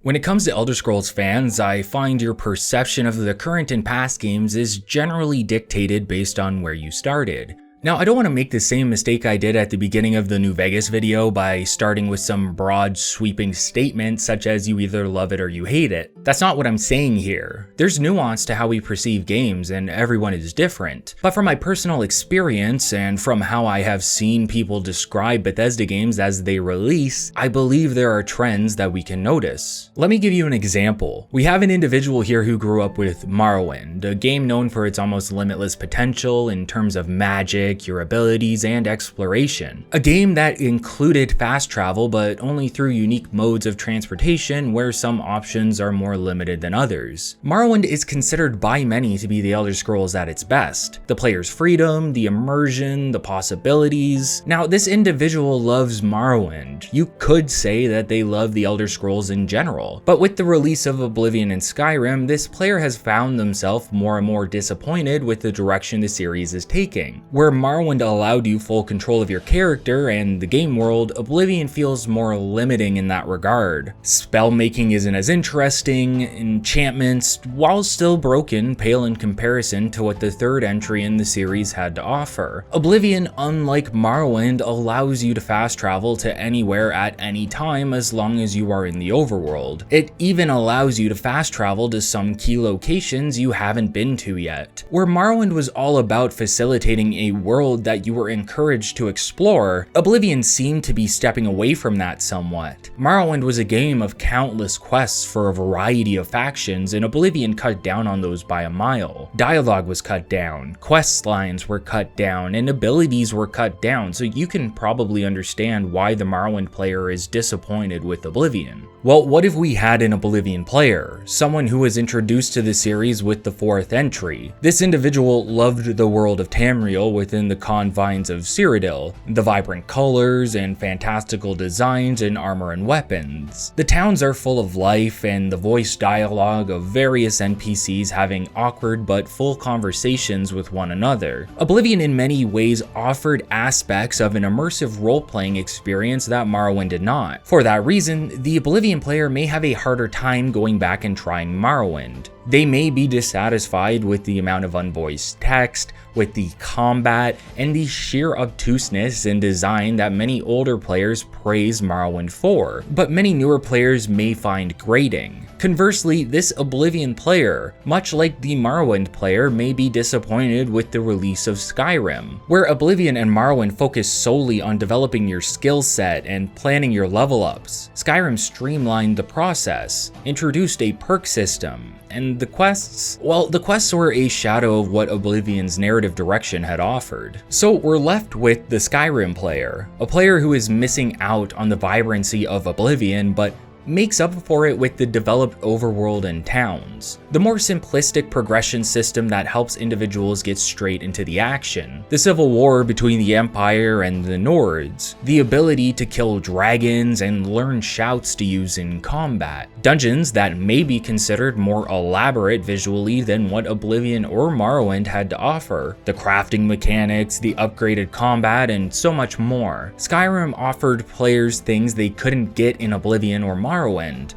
When it comes to Elder Scrolls fans, I find your perception of the current and past games is generally dictated based on where you started. Now, I don't want to make the same mistake I did at the beginning of the New Vegas video by starting with some broad, sweeping statement such as you either love it or you hate it. That's not what I'm saying here. There's nuance to how we perceive games, and everyone is different. But from my personal experience, and from how I have seen people describe Bethesda games as they release, I believe there are trends that we can notice. Let me give you an example. We have an individual here who grew up with Morrowind, a game known for its almost limitless potential in terms of magic, your abilities, and exploration. A game that included fast travel, but only through unique modes of transportation where some options are more limited than others. Morrowind is considered by many to be the Elder Scrolls at its best. The player's freedom, the immersion, the possibilities. Now, this individual loves Morrowind. You could say that they love the Elder Scrolls in general. But with the release of Oblivion and Skyrim, this player has found themselves more and more disappointed with the direction the series is taking. Where Morrowind allowed you full control of your character and the game world, Oblivion feels more limiting in that regard. Spell making isn't as interesting, enchantments, while still broken, pale in comparison to what the third entry in the series had to offer. Oblivion, unlike Morrowind, allows you to fast travel to anywhere at any time as long as you are in the overworld. It even allows you to fast travel to some key locations you haven't been to yet. Where Morrowind was all about facilitating a world that you were encouraged to explore, Oblivion seemed to be stepping away from that somewhat. Morrowind was a game of countless quests for a variety of factions, and Oblivion cut down on those by a mile. Dialogue was cut down, quest lines were cut down, and abilities were cut down, so you can probably understand why the Morrowind player is disappointed with Oblivion. Well, what if we had an Oblivion player? Someone who was introduced to the series with the fourth entry. This individual loved the world of Tamriel within the confines of Cyrodiil, the vibrant colors and fantastical designs in armor and weapons. The towns are full of life and the voice dialogue of various NPCs having awkward but full conversations with one another. Oblivion in many ways offered aspects of an immersive role-playing experience that Morrowind did not. For that reason, the Oblivion player may have a harder time going back and trying Morrowind. They may be dissatisfied with the amount of unvoiced text, with the combat, and the sheer obtuseness in design that many older players praise Morrowind for, but many newer players may find grating. Conversely, this Oblivion player, much like the Morrowind player, may be disappointed with the release of Skyrim, where Oblivion and Morrowind focus solely on developing your skill set and planning your level ups. Skyrim streamlined the process, introduced a perk system, and the quests? Well, the quests were a shadow of what Oblivion's narrative direction had offered. So we're left with the Skyrim player, a player who is missing out on the vibrancy of Oblivion, but makes up for it with the developed overworld and towns. The more simplistic progression system that helps individuals get straight into the action. The civil war between the Empire and the Nords. The ability to kill dragons and learn shouts to use in combat. Dungeons that may be considered more elaborate visually than what Oblivion or Morrowind had to offer. The crafting mechanics, the upgraded combat, and so much more. Skyrim offered players things they couldn't get in Oblivion or Morrowind.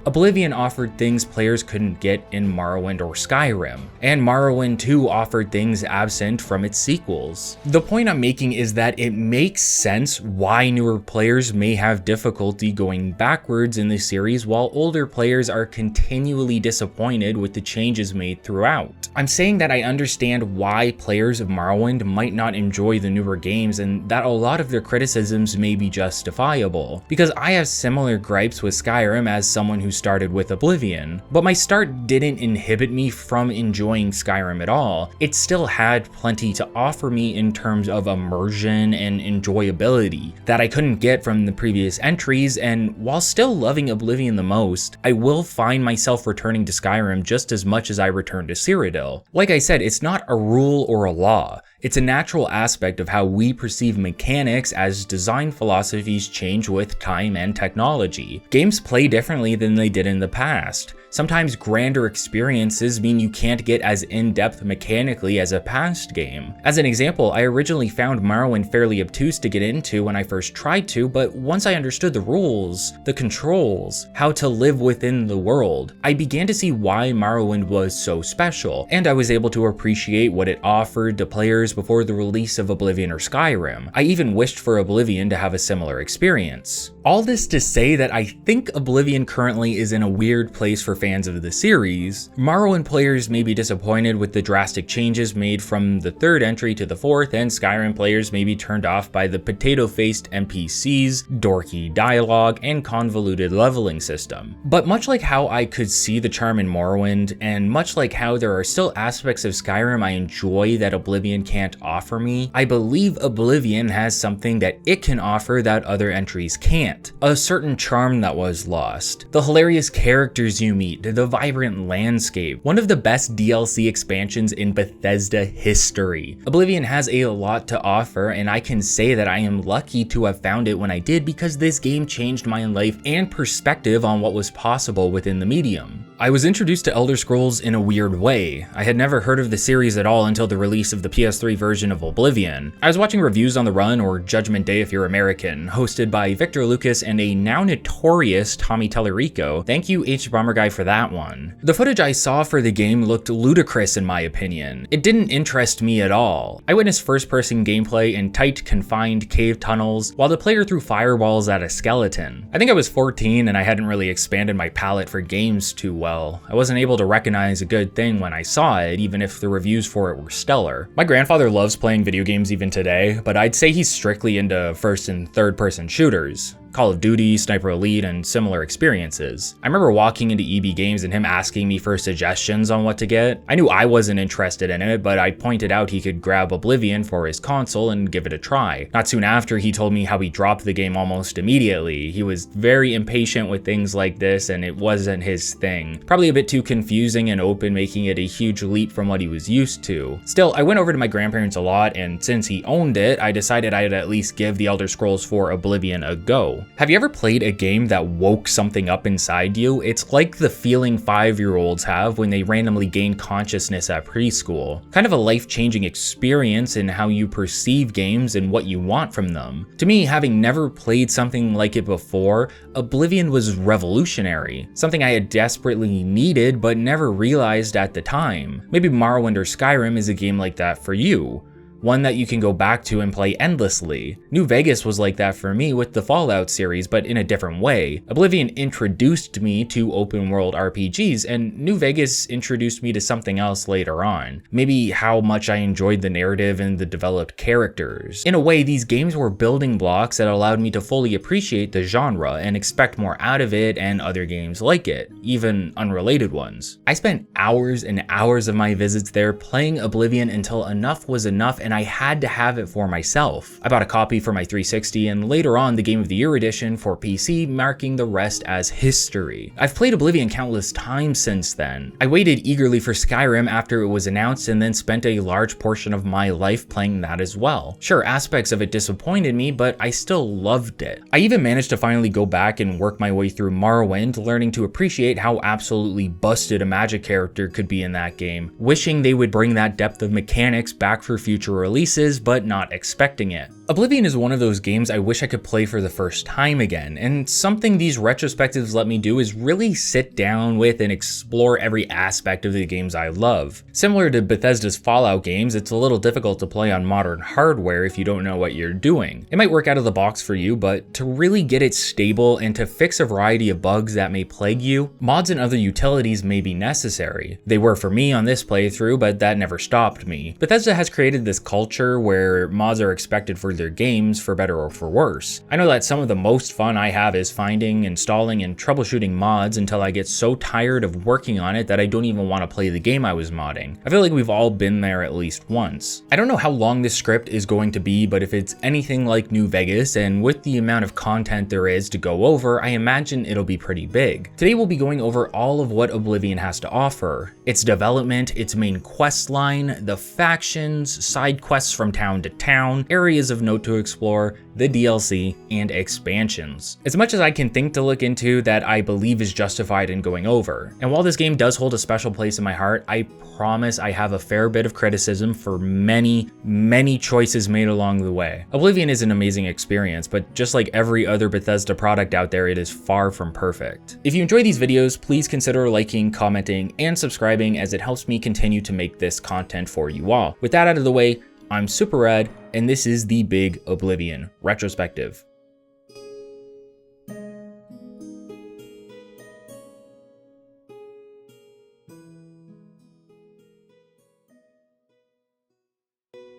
Oblivion offered things players couldn't get in Morrowind or Skyrim, and Morrowind 2 offered things absent from its sequels. The point I'm making is that it makes sense why newer players may have difficulty going backwards in the series while older players are continually disappointed with the changes made throughout. I'm saying that I understand why players of Morrowind might not enjoy the newer games and that a lot of their criticisms may be justifiable, because I have similar gripes with Skyrim as someone who started with Oblivion, but my start didn't inhibit me from enjoying Skyrim at all. It still had plenty to offer me in terms of immersion and enjoyability that I couldn't get from the previous entries, and while still loving Oblivion the most, I will find myself returning to Skyrim just as much as I return to Cyrodiil. Like I said, it's not a rule or a law. It's a natural aspect of how we perceive mechanics as design philosophies change with time and technology. Games play differently than they did in the past. Sometimes grander experiences mean you can't get as in-depth mechanically as a past game. As an example, I originally found Morrowind fairly obtuse to get into when I first tried to, but once I understood the rules, the controls, how to live within the world, I began to see why Morrowind was so special, and I was able to appreciate what it offered to players before the release of Oblivion or Skyrim. I even wished for Oblivion to have a similar experience. All this to say that I think Oblivion currently is in a weird place for fans of the series. Morrowind players may be disappointed with the drastic changes made from the third entry to the fourth, and Skyrim players may be turned off by the potato-faced NPCs, dorky dialogue, and convoluted leveling system. But much like how I could see the charm in Morrowind, and much like how there are still aspects of Skyrim I enjoy that Oblivion can't offer me, I believe Oblivion has something that it can offer that other entries can't. A certain charm that was lost. The hilarious characters you meet, the vibrant landscape, one of the best DLC expansions in Bethesda history. Oblivion has a lot to offer, and I can say that I am lucky to have found it when I did, because this game changed my life and perspective on what was possible within the medium. I was introduced to Elder Scrolls in a weird way. I had never heard of the series at all until the release of the PS3 version of Oblivion. I was watching reviews on the Run, or Judgment Day if you're American, hosted by Victor Lucas and a now notorious Tommy Tallarico. Thank you H Bomber Guy for that one. The footage I saw for the game looked ludicrous in my opinion. It didn't interest me at all. I witnessed first-person gameplay in tight, confined cave tunnels while the player threw fireballs at a skeleton. I think I was 14 and I hadn't really expanded my palette for games too well. I wasn't able to recognize a good thing when I saw it, even if the reviews for it were stellar. My grandfather loves playing video games even today, but I'd say he's strictly into first and third person shooters. Call of Duty, Sniper Elite, and similar experiences. I remember walking into EB Games and him asking me for suggestions on what to get. I knew I wasn't interested in it, but I pointed out he could grab Oblivion for his console and give it a try. Not soon after, he told me how he dropped the game almost immediately. He was very impatient with things like this, and it wasn't his thing. Probably a bit too confusing and open, making it a huge leap from what he was used to. Still, I went over to my grandparents a lot, and since he owned it, I decided I'd at least give the Elder Scrolls IV Oblivion a go. Have you ever played a game that woke something up inside you? It's like the feeling 5-year-olds have when they randomly gain consciousness at preschool. Kind of a life-changing experience in how you perceive games and what you want from them. To me, having never played something like it before, Oblivion was revolutionary. Something I had desperately needed but never realized at the time. Maybe Morrowind or Skyrim is a game like that for you. One that you can go back to and play endlessly. New Vegas was like that for me with the Fallout series, but in a different way. Oblivion introduced me to open world RPGs, and New Vegas introduced me to something else later on. Maybe how much I enjoyed the narrative and the developed characters. In a way, these games were building blocks that allowed me to fully appreciate the genre and expect more out of it and other games like it, even unrelated ones. I spent hours and hours of my visits there playing Oblivion until enough was enough, and I had to have it for myself. I bought a copy for my 360 and later on the Game of the Year edition for PC, marking the rest as history. I've played Oblivion countless times since then. I waited eagerly for Skyrim after it was announced and then spent a large portion of my life playing that as well. Sure, aspects of it disappointed me, but I still loved it. I even managed to finally go back and work my way through Morrowind, learning to appreciate how absolutely busted a magic character could be in that game, wishing they would bring that depth of mechanics back for future releases, but not expecting it. Oblivion is one of those games I wish I could play for the first time again, and something these retrospectives let me do is really sit down with and explore every aspect of the games I love. Similar to Bethesda's Fallout games, it's a little difficult to play on modern hardware if you don't know what you're doing. It might work out of the box for you, but to really get it stable and to fix a variety of bugs that may plague you, mods and other utilities may be necessary. They were for me on this playthrough, but that never stopped me. Bethesda has created this culture where mods are expected for their games, for better or for worse. I know that some of the most fun I have is finding, installing, and troubleshooting mods until I get so tired of working on it that I don't even want to play the game I was modding. I feel like we've all been there at least once. I don't know how long this script is going to be, but if it's anything like New Vegas, and with the amount of content there is to go over, I imagine it'll be pretty big. Today we'll be going over all of what Oblivion has to offer. Its development, its main quest line, the factions, side side quests from town to town, areas of note to explore, the DLC, and expansions. As much as I can think to look into that I believe is justified in going over. And while this game does hold a special place in my heart, I promise I have a fair bit of criticism for many choices made along the way. Oblivion is an amazing experience, but just like every other Bethesda product out there, it is far from perfect. If you enjoy these videos, please consider liking, commenting, and subscribing, as it helps me continue to make this content for you all. With that out of the way, I'm SuperRAD, and this is the Big Oblivion Retrospective.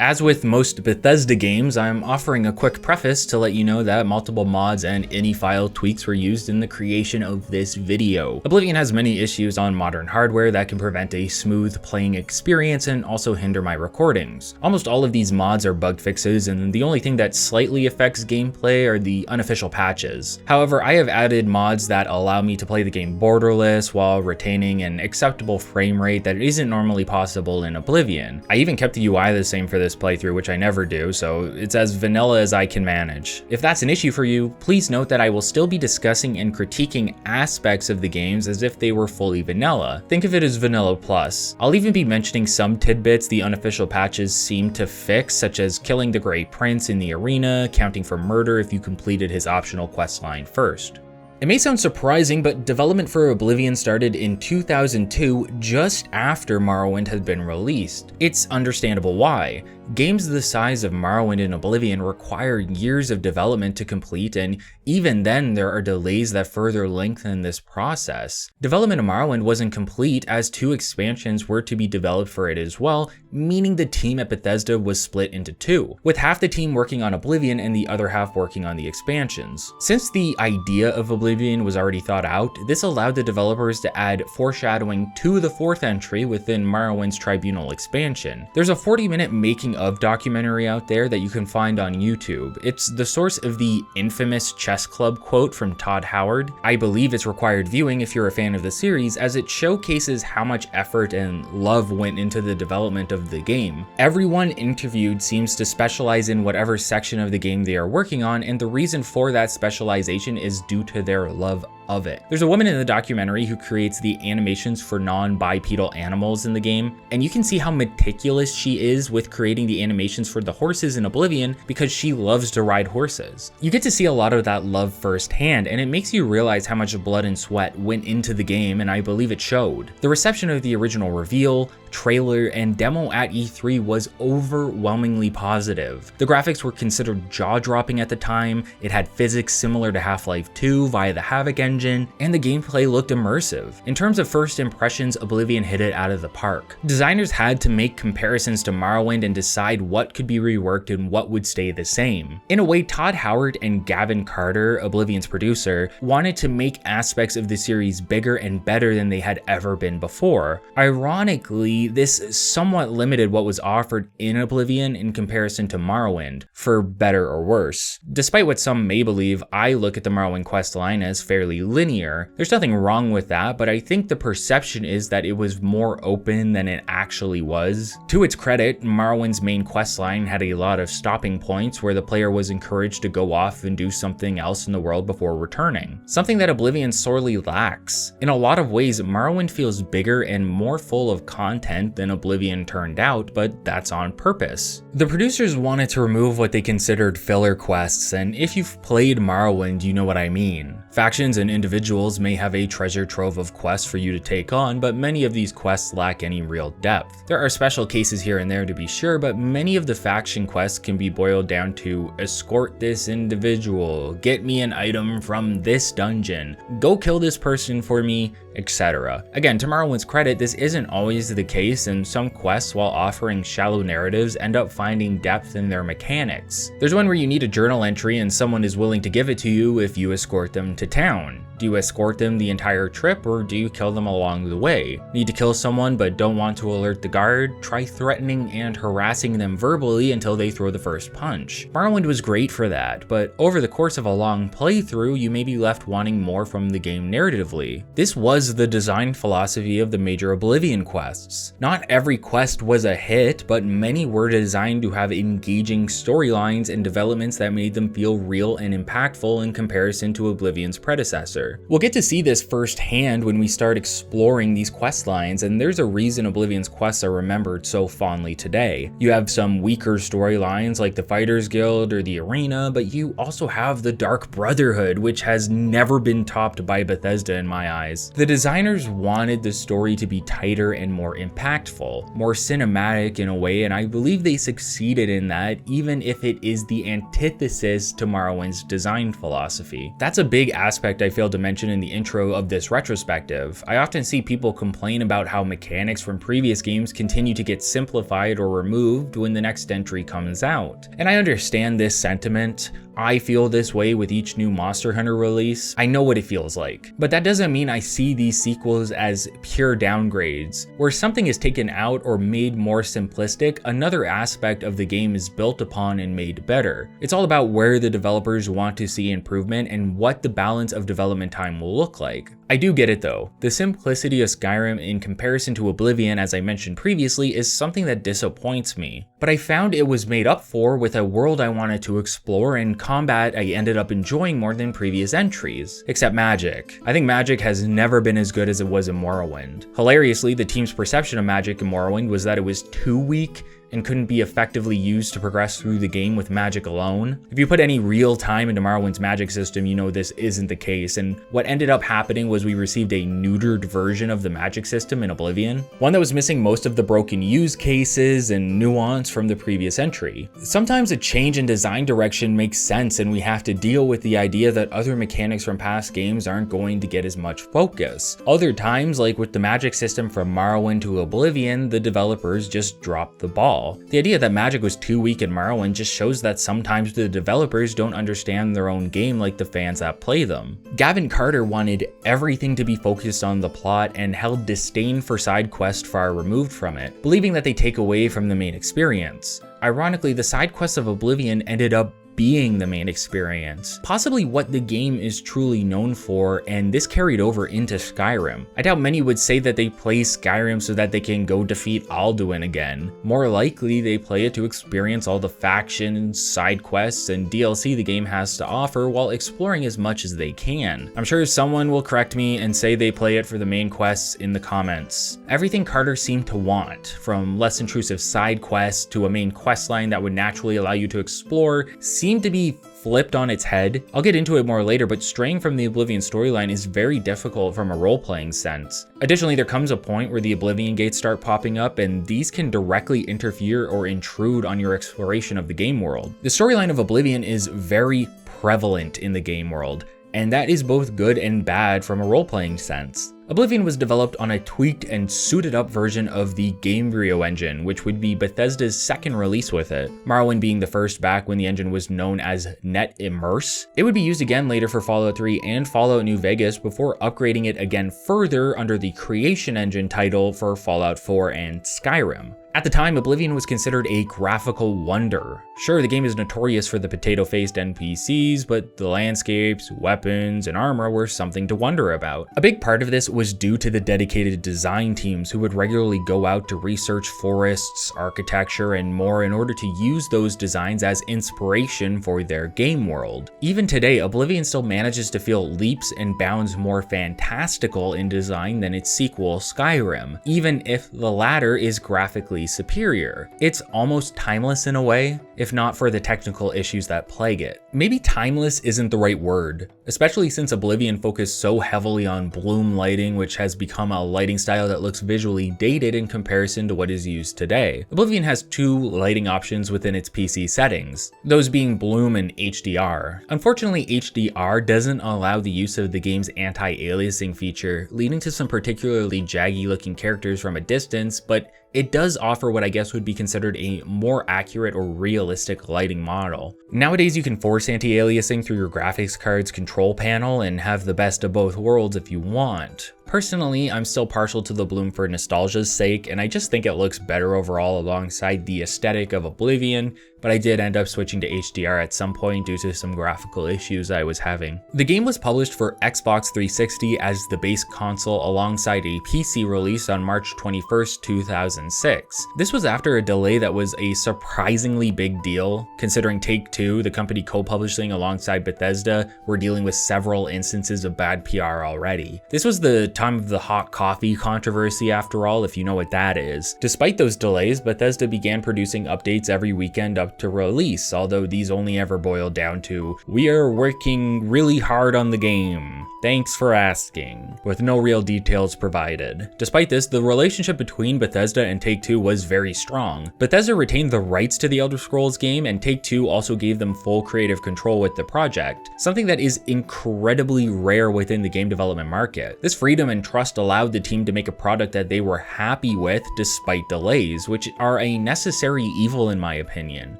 As with most Bethesda games, I'm offering a quick preface to let you know that multiple mods and ini file tweaks were used in the creation of this video. Oblivion has many issues on modern hardware that can prevent a smooth playing experience and also hinder my recordings. Almost all of these mods are bug fixes, and the only thing that slightly affects gameplay are the unofficial patches. However, I have added mods that allow me to play the game borderless while retaining an acceptable frame rate that isn't normally possible in Oblivion. I even kept the UI the same for this playthrough, which I never do, so it's as vanilla as I can manage. If that's an issue for you, please note that I will still be discussing and critiquing aspects of the games as if they were fully vanilla. Think of it as vanilla plus. I'll even be mentioning some tidbits the unofficial patches seem to fix, such as killing the Grey Prince in the arena, counting for murder if you completed his optional questline first. It may sound surprising, but development for Oblivion started in 2002, just after Morrowind had been released. It's understandable why. Games the size of Morrowind and Oblivion require years of development to complete, and even then there are delays that further lengthen this process. Development of Morrowind wasn't complete as 2 expansions were to be developed for it as well, meaning the team at Bethesda was split into 2, with half the team working on Oblivion and the other half working on the expansions. Since the idea of Oblivion was already thought out, this allowed the developers to add foreshadowing to the 4th entry within Morrowind's Tribunal expansion. There's a 40-minute making of documentary out there that you can find on YouTube. It's the source of the infamous Chess Club quote from Todd Howard. I believe it's required viewing if you're a fan of the series, as it showcases how much effort and love went into the development of the game. Everyone interviewed seems to specialize in whatever section of the game they are working on, and the reason for that specialization is due to their love of it. There's a woman in the documentary who creates the animations for non-bipedal animals in the game, and you can see how meticulous she is with creating the animations for the horses in Oblivion because she loves to ride horses. You get to see a lot of that love firsthand, and it makes you realize how much blood and sweat went into the game, and I believe it showed. The reception of the original reveal, trailer, and demo at E3 was overwhelmingly positive. The graphics were considered jaw-dropping at the time, it had physics similar to Half-Life 2 via the Havoc engine, and the gameplay looked immersive. In terms of first impressions, Oblivion hit it out of the park. Designers had to make comparisons to Morrowind and decide what could be reworked and what would stay the same. In a way, Todd Howard and Gavin Carter, Oblivion's producer, wanted to make aspects of the series bigger and better than they had ever been before. Ironically, this somewhat limited what was offered in Oblivion in comparison to Morrowind, for better or worse. Despite what some may believe, I look at the Morrowind questline as fairly linear. There's nothing wrong with that, but I think the perception is that it was more open than it actually was. To its credit, Morrowind's main questline had a lot of stopping points where the player was encouraged to go off and do something else in the world before returning, something that Oblivion sorely lacks. In a lot of ways, Morrowind feels bigger and more full of content than Oblivion turned out, but that's on purpose. The producers wanted to remove what they considered filler quests, and if you've played Morrowind, you know what I mean. Factions and individuals may have a treasure trove of quests for you to take on, but many of these quests lack any real depth. There are special cases here and there to be sure, but many of the faction quests can be boiled down to escort this individual, get me an item from this dungeon, go kill this person for me, etc. Again, to Morrowind's credit, this isn't always the case, and some quests, while offering shallow narratives, end up finding depth in their mechanics. There's one where you need a journal entry and someone is willing to give it to you if you escort them to town. Do you escort them the entire trip, or do you kill them along the way? Need to kill someone but don't want to alert the guard? Try threatening and harassing them verbally until they throw the first punch. Morrowind was great for that, but over the course of a long playthrough, you may be left wanting more from the game narratively. This was the design philosophy of the major Oblivion quests. Not every quest was a hit, but many were designed to have engaging storylines and developments that made them feel real and impactful in comparison to Oblivion's predecessor. We'll get to see this firsthand when we start exploring these quest lines, and there's a reason Oblivion's quests are remembered so fondly today. You have some weaker storylines like the Thieves Guild or the Arena, but you also have the Dark Brotherhood, which has never been topped by Bethesda in my eyes. The designers wanted the story to be tighter and more impactful, more cinematic in a way, and I believe they succeeded in that, even if it is the antithesis to Morrowind's design philosophy. That's a big aspect I failed to mention in the intro of this retrospective. I often see people complain about how mechanics from previous games continue to get simplified or removed when the next entry comes out. And I understand this sentiment. I feel this way with each new Monster Hunter release. I know what it feels like. But that doesn't mean I see these sequels as pure downgrades. Where something is taken out or made more simplistic, another aspect of the game is built upon and made better. It's all about where the developers want to see improvement and what the balance of development time will look like. I do get it though. The simplicity of Skyrim in comparison to Oblivion, as I mentioned previously, is something that disappoints me. But I found it was made up for with a world I wanted to explore and combat I ended up enjoying more than previous entries. Except magic. I think magic has never been as good as it was in Morrowind. Hilariously, the team's perception of magic in Morrowind was that it was too weak and couldn't be effectively used to progress through the game with magic alone. If you put any real time into Morrowind's magic system, you know this isn't the case, and what ended up happening was we received a neutered version of the magic system in Oblivion, one that was missing most of the broken use cases and nuance from the previous entry. Sometimes a change in design direction makes sense and we have to deal with the idea that other mechanics from past games aren't going to get as much focus. Other times, like with the magic system from Morrowind to Oblivion, the developers just dropped the ball. The idea that magic was too weak in Morrowind just shows that sometimes the developers don't understand their own game like the fans that play them. Gavin Carter wanted everything to be focused on the plot and held disdain for side quests far removed from it, believing that they take away from the main experience. Ironically, the side quests of Oblivion ended up being the main experience, possibly what the game is truly known for, and this carried over into Skyrim. I doubt many would say that they play Skyrim so that they can go defeat Alduin again. More likely, they play it to experience all the factions, side quests, and DLC the game has to offer while exploring as much as they can. I'm sure someone will correct me and say they play it for the main quests in the comments. Everything Carter seemed to want, from less intrusive side quests to a main questline that would naturally allow you to explore, seemed to be flipped on its head. I'll get into it more later, but straying from the Oblivion storyline is very difficult from a role-playing sense. Additionally, there comes a point where the Oblivion gates start popping up, and these can directly interfere or intrude on your exploration of the game world. The storyline of Oblivion is very prevalent in the game world, and that is both good and bad from a role-playing sense. Oblivion was developed on a tweaked and suited up version of the Gamebryo engine, which would be Bethesda's second release with it, Morrowind being the first back when the engine was known as Net Immerse. It would be used again later for Fallout 3 and Fallout New Vegas before upgrading it again further under the Creation Engine title for Fallout 4 and Skyrim. At the time, Oblivion was considered a graphical wonder. Sure, the game is notorious for the potato-faced NPCs, but the landscapes, weapons, and armor were something to wonder about. A big part of this was due to the dedicated design teams who would regularly go out to research forests, architecture, and more in order to use those designs as inspiration for their game world. Even today, Oblivion still manages to feel leaps and bounds more fantastical in design than its sequel, Skyrim, even if the latter is graphically superior. It's almost timeless in a way, if not for the technical issues that plague it. Maybe timeless isn't the right word, especially since Oblivion focused so heavily on bloom lighting, which has become a lighting style that looks visually dated in comparison to what is used today. Oblivion has two lighting options within its PC settings, those being bloom and HDR. Unfortunately, HDR doesn't allow the use of the game's anti-aliasing feature, leading to some particularly jaggy looking characters from a distance, but it does offer offer what I guess would be considered a more accurate or realistic lighting model. Nowadays, you can force anti-aliasing through your graphics card's control panel and have the best of both worlds if you want. Personally, I'm still partial to the bloom for nostalgia's sake, and I just think it looks better overall alongside the aesthetic of Oblivion, but I did end up switching to HDR at some point due to some graphical issues I was having. The game was published for Xbox 360 as the base console alongside a PC release on March 21st, 2006. This was after a delay that was a surprisingly big deal, considering Take-Two, the company co-publishing alongside Bethesda, were dealing with several instances of bad PR already. This was the time of the hot coffee controversy after all, if you know what that is. Despite those delays, Bethesda began producing updates every weekend up to release, although these only ever boiled down to, "We are working really hard on the game. Thanks for asking," with no real details provided. Despite this, the relationship between Bethesda and Take-Two was very strong. Bethesda retained the rights to the Elder Scrolls game, and Take-Two also gave them full creative control with the project, something that is incredibly rare within the game development market. This freedom and trust allowed the team to make a product that they were happy with despite delays, which are a necessary evil in my opinion,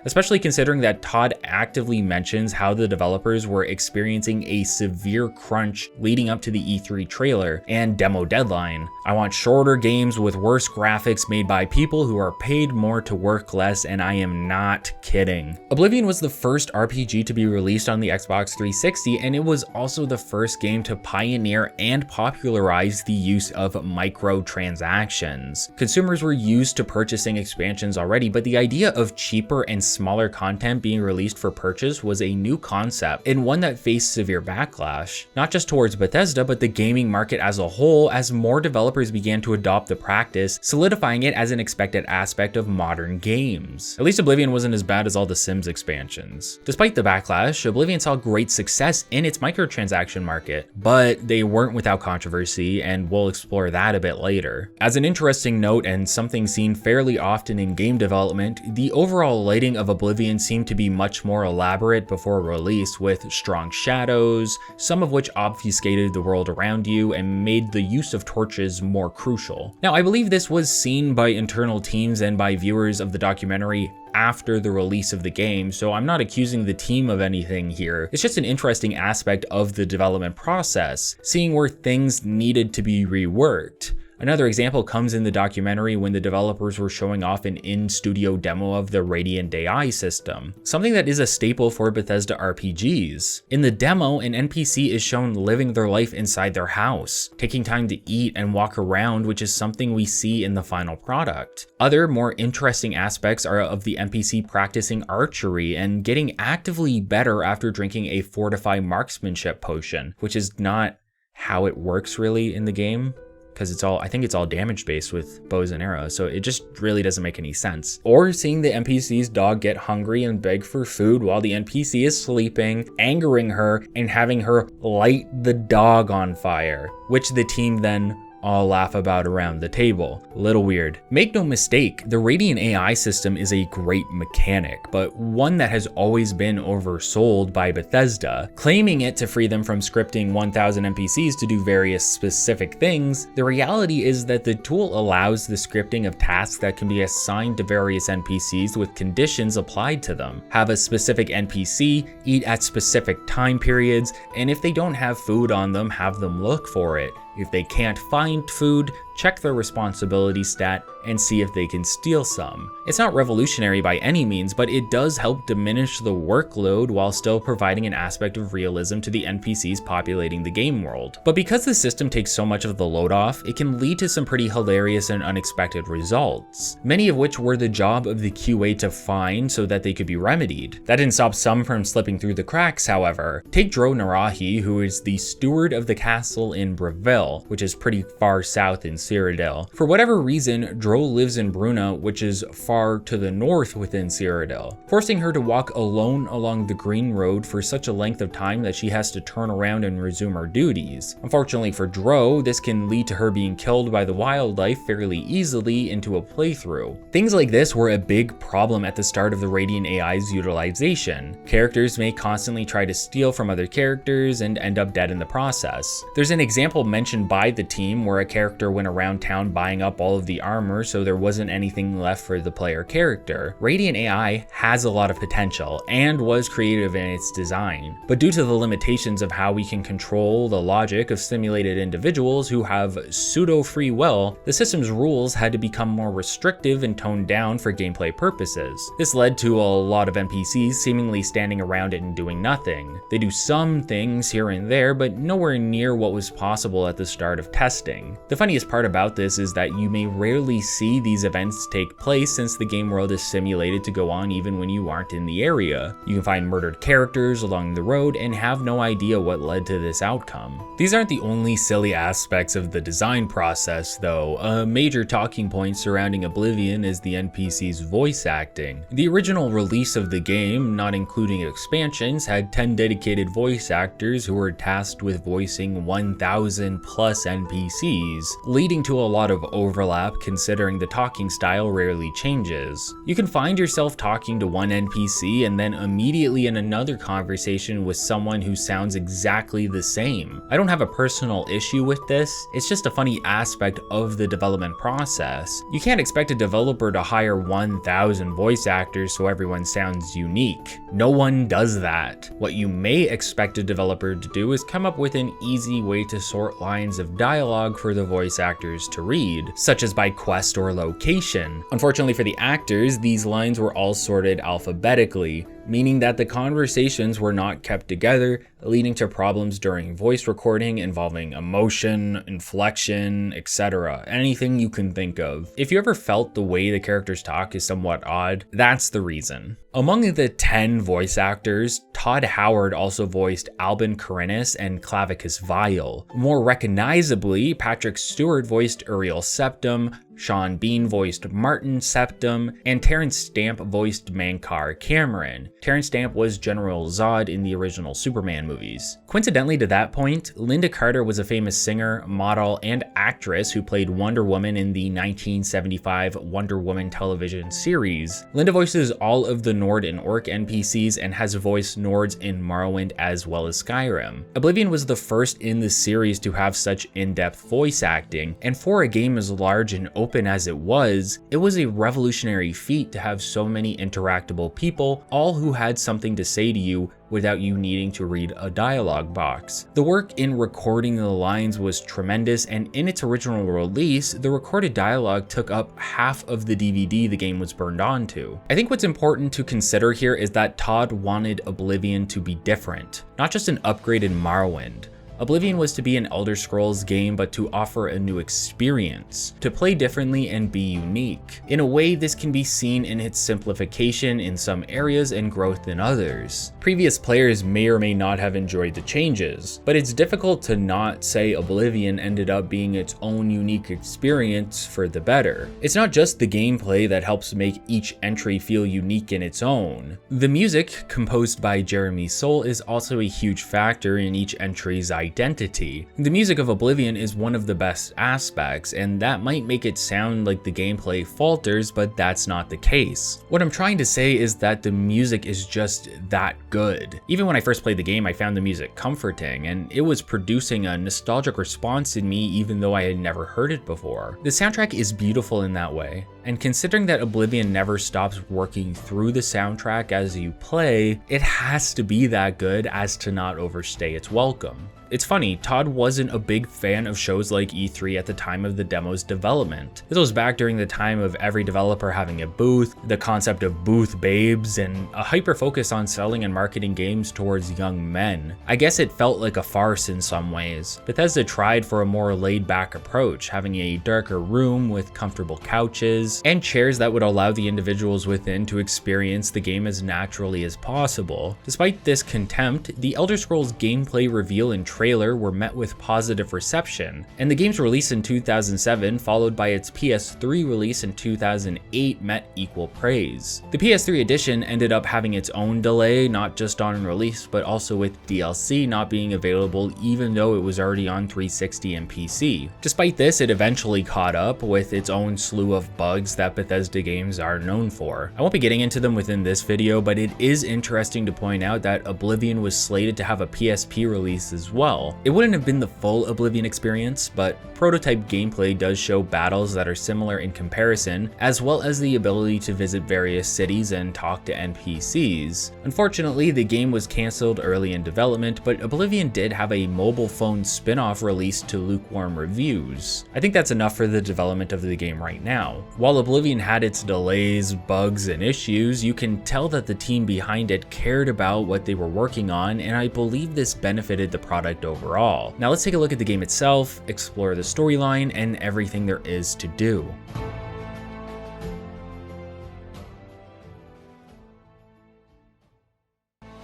especially considering that Todd actively mentions how the developers were experiencing a severe crunch leading up to the E3 trailer and demo deadline. "I want shorter games with worse graphics made by people who are paid more to work less," and I am not kidding. Oblivion was the first RPG to be released on the Xbox 360, and it was also the first game to pioneer and popularize the use of microtransactions. Consumers were used to purchasing expansions already, but the idea of cheaper and smaller content being released for purchase was a new concept, and one that faced severe backlash, not just towards Bethesda, but the gaming market as a whole, as more developers began to adopt the practice, solidifying it as an expected aspect of modern games. At least Oblivion wasn't as bad as all the Sims expansions. Despite the backlash, Oblivion saw great success in its microtransaction market, but they weren't without controversy, and we'll explore that a bit later. As an interesting note, and something seen fairly often in game development, the overall lighting of Oblivion seemed to be much more elaborate before release, with strong shadows, some of which obfuscated the world around you and made the use of torches more crucial. Now, I believe this was seen by internal teams and by viewers of the documentary after the release of the game, so I'm not accusing the team of anything here. It's just an interesting aspect of the development process, seeing where things needed to be reworked. Another example comes in the documentary when the developers were showing off an in-studio demo of the Radiant AI system, something that is a staple for Bethesda RPGs. In the demo, an NPC is shown living their life inside their house, taking time to eat and walk around, which is something we see in the final product. Other more interesting aspects are of the NPC practicing archery and getting actively better after drinking a Fortify marksmanship potion, which is not how it works really in the game, because I think it's all damage based with bows and arrows, so it just really doesn't make any sense. Or seeing the NPC's dog get hungry and beg for food while the NPC is sleeping, angering her and having her light the dog on fire, which the team then all laugh about around the table. Little weird. Make no mistake, the Radiant AI system is a great mechanic, but one that has always been oversold by Bethesda. Claiming it to free them from scripting 1,000 NPCs to do various specific things, the reality is that the tool allows the scripting of tasks that can be assigned to various NPCs with conditions applied to them. Have a specific NPC eat at specific time periods, and if they don't have food on them, have them look for it. If they can't find food, check their responsibility stat and see if they can steal some. It's not revolutionary by any means, but it does help diminish the workload while still providing an aspect of realism to the NPCs populating the game world. But because the system takes so much of the load off, it can lead to some pretty hilarious and unexpected results, many of which were the job of the QA to find so that they could be remedied. That didn't stop some from slipping through the cracks, however. Take Dro Narahi, who is the steward of the castle in Bravil, which is pretty far south in Cyrodiil. For whatever reason, Dro lives in Bruna, which is far to the north within Cyrodiil, forcing her to walk alone along the green road for such a length of time that she has to turn around and resume her duties. Unfortunately for Dro, this can lead to her being killed by the wildlife fairly easily into a playthrough. Things like this were a big problem at the start of the Radiant AI's utilization. Characters may constantly try to steal from other characters and end up dead in the process. There's an example mentioned by the team where a character went around town buying up all of the armor, so there wasn't anything left for the player character. Radiant AI has a lot of potential and was creative in its design, but due to the limitations of how we can control the logic of simulated individuals who have pseudo-free will, the system's rules had to become more restrictive and toned down for gameplay purposes. This led to a lot of NPCs seemingly standing around it and doing nothing. They do some things here and there, but nowhere near what was possible at the start of testing. The funniest part about this is that you may rarely see these events take place since the game world is simulated to go on even when you aren't in the area. You can find murdered characters along the road and have no idea what led to this outcome. These aren't the only silly aspects of the design process though. A major talking point surrounding Oblivion is the NPC's voice acting. The original release of the game, not including expansions, had 10 dedicated voice actors who were tasked with voicing 1,000 plus NPCs, leading to a lot of overlap considering the talking style rarely changes. You can find yourself talking to one NPC and then immediately in another conversation with someone who sounds exactly the same. I don't have a personal issue with this, it's just a funny aspect of the development process. You can't expect a developer to hire 1,000 voice actors so everyone sounds unique. No one does that. What you may expect a developer to do is come up with an easy way to sort lines of dialogue for the voice actors to read, such as by quest or location. Unfortunately for the actors, these lines were all sorted alphabetically, meaning that the conversations were not kept together, leading to problems during voice recording involving emotion, inflection, etc. Anything you can think of. If you ever felt the way the characters talk is somewhat odd, that's the reason. Among the 10 voice actors, Todd Howard also voiced Albin Corinus and Clavicus Vile. More recognizably, Patrick Stewart voiced Uriel Septim, Sean Bean voiced Martin Septim, and Terrence Stamp voiced Mankar Cameron. Terrence Stamp was General Zod in the original Superman movies. Coincidentally to that point, Linda Carter was a famous singer, model, and actress who played Wonder Woman in the 1975 Wonder Woman television series. Linda voices all of the Nord and Orc NPCs and has voiced Nords in Morrowind as well as Skyrim. Oblivion was the first in the series to have such in-depth voice acting, and for a game as large and open as it was a revolutionary feat to have so many interactable people, all who had something to say to you without you needing to read a dialogue box. The work in recording the lines was tremendous, and in its original release, the recorded dialogue took up half of the DVD the game was burned onto. I think what's important to consider here is that Todd wanted Oblivion to be different, not just an upgraded Morrowind. Oblivion was to be an Elder Scrolls game, but to offer a new experience, to play differently and be unique. In a way, this can be seen in its simplification in some areas and growth in others. Previous players may or may not have enjoyed the changes, but it's difficult to not say Oblivion ended up being its own unique experience for the better. It's not just the gameplay that helps make each entry feel unique in its own. The music, composed by Jeremy Soule, is also a huge factor in each entry's identity. The music of Oblivion is one of the best aspects, and that might make it sound like the gameplay falters, but that's not the case. What I'm trying to say is that the music is just that good. Even when I first played the game, I found the music comforting, and it was producing a nostalgic response in me even though I had never heard it before. The soundtrack is beautiful in that way, and considering that Oblivion never stops working through the soundtrack as you play, it has to be that good as to not overstay its welcome. It's funny, Todd wasn't a big fan of shows like E3 at the time of the demo's development. This was back during the time of every developer having a booth, the concept of booth babes, and a hyper focus on selling and marketing games towards young men. I guess it felt like a farce in some ways. Bethesda tried for a more laid-back approach, having a darker room with comfortable couches, and chairs that would allow the individuals within to experience the game as naturally as possible. Despite this contempt, the Elder Scrolls gameplay reveal and trailer were met with positive reception, and the game's release in 2007, followed by its PS3 release in 2008, met equal praise. The PS3 edition ended up having its own delay, not just on release, but also with DLC not being available even though it was already on 360 and PC. Despite this, it eventually caught up with its own slew of bugs mods that Bethesda games are known for. I won't be getting into them within this video, but it is interesting to point out that Oblivion was slated to have a PSP release as well. It wouldn't have been the full Oblivion experience, but prototype gameplay does show battles that are similar in comparison, as well as the ability to visit various cities and talk to NPCs. Unfortunately, the game was cancelled early in development, but Oblivion did have a mobile phone spin-off released to lukewarm reviews. I think that's enough for the development of the game right now. While Oblivion had its delays, bugs, and issues, you can tell that the team behind it cared about what they were working on, and I believe this benefited the product overall. Now let's take a look at the game itself, explore the storyline, and everything there is to do.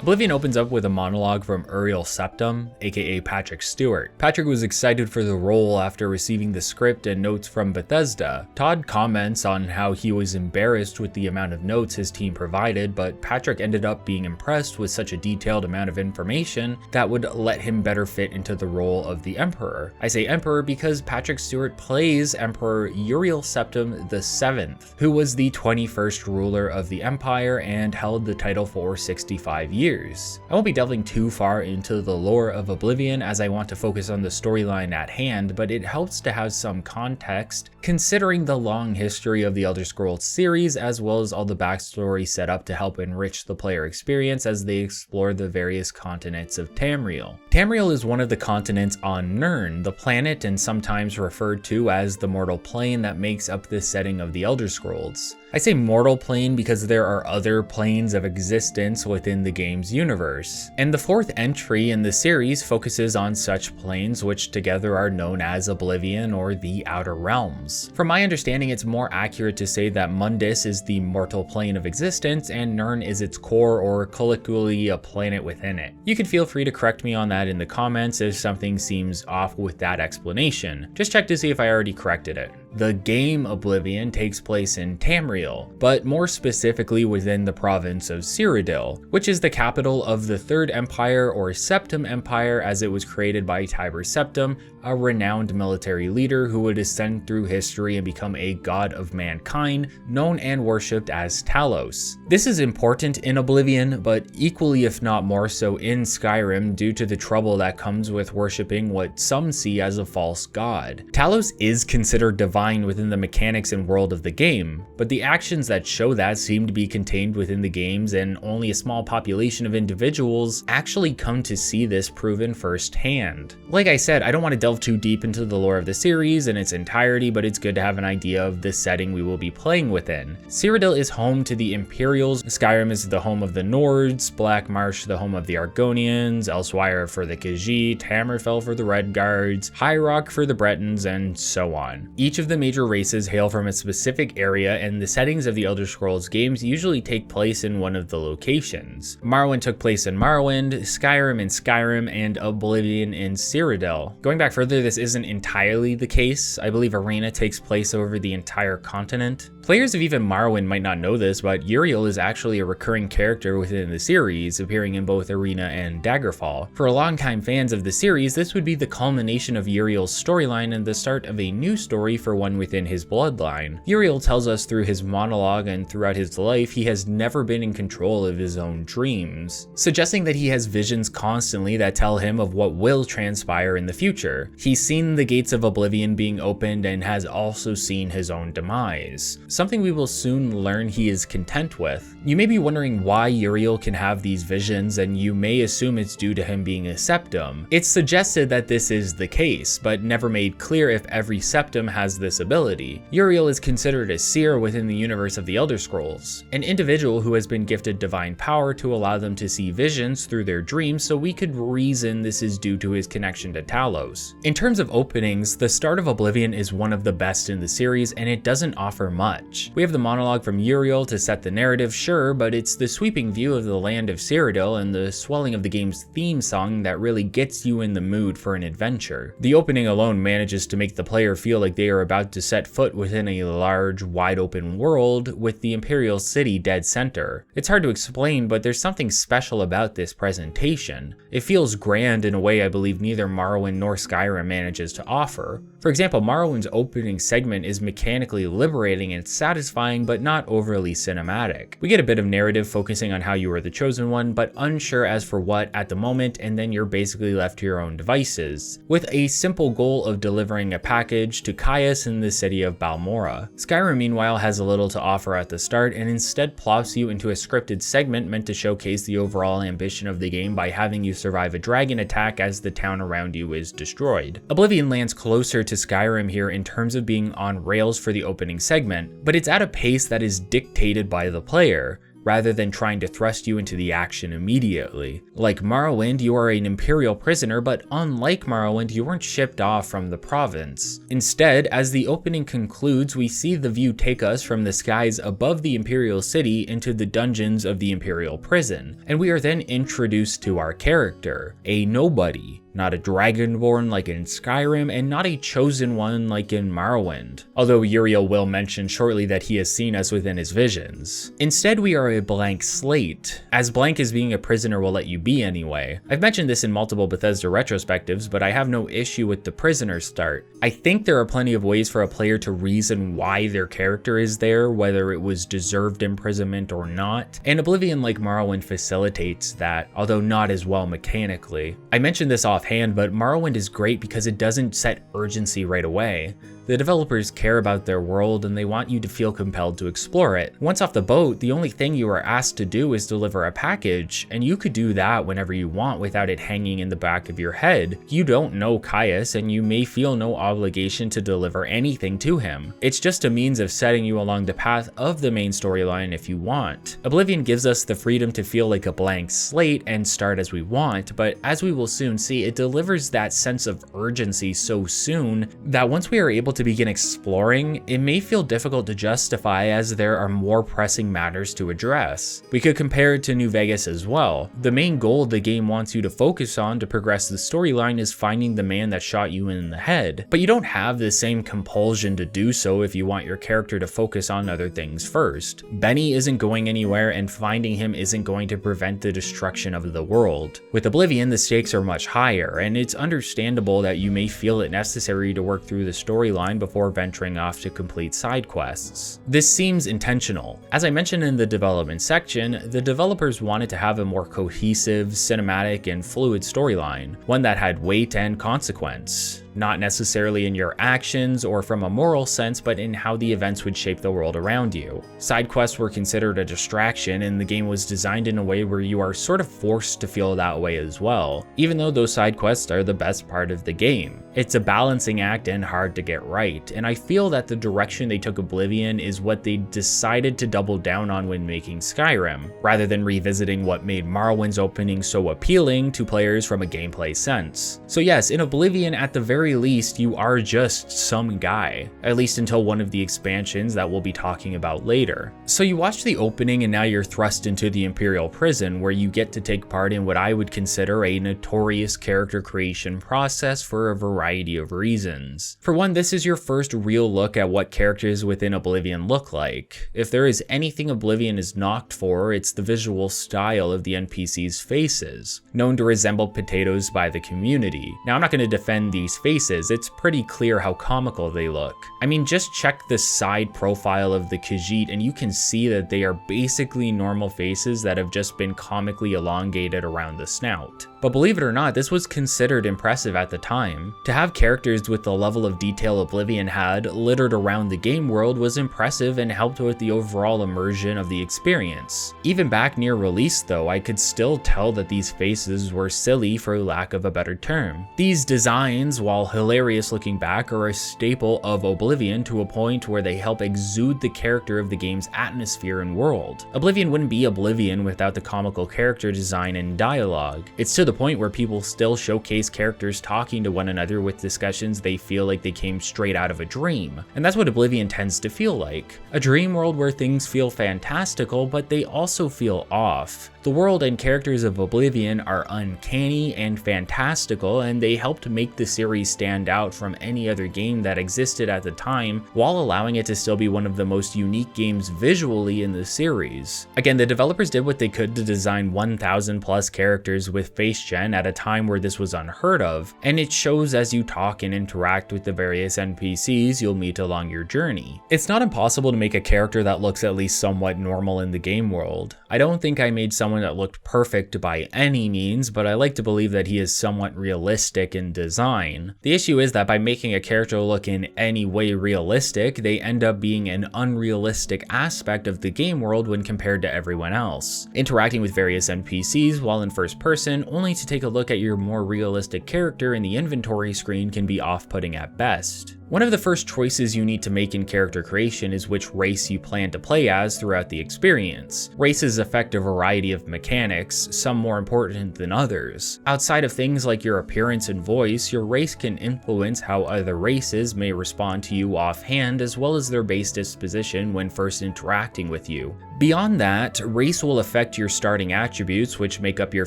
Oblivion opens up with a monologue from Uriel Septim, aka Patrick Stewart. Patrick was excited for the role after receiving the script and notes from Bethesda. Todd comments on how he was embarrassed with the amount of notes his team provided, but Patrick ended up being impressed with such a detailed amount of information that would let him better fit into the role of the Emperor. I say Emperor because Patrick Stewart plays Emperor Uriel Septim VII, who was the 21st ruler of the Empire and held the title for 65 years. I won't be delving too far into the lore of Oblivion as I want to focus on the storyline at hand, but it helps to have some context considering the long history of the Elder Scrolls series, as well as all the backstory set up to help enrich the player experience as they explore the various continents of Tamriel. Tamriel is one of the continents on Nirn, the planet and sometimes referred to as the mortal plane that makes up the setting of the Elder Scrolls. I say mortal plane because there are other planes of existence within the game's universe, and the fourth entry in the series focuses on such planes, which together are known as Oblivion or the Outer Realms. From my understanding, it's more accurate to say that Mundus is the mortal plane of existence and Nirn is its core, or colloquially a planet within it. You can feel free to correct me on that in the comments if something seems off with that explanation. Just check to see if I already corrected it. The game Oblivion takes place in Tamriel, but more specifically within the province of Cyrodiil, which is the capital of the Third Empire, or Septim Empire, as it was created by Tiber Septim, a renowned military leader who would ascend through history and become a god of mankind, known and worshipped as Talos. This is important in Oblivion, but equally if not more so in Skyrim due to the trouble that comes with worshipping what some see as a false god. Talos is considered divine within the mechanics and world of the game, but the actions that show that seem to be contained within the games, and only a small population of individuals actually come to see this proven firsthand. Like I said, I don't want to delve too deep into the lore of the series in its entirety, but it's good to have an idea of the setting we will be playing within. Cyrodiil is home to the Imperials, Skyrim is the home of the Nords, Black Marsh the home of the Argonians, Elsewire for the Khajiit, Hammerfell for the Red Guards, High Rock for the Bretons, and so on. Each of the major races hail from a specific area, and the settings of the Elder Scrolls games usually take place in one of the locations. Morrowind took place in Morrowind, Skyrim in Skyrim, and Oblivion in Cyrodiil. Going back further, this isn't entirely the case. I believe Arena takes place over the entire continent. Players of even Morrowind might not know this, but Uriel is actually a recurring character within the series, appearing in both Arena and Daggerfall. For longtime fans of the series, this would be the culmination of Uriel's storyline and the start of a new story for one within his bloodline. Uriel tells us through his monologue and throughout his life he has never been in control of his own dreams, suggesting that he has visions constantly that tell him of what will transpire in the future. He's seen the gates of Oblivion being opened and has also seen his own demise, something we will soon learn he is content with. You may be wondering why Uriel can have these visions, and you may assume it's due to him being a Septim. It's suggested that this is the case, but never made clear if every Septim has this ability. Uriel is considered a seer within the universe of the Elder Scrolls, an individual who has been gifted divine power to allow them to see visions through their dreams, so we could reason this is due to his connection to Talos. In terms of openings, the start of Oblivion is one of the best in the series, and it doesn't offer much. We have the monologue from Uriel to set the narrative, sure, but it's the sweeping view of the land of Cyrodiil and the swelling of the game's theme song that really gets you in the mood for an adventure. The opening alone manages to make the player feel like they are about about to set foot within a large, wide-open world with the Imperial City dead center. It's hard to explain, but there's something special about this presentation. It feels grand in a way I believe neither Morrowind nor Skyrim manages to offer. For example, Morrowind's opening segment is mechanically liberating and satisfying, but not overly cinematic. We get a bit of narrative focusing on how you are the chosen one, but unsure as for what at the moment, and then you're basically left to your own devices, with a simple goal of delivering a package to Caius in the city of Balmora. Skyrim, meanwhile, has a little to offer at the start, and instead plops you into a scripted segment meant to showcase the overall ambition of the game by having you survive a dragon attack as the town around you is destroyed. Oblivion lands closer to Skyrim here in terms of being on rails for the opening segment, but it's at a pace that is dictated by the player, rather than trying to thrust you into the action immediately. Like Morrowind, you are an Imperial prisoner, but unlike Morrowind, you weren't shipped off from the province. Instead, as the opening concludes, we see the view take us from the skies above the Imperial City into the dungeons of the Imperial Prison, and we are then introduced to our character, a nobody. Not a dragonborn like in Skyrim, and not a chosen one like in Morrowind, although Uriel will mention shortly that he has seen us within his visions. Instead, we are a blank slate, as blank as being a prisoner will let you be anyway. I've mentioned this in multiple Bethesda retrospectives, but I have no issue with the prisoner start. I think there are plenty of ways for a player to reason why their character is there, whether it was deserved imprisonment or not, and Oblivion, like Morrowind, facilitates that, although not as well mechanically. I mentioned this offhand, but Morrowind is great because it doesn't set urgency right away. The developers care about their world and they want you to feel compelled to explore it. Once off the boat, the only thing you are asked to do is deliver a package, and you could do that whenever you want without it hanging in the back of your head. You don't know Caius, and you may feel no obligation to deliver anything to him. It's just a means of setting you along the path of the main storyline if you want. Oblivion gives us the freedom to feel like a blank slate and start as we want, but as we will soon see, it delivers that sense of urgency so soon that once we are able to begin exploring, it may feel difficult to justify as there are more pressing matters to address. We could compare it to New Vegas as well. The main goal the game wants you to focus on to progress the storyline is finding the man that shot you in the head, but you don't have the same compulsion to do so if you want your character to focus on other things first. Benny isn't going anywhere, and finding him isn't going to prevent the destruction of the world. With Oblivion, the stakes are much higher, and it's understandable that you may feel it necessary to work through the storyline before venturing off to complete side quests. This seems intentional. As I mentioned in the development section, the developers wanted to have a more cohesive, cinematic, and fluid storyline, one that had weight and consequence. Not necessarily in your actions or from a moral sense, but in how the events would shape the world around you. Side quests were considered a distraction, and the game was designed in a way where you are sort of forced to feel that way as well, even though those side quests are the best part of the game. It's a balancing act and hard to get right, and I feel that the direction they took Oblivion is what they decided to double down on when making Skyrim, rather than revisiting what made Morrowind's opening so appealing to players from a gameplay sense. So yes, in Oblivion, at the very least, you are just some guy, at least until one of the expansions that we'll be talking about later. So you watch the opening and now you're thrust into the Imperial Prison, where you get to take part in what I would consider a notorious character creation process for a variety of reasons. For one, this is your first real look at what characters within Oblivion look like. If there is anything Oblivion is knocked for, it's the visual style of the NPCs' faces, known to resemble potatoes by the community. Now, I'm not going to defend these faces, it's pretty clear how comical they look. I mean, just check the side profile of the Khajiit and you can see that they are basically normal faces that have just been comically elongated around the snout. But believe it or not, this was considered impressive at the time. To have characters with the level of detail Oblivion had littered around the game world was impressive and helped with the overall immersion of the experience. Even back near release though, I could still tell that these faces were silly for lack of a better term. These designs, while hilarious looking back, are a staple of Oblivion to a point where they help exude the character of the game's atmosphere and world. Oblivion wouldn't be Oblivion without the comical character design and dialogue. It's to the point where people still showcase characters talking to one another with discussions they feel like they came straight out of a dream. And that's what Oblivion tends to feel like. A dream world where things feel fantastical, but they also feel off. The world and characters of Oblivion are uncanny and fantastical, and they helped make the series stand out from any other game that existed at the time, while allowing it to still be one of the most unique games visually in the series. Again, the developers did what they could to design 1,000 plus characters with face gen at a time where this was unheard of, and it shows as you talk and interact with the various NPCs you'll meet along your journey. It's not impossible to make a character that looks at least somewhat normal in the game world. I don't think I made someone that looked perfect by any means, but I like to believe that he is somewhat realistic in design. The issue is that by making a character look in any way realistic, they end up being an unrealistic aspect of the game world when compared to everyone else. Interacting with various NPCs while in first person, only to take a look at your more realistic character in the inventory screen, can be off-putting at best. One of the first choices you need to make in character creation is which race you plan to play as throughout the experience. Races affect a variety of mechanics, some more important than others. Outside of things like your appearance and voice, your race can influence how other races may respond to you offhand, as well as their base disposition when first interacting with you. Beyond that, race will affect your starting attributes, which make up your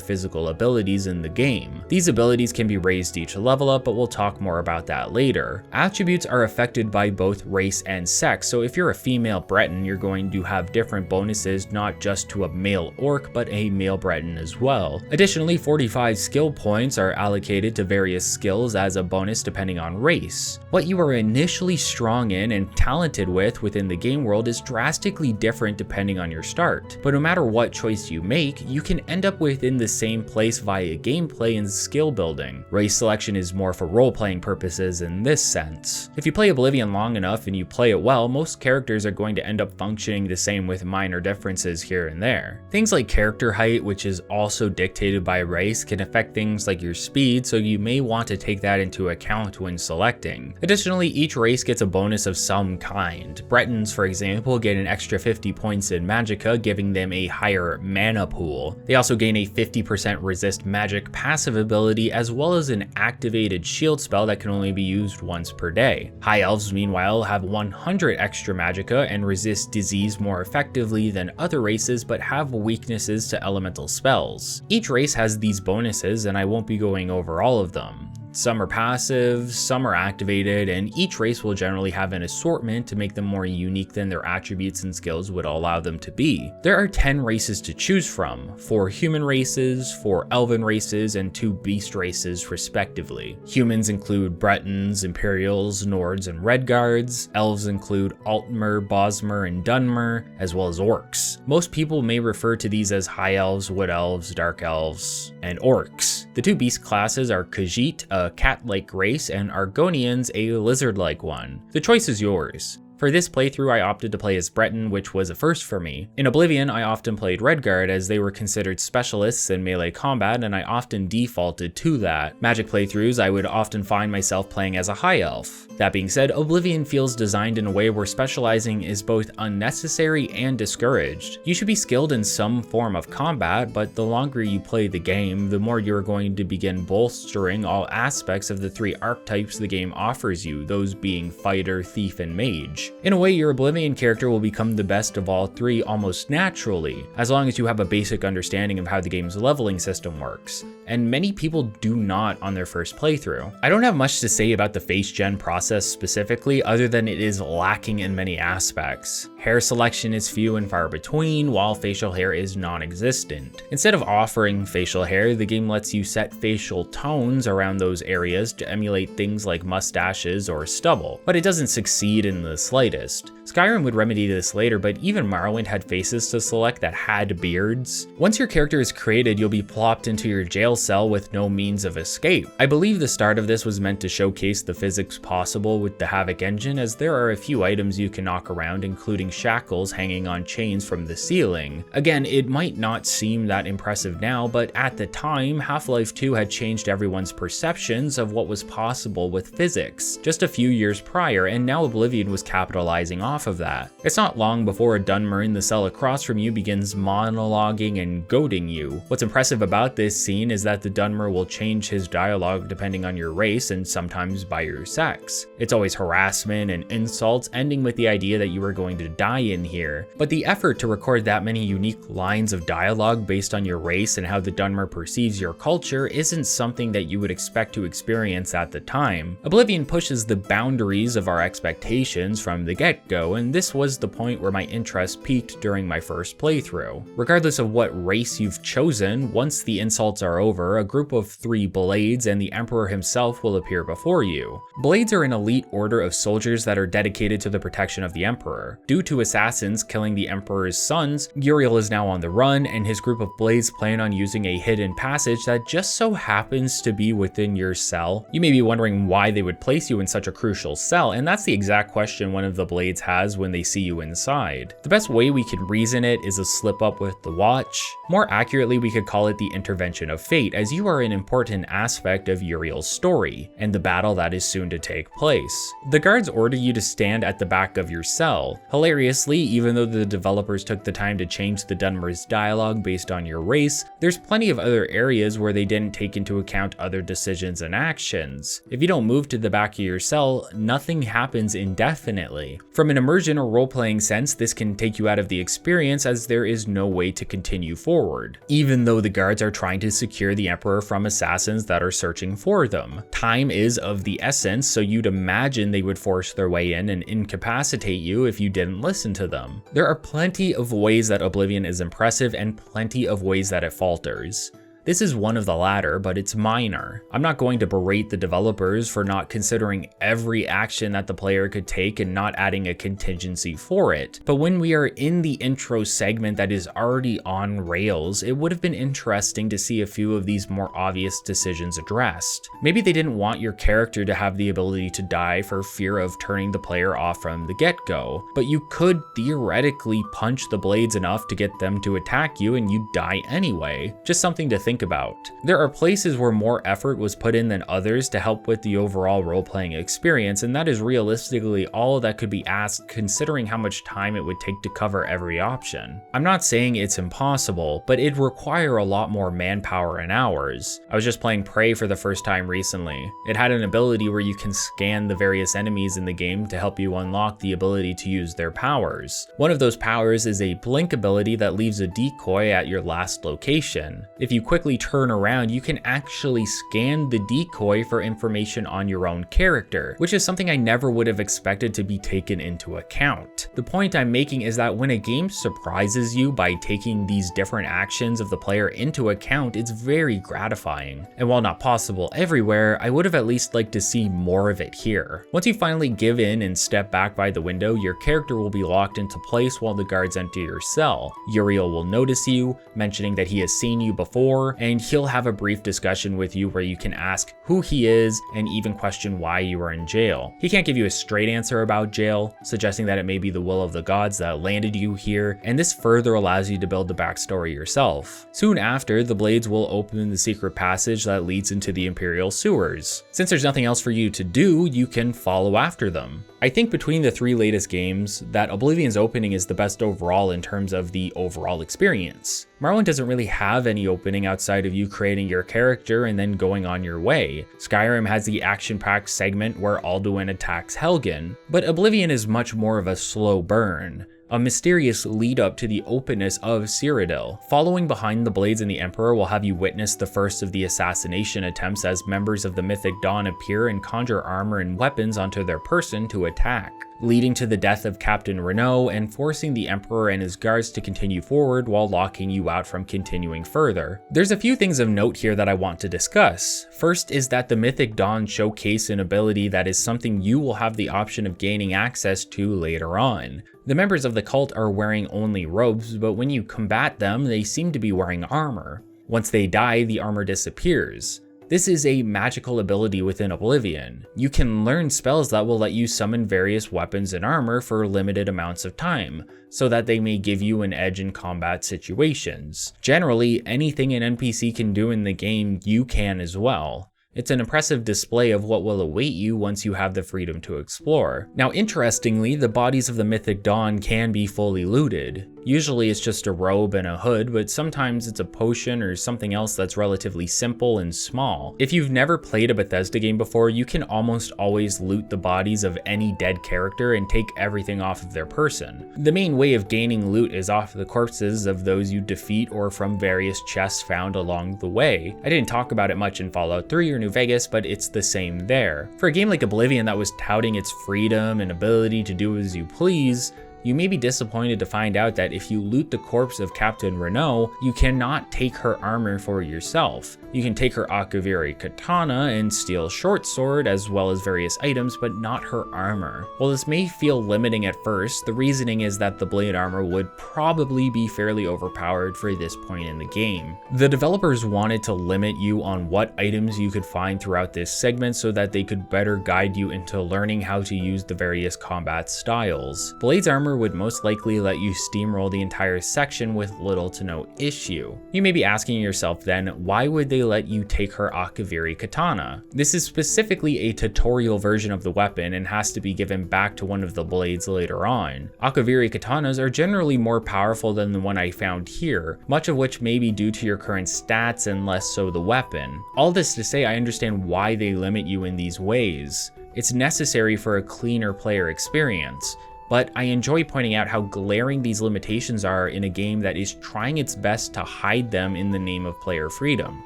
physical abilities in the game. These abilities can be raised each level up, but we'll talk more about that later. Attributes are affected by both race and sex, so if you're a female Breton, you're going to have different bonuses not just to a male orc, but a male Breton as well. Additionally, 45 skill points are allocated to various skills as a bonus depending on race. What you are initially strong in and talented with within the game world is drastically different depending on your start, but no matter what choice you make, you can end up within the same place via gameplay and skill building. Race selection is more for role-playing purposes in this sense. If you play Oblivion long enough and you play it well, most characters are going to end up functioning the same with minor differences here and there. Things like character height, which is also dictated by race, can affect things like your speed, so you may want to take that into account when selecting. Additionally, each race gets a bonus of some kind. Bretons, for example, get an extra 50 points in Magicka, giving them a higher mana pool. They also gain a 50% resist magic passive ability, as well as an activated shield spell that can only be used once per day. High Elves, meanwhile, have 100 extra Magicka and resist disease more effectively than other races, but have weaknesses to elemental spells. Each race has these bonuses, and I won't be going over all of them. Some are passive, some are activated, and each race will generally have an assortment to make them more unique than their attributes and skills would allow them to be. There are 10 races to choose from, 4 human races, 4 elven races, and 2 beast races respectively. Humans include Bretons, Imperials, Nords, and Redguards. Elves include Altmer, Bosmer, and Dunmer, as well as Orcs. Most people may refer to these as High Elves, Wood Elves, Dark Elves, and Orcs. The 2 beast classes are Khajiit, a cat-like race, and Argonians, a lizard-like one. The choice is yours. For this playthrough, I opted to play as Breton, which was a first for me. In Oblivion, I often played Redguard as they were considered specialists in melee combat, and I often defaulted to that. Magic playthroughs, I would often find myself playing as a High Elf. That being said, Oblivion feels designed in a way where specializing is both unnecessary and discouraged. You should be skilled in some form of combat, but the longer you play the game, the more you're going to begin bolstering all aspects of the 3 archetypes the game offers you, those being fighter, thief, and mage. In a way, your Oblivion character will become the best of all 3 almost naturally, as long as you have a basic understanding of how the game's leveling system works, and many people do not on their first playthrough. I don't have much to say about the face gen process specifically, other than it is lacking in many aspects. Hair selection is few and far between, while facial hair is non-existent. Instead of offering facial hair, the game lets you set facial tones around those areas to emulate things like mustaches or stubble, but it doesn't succeed in the slightest. Skyrim would remedy this later, but even Morrowind had faces to select that had beards. Once your character is created, you'll be plopped into your jail cell with no means of escape. I believe the start of this was meant to showcase the physics possible with the Havoc engine, as there are a few items you can knock around, including shackles hanging on chains from the ceiling. Again, it might not seem that impressive now, but at the time, Half-Life 2 had changed everyone's perceptions of what was possible with physics just a few years prior, and now Oblivion was capitalizing on off of that. It's not long before a Dunmer in the cell across from you begins monologuing and goading you. What's impressive about this scene is that the Dunmer will change his dialogue depending on your race and sometimes by your sex. It's always harassment and insults, ending with the idea that you are going to die in here. But the effort to record that many unique lines of dialogue based on your race and how the Dunmer perceives your culture isn't something that you would expect to experience at the time. Oblivion pushes the boundaries of our expectations from the get-go, and this was the point where my interest peaked during my first playthrough. Regardless of what race you've chosen, once the insults are over, a group of 3 blades and the Emperor himself will appear before you. Blades are an elite order of soldiers that are dedicated to the protection of the Emperor. Due to assassins killing the Emperor's sons, Uriel is now on the run, and his group of blades plan on using a hidden passage that just so happens to be within your cell. You may be wondering why they would place you in such a crucial cell, and that's the exact question one of the blades has when they see you inside. The best way we could reason it is a slip up with the watch. More accurately, we could call it the intervention of fate, as you are an important aspect of Uriel's story, and the battle that is soon to take place. The guards order you to stand at the back of your cell. Hilariously, even though the developers took the time to change the Dunmer's dialogue based on your race, there's plenty of other areas where they didn't take into account other decisions and actions. If you don't move to the back of your cell, nothing happens indefinitely. From an immersion or role-playing sense, this can take you out of the experience as there is no way to continue forward, even though the guards are trying to secure the Emperor from assassins that are searching for them. Time is of the essence, so you'd imagine they would force their way in and incapacitate you if you didn't listen to them. There are plenty of ways that Oblivion is impressive and plenty of ways that it falters. This is one of the latter, but it's minor. I'm not going to berate the developers for not considering every action that the player could take and not adding a contingency for it. But when we are in the intro segment that is already on rails, it would have been interesting to see a few of these more obvious decisions addressed. Maybe they didn't want your character to have the ability to die for fear of turning the player off from the get-go, but you could theoretically punch the blades enough to get them to attack you and you'd die anyway. Just something to think about. There are places where more effort was put in than others to help with the overall role-playing experience, and that is realistically all that could be asked considering how much time it would take to cover every option. I'm not saying it's impossible, but it'd require a lot more manpower and hours. I was just playing Prey for the first time recently. It had an ability where you can scan the various enemies in the game to help you unlock the ability to use their powers. One of those powers is a blink ability that leaves a decoy at your last location. If you quickly turn around, you can actually scan the decoy for information on your own character, which is something I never would have expected to be taken into account. The point I'm making is that when a game surprises you by taking these different actions of the player into account, it's very gratifying. And while not possible everywhere, I would have at least liked to see more of it here. Once you finally give in and step back by the window, your character will be locked into place while the guards enter your cell. Uriel will notice you, mentioning that he has seen you before, and he'll have a brief discussion with you where you can ask who he is and even question why you are in jail. He can't give you a straight answer about jail, suggesting that it may be the will of the gods that landed you here, and this further allows you to build the backstory yourself. Soon after, the blades will open the secret passage that leads into the Imperial sewers. Since there's nothing else for you to do, you can follow after them. I think between the 3 latest games, that Oblivion's opening is the best overall in terms of the overall experience. Morrowind doesn't really have any opening outside of you creating your character and then going on your way. Skyrim has the action-packed segment where Alduin attacks Helgen, but Oblivion is much more of a slow burn. A mysterious lead up to the openness of Cyrodiil. Following behind the blades and the Emperor will have you witness the first of the assassination attempts as members of the Mythic Dawn appear and conjure armor and weapons onto their person to attack, leading to the death of Captain Renault and forcing the Emperor and his guards to continue forward while locking you out from continuing further. There's a few things of note here that I want to discuss. First is that the Mythic Dawn showcase an ability that is something you will have the option of gaining access to later on. The members of the cult are wearing only robes, but when you combat them, they seem to be wearing armor. Once they die, the armor disappears. This is a magical ability within Oblivion. You can learn spells that will let you summon various weapons and armor for limited amounts of time, so that they may give you an edge in combat situations. Generally, anything an NPC can do in the game, you can as well. It's an impressive display of what will await you once you have the freedom to explore. Now, interestingly, the bodies of the Mythic Dawn can be fully looted. Usually it's just a robe and a hood, but sometimes it's a potion or something else that's relatively simple and small. If you've never played a Bethesda game before, you can almost always loot the bodies of any dead character and take everything off of their person. The main way of gaining loot is off the corpses of those you defeat or from various chests found along the way. I didn't talk about it much in Fallout 3 or New Vegas, but it's the same there. For a game like Oblivion that was touting its freedom and ability to do as you please, you may be disappointed to find out that if you loot the corpse of Captain Renault, you cannot take her armor for yourself. You can take her Akaviri katana and steel short sword as well as various items, but not her armor. While this may feel limiting at first, the reasoning is that the blade armor would probably be fairly overpowered for this point in the game. The developers wanted to limit you on what items you could find throughout this segment so that they could better guide you into learning how to use the various combat styles. Blade's armor would most likely let you steamroll the entire section with little to no issue. You may be asking yourself then, why would they let you take her Akaviri katana? This is specifically a tutorial version of the weapon and has to be given back to one of the blades later on. Akaviri katanas are generally more powerful than the one I found here, much of which may be due to your current stats and less so the weapon. All this to say, I understand why they limit you in these ways. It's necessary for a cleaner player experience. But I enjoy pointing out how glaring these limitations are in a game that is trying its best to hide them in the name of player freedom.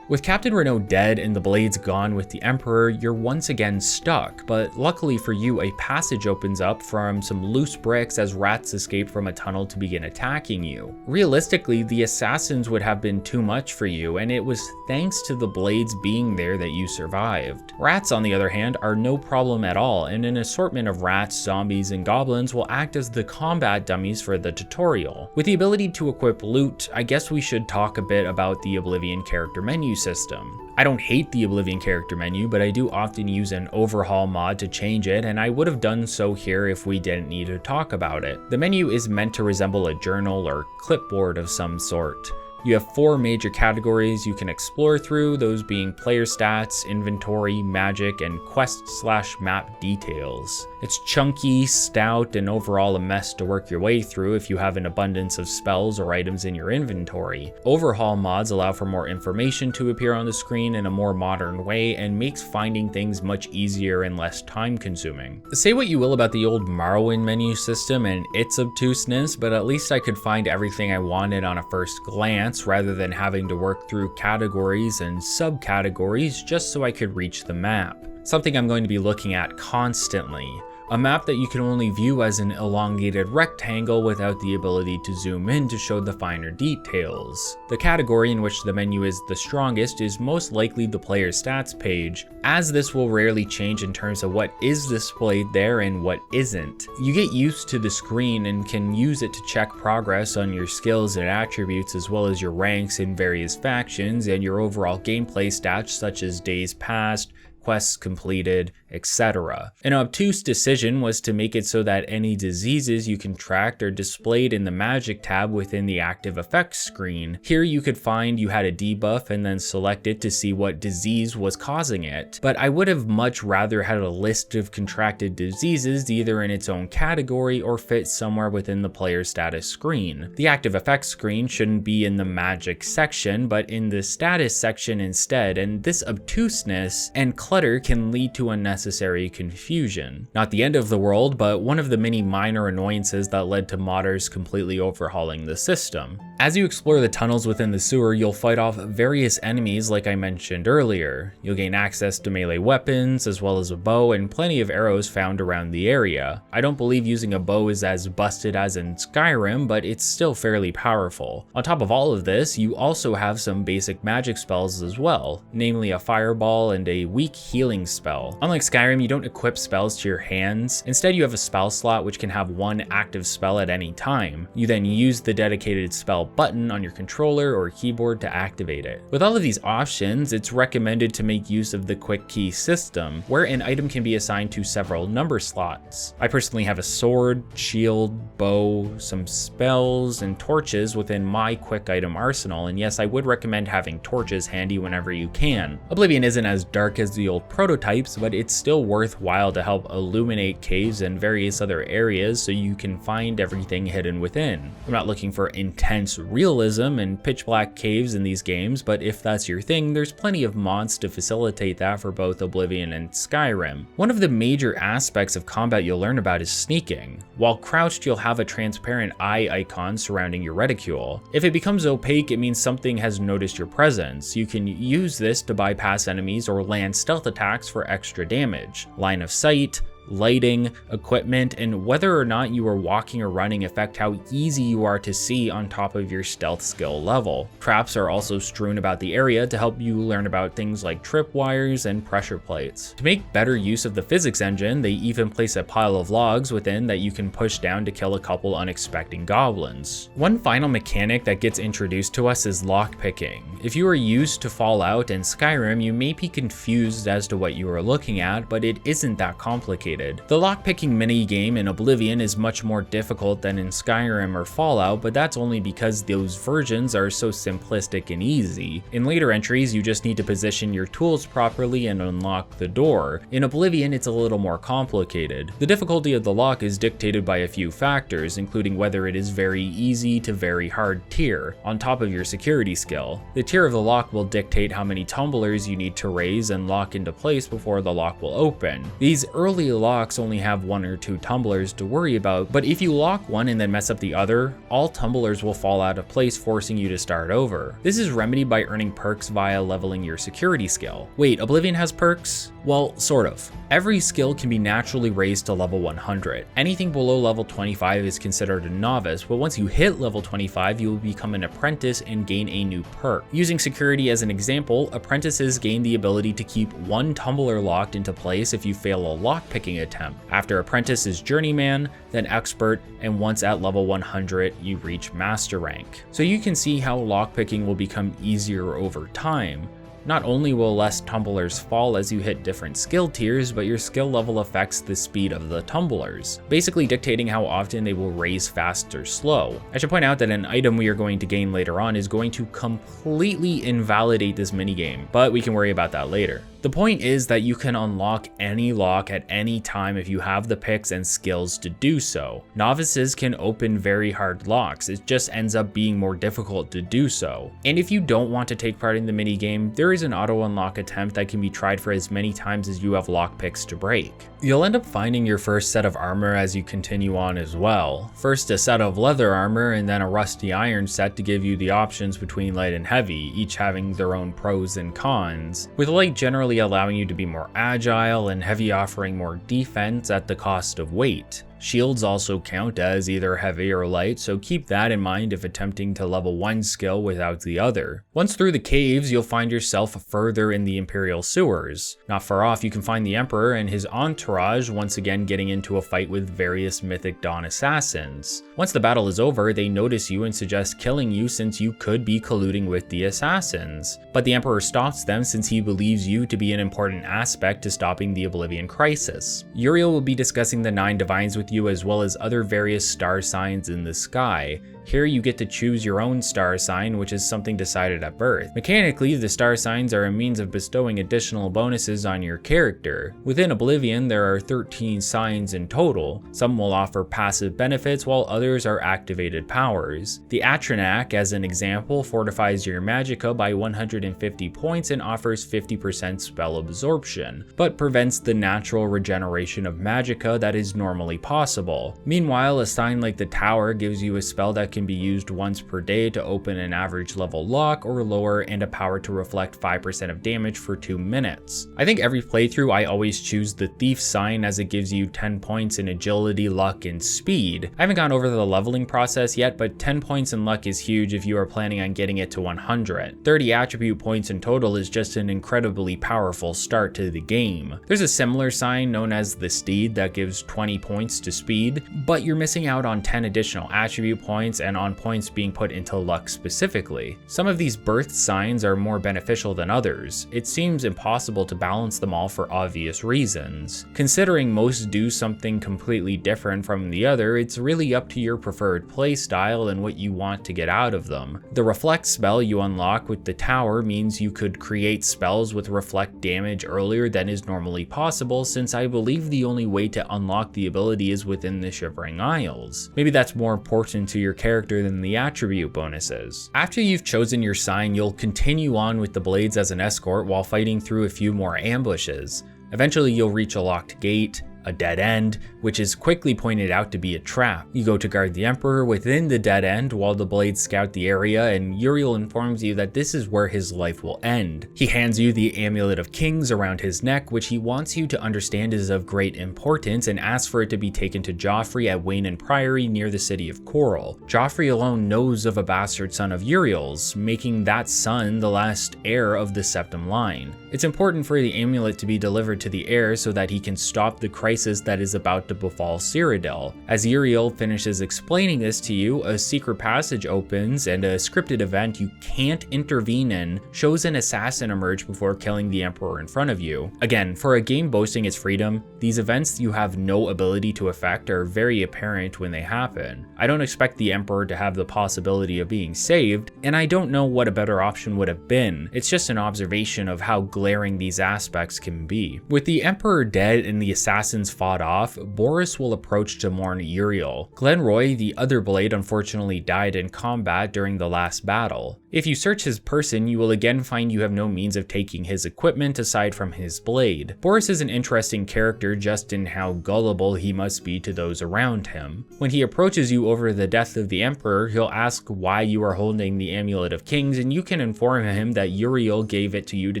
With Captain Renault dead and the blades gone with the Emperor, you're once again stuck, but luckily for you, a passage opens up from some loose bricks as rats escape from a tunnel to begin attacking you. Realistically, the assassins would have been too much for you, and it was thanks to the blades being there that you survived. Rats, on the other hand, are no problem at all, and an assortment of rats, zombies, and goblins will act as the combat dummies for the tutorial. With the ability to equip loot, I guess we should talk a bit about the Oblivion character menu system. I don't hate the Oblivion character menu, but I do often use an overhaul mod to change it, and I would have done so here if we didn't need to talk about it. The menu is meant to resemble a journal or clipboard of some sort. You have 4 major categories you can explore through, those being player stats, inventory, magic, and quest/map details. It's chunky, stout, and overall a mess to work your way through if you have an abundance of spells or items in your inventory. Overhaul mods allow for more information to appear on the screen in a more modern way and makes finding things much easier and less time consuming. Say what you will about the old Morrowind menu system and its obtuseness, but at least I could find everything I wanted on a first glance, rather than having to work through categories and subcategories just so I could reach the map. Something I'm going to be looking at constantly. A map that you can only view as an elongated rectangle without the ability to zoom in to show the finer details. The category in which the menu is the strongest is most likely the player stats page, as this will rarely change in terms of what is displayed there and what isn't. You get used to the screen and can use it to check progress on your skills and attributes, as well as your ranks in various factions and your overall gameplay stats such as days passed, quests completed, etc. An obtuse decision was to make it so that any diseases you contract are displayed in the magic tab within the active effects screen. Here you could find you had a debuff and then select it to see what disease was causing it. But I would have much rather had a list of contracted diseases either in its own category or fit somewhere within the player status screen. The active effects screen shouldn't be in the magic section, but in the status section instead, and this obtuseness and clutter can lead to unnecessary confusion. Not the end of the world, but one of the many minor annoyances that led to modders completely overhauling the system. As you explore the tunnels within the sewer, you'll fight off various enemies like I mentioned earlier. You'll gain access to melee weapons, as well as a bow and plenty of arrows found around the area. I don't believe using a bow is as busted as in Skyrim, but it's still fairly powerful. On top of all of this, you also have some basic magic spells as well, namely a fireball and a weak healing spell. Unlike Skyrim, you don't equip spells to your hands. Instead, you have a spell slot which can have one active spell at any time. You then use the dedicated spell button on your controller or keyboard to activate it. With all of these options, it's recommended to make use of the quick key system, where an item can be assigned to several number slots. I personally have a sword, shield, bow, some spells, and torches within my quick item arsenal, and yes, I would recommend having torches handy whenever you can. Oblivion isn't as dark as the old prototypes, but it's still worthwhile to help illuminate caves and various other areas so you can find everything hidden within. I'm not looking for intense realism and pitch black caves in these games, but if that's your thing, there's plenty of mods to facilitate that for both Oblivion and Skyrim. One of the major aspects of combat you'll learn about is sneaking. While crouched, you'll have a transparent eye icon surrounding your reticule. If it becomes opaque, it means something has noticed your presence. You can use this to bypass enemies or land stealth attacks for extra damage. Line of sight, lighting, equipment, and whether or not you are walking or running affect how easy you are to see on top of your stealth skill level. Traps are also strewn about the area to help you learn about things like tripwires and pressure plates. To make better use of the physics engine, they even place a pile of logs within that you can push down to kill a couple unexpected goblins. One final mechanic that gets introduced to us is lockpicking. If you are used to Fallout and Skyrim, you may be confused as to what you are looking at, but it isn't that complicated. The lockpicking minigame in Oblivion is much more difficult than in Skyrim or Fallout, but that's only because those versions are so simplistic and easy. In later entries, you just need to position your tools properly and unlock the door. In Oblivion, it's a little more complicated. The difficulty of the lock is dictated by a few factors, including whether it is very easy to very hard tier, on top of your security skill. The tier of the lock will dictate how many tumblers you need to raise and lock into place before the lock will open. These early locks only have 1 or 2 tumblers to worry about, but if you lock one and then mess up the other, all tumblers will fall out of place, forcing you to start over. This is remedied by earning perks via leveling your security skill. Wait, Oblivion has perks? Well, sort of. Every skill can be naturally raised to level 100. Anything below level 25 is considered a novice, but once you hit level 25, you will become an apprentice and gain a new perk. Using security as an example, apprentices gain the ability to keep 1 tumbler locked into place if you fail a lockpicking attempt. After apprentice is journeyman, then expert, and once at level 100, you reach master rank. So you can see how lockpicking will become easier over time. Not only will less tumblers fall as you hit different skill tiers, but your skill level affects the speed of the tumblers, basically dictating how often they will raise fast or slow. I should point out that an item we are going to gain later on is going to completely invalidate this minigame, but we can worry about that later. The point is that you can unlock any lock at any time if you have the picks and skills to do so. Novices can open very hard locks, it just ends up being more difficult to do so. And if you don't want to take part in the minigame, there is an auto unlock attempt that can be tried for as many times as you have lock picks to break. You'll end up finding your first set of armor as you continue on as well. First a set of leather armor and then a rusty iron set to give you the options between light and heavy, each having their own pros and cons, with light generally allowing you to be more agile and heavy offering more defense at the cost of weight. Shields also count as either heavy or light, so keep that in mind if attempting to level one skill without the other. Once through the caves, you'll find yourself further in the Imperial sewers. Not far off, you can find the Emperor and his entourage once again getting into a fight with various Mythic Dawn assassins. Once the battle is over, they notice you and suggest killing you since you could be colluding with the assassins. But the Emperor stops them since he believes you to be an important aspect to stopping the Oblivion Crisis. Uriel will be discussing the 9 Divines with you as well as other various star signs in the sky. Here you get to choose your own star sign, which is something decided at birth. Mechanically, the star signs are a means of bestowing additional bonuses on your character. Within Oblivion, there are 13 signs in total. Some will offer passive benefits, while others are activated powers. The Atronak, as an example, fortifies your magicka by 150 points and offers 50% spell absorption, but prevents the natural regeneration of magicka that is normally possible. Meanwhile, a sign like the Tower gives you a spell that can be used once per day to open an average level lock or lower, and a power to reflect 5% of damage for 2 minutes. I think every playthrough I always choose the Thief sign as it gives you 10 points in agility, luck, and speed. I haven't gone over the leveling process yet, but 10 points in luck is huge if you are planning on getting it to 100. 30 attribute points in total is just an incredibly powerful start to the game. There's a similar sign known as the Steed that gives 20 points to speed, but you're missing out on 10 additional attribute points and on points being put into luck specifically. Some of these birth signs are more beneficial than others. It seems impossible to balance them all for obvious reasons. Considering most do something completely different from the other, it's really up to your preferred playstyle and what you want to get out of them. The reflect spell you unlock with the tower means you could create spells with reflect damage earlier than is normally possible, since I believe the only way to unlock the ability is within the Shivering Isles. Maybe that's more important to your character than the attribute bonuses. After you've chosen your sign, you'll continue on with the blades as an escort while fighting through a few more ambushes. Eventually you'll reach a locked gate, a dead end, which is quickly pointed out to be a trap. You go to guard the Emperor within the dead end while the blades scout the area, and Uriel informs you that this is where his life will end. He hands you the Amulet of Kings around his neck, which he wants you to understand is of great importance, and asks for it to be taken to Joffrey at Waynand Priory near the city of Chorrol. Joffrey alone knows of a bastard son of Uriel's, making that son the last heir of the Septim line. It's important for the amulet to be delivered to the heir so that he can stop the crisis that is about to befall Cyrodiil. As Uriel finishes explaining this to you, a secret passage opens and a scripted event you can't intervene in shows an assassin emerge before killing the Emperor in front of you. Again, for a game boasting its freedom, these events you have no ability to affect are very apparent when they happen. I don't expect the Emperor to have the possibility of being saved, and I don't know what a better option would have been. It's just an observation of how glaring these aspects can be. With the Emperor dead and the assassins fought off, Boris will approach to mourn Uriel. Glenroy, the other blade, unfortunately died in combat during the last battle. If you search his person, you will again find you have no means of taking his equipment aside from his blade. Boris is an interesting character just in how gullible he must be to those around him. When he approaches you over the death of the Emperor, he'll ask why you are holding the Amulet of Kings, and you can inform him that Uriel gave it to you to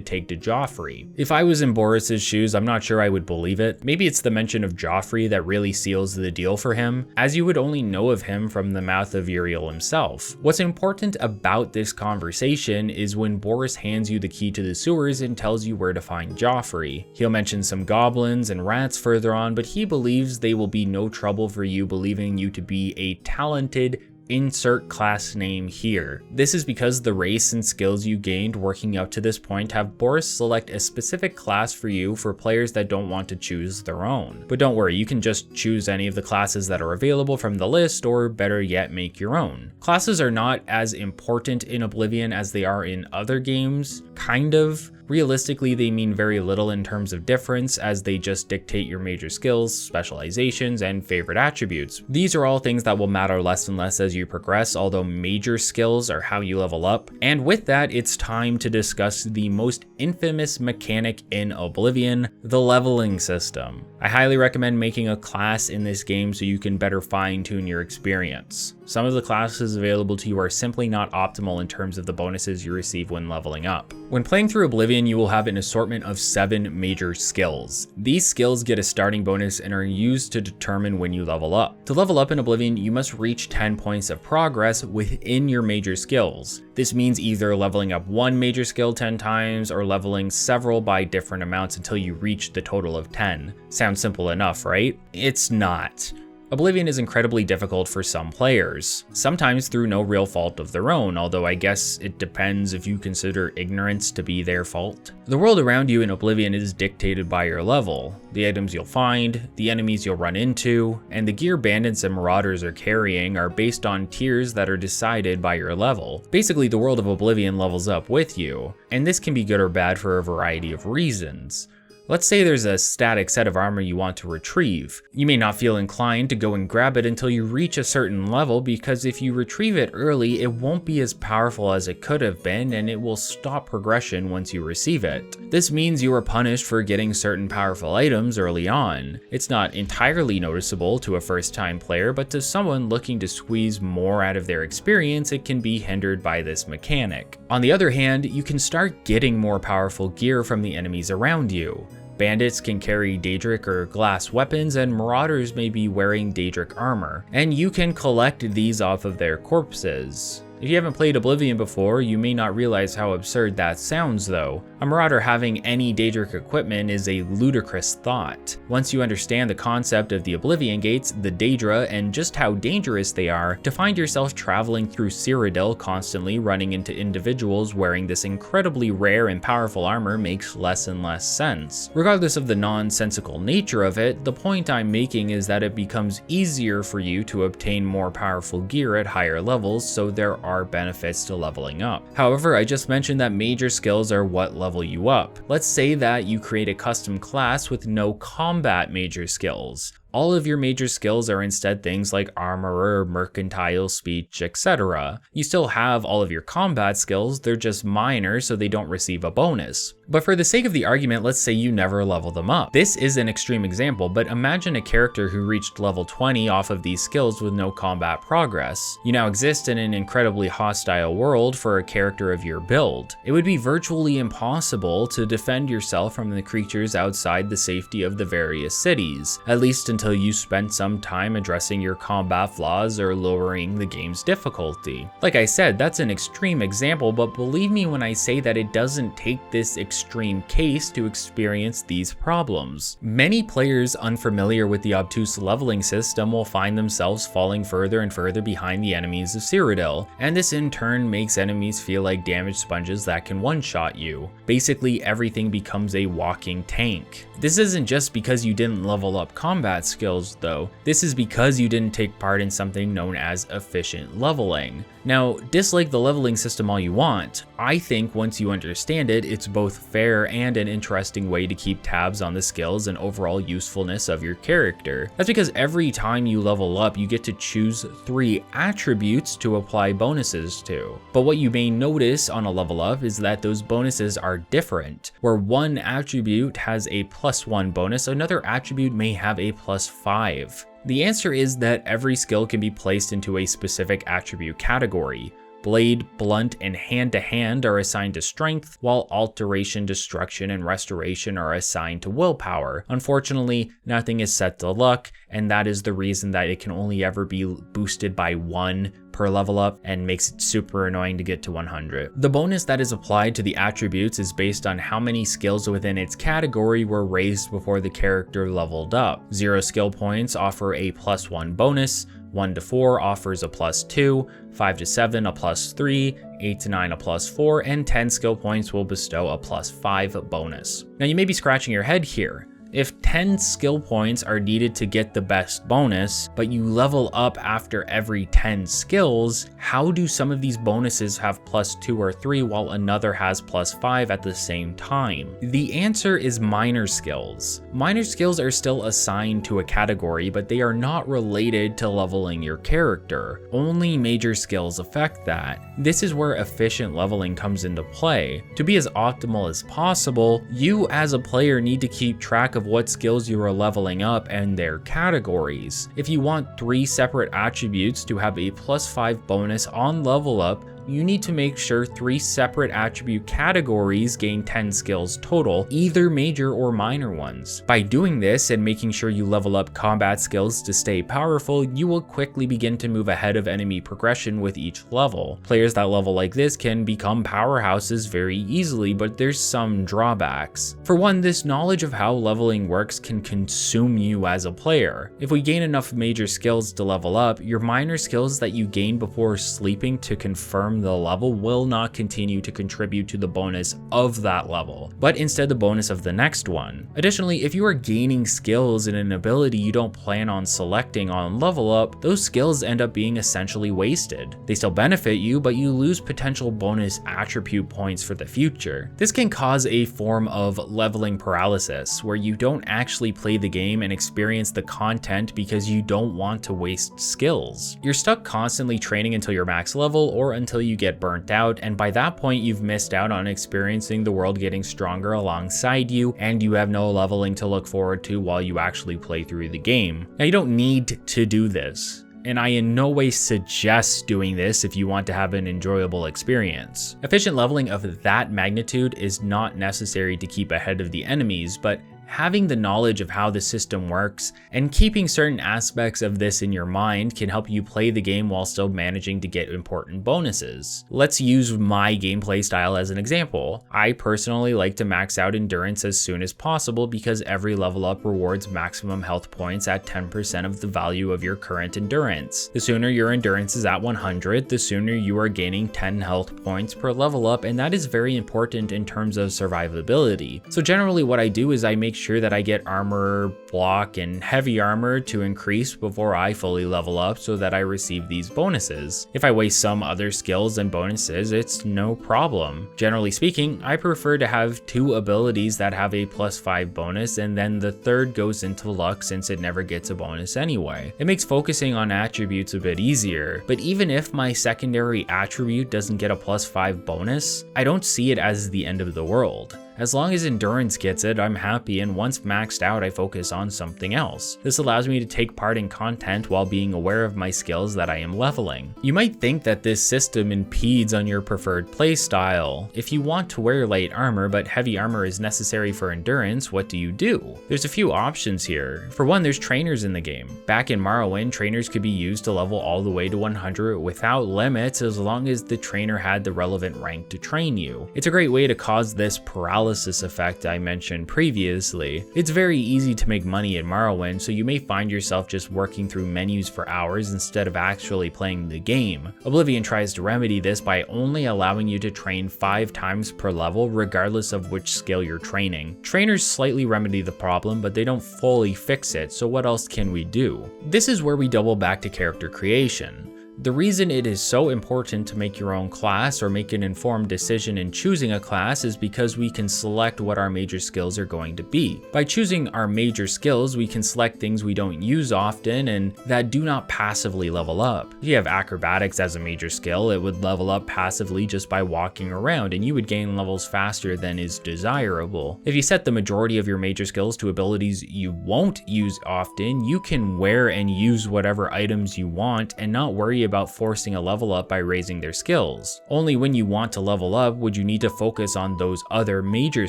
take to Joffrey. If I was in Boris's shoes, I'm not sure I would believe it. Maybe it's the mention of Joffrey that really seals the deal for him, as you would only know of him from the mouth of Uriel himself. What's important about this conversation is when Boris hands you the key to the sewers and tells you where to find Joffrey. He'll mention some goblins and rats further on, but he believes they will be no trouble for you, believing you to be a talented insert class name here. This is because the race and skills you gained working up to this point have Boris select a specific class for you for players that don't want to choose their own. But don't worry, you can just choose any of the classes that are available from the list, or better yet, make your own. Classes are not as important in Oblivion as they are in other games, kind of. Realistically, they mean very little in terms of difference, as they just dictate your major skills, specializations, and favorite attributes. These are all things that will matter less and less as you progress, although major skills are how you level up. And with that, it's time to discuss the most infamous mechanic in Oblivion, the leveling system. I highly recommend making a class in this game so you can better fine-tune your experience. Some of the classes available to you are simply not optimal in terms of the bonuses you receive when leveling up. When playing through Oblivion, you will have an assortment of 7 major skills. These skills get a starting bonus and are used to determine when you level up. To level up in Oblivion, you must reach 10 points of progress within your major skills. This means either leveling up one major skill 10 times or leveling several by different amounts until you reach the total of 10. Sounds simple enough, right? It's not. Oblivion is incredibly difficult for some players, sometimes through no real fault of their own, although I guess it depends if you consider ignorance to be their fault. The world around you in Oblivion is dictated by your level, the items you'll find, the enemies you'll run into, and the gear bandits and marauders are carrying are based on tiers that are decided by your level. Basically, the world of Oblivion levels up with you, and this can be good or bad for a variety of reasons. Let's say there's a static set of armor you want to retrieve. You may not feel inclined to go and grab it until you reach a certain level, because if you retrieve it early, it won't be as powerful as it could have been, and it will stop progression once you receive it. This means you are punished for getting certain powerful items early on. It's not entirely noticeable to a first-time player, but to someone looking to squeeze more out of their experience, it can be hindered by this mechanic. On the other hand, you can start getting more powerful gear from the enemies around you. Bandits can carry Daedric or glass weapons, and marauders may be wearing Daedric armor, and you can collect these off of their corpses. If you haven't played Oblivion before, you may not realize how absurd that sounds though. A Marauder having any Daedric equipment is a ludicrous thought. Once you understand the concept of the Oblivion Gates, the Daedra, and just how dangerous they are, to find yourself traveling through Cyrodiil constantly running into individuals wearing this incredibly rare and powerful armor makes less and less sense. Regardless of the nonsensical nature of it, the point I'm making is that it becomes easier for you to obtain more powerful gear at higher levels, so there are benefits to leveling up. However, I just mentioned that major skills are what level you up. Let's say that you create a custom class with no combat major skills. All of your major skills are instead things like armorer, mercantile, speech, etc. You still have all of your combat skills, they're just minor so they don't receive a bonus. But for the sake of the argument, let's say you never level them up. This is an extreme example, but imagine a character who reached level 20 off of these skills with no combat progress. You now exist in an incredibly hostile world for a character of your build. It would be virtually impossible to defend yourself from the creatures outside the safety of the various cities, at least until you spent some time addressing your combat flaws or lowering the game's difficulty. Like I said, that's an extreme example, but believe me when I say that it doesn't take this extreme case to experience these problems. Many players unfamiliar with the obtuse leveling system will find themselves falling further and further behind the enemies of Cyrodiil, and this in turn makes enemies feel like damaged sponges that can one-shot you. Basically, everything becomes a walking tank. This isn't just because you didn't level up combat skills though, this is because you didn't take part in something known as efficient leveling. Now, dislike the leveling system all you want. I think once you understand it, it's both fair and an interesting way to keep tabs on the skills and overall usefulness of your character. That's because every time you level up, you get to choose 3 attributes to apply bonuses to. But what you may notice on a level up is that those bonuses are different. Where one attribute has a +1 bonus, another attribute may have a +5. The answer is that every skill can be placed into a specific attribute category. Blade, Blunt, and Hand-to-Hand are assigned to Strength, while Alteration, Destruction, and Restoration are assigned to Willpower. Unfortunately, nothing is set to Luck, and that is the reason that it can only ever be boosted by 1 per level up and makes it super annoying to get to 100. The bonus that is applied to the attributes is based on how many skills within its category were raised before the character leveled up. 0 skill points offer a +1 bonus, 1 to 4 offers a +2, 5 to 7 a +3, 8 to 9 a +4, and 10 skill points will bestow a +5 bonus. Now you may be scratching your head here. If 10 skill points are needed to get the best bonus, but you level up after every 10 skills, how do some of these bonuses have +2 or 3 while another has +5 at the same time? The answer is minor skills. Minor skills are still assigned to a category, but they are not related to leveling your character. Only major skills affect that. This is where efficient leveling comes into play. To be as optimal as possible, you as a player need to keep track of what skills you are leveling up and their categories. If you want 3 separate attributes to have a +5 bonus on level up, you need to make sure 3 separate attribute categories gain 10 skills total, either major or minor ones. By doing this and making sure you level up combat skills to stay powerful, you will quickly begin to move ahead of enemy progression with each level. Players that level like this can become powerhouses very easily, but there's some drawbacks. For one, this knowledge of how leveling works can consume you as a player. If we gain enough major skills to level up, your minor skills that you gain before sleeping to confirm the level will not continue to contribute to the bonus of that level, but instead the bonus of the next one. Additionally, if you are gaining skills in an ability you don't plan on selecting on level up, those skills end up being essentially wasted. They still benefit you, but you lose potential bonus attribute points for the future. This can cause a form of leveling paralysis, where you don't actually play the game and experience the content because you don't want to waste skills. You're stuck constantly training until you're max level or until you get burnt out, and by that point you've missed out on experiencing the world getting stronger alongside you, and you have no leveling to look forward to while you actually play through the game. Now you don't need to do this, and I in no way suggest doing this if you want to have an enjoyable experience. Efficient leveling of that magnitude is not necessary to keep ahead of the enemies, but Having the knowledge of how the system works and keeping certain aspects of this in your mind can help you play the game while still managing to get important bonuses. Let's use my gameplay style as an example. I personally like to max out endurance as soon as possible because every level up rewards maximum health points at 10% of the value of your current endurance. The sooner your endurance is at 100, the sooner you are gaining 10 health points per level up, and that is very important in terms of survivability. So generally what I do is I make sure that I get armor, block, and heavy armor to increase before I fully level up so that I receive these bonuses. If I waste some other skills and bonuses, it's no problem. Generally speaking, I prefer to have 2 abilities that have a +5 bonus, and then the third goes into luck since it never gets a bonus anyway. It makes focusing on attributes a bit easier, but even if my secondary attribute doesn't get a +5 bonus, I don't see it as the end of the world. As long as endurance gets it, I'm happy, and once maxed out, I focus on something else. This allows me to take part in content while being aware of my skills that I am leveling. You might think that this system impedes on your preferred playstyle. If you want to wear light armor, but heavy armor is necessary for endurance, what do? There's a few options here. For one, there's trainers in the game. Back in Morrowind, trainers could be used to level all the way to 100 without limits as long as the trainer had the relevant rank to train you. It's a great way to cause this paralysis effect I mentioned previously. It's very easy to make money in Morrowind, so you may find yourself just working through menus for hours instead of actually playing the game. Oblivion tries to remedy this by only allowing you to train 5 times per level regardless of which skill you're training. Trainers slightly remedy the problem, but they don't fully fix it, so what else can we do? This is where we double back to character creation. The reason it is so important to make your own class or make an informed decision in choosing a class is because we can select what our major skills are going to be. By choosing our major skills, we can select things we don't use often and that do not passively level up. If you have acrobatics as a major skill, it would level up passively just by walking around, and you would gain levels faster than is desirable. If you set the majority of your major skills to abilities you won't use often, you can wear and use whatever items you want and not worry about forcing a level up by raising their skills. Only when you want to level up would you need to focus on those other major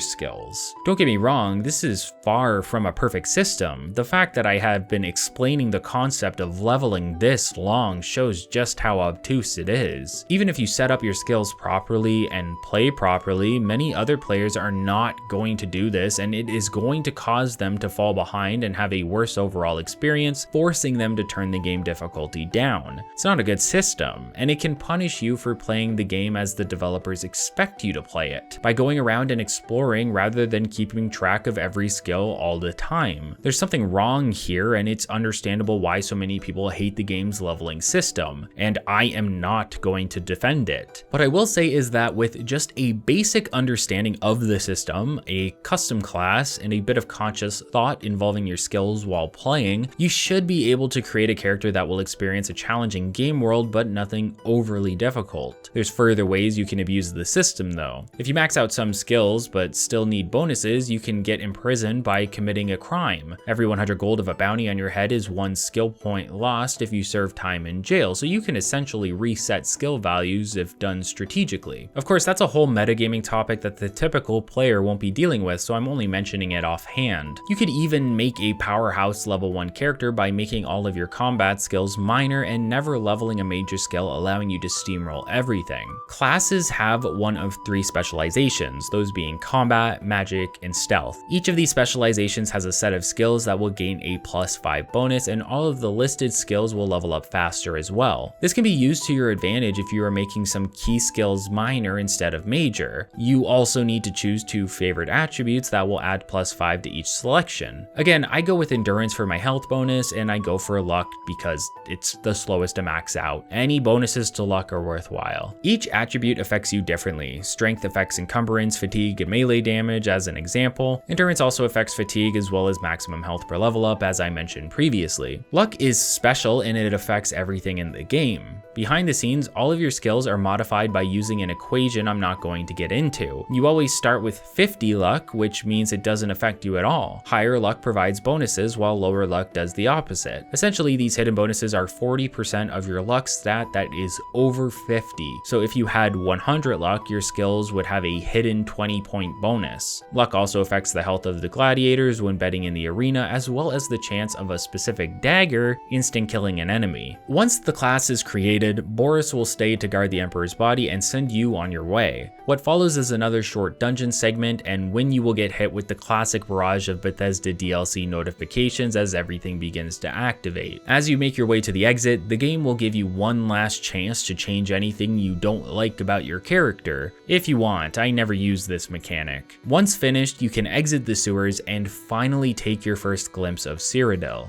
skills. Don't get me wrong, this is far from a perfect system. The fact that I have been explaining the concept of leveling this long shows just how obtuse it is. Even if you set up your skills properly and play properly, many other players are not going to do this, and it is going to cause them to fall behind and have a worse overall experience, forcing them to turn the game difficulty down. It's not a good system, and it can punish you for playing the game as the developers expect you to play it, by going around and exploring rather than keeping track of every skill all the time. There's something wrong here, and it's understandable why so many people hate the game's leveling system, and I am not going to defend it. What I will say is that with just a basic understanding of the system, a custom class, and a bit of conscious thought involving your skills while playing, you should be able to create a character that will experience a challenging game world, but nothing overly difficult. There's further ways you can abuse the system though. If you max out some skills but still need bonuses, you can get imprisoned by committing a crime. Every 100 gold of a bounty on your head is 1 skill point lost if you serve time in jail, so you can essentially reset skill values if done strategically. Of course, that's a whole metagaming topic that the typical player won't be dealing with, so I'm only mentioning it offhand. You could even make a powerhouse level 1 character by making all of your combat skills minor and never leveling a major skill, allowing you to steamroll everything. Classes have one of 3 specializations, those being combat, magic, and stealth. Each of these specializations has a set of skills that will gain a +5 bonus, and all of the listed skills will level up faster as well. This can be used to your advantage if you are making some key skills minor instead of major. You also need to choose 2 favorite attributes that will add +5 to each selection. Again, I go with endurance for my health bonus, and I go for luck because it's the slowest to max out. Any bonuses to luck are worthwhile. Each attribute affects you differently. Strength affects encumbrance, fatigue, and melee damage as an example. Endurance also affects fatigue as well as maximum health per level up, as I mentioned previously. Luck is special and it affects everything in the game. Behind the scenes, all of your skills are modified by using an equation I'm not going to get into. You always start with 50 luck, which means it doesn't affect you at all. Higher luck provides bonuses, while lower luck does the opposite. Essentially, these hidden bonuses are 40% of your luck stat that is over 50. So if you had 100 luck, your skills would have a hidden 20-point bonus. Luck also affects the health of the gladiators when betting in the arena, as well as the chance of a specific dagger instant killing an enemy. Once the class is created, Boris will stay to guard the Emperor's body and send you on your way. What follows is another short dungeon segment, and when you will get hit with the classic barrage of Bethesda DLC notifications as everything begins to activate. As you make your way to the exit, the game will give you one last chance to change anything you don't like about your character. If you want, I never use this mechanic. Once finished, you can exit the sewers and finally take your first glimpse of Cyrodiil.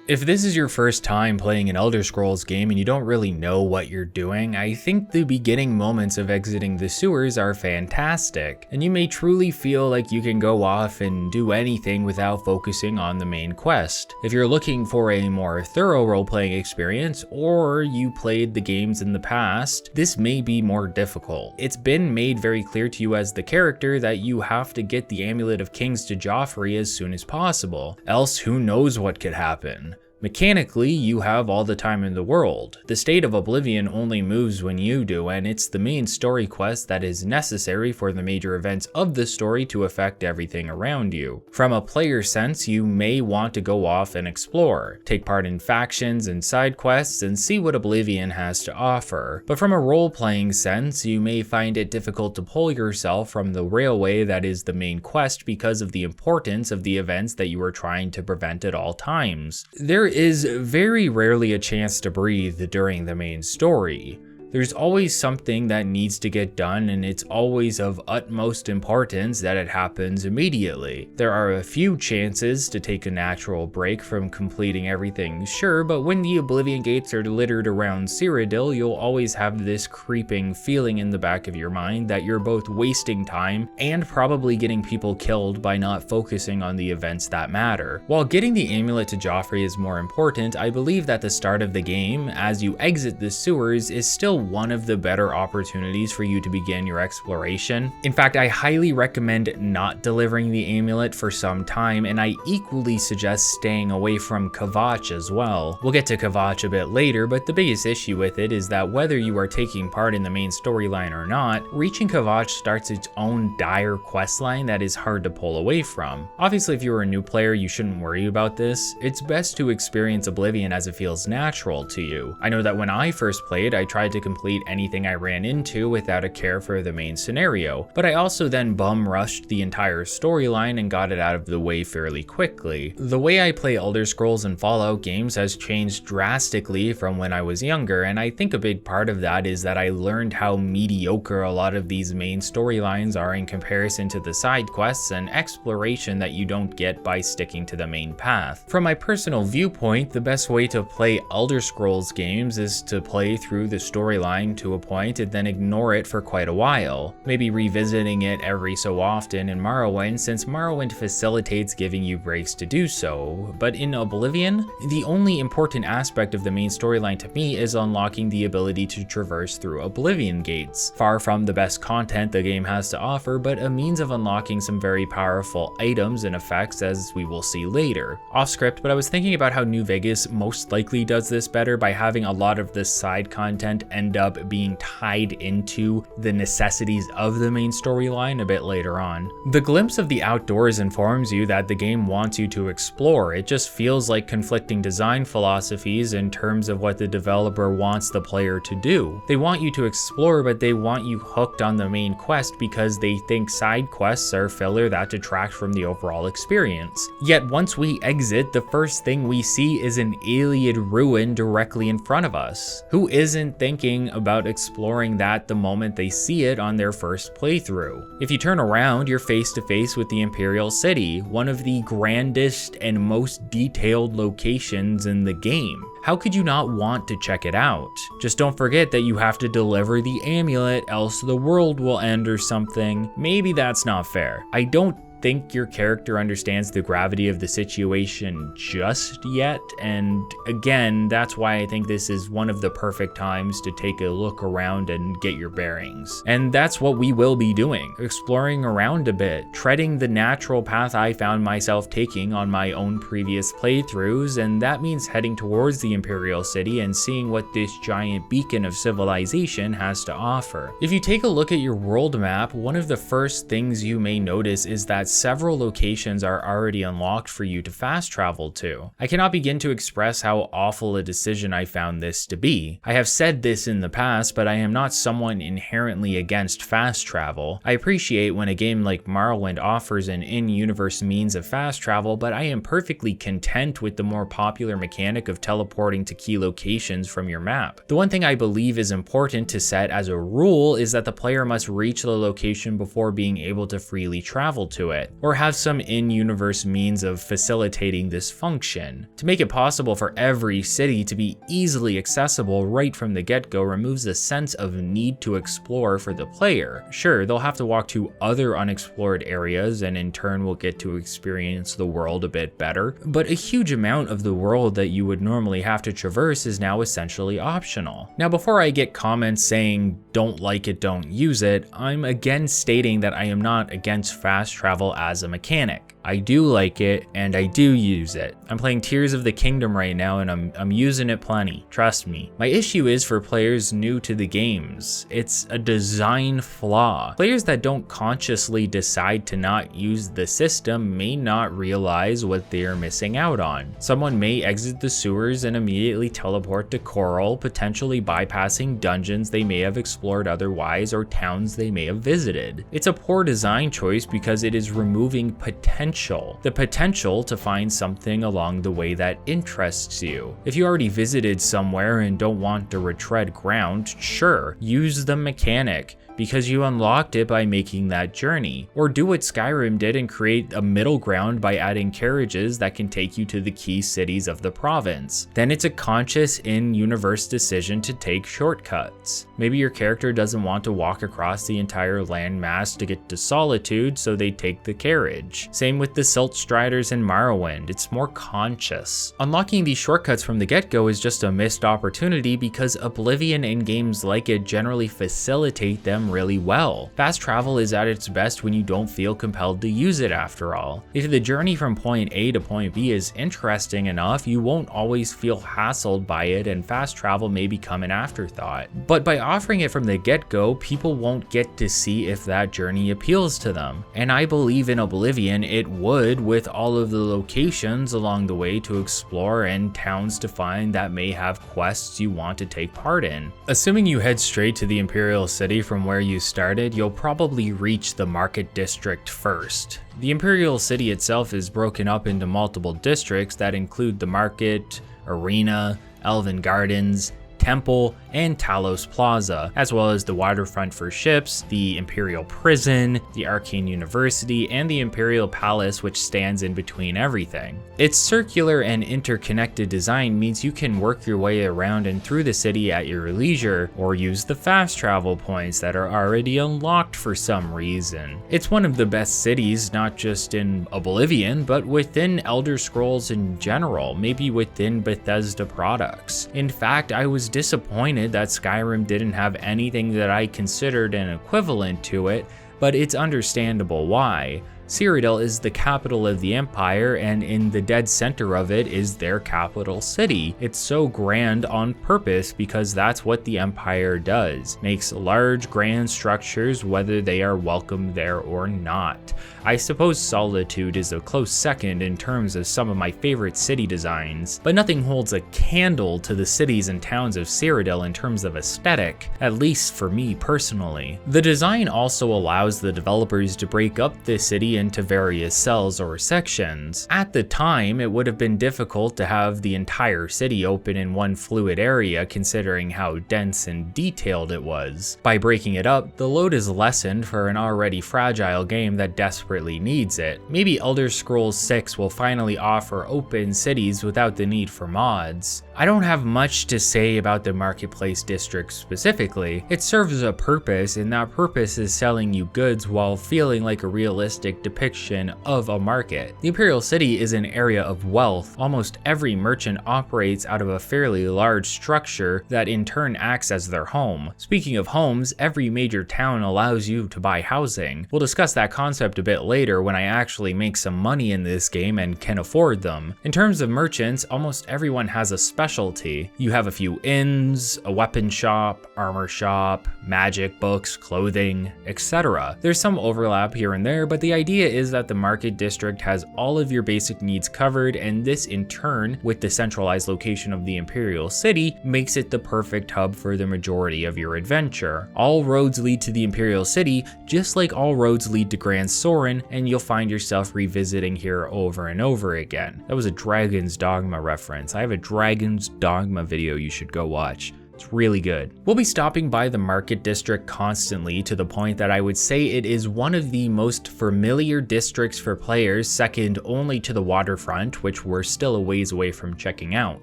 If this is your first time playing an Elder Scrolls game and you don't really know what you're doing, I think the beginning moments of exiting the sewers are fantastic, and you may truly feel like you can go off and do anything without focusing on the main quest. If you're looking for a more thorough role-playing experience, or you played the games in the past, this may be more difficult. It's been made very clear to you as the character that you have to get the Amulet of Kings to Joffrey as soon as possible, else who knows what could happen. Mechanically, you have all the time in the world. The state of Oblivion only moves when you do, and it's the main story quest that is necessary for the major events of the story to affect everything around you. From a player sense, you may want to go off and explore, take part in factions and side quests, and see what Oblivion has to offer. But from a role-playing sense, you may find it difficult to pull yourself from the railway that is the main quest because of the importance of the events that you are trying to prevent at all times. There is very rarely a chance to breathe during the main story. There's always something that needs to get done, and it's always of utmost importance that it happens immediately. There are a few chances to take a natural break from completing everything, sure, but when the Oblivion gates are littered around Cyrodiil, you'll always have this creeping feeling in the back of your mind that you're both wasting time and probably getting people killed by not focusing on the events that matter. While getting the amulet to Joffrey is more important, I believe that the start of the game, as you exit the sewers, is still one of the better opportunities for you to begin your exploration. In fact, I highly recommend not delivering the amulet for some time, and I equally suggest staying away from Kvatch as well. We'll get to Kvatch a bit later, but the biggest issue with it is that whether you are taking part in the main storyline or not, reaching Kvatch starts its own dire questline that is hard to pull away from. Obviously, if you're a new player, you shouldn't worry about this. It's best to experience Oblivion as it feels natural to you. I know that when I first played, I tried to complete anything I ran into without a care for the main scenario, but I also then bum rushed the entire storyline and got it out of the way fairly quickly. The way I play Elder Scrolls and Fallout games has changed drastically from when I was younger, and I think a big part of that is that I learned how mediocre a lot of these main storylines are in comparison to the side quests and exploration that you don't get by sticking to the main path. From my personal viewpoint, the best way to play Elder Scrolls games is to play through the storyline to a point and then ignore it for quite a while, maybe revisiting it every so often in Morrowind, since Morrowind facilitates giving you breaks to do so. But in Oblivion, the only important aspect of the main storyline to me is unlocking the ability to traverse through Oblivion gates. Far from the best content the game has to offer, but a means of unlocking some very powerful items and effects, as we will see later. Off script, but I was thinking about how New Vegas most likely does this better by having a lot of the side content end up being tied into the necessities of the main storyline a bit later on. The glimpse of the outdoors informs you that the game wants you to explore. It just feels like conflicting design philosophies in terms of what the developer wants the player to do. They want you to explore, but they want you hooked on the main quest because they think side quests are filler that detract from the overall experience. Yet once we exit, the first thing we see is an Iliad ruin directly in front of us. Who isn't thinking about exploring that the moment they see it on their first playthrough? If you turn around, you're face to face with the Imperial City, one of the grandest and most detailed locations in the game. How could you not want to check it out? Just don't forget that you have to deliver the amulet, else the world will end or something. Maybe that's not fair. I don't think your character understands the gravity of the situation just yet, and again, that's why I think this is one of the perfect times to take a look around and get your bearings. And that's what we will be doing, exploring around a bit, treading the natural path I found myself taking on my own previous playthroughs, and that means heading towards the Imperial City and seeing what this giant beacon of civilization has to offer. If you take a look at your world map, one of the first things you may notice is that several locations are already unlocked for you to fast travel to. I cannot begin to express how awful a decision I found this to be. I have said this in the past, but I am not someone inherently against fast travel. I appreciate when a game like Morrowind offers an in-universe means of fast travel, but I am perfectly content with the more popular mechanic of teleporting to key locations from your map. The one thing I believe is important to set as a rule is that the player must reach the location before being able to freely travel to it, or have some in-universe means of facilitating this function. To make it possible for every city to be easily accessible right from the get-go removes the sense of need to explore for the player. Sure, they'll have to walk to other unexplored areas and in turn will get to experience the world a bit better, but a huge amount of the world that you would normally have to traverse is now essentially optional. Now, before I get comments saying don't like it, don't use it, I'm again stating that I am not against fast travel as a mechanic. I do like it and I do use it. I'm playing Tears of the Kingdom right now and I'm using it plenty, trust me. My issue is for players new to the games. It's a design flaw. Players that don't consciously decide to not use the system may not realize what they are missing out on. Someone may exit the sewers and immediately teleport to Chorrol, potentially bypassing dungeons they may have explored otherwise or towns they may have visited. It's a poor design choice because it is removing the potential to find something along the way that interests you. If you already visited somewhere and don't want to retread ground, sure, use the mechanic, because you unlocked it by making that journey. Or do what Skyrim did and create a middle ground by adding carriages that can take you to the key cities of the province. Then it's a conscious in-universe decision to take shortcuts. Maybe your character doesn't want to walk across the entire landmass to get to Solitude, so they take the carriage. Same with the Silt Striders in Morrowind, it's more conscious. Unlocking these shortcuts from the get-go is just a missed opportunity because Oblivion and games like it generally facilitate them really well. Fast travel is at its best when you don't feel compelled to use it after all. If the journey from point A to point B is interesting enough, you won't always feel hassled by it and fast travel may become an afterthought. But by offering it from the get-go, people won't get to see if that journey appeals to them. And I believe in Oblivion it would, with all of the locations along the way to explore and towns to find that may have quests you want to take part in. Assuming you head straight to the Imperial City from where you started, you'll probably reach the Market District first. The Imperial City itself is broken up into multiple districts that include the Market, Arena, Elven Gardens, Temple, and Talos Plaza, as well as the waterfront for ships, the Imperial Prison, the Arcane University, and the Imperial Palace, which stands in between everything. Its circular and interconnected design means you can work your way around and through the city at your leisure, or use the fast travel points that are already unlocked for some reason. It's one of the best cities, not just in Oblivion, but within Elder Scrolls in general, maybe within Bethesda products. In fact, I was disappointed that Skyrim didn't have anything that I considered an equivalent to it, but it's understandable why. Cyrodiil is the capital of the Empire, and in the dead center of it is their capital city. It's so grand on purpose because that's what the Empire does, makes large grand structures whether they are welcome there or not. I suppose Solitude is a close second in terms of some of my favorite city designs, but nothing holds a candle to the cities and towns of Cyrodiil in terms of aesthetic, at least for me personally. The design also allows the developers to break up the city into various cells or sections. At the time, it would have been difficult to have the entire city open in one fluid area considering how dense and detailed it was. By breaking it up, the load is lessened for an already fragile game that desperately needs it. Maybe Elder Scrolls 6 will finally offer open cities without the need for mods. I don't have much to say about the Marketplace District specifically. It serves a purpose, and that purpose is selling you goods while feeling like a realistic depiction of a market. The Imperial City is an area of wealth. Almost every merchant operates out of a fairly large structure that in turn acts as their home. Speaking of homes, every major town allows you to buy housing. We'll discuss that concept a bit later when I actually make some money in this game and can afford them. In terms of merchants, almost everyone has a specialty. You have a few inns, a weapon shop, armor shop, magic books, clothing, etc. There's some overlap here and there, but the idea is that the market district has all of your basic needs covered, and this in turn, with the centralized location of the Imperial City, makes it the perfect hub for the majority of your adventure. All roads lead to the Imperial City, just like all roads lead to Gran Soren, and you'll find yourself revisiting here over and over again. That was a Dragon's Dogma reference. I have a Dragon's Dogma video you should go watch. It's really good. We'll be stopping by the market district constantly, to the point that I would say it is one of the most familiar districts for players, second only to the waterfront, which we're still a ways away from checking out.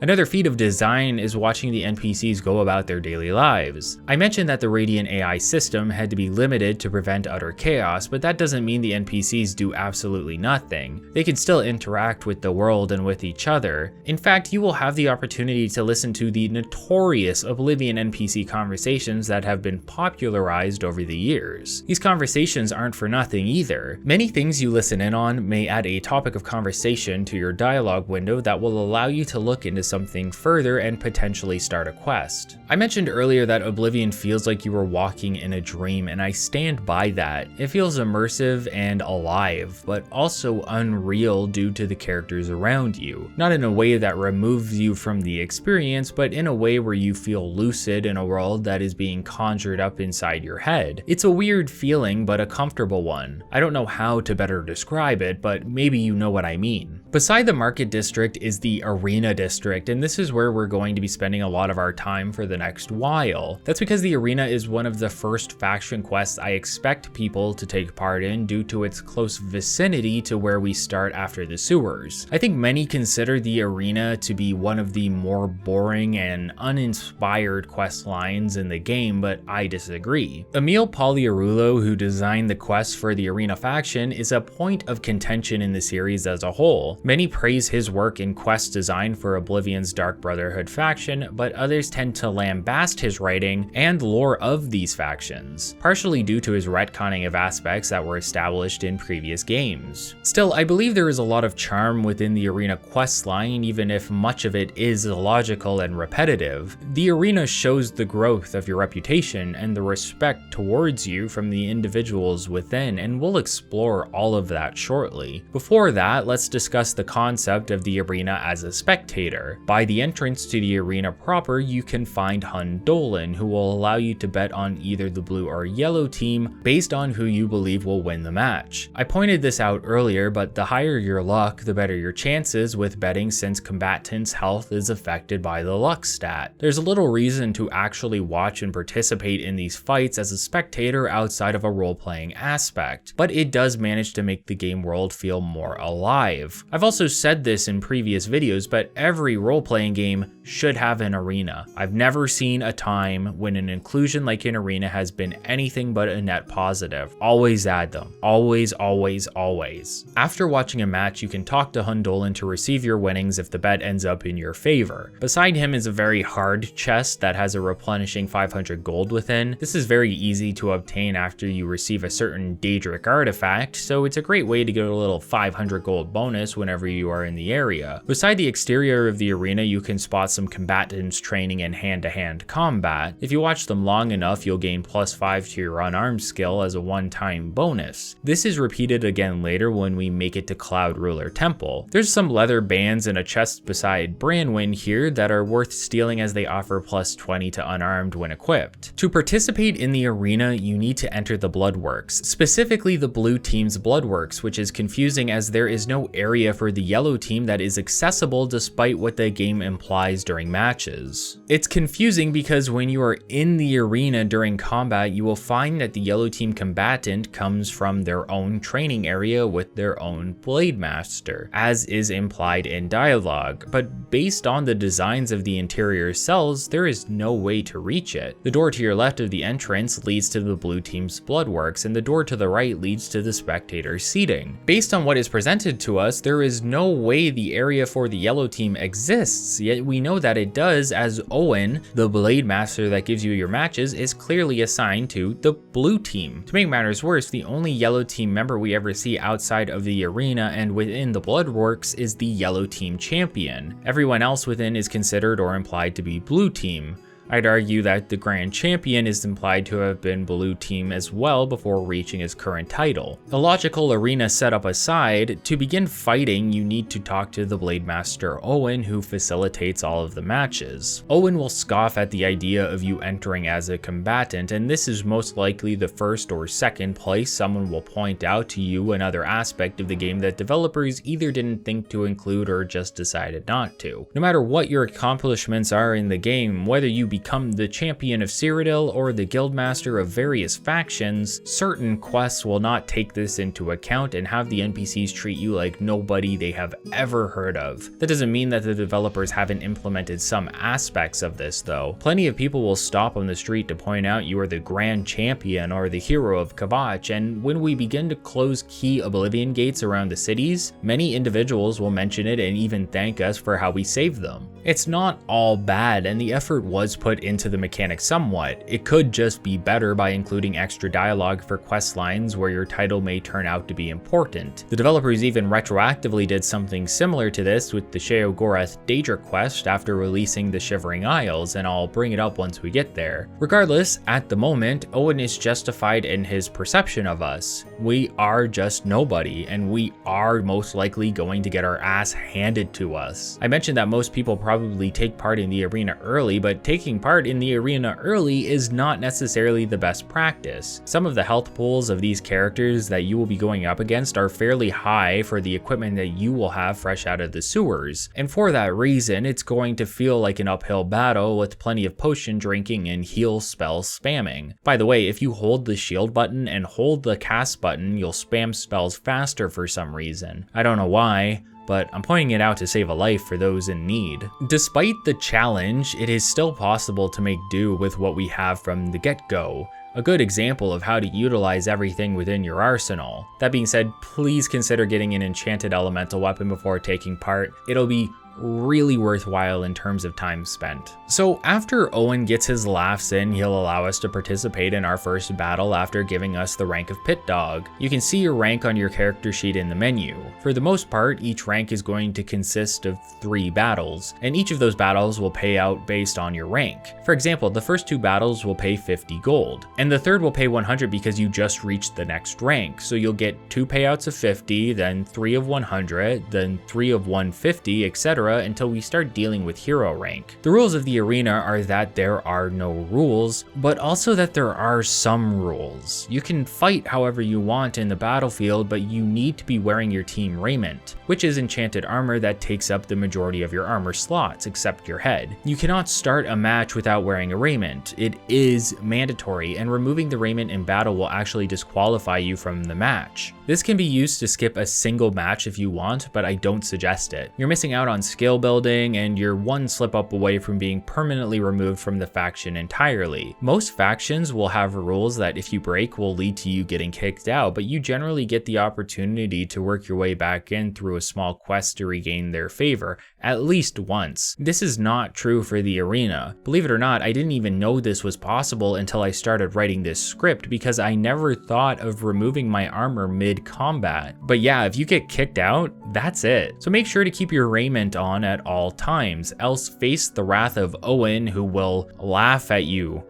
Another feat of design is watching the NPCs go about their daily lives. I mentioned that the Radiant AI system had to be limited to prevent utter chaos, but that doesn't mean the NPCs do absolutely nothing. They can still interact with the world and with each other. In fact, you will have the opportunity to listen to the notorious Oblivion NPC conversations that have been popularized over the years. These conversations aren't for nothing either. Many things you listen in on may add a topic of conversation to your dialogue window that will allow you to look into something further and potentially start a quest. I mentioned earlier that Oblivion feels like you were walking in a dream, and I stand by that. It feels immersive and alive, but also unreal due to the characters around you. Not in a way that removes you from the experience, but in a way where you feel lucid in a world that is being conjured up inside your head. It's a weird feeling, but a comfortable one. I don't know how to better describe it, but maybe you know what I mean. Beside the market district is the arena district, and this is where we're going to be spending a lot of our time for the next while. That's because the arena is one of the first faction quests I expect people to take part in due to its close vicinity to where we start after the sewers. I think many consider the arena to be one of the more boring and uninspired quest lines in the game, but I disagree. Emil Polyarullo, who designed the quests for the arena faction, is a point of contention in the series as a whole. Many praise his work in quest design for Oblivion's Dark Brotherhood faction, but others tend to lambast his writing and lore of these factions, partially due to his retconning of aspects that were established in previous games. Still, I believe there is a lot of charm within the arena quest line, even if much of it is illogical and repetitive. The arena shows the growth of your reputation and the respect towards you from the individuals within, and we'll explore all of that shortly. Before that, let's discuss the concept of the arena as a spectator. By the entrance to the arena proper, you can find Hundolin, who will allow you to bet on either the blue or yellow team based on who you believe will win the match. I pointed this out earlier, but the higher your luck, the better your chances with betting, since combatants' health is affected by the luck stat. There's a little reason to actually watch and participate in these fights as a spectator outside of a role-playing aspect, but it does manage to make the game world feel more alive. I've also said this in previous videos, but every role-playing game should have an arena. I've never seen a time when an inclusion like an arena has been anything but a net positive. Always add them. Always, always, always. After watching a match, you can talk to Hundolin to receive your winnings if the bet ends up in your favor. Beside him is a very hard chest that has a replenishing 500 gold within. This is very easy to obtain after you receive a certain Daedric artifact, so it's a great way to get a little 500 gold bonus whenever you are in the area. Beside the exterior of the arena, you can spot some combatants training in hand-to-hand combat. If you watch them long enough, you'll gain +5 to your unarmed skill as a one-time bonus. This is repeated again later when we make it to Cloud Ruler Temple. There's some leather bands and a chest beside Branwen here that are worth stealing, as they offer +20 to unarmed when equipped. To participate in the arena, you need to enter the Bloodworks, specifically the blue team's Bloodworks, which is confusing as there is no area area for the yellow team that is accessible despite what the game implies during matches. It's confusing because when you are in the arena during combat, you will find that the yellow team combatant comes from their own training area with their own blade master, as is implied in dialogue, but based on the designs of the interior cells, there is no way to reach it. The door to your left of the entrance leads to the blue team's bloodworks, and the door to the right leads to the spectator seating. Based on what is presented to us, there is no way the area for the yellow team exists, yet we know that it does, as Owen, the blade master that gives you your matches, is clearly assigned to the blue team. To make matters worse, the only yellow team member we ever see outside of the arena and within the bloodworks is the yellow team champion. Everyone else within is considered or implied to be blue team. I'd argue that the Grand Champion is implied to have been blue team as well before reaching his current title. The logical arena setup aside, to begin fighting you need to talk to the Blade Master Owen, who facilitates all of the matches. Owen will scoff at the idea of you entering as a combatant, and this is most likely the first or second place someone will point out to you another aspect of the game that developers either didn't think to include or just decided not to. No matter what your accomplishments are in the game, whether you become the champion of Cyrodiil or the guildmaster of various factions, certain quests will not take this into account and have the NPCs treat you like nobody they have ever heard of. That doesn't mean that the developers haven't implemented some aspects of this though. Plenty of people will stop on the street to point out you are the grand champion or the hero of Kvatch, and when we begin to close key Oblivion gates around the cities, many individuals will mention it and even thank us for how we saved them. It's not all bad, and the effort was put into the mechanics somewhat. It could just be better by including extra dialogue for quest lines where your title may turn out to be important. The developers even retroactively did something similar to this with the Sheogorath Daedric quest after releasing the Shivering Isles, and I'll bring it up once we get there. Regardless, at the moment, Owen is justified in his perception of us. We are just nobody, and we are most likely going to get our ass handed to us. I mentioned that most people probably take part in the arena early, but taking part in the arena early is not necessarily the best practice. Some of the health pools of these characters that you will be going up against are fairly high for the equipment that you will have fresh out of the sewers, and for that reason it's going to feel like an uphill battle with plenty of potion drinking and heal spell spamming. By the way, if you hold the shield button and hold the cast button, you'll spam spells faster for some reason. I don't know why, but I'm pointing it out to save a life for those in need. Despite the challenge, it is still possible to make do with what we have from the get-go. A good example of how to utilize everything within your arsenal. That being said, please consider getting an enchanted elemental weapon before taking part. It'll be really worthwhile in terms of time spent. So after Owen gets his laughs in, he'll allow us to participate in our first battle after giving us the rank of Pit Dog. You can see your rank on your character sheet in the menu. For the most part, each rank is going to consist of 3 battles, and each of those battles will pay out based on your rank. For example, the first 2 battles will pay 50 gold, and the third will pay 100 because you just reached the next rank. So you'll get 2 payouts of 50, then 3 of 100, then 3 of 150, etc. until we start dealing with hero rank. The rules of the arena are that there are no rules, but also that there are some rules. You can fight however you want in the battlefield, but you need to be wearing your team raiment, which is enchanted armor that takes up the majority of your armor slots, except your head. You cannot start a match without wearing a raiment. It is mandatory, and removing the raiment in battle will actually disqualify you from the match. This can be used to skip a single match if you want, but I don't suggest it. You're missing out on skill building, and you're one slip up away from being permanently removed from the faction entirely. Most factions will have rules that if you break will lead to you getting kicked out, but you generally get the opportunity to work your way back in through a small quest to regain their favor, at least once. This is not true for the arena. Believe it or not, I didn't even know this was possible until I started writing this script, because I never thought of removing my armor mid-combat. But yeah, if you get kicked out, that's it. So make sure to keep your raiment on at all times, else face the wrath of Owen, who will laugh you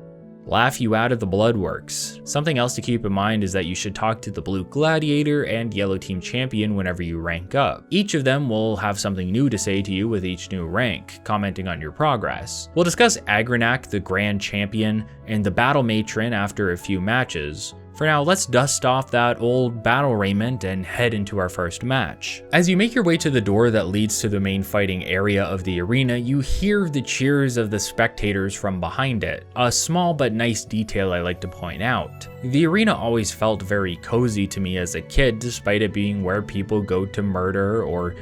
out of the bloodworks. Something else to keep in mind is that you should talk to the Blue Gladiator and Yellow Team Champion whenever you rank up. Each of them will have something new to say to you with each new rank, commenting on your progress. We'll discuss Agranac, the Grand Champion, and the Battle Matron after a few matches. For now, let's dust off that old battle raiment and head into our first match. As you make your way to the door that leads to the main fighting area of the arena, you hear the cheers of the spectators from behind it, a small but nice detail I like to point out. The arena always felt very cozy to me as a kid, despite it being where people go to murder or,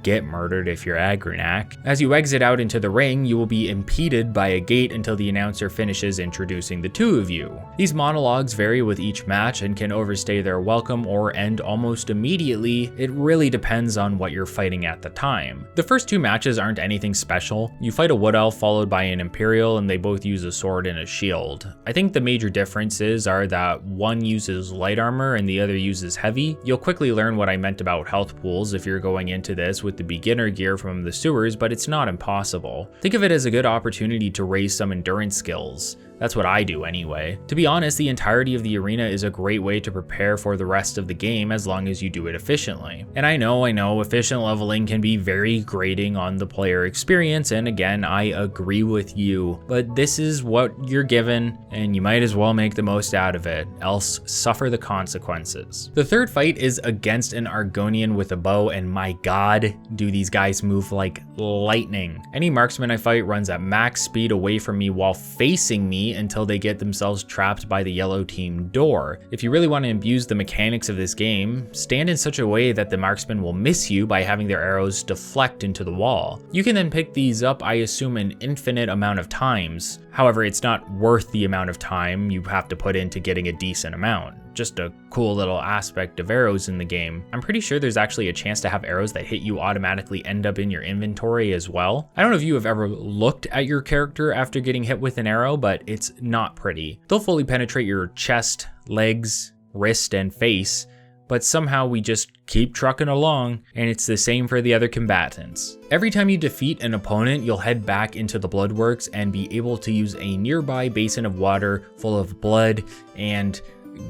get murdered if you're Agrinac. As you exit out into the ring, you will be impeded by a gate until the announcer finishes introducing the two of you. These monologues vary with each match and can overstay their welcome or end almost immediately. It really depends on what you're fighting at the time. The first two matches aren't anything special. You fight a Wood Elf followed by an Imperial, and they both use a sword and a shield. I think the major differences are that one uses light armor and the other uses heavy. You'll quickly learn what I meant about health pools if you're going into this with the beginner gear from the sewers, but it's not impossible. Think of it as a good opportunity to raise some endurance skills. That's what I do anyway. To be honest, the entirety of the arena is a great way to prepare for the rest of the game as long as you do it efficiently. And I know, efficient leveling can be very grating on the player experience, and again, I agree with you, but this is what you're given, and you might as well make the most out of it, else suffer the consequences. The third fight is against an Argonian with a bow, and my god, do these guys move like lightning. Any marksman I fight runs at max speed away from me while facing me until they get themselves trapped by the yellow team door. If you really want to abuse the mechanics of this game, stand in such a way that the marksman will miss you by having their arrows deflect into the wall. You can then pick these up, I assume, an infinite amount of times. However, it's not worth the amount of time you have to put into getting a decent amount. Just a cool little aspect of arrows in the game. I'm pretty sure there's actually a chance to have arrows that hit you automatically end up in your inventory as well. I don't know if you have ever looked at your character after getting hit with an arrow, but it's not pretty. They'll fully penetrate your chest, legs, wrist, and face, but somehow we just keep trucking along, and it's the same for the other combatants. Every time you defeat an opponent, you'll head back into the Bloodworks and be able to use a nearby basin of water full of blood and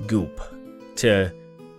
goop to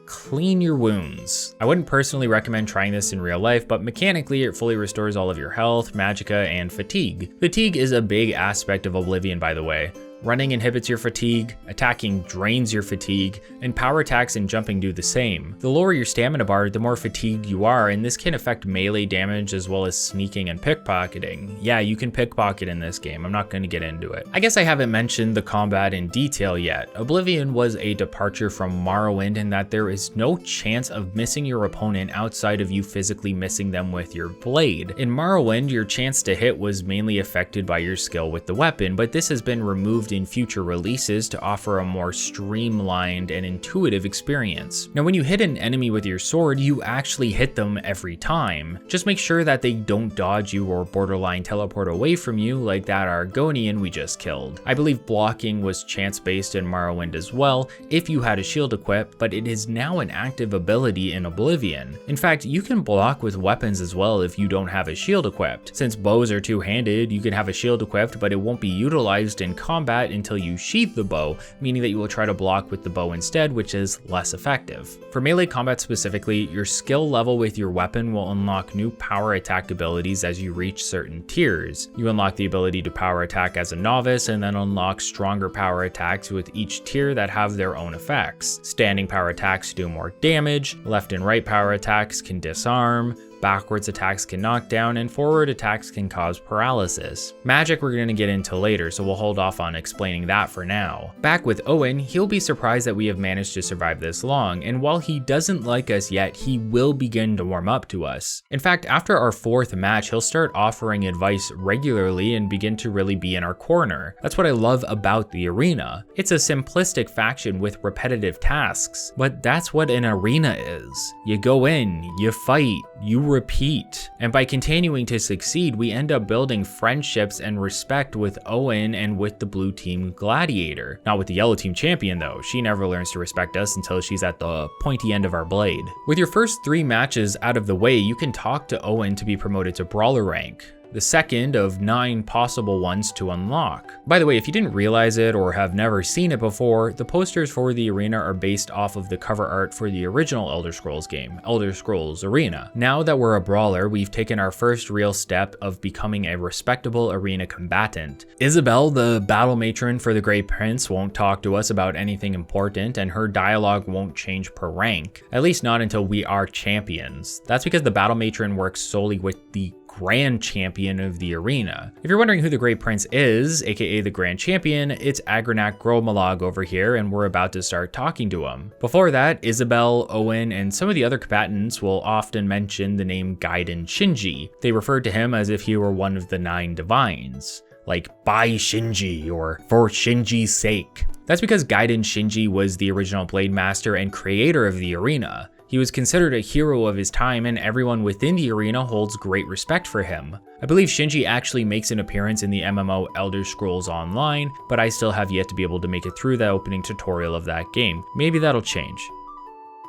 clean your wounds. I wouldn't personally recommend trying this in real life, but mechanically it fully restores all of your health, magicka, and fatigue. Fatigue is a big aspect of Oblivion, by the way. Running inhibits your fatigue, attacking drains your fatigue, and power attacks and jumping do the same. The lower your stamina bar, the more fatigued you are, and this can affect melee damage as well as sneaking and pickpocketing. Yeah, you can pickpocket in this game, I'm not going to get into it. I guess I haven't mentioned the combat in detail yet. Oblivion was a departure from Morrowind in that there is no chance of missing your opponent outside of you physically missing them with your blade. In Morrowind, your chance to hit was mainly affected by your skill with the weapon, but this has been removed in future releases to offer a more streamlined and intuitive experience. Now, when you hit an enemy with your sword, you actually hit them every time. Just make sure that they don't dodge you or borderline teleport away from you like that Argonian we just killed. I believe blocking was chance-based in Morrowind as well if you had a shield equipped, but it is now an active ability in Oblivion. In fact, you can block with weapons as well if you don't have a shield equipped. Since bows are two-handed, you can have a shield equipped, but it won't be utilized in combat until you sheath the bow, meaning that you will try to block with the bow instead, which is less effective. For melee combat specifically, your skill level with your weapon will unlock new power attack abilities as you reach certain tiers. You unlock the ability to power attack as a novice, and then unlock stronger power attacks with each tier that have their own effects. Standing power attacks do more damage, left and right power attacks can disarm, backwards attacks can knock down, and forward attacks can cause paralysis. Magic we're going to get into later, so we'll hold off on explaining that for now. Back with Owen, he'll be surprised that we have managed to survive this long, and while he doesn't like us yet, he will begin to warm up to us. In fact, after our fourth match, he'll start offering advice regularly and begin to really be in our corner. That's what I love about the arena. It's a simplistic faction with repetitive tasks, but that's what an arena is. You go in, you fight, you repeat. And by continuing to succeed, we end up building friendships and respect with Owen and with the blue team gladiator. Not with the yellow team champion though. She never learns to respect us until she's at the pointy end of our blade. With your first 3 matches out of the way, you can talk to Owen to be promoted to brawler rank. the second of 9 possible ones to unlock. By the way, if you didn't realize it or have never seen it before, the posters for the arena are based off of the cover art for the original Elder Scrolls game, Elder Scrolls Arena. Now that we're a brawler, we've taken our first real step of becoming a respectable arena combatant. Isabel, the battle matron for the Grey Prince, won't talk to us about anything important, and her dialogue won't change per rank, at least not until we are champions. That's because the battle matron works solely with the Grand Champion of the arena. If you're wondering who the Grey Prince is, aka the Grand Champion, it's Agranac Grommalag over here, and we're about to start talking to him. Before that, Isabel, Owen, and some of the other combatants will often mention the name Gaiden Shinji. They referred to him as if he were one of the 9 divines, like by Shinji or for Shinji's sake. That's because Gaiden Shinji was the original Blade Master and creator of the arena. He was considered a hero of his time, and everyone within the arena holds great respect for him. I believe Shinji actually makes an appearance in the MMO Elder Scrolls Online, but I still have yet to be able to make it through the opening tutorial of that game. Maybe that'll change.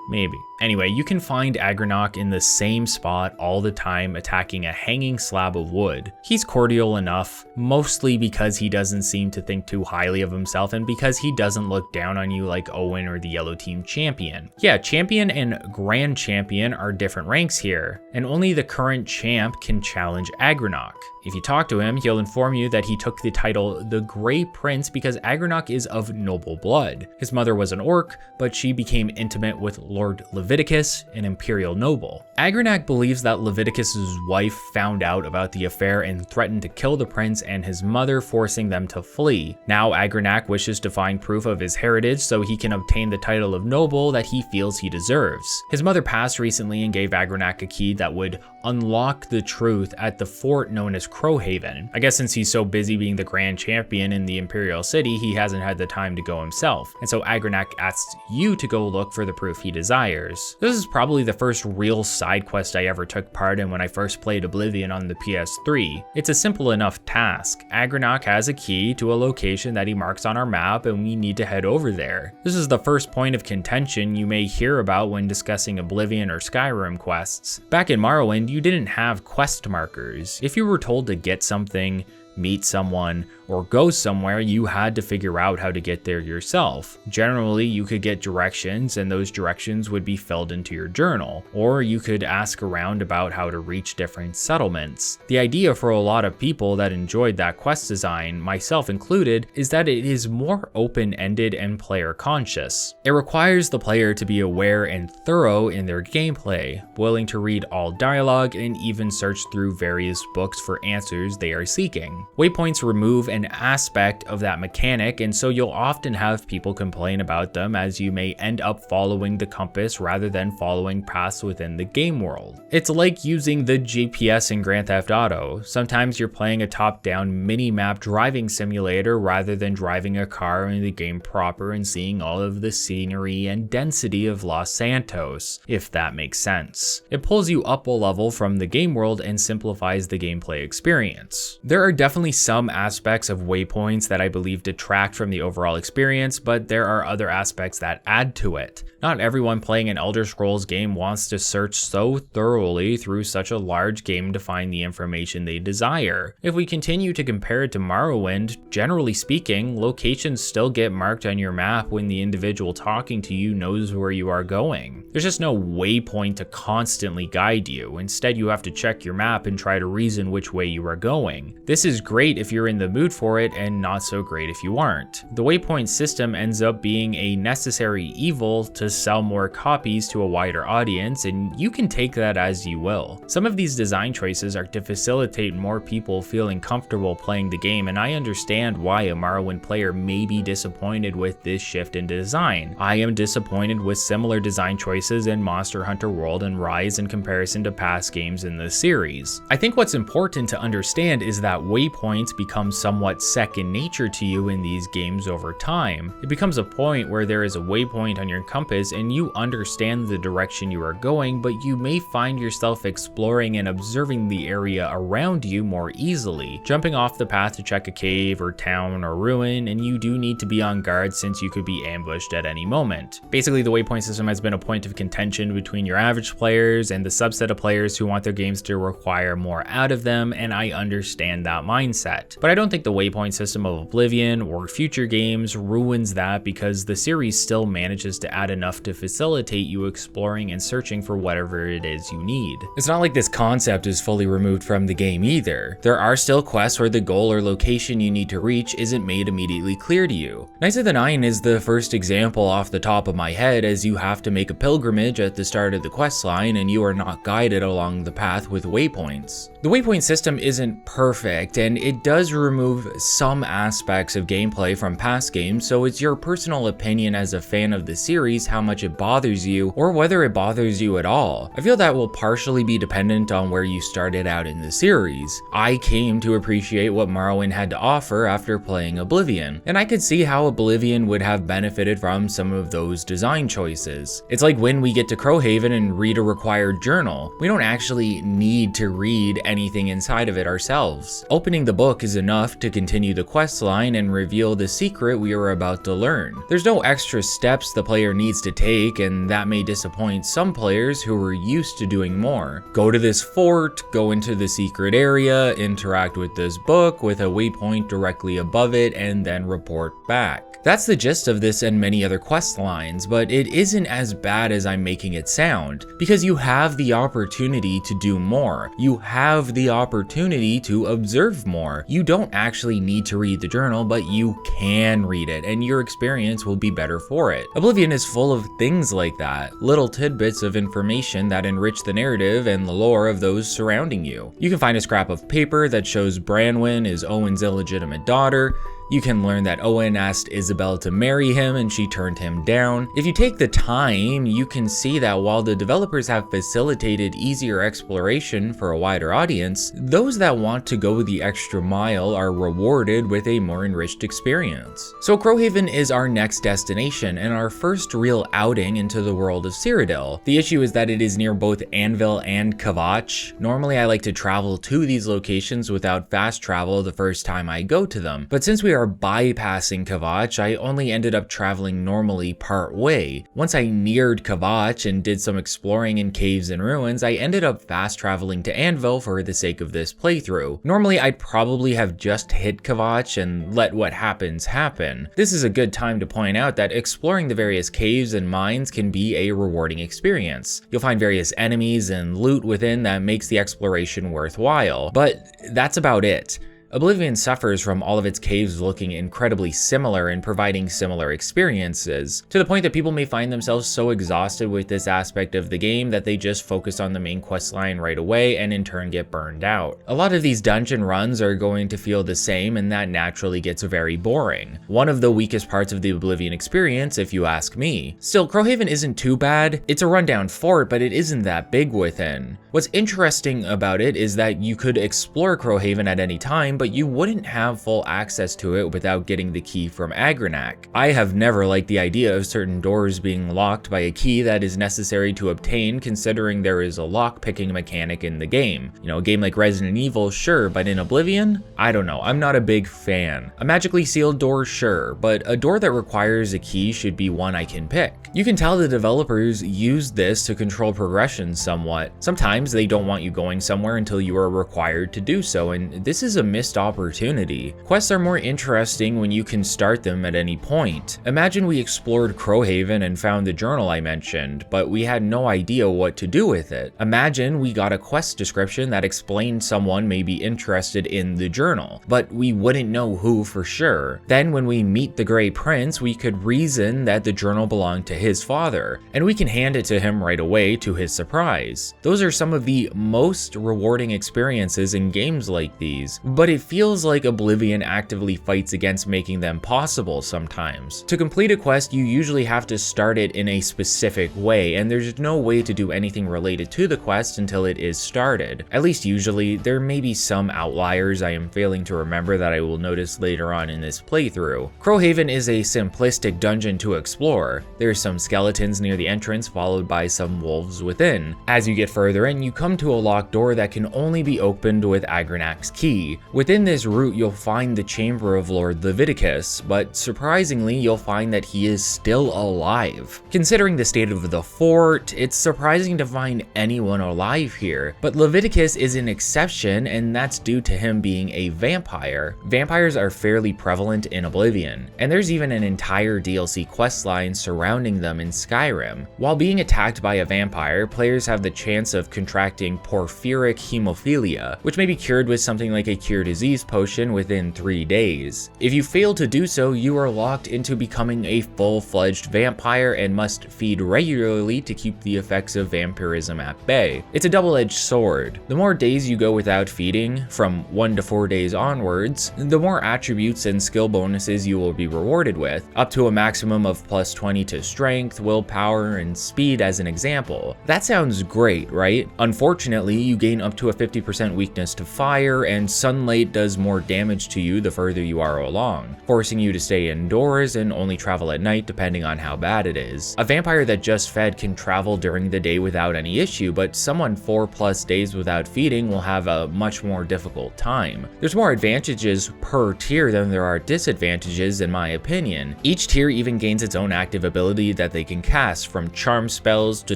Maybe. Anyway, you can find Agranac in the same spot all the time, attacking a hanging slab of wood. He's cordial enough, mostly because he doesn't seem to think too highly of himself and because he doesn't look down on you like Owen or the Yellow Team Champion. Yeah, Champion and Grand Champion are different ranks here, and only the current champ can challenge Agranac. If you talk to him, he'll inform you that he took the title the Grey Prince because Agranac is of noble blood. His mother was an orc, but she became intimate with Lord Leviticus, an imperial noble. Agranac believes that Leviticus's wife found out about the affair and threatened to kill the prince and his mother, forcing them to flee. Now Agranac wishes to find proof of his heritage so he can obtain the title of noble that he feels he deserves. His mother passed recently and gave Agranac a key that would unlock the truth at the fort known as Crowhaven. I guess since he's so busy being the Grand Champion in the Imperial City, he hasn't had the time to go himself, and so Agranac asks you to go look for the proof he desires. This is probably the first real side quest I ever took part in when I first played Oblivion on the PS3. It's a simple enough task. Agranac has a key to a location that he marks on our map, and we need to head over there. This is the first point of contention you may hear about when discussing Oblivion or Skyrim quests. Back in Morrowind, you didn't have quest markers. If you were told to get something, meet someone, or go somewhere, you had to figure out how to get there yourself. Generally, you could get directions, and those directions would be filled into your journal, or you could ask around about how to reach different settlements. The idea for a lot of people that enjoyed that quest design, myself included, is that it is more open-ended and player-conscious. It requires the player to be aware and thorough in their gameplay, willing to read all dialogue, and even search through various books for answers they are seeking. Waypoints remove an aspect of that mechanic, and so you'll often have people complain about them, as you may end up following the compass rather than following paths within the game world. It's like using the GPS in Grand Theft Auto. Sometimes you're playing a top-down mini-map driving simulator rather than driving a car in the game proper and seeing all of the scenery and density of Los Santos, if that makes sense. It pulls you up a level from the game world and simplifies the gameplay experience. There are definitely some aspects of waypoints that I believe detract from the overall experience, but there are other aspects that add to it. Not everyone playing an Elder Scrolls game wants to search so thoroughly through such a large game to find the information they desire. If we continue to compare it to Morrowind, generally speaking, locations still get marked on your map when the individual talking to you knows where you are going. There's just no waypoint to constantly guide you. Instead, you have to check your map and try to reason which way you are going. This is great if you're in the mood for it, and not so great if you aren't. The waypoint system ends up being a necessary evil to sell more copies to a wider audience, and you can take that as you will. Some of these design choices are to facilitate more people feeling comfortable playing the game, and I understand why a Morrowind player may be disappointed with this shift in design. I am disappointed with similar design choices in Monster Hunter World and Rise in comparison to past games in the series. I think what's important to understand is that waypoints become somewhat somewhat second nature to you in these games over time. It becomes a point where there is a waypoint on your compass and you understand the direction you are going, but you may find yourself exploring and observing the area around you more easily, jumping off the path to check a cave or town or ruin, and you do need to be on guard since you could be ambushed at any moment. Basically, the waypoint system has been a point of contention between your average players and the subset of players who want their games to require more out of them, and I understand that mindset. But I don't think the waypoint system of Oblivion or future games ruins that, because the series still manages to add enough to facilitate you exploring and searching for whatever it is you need. It's not like this concept is fully removed from the game either. There are still quests where the goal or location you need to reach isn't made immediately clear to you. Knights of the Nine is the first example off the top of my head, as you have to make a pilgrimage at the start of the quest line and you are not guided along the path with waypoints. The waypoint system isn't perfect, and it does remove some aspects of gameplay from past games, so it's your personal opinion as a fan of the series how much it bothers you, or whether it bothers you at all. I feel that will partially be dependent on where you started out in the series. I came to appreciate what Morrowind had to offer after playing Oblivion, and I could see how Oblivion would have benefited from some of those design choices. It's like when we get to Crowhaven and read a required journal. We don't actually need to read anything inside of it ourselves. Opening the book is enough to continue the quest line and reveal the secret we are about to learn. There's no extra steps the player needs to take, and that may disappoint some players who are used to doing more. Go to this fort, go into the secret area, interact with this book with a waypoint directly above it, and then report back. That's the gist of this and many other quest lines, but it isn't as bad as I'm making it sound, because you have the opportunity to do more. You have the opportunity to observe more. You don't actually need to read the journal, but you can read it, and your experience will be better for it. Oblivion is full of things like that, little tidbits of information that enrich the narrative and the lore of those surrounding you. You can find a scrap of paper that shows Branwen is Owen's illegitimate daughter. You can learn that Owen asked Isabel to marry him and she turned him down. If you take the time, you can see that while the developers have facilitated easier exploration for a wider audience, those that want to go the extra mile are rewarded with a more enriched experience. So Crowhaven is our next destination and our first real outing into the world of Cyrodiil. The issue is that it is near both Anvil and Kvatch. Normally I like to travel to these locations without fast travel the first time I go to them, but since we are bypassing Kvatch, I only ended up traveling normally part way. Once I neared Kvatch and did some exploring in caves and ruins, I ended up fast traveling to Anvil for the sake of this playthrough. Normally I'd probably have just hit Kvatch and let what happens happen. This is a good time to point out that exploring the various caves and mines can be a rewarding experience. You'll find various enemies and loot within that makes the exploration worthwhile, but that's about it. Oblivion suffers from all of its caves looking incredibly similar and providing similar experiences, to the point that people may find themselves so exhausted with this aspect of the game that they just focus on the main quest line right away and in turn get burned out. A lot of these dungeon runs are going to feel the same, and that naturally gets very boring. One of the weakest parts of the Oblivion experience, if you ask me. Still, Crowhaven isn't too bad. It's a rundown fort, but it isn't that big within. What's interesting about it is that you could explore Crowhaven at any time, but you wouldn't have full access to it without getting the key from Agranac. I have never liked the idea of certain doors being locked by a key that is necessary to obtain, considering there is a lock-picking mechanic in the game. You know, a game like Resident Evil, sure, but in Oblivion? I don't know, I'm not a big fan. A magically sealed door, sure, but a door that requires a key should be one I can pick. You can tell the developers used this to control progression somewhat. Sometimes they don't want you going somewhere until you are required to do so, and this is a missed opportunity. Quests are more interesting when you can start them at any point. Imagine we explored Crowhaven and found the journal I mentioned, but we had no idea what to do with it. Imagine we got a quest description that explained someone may be interested in the journal, but we wouldn't know who for sure. Then when we meet the Grey Prince, we could reason that the journal belonged to his father, and we can hand it to him right away to his surprise. Those are some of the most rewarding experiences in games like these, but it feels like Oblivion actively fights against making them possible sometimes. To complete a quest, you usually have to start it in a specific way, and there's no way to do anything related to the quest until it is started. At least usually. There may be some outliers I am failing to remember that I will notice later on in this playthrough. Crowhaven is a simplistic dungeon to explore. There's some skeletons near the entrance, followed by some wolves within. As you get further in, you come to a locked door that can only be opened with Agranack's key. Within this route, you'll find the chamber of Lord Leviticus, but surprisingly, you'll find that he is still alive. Considering the state of the fort, it's surprising to find anyone alive here, but Leviticus is an exception, and that's due to him being a vampire. Vampires are fairly prevalent in Oblivion, and there's even an entire DLC questline surrounding them in Skyrim. While being attacked by a vampire, players have the chance of contracting porphyric hemophilia, which may be cured with something like a cure disease potion within 3 days. If you fail to do so, you are locked into becoming a full-fledged vampire and must feed regularly to keep the effects of vampirism at bay. It's a double-edged sword. The more days you go without feeding, from 1 to 4 days onwards, the more attributes and skill bonuses you will be rewarded with, up to a maximum of plus 20 to strength, willpower, and speed as an example. That sounds great, right? Unfortunately, you gain up to a 50% weakness to fire, and sunlight does more damage to you the further you are along, forcing you to stay indoors and only travel at night depending on how bad it is. A vampire that just fed can travel during the day without any issue, but someone 4+ days without feeding will have a much more difficult time. There's more advantages per tier than there are disadvantages in my opinion. Each tier even gains its own active ability that they can cast, from charm spells to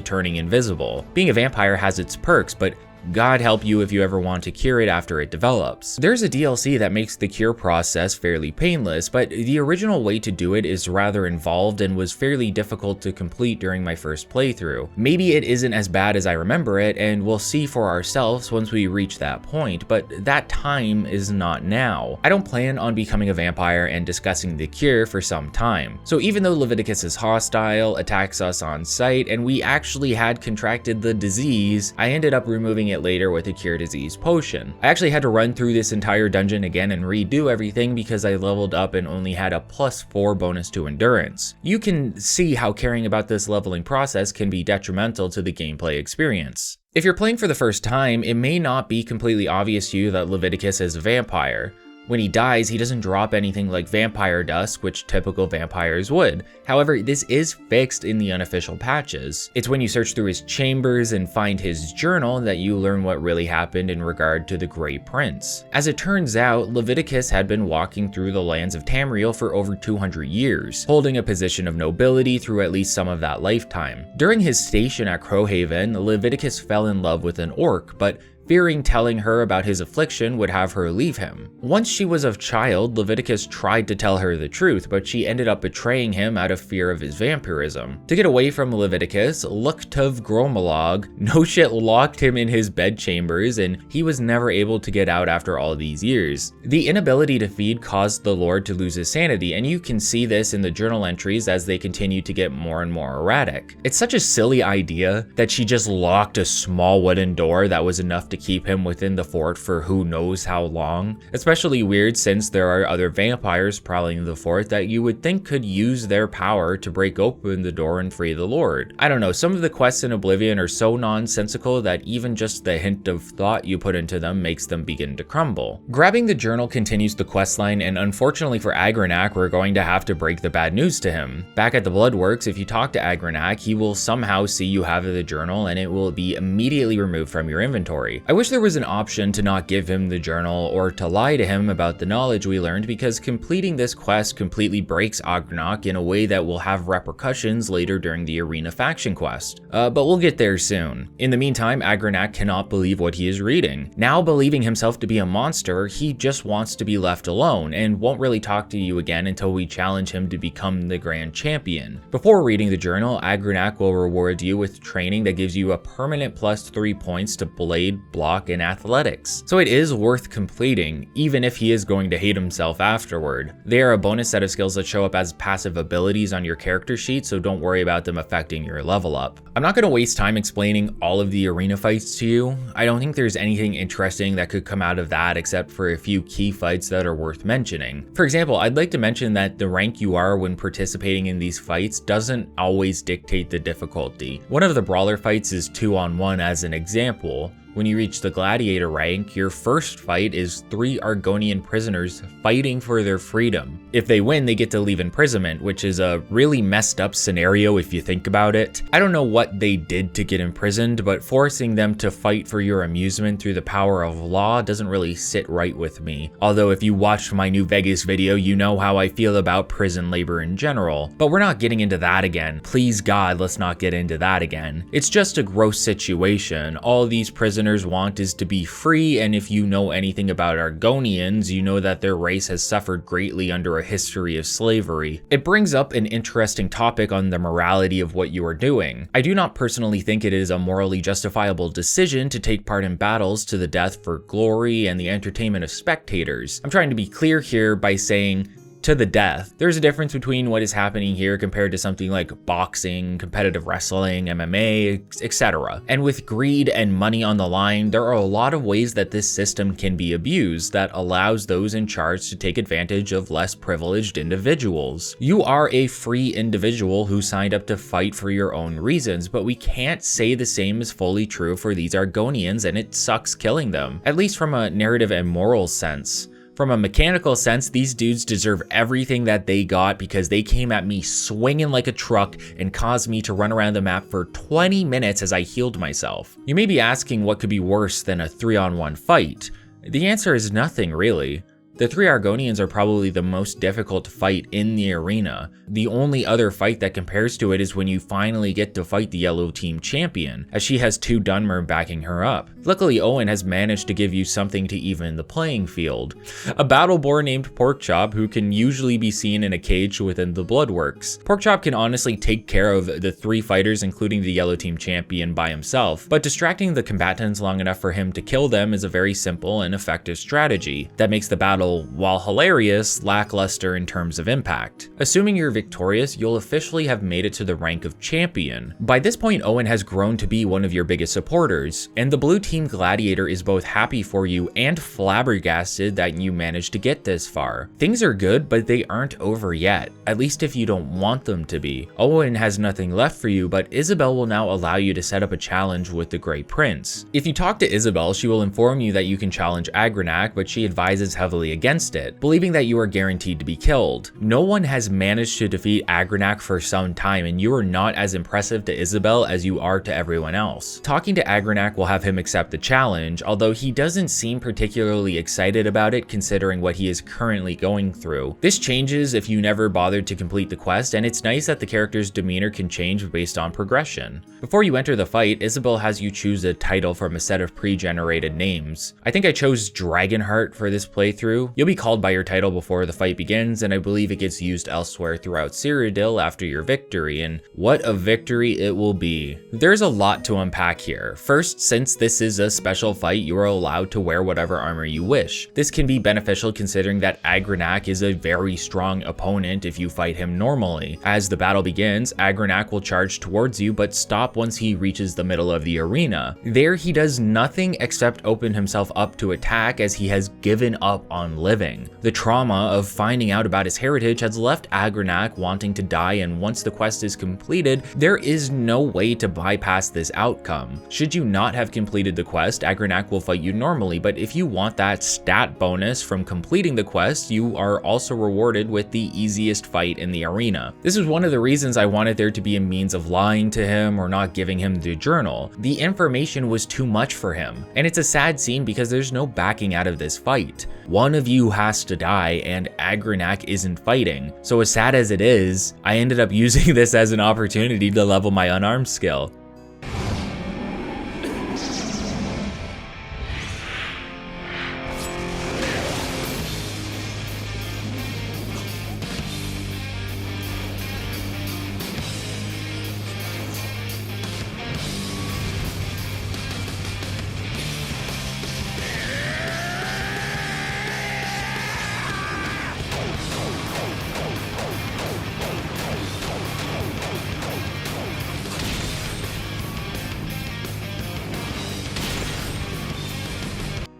turning invisible. Being a vampire has its perks, but God help you if you ever want to cure it after it develops. There's a DLC that makes the cure process fairly painless, but the original way to do it is rather involved and was fairly difficult to complete during my first playthrough. Maybe it isn't as bad as I remember it, and we'll see for ourselves once we reach that point, but that time is not now. I don't plan on becoming a vampire and discussing the cure for some time. So even though Leviticus is hostile, attacks us on sight, and we actually had contracted the disease, I ended up removing it later with a cure disease potion. I actually had to run through this entire dungeon again and redo everything because I leveled up and only had a +4 bonus to endurance. You can see how caring about this leveling process can be detrimental to the gameplay experience. If you're playing for the first time, it may not be completely obvious to you that Leviticus is a vampire. When he dies, he doesn't drop anything like vampire dust, which typical vampires would. However, this is fixed in the unofficial patches. It's when you search through his chambers and find his journal that you learn what really happened in regard to the Grey Prince. As it turns out, Leviticus had been walking through the lands of Tamriel for over 200 years, holding a position of nobility through at least some of that lifetime. During his station at Crowhaven, Leviticus fell in love with an orc, but fearing telling her about his affliction would have her leave him. Once she was of child, Leviticus tried to tell her the truth, but she ended up betraying him out of fear of his vampirism. To get away from Leviticus, Luktov Gromalog no shit locked him in his bedchambers, and he was never able to get out after all these years. The inability to feed caused the Lord to lose his sanity, and you can see this in the journal entries as they continue to get more and more erratic. It's such a silly idea that she just locked a small wooden door that was enough to keep him within the fort for who knows how long. Especially weird since there are other vampires prowling the fort that you would think could use their power to break open the door and free the Lord. I don't know, some of the quests in Oblivion are so nonsensical that even just the hint of thought you put into them makes them begin to crumble. Grabbing the journal continues the questline, and unfortunately for Agranack, we're going to have to break the bad news to him. Back at the Bloodworks, if you talk to Agranack, he will somehow see you have the journal and it will be immediately removed from your inventory. I wish there was an option to not give him the journal or to lie to him about the knowledge we learned, because completing this quest completely breaks Agranack in a way that will have repercussions later during the arena faction quest. But we'll get there soon. In the meantime, Agranack cannot believe what he is reading. Now believing himself to be a monster, he just wants to be left alone and won't really talk to you again until we challenge him to become the Grand Champion. Before reading the journal, Agranack will reward you with training that gives you a permanent +3 points to Blade, block and athletics. So it is worth completing, even if he is going to hate himself afterward. They are a bonus set of skills that show up as passive abilities on your character sheet, so don't worry about them affecting your level up. I'm not going to waste time explaining all of the arena fights to you. I don't think there's anything interesting that could come out of that except for a few key fights that are worth mentioning. For example, I'd like to mention that the rank you are when participating in these fights doesn't always dictate the difficulty. One of the brawler fights is 2-on-1 as an example. When you reach the gladiator rank, your first fight is 3 Argonian prisoners fighting for their freedom. If they win, they get to leave imprisonment, which is a really messed up scenario if you think about it. I don't know what they did to get imprisoned, but forcing them to fight for your amusement through the power of law doesn't really sit right with me. Although if you watched my New Vegas video, you know how I feel about prison labor in general. But we're not getting into that again. Please God, let's not get into that again. It's just a gross situation. All these prisoners want is to be free, and if you know anything about Argonians, you know that their race has suffered greatly under a history of slavery. It brings up an interesting topic on the morality of what you are doing. I do not personally think it is a morally justifiable decision to take part in battles to the death for glory and the entertainment of spectators. I'm trying to be clear here by saying to the death. There's a difference between what is happening here compared to something like boxing, competitive wrestling, MMA, etc. And with greed and money on the line, there are a lot of ways that this system can be abused that allows those in charge to take advantage of less privileged individuals. You are a free individual who signed up to fight for your own reasons, but we can't say the same is fully true for these Argonians, and it sucks killing them, at least from a narrative and moral sense. From a mechanical sense, these dudes deserve everything that they got because they came at me swinging like a truck and caused me to run around the map for 20 minutes as I healed myself. You may be asking what could be worse than a 3-on-1 fight. The answer is nothing really. The 3 Argonians are probably the most difficult to fight in the arena. The only other fight that compares to it is when you finally get to fight the yellow team champion, as she has 2 Dunmer backing her up. Luckily, Owen has managed to give you something to even the playing field. A battle boar named Porkchop who can usually be seen in a cage within the Bloodworks. Porkchop can honestly take care of the 3 fighters including the yellow team champion by himself, but distracting the combatants long enough for him to kill them is a very simple and effective strategy that makes the battle, while hilarious, lackluster in terms of impact. Assuming you're victorious, you'll officially have made it to the rank of champion. By this point, Owen has grown to be one of your biggest supporters, and the blue team gladiator is both happy for you and flabbergasted that you managed to get this far. Things are good, but they aren't over yet, at least if you don't want them to be. Owen has nothing left for you, but Isabel will now allow you to set up a challenge with the Grey Prince. If you talk to Isabel, she will inform you that you can challenge Agranac, but she advises heavily against it, believing that you are guaranteed to be killed. No one has managed to defeat Agranac for some time, and you are not as impressive to Isabel as you are to everyone else. Talking to Agranac will have him accept the challenge, although he doesn't seem particularly excited about it considering what he is currently going through. This changes if you never bothered to complete the quest, and it's nice that the character's demeanor can change based on progression. Before you enter the fight, Isabel has you choose a title from a set of pre-generated names. I think I chose Dragonheart for this playthrough. You'll be called by your title before the fight begins, and I believe it gets used elsewhere throughout Cyrodiil after your victory, and what a victory it will be. There's a lot to unpack here. First, since this is a special fight, you are allowed to wear whatever armor you wish. This can be beneficial considering that Agranac is a very strong opponent if you fight him normally. As the battle begins, Agranac will charge towards you but stop once he reaches the middle of the arena. There he does nothing except open himself up to attack as he has given up on living. The trauma of finding out about his heritage has left Agranac wanting to die, and once the quest is completed, there is no way to bypass this outcome. Should you not have completed the quest, Agranac will fight you normally, but if you want that stat bonus from completing the quest, you are also rewarded with the easiest fight in the arena. This is one of the reasons I wanted there to be a means of lying to him or not giving him the journal. The information was too much for him, and it's a sad scene because there's no backing out of this fight. One of you has to die, and Agranac isn't fighting. So as sad as it is, I ended up using this as an opportunity to level my unarmed skill.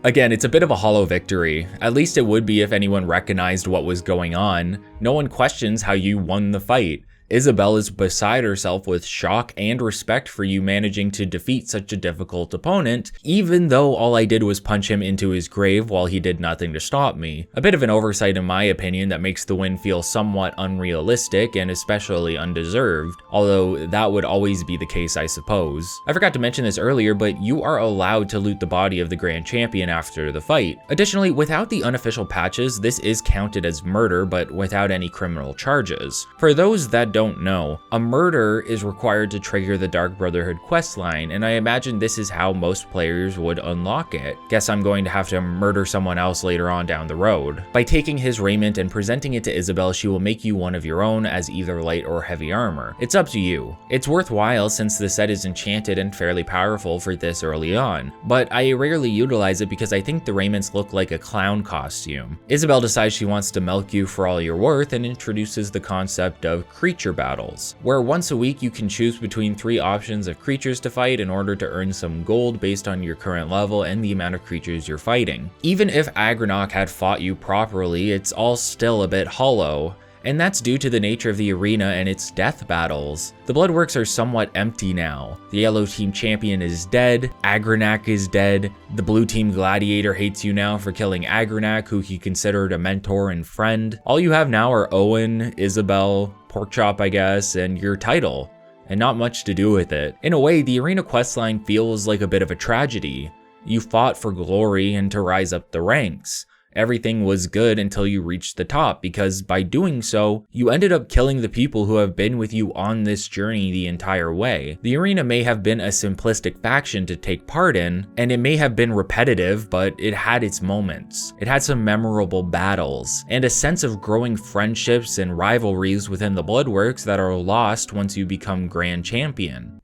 Again, it's a bit of a hollow victory. At least it would be if anyone recognized what was going on. No one questions how you won the fight. Isabelle is beside herself with shock and respect for you managing to defeat such a difficult opponent, even though all I did was punch him into his grave while he did nothing to stop me. A bit of an oversight in my opinion that makes the win feel somewhat unrealistic and especially undeserved, although that would always be the case I suppose. I forgot to mention this earlier, but you are allowed to loot the body of the Grand Champion after the fight. Additionally, without the unofficial patches, this is counted as murder but without any criminal charges. For those that don't know, a murder is required to trigger the Dark Brotherhood questline, and I imagine this is how most players would unlock it. Guess I'm going to have to murder someone else later on down the road. By taking his raiment and presenting it to Isabelle, she will make you one of your own as either light or heavy armor. It's up to you. It's worthwhile since the set is enchanted and fairly powerful for this early on, but I rarely utilize it because I think the raiments look like a clown costume. Isabelle decides she wants to milk you for all you're worth and introduces the concept of creature battles, where once a week you can choose between 3 options of creatures to fight in order to earn some gold based on your current level and the amount of creatures you're fighting. Even if Agranok had fought you properly, it's all still a bit hollow, and that's due to the nature of the arena and its death battles. The Bloodworks are somewhat empty now. The yellow team champion is dead, Agranok is dead, the blue team gladiator hates you now for killing Agranok, who he considered a mentor and friend. All you have now are Owen, Isabelle, Porkchop I guess, and your title, and not much to do with it. In a way, the arena questline feels like a bit of a tragedy. You fought for glory and to rise up the ranks. Everything was good until you reached the top, because by doing so, you ended up killing the people who have been with you on this journey the entire way. The arena may have been a simplistic faction to take part in, and it may have been repetitive, but it had its moments. It had some memorable battles, and a sense of growing friendships and rivalries within the Bloodworks that are lost once you become Grand Champion.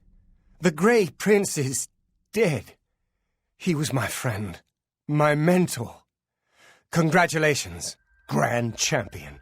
The Grey Prince is dead. He was my friend, my mentor. Congratulations, Grand Champion.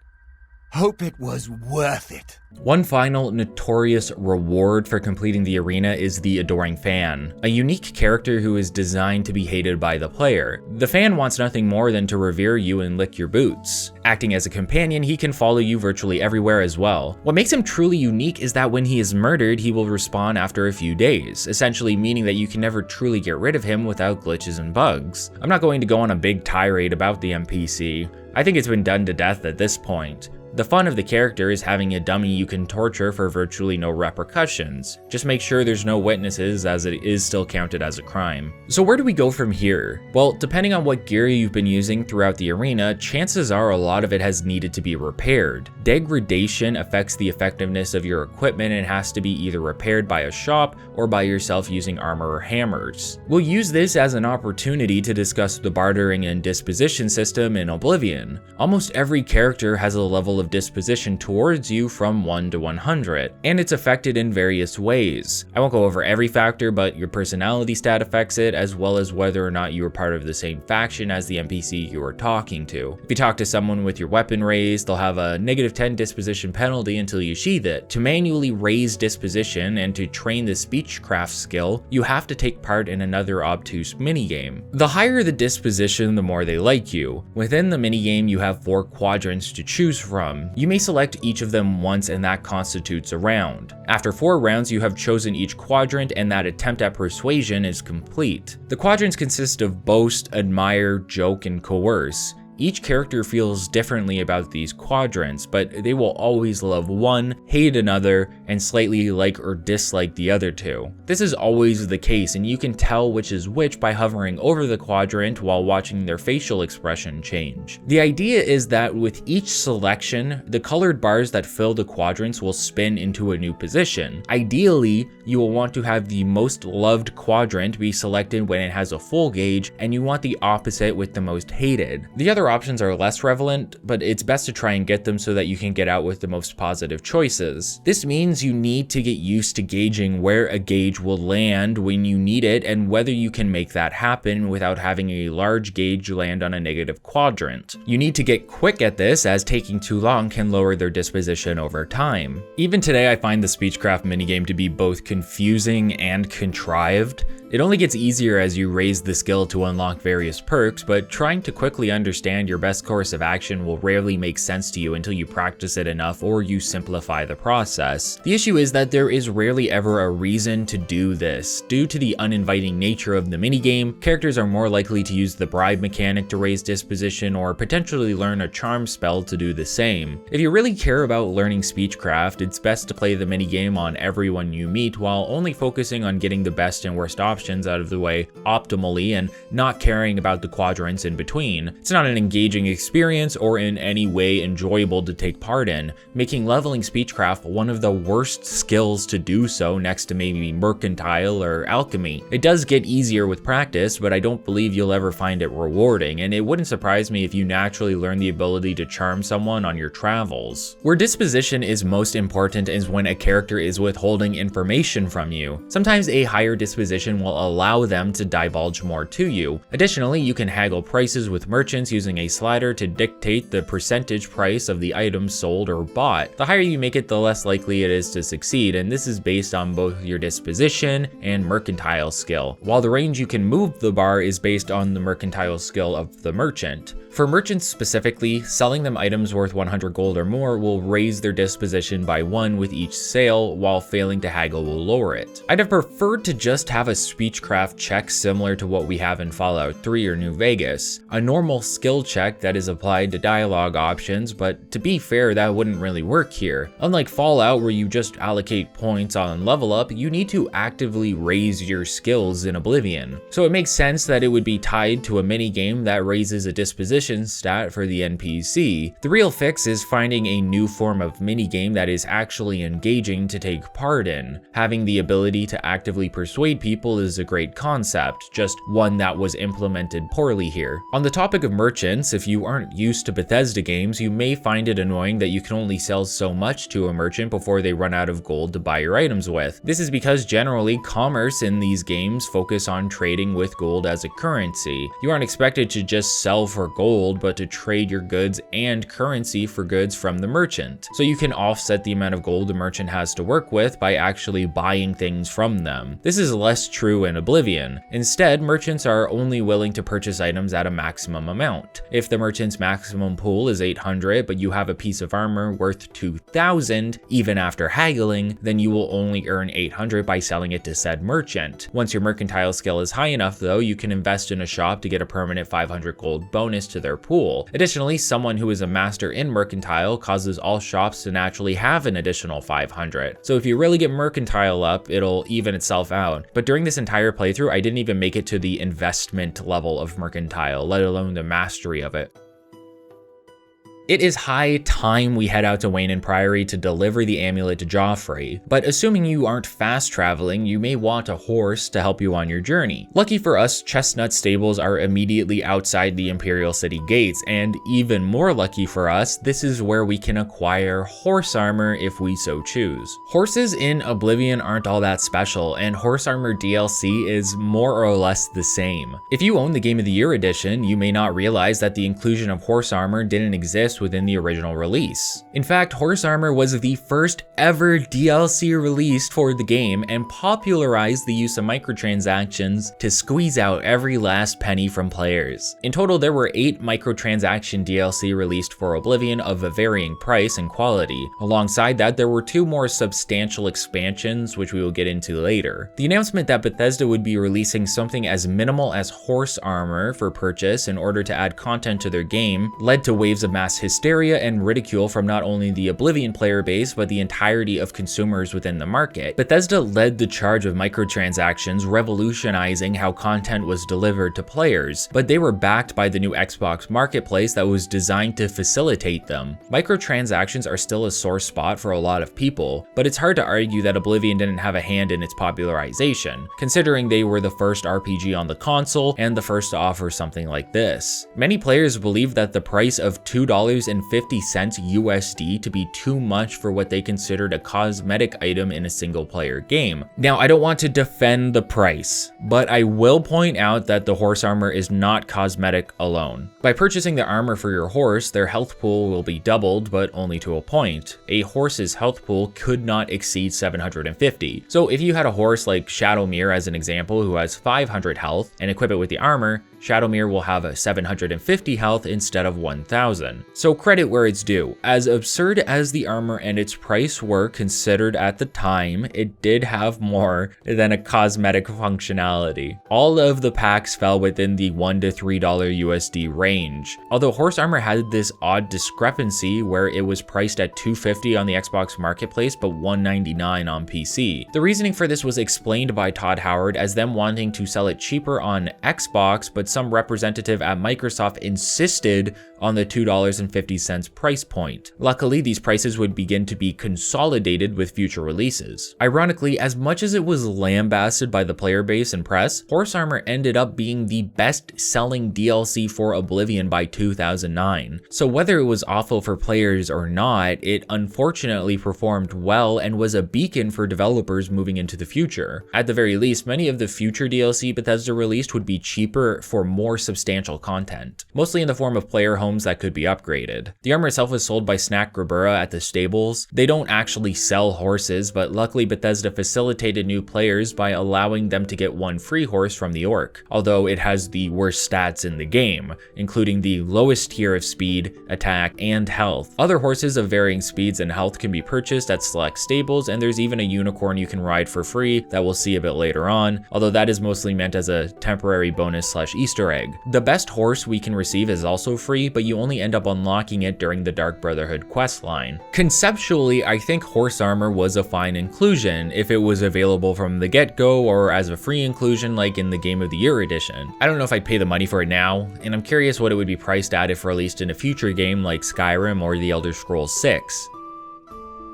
Hope it was worth it. One final notorious reward for completing the arena is the Adoring Fan, a unique character who is designed to be hated by the player. The fan wants nothing more than to revere you and lick your boots. Acting as a companion, he can follow you virtually everywhere as well. What makes him truly unique is that when he is murdered, he will respawn after a few days, essentially meaning that you can never truly get rid of him without glitches and bugs. I'm not going to go on a big tirade about the NPC. I think it's been done to death at this point. The fun of the character is having a dummy you can torture for virtually no repercussions. Just make sure there's no witnesses, as it is still counted as a crime. So where do we go from here? Well, depending on what gear you've been using throughout the arena, chances are a lot of it has needed to be repaired. Degradation affects the effectiveness of your equipment and has to be either repaired by a shop or by yourself using armor or hammers. We'll use this as an opportunity to discuss the bartering and disposition system in Oblivion. Almost every character has a level of disposition towards you from 1 to 100, and it's affected in various ways. I won't go over every factor, but your personality stat affects it, as well as whether or not you are part of the same faction as the NPC you are talking to. If you talk to someone with your weapon raised, they'll have a -10 disposition penalty until you sheath it. To manually raise disposition and to train the Speechcraft skill, you have to take part in another obtuse minigame. The higher the disposition, the more they like you. Within the minigame, you have 4 quadrants to choose from. You may select each of them once, and that constitutes a round. After 4 rounds, you have chosen each quadrant, and that attempt at persuasion is complete. The quadrants consist of boast, admire, joke, and coerce. Each character feels differently about these quadrants, but they will always love one, hate another, and slightly like or dislike the other 2. This is always the case, and you can tell which is which by hovering over the quadrant while watching their facial expression change. The idea is that with each selection, the colored bars that fill the quadrants will spin into a new position. Ideally, you will want to have the most loved quadrant be selected when it has a full gauge, and you want the opposite with the most hated. The other options are less relevant, but it's best to try and get them so that you can get out with the most positive choices. This means you need to get used to gauging where a gauge will land when you need it and whether you can make that happen without having a large gauge land on a negative quadrant. You need to get quick at this, as taking too long can lower their disposition over time. Even today, I find the Speechcraft minigame to be both confusing and contrived. It only gets easier as you raise the skill to unlock various perks, but trying to quickly understand your best course of action will rarely make sense to you until you practice it enough or you simplify the process. The issue is that there is rarely ever a reason to do this. Due to the uninviting nature of the minigame, characters are more likely to use the bribe mechanic to raise disposition or potentially learn a charm spell to do the same. If you really care about learning Speechcraft, it's best to play the minigame on everyone you meet while only focusing on getting the best and worst options out of the way optimally and not caring about the quadrants in between. It's not an engaging experience or in any way enjoyable to take part in, making leveling Speechcraft one of the worst skills to do so next to maybe mercantile or alchemy. It does get easier with practice, but I don't believe you'll ever find it rewarding, and it wouldn't surprise me if you naturally learn the ability to charm someone on your travels. Where disposition is most important is when a character is withholding information from you. Sometimes a higher disposition will allow them to divulge more to you. Additionally, you can haggle prices with merchants using a slider to dictate the percentage price of the items sold or bought. The higher you make it, the less likely it is to succeed, and this is based on both your disposition and mercantile skill, while the range you can move the bar is based on the mercantile skill of the merchant. For merchants specifically, selling them items worth 100 gold or more will raise their disposition by 1 with each sale, while failing to haggle will lower it. I'd have preferred to just have a Speechcraft check similar to what we have in Fallout 3 or New Vegas, a normal skill check that is applied to dialogue options, but to be fair, that wouldn't really work here. Unlike Fallout, where you just allocate points on level up, you need to actively raise your skills in Oblivion. So it makes sense that it would be tied to a minigame that raises a disposition stat for the NPC. The real fix is finding a new form of minigame that is actually engaging to take part in. Having the ability to actively persuade people is a great concept, just one that was implemented poorly here. On the topic of merchants, if you aren't used to Bethesda games, you may find it annoying that you can only sell so much to a merchant before they run out of gold to buy your items with. This is because generally commerce in these games focus on trading with gold as a currency. You aren't expected to just sell for gold, but to trade your goods and currency for goods from the merchant. So you can offset the amount of gold the merchant has to work with by actually buying things from them. This is less true in Oblivion. Instead, merchants are only willing to purchase items at a maximum amount. If the merchant's maximum pool is 800, but you have a piece of armor worth 2,000, even after haggling, then you will only earn 800 by selling it to said merchant. Once your mercantile skill is high enough though, you can invest in a shop to get a permanent 500 gold bonus to their pool. Additionally, someone who is a master in mercantile causes all shops to naturally have an additional 500. So if you really get mercantile up, it'll even itself out. But during this entire playthrough, I didn't even make it to the investment level of mercantile, let alone the mastery of it. It is high time we head out to Wayne and Priory to deliver the amulet to Joffrey, but assuming you aren't fast traveling, you may want a horse to help you on your journey. Lucky for us, Chestnut stables are immediately outside the Imperial City gates, and even more lucky for us, this is where we can acquire horse armor if we so choose. Horses in Oblivion aren't all that special, and horse armor DLC is more or less the same. If you own the Game of the Year edition, you may not realize that the inclusion of horse armor didn't exist within the original release. In fact, horse armor was the first ever DLC released for the game and popularized the use of microtransactions to squeeze out every last penny from players. In total, there were 8 microtransaction DLC released for Oblivion of a varying price and quality. Alongside that, there were 2 more substantial expansions, which we will get into later. The announcement that Bethesda would be releasing something as minimal as horse armor for purchase in order to add content to their game led to waves of mass hysteria and ridicule from not only the Oblivion player base, but the entirety of consumers within the market. Bethesda led the charge of microtransactions, revolutionizing how content was delivered to players, but they were backed by the new Xbox marketplace that was designed to facilitate them. Microtransactions are still a sore spot for a lot of people, but it's hard to argue that Oblivion didn't have a hand in its popularization, considering they were the first RPG on the console and the first to offer something like this. Many players believe that the price of $2.50 USD to be too much for what they considered a cosmetic item in a single player game. Now, I don't want to defend the price, but I will point out that the horse armor is not cosmetic alone. By purchasing the armor for your horse, their health pool will be doubled, but only to a point. A horse's health pool could not exceed 750. So if you had a horse like Shadowmere as an example who has 500 health and equip it with the armor, Shadowmere will have a 750 health instead of 1000. So credit where it's due. As absurd as the armor and its price were considered at the time, it did have more than a cosmetic functionality. All of the packs fell within the $1 to $3 USD range. Although horse armor had this odd discrepancy where it was priced at $250 on the Xbox marketplace but $199 on PC. The reasoning for this was explained by Todd Howard as them wanting to sell it cheaper on Xbox, but some representative at Microsoft insisted on the $2.50 price point. Luckily, these prices would begin to be consolidated with future releases. Ironically, as much as it was lambasted by the player base and press, horse armor ended up being the best-selling DLC for Oblivion by 2009. So whether it was awful for players or not, it unfortunately performed well and was a beacon for developers moving into the future. At the very least, many of the future DLC Bethesda released would be cheaper for more substantial content, mostly in the form of player homes that could be upgraded. The armor itself was sold by Snack Grabura at the stables. They don't actually sell horses, but luckily Bethesda facilitated new players by allowing them to get one free horse from the orc, although it has the worst stats in the game, including the lowest tier of speed, attack, and health. Other horses of varying speeds and health can be purchased at select stables, and there's even a unicorn you can ride for free that we'll see a bit later on, although that is mostly meant as a temporary bonus / Easter egg. The best horse we can receive is also free, but you only end up unlocking it during the Dark Brotherhood questline. Conceptually, I think horse armor was a fine inclusion if it was available from the get-go or as a free inclusion like in the Game of the Year edition. I don't know if I'd pay the money for it now, and I'm curious what it would be priced at if released in a future game like Skyrim or The Elder Scrolls 6.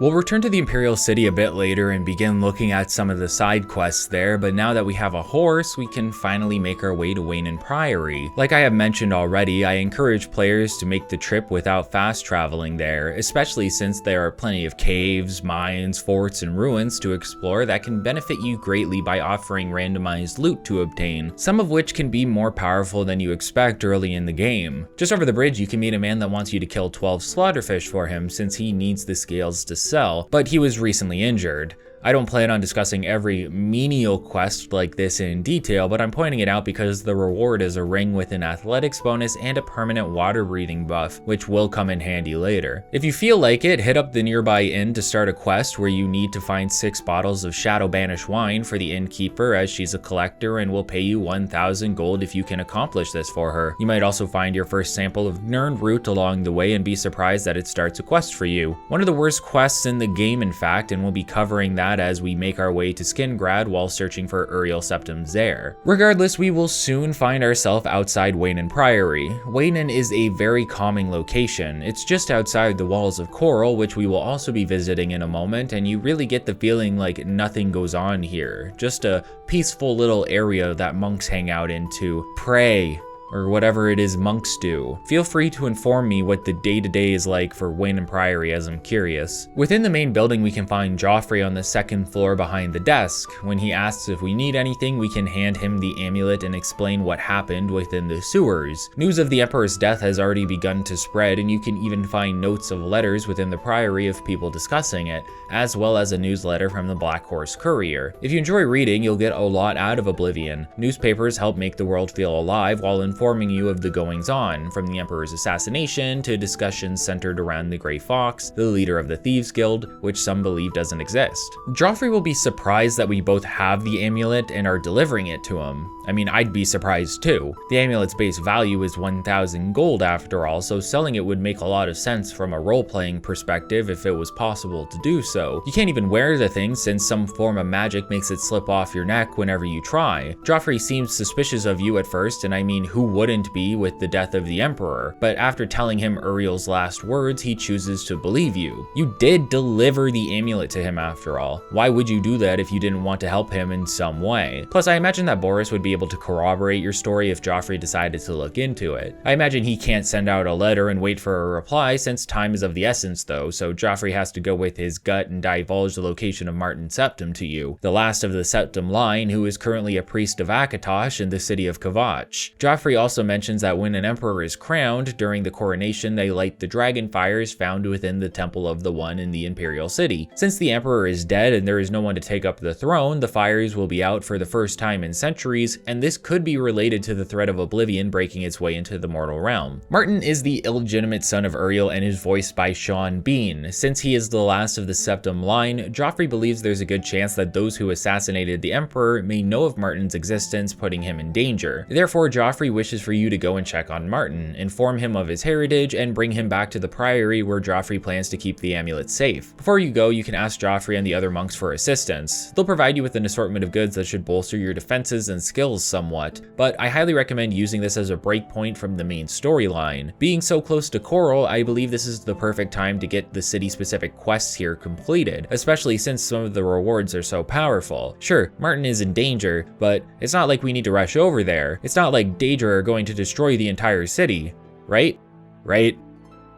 We'll return to the Imperial City a bit later and begin looking at some of the side quests there, but now that we have a horse, we can finally make our way to Wainin Priory. Like I have mentioned already, I encourage players to make the trip without fast traveling there, especially since there are plenty of caves, mines, forts, and ruins to explore that can benefit you greatly by offering randomized loot to obtain, some of which can be more powerful than you expect early in the game. Just over the bridge, you can meet a man that wants you to kill 12 slaughterfish for him since he needs the scales to sell, but he was recently injured. I don't plan on discussing every menial quest like this in detail, but I'm pointing it out because the reward is a ring with an athletics bonus and a permanent water breathing buff, which will come in handy later. If you feel like it, hit up the nearby inn to start a quest where you need to find 6 bottles of Shadow Banish wine for the innkeeper, as she's a collector and will pay you 1,000 gold if you can accomplish this for her. You might also find your first sample of Nirn Root along the way and be surprised that it starts a quest for you. One of the worst quests in the game, in fact, and we'll be covering that as we make our way to Skingrad while searching for Uriel Septim's there. Regardless, we will soon find ourselves outside Wainin Priory. Wainin is a very calming location. It's just outside the walls of Chorrol, which we will also be visiting in a moment, and you really get the feeling like nothing goes on here. Just a peaceful little area that monks hang out in to pray, or whatever it is monks do. Feel free to inform me what the day-to-day is like for Wainin Priory, as I'm curious. Within the main building, we can find Joffrey on the 2nd floor behind the desk. When he asks if we need anything, we can hand him the amulet and explain what happened within the sewers. News of the Emperor's death has already begun to spread, and you can even find notes of letters within the Priory of people discussing it, as well as a newsletter from the Black Horse Courier. If you enjoy reading, you'll get a lot out of Oblivion. Newspapers help make the world feel alive, while informing you of the goings-on, from the Emperor's assassination to discussions centered around the Grey Fox, the leader of the Thieves Guild, which some believe doesn't exist. Joffrey will be surprised that we both have the amulet and are delivering it to him. I mean, I'd be surprised too. The amulet's base value is 1,000 gold after all, so selling it would make a lot of sense from a role-playing perspective if it was possible to do so. You can't even wear the thing since some form of magic makes it slip off your neck whenever you try. Joffrey seems suspicious of you at first, and I mean, who wouldn't be with the death of the Emperor? But after telling him Uriel's last words, he chooses to believe you. You did deliver the amulet to him after all. Why would you do that if you didn't want to help him in some way? Plus, I imagine that Boris would be able to corroborate your story if Joffrey decided to look into it. I imagine he can't send out a letter and wait for a reply since time is of the essence though, so Joffrey has to go with his gut and divulge the location of Martin Septim to you, the last of the Septim line who is currently a priest of Akatosh in the city of Kavach. Joffrey also mentions that when an emperor is crowned, during the coronation they light the dragon fires found within the Temple of the One in the Imperial City. Since the emperor is dead and there is no one to take up the throne, the fires will be out for the first time in centuries, and this could be related to the threat of Oblivion breaking its way into the mortal realm. Martin is the illegitimate son of Uriel and is voiced by Sean Bean. Since he is the last of the Septim line, Joffrey believes there's a good chance that those who assassinated the Emperor may know of Martin's existence, putting him in danger. Therefore, Joffrey wishes for you to go and check on Martin, inform him of his heritage, and bring him back to the Priory where Joffrey plans to keep the amulet safe. Before you go, you can ask Joffrey and the other monks for assistance. They'll provide you with an assortment of goods that should bolster your defenses and skills somewhat, but I highly recommend using this as a breakpoint from the main storyline. Being so close to Chorrol, I believe this is the perfect time to get the city-specific quests here completed, especially since some of the rewards are so powerful. Sure, Martin is in danger, but it's not like we need to rush over there. It's not like Daedric are going to destroy the entire city, right? Right?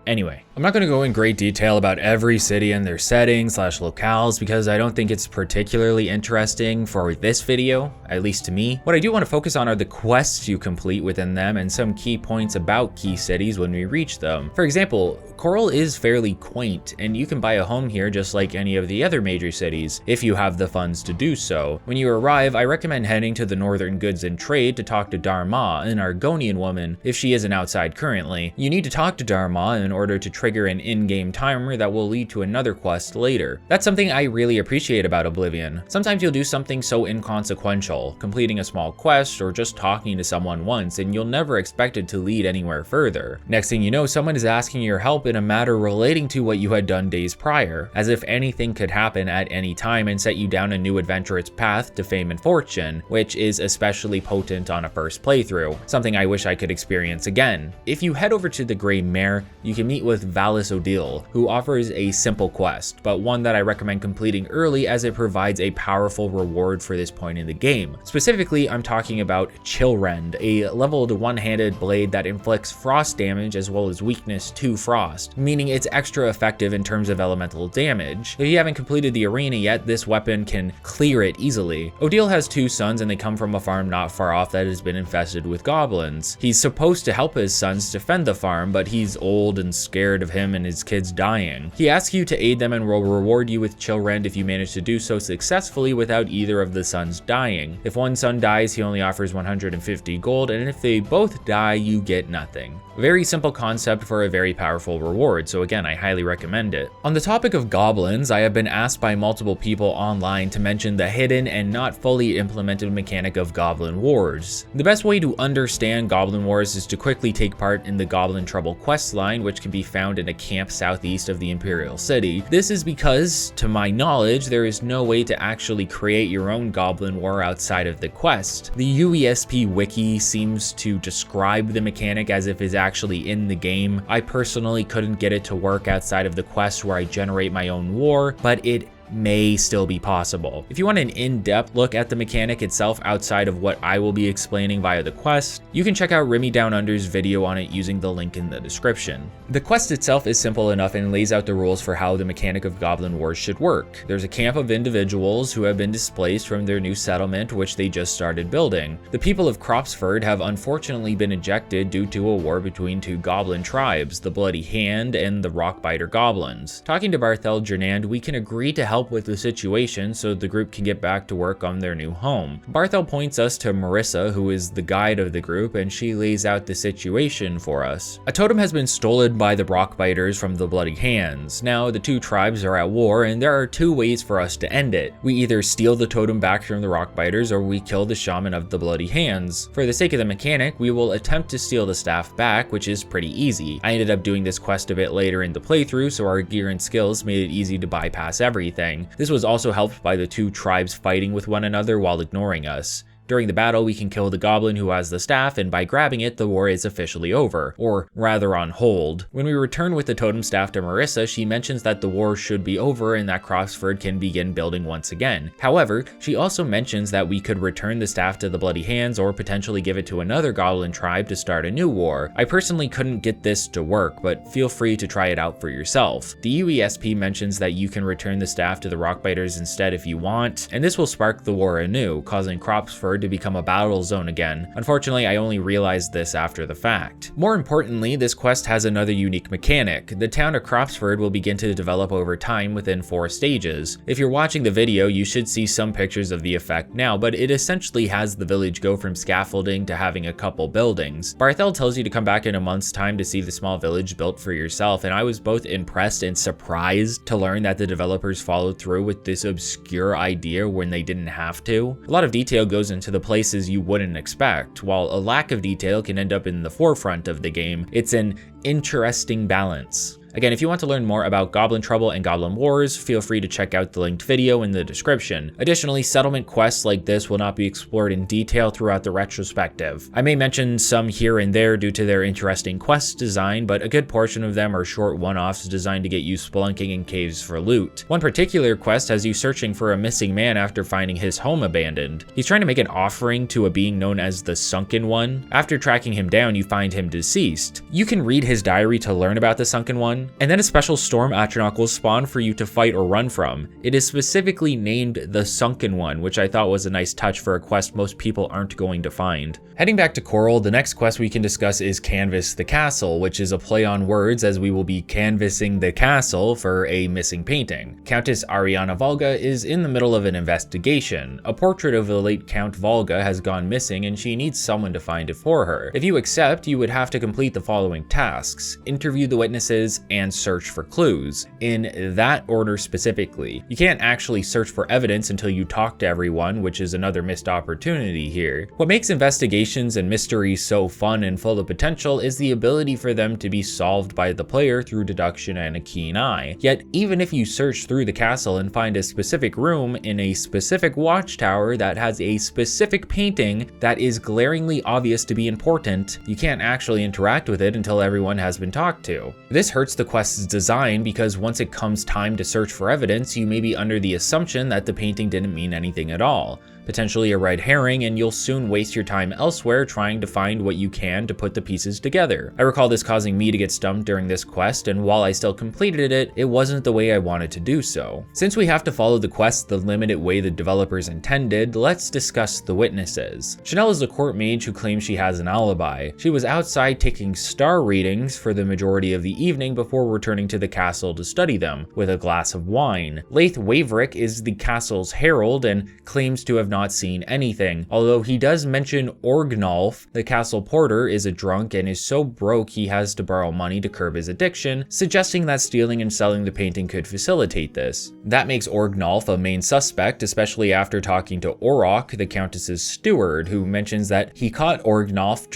Anyway, I'm not going to go in great detail about every city and their settings / locales because I don't think it's particularly interesting for this video, at least to me. What I do want to focus on are the quests you complete within them and some key points about key cities when we reach them. For example, Chorrol is fairly quaint, and you can buy a home here just like any of the other major cities, if you have the funds to do so. When you arrive, I recommend heading to the Northern Goods and Trade to talk to Darma, an Argonian woman, if she isn't outside currently. You need to talk to Darma in order to trigger an in-game timer that will lead to another quest later. That's something I really appreciate about Oblivion. Sometimes you'll do something so inconsequential, completing a small quest or just talking to someone once, and you'll never expect it to lead anywhere further. Next thing you know, someone is asking your help in a matter relating to what you had done days prior, as if anything could happen at any time and set you down a new adventurous path to fame and fortune, which is especially potent on a first playthrough, something I wish I could experience again. If you head over to the Grey Mare, you can meet with Valis Odile, who offers a simple quest, but one that I recommend completing early as it provides a powerful reward for this point in the game. Specifically, I'm talking about Chillrend, a leveled one-handed blade that inflicts frost damage as well as weakness to frost, meaning it's extra effective in terms of elemental damage. If you haven't completed the arena yet, this weapon can clear it easily. Odile has 2 sons and they come from a farm not far off that has been infested with goblins. He's supposed to help his sons defend the farm, but he's old and scared of him and his kids dying. He asks you to aid them and will reward you with Chillrend if you manage to do so successfully without either of the sons dying. If one son dies, he only offers 150 gold, and if they both die, you get nothing. Very simple concept for a very powerful reward, so again, I highly recommend it. On the topic of goblins, I have been asked by multiple people online to mention the hidden and not fully implemented mechanic of Goblin Wars. The best way to understand Goblin Wars is to quickly take part in the Goblin Trouble questline, which can be found in a camp southeast of the Imperial City. This is because, to my knowledge, there is no way to actually create your own Goblin War outside of the quest. The UESP wiki seems to describe the mechanic as if it's actually in the game. I personally couldn't get it to work outside of the quest where I generate my own war, but it may still be possible. If you want an in-depth look at the mechanic itself outside of what I will be explaining via the quest, you can check out Remy Down Under's video on it using the link in the description. The quest itself is simple enough and lays out the rules for how the mechanic of Goblin Wars should work. There's a camp of individuals who have been displaced from their new settlement, which they just started building. The people of Cropsford have unfortunately been ejected due to a war between 2 goblin tribes, the Bloody Hand and the Rockbiter Goblins. Talking to Barthel Gernand, we can agree to help help with the situation so the group can get back to work on their new home. Barthel points us to Marissa, who is the guide of the group, and she lays out the situation for us. A totem has been stolen by the Rockbiters from the Bloody Hands. Now, the two tribes are at war, and there are two ways for us to end it. We either steal the totem back from the Rockbiters, or we kill the shaman of the Bloody Hands. For the sake of the mechanic, we will attempt to steal the staff back, which is pretty easy. I ended up doing this quest a bit later in the playthrough, so our gear and skills made it easy to bypass everything. This was also helped by the two tribes fighting with one another while ignoring us. During the battle, we can kill the goblin who has the staff, and by grabbing it, the war is officially over, or rather on hold. When we return with the totem staff to Marissa, she mentions that the war should be over and that Croxford can begin building once again. However, she also mentions that we could return the staff to the Bloody Hands or potentially give it to another goblin tribe to start a new war. I personally couldn't get this to work, but feel free to try it out for yourself. The UESP mentions that you can return the staff to the Rockbiters instead if you want, and this will spark the war anew, causing Croxford to become a battle zone again. Unfortunately, I only realized this after the fact. More importantly, this quest has another unique mechanic. The town of Croxford will begin to develop over time within 4 stages. If you're watching the video, you should see some pictures of the effect now, but it essentially has the village go from scaffolding to having a couple buildings. Barthel tells you to come back in a month's time to see the small village built for yourself, and I was both impressed and surprised to learn that the developers followed through with this obscure idea when they didn't have to. A lot of detail goes into the places you wouldn't expect. While a lack of detail can end up in the forefront of the game, it's an interesting balance. Again, if you want to learn more about Goblin Trouble and Goblin Wars, feel free to check out the linked video in the description. Additionally, settlement quests like this will not be explored in detail throughout the retrospective. I may mention some here and there due to their interesting quest design, but a good portion of them are short one-offs designed to get you spelunking in caves for loot. One particular quest has you searching for a missing man after finding his home abandoned. He's trying to make an offering to a being known as the Sunken One. After tracking him down, you find him deceased. You can read his diary to learn about the Sunken One, and then a special storm atronach will spawn for you to fight or run from. It is specifically named the Sunken One, which I thought was a nice touch for a quest most people aren't going to find. Heading back to Chorrol, the next quest we can discuss is Canvass the Castle, which is a play on words as we will be canvassing the castle for a missing painting. Countess Ariana Volga is in the middle of an investigation. A portrait of the late Count Volga has gone missing and she needs someone to find it for her. If you accept, you would have to complete the following tasks: interview the witnesses and search for clues, in that order specifically. You can't actually search for evidence until you talk to everyone, which is another missed opportunity here. What makes investigations and mysteries so fun and full of potential is the ability for them to be solved by the player through deduction and a keen eye. Yet, even if you search through the castle and find a specific room in a specific watchtower that has a specific painting that is glaringly obvious to be important, you can't actually interact with it until everyone has been talked to. This hurts the quest's design because once it comes time to search for evidence, you may be under the assumption that the painting didn't mean anything at all. Potentially a red herring, and you'll soon waste your time elsewhere trying to find what you can to put the pieces together. I recall this causing me to get stumped during this quest, and while I still completed it, it wasn't the way I wanted to do so. Since we have to follow the quest the limited way the developers intended, let's discuss the witnesses. Chanel is a court mage who claims she has an alibi. She was outside taking star readings for the majority of the evening before returning to the castle to study them, with a glass of wine. Laith Waverick is the castle's herald and claims to have not seen anything, although he does mention Orgnolf, the castle porter, is a drunk and is so broke he has to borrow money to curb his addiction, suggesting that stealing and selling the painting could facilitate this. That makes Orgnolf a main suspect, especially after talking to Orok, the countess's steward, who mentions that he caught Orgnolf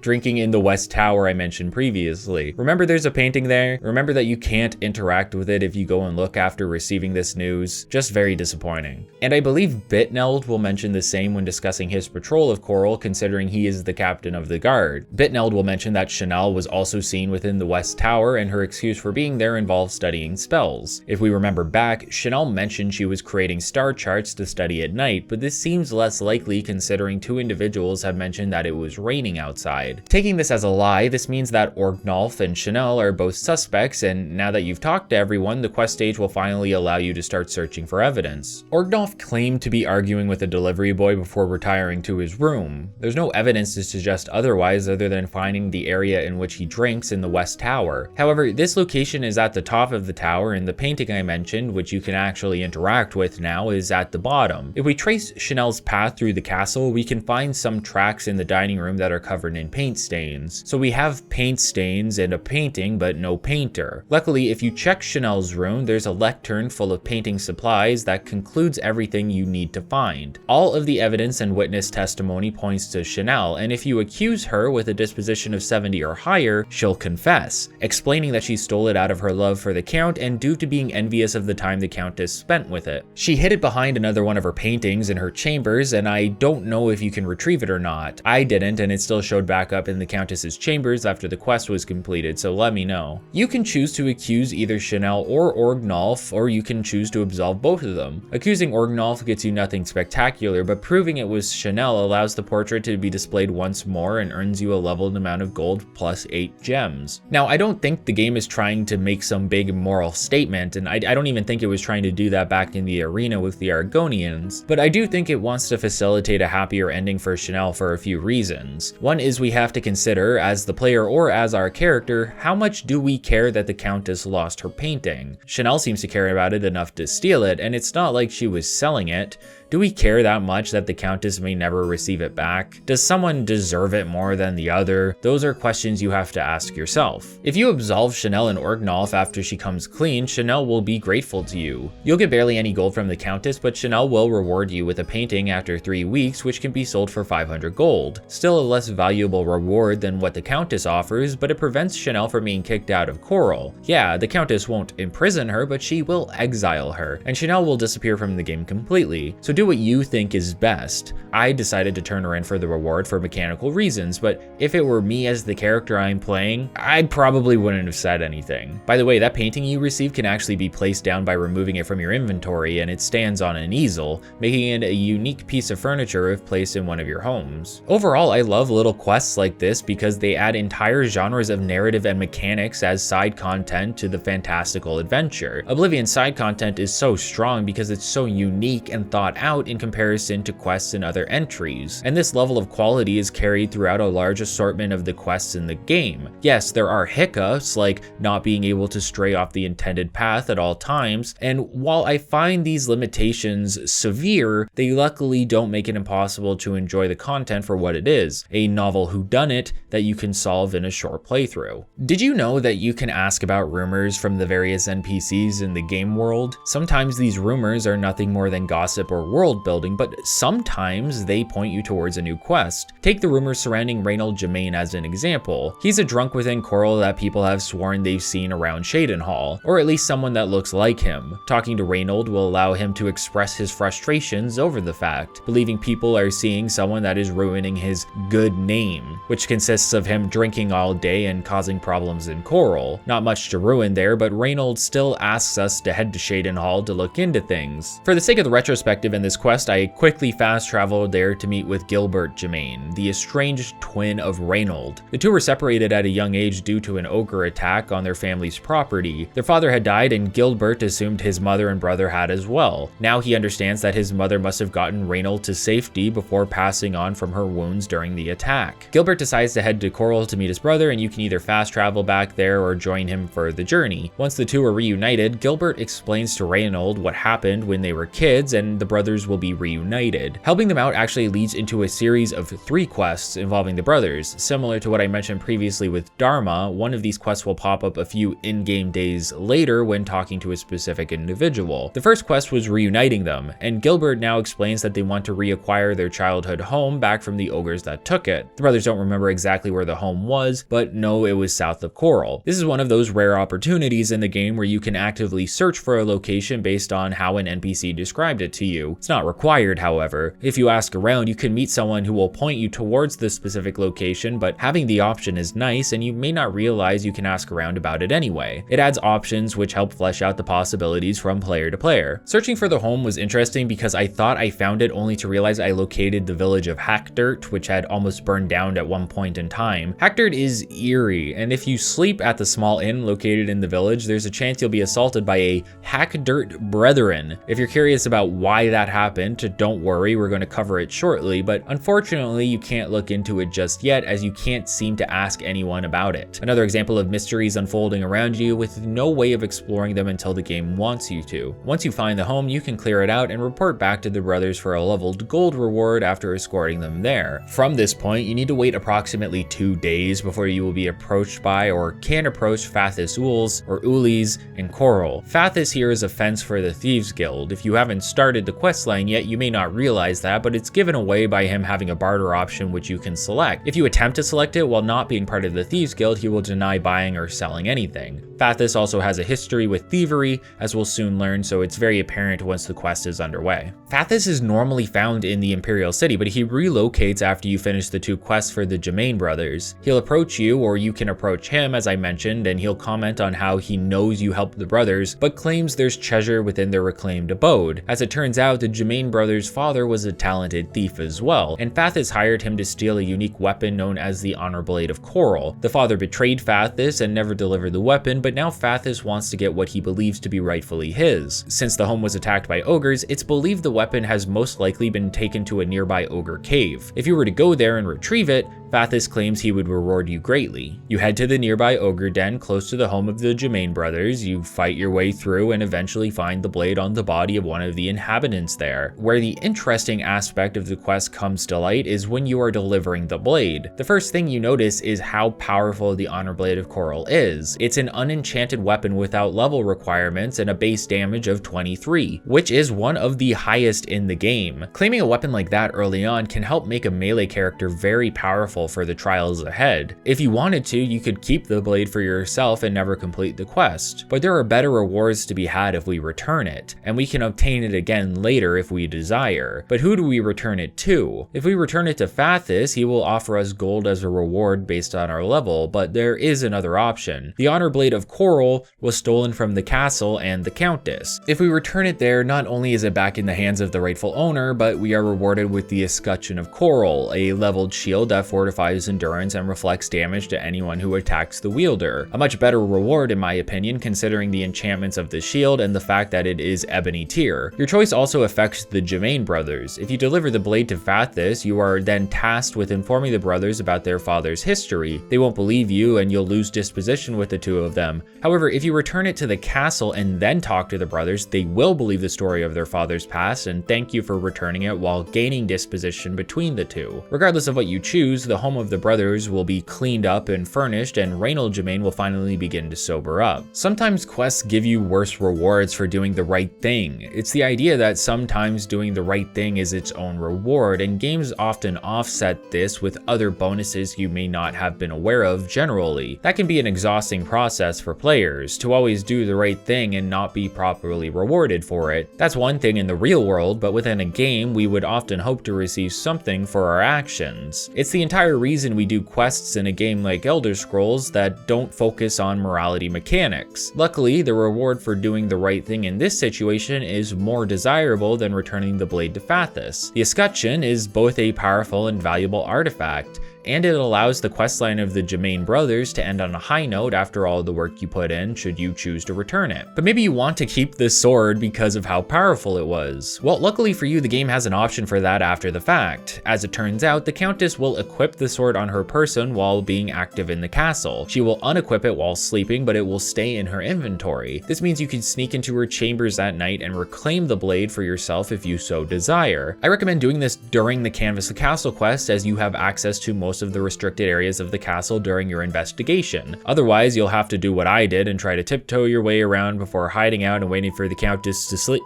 drinking in the West Tower I mentioned previously. Remember there's a painting there? Remember that you can't interact with it if you go and look after receiving this news? Just very disappointing. And I believe Bitneld will mention the same when discussing his patrol of Chorrol, considering he is the captain of the guard. Bitneld will mention that Chanel was also seen within the West Tower, and her excuse for being there involved studying spells. If we remember back, Chanel mentioned she was creating star charts to study at night, but this seems less likely considering 2 individuals have mentioned that it was raining outside. Taking this as a lie, this means that Orgnolf and Chanel are both suspects suspects, and now that you've talked to everyone, the quest stage will finally allow you to start searching for evidence. Orgnolf claimed to be arguing with a delivery boy before retiring to his room. There's no evidence to suggest otherwise other than finding the area in which he drinks in the West Tower. However, this location is at the top of the tower, and the painting I mentioned, which you can actually interact with now, is at the bottom. If we trace Chanel's path through the castle, we can find some tracks in the dining room that are covered in paint stains. So we have paint stains and a painting, but no painter. Luckily, if you check Chanel's room, there's a lectern full of painting supplies that concludes everything you need to find. All of the evidence and witness testimony points to Chanel, and if you accuse her with a disposition of 70 or higher, she'll confess, explaining that she stole it out of her love for the Count and due to being envious of the time the Countess spent with it. She hid it behind another one of her paintings in her chambers, and I don't know if you can retrieve it or not. I didn't, and it still showed back up in the Countess's chambers after the quest was completed, so let me know. You can choose to accuse either Chanel or Orgnolf, or you can choose to absolve both of them. Accusing Orgnolf gets you nothing spectacular, but proving it was Chanel allows the portrait to be displayed once more and earns you a leveled amount of gold plus 8 gems. Now, I don't think the game is trying to make some big moral statement, and I don't even think it was trying to do that back in the arena with the Argonians, but I do think it wants to facilitate a happier ending for Chanel for a few reasons. One is we have to consider, as the player or as our character, how much do we care that the Countess lost her painting? Chanel seems to care about it enough to steal it, and it's not like she was selling it. Do we care that much that the Countess may never receive it back? Does someone deserve it more than the other? Those are questions you have to ask yourself. If you absolve Chanel and Orgnolf after she comes clean, Chanel will be grateful to you. You'll get barely any gold from the Countess, but Chanel will reward you with a painting after 3 weeks, which can be sold for 500 gold. Still a less valuable reward than what the Countess offers, but it prevents Chanel from being kicked out of Chorrol. Yeah, the Countess won't imprison her, but she will exile her, and Chanel will disappear from the game completely. So do what you think is best. I decided to turn her in for the reward for mechanical reasons, but if it were me as the character I'm playing, I probably wouldn't have said anything. By the way, that painting you receive can actually be placed down by removing it from your inventory, and it stands on an easel, making it a unique piece of furniture if placed in one of your homes. Overall, I love little quests like this because they add entire genres of narrative and mechanics as side content to the fantastical adventure. Oblivion's side content is so strong because it's so unique and thought out in comparison to quests and other entries, and this level of quality is carried throughout a large assortment of the quests in the game. Yes, there are hiccups, like not being able to stray off the intended path at all times, and while I find these limitations severe, they luckily don't make it impossible to enjoy the content for what it is, a novel whodunit that you can solve in a short playthrough. Did you know that you can ask about rumors from the various NPCs in the game world? Sometimes these rumors are nothing more than gossip or world building, but sometimes they point you towards a new quest. Take the rumors surrounding Reynold Germain as an example. He's a drunk within Chorrol that people have sworn they've seen around Cheydinhal, or at least someone that looks like him. Talking to Reynold will allow him to express his frustrations over the fact, believing people are seeing someone that is ruining his good name, which consists of him drinking all day and causing problems in Chorrol. Not much to ruin there, but Reynold still asks us to head to Cheydinhal to look into things. For the sake of the retrospective in this quest, I quickly fast traveled there to meet with Gilbert Germain, the estranged twin of Reynold. The two were separated at a young age due to an ogre attack on their family's property. Their father had died, and Gilbert assumed his mother and brother had as well. Now he understands that his mother must have gotten Reynold to safety before passing on from her wounds during the attack. Gilbert decides to head to Chorrol to meet his brother, and you can either fast travel back there or join him for the journey. Once the two are reunited, Gilbert explains to Reynold what happened when they were kids, and the brothers will be reunited. Helping them out actually leads into a series of 3 quests involving the brothers. Similar to what I mentioned previously with Dharma, one of these quests will pop up a few in-game days later when talking to a specific individual. The first quest was reuniting them, and Gilbert now explains that they want to reacquire their childhood home back from the ogres that took it. The brothers don't remember exactly where the home was, but know it was south of Chorrol. This is one of those rare opportunities in the game where you can actively search for a location based on how an NPC described it to you. It's not required, however. If you ask around, you can meet someone who will point you towards the specific location, but having the option is nice, and you may not realize you can ask around about it anyway. It adds options which help flesh out the possibilities from player to player. Searching for the home was interesting because I thought I found it only to realize I located the village of Hackdirt, which had almost burned down at one point in time. Hackdirt is eerie, and if you sleep at the small inn located in the village, there's a chance you'll be assaulted by a Hackdirt brethren. If you're curious about why that happened, don't worry, we're going to cover it shortly, but unfortunately you can't look into it just yet as you can't seem to ask anyone about it. Another example of mysteries unfolding around you with no way of exploring them until the game wants you to. Once you find the home, you can clear it out and report back to the brothers for a leveled gold reward after escorting them there. From this point, you need to wait approximately 2 days before you will be approached by or can approach Fathis Uls or Ulis in Chorrol. Fathis here is a fence for the Thieves Guild. If you haven't started the questline yet, you may not realize that, but it's given away by him having a barter option which you can select. If you attempt to select it while not being part of the Thieves Guild, he will deny buying or selling anything. Fathis also has a history with thievery, as we'll soon learn, so it's very apparent once the quest is underway. Fathis is normally found in the Imperial City, but he relocates after you finish the 2 quests for the Germain brothers. He'll approach you, or you can approach him, as I mentioned, and he'll comment on how he knows you helped the brothers, but claims there's treasure within their reclaimed abode. As it turns out, the Germain brothers' father was a talented thief as well, and Fathis hired him to steal a unique weapon known as the Honor Blade of Chorrol. The father betrayed Fathis and never delivered the weapon, but now Fathis wants to get what he believes to be rightfully his. Since the home was attacked by ogres, it's believed the weapon has most likely been taken to a nearby ogre cave. If you were to go there and retrieve it, Fathis claims he would reward you greatly. You head to the nearby ogre den close to the home of the Germain brothers, you fight your way through and eventually find the blade on the body of one of the inhabitants there. Where the interesting aspect of the quest comes to light is when you are delivering the blade. The first thing you notice is how powerful the Honor Blade of Chorrol is. It's an unenchanted weapon without level requirements and a base damage of 23, which is one of the highest in the game. Claiming a weapon like that early on can help make a melee character very powerful for the trials ahead. If you wanted to, you could keep the blade for yourself and never complete the quest, but there are better rewards to be had if we return it, and we can obtain it again later if we desire. But who do we return it to? If we return it to Fathis, he will offer us gold as a reward based on our level, but there is another option. The Honor Blade of Chorrol was stolen from the castle and the Countess. If we return it there, not only is it back in the hands of the rightful owner, but we are rewarded with the Escutcheon of Chorrol, a leveled shield that fortifies endurance and reflects damage to anyone who attacks the wielder. A much better reward in my opinion, considering the enchantments of the shield and the fact that it is ebony tier. Your choice also affects the Germain brothers. If you deliver the blade to Fathis, you are then tasked with informing the brothers about their father's history. They won't believe you and you'll lose disposition with the 2 of them. However, if you return it to the castle and then talk to the brothers, they will believe the story of their father's past and thank you for returning it while gaining disposition between the 2. Regardless of what you choose, the home of the brothers will be cleaned up and furnished, and Reynold Germain will finally begin to sober up. Sometimes quests give you worse rewards for doing the right thing. It's the idea that sometimes doing the right thing is its own reward, and games often offset this with other bonuses you may not have been aware of generally. That can be an exhausting process for players, to always do the right thing and not be properly rewarded for it. That's one thing in the real world, but within a game, we would often hope to receive something for our actions. It's the entire reason we do quests in a game like Elder Scrolls that don't focus on morality mechanics. Luckily, the reward for doing the right thing in this situation is more desirable than returning the blade to Fathis. The Escutcheon is both a powerful and valuable artifact, and it allows the questline of the Germain brothers to end on a high note after all the work you put in, should you choose to return it. But maybe you want to keep this sword because of how powerful it was. Well, luckily for you, the game has an option for that after the fact. As it turns out, the Countess will equip the sword on her person while being active in the castle. She will unequip it while sleeping, but it will stay in her inventory. This means you can sneak into her chambers at night and reclaim the blade for yourself if you so desire. I recommend doing this during the Canvas the Castle quest, as you have access to most of the restricted areas of the castle during your investigation. Otherwise, you'll have to do what I did and try to tiptoe your way around before hiding out and waiting for the Countess to sleep.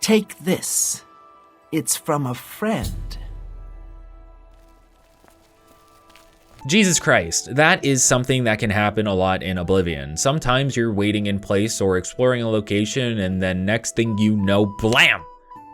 Take this. It's from a friend. Jesus Christ, that is something that can happen a lot in Oblivion. Sometimes you're waiting in place or exploring a location, and then next thing you know, blam!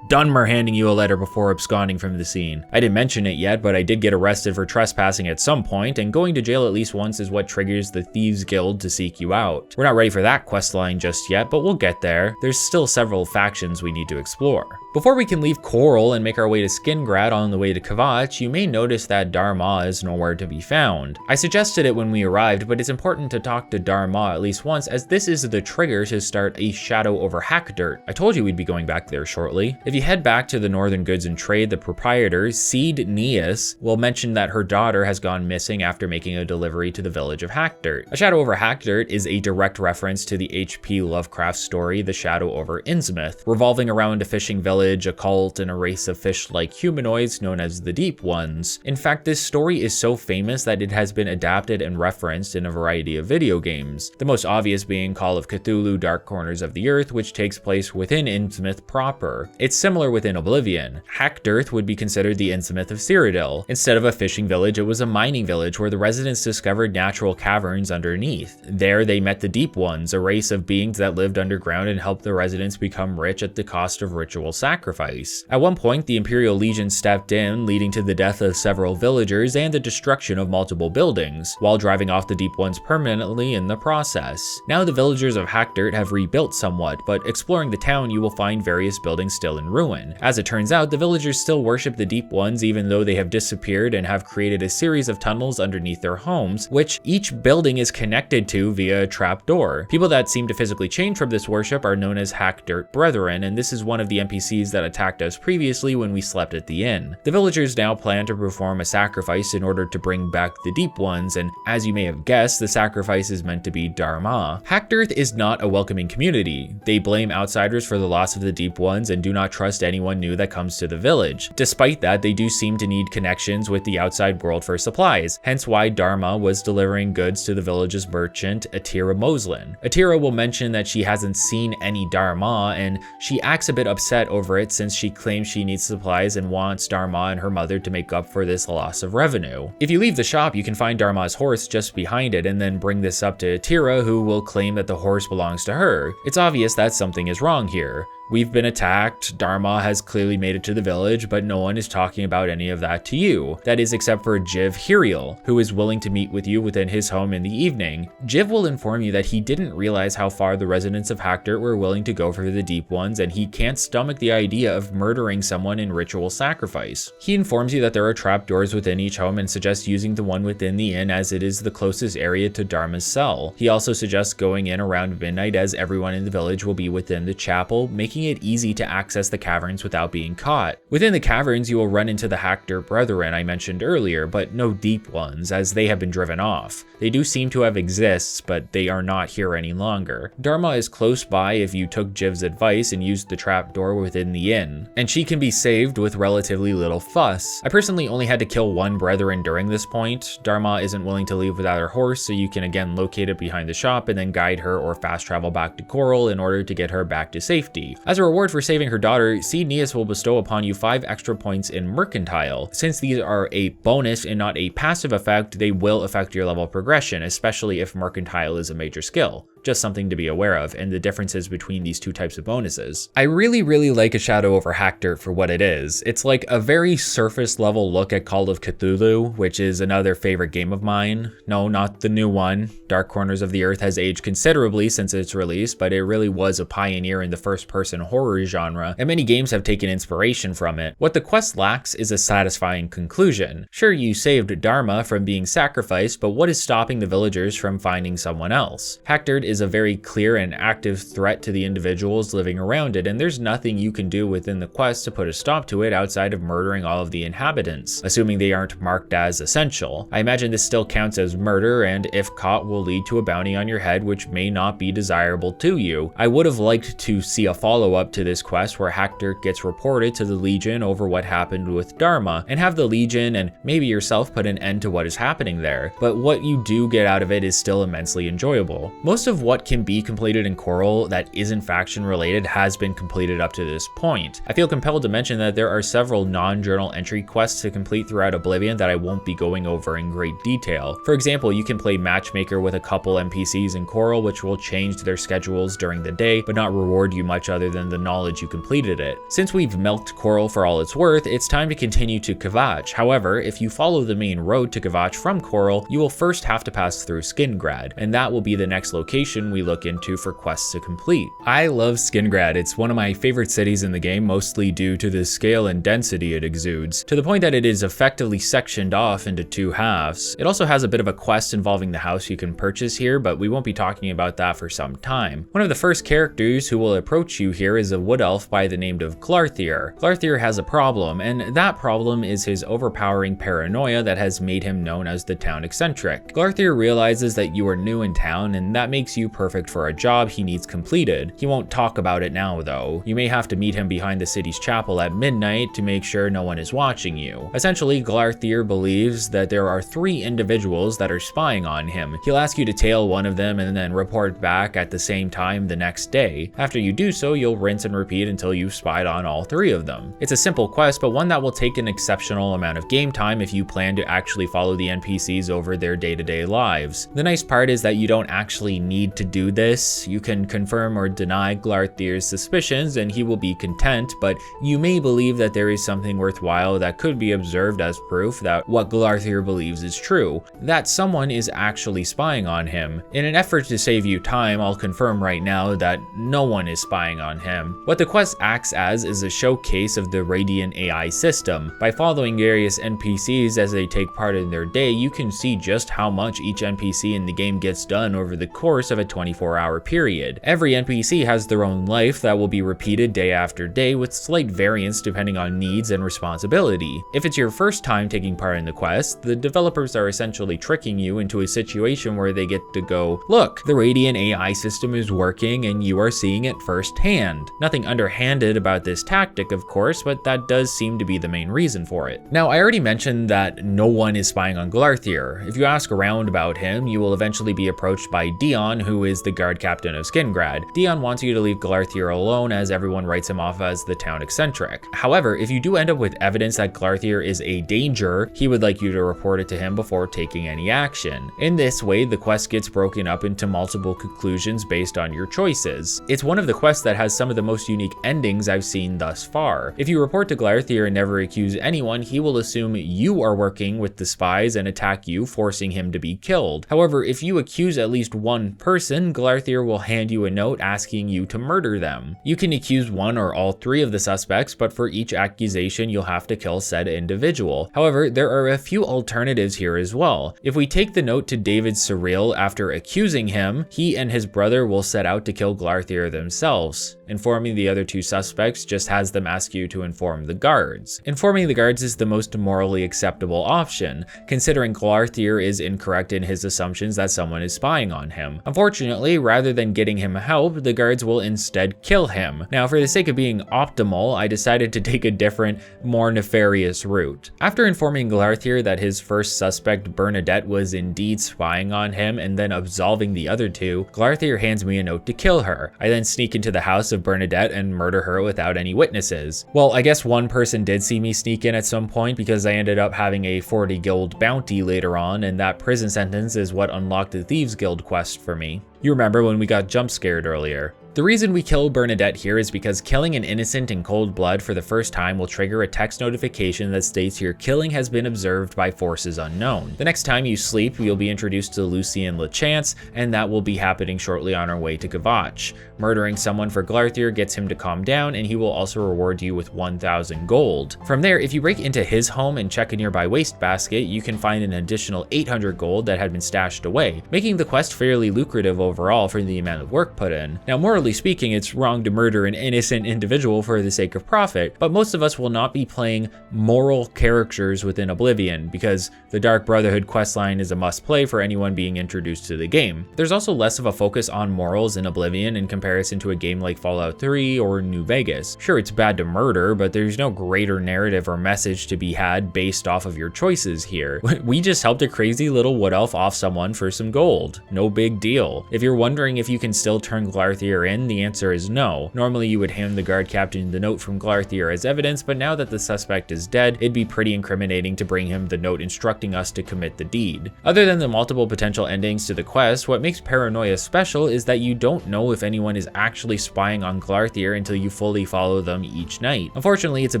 Dunmer handing you a letter before absconding from the scene. I didn't mention it yet, but I did get arrested for trespassing at some point, and going to jail at least once is what triggers the Thieves Guild to seek you out. We're not ready for that questline just yet, but we'll get there. There's still several factions we need to explore. Before we can leave Chorrol and make our way to Skingrad on the way to Kvatch, you may notice that Dharma is nowhere to be found. I suggested it when we arrived, but it's important to talk to Dharma at least once, as this is the trigger to start a shadow over Hackdirt. I told you we'd be going back there shortly. If you head back to the Northern Goods and Trade, the proprietor, Cheydinhal, will mention that her daughter has gone missing after making a delivery to the village of Hackdirt. A shadow over Hackdirt is a direct reference to the H.P. Lovecraft story, The Shadow over Innsmouth, revolving around a fishing village, a cult, and a race of fish-like humanoids known as the Deep Ones. In fact, this story is so famous that it has been adapted and referenced in a variety of video games, the most obvious being Call of Cthulhu: Dark Corners of the Earth, which takes place within Innsmouth proper. It's similar within Oblivion. Hackdirt would be considered the Innsmouth of Cyrodiil. Instead of a fishing village, it was a mining village where the residents discovered natural caverns underneath. There they met the Deep Ones, a race of beings that lived underground and helped the residents become rich at the cost of ritual sacrifice. At one point, the Imperial Legion stepped in, leading to the death of several villagers and the destruction of multiple buildings, while driving off the Deep Ones permanently in the process. Now the villagers of Hackdirt have rebuilt somewhat, but exploring the town you will find various buildings still in ruin. As it turns out, the villagers still worship the Deep Ones even though they have disappeared and have created a series of tunnels underneath their homes, which each building is connected to via a trapdoor. People that seem to physically change from this worship are known as Hackdirt Brethren, and this is one of the NPCs that attacked us previously when we slept at the inn. The villagers now plan to perform a sacrifice in order to bring back the Deep Ones, and as you may have guessed, the sacrifice is meant to be Dharma. Hackdirt is not a welcoming community. They blame outsiders for the loss of the Deep Ones and do not trust anyone new that comes to the village. Despite that, they do seem to need connections with the outside world for supplies, hence why Dharma was delivering goods to the village's merchant, Atira Moslin. Atira will mention that she hasn't seen any Dharma, and she acts a bit upset over it since she claims she needs supplies and wants Dharma and her mother to make up for this loss of revenue. If you leave the shop, you can find Dharma's horse just behind it and then bring this up to Atira, who will claim that the horse belongs to her. It's obvious that something is wrong here. We've been attacked, Dharma has clearly made it to the village, but no one is talking about any of that to you. That is except for Jiv Hiriel, who is willing to meet with you within his home in the evening. Jiv will inform you that he didn't realize how far the residents of Hackdirt were willing to go for the Deep Ones, and he can't stomach the idea of murdering someone in ritual sacrifice. He informs you that there are trapdoors within each home and suggests using the one within the inn as it is the closest area to Dharma's cell. He also suggests going in around midnight as everyone in the village will be within the chapel, making it easy to access the caverns without being caught. Within the caverns, you will run into the Hackdirt Brethren I mentioned earlier, but no Deep Ones, as they have been driven off. They do seem to have exists, but they are not here any longer. Dharma is close by if you took Jiv's advice and used the trapdoor within the inn, and she can be saved with relatively little fuss. I personally only had to kill one Brethren during this point. Dharma isn't willing to leave without her horse, so you can again locate it behind the shop and then guide her or fast travel back to Chorrol in order to get her back to safety. As a reward for saving her daughter, Cheydinhal will bestow upon you 5 extra points in Mercantile. Since these are a bonus and not a passive effect, they will affect your level progression, especially if Mercantile is a major skill. Just something to be aware of, and the differences between these two types of bonuses. I really like A Shadow over Hackdirt for what it is. It's like a very surface level look at Call of Cthulhu, which is another favorite game of mine. No, not the new one. Dark Corners of the Earth has aged considerably since its release, but it really was a pioneer in the first-person horror genre, and many games have taken inspiration from it. What the quest lacks is a satisfying conclusion. Sure, you saved Dharma from being sacrificed, but what is stopping the villagers from finding someone else? Hackdirt is a very clear and active threat to the individuals living around it, and there's nothing you can do within the quest to put a stop to it outside of murdering all of the inhabitants, assuming they aren't marked as essential. I imagine this still counts as murder, and if caught will lead to a bounty on your head, which may not be desirable to you. I would have liked to see a follow-up to this quest where Hackdirt gets reported to the Legion over what happened with Dharma, and have the Legion and maybe yourself put an end to what is happening there, but what you do get out of it is still immensely enjoyable. Most of what can be completed in Chorrol that isn't faction related has been completed up to this point. I feel compelled to mention that there are several non-journal entry quests to complete throughout Oblivion that I won't be going over in great detail. For example, you can play matchmaker with a couple NPCs in Chorrol, which will change their schedules during the day, but not reward you much other than the knowledge you completed it. Since we've milked Chorrol for all it's worth, it's time to continue to Kvatch. However, if you follow the main road to Kvatch from Chorrol, you will first have to pass through Skingrad, and that will be the next location we look into for quests to complete. I love Skingrad. It's one of my favorite cities in the game, mostly due to the scale and density it exudes, to the point that it is effectively sectioned off into two halves. It also has a bit of a quest involving the house you can purchase here, but we won't be talking about that for some time. One of the first characters who will approach you here is a wood elf by the name of Glarthier. Glarthier has a problem, and that problem is his overpowering paranoia that has made him known as the town eccentric. Glarthier realizes that you are new in town, and that makes you perfect for a job he needs completed. He won't talk about it now though. You may have to meet him behind the city's chapel at midnight to make sure no one is watching you. Essentially, Glarthier believes that there are 3 individuals that are spying on him. He'll ask you to tail one of them and then report back at the same time the next day. After you do so, you'll rinse and repeat until you've spied on all 3 of them. It's a simple quest, but one that will take an exceptional amount of game time if you plan to actually follow the NPCs over their day-to-day lives. The nice part is that you don't actually need to do this. You can confirm or deny Glarthier's suspicions and he will be content, but you may believe that there is something worthwhile that could be observed as proof that what Glarthier believes is true, that someone is actually spying on him. In an effort to save you time, I'll confirm right now that no one is spying on him. What the quest acts as is a showcase of the Radiant AI system. By following various NPCs as they take part in their day, you can see just how much each NPC in the game gets done over the course of a 24-hour period. Every NPC has their own life that will be repeated day after day with slight variance depending on needs and responsibility. If it's your first time taking part in the quest, the developers are essentially tricking you into a situation where they get to go, look, the Radiant AI system is working and you are seeing it firsthand. Nothing underhanded about this tactic, of course, but that does seem to be the main reason for it. Now, I already mentioned that no one is spying on Glarthier. If you ask around about him, you will eventually be approached by Dion, who is the guard captain of Skingrad. Dion wants you to leave Glarthier alone as everyone writes him off as the town eccentric. However, if you do end up with evidence that Glarthier is a danger, he would like you to report it to him before taking any action. In this way, the quest gets broken up into multiple conclusions based on your choices. It's one of the quests that has some of the most unique endings I've seen thus far. If you report to Glarthier and never accuse anyone, he will assume you are working with the spies and attack you, forcing him to be killed. However, if you accuse at least one person, Glarthier will hand you a note asking you to murder them. You can accuse one or all 3 of the suspects, but for each accusation, you'll have to kill said individual. However, there are a few alternatives here as well. If we take the note to David Surreal after accusing him, he and his brother will set out to kill Glarthier themselves. Informing the other 2 suspects just has them ask you to inform the guards. Informing the guards is the most morally acceptable option, considering Glarthier is incorrect in his assumptions that someone is spying on him. Unfortunately, rather than getting him help, the guards will instead kill him. Now, for the sake of being optimal, I decided to take a different, more nefarious route. After informing Glarthier that his first suspect, Bernadette, was indeed spying on him and then absolving the other 2, Glarthier hands me a note to kill her. I then sneak into the house of Bernadette and murder her without any witnesses. Well, I guess one person did see me sneak in at some point because I ended up having a 40 guild bounty later on, and that prison sentence is what unlocked the Thieves Guild quest for me. You remember when we got jump scared earlier. The reason we kill Bernadette here is because killing an innocent in cold blood for the first time will trigger a text notification that states your killing has been observed by forces unknown. The next time you sleep, you'll be introduced to Lucy and LeChance, and that will be happening shortly on our way to Kvatch. Murdering someone for Glarthier gets him to calm down, and he will also reward you with 1,000 gold. From there, if you break into his home and check a nearby wastebasket, you can find an additional 800 gold that had been stashed away, making the quest fairly lucrative overall for the amount of work put in. Now, more generally speaking, it's wrong to murder an innocent individual for the sake of profit, but most of us will not be playing moral characters within Oblivion because the Dark Brotherhood questline is a must-play for anyone being introduced to the game. There's also less of a focus on morals in Oblivion in comparison to a game like Fallout 3 or New Vegas. Sure, it's bad to murder, but there's no greater narrative or message to be had based off of your choices here. We just helped a crazy little wood elf off someone for some gold. No big deal. If you're wondering if you can still turn Glarthier in, the answer is no. Normally you would hand the guard captain the note from Glarthier as evidence, but now that the suspect is dead, it'd be pretty incriminating to bring him the note instructing us to commit the deed. Other than the multiple potential endings to the quest, what makes Paranoia special is that you don't know if anyone is actually spying on Glarthier until you fully follow them each night. Unfortunately, it's a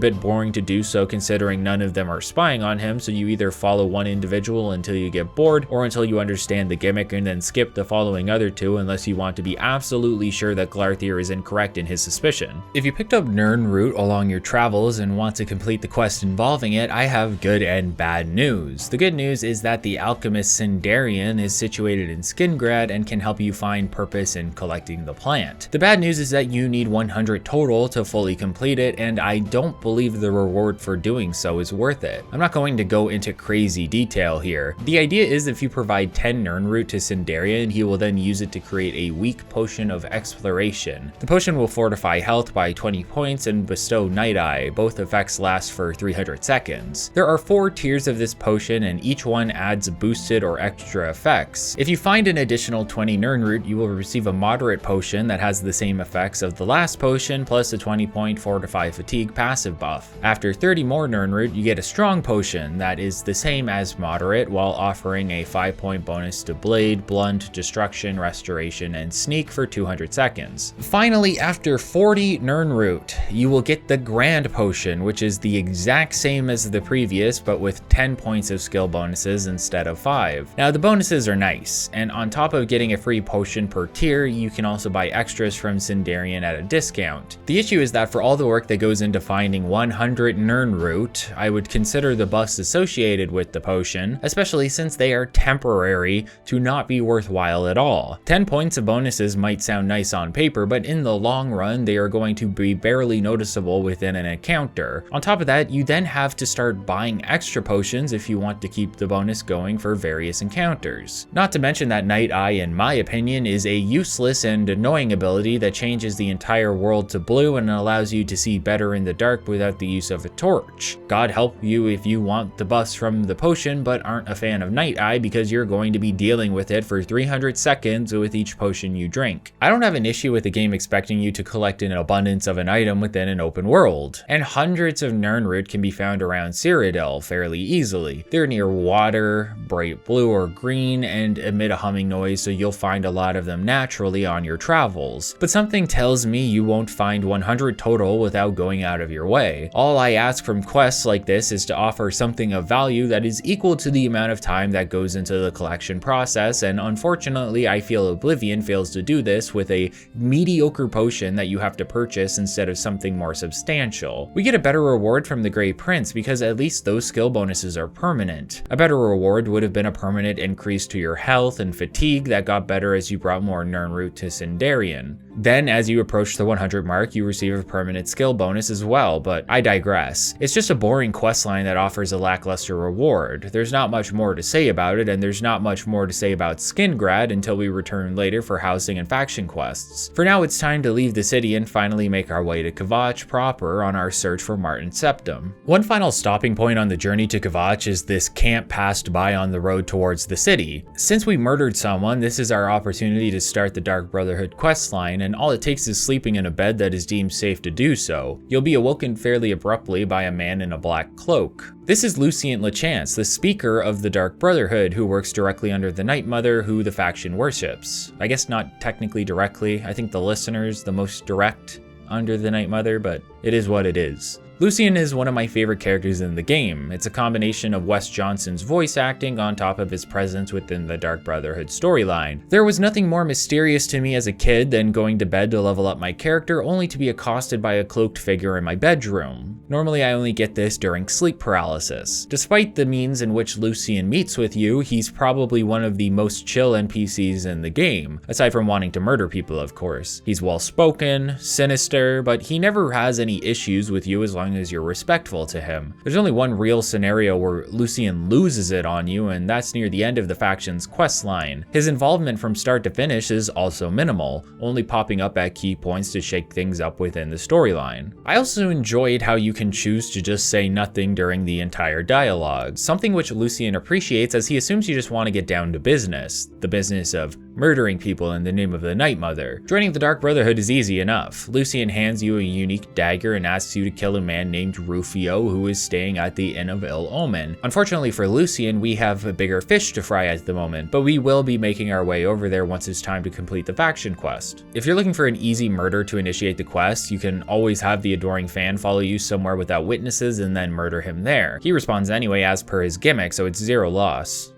bit boring to do so considering none of them are spying on him, so you either follow one individual until you get bored or until you understand the gimmick and then skip the following other two unless you want to be absolutely sure that Glarthier is incorrect in his suspicion. If you picked up Nirnroot along your travels and want to complete the quest involving it, I have good and bad news. The good news is that the alchemist Sindarian is situated in Skingrad and can help you find purpose in collecting the plant. The bad news is that you need 100 total to fully complete it, and I don't believe the reward for doing so is worth it. I'm not going to go into crazy detail here. The idea is if you provide 10 Nirnroot to Sindarian, he will then use it to create a weak potion of exploration. The potion will fortify health by 20 points and bestow Night Eye. Both effects last for 300 seconds. There are 4 tiers of this potion and each one adds boosted or extra effects. If you find an additional 20 Nirnroot, you will receive a moderate potion that has the same effects of the last potion plus a 20-point Fortify Fatigue passive buff. After 30 more Nirnroot, you get a strong potion that is the same as moderate while offering a 5-point bonus to Blade, Blunt, Destruction, Restoration, and Sneak for 200 seconds. Finally, after 40 Nirnroot, you will get the Grand Potion, which is the exact same as the previous, but with 10 points of skill bonuses instead of 5. Now, the bonuses are nice, and on top of getting a free potion per tier, you can also buy extras from Sindarian at a discount. The issue is that for all the work that goes into finding 100 Nirnroot, I would consider the buffs associated with the potion, especially since they are temporary, to not be worthwhile at all. 10 points of bonuses might sound nice on paper, but in the long run, they are going to be barely noticeable within an encounter. On top of that, you then have to start buying extra potions if you want to keep the bonus going for various encounters. Not to mention that Night Eye, in my opinion, is a useless and annoying ability that changes the entire world to blue and allows you to see better in the dark without the use of a torch. God help you if you want the buffs from the potion but aren't a fan of Night Eye because you're going to be dealing with it for 300 seconds with each potion you drink. I don't have an issue with the game expecting you to collect an abundance of an item within an open world, and hundreds of Nirnroot can be found around Cyrodiil fairly easily. They're near water, bright blue or green, and emit a humming noise, so you'll find a lot of them naturally on your travels. But something tells me you won't find 100 total without going out of your way. All I ask from quests like this is to offer something of value that is equal to the amount of time that goes into the collection process, and unfortunately I feel Oblivion fails to do this with a mediocre potion that you have to purchase instead of something more substantial. We get a better reward from the Grey Prince because at least those skill bonuses are permanent. A better reward would have been a permanent increase to your health and fatigue that got better as you brought more Nirnroot to Sindarian. Then as you approach the 100 mark, you receive a permanent skill bonus as well, but I digress. It's just a boring questline that offers a lackluster reward. There's not much more to say about it, and there's not much more to say about Skingrad until we return later for housing and faction quests. For now, it's time to leave the city and finally make our way to Kvatch proper on our search for Martin Septim. One final stopping point on the journey to Kvatch is this camp passed by on the road towards the city. Since we murdered someone, this is our opportunity to start the Dark Brotherhood questline, and all it takes is sleeping in a bed that is deemed safe to do so. You'll be awoken fairly abruptly by a man in a black cloak. This is Lucien Lachance, the speaker of the Dark Brotherhood, who works directly under the Night Mother, who the faction worships. I guess not technically directly. I think the listener's the most direct under the Night Mother, but it is what it is. Lucian is one of my favorite characters in the game. It's a combination of Wes Johnson's voice acting on top of his presence within the Dark Brotherhood storyline. There was nothing more mysterious to me as a kid than going to bed to level up my character only to be accosted by a cloaked figure in my bedroom. Normally I only get this during sleep paralysis. Despite the means in which Lucian meets with you, he's probably one of the most chill NPCs in the game, aside from wanting to murder people of course. He's well spoken, sinister, but he never has any issues with you as long as you're respectful to him. There's only one real scenario where Lucian loses it on you, and that's near the end of the faction's quest line. His involvement from start to finish is also minimal, only popping up at key points to shake things up within the storyline. I also enjoyed how you can choose to just say nothing during the entire dialogue, something which Lucian appreciates as he assumes you just want to get down to business, the business of murdering people in the name of the Night Mother. Joining the Dark Brotherhood is easy enough. Lucian hands you a unique dagger and asks you to kill a man named Rufio who is staying at the Inn of Ill Omen. Unfortunately for Lucian, we have a bigger fish to fry at the moment, but we will be making our way over there once it's time to complete the faction quest. If you're looking for an easy murder to initiate the quest, you can always have the adoring fan follow you somewhere without witnesses and then murder him there. He responds anyway as per his gimmick, so it's zero loss.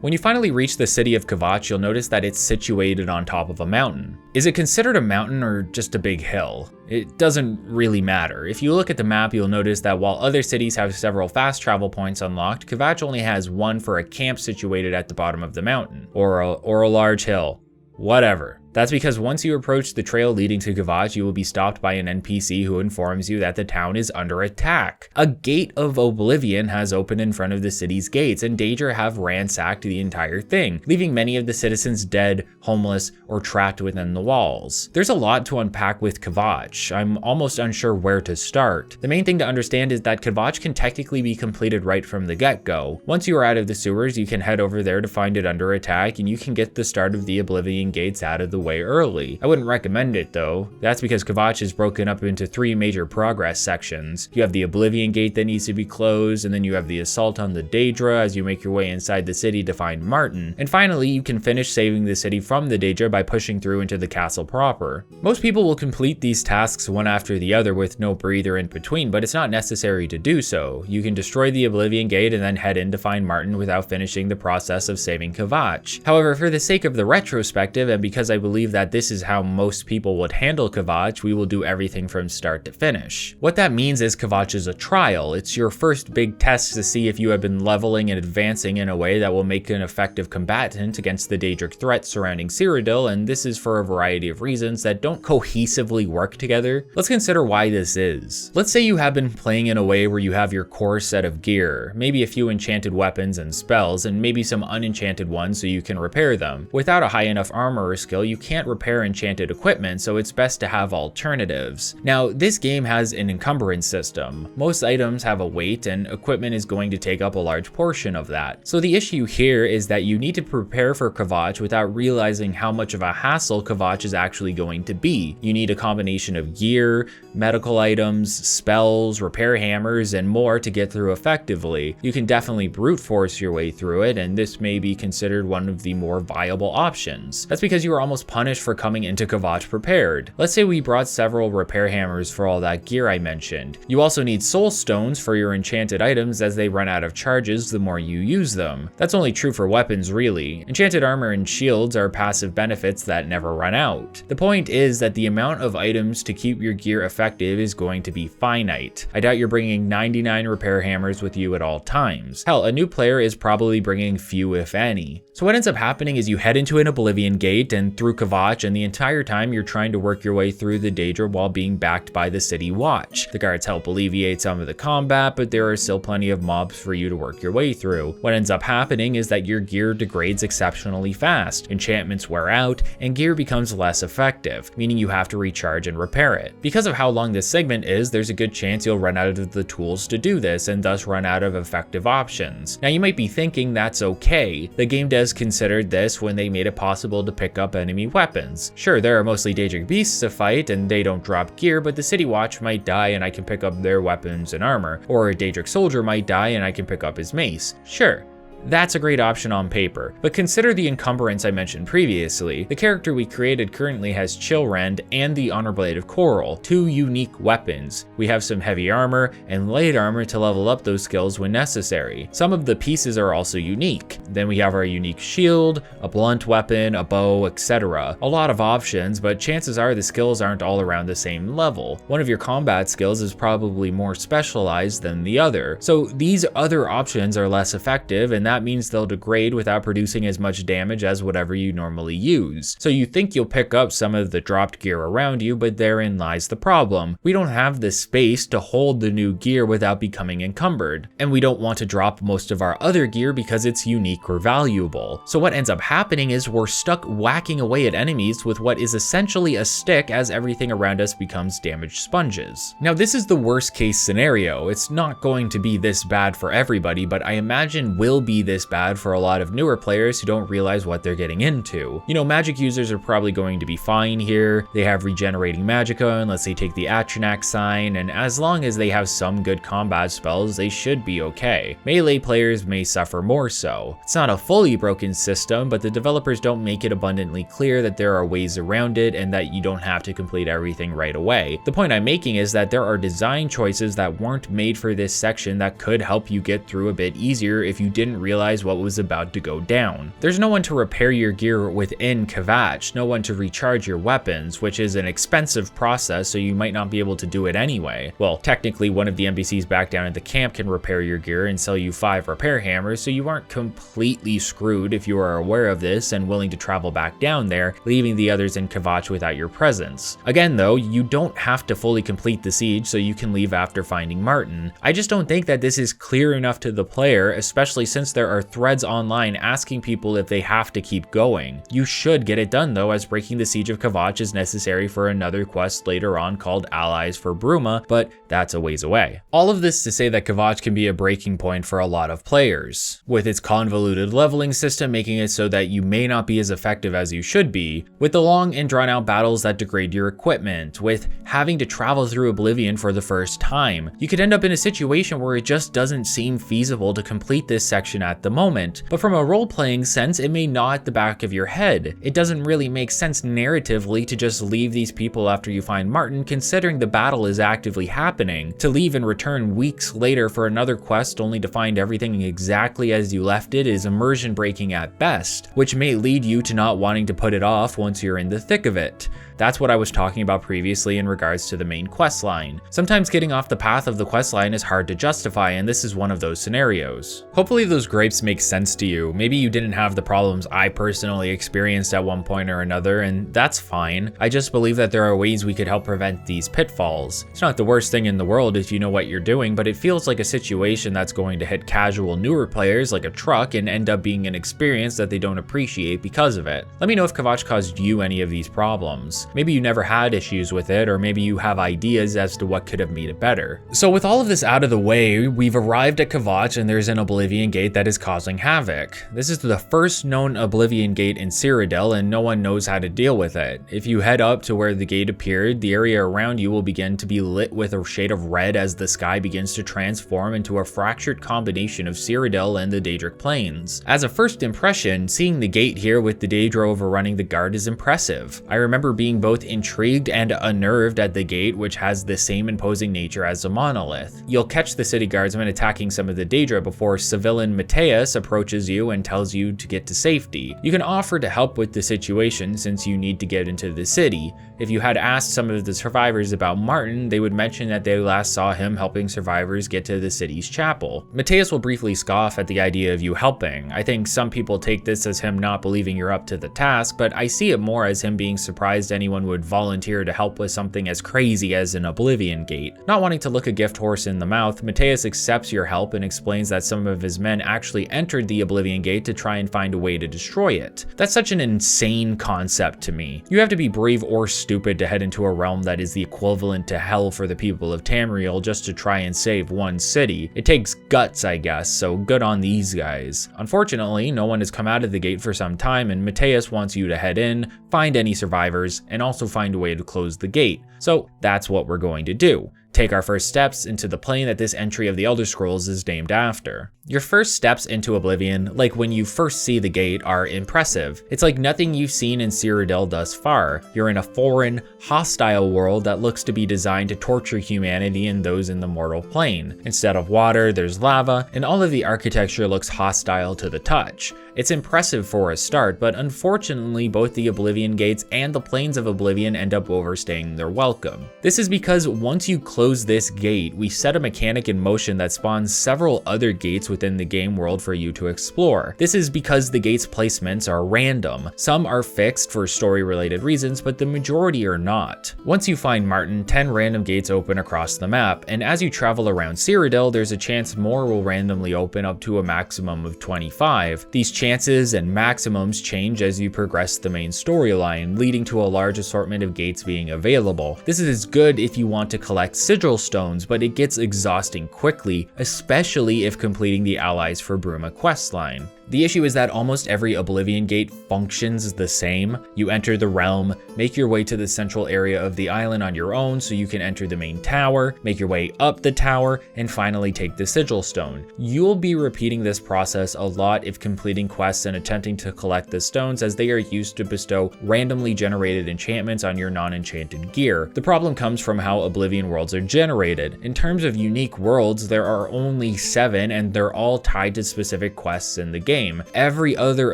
When you finally reach the city of Kvatch, you'll notice that it's situated on top of a mountain. Is it considered a mountain or just a big hill? It doesn't really matter. If you look at the map, you'll notice that while other cities have several fast travel points unlocked, Kvatch only has one for a camp situated at the bottom of the mountain, or a large hill. Whatever. That's because once you approach the trail leading to Kvatch, you will be stopped by an NPC who informs you that the town is under attack. A gate of Oblivion has opened in front of the city's gates, and Daedric have ransacked the entire thing, leaving many of the citizens dead, homeless, or trapped within the walls. There's a lot to unpack with Kvatch. I'm almost unsure where to start. The main thing to understand is that Kvatch can technically be completed right from the get-go. Once you are out of the sewers, you can head over there to find it under attack, and you can get the start of the Oblivion gates out of the way early. I wouldn't recommend it though. That's because Kvatch is broken up into 3 major progress sections. You have the Oblivion gate that needs to be closed, and then you have the assault on the Daedra as you make your way inside the city to find Martin. And finally, you can finish saving the city from the Daedra by pushing through into the castle proper. Most people will complete these tasks one after the other with no breather in between, but it's not necessary to do so. You can destroy the Oblivion gate and then head in to find Martin without finishing the process of saving Kvatch. However, for the sake of the retrospective, and because I believe that this is how most people would handle Kvatch, we will do everything from start to finish. What that means is Kvatch is a trial. It's your first big test to see if you have been leveling and advancing in a way that will make an effective combatant against the Daedric threat surrounding Cyrodiil, and this is for a variety of reasons that don't cohesively work together. Let's consider why this is. Let's say you have been playing in a way where you have your core set of gear, maybe a few enchanted weapons and spells, and maybe some unenchanted ones so you can repair them. Without a high enough armor or skill, you can't repair enchanted equipment, so it's best to have alternatives. Now, this game has an encumbrance system. Most items have a weight, and equipment is going to take up a large portion of that. So the issue here is that you need to prepare for Kvatch without realizing how much of a hassle Kvatch is actually going to be. You need a combination of gear, medical items, spells, repair hammers, and more to get through effectively. You can definitely brute force your way through it, and this may be considered one of the more viable options. That's because you are almost punished for coming into Kvatch prepared. Let's say we brought several repair hammers for all that gear I mentioned. You also need soul stones for your enchanted items as they run out of charges the more you use them. That's only true for weapons really. Enchanted armor and shields are passive benefits that never run out. The point is that the amount of items to keep your gear effective is going to be finite. I doubt you're bringing 99 repair hammers with you at all times. Hell, a new player is probably bringing few if any. So what ends up happening is you head into an Oblivion gate and through Kvatch, and the entire time you're trying to work your way through the Daedra while being backed by the city watch. The guards help alleviate some of the combat, but there are still plenty of mobs for you to work your way through. What ends up happening is that your gear degrades exceptionally fast, enchantments wear out, and gear becomes less effective, meaning you have to recharge and repair it. Because of how long this segment is, there's a good chance you'll run out of the tools to do this, and thus run out of effective options. Now you might be thinking that's okay. The game devs considered this when they made it possible to pick up enemy weapons. Sure, there are mostly Daedric beasts to fight and they don't drop gear, but the city watch might die and I can pick up their weapons and armor, or a Daedric soldier might die and I can pick up his mace. Sure. that's a great option on paper. But consider the encumbrance I mentioned previously. The character we created currently has Chill Rend and the Honor Blade of Chorrol, two unique weapons. We have some heavy armor and light armor to level up those skills when necessary. Some of the pieces are also unique. Then we have our unique shield, a blunt weapon, a bow, etc. A lot of options, but chances are the skills aren't all around the same level. One of your combat skills is probably more specialized than the other. So these other options are less effective, and that means they'll degrade without producing as much damage as whatever you normally use. So you think you'll pick up some of the dropped gear around you, but therein lies the problem. We don't have the space to hold the new gear without becoming encumbered, and we don't want to drop most of our other gear because it's unique or valuable. So what ends up happening is we're stuck whacking away at enemies with what is essentially a stick as everything around us becomes damaged sponges. Now this is the worst case scenario. It's not going to be this bad for everybody, but I imagine will be this bad for a lot of newer players who don't realize what they're getting into. You know, magic users are probably going to be fine here. They have regenerating magicka unless they take the Atronach sign, and as long as they have some good combat spells, they should be okay. Melee players may suffer more so. It's not a fully broken system, but the developers don't make it abundantly clear that there are ways around it and that you don't have to complete everything right away. The point I'm making is that there are design choices that weren't made for this section that could help you get through a bit easier if you didn't realize what was about to go down. There's no one to repair your gear within Kvatch, no one to recharge your weapons, which is an expensive process, so you might not be able to do it anyway. Well, technically one of the NPCs back down at the camp can repair your gear and sell you 5 repair hammers, so you aren't completely screwed if you are aware of this and willing to travel back down there, leaving the others in Kvatch without your presence. Again though, you don't have to fully complete the siege, so you can leave after finding Martin. I just don't think that this is clear enough to the player, especially since there are threads online asking people if they have to keep going. You should get it done though, as breaking the siege of Kvatch is necessary for another quest later on called Allies for Bruma, but that's a ways away. All of this to say that Kvatch can be a breaking point for a lot of players, with its convoluted leveling system making it so that you may not be as effective as you should be, with the long and drawn out battles that degrade your equipment, with having to travel through Oblivion for the first time. You could end up in a situation where it just doesn't seem feasible to complete this section at the moment, but from a role-playing sense, it may gnaw at the back of your head. It doesn't really make sense narratively to just leave these people after you find Martin, considering the battle is actively happening, to leave and return weeks later for another quest only to find everything exactly as you left it is immersion breaking at best, which may lead you to not wanting to put it off once you're in the thick of it. That's what I was talking about previously in regards to the main quest line. Sometimes getting off the path of the quest line is hard to justify, and this is one of those scenarios. Hopefully those gripes make sense to you. Maybe you didn't have the problems I personally experienced at one point or another, and that's fine. I just believe that there are ways we could help prevent these pitfalls. It's not the worst thing in the world if you know what you're doing, but it feels like a situation that's going to hit casual newer players like a truck and end up being an experience that they don't appreciate because of it. Let me know if Kvatch caused you any of these problems. Maybe you never had issues with it, or maybe you have ideas as to what could have made it better. So with all of this out of the way, we've arrived at Kvatch and there's an Oblivion Gate that is causing havoc. This is the first known Oblivion Gate in Cyrodiil, and no one knows how to deal with it. If you head up to where the gate appeared, the area around you will begin to be lit with a shade of red as the sky begins to transform into a fractured combination of Cyrodiil and the Daedric plains. As a first impression, seeing the gate here with the Daedra overrunning the guard is impressive. I remember being both intrigued and unnerved at the gate, which has the same imposing nature as a monolith. You'll catch the city guardsmen attacking some of the Daedra before civilian Mateus approaches you and tells you to get to safety. You can offer to help with the situation since you need to get into the city. If you had asked some of the survivors about Martin, they would mention that they last saw him helping survivors get to the city's chapel. Mateus will briefly scoff at the idea of you helping. I think some people take this as him not believing you're up to the task, but I see it more as him being surprised anyone would volunteer to help with something as crazy as an Oblivion Gate. Not wanting to look a gift horse in the mouth, Mateus accepts your help and explains that some of his men actually entered the Oblivion Gate to try and find a way to destroy it. That's such an insane concept to me. You have to be brave or stupid to head into a realm that is the equivalent to hell for the people of Tamriel just to try and save one city. It takes guts, I guess, so good on these guys. Unfortunately, no one has come out of the gate for some time, and Mateus wants you to head in, find any survivors, and also find a way to close the gate. So that's what we're going to do. Take our first steps into the plane that this entry of the Elder Scrolls is named after. Your first steps into Oblivion, like when you first see the gate, are impressive. It's like nothing you've seen in Cyrodiil thus far. You're in a foreign, hostile world that looks to be designed to torture humanity and those in the mortal plane. Instead of water, there's lava, and all of the architecture looks hostile to the touch. It's impressive for a start, but unfortunately both the Oblivion gates and the planes of Oblivion end up overstaying their welcome. This is because once you close this gate, we set a mechanic in motion that spawns several other gates within the game world for you to explore. This is because the gates' placements are random. Some are fixed for story-related reasons, but the majority are not. Once you find Martin, 10 random gates open across the map, and as you travel around Cyrodiil, there's a chance more will randomly open up to a maximum of 25. These chances and maximums change as you progress the main storyline, leading to a large assortment of gates being available. This is good if you want to collect sigil stones, but it gets exhausting quickly, especially if completing the allies for Bruma Questline. The issue is that almost every Oblivion gate functions the same. You enter the realm, make your way to the central area of the island on your own so you can enter the main tower, make your way up the tower, and finally take the sigil stone. You'll be repeating this process a lot if completing quests and attempting to collect the stones, as they are used to bestow randomly generated enchantments on your non-enchanted gear. The problem comes from how Oblivion worlds are generated. In terms of unique worlds, there are only 7, and they're all tied to specific quests in the game. Every other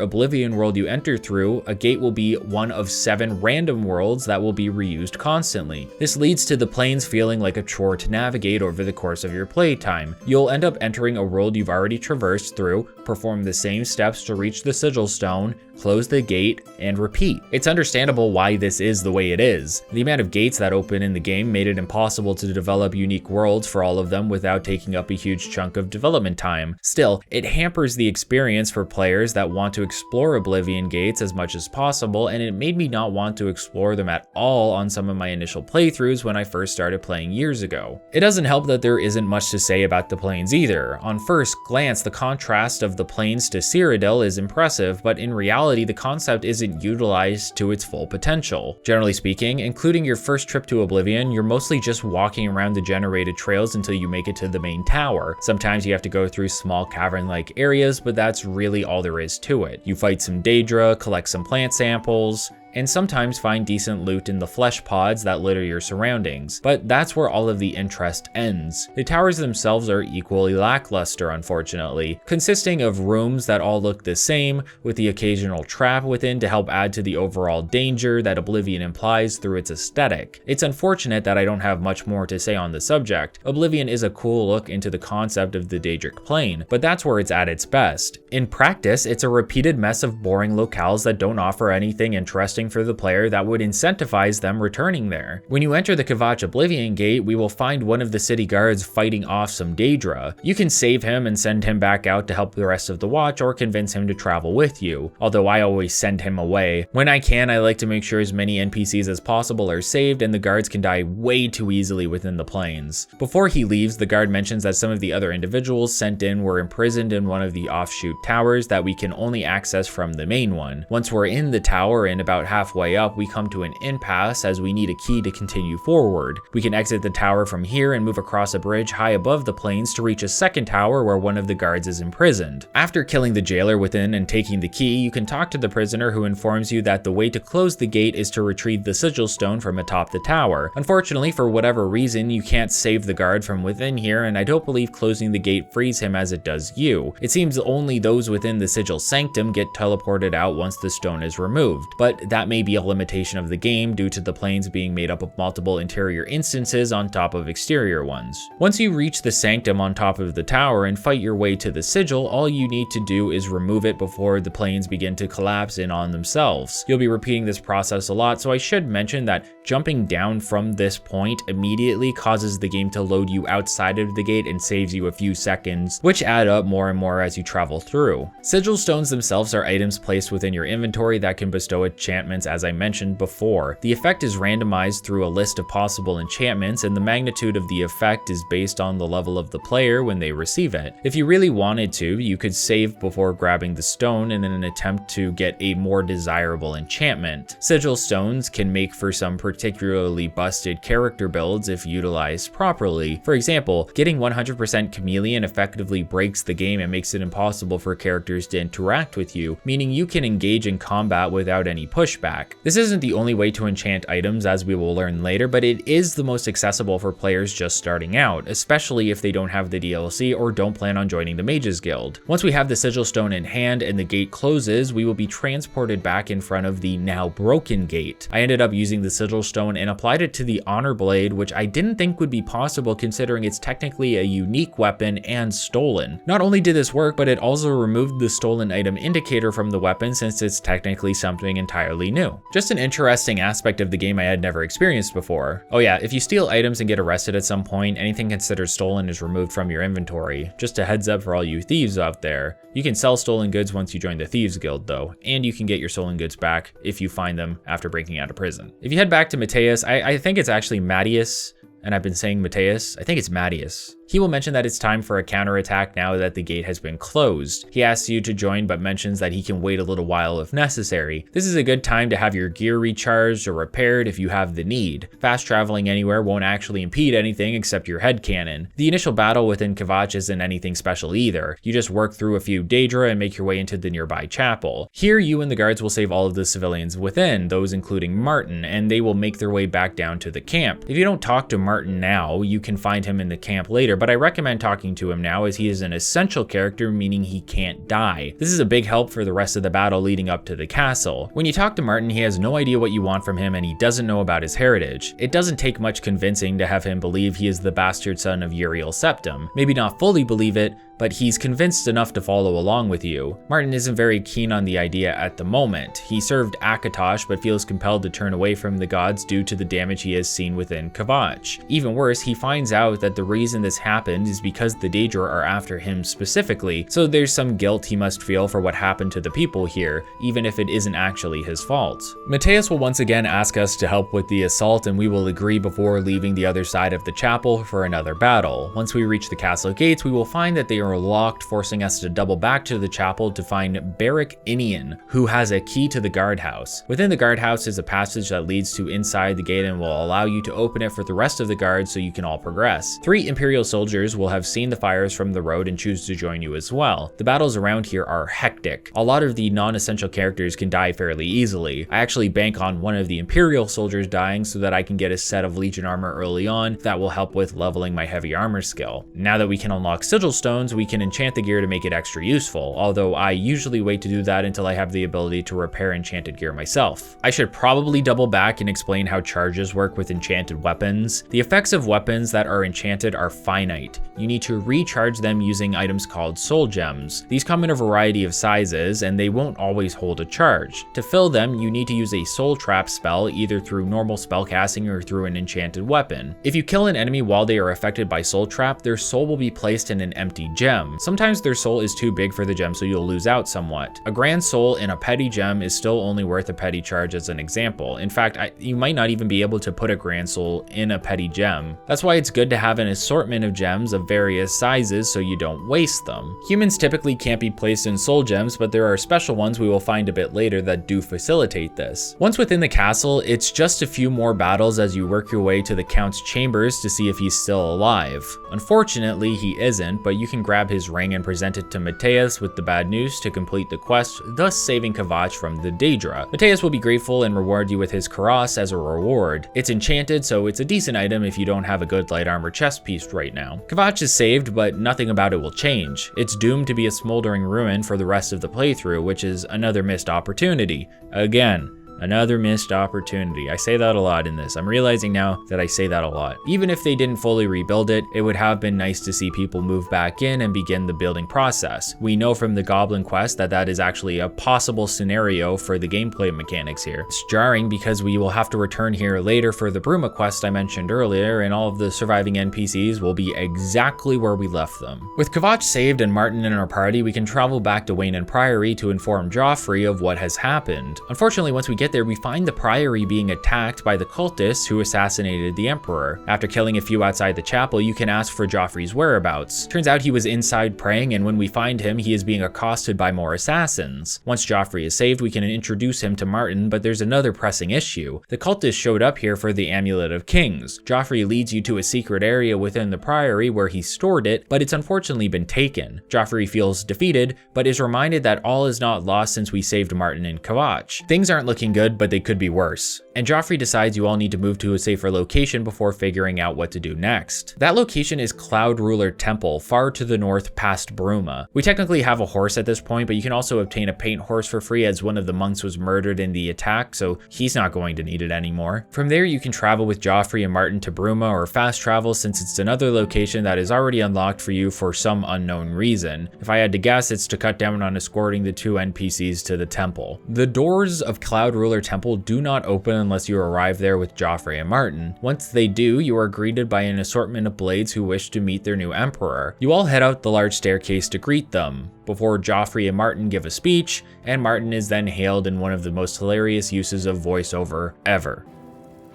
Oblivion world you enter through, a gate will be one of 7 random worlds that will be reused constantly. This leads to the planes feeling like a chore to navigate over the course of your playtime. You'll end up entering a world you've already traversed through, perform the same steps to reach the sigil stone, close the gate, and repeat. It's understandable why this is the way it is. The amount of gates that open in the game made it impossible to develop unique worlds for all of them without taking up a huge chunk of development time. Still, it hampers the experience for players that want to explore Oblivion gates as much as possible, and it made me not want to explore them at all on some of my initial playthroughs when I first started playing years ago. It doesn't help that there isn't much to say about the planes either. On first glance, the contrast of the planes to Cyrodiil is impressive, but in reality, the concept isn't utilized to its full potential. Generally speaking, including your first trip to Oblivion, you're mostly just walking around the generated trails until you make it to the main tower. Sometimes you have to go through small cavern-like areas, but that's really all there is to it. You fight some Daedra, collect some plant samples, and sometimes find decent loot in the flesh pods that litter your surroundings, but that's where all of the interest ends. The towers themselves are equally lackluster, unfortunately, consisting of rooms that all look the same, with the occasional trap within to help add to the overall danger that Oblivion implies through its aesthetic. It's unfortunate that I don't have much more to say on the subject. Oblivion is a cool look into the concept of the Daedric plane, but that's where it's at its best. In practice, it's a repeated mess of boring locales that don't offer anything interesting for the player that would incentivize them returning there. When you enter the Kvatch Oblivion Gate, we will find one of the city guards fighting off some Daedra. You can save him and send him back out to help the rest of the watch, or convince him to travel with you, although I always send him away. When I can, I like to make sure as many NPCs as possible are saved, and the guards can die way too easily within the planes. Before he leaves, the guard mentions that some of the other individuals sent in were imprisoned in one of the offshoot towers that we can only access from the main one. Once we're in the tower and about halfway up, we come to an impasse as we need a key to continue forward. We can exit the tower from here and move across a bridge high above the plains to reach a second tower where one of the guards is imprisoned. After killing the jailer within and taking the key, you can talk to the prisoner, who informs you that the way to close the gate is to retrieve the sigil stone from atop the tower. Unfortunately, for whatever reason, you can't save the guard from within here, and I don't believe closing the gate frees him as it does you. It seems only those within the sigil sanctum get teleported out once the stone is removed, but that may be a limitation of the game due to the planes being made up of multiple interior instances on top of exterior ones. Once you reach the sanctum on top of the tower and fight your way to the sigil, all you need to do is remove it before the planes begin to collapse in on themselves. You'll be repeating this process a lot, so I should mention that jumping down from this point immediately causes the game to load you outside of the gate and saves you a few seconds, which add up more and more as you travel through. Sigil stones themselves are items placed within your inventory that can bestow enchantments enchantments as I mentioned before. The effect is randomized through a list of possible enchantments, and the magnitude of the effect is based on the level of the player when they receive it. If you really wanted to, you could save before grabbing the stone in an attempt to get a more desirable enchantment. Sigil stones can make for some particularly busted character builds if utilized properly. For example, getting 100% Chameleon effectively breaks the game and makes it impossible for characters to interact with you, meaning you can engage in combat without any pushback. This isn't the only way to enchant items, as we will learn later, but it is the most accessible for players just starting out, especially if they don't have the DLC or don't plan on joining the Mages Guild. Once we have the Sigil Stone in hand and the gate closes, we will be transported back in front of the now broken gate. I ended up using the Sigil Stone and applied it to the Honor Blade, which I didn't think would be possible considering it's technically a unique weapon and stolen. Not only did this work, but it also removed the stolen item indicator from the weapon since it's technically something entirely new. Just an interesting aspect of the game I had never experienced before. Oh yeah, if you steal items and get arrested at some point, anything considered stolen is removed from your inventory. Just a heads up for all you thieves out there. You can sell stolen goods once you join the Thieves Guild though, and you can get your stolen goods back if you find them after breaking out of prison. If you head back to Mateus, I think it's actually Mattius, and I've been saying Mateus, I think it's Mattius. He will mention that it's time for a counterattack now that the gate has been closed. He asks you to join but mentions that he can wait a little while if necessary. This is a good time to have your gear recharged or repaired if you have the need. Fast traveling anywhere won't actually impede anything except your headcanon. The initial battle within Kvatch isn't anything special either. You just work through a few Daedra and make your way into the nearby chapel. Here you and the guards will save all of the civilians within, those including Martin, and they will make their way back down to the camp. If you don't talk to Martin now, you can find him in the camp later, but I recommend talking to him now as he is an essential character, meaning he can't die. This is a big help for the rest of the battle leading up to the castle. When you talk to Martin, he has no idea what you want from him and he doesn't know about his heritage. It doesn't take much convincing to have him believe he is the bastard son of Uriel Septim. Maybe not fully believe it, but he's convinced enough to follow along with you. Martin isn't very keen on the idea at the moment. He served Akatosh but feels compelled to turn away from the gods due to the damage he has seen within Kvatch. Even worse, he finds out that the reason this happened is because the Daedra are after him specifically, so there's some guilt he must feel for what happened to the people here, even if it isn't actually his fault. Mateus will once again ask us to help with the assault, and we will agree before leaving the other side of the chapel for another battle. Once we reach the castle gates, we will find that they are locked, forcing us to double back to the chapel to find Beric Inian, who has a key to the guardhouse. Within the guardhouse is a passage that leads to inside the gate and will allow you to open it for the rest of the guards so you can all progress. 3 Imperial soldiers will have seen the fires from the road and choose to join you as well. The battles around here are hectic. A lot of the non-essential characters can die fairly easily. I actually bank on one of the Imperial soldiers dying so that I can get a set of Legion armor early on that will help with leveling my heavy armor skill. Now that we can unlock sigil stones, we can enchant the gear to make it extra useful, although I usually wait to do that until I have the ability to repair enchanted gear myself. I should probably double back and explain how charges work with enchanted weapons. The effects of weapons that are enchanted are finite. You need to recharge them using items called soul gems. These come in a variety of sizes and they won't always hold a charge. To fill them, you need to use a soul trap spell either through normal spellcasting or through an enchanted weapon. If you kill an enemy while they are affected by soul trap, their soul will be placed in an empty gem. Sometimes their soul is too big for the gem, so you'll lose out somewhat. A grand soul in a petty gem is still only worth a petty charge as an example. In fact, you might not even be able to put a grand soul in a petty gem. That's why it's good to have an assortment of gems of various sizes so you don't waste them. Humans typically can't be placed in soul gems, but there are special ones we will find a bit later that do facilitate this. Once within the castle, it's just a few more battles as you work your way to the Count's chambers to see if he's still alive. Unfortunately, he isn't, but you can grab his ring and present it to Mateus with the bad news to complete the quest, thus saving Kvatch from the Daedra. Mateus will be grateful and reward you with his Chorrol as a reward. It's enchanted, so it's a decent item if you don't have a good light armor chest piece right now. Kvatch is saved, but nothing about it will change. It's doomed to be a smoldering ruin for the rest of the playthrough, which is another missed opportunity. Again, another missed opportunity. I say that a lot in this. I'm realizing now that I say that a lot. Even if they didn't fully rebuild it, it would have been nice to see people move back in and begin the building process. We know from the Goblin quest that that is actually a possible scenario for the gameplay mechanics here. It's jarring because we will have to return here later for the Bruma quest I mentioned earlier, and all of the surviving NPCs will be exactly where we left them. With Kvatch saved and Martin in our party, we can travel back to Wayne and Priory to inform Joffrey of what has happened. Unfortunately, once we get get there, we find the Priory being attacked by the cultists who assassinated the Emperor. After killing a few outside the chapel, you can ask for Joffrey's whereabouts. Turns out he was inside praying, and when we find him, he is being accosted by more assassins. Once Joffrey is saved, we can introduce him to Martin, but there's another pressing issue. The cultists showed up here for the Amulet of Kings. Joffrey leads you to a secret area within the Priory where he stored it, but it's unfortunately been taken. Joffrey feels defeated, but is reminded that all is not lost since we saved Martin and Kavach. Things aren't looking good, but they could be worse. And Joffrey decides you all need to move to a safer location before figuring out what to do next. That location is Cloud Ruler Temple, far to the north past Bruma. We technically have a horse at this point, but you can also obtain a paint horse for free as one of the monks was murdered in the attack, so he's not going to need it anymore. From there, you can travel with Joffrey and Martin to Bruma or fast travel since it's another location that is already unlocked for you for some unknown reason. If I had to guess, it's to cut down on escorting the 2 NPCs to the temple. The doors of Cloud Ruler Temple do not open unless you arrive there with Joffrey and Martin. Once they do, you are greeted by an assortment of blades who wish to meet their new emperor. You all head out the large staircase to greet them, before Joffrey and Martin give a speech, and Martin is then hailed in one of the most hilarious uses of voiceover ever.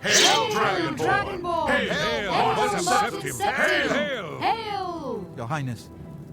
Hail, Dragonborn! Hail! Hail! Your Highness,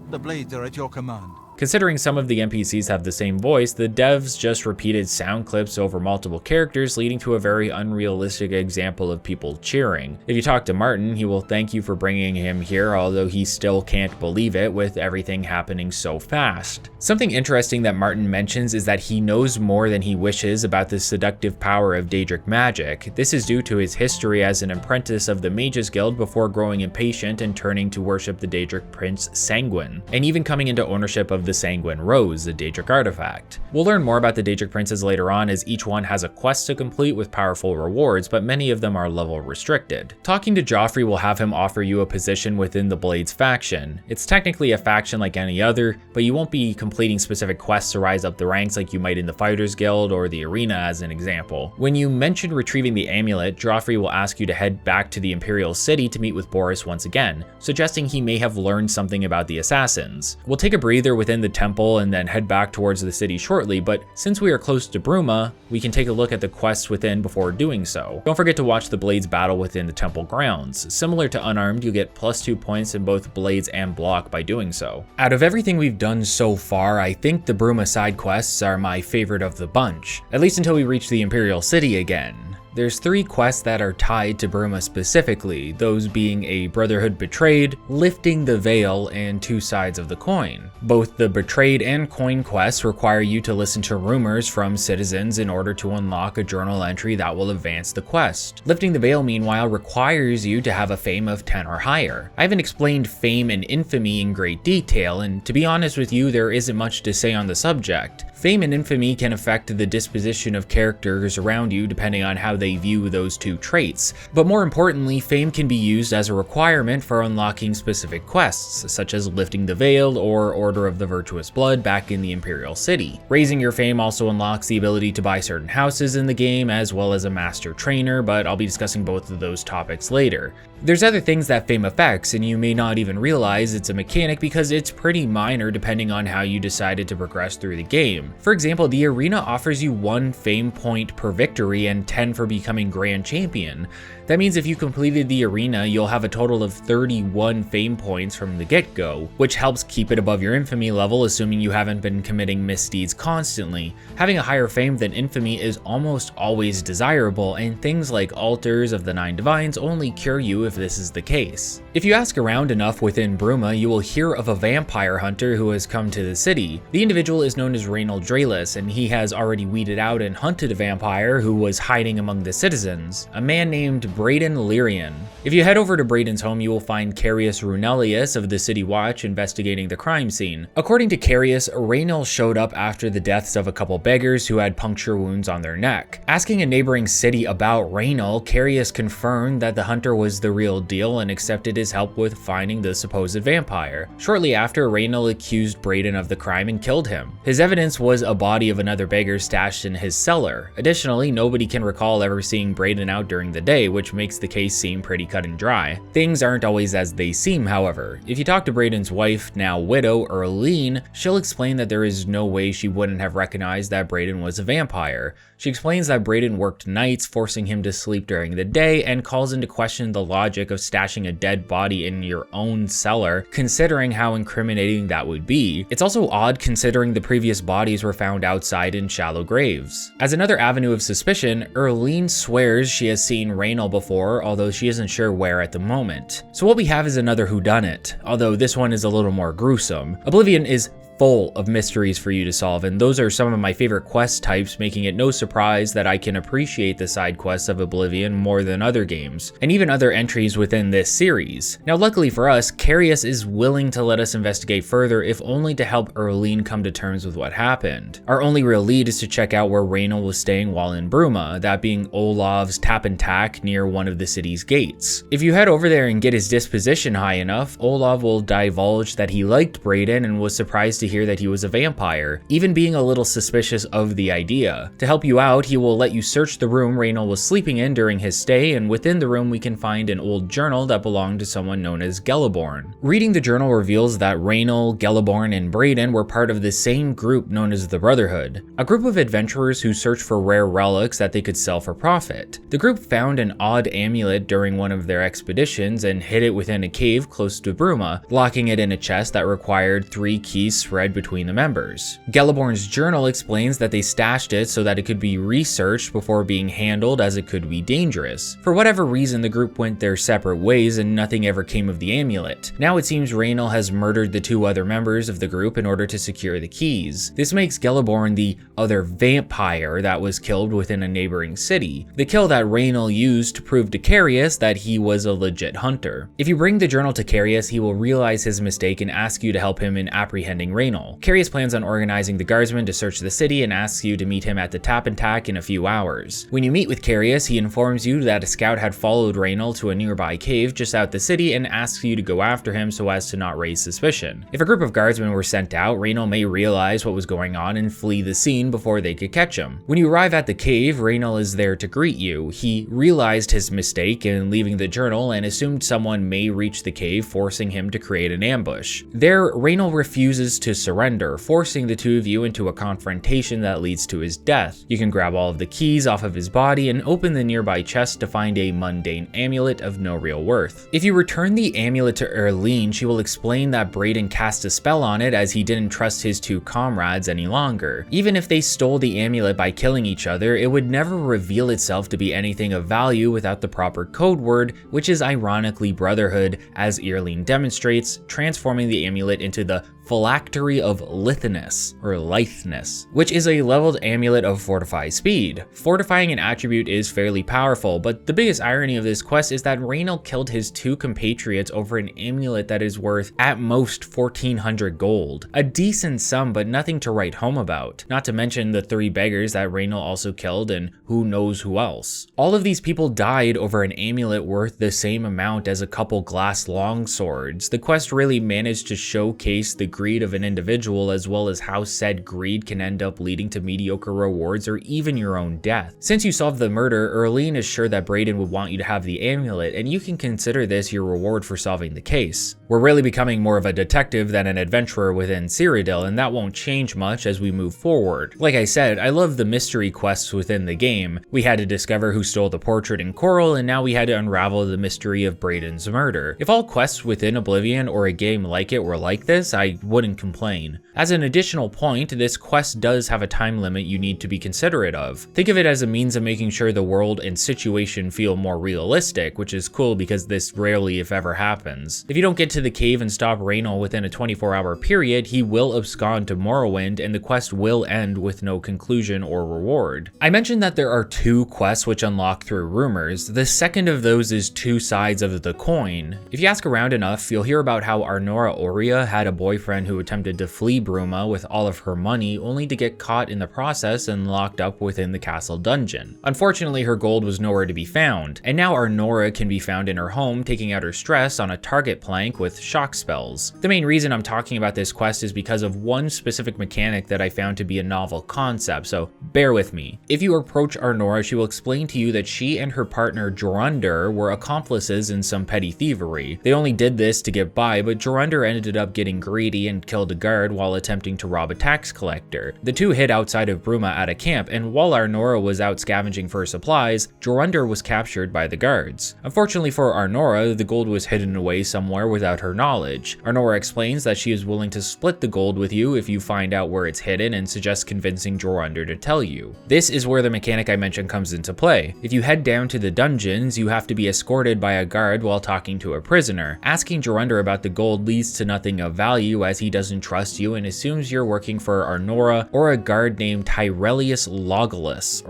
the blades are at your command. Considering some of the NPCs have the same voice, the devs just repeated sound clips over multiple characters, leading to a very unrealistic example of people cheering. If you talk to Martin, he will thank you for bringing him here, although he still can't believe it with everything happening so fast. Something interesting that Martin mentions is that he knows more than he wishes about the seductive power of Daedric magic. This is due to his history as an apprentice of the Mages Guild before growing impatient and turning to worship the Daedric prince Sanguine, and even coming into ownership of the Sanguine Rose, the Daedric artifact. We'll learn more about the Daedric princes later on, as each one has a quest to complete with powerful rewards, but many of them are level restricted. Talking to Joffrey will have him offer you a position within the Blades faction. It's technically a faction like any other, but you won't be completing specific quests to rise up the ranks like you might in the Fighters Guild or the Arena as an example. When you mention retrieving the amulet, Joffrey will ask you to head back to the Imperial City to meet with Boris once again, suggesting he may have learned something about the assassins. We'll take a breather within the temple and then head back towards the city shortly, but since we are close to Bruma, we can take a look at the quests within before doing so. Don't forget to watch the Blades battle within the temple grounds. Similar to Unarmed, you'll get +2 points in both Blades and Block by doing so. Out of everything we've done so far, I think the Bruma side quests are my favorite of the bunch, at least until we reach the Imperial City again. There's 3 quests that are tied to Bruma specifically, those being a Brotherhood Betrayed, Lifting the Veil, and 2 Sides of the Coin. Both the Betrayed and Coin quests require you to listen to rumors from citizens in order to unlock a journal entry that will advance the quest. Lifting the Veil, meanwhile, requires you to have a fame of 10 or higher. I haven't explained fame and infamy in great detail, and to be honest with you, there isn't much to say on the subject. Fame and infamy can affect the disposition of characters around you depending on how they view those 2 traits, but more importantly, fame can be used as a requirement for unlocking specific quests, such as Lifting the Veil or Order of the Virtuous Blood back in the Imperial City. Raising your fame also unlocks the ability to buy certain houses in the game, as well as a master trainer, but I'll be discussing both of those topics later. There's other things that fame affects, and you may not even realize it's a mechanic because it's pretty minor depending on how you decided to progress through the game. For example, the arena offers you 1 fame point per victory and 10 for becoming Grand Champion. That means if you completed the arena, you'll have a total of 31 fame points from the get-go, which helps keep it above your infamy level, assuming you haven't been committing misdeeds constantly. Having a higher fame than infamy is almost always desirable, and things like Altars of the 9 Divines only cure you if this is the case. If you ask around enough within Bruma, you will hear of a vampire hunter who has come to the city. The individual is known as Reynold Draelus, and he has already weeded out and hunted a vampire who was hiding among the citizens, a man named Braden Lyrian. If you head over to Braden's home, you will find Carius Runelius of the City Watch investigating the crime scene. According to Carius, Reynold showed up after the deaths of a couple beggars who had puncture wounds on their neck. Asking a neighboring city about Reynold, Carius confirmed that the hunter was the real deal and accepted his help with finding the supposed vampire. Shortly after, Raynal accused Braden of the crime and killed him. His evidence was a body of another beggar stashed in his cellar. Additionally, nobody can recall ever seeing Braden out during the day, which makes the case seem pretty cut and dry. Things aren't always as they seem, however. If you talk to Braden's wife, now widow, Erlene, she'll explain that there is no way she wouldn't have recognized that Braden was a vampire. She explains that Braden worked nights, forcing him to sleep during the day, and calls into question the logic of stashing a dead body in your own cellar, considering how incriminating that would be. It's also odd considering the previous bodies were found outside in shallow graves. As another avenue of suspicion, Erlene swears she has seen Raynal before, although she isn't sure where at the moment. So what we have is another whodunit, although this one is a little more gruesome. Oblivion is full of mysteries for you to solve, and those are some of my favorite quest types, making it no surprise that I can appreciate the side quests of Oblivion more than other games, and even other entries within this series. Now luckily for us, Carius is willing to let us investigate further, if only to help Erlene come to terms with what happened. Our only real lead is to check out where Raynal was staying while in Bruma, that being Olaf's tap and tack near one of the city's gates. If you head over there and get his disposition high enough, Olaf will divulge that he liked Braden and was surprised to hear that he was a vampire, even being a little suspicious of the idea. To help you out, he will let you search the room Raynal was sleeping in during his stay, and within the room we can find an old journal that belonged to someone known as Geliborn. Reading the journal reveals that Raynal, Geliborn, and Braden were part of the same group known as the Brotherhood, a group of adventurers who searched for rare relics that they could sell for profit. The group found an odd amulet during one of their expeditions and hid it within a cave close to Bruma, locking it in a chest that required 3 keys spread between the members. Geliborn's journal explains that they stashed it so that it could be researched before being handled, as it could be dangerous. For whatever reason, the group went their separate ways and nothing ever came of the amulet. Now it seems Raynal has murdered the 2 other members of the group in order to secure the keys. This makes Geliborn the other vampire that was killed within a neighboring city, the kill that Raynal used to prove to Carius that he was a legit hunter. If you bring the journal to Carius, he will realize his mistake and ask you to help him in apprehending Raynal. Carius plans on organizing the guardsmen to search the city and asks you to meet him at the tap and tack in a few hours. When you meet with Carius, he informs you that a scout had followed Raynal to a nearby cave just out the city and asks you to go after him so as to not raise suspicion. If a group of guardsmen were sent out, Raynal may realize what was going on and flee the scene before they could catch him. When you arrive at the cave, Raynal is there to greet you. He realized his mistake in leaving the journal and assumed someone may reach the cave, forcing him to create an ambush. There, Raynal refuses to surrender, forcing the 2 of you into a confrontation that leads to his death. You can grab all of the keys off of his body and open the nearby chest to find a mundane amulet of no real worth. If you return the amulet to Erlene, she will explain that Braden cast a spell on it as he didn't trust his 2 comrades any longer. Even if they stole the amulet by killing each other, it would never reveal itself to be anything of value without the proper code word, which is ironically Brotherhood, as Erlene demonstrates, transforming the amulet into the Phylactery of Litheness, or Litheness, which is a leveled amulet of Fortify speed. Fortifying an attribute is fairly powerful, but the biggest irony of this quest is that Raynal killed his 2 compatriots over an amulet that is worth at most 1,400 gold. A decent sum, but nothing to write home about. Not to mention the 3 beggars that Raynal also killed, and who knows who else. All of these people died over an amulet worth the same amount as a couple glass longswords. The quest really managed to showcase the greed of an individual, as well as how said greed can end up leading to mediocre rewards or even your own death. Since you solved the murder, Erlene is sure that Braden would want you to have the amulet, and you can consider this your reward for solving the case. We're really becoming more of a detective than an adventurer within Cyrodiil, and that won't change much as we move forward. Like I said, I love the mystery quests within the game. We had to discover who stole the portrait in Chorrol, and now we had to unravel the mystery of Braden's murder. If all quests within Oblivion or a game like it were like this, I wouldn't complain. As an additional point, this quest does have a time limit you need to be considerate of. Think of it as a means of making sure the world and situation feel more realistic, which is cool because this rarely if ever happens. If you don't get to the cave and stop Raynal within a 24-hour period, he will abscond to Morrowind and the quest will end with no conclusion or reward. I mentioned that there are 2 quests which unlock through rumors. The second of those is 2 sides of the coin. If you ask around enough, you'll hear about how Arnora Oria had a boyfriend boyfriend who attempted to flee Bruma with all of her money only to get caught in the process and locked up within the castle dungeon. Unfortunately, her gold was nowhere to be found, and now Arnora can be found in her home taking out her stress on a target plank with shock spells. The main reason I'm talking about this quest is because of one specific mechanic that I found to be a novel concept, so bear with me. If you approach Arnora, she will explain to you that she and her partner Jorunder were accomplices in some petty thievery. They only did this to get by, but Jorunder ended up getting greedy and killed a guard while attempting to rob a tax collector. The two hid outside of Bruma at a camp, and while Arnora was out scavenging for supplies, Jorunder was captured by the guards. Unfortunately for Arnora, the gold was hidden away somewhere without her knowledge. Arnora explains that she is willing to split the gold with you if you find out where it's hidden and suggests convincing Jorunder to tell you. This is where the mechanic I mentioned comes into play. If you head down to the dungeons, you have to be escorted by a guard while talking to a prisoner. Asking Jorunder about the gold leads to nothing of value as he doesn't trust you and assumes you're working for Arnora or a guard named Tyrellius Logulus.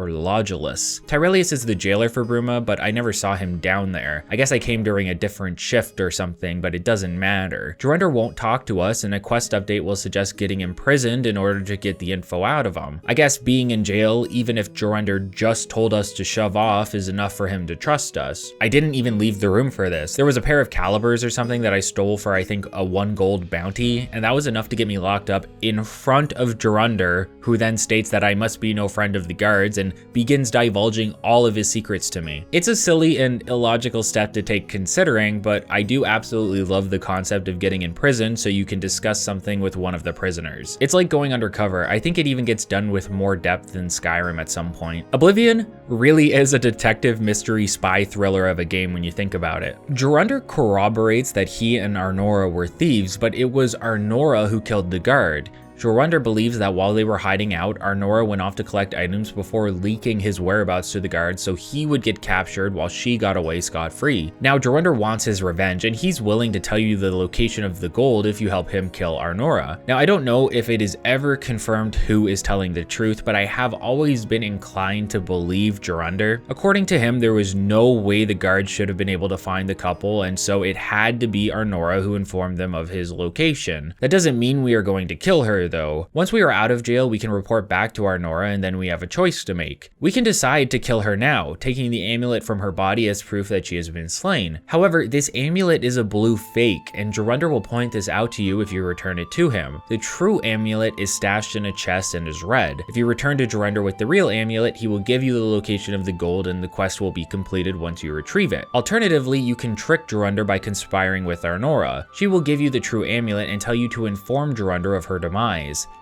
Tyrellius is the jailer for Bruma, but I never saw him down there. I guess I came during a different shift or something, but it doesn't matter. Jorunder won't talk to us, and a quest update will suggest getting imprisoned in order to get the info out of him. I guess being in jail, even if Jorunder just told us to shove off, is enough for him to trust us. I didn't even leave the room for this. There was a pair of calibers or something that I stole for I think a 1 gold bounty, and that was enough to get me locked up in front of Jorunder, who then states that I must be no friend of the guards and begins divulging all of his secrets to me. It's a silly and illogical step to take considering, but I do absolutely love the concept of getting in prison so you can discuss something with one of the prisoners. It's like going undercover. I think it even gets done with more depth than Skyrim at some point. Oblivion really is a detective mystery spy thriller of a game when you think about it. Jorunder corroborates that he and Arnora were thieves, but it was Arnora who killed the guard. Jorunder believes that while they were hiding out, Arnora went off to collect items before leaking his whereabouts to the guards so he would get captured while she got away scot-free. Now Jorunder wants his revenge and he's willing to tell you the location of the gold if you help him kill Arnora. Now I don't know if it is ever confirmed who is telling the truth, but I have always been inclined to believe Jorunder. According to him, there was no way the guards should have been able to find the couple, and so it had to be Arnora who informed them of his location. That doesn't mean we are going to kill her though. Once we are out of jail, we can report back to Arnora and then we have a choice to make. We can decide to kill her now, taking the amulet from her body as proof that she has been slain. However, this amulet is a blue fake, and Jorunder will point this out to you if you return it to him. The true amulet is stashed in a chest and is red. If you return to Jorunder with the real amulet, he will give you the location of the gold and the quest will be completed once you retrieve it. Alternatively, you can trick Jorunder by conspiring with Arnora. She will give you the true amulet and tell you to inform Jorunder of her demise.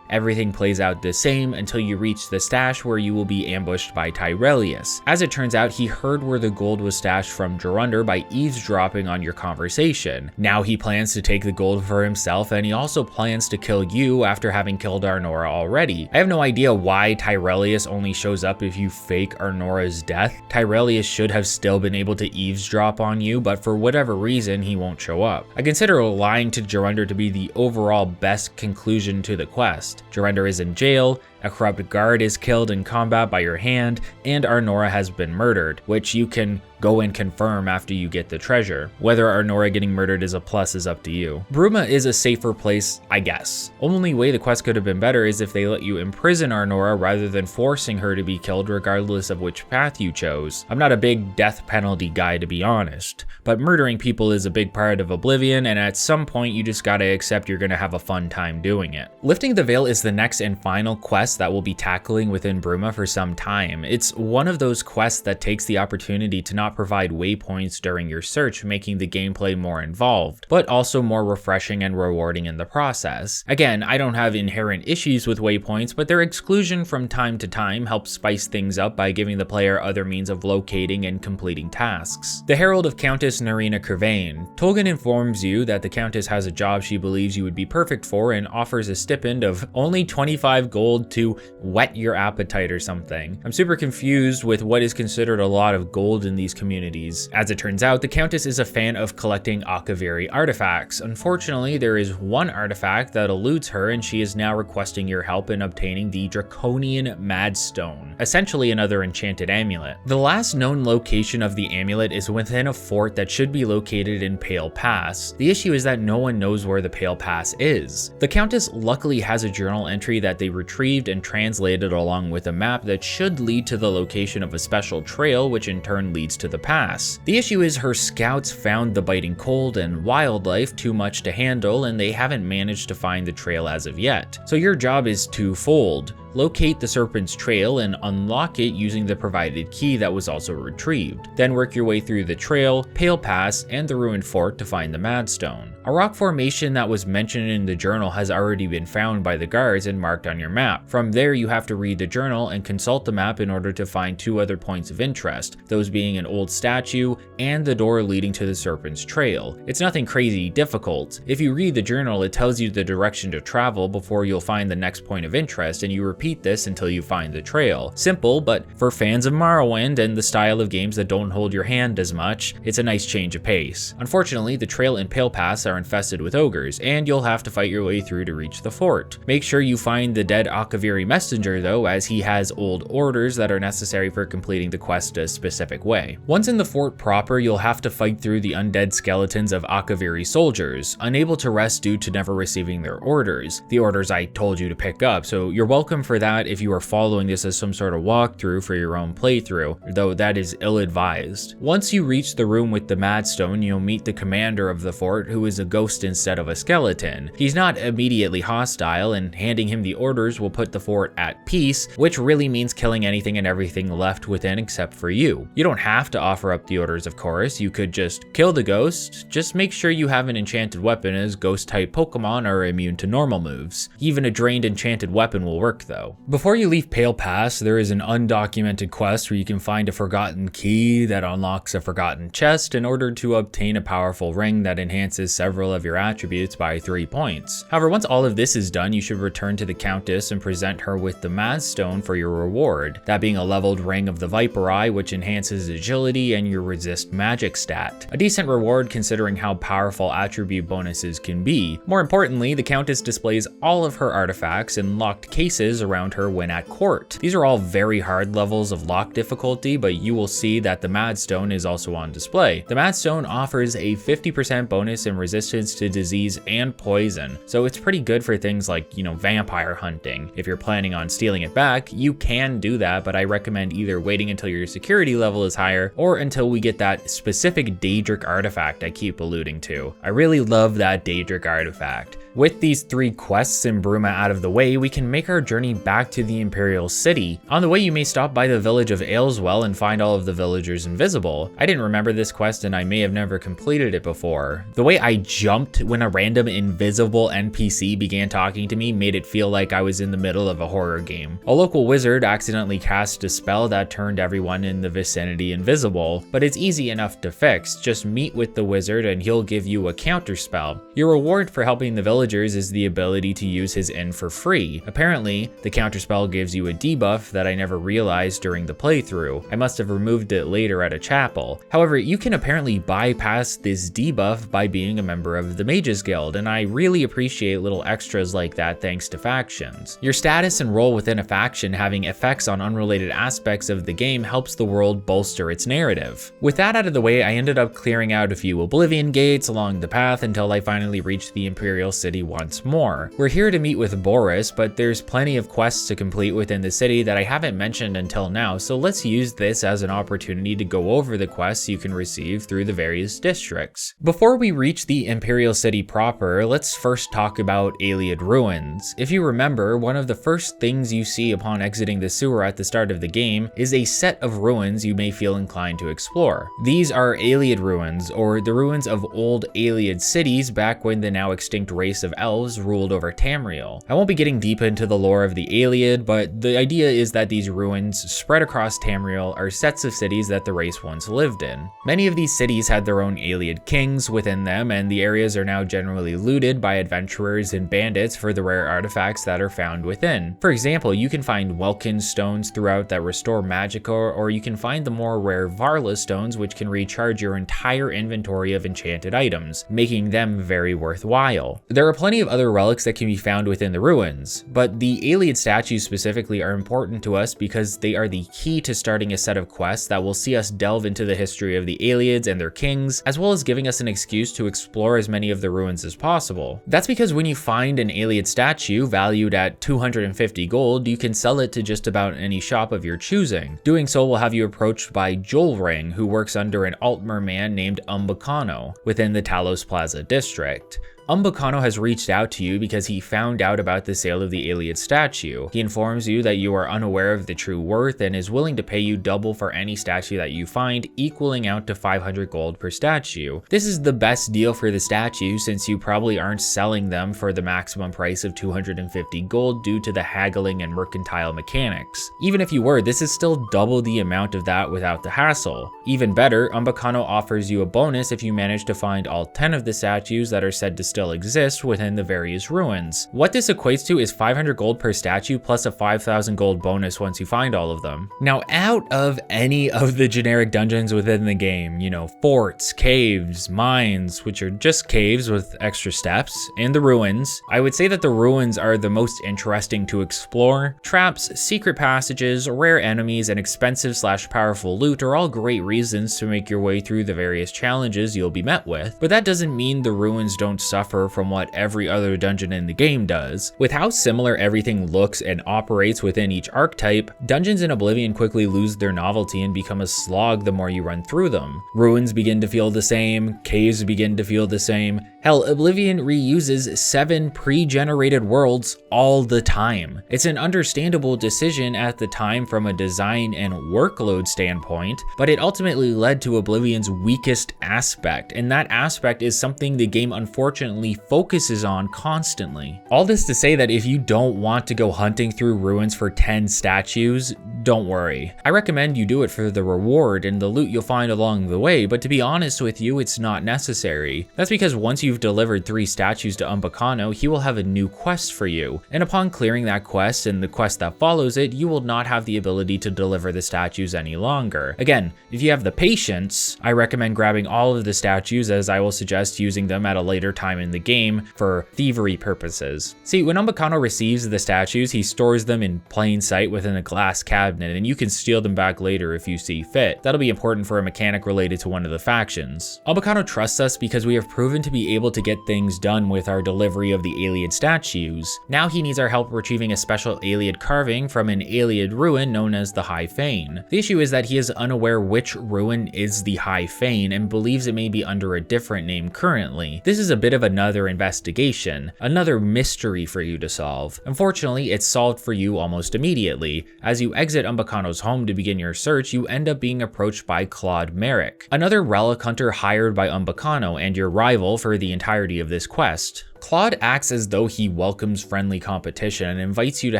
Everything plays out the same until you reach the stash where you will be ambushed by Tyrellius. As it turns out, he heard where the gold was stashed from Jorunder by eavesdropping on your conversation. Now he plans to take the gold for himself, and he also plans to kill you after having killed Arnora already. I have no idea why Tyrellius only shows up if you fake Arnora's death. Tyrellius should have still been able to eavesdrop on you, but for whatever reason, he won't show up. I consider lying to Jorunder to be the overall best conclusion to the quest. Jorunder is in jail, a corrupt guard is killed in combat by your hand, and Arnora has been murdered, which you can go and confirm after you get the treasure. Whether Arnora getting murdered is a plus is up to you. Bruma is a safer place, I guess. Only way the quest could have been better is if they let you imprison Arnora rather than forcing her to be killed regardless of which path you chose. I'm not a big death penalty guy to be honest, but murdering people is a big part of Oblivion, and at some point you just gotta accept you're gonna have a fun time doing it. Lifting the Veil is the next and final quest that we'll be tackling within Bruma for some time. It's one of those quests that takes the opportunity to not provide waypoints during your search, making the gameplay more involved, but also more refreshing and rewarding in the process. Again, I don't have inherent issues with waypoints, but their exclusion from time to time helps spice things up by giving the player other means of locating and completing tasks. The Herald of Countess Narina Curvain. Tolkien informs you that the Countess has a job she believes you would be perfect for and offers a stipend of only 25 gold to to whet your appetite or something. I'm super confused with what is considered a lot of gold in these communities. As it turns out, the Countess is a fan of collecting Akaviri artifacts. Unfortunately, there is one artifact that eludes her, and she is now requesting your help in obtaining the Draconian Madstone, essentially another enchanted amulet. The last known location of the amulet is within a fort that should be located in Pale Pass. The issue is that no one knows where the Pale Pass is. The Countess luckily has a journal entry that they retrieved and translated along with a map that should lead to the location of a special trail, which in turn leads to the pass. The issue is her scouts found the biting cold and wildlife too much to handle, and they haven't managed to find the trail as of yet. So your job is twofold. Locate the Serpent's Trail and unlock it using the provided key that was also retrieved. Then work your way through the trail, Pale Pass, and the ruined fort to find the Madstone. A rock formation that was mentioned in the journal has already been found by the guards and marked on your map. From there, you have to read the journal and consult the map in order to find two other points of interest, those being an old statue and the door leading to the Serpent's Trail. It's nothing crazy difficult. If you read the journal, it tells you the direction to travel before you'll find the next point of interest, and you repeat this until you find the trail. Simple, but for fans of Morrowind and the style of games that don't hold your hand as much, it's a nice change of pace. Unfortunately, the trail and Pale Pass are infested with ogres, and you'll have to fight your way through to reach the fort. Make sure you find the dead Akaviri messenger though, as he has old orders that are necessary for completing the quest a specific way. Once in the fort proper, you'll have to fight through the undead skeletons of Akaviri soldiers, unable to rest due to never receiving their orders. The orders I told you to pick up, so you're welcome for that if you are following this as some sort of walkthrough for your own playthrough, though that is ill-advised. Once you reach the room with the Madstone, you'll meet the commander of the fort, who is a ghost instead of a skeleton. He's not immediately hostile, and handing him the orders will put the fort at peace, which really means killing anything and everything left within except for you. You don't have to offer up the orders, of course. You could just kill the ghost. Just make sure you have an enchanted weapon, as ghost-type Pokemon are immune to normal moves. Even a drained enchanted weapon will work though. Before you leave Pale Pass, there is an undocumented quest where you can find a forgotten key that unlocks a forgotten chest in order to obtain a powerful ring that enhances several of your attributes by 3 points. However, once all of this is done, you should return to the Countess and present her with the Madstone for your reward, that being a leveled ring of the Viper Eye, which enhances agility and your resist magic stat. A decent reward considering how powerful attribute bonuses can be. More importantly, the Countess displays all of her artifacts in locked cases around her when at court. These are all very hard levels of lock difficulty, but you will see that the Madstone is also on display. The Madstone offers a 50% bonus in resistance to disease and poison, so it's pretty good for things like, vampire hunting. If you're planning on stealing it back, you can do that, but I recommend either waiting until your security level is higher or until we get that specific Daedric artifact I keep alluding to. I really love that Daedric artifact. With these 3 quests in Bruma out of the way, we can make our journey back to the Imperial City. On the way, you may stop by the village of Ayleswell and find all of the villagers invisible. I didn't remember this quest and I may have never completed it before. The way I jumped when a random invisible NPC began talking to me made it feel like I was in the middle of a horror game. A local wizard accidentally cast a spell that turned everyone in the vicinity invisible, but it's easy enough to fix. Just meet with the wizard and he'll give you a counter spell. Your reward for helping the villagers is the ability to use his inn for free. Apparently, the counterspell gives you a debuff that I never realized during the playthrough. I must have removed it later at a chapel. However, you can apparently bypass this debuff by being a member of the Mages Guild, and I really appreciate little extras like that thanks to factions. Your status and role within a faction having effects on unrelated aspects of the game helps the world bolster its narrative. With that out of the way, I ended up clearing out a few Oblivion gates along the path until I finally reached the Imperial City once more. We're here to meet with Boris, but there's plenty of quests to complete within the city that I haven't mentioned until now, so let's use this as an opportunity to go over the quests you can receive through the various districts. Before we reach the Imperial City proper, let's first talk about Ayleid Ruins. If you remember, one of the first things you see upon exiting the sewer at the start of the game is a set of ruins you may feel inclined to explore. These are Ayleid Ruins, or the ruins of old Ayleid cities back when the now extinct race of elves ruled over Tamriel. I won't be getting deep into the lore of the Ayleid, but the idea is that these ruins spread across Tamriel are sets of cities that the race once lived in. Many of these cities had their own Ayleid kings within them, and the the areas are now generally looted by adventurers and bandits for the rare artifacts that are found within. For example, you can find Welkin stones throughout that restore magicka, or you can find the more rare Varla stones which can recharge your entire inventory of enchanted items, making them very worthwhile. There are plenty of other relics that can be found within the ruins, but the Ayleid statues specifically are important to us because they are the key to starting a set of quests that will see us delve into the history of the Ayleids and their kings, as well as giving us an excuse to explore as many of the ruins as possible. That's because when you find an Ayleid statue valued at 250 gold, you can sell it to just about any shop of your choosing. Doing so will have you approached by Jolring, who works under an Altmer man named Umbacano within the Talos Plaza district. Umbacano has reached out to you because he found out about the sale of the Ayleid statue. He informs you that you are unaware of the true worth and is willing to pay you double for any statue that you find, equaling out to 500 gold per statue. This is the best deal for the statue since you probably aren't selling them for the maximum price of 250 gold due to the haggling and mercantile mechanics. Even if you were, this is still double the amount of that without the hassle. Even better, Umbacano offers you a bonus if you manage to find all 10 of the statues that are said to still exist within the various ruins. What this equates to is 500 gold per statue plus a 5,000 gold bonus once you find all of them. Now, out of any of the generic dungeons within the game, you know, forts, caves, mines, which are just caves with extra steps, and the ruins, I would say that the ruins are the most interesting to explore. Traps, secret passages, rare enemies, and expensive/powerful loot are all great reasons to make your way through the various challenges you'll be met with, but that doesn't mean the ruins don't suffer from what every other dungeon in the game does. With how similar everything looks and operates within each archetype, dungeons in Oblivion quickly lose their novelty and become a slog the more you run through them. Ruins begin to feel the same, caves begin to feel the same. Hell, Oblivion reuses 7 pre-generated worlds all the time. It's an understandable decision at the time from a design and workload standpoint, but it ultimately led to Oblivion's weakest aspect, and that aspect is something the game unfortunately focuses on constantly. All this to say that if you don't want to go hunting through ruins for 10 statues, don't worry. I recommend you do it for the reward and the loot you'll find along the way, but to be honest with you, it's not necessary. That's because once you've delivered 3 statues to Umbacano, he will have a new quest for you, and upon clearing that quest and the quest that follows it, you will not have the ability to deliver the statues any longer. Again, if you have the patience, I recommend grabbing all of the statues, as I will suggest using them at a later time in the game for thievery purposes. See, when Umbacano receives the statues, he stores them in plain sight within a glass cabinet, and you can steal them back later if you see fit. That'll be important for a mechanic related to one of the factions. Umbacano trusts us because we have proven to be able to get things done with our delivery of the Ayleid statues. Now he needs our help retrieving a special Ayleid carving from an Ayleid ruin known as the High Fane. The issue is that he is unaware which ruin is the High Fane and believes it may be under a different name currently. This is a bit of another investigation, another mystery for you to solve. Unfortunately, it's solved for you almost immediately. As you exit Umbacano's home to begin your search, you end up being approached by Claude Merrick, another relic hunter hired by Umbacano and your rival for the entirety of this quest. Claude acts as though he welcomes friendly competition and invites you to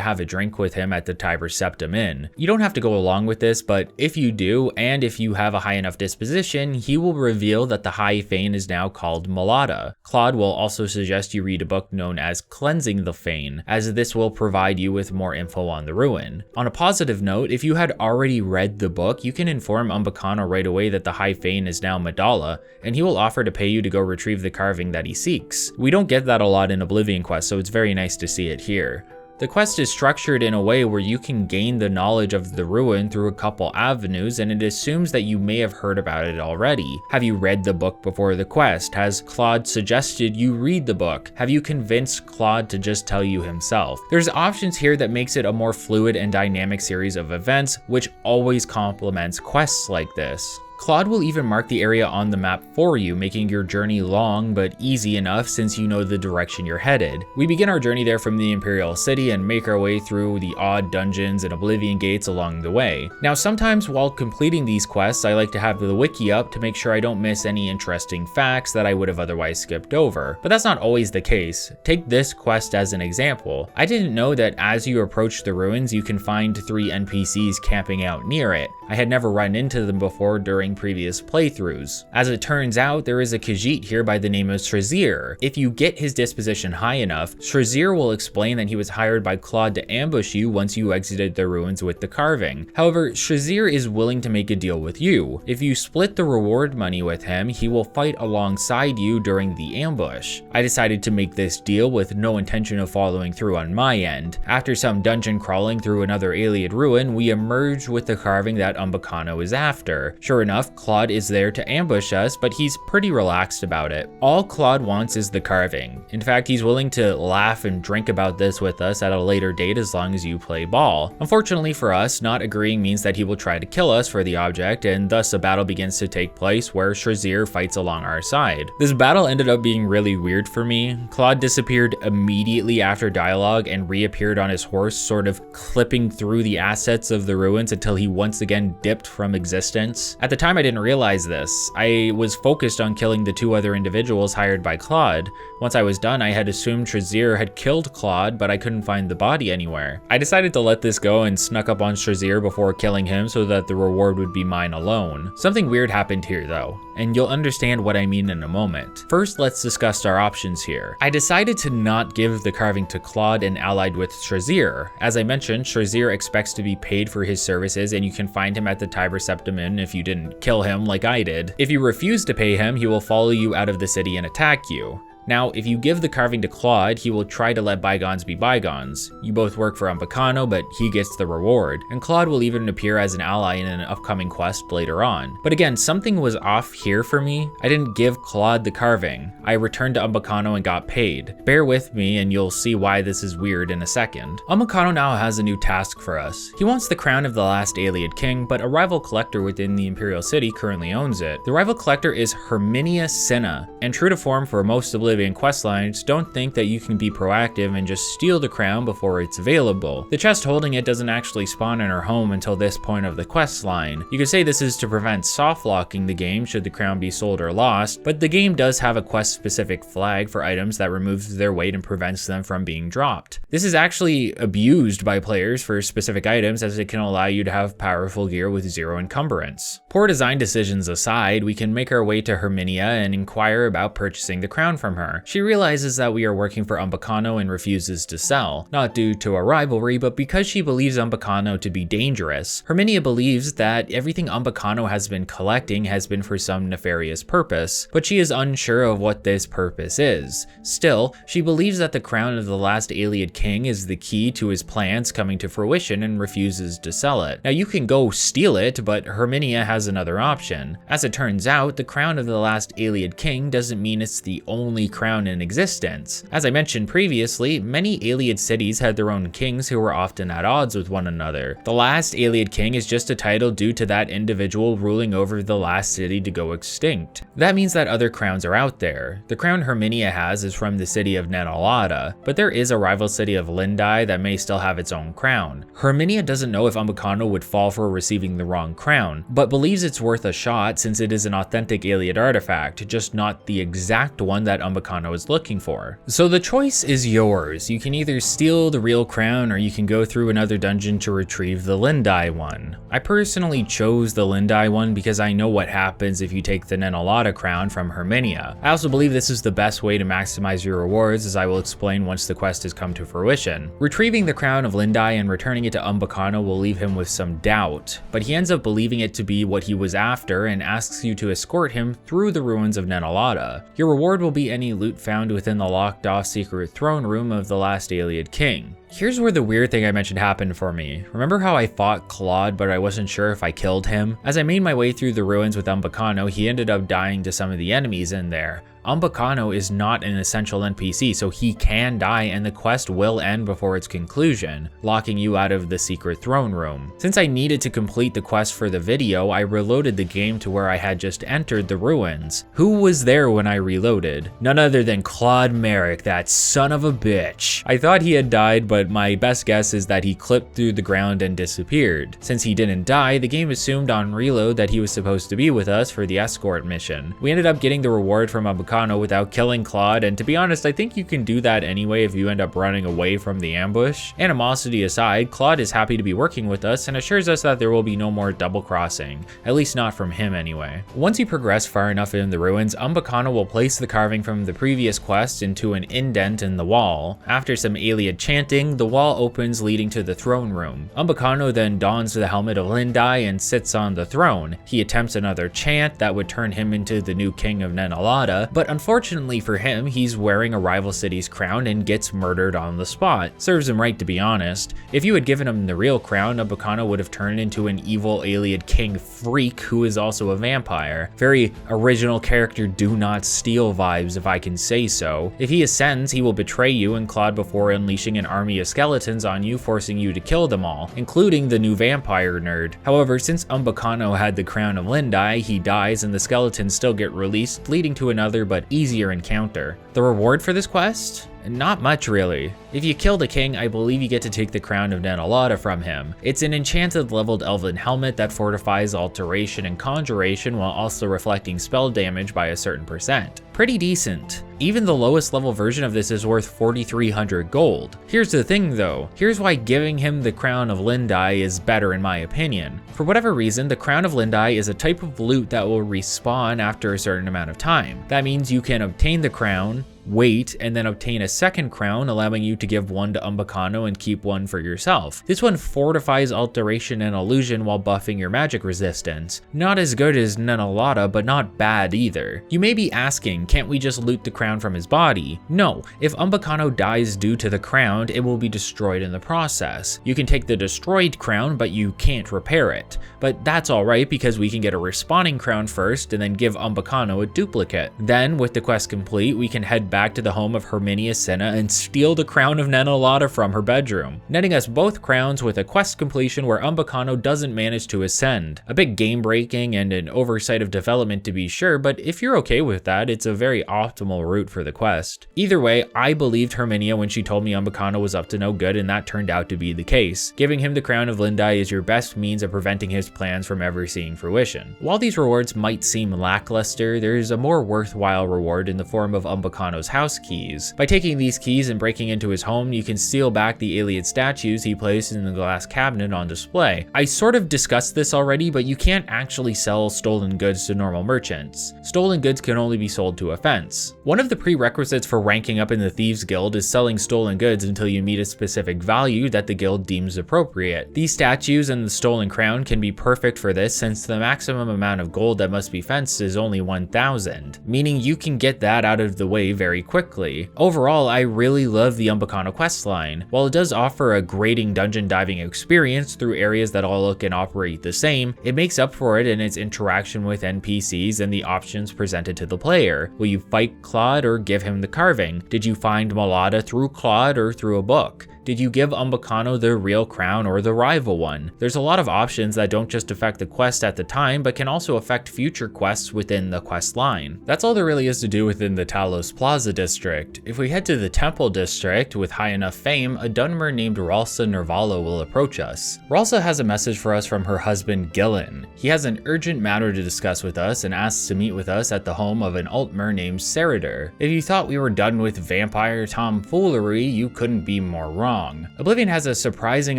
have a drink with him at the Tiber Septim Inn. You don't have to go along with this, but if you do, and if you have a high enough disposition, he will reveal that the High Fane is now called Malada. Claude will also suggest you read a book known as Cleansing the Fane, as this will provide you with more info on the ruin. On a positive note, if you had already read the book, you can inform Umbacano right away that the High Fane is now Madala, and he will offer to pay you to go retrieve the carving that he seeks. We don't get that a lot in Oblivion Quests, so it's very nice to see it here. The quest is structured in a way where you can gain the knowledge of the ruin through a couple avenues, and it assumes that you may have heard about it already. Have you read the book before the quest? Has Claude suggested you read the book? Have you convinced Claude to just tell you himself? There's options here that makes it a more fluid and dynamic series of events, which always complements quests like this. Claude will even mark the area on the map for you, making your journey long but easy enough since you know the direction you're headed. We begin our journey there from the Imperial City and make our way through the odd dungeons and Oblivion gates along the way. Now, sometimes while completing these quests, I like to have the wiki up to make sure I don't miss any interesting facts that I would have otherwise skipped over, but that's not always the case. Take this quest as an example. I didn't know that as you approach the ruins, you can find 3 NPCs camping out near it. I had never run into them before during previous playthroughs. As it turns out, there is a Khajiit here by the name of Shrazir. If you get his disposition high enough, Shrazir will explain that he was hired by Claude to ambush you once you exited the ruins with the carving. However, Shrazir is willing to make a deal with you. If you split the reward money with him, he will fight alongside you during the ambush. I decided to make this deal with no intention of following through on my end. After some dungeon crawling through another Ayleid ruin, we emerged with the carving that Umbacano is after. Sure enough, Claude is there to ambush us, but he's pretty relaxed about it. All Claude wants is the carving. In fact, he's willing to laugh and drink about this with us at a later date as long as you play ball. Unfortunately for us, not agreeing means that he will try to kill us for the object, and thus a battle begins to take place where Shrazir fights along our side. This battle ended up being really weird for me. Claude disappeared immediately after dialogue and reappeared on his horse, sort of clipping through the assets of the ruins until he once again dipped from existence. At the time I didn't realize this. I was focused on killing the two other individuals hired by Claude. Once I was done, I had assumed Shrazir had killed Claude, but I couldn't find the body anywhere. I decided to let this go and snuck up on Shrazir before killing him so that the reward would be mine alone. Something weird happened here though, and you'll understand what I mean in a moment. First, let's discuss our options here. I decided to not give the carving to Claude and allied with Shrazir. As I mentioned, Shrazir expects to be paid for his services, and you can find him at the Tiber Septim Inn if you didn't kill him like I did. If you refuse to pay him, he will follow you out of the city and attack you. Now, if you give the carving to Claude, he will try to let bygones be bygones. You both work for Umbacano, but he gets the reward, and Claude will even appear as an ally in an upcoming quest later on. But again, something was off here for me. I didn't give Claude the carving. I returned to Umbacano and got paid. Bear with me and you'll see why this is weird in a second. Umbacano now has a new task for us. He wants the crown of the last Ayleid king, but a rival collector within the Imperial City currently owns it. The rival collector is Herminia Cinna, and true to form for most Oblivion questlines, don't think that you can be proactive and just steal the crown before it's available. The chest holding it doesn't actually spawn in her home until this point of the quest line. You could say this is to prevent soft locking the game should the crown be sold or lost, but the game does have a quest specific flag for items that removes their weight and prevents them from being dropped. This is actually abused by players for specific items, as it can allow you to have powerful gear with zero encumbrance. Poor design decisions aside, we can make our way to Herminia and inquire about purchasing the crown from her. She realizes that we are working for Umbacano and refuses to sell, not due to a rivalry, but because she believes Umbacano to be dangerous. Herminia believes that everything Umbacano has been collecting has been for some nefarious purpose, but she is unsure of what this purpose is. Still, she believes that the crown of the last Ayleid king is the key to his plans coming to fruition and refuses to sell it. Now you can go steal it, but Herminia has another option. As it turns out, the crown of the last Ayleid king doesn't mean it's the only crown in existence. As I mentioned previously, many Ayleid cities had their own kings who were often at odds with one another. The last Ayleid king is just a title due to that individual ruling over the last city to go extinct. That means that other crowns are out there. The crown Herminia has is from the city of Nenalada, but there is a rival city of Lindai that may still have its own crown. Herminia doesn't know if Umbacano would fall for receiving the wrong crown, but believes it's worth a shot since it is an authentic Ayleid artifact, just not the exact one that Umbacano is looking for. So the choice is yours. You can either steal the real crown or you can go through another dungeon to retrieve the Lindai one. I personally chose the Lindai one because I know what happens if you take the Nenalada crown from Herminia. I also believe this is the best way to maximize your rewards, as I will explain once the quest has come to fruition. Retrieving the crown of Lindai and returning it to Umbacano will leave him with some doubt, but he ends up believing it to be what he was after and asks you to escort him through the ruins of Nenalada. Your reward will be any loot found within the locked off secret throne room of the last Ayleid king. Here's where the weird thing I mentioned happened for me. Remember how I fought Claude, but I wasn't sure if I killed him? As I made my way through the ruins with Umbacano, he ended up dying to some of the enemies in there. Umbacano is not an essential NPC, so he can die and the quest will end before its conclusion, locking you out of the secret throne room. Since I needed to complete the quest for the video, I reloaded the game to where I had just entered the ruins. Who was there when I reloaded? None other than Claude Merrick, that son of a bitch. I thought he had died, but my best guess is that he clipped through the ground and disappeared. Since he didn't die, the game assumed on reload that he was supposed to be with us for the escort mission. We ended up getting the reward from Umbacano Umbakano without killing Claude, and to be honest, I think you can do that anyway if you end up running away from the ambush. Animosity aside, Claude is happy to be working with us and assures us that there will be no more double crossing, at least not from him anyway. Once you progress far enough in the ruins, Umbakano will place the carving from the previous quest into an indent in the wall. After some Ayleid chanting, the wall opens leading to the throne room. Umbakano then dons the helmet of Lindai and sits on the throne. He attempts another chant that would turn him into the new king of Nenalada, but unfortunately for him, he's wearing a rival city's crown and gets murdered on the spot. Serves him right, to be honest. If you had given him the real crown, Umbakano would have turned into an evil Ayleid king freak who is also a vampire. Very original character do not steal vibes, if I can say so. If he ascends, he will betray you and Claude before unleashing an army of skeletons on you, forcing you to kill them all, including the new vampire nerd. However, since Umbakano had the crown of Lindai, he dies and the skeletons still get released, leading to another but easier encounter. The reward for this quest? Not much really. If you kill the king, I believe you get to take the crown of Nenalada from him. It's an enchanted leveled elven helmet that fortifies alteration and conjuration while also reflecting spell damage by a certain percent. Pretty decent. Even the lowest level version of this is worth 4,300 gold. Here's the thing though, here's why giving him the crown of Lindai is better in my opinion. For whatever reason, the crown of Lindai is a type of loot that will respawn after a certain amount of time. That means you can obtain the crown, wait, and then obtain a second crown, allowing you to give one to Umbakano and keep one for yourself. This one fortifies alteration and illusion while buffing your magic resistance. Not as good as Nenalada, but not bad either. You may be asking, can't we just loot the crown from his body? No, if Umbakano dies due to the crown, it will be destroyed in the process. You can take the destroyed crown, but you can't repair it. But that's alright because we can get a respawning crown first and then give Umbakano a duplicate. Then, with the quest complete, we can head back to the home of Herminia Cinna and steal the crown of Nenalada from her bedroom, netting us both crowns with a quest completion where Umbakano doesn't manage to ascend. A bit game breaking and an oversight of development to be sure, but if you're okay with that, it's a very optimal route for the quest. Either way, I believed Herminia when she told me Umbakano was up to no good, and that turned out to be the case. Giving him the crown of Lindai is your best means of preventing his plans from ever seeing fruition. While these rewards might seem lackluster, there's a more worthwhile reward in the form of Umbakano's house keys. By taking these keys and breaking into his home, you can steal back the Ayleid statues he placed in the glass cabinet on display. I sort of discussed this already, but you can't actually sell stolen goods to normal merchants. Stolen goods can only be sold to a fence. One of the prerequisites for ranking up in the Thieves Guild is selling stolen goods until you meet a specific value that the guild deems appropriate. These statues and the stolen crown can be perfect for this, since the maximum amount of gold that must be fenced is only 1,000, meaning you can get that out of the way very quickly. Overall, I really love the Umbakano questline. While it does offer a grating dungeon diving experience through areas that all look and operate the same, it makes up for it in its interaction with NPCs and the options presented to the player. Will you fight Claude or give him the carving? Did you find Malada through Claude or through a book? Did you give Umbakano the real crown or the rival one? There's a lot of options that don't just affect the quest at the time, but can also affect future quests within the quest line. That's all there really is to do within the Talos Plaza district. If we head to the Temple district, with high enough fame, a Dunmer named Ralsa Nervala will approach us. Ralsa has a message for us from her husband Gillen. He has an urgent matter to discuss with us and asks to meet with us at the home of an Altmer named Seridar. If you thought we were done with vampire tomfoolery, you couldn't be more wrong. Oblivion has a surprising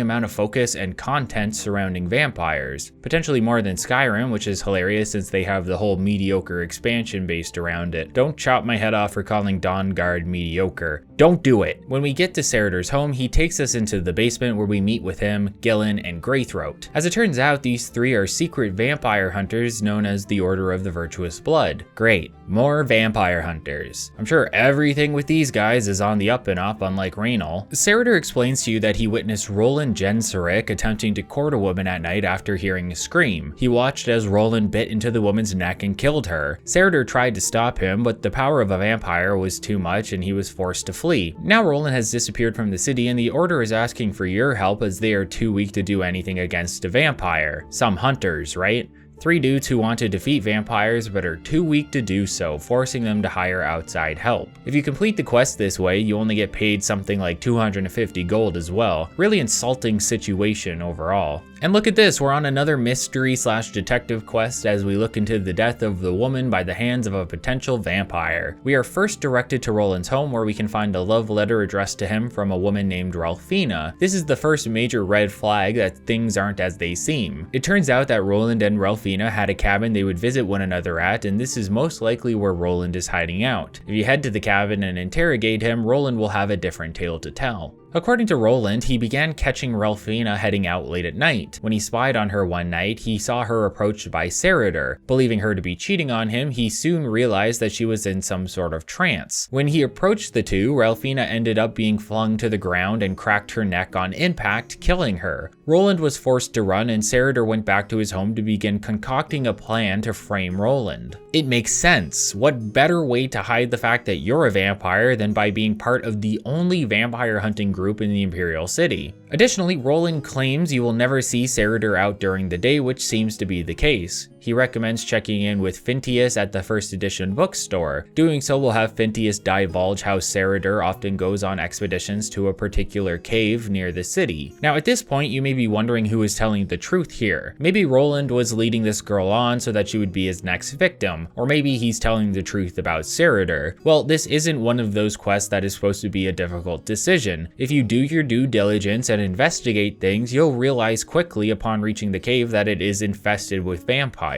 amount of focus and content surrounding vampires, potentially more than Skyrim, which is hilarious since they have the whole mediocre expansion based around it. Don't chop my head off for calling Dawnguard mediocre. Don't do it. When we get to Seridar's home, he takes us into the basement where we meet with him, Gillen, and Greythroat. As it turns out, these three are secret vampire hunters known as the Order of the Virtuous Blood. Great, more vampire hunters. I'm sure everything with these guys is on the up and up, unlike Raynal. Seridar explains to you that he witnessed Roland Genseric attempting to court a woman at night after hearing a scream. He watched as Roland bit into the woman's neck and killed her. Seridar tried to stop him, but the power of a vampire was too much and he was forced to flee. Now Roland has disappeared from the city and the Order is asking for your help as they are too weak to do anything against a vampire. Some hunters, right? 3 dudes who want to defeat vampires but are too weak to do so, forcing them to hire outside help. If you complete the quest this way, you only get paid something like 250 gold as well. Really insulting situation overall. And look at this, we're on another mystery/detective quest as we look into the death of the woman by the hands of a potential vampire. We are first directed to Roland's home where we can find a love letter addressed to him from a woman named Ralphina. This is the first major red flag that things aren't as they seem. It turns out that Roland and Ralphina had a cabin they would visit one another at, and this is most likely where Roland is hiding out. If you head to the cabin and interrogate him, Roland will have a different tale to tell. According to Roland, he began catching Ralphina heading out late at night. When he spied on her one night, he saw her approached by Seridar. Believing her to be cheating on him, he soon realized that she was in some sort of trance. When he approached the two, Ralphina ended up being flung to the ground and cracked her neck on impact, killing her. Roland was forced to run and Seridar went back to his home to begin concocting a plan to frame Roland. It makes sense. What better way to hide the fact that you're a vampire than by being part of the only vampire hunting group in the Imperial City? Additionally, Roland claims you will never see Seridar out during the day, which seems to be the case. He recommends checking in with Phintius at the first edition bookstore. Doing so will have Phintius divulge how Seridar often goes on expeditions to a particular cave near the city. Now at this point you may be wondering who is telling the truth here. Maybe Roland was leading this girl on so that she would be his next victim, or maybe he's telling the truth about Seridar. Well, this isn't one of those quests that is supposed to be a difficult decision. If you do your due diligence and investigate things, you'll realize quickly upon reaching the cave that it is infested with vampires.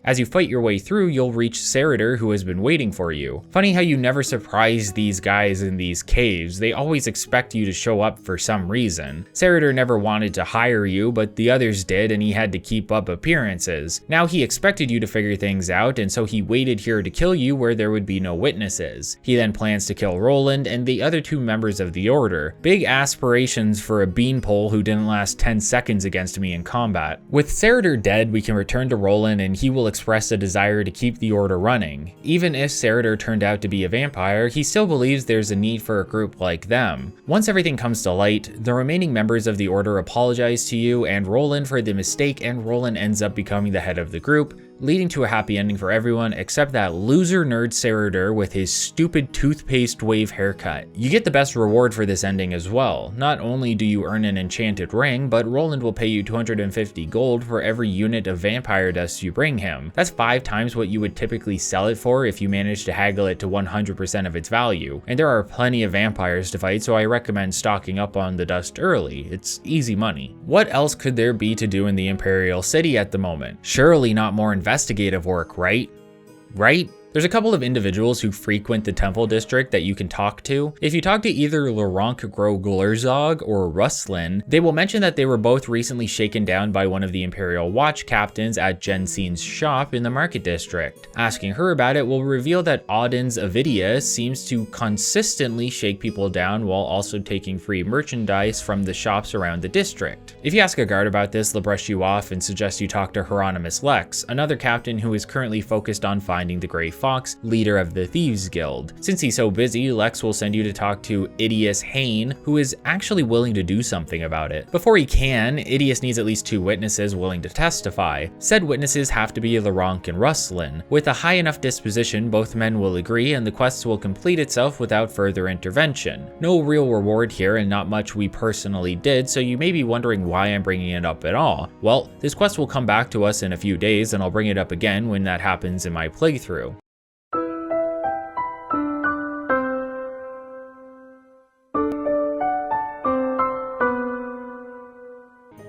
As you fight your way through, you'll reach Seridar, who has been waiting for you. Funny how you never surprise these guys in these caves. They always expect you to show up for some reason. Seridar never wanted to hire you, but the others did, and he had to keep up appearances. Now he expected you to figure things out, and so he waited here to kill you where there would be no witnesses. He then plans to kill Roland and the other 2 members of the Order. Big aspirations for a beanpole who didn't last 10 seconds against me in combat. With Seridar dead, we can return to Roland and he will express a desire to keep the Order running. Even if Seridar turned out to be a vampire, he still believes there's a need for a group like them. Once everything comes to light, the remaining members of the Order apologize to you and Roland for the mistake, and Roland ends up becoming the head of the group, leading to a happy ending for everyone except that loser nerd Seridar with his stupid toothpaste wave haircut. You get the best reward for this ending as well. Not only do you earn an enchanted ring, but Roland will pay you 250 gold for every unit of vampire dust you bring him. That's 5 times what you would typically sell it for if you manage to haggle it to 100% of its value. And there are plenty of vampires to fight, so I recommend stocking up on the dust early. It's easy money. What else could there be to do in the Imperial City at the moment? Surely not more investigative work, right? There's a couple of individuals who frequent the Temple District that you can talk to. If you talk to either Laurent Groglerzog or Rustlin, they will mention that they were both recently shaken down by one of the Imperial Watch captains at Jensen's shop in the Market District. Asking her about it will reveal that Auden's Avidia seems to consistently shake people down while also taking free merchandise from the shops around the district. If you ask a guard about this, they'll brush you off and suggest you talk to Hieronymus Lex, another captain who is currently focused on finding the Grey Fox, leader of the Thieves Guild. Since he's so busy, Lex will send you to talk to Idias Hain, who is actually willing to do something about it. Before he can, Idias needs at least 2 witnesses willing to testify. Said witnesses have to be Laurent and Rustlin. With a high enough disposition, both men will agree and the quest will complete itself without further intervention. No real reward here and not much we personally did, so you may be wondering why I'm bringing it up at all. Well, this quest will come back to us in a few days and I'll bring it up again when that happens in my playthrough.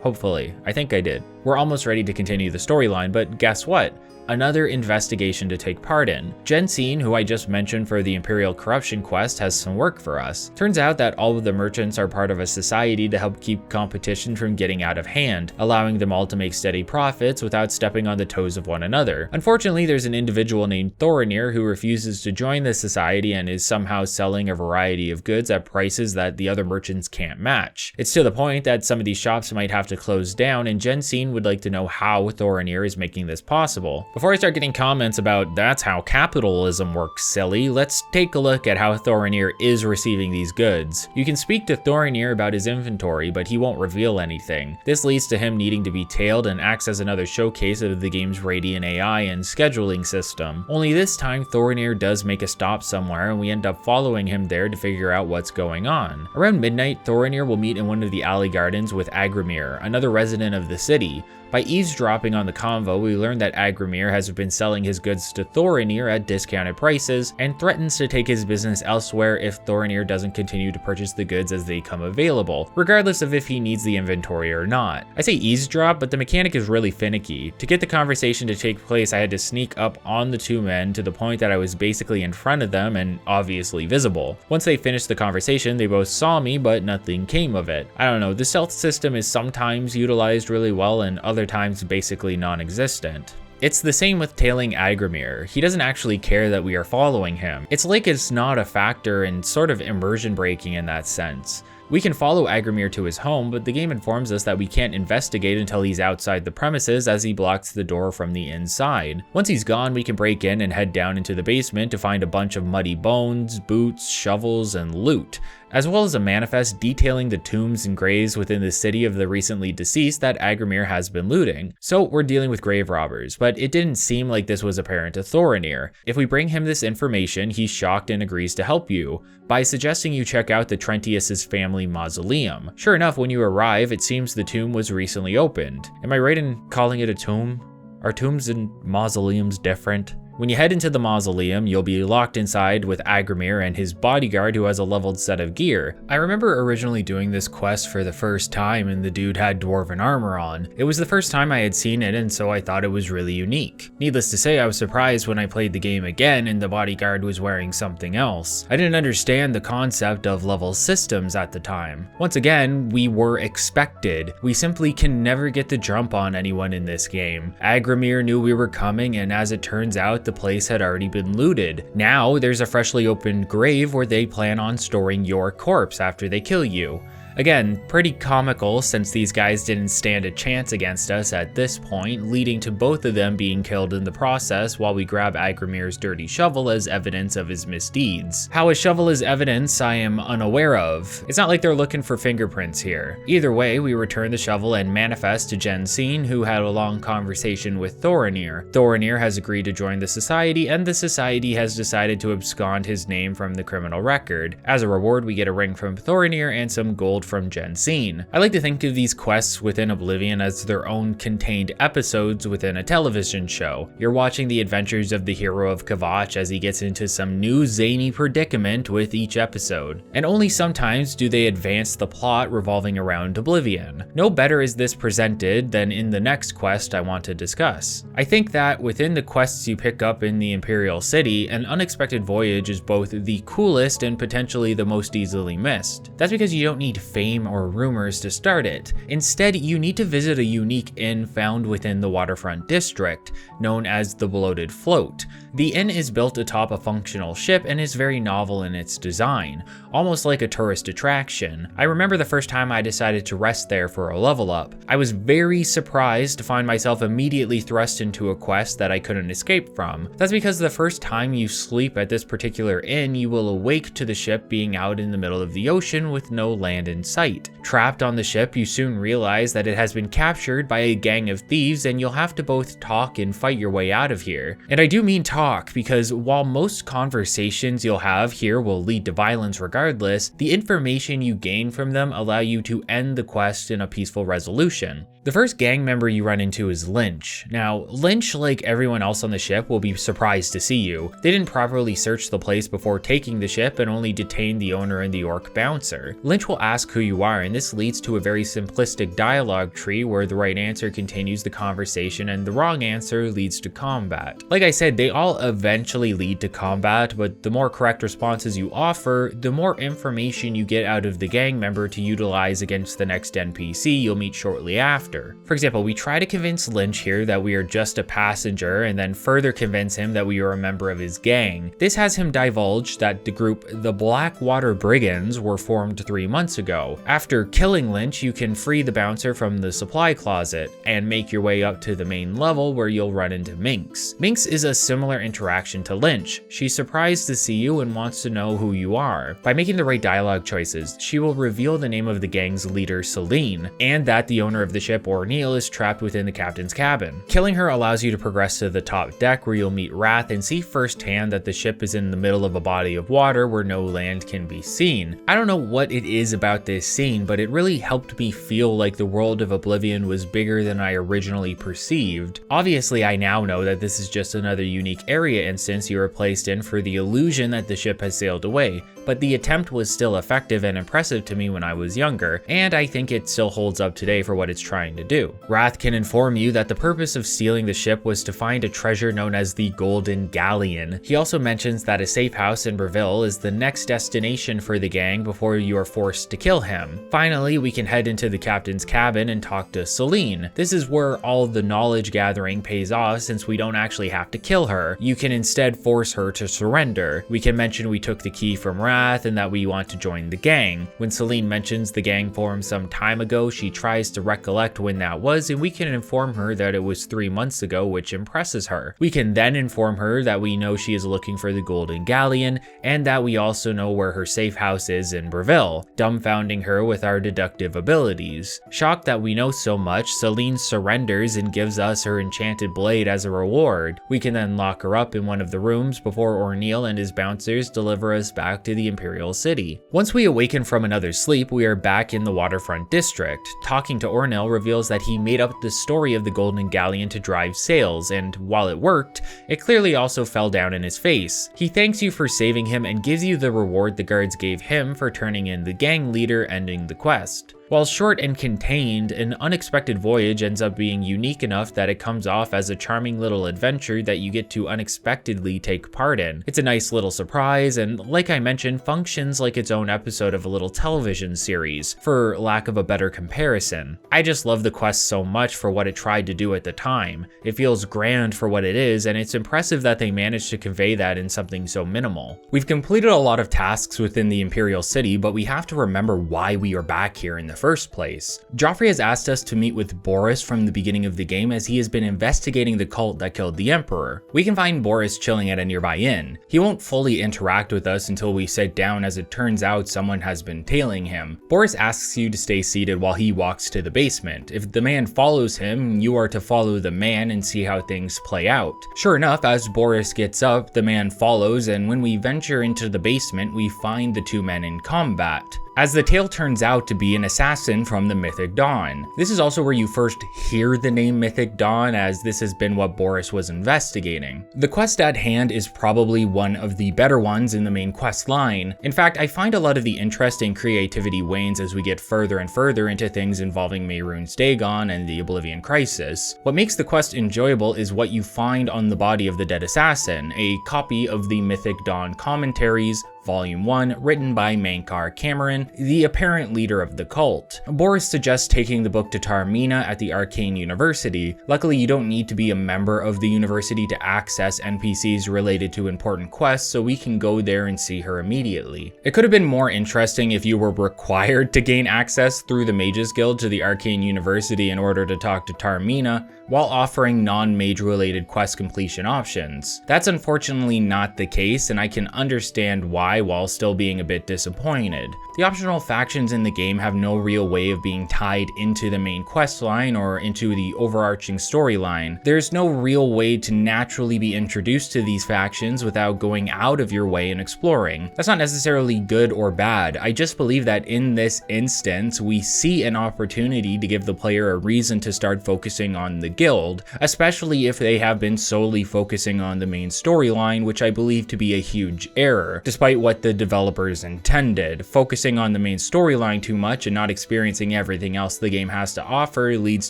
Hopefully. I think I did. We're almost ready to continue the storyline, but guess what? Another investigation to take part in. Jensen, who I just mentioned for the Imperial Corruption quest, has some work for us. Turns out that all of the merchants are part of a society to help keep competition from getting out of hand, allowing them all to make steady profits without stepping on the toes of one another. Unfortunately, there's an individual named Thorinir who refuses to join the society and is somehow selling a variety of goods at prices that the other merchants can't match. It's to the point that some of these shops might have to close down, and Jensen would like to know how Thorinir is making this possible. Before I start getting comments about that's how capitalism works, silly, let's take a look at how Thorinir is receiving these goods. You can speak to Thorinir about his inventory, but he won't reveal anything. This leads to him needing to be tailed and acts as another showcase of the game's Radiant AI and scheduling system. Only this time, Thorinir does make a stop somewhere, and we end up following him there to figure out what's going on. Around midnight, Thorinir will meet in one of the alley gardens with Agramir, another resident of the city. By eavesdropping on the convo, we learn that Agramir has been selling his goods to Thorinir at discounted prices and threatens to take his business elsewhere if Thorinir doesn't continue to purchase the goods as they come available, regardless of if he needs the inventory or not. I say eavesdrop, but the mechanic is really finicky. To get the conversation to take place, I had to sneak up on the two men to the point that I was basically in front of them and obviously visible. Once they finished the conversation, they both saw me, but nothing came of it. I don't know, the stealth system is sometimes utilized really well and other times basically non-existent. It's the same with tailing Agramir. He doesn't actually care that we are following him. It's like it's not a factor and sort of immersion breaking in that sense. We can follow Agramir to his home, but the game informs us that we can't investigate until he's outside the premises as he blocks the door from the inside. Once he's gone, we can break in and head down into the basement to find a bunch of muddy bones, boots, shovels, and loot, as well as a manifest detailing the tombs and graves within the city of the recently deceased that Agramir has been looting. So we're dealing with grave robbers, but it didn't seem like this was apparent to Thorinir. If we bring him this information, he's shocked and agrees to help you by suggesting you check out the Trentius' family mausoleum. Sure enough, when you arrive, it seems the tomb was recently opened. Am I right in calling it a tomb? Are tombs and mausoleums different? When you head into the mausoleum, you'll be locked inside with Agramir and his bodyguard who has a leveled set of gear. I remember originally doing this quest for the first time and the dude had dwarven armor on. It was the first time I had seen it, and so I thought it was really unique. Needless to say, I was surprised when I played the game again and the bodyguard was wearing something else. I didn't understand the concept of level systems at the time. Once again, we were expected. We simply can never get the jump on anyone in this game. Agramir knew we were coming, and as it turns out, the place had already been looted. Now there's a freshly opened grave where they plan on storing your corpse after they kill you. Again, pretty comical since these guys didn't stand a chance against us at this point, leading to both of them being killed in the process while we grab Agramir's dirty shovel as evidence of his misdeeds. How a shovel is evidence, I am unaware of. It's not like they're looking for fingerprints here. Either way, we return the shovel and manifest to Jensine, who had a long conversation with Thorinir. Thorinir has agreed to join the society, and the society has decided to abscond his name from the criminal record. As a reward, we get a ring from Thorinir and some gold from Jensine. I like to think of these quests within Oblivion as their own contained episodes within a television show. You're watching the adventures of the hero of Kvatch as he gets into some new zany predicament with each episode. And only sometimes do they advance the plot revolving around Oblivion. No better is this presented than in the next quest I want to discuss. I think that within the quests you pick up in the Imperial City, an unexpected voyage is both the coolest and potentially the most easily missed. That's because you don't need fame or rumors to start it. Instead, you need to visit a unique inn found within the waterfront district, known as the Bloated Float. The inn is built atop a functional ship and is very novel in its design, almost like a tourist attraction. I remember the first time I decided to rest there for a level up. I was very surprised to find myself immediately thrust into a quest that I couldn't escape from. That's because the first time you sleep at this particular inn, you will awake to the ship being out in the middle of the ocean with no land in sight. Trapped on the ship, you soon realize that it has been captured by a gang of thieves and you'll have to both talk and fight your way out of here. And I do mean talk, because while most conversations you'll have here will lead to violence regardless, the information you gain from them allow you to end the quest in a peaceful resolution. The first gang member you run into is Lynch. Now, Lynch, like everyone else on the ship, will be surprised to see you. They didn't properly search the place before taking the ship and only detained the owner and the orc bouncer. Lynch will ask who you are, and this leads to a very simplistic dialogue tree where the right answer continues the conversation and the wrong answer leads to combat. Like I said, they all eventually lead to combat, but the more correct responses you offer, the more information you get out of the gang member to utilize against the next NPC you'll meet shortly after. after. For example, we try to convince Lynch here that we are just a passenger and then further convince him that we are a member of his gang. This has him divulge that the group the Blackwater Brigands were formed 3 months ago. After killing Lynch, you can free the bouncer from the supply closet and make your way up to the main level where you'll run into Minx. Minx is a similar interaction to Lynch. She's surprised to see you and wants to know who you are. By making the right dialogue choices, she will reveal the name of the gang's leader, Celine, and that the owner of the ship, Orneal, is trapped within the captain's cabin. Killing her allows you to progress to the top deck where you'll meet Wrath and see firsthand that the ship is in the middle of a body of water where no land can be seen. I don't know what it is about this scene, but it really helped me feel like the world of Oblivion was bigger than I originally perceived. Obviously, I now know that this is just another unique area instance you are placed in for the illusion that the ship has sailed away, but the attempt was still effective and impressive to me when I was younger, and I think it still holds up today for what it's trying to do. Wrath can inform you that the purpose of stealing the ship was to find a treasure known as the Golden Galleon. He also mentions that a safe house in Bravil is the next destination for the gang before you are forced to kill him. Finally, we can head into the captain's cabin and talk to Celine. This is where all the knowledge gathering pays off since we don't actually have to kill her. You can instead force her to surrender. We can mention we took the key from Wrath and that we want to join the gang. When Celine mentions the gang formed some time ago, she tries to recollect when that was, and we can inform her that it was 3 months ago, which impresses her. We can then inform her that we know she is looking for the Golden Galleon, and that we also know where her safe house is in Bravil, dumbfounding her with our deductive abilities. Shocked that we know so much, Celine surrenders and gives us her enchanted blade as a reward. We can then lock her up in one of the rooms before Orneal and his bouncers deliver us back to the Imperial City. Once we awaken from another sleep, we are back in the waterfront district. Talking to Orneal reveals that he made up the story of the Golden Galleon to drive sales, and while it worked, it clearly also fell down in his face. He thanks you for saving him and gives you the reward the guards gave him for turning in the gang leader, ending the quest. While short and contained, an unexpected voyage ends up being unique enough that it comes off as a charming little adventure that you get to unexpectedly take part in. It's a nice little surprise, and like I mentioned, functions like its own episode of a little television series, for lack of a better comparison. I just love the quest so much for what it tried to do at the time. It feels grand for what it is, and it's impressive that they managed to convey that in something so minimal. We've completed a lot of tasks within the Imperial City, but we have to remember why we are back here in the first place. Joffrey has asked us to meet with Boris from the beginning of the game as he has been investigating the cult that killed the Emperor. We can find Boris chilling at a nearby inn. He won't fully interact with us until we sit down, as it turns out someone has been tailing him. Boris asks you to stay seated while he walks to the basement. If the man follows him, you are to follow the man and see how things play out. Sure enough, as Boris gets up, the man follows, and when we venture into the basement, we find the two men in combat, as the tale turns out to be an assassin from the Mythic Dawn. This is also where you first hear the name Mythic Dawn, as this has been what Boris was investigating. The quest at hand is probably one of the better ones in the main quest line. In fact, I find a lot of the interest and creativity wanes as we get further and further into things involving Mehrunes Dagon and the Oblivion Crisis. What makes the quest enjoyable is what you find on the body of the dead assassin, a copy of the Mythic Dawn commentaries, Volume 1, written by Mankar Cameron, the apparent leader of the cult. Boris suggests taking the book to Vaermina at the Arcane University. Luckily, you don't need to be a member of the university to access NPCs related to important quests, so we can go there and see her immediately. It could have been more interesting if you were required to gain access through the Mages Guild to the Arcane University in order to talk to Vaermina, while offering non-mage related quest completion options. That's unfortunately not the case, and I can understand why while still being a bit disappointed. The optional factions in the game have no real way of being tied into the main quest line or into the overarching storyline. There's no real way to naturally be introduced to these factions without going out of your way and exploring. That's not necessarily good or bad. I just believe that in this instance, we see an opportunity to give the player a reason to start focusing on the guild, especially if they have been solely focusing on the main storyline, which I believe to be a huge error. Despite what the developers intended. Focusing on the main storyline too much and not experiencing everything else the game has to offer leads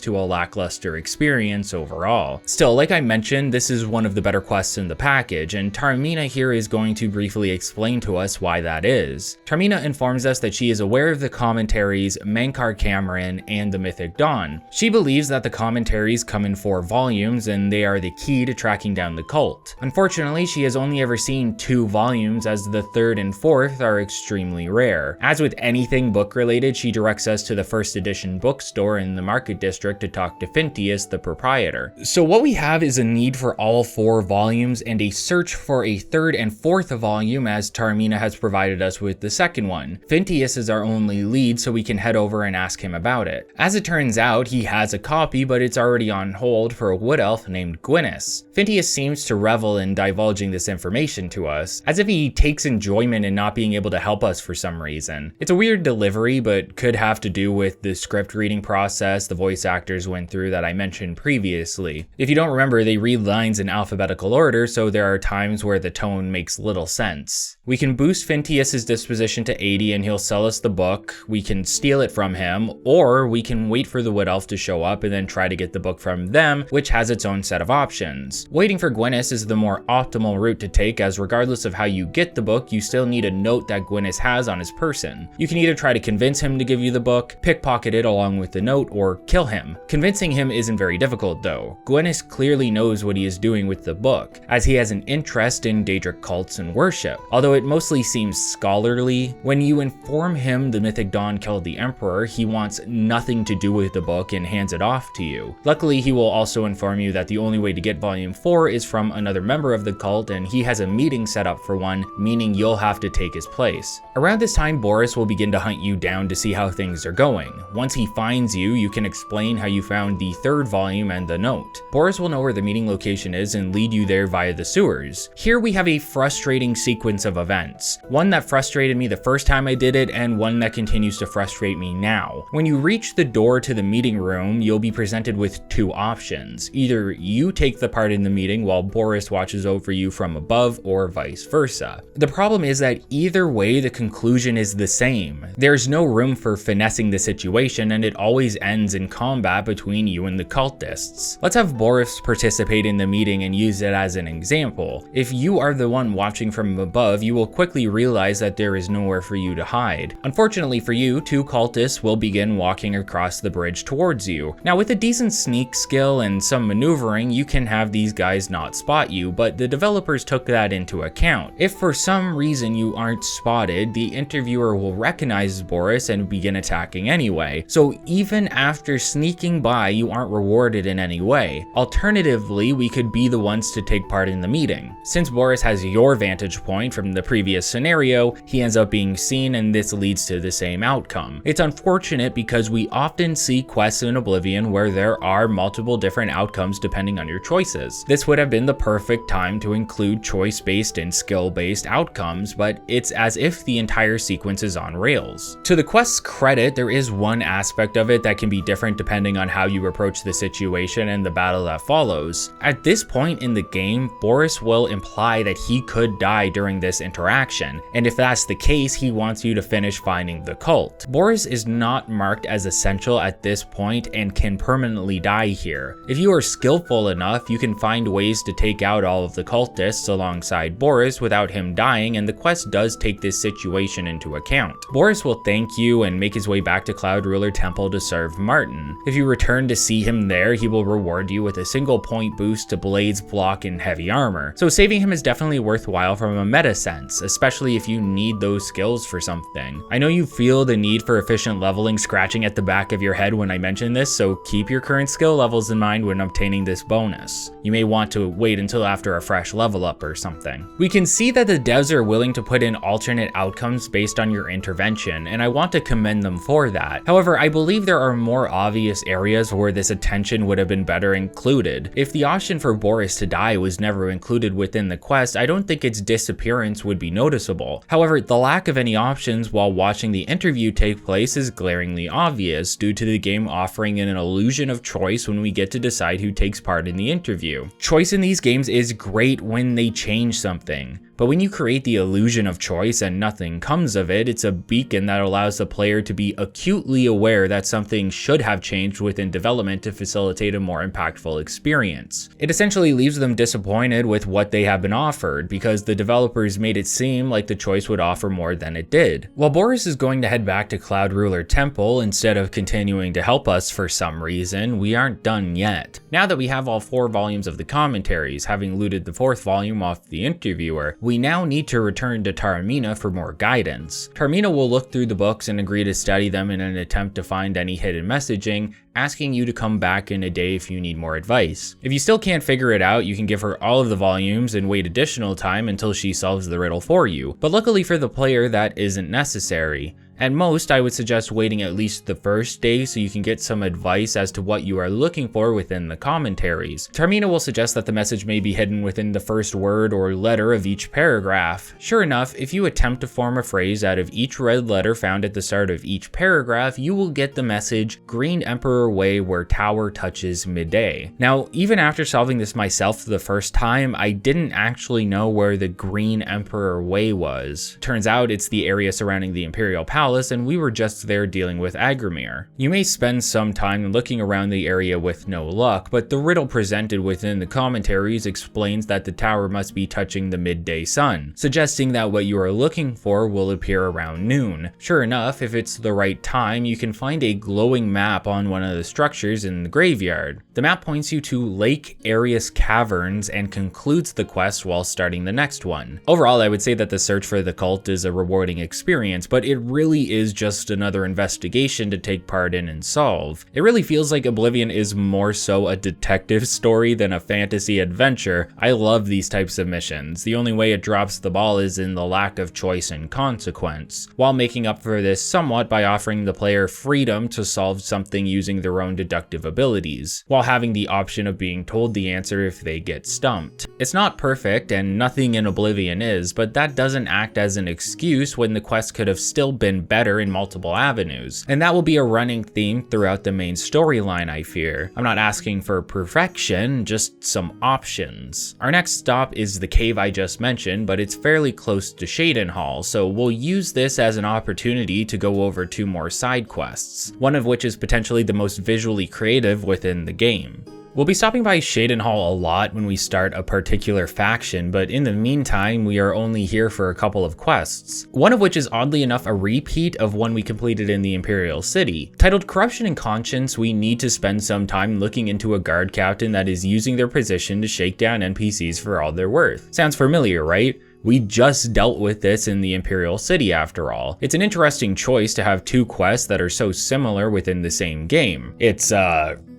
to a lackluster experience overall. Still, like I mentioned, this is one of the better quests in the package, and Vaermina here is going to briefly explain to us why that is. Vaermina informs us that she is aware of the commentaries, Mankar Cameron, and the Mythic Dawn. She believes that the commentaries come in 4 volumes and they are the key to tracking down the cult. Unfortunately, she has only ever seen 2 volumes, as the 3rd and 4th are extremely rare. As with anything book related, she directs us to the 1st edition bookstore in the Market District to talk to Fintius, the proprietor. So what we have is a need for all 4 volumes and a search for a 3rd and 4th volume, as Vaermina has provided us with the 2nd one. Fintius is our only lead, so we can head over and ask him about it. As it turns out, he has a copy, but it's already on hold for a wood elf named Gwynnis. Fintius seems to revel in divulging this information to us, as if he takes enjoyment in not being able to help us for some reason. It's a weird delivery, but could have to do with the script reading process the voice actors went through that I mentioned previously. If you don't remember, they read lines in alphabetical order, so there are times where the tone makes little sense. We can boost Fintius's disposition to 80 and he'll sell us the book. We can steal it from him, or we can wait for the wood elf to show up and then try to get the book from them, which has its own set of options. Waiting for Gwynnis is the more optimal route to take, as regardless of how you get the book, you still need a note that Gwynnis has on his person. You can either try to convince him to give you the book, pickpocket it along with the note, or kill him. Convincing him isn't very difficult though. Gwynnis clearly knows what he is doing with the book, as he has an interest in Daedric cults and worship, although it mostly seems scholarly. When you inform him the Mythic Dawn killed the Emperor, he wants nothing to do with the book and hands it off to you. Luckily, he will also inform you that the only way to get volume 4 is from another member of the cult, and he has a meeting set up for one, meaning you'll have to take his place. Around this time, Boris will begin to hunt you down to see how things are going. Once he finds you, you can explain how you found the 3rd volume and the note. Boris will know where the meeting location is and lead you there via the sewers. Here we have a frustrating sequence of events. One that frustrated me the first time I did it, and one that continues to frustrate me now. When you reach the door to the meeting room, you'll be presented with 2 options. Either you take the part in the meeting while Boris watches over you from above, or vice versa. The problem is that either way, the conclusion is the same. There's no room for finessing the situation, and it always ends in combat between you and the cultists. Let's have Boris participate in the meeting and use it as an example. If you are the one watching from above, you will quickly realize that there is nowhere for you to hide. Unfortunately for you, 2 cultists will begin walking across the bridge towards you. Now, with a decent sneak skill and some maneuvering, you can have these guys not spot you, but the developers took that into account. If for some reason you aren't spotted, the interviewer will recognize Boris and begin attacking anyway. So even after sneaking by, you aren't rewarded in any way. Alternatively, we could be the ones to take part in the meeting. Since Boris has your vantage point from the previous scenario, he ends up being seen, and this leads to the same outcome. It's unfortunate because we often see quests in Oblivion where there are multiple different outcomes depending on your choices. This would have been the perfect time to include choice-based and skill-based outcomes, but it's as if the entire sequence is on rails. To the quest's credit, there is one aspect of it that can be different depending on how you approach the situation and the battle that follows. At this point in the game, Boris will imply that he could die during this interaction, and if that's the case, he wants you to finish finding the cult. Boris is not marked as essential at this point and can permanently die here. If you are skillful enough, you can find ways to take out all of the cultists alongside Boris without him dying, and the quest does take this situation into account. Boris will thank you and make his way back to Cloud Ruler Temple to serve Martin. If you return to see him there, he will reward you with a single point boost to Blades, Block, and Heavy Armor. So saving him is definitely worthwhile from a meta sense, especially if you need those skills for something. I know you feel the need for efficient leveling scratching at the back of your head when I mention this, so keep your current skill levels in mind when obtaining this bonus. You may want to wait until after a fresh level up or something. We can see that the devs are willing to put in alternate outcomes based on your intervention, and I want to commend them for that. However, I believe there are more obvious areas where this attention would have been better included. If the option for Boris to die was never included within the quest, I don't think its disappearance would be noticeable. However, the lack of any options while watching the interview take place is glaringly obvious due to the game offering an illusion of choice when we get to decide who takes part in the interview. Choice in these games is great when they change something. But when you create the illusion of choice and nothing comes of it, it's a beacon that allows the player to be acutely aware that something should have changed within development to facilitate a more impactful experience. It essentially leaves them disappointed with what they have been offered, because the developers made it seem like the choice would offer more than it did. While Boris is going to head back to Cloud Ruler Temple instead of continuing to help us for some reason, we aren't done yet. Now that we have all 4 volumes of the commentaries, having looted the 4th volume off the interviewer, we now need to return to Vaermina for more guidance. Vaermina will look through the books and agree to study them in an attempt to find any hidden messaging, asking you to come back in a day if you need more advice. If you still can't figure it out, you can give her all of the volumes and wait additional time until she solves the riddle for you. But luckily for the player, that isn't necessary. At most, I would suggest waiting at least the first day so you can get some advice as to what you are looking for within the commentaries. Vaermina will suggest that the message may be hidden within the first word or letter of each paragraph. Sure enough, if you attempt to form a phrase out of each red letter found at the start of each paragraph, you will get the message, Green Emperor Way where tower touches midday. Now, even after solving this myself the first time, I didn't actually know where the Green Emperor Way was. Turns out it's the area surrounding the Imperial Palace, and we were just there dealing with Agramir. You may spend some time looking around the area with no luck, but the riddle presented within the commentaries explains that the tower must be touching the midday sun, suggesting that what you are looking for will appear around noon. Sure enough, if it's the right time, you can find a glowing map on one of the structures in the graveyard. The map points you to Lake Arius Caverns and concludes the quest while starting the next one. Overall, I would say that the search for the cult is a rewarding experience, but it really is just another investigation to take part in and solve. It really feels like Oblivion is more so a detective story than a fantasy adventure. I love these types of missions. The only way it drops the ball is in the lack of choice and consequence, while making up for this somewhat by offering the player freedom to solve something using their own deductive abilities, while having the option of being told the answer if they get stumped. It's not perfect, and nothing in Oblivion is, but that doesn't act as an excuse when the quest could have still been better in multiple avenues, and that will be a running theme throughout the main storyline, I fear. I'm not asking for perfection, just some options. Our next stop is the cave I just mentioned, but it's fairly close to Cheydinhal, so we'll use this as an opportunity to go over 2 more side quests, one of which is potentially the most visually creative within the game. We'll be stopping by Cheydinhal a lot when we start a particular faction, but in the meantime, we are only here for a couple of quests, one of which is oddly enough a repeat of one we completed in the Imperial City. Titled Corruption and Conscience, we need to spend some time looking into a guard captain that is using their position to shake down NPCs for all they're worth. Sounds familiar, right? We just dealt with this in the Imperial City after all. It's an interesting choice to have 2 quests that are so similar within the same game. It's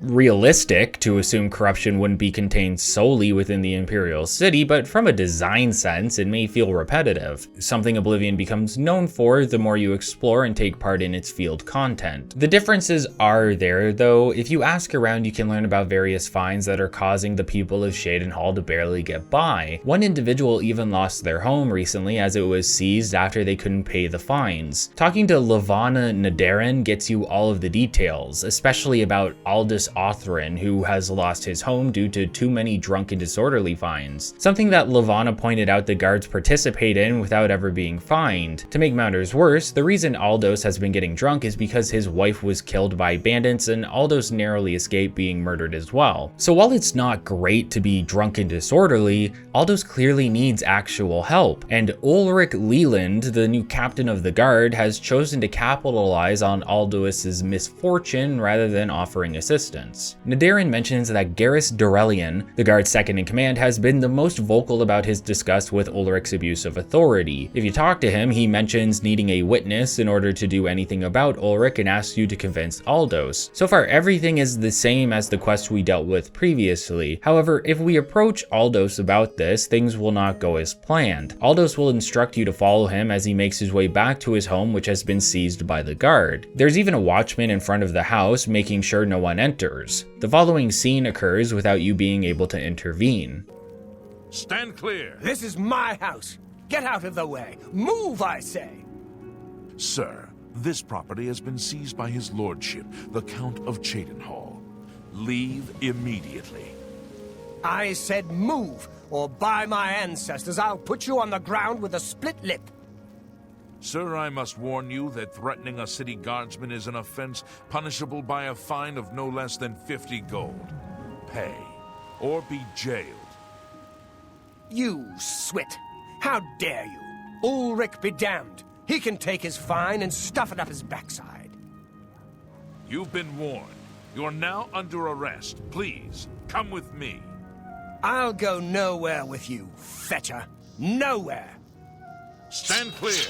realistic to assume corruption wouldn't be contained solely within the Imperial City, but from a design sense, it may feel repetitive, something Oblivion becomes known for the more you explore and take part in its field content. The differences are there though. If you ask around, you can learn about various fines that are causing the people of Cheydinhal to barely get by. One individual even lost their home recently as it was seized after they couldn't pay the fines. Talking to Levana Nadarin gets you all of the details, especially about Aldous Othrin, who has lost his home due to too many drunk and disorderly fines, something that Levana pointed out the guards participate in without ever being fined. To make matters worse, the reason Aldous has been getting drunk is because his wife was killed by bandits and Aldous narrowly escaped being murdered as well. So while it's not great to be drunk and disorderly, Aldous clearly needs actual help, and Ulrich Leland, the new captain of the guard, has chosen to capitalize on Aldous's misfortune rather than offering assistance. Nadarin mentions that Garrus Dorelian, the guard's second in command, has been the most vocal about his disgust with Ulrich's abuse of authority. If you talk to him, he mentions needing a witness in order to do anything about Ulrich and asks you to convince Aldous. So far, everything is the same as the quest we dealt with previously. However, if we approach Aldous about this, things will not go as planned. Aldous will instruct you to follow him as he makes his way back to his home, which has been seized by the guard. There's even a watchman in front of the house, making sure no one enters. The following scene occurs without you being able to intervene. Stand clear. This is my house. Get out of the way. Move, I say. Sir, this property has been seized by his lordship, the Count of Cheydinhal. Leave immediately. I said move, or by my ancestors, I'll put you on the ground with a split lip. Sir, I must warn you that threatening a city guardsman is an offense punishable by a fine of no less than 50 gold. Pay, or be jailed. You swit! How dare you! Ulrich be damned! He can take his fine and stuff it up his backside. You've been warned. You're now under arrest. Please, come with me. I'll go nowhere with you, fetcher. Nowhere! Stand clear!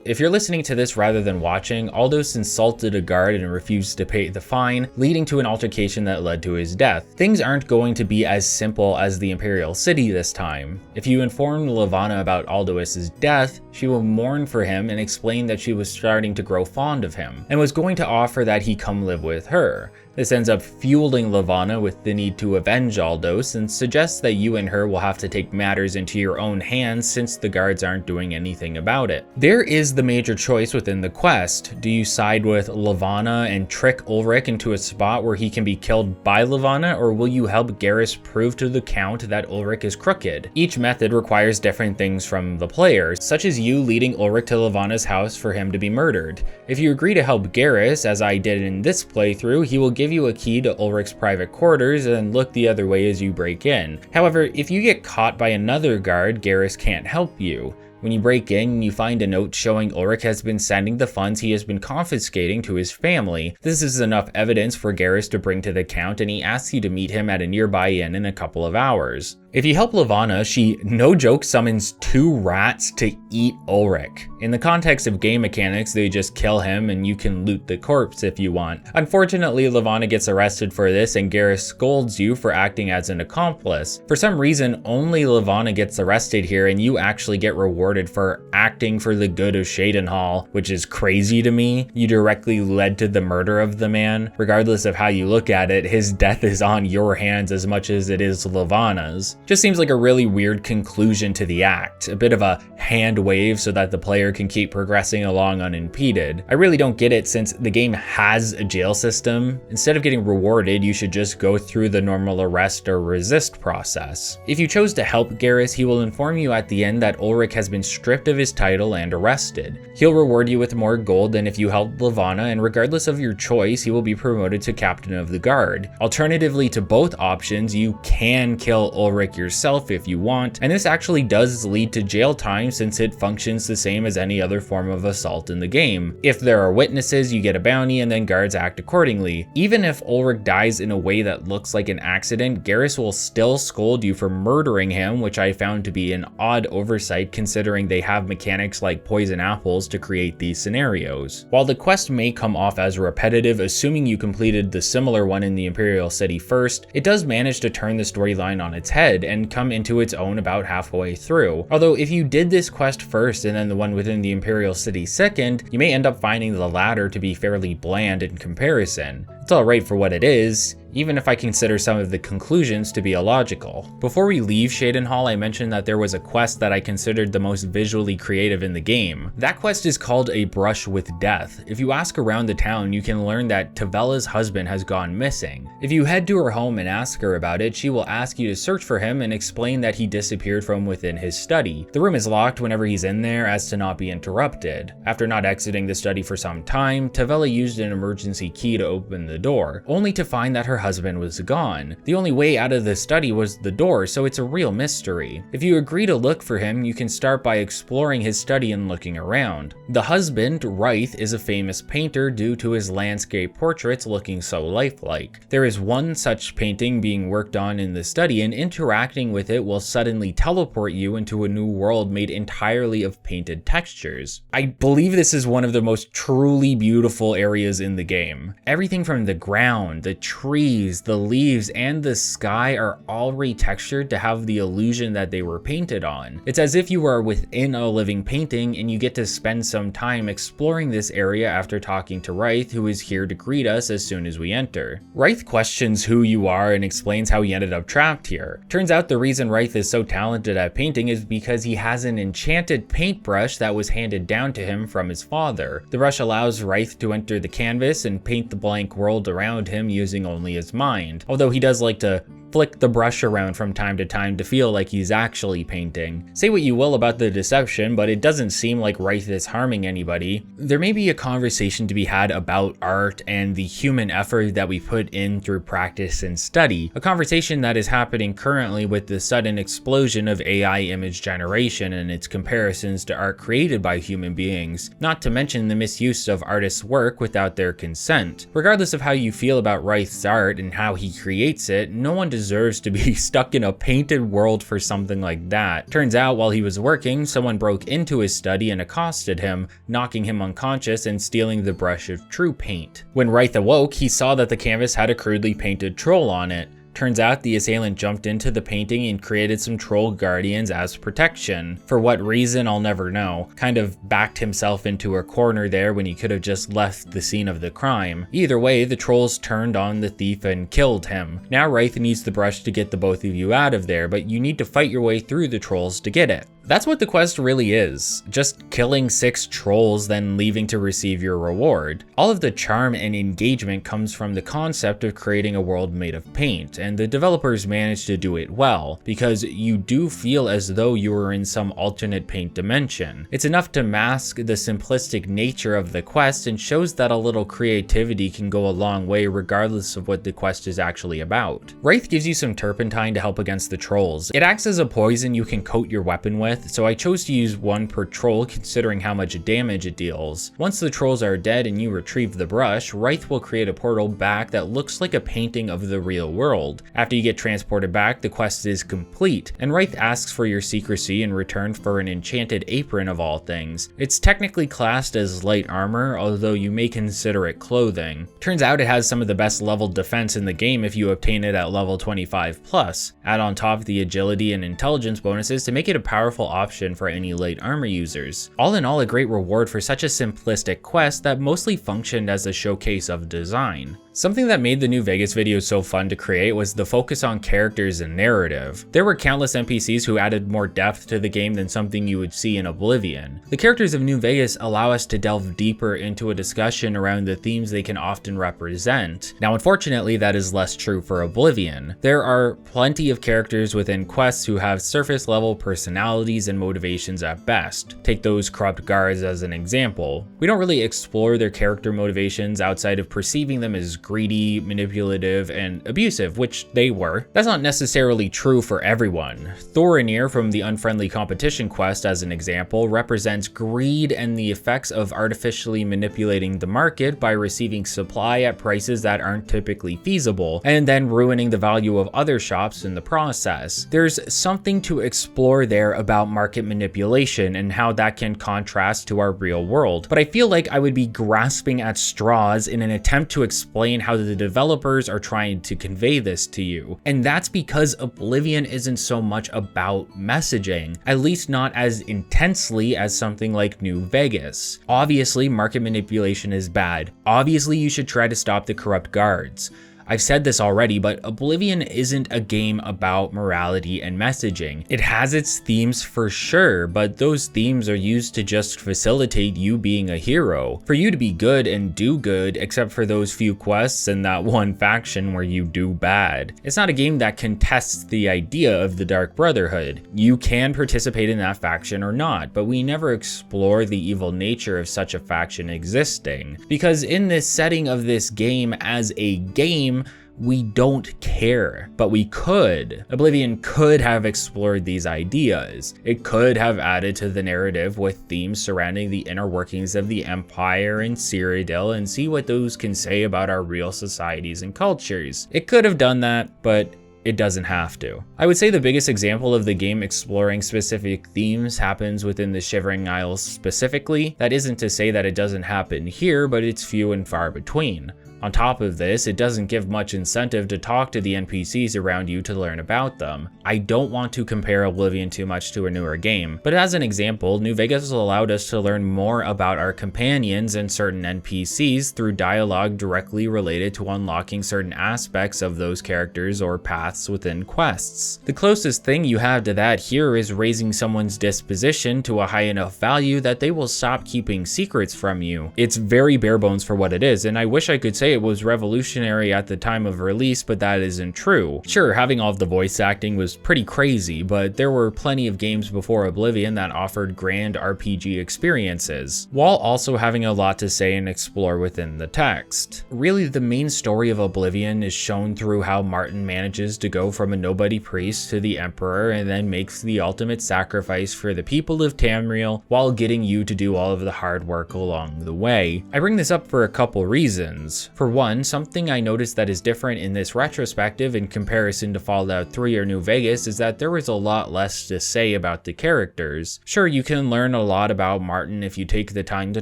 If you're listening to this rather than watching, Aldous insulted a guard and refused to pay the fine, leading to an altercation that led to his death. Things aren't going to be as simple as the Imperial City this time. If you inform Levana about Aldous's death, she will mourn for him and explain that she was starting to grow fond of him, and was going to offer that he come live with her. This ends up fueling Levana with the need to avenge Aldous and suggests that you and her will have to take matters into your own hands since the guards aren't doing anything about it. There is the major choice within the quest. Do you side with Levana and trick Ulrich into a spot where he can be killed by Levana, or will you help Garrus prove to the Count that Ulrich is crooked? Each method requires different things from the player, such as you leading Ulrich to Levana's house for him to be murdered. If you agree to help Garrus, as I did in this playthrough, he will give you a key to Ulrich's private quarters and look the other way as you break in. However, if you get caught by another guard, Garrus can't help you. When you break in, you find a note showing Ulrich has been sending the funds he has been confiscating to his family. This is enough evidence for Garrus to bring to the Count, and he asks you to meet him at a nearby inn in a couple of hours. If you help Levana, she, no joke, summons 2 rats to eat Ulrich. In the context of game mechanics, they just kill him and you can loot the corpse if you want. Unfortunately, Levana gets arrested for this and Garrus scolds you for acting as an accomplice. For some reason, only Levana gets arrested here and you actually get rewarded for acting for the good of Cheydinhal, which is crazy to me. You directly led to the murder of the man. Regardless of how you look at it, his death is on your hands as much as it is Levana's. Just seems like a really weird conclusion to the act, a bit of a hand wave so that the player can keep progressing along unimpeded. I really don't get it since the game has a jail system. Instead of getting rewarded, you should just go through the normal arrest or resist process. If you chose to help Garrus, he will inform you at the end that Ulrich has been stripped of his title and arrested. He'll reward you with more gold than if you helped Levana, and regardless of your choice, he will be promoted to captain of the guard. Alternatively to both options, you can kill Ulrich yourself if you want, and this actually does lead to jail time since it functions the same as any other form of assault in the game. If there are witnesses, you get a bounty and then guards act accordingly. Even if Ulrich dies in a way that looks like an accident, Garrus will still scold you for murdering him, which I found to be an odd oversight considering they have mechanics like poison apples to create these scenarios. While the quest may come off as repetitive, assuming you completed the similar one in the Imperial City first, it does manage to turn the storyline on its head and come into its own about halfway through. Although if you did this quest first and then the one within the Imperial City second, you may end up finding the latter to be fairly bland in comparison. It's alright for what it is, even if I consider some of the conclusions to be illogical. Before we leave Cheydinhal, I mentioned that there was a quest that I considered the most visually creative in the game. That quest is called A Brush with Death. If you ask around the town, you can learn that Tavella's husband has gone missing. If you head to her home and ask her about it, she will ask you to search for him and explain that he disappeared from within his study. The room is locked whenever he's in there as to not be interrupted. After not exiting the study for some time, Tavella used an emergency key to open the door, only to find that her husband was gone. The only way out of the study was the door, so it's a real mystery. If you agree to look for him, you can start by exploring his study and looking around. The husband, Ryth, is a famous painter due to his landscape portraits looking so lifelike. There is one such painting being worked on in the study, and interacting with it will suddenly teleport you into a new world made entirely of painted textures. I believe this is one of the most truly beautiful areas in the game. Everything from the ground, the trees, trees, the leaves, and the sky are all retextured to have the illusion that they were painted on. It's as if you are within a living painting and you get to spend some time exploring this area after talking to Ryth, who is here to greet us as soon as we enter. Ryth questions who you are and explains how he ended up trapped here. Turns out the reason Ryth is so talented at painting is because he has an enchanted paintbrush that was handed down to him from his father. The brush allows Ryth to enter the canvas and paint the blank world around him using only his mind, although he does like to flick the brush around from time to time to feel like he's actually painting. Say what you will about the deception, but it doesn't seem like Ryth is harming anybody. There may be a conversation to be had about art and the human effort that we put in through practice and study, a conversation that is happening currently with the sudden explosion of AI image generation and its comparisons to art created by human beings, not to mention the misuse of artists' work without their consent. Regardless of how you feel about Ryth's art and how he creates it, no one deserves to be stuck in a painted world for something like that. Turns out while he was working, someone broke into his study and accosted him, knocking him unconscious and stealing the brush of true paint. When Ryth awoke, he saw that the canvas had a crudely painted troll on it. Turns out the assailant jumped into the painting and created some troll guardians as protection. For what reason, I'll never know. Kind of backed himself into a corner there when he could have just left the scene of the crime. Either way, the trolls turned on the thief and killed him. Now Ryth needs the brush to get the both of you out of there, but you need to fight your way through the trolls to get it. That's what the quest really is. Just killing 6 trolls, then leaving to receive your reward. All of the charm and engagement comes from the concept of creating a world made of paint, and the developers managed to do it well, because you do feel as though you are in some alternate paint dimension. It's enough to mask the simplistic nature of the quest and shows that a little creativity can go a long way regardless of what the quest is actually about. Ryth gives you some turpentine to help against the trolls. It acts as a poison you can coat your weapon with, so I chose to use 1 per troll considering how much damage it deals. Once the trolls are dead and you retrieve the brush, Ryth will create a portal back that looks like a painting of the real world. After you get transported back, the quest is complete, and Ryth asks for your secrecy in return for an enchanted apron of all things. It's technically classed as light armor, although you may consider it clothing. Turns out it has some of the best leveled defense in the game if you obtain it at level 25+. Add on top the agility and intelligence bonuses to make it a powerful option for any light armor users. All in all, a great reward for such a simplistic quest that mostly functioned as a showcase of design. Something that made the New Vegas video so fun to create was the focus on characters and narrative. There were countless NPCs who added more depth to the game than something you would see in Oblivion. The characters of New Vegas allow us to delve deeper into a discussion around the themes they can often represent. Now, unfortunately, that is less true for Oblivion. There are plenty of characters within quests who have surface level personalities and motivations at best. Take those corrupt guards as an example. We don't really explore their character motivations outside of perceiving them as greedy, manipulative, and abusive, which they were. That's not necessarily true for everyone. Thorinir from the Unfriendly Competition quest, as an example, represents greed and the effects of artificially manipulating the market by receiving supply at prices that aren't typically feasible, and then ruining the value of other shops in the process. There's something to explore there about market manipulation and how that can contrast to our real world, but I feel like I would be grasping at straws in an attempt to explain how the developers are trying to convey this to you. And that's because Oblivion isn't so much about messaging, at least not as intensely as something like New Vegas. Obviously, market manipulation is bad. Obviously, you should try to stop the corrupt guards. I've said this already, but Oblivion isn't a game about morality and messaging. It has its themes for sure, but those themes are used to just facilitate you being a hero. For you to be good and do good, except for those few quests and that one faction where you do bad. It's not a game that contests the idea of the Dark Brotherhood. You can participate in that faction or not, but we never explore the evil nature of such a faction existing. Because in this setting of this game as a game, we don't care, but we could. Oblivion could have explored these ideas. It could have added to the narrative with themes surrounding the inner workings of the Empire and Cyrodiil and see what those can say about our real societies and cultures. It could have done that, but it doesn't have to. I would say the biggest example of the game exploring specific themes happens within the Shivering Isles specifically. That isn't to say that it doesn't happen here, but it's few and far between. On top of this, it doesn't give much incentive to talk to the NPCs around you to learn about them. I don't want to compare Oblivion too much to a newer game, but as an example, New Vegas allowed us to learn more about our companions and certain NPCs through dialogue directly related to unlocking certain aspects of those characters or paths within quests. The closest thing you have to that here is raising someone's disposition to a high enough value that they will stop keeping secrets from you. It's very bare bones for what it is, and I wish I could say it was revolutionary at the time of release, but that isn't true. Sure, having all of the voice acting was pretty crazy, but there were plenty of games before Oblivion that offered grand RPG experiences, while also having a lot to say and explore within the text. Really, the main story of Oblivion is shown through how Martin manages to go from a nobody priest to the Emperor and then makes the ultimate sacrifice for the people of Tamriel while getting you to do all of the hard work along the way. I bring this up for a couple reasons. For one, something I noticed that is different in this retrospective in comparison to Fallout 3 or New Vegas is that there was a lot less to say about the characters. Sure, you can learn a lot about Martin if you take the time to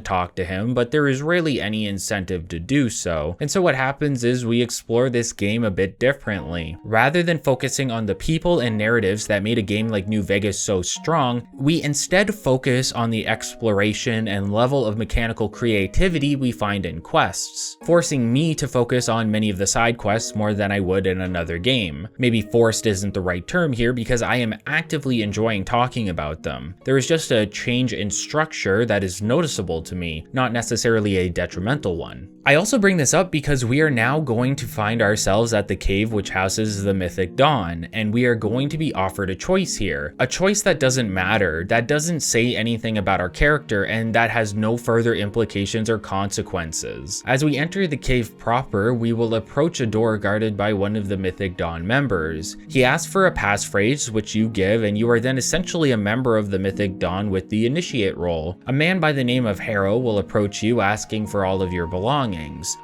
talk to him, but there is rarely any incentive to do so. And so what happens is we explore this game a bit differently. Rather than focusing on the people and narratives that made a game like New Vegas so strong, we instead focus on the exploration and level of mechanical creativity we find in quests, forcing me to focus on many of the side quests more than I would in another game. Maybe forced isn't the right term here because I am actively enjoying talking about them. There is just a change in structure that is noticeable to me, not necessarily a detrimental one. I also bring this up because we are now going to find ourselves at the cave which houses the Mythic Dawn, and we are going to be offered a choice here. A choice that doesn't matter, that doesn't say anything about our character, and that has no further implications or consequences. As we enter the cave proper, we will approach a door guarded by one of the Mythic Dawn members. He asks for a passphrase which you give, and you are then essentially a member of the Mythic Dawn with the initiate role. A man by the name of Harrow will approach you asking for all of your belongings.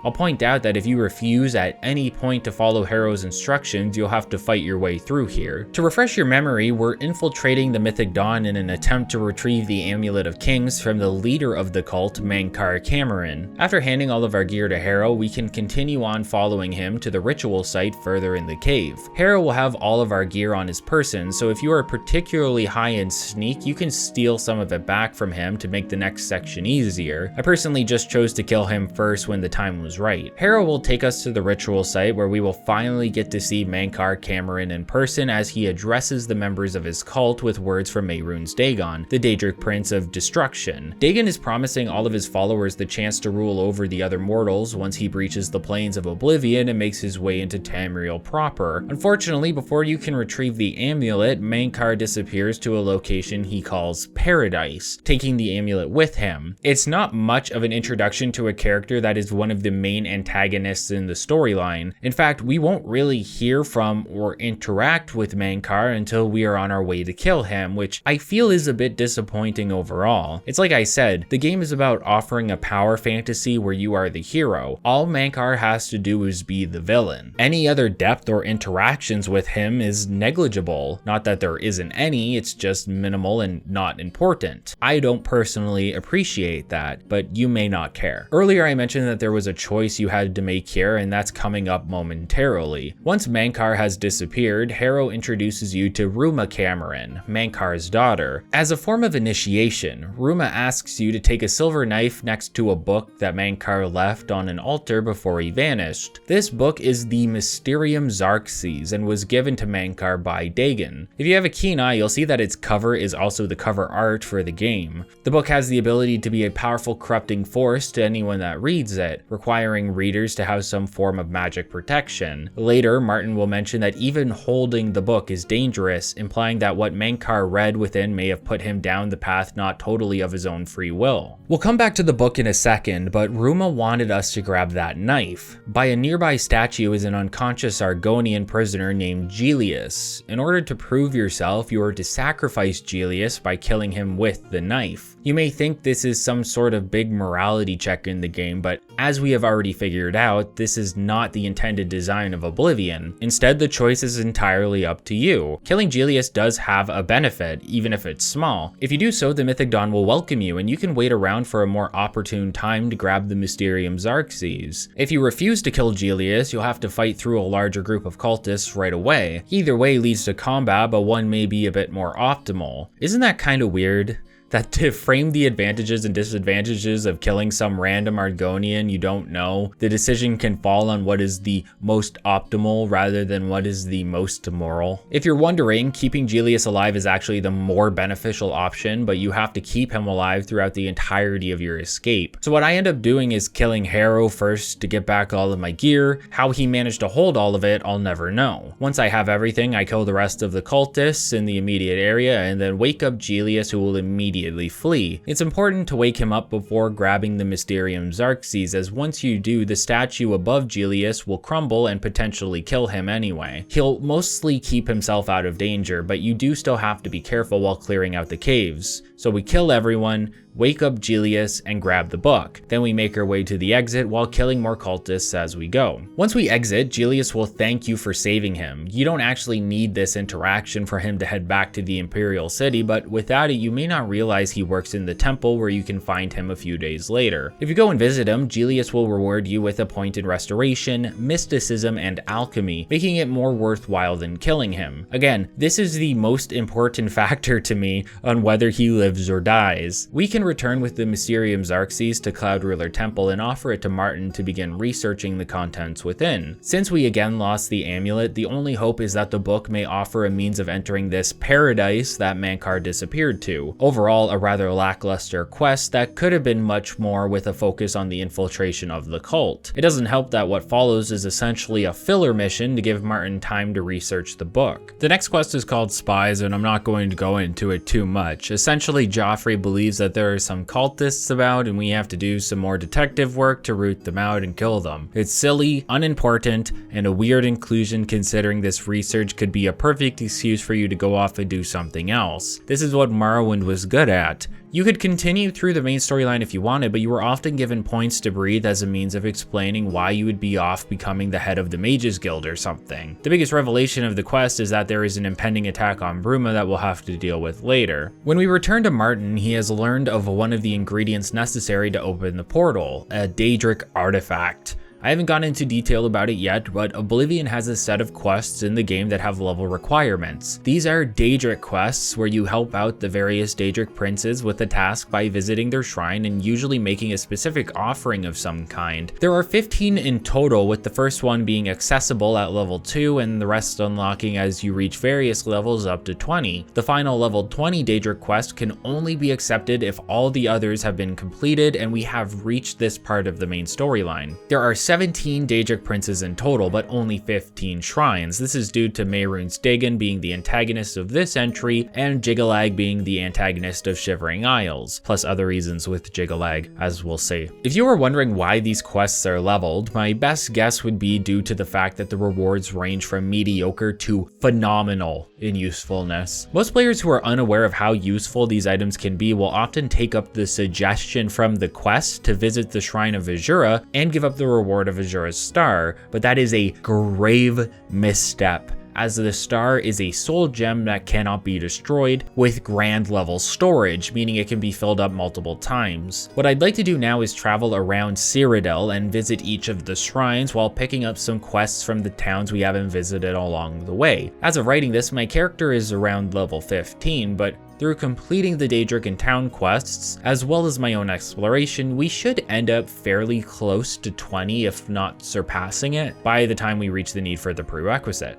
I'll point out that if you refuse at any point to follow Harrow's instructions, you'll have to fight your way through here. To refresh your memory, we're infiltrating the Mythic Dawn in an attempt to retrieve the Amulet of Kings from the leader of the cult, Mankar Cameron. After handing all of our gear to Harrow, we can continue on following him to the ritual site further in the cave. Harrow will have all of our gear on his person, so if you are particularly high in sneak, you can steal some of it back from him to make the next section easier. I personally just chose to kill him first when the time was right. Harrow will take us to the ritual site where we will finally get to see Mankar Cameron in person as he addresses the members of his cult with words from Mehrunes Dagon, the Daedric Prince of Destruction. Dagon is promising all of his followers the chance to rule over the other mortals once he breaches the plains of Oblivion and makes his way into Tamriel proper. Unfortunately, before you can retrieve the amulet, Mankar disappears to a location he calls Paradise, taking the amulet with him. It's not much of an introduction to a character that is one of the main antagonists in the storyline. In fact, we won't really hear from or interact with Mankar until we are on our way to kill him, which I feel is a bit disappointing overall. It's like I said, the game is about offering a power fantasy where you are the hero. All Mankar has to do is be the villain. Any other depth or interactions with him is negligible. Not that there isn't any, it's just minimal and not important. I don't personally appreciate that, but you may not care. Earlier I mentioned that there was a choice you had to make here, and that's coming up momentarily. Once Mankar has disappeared, Harrow introduces you to Bruma Cameron, Mankar's daughter. As a form of initiation, Bruma asks you to take a silver knife next to a book that Mankar left on an altar before he vanished. This book is the Mysterium Xarxes and was given to Mankar by Dagon. If you have a keen eye, you'll see that its cover is also the cover art for the game. The book has the ability to be a powerful corrupting force to anyone that reads it, requiring readers to have some form of magic protection. Later, Martin will mention that even holding the book is dangerous, implying that what Mankar read within may have put him down the path not totally of his own free will. We'll come back to the book in a second, but Bruma wanted us to grab that knife. By a nearby statue is an unconscious Argonian prisoner named Gelius. In order to prove yourself, you are to sacrifice Gelius by killing him with the knife. You may think this is some sort of big morality check in the game, but as we have already figured out, this is not the intended design of Oblivion. Instead, the choice is entirely up to you. Killing Gelius does have a benefit, even if it's small. If you do so, the Mythic Dawn will welcome you, and you can wait around for a more opportune time to grab the Mysterium Xarxes. ways. If you refuse to kill Julius, you'll have to fight through a larger group of cultists right away. Either way leads to combat, but one may be a bit more optimal. Isn't that kind of weird? That to frame the advantages and disadvantages of killing some random Argonian you don't know, the decision can fall on what is the most optimal rather than what is the most moral. If you're wondering, keeping Julius alive is actually the more beneficial option, but you have to keep him alive throughout the entirety of your escape. So what I end up doing is killing Harrow first to get back all of my gear. How he managed to hold all of it, I'll never know. Once I have everything, I kill the rest of the cultists in the immediate area and then wake up Julius, who will immediately flee. It's important to wake him up before grabbing the Mysterium Xerxes, as once you do, the statue above Julius will crumble and potentially kill him anyway. He'll mostly keep himself out of danger, but you do still have to be careful while clearing out the caves. So we kill everyone, wake up Julius, and grab the book. Then we make our way to the exit while killing more cultists as we go. Once we exit, Julius will thank you for saving him. You don't actually need this interaction for him to head back to the Imperial City, but without it you may not realize he works in the temple where you can find him a few days later. If you go and visit him, Julius will reward you with a point in restoration, mysticism, and alchemy, making it more worthwhile than killing him. Again, this is the most important factor to me on whether he lives or dies. We can return with the Mysterium Xerxes to Cloud Ruler Temple and offer it to Martin to begin researching the contents within. Since we again lost the amulet, the only hope is that the book may offer a means of entering this paradise that Mankar disappeared to. Overall, a rather lackluster quest that could have been much more with a focus on the infiltration of the cult. It doesn't help that what follows is essentially a filler mission to give Martin time to research the book. The next quest is called Spies, and I'm not going to go into it too much. Essentially, Joffrey believes that there are some cultists about and we have to do some more detective work to root them out and kill them. It's silly, unimportant, and a weird inclusion considering this research could be a perfect excuse for you to go off and do something else. This is what Morrowind was good at. You could continue through the main storyline if you wanted, but you were often given points to breathe as a means of explaining why you would be off becoming the head of the Mages Guild or something. The biggest revelation of the quest is that there is an impending attack on Bruma that we'll have to deal with later. When we return to Martin, he has learned of one of the ingredients necessary to open the portal, a Daedric artifact. I haven't gone into detail about it yet, but Oblivion has a set of quests in the game that have level requirements. These are Daedric quests where you help out the various Daedric princes with a task by visiting their shrine and usually making a specific offering of some kind. There are 15 in total, with the first one being accessible at level 2 and the rest unlocking as you reach various levels up to 20. The final level 20 Daedric quest can only be accepted if all the others have been completed and we have reached this part of the main storyline. There are 17 Daedric princes in total, but only 15 shrines. This is due to Mehrunes Razor being the antagonist of this entry, and Jiggalag being the antagonist of Shivering Isles, plus other reasons with Jiggalag, as we'll see. If you were wondering why these quests are leveled, my best guess would be due to the fact that the rewards range from mediocre to phenomenal in usefulness. Most players who are unaware of how useful these items can be will often take up the suggestion from the quest to visit the Shrine of Azura and give up the reward of Azura's Star, but that is a grave misstep, as the star is a soul gem that cannot be destroyed with grand level storage, meaning it can be filled up multiple times. What I'd like to do now is travel around Cyrodiil and visit each of the shrines while picking up some quests from the towns we haven't visited along the way. As of writing this, my character is around level 15, but through completing the Daedric and town quests, as well as my own exploration, we should end up fairly close to 20, if not surpassing it, by the time we reach the need for the prerequisite.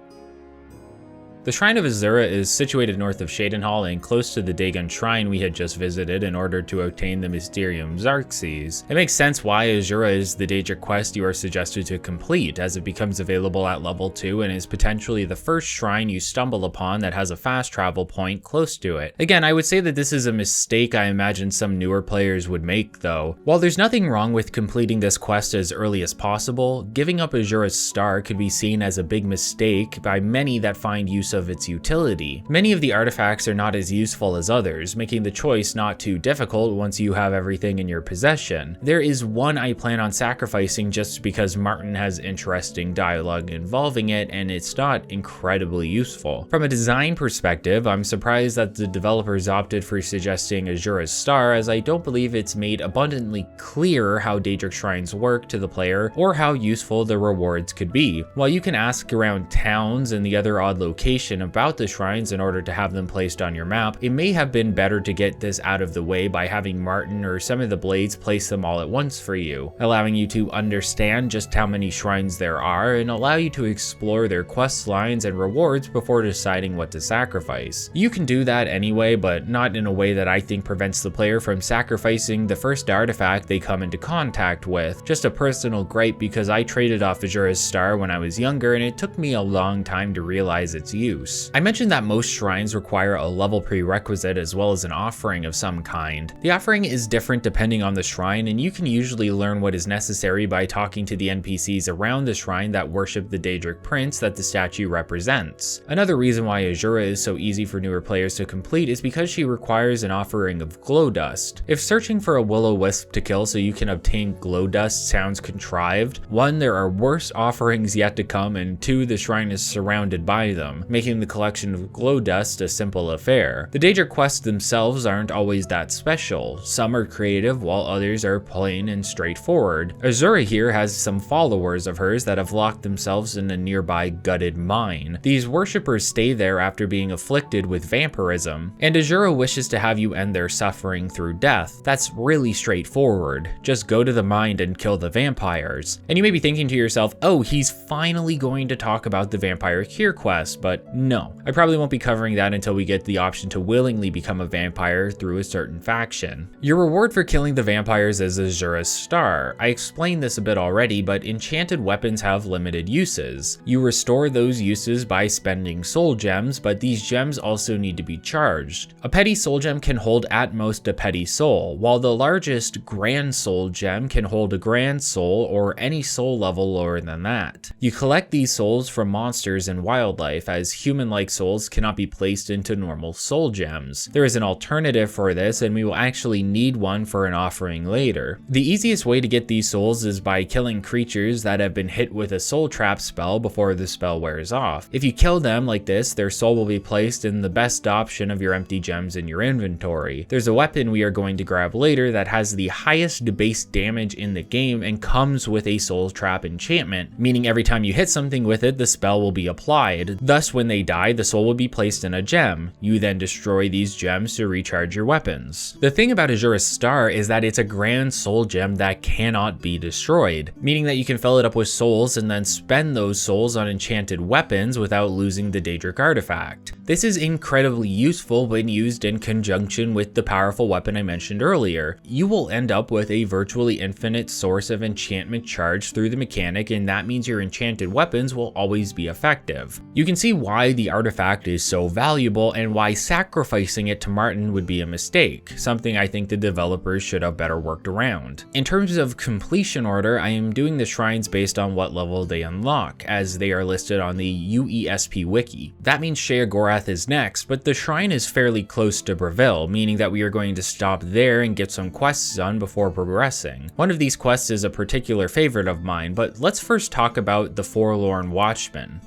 The Shrine of Azura is situated north of Cheydinhal and close to the Dagon Shrine we had just visited in order to obtain the Mysterium Xerxes. It makes sense why Azura is the Daedric quest you are suggested to complete, as it becomes available at level 2 and is potentially the first shrine you stumble upon that has a fast travel point close to it. Again, I would say that this is a mistake I imagine some newer players would make though. While there's nothing wrong with completing this quest as early as possible, giving up Azura's Star could be seen as a big mistake by many that find use use of its utility. Many of the artifacts are not as useful as others, making the choice not too difficult once you have everything in your possession. There is one I plan on sacrificing just because Martin has interesting dialogue involving it, and it's not incredibly useful. From a design perspective, I'm surprised that the developers opted for suggesting Azura's Star, as I don't believe it's made abundantly clear how Daedric shrines work to the player or how useful the rewards could be. While you can ask around towns and the other odd location about the shrines in order to have them placed on your map, it may have been better to get this out of the way by having Martin or some of the blades place them all at once for you, allowing you to understand just how many shrines there are and allow you to explore their quest lines and rewards before deciding what to sacrifice. You can do that anyway, but not in a way that I think prevents the player from sacrificing the first artifact they come into contact with. Just a personal gripe because I traded off Azura's Star when I was younger and it took me a long time to realize its use. I mentioned that most shrines require a level prerequisite as well as an offering of some kind. The offering is different depending on the shrine, and you can usually learn what is necessary by talking to the NPCs around the shrine that worship the Daedric prince that the statue represents. Another reason why Azura is so easy for newer players to complete is because she requires an offering of glow dust. If searching for a will-o-wisp to kill so you can obtain glow dust sounds contrived, 1, there are worse offerings yet to come, and 2, the shrine is surrounded by them, making the collection of glow dust a simple affair. The Daedric quests themselves aren't always that special. Some are creative while others are plain and straightforward. Azura here has some followers of hers that have locked themselves in a nearby gutted mine. These worshippers stay there after being afflicted with vampirism, and Azura wishes to have you end their suffering through death. That's really straightforward. Just go to the mine and kill the vampires. And you may be thinking to yourself, oh, he's finally going to talk about the vampire cure quest, but no. I probably won't be covering that until we get the option to willingly become a vampire through a certain faction. Your reward for killing the vampires is Azura's Star. I explained this a bit already, but enchanted weapons have limited uses. You restore those uses by spending soul gems, but these gems also need to be charged. A petty soul gem can hold at most a petty soul, while the largest grand soul gem can hold a grand soul or any soul level lower than that. You collect these souls from monsters and wildlife, as human-like souls cannot be placed into normal soul gems. There is an alternative for this, and we will actually need one for an offering later. The easiest way to get these souls is by killing creatures that have been hit with a soul trap spell before the spell wears off. If you kill them like this, their soul will be placed in the best option of your empty gems in your inventory. There's a weapon we are going to grab later that has the highest base damage in the game and comes with a soul trap enchantment, meaning every time you hit something with it, the spell will be applied. Thus, when they die, the soul will be placed in a gem. You then destroy these gems to recharge your weapons. The thing about Azura's Star is that it's a grand soul gem that cannot be destroyed, meaning that you can fill it up with souls and then spend those souls on enchanted weapons without losing the Daedric artifact. This is incredibly useful when used in conjunction with the powerful weapon I mentioned earlier. You will end up with a virtually infinite source of enchantment charge through the mechanic, and that means your enchanted weapons will always be effective. You can see why the artifact is so valuable and why sacrificing it to Martin would be a mistake, something I think the developers should have better worked around. In terms of completion order, I am doing the shrines based on what level they unlock, as they are listed on the UESP wiki. That means Sheogorath is next, but the shrine is fairly close to Bravil, meaning that we are going to stop there and get some quests done before progressing. One of these quests is a particular favorite of mine, but let's first talk about the Forlorn Watchman.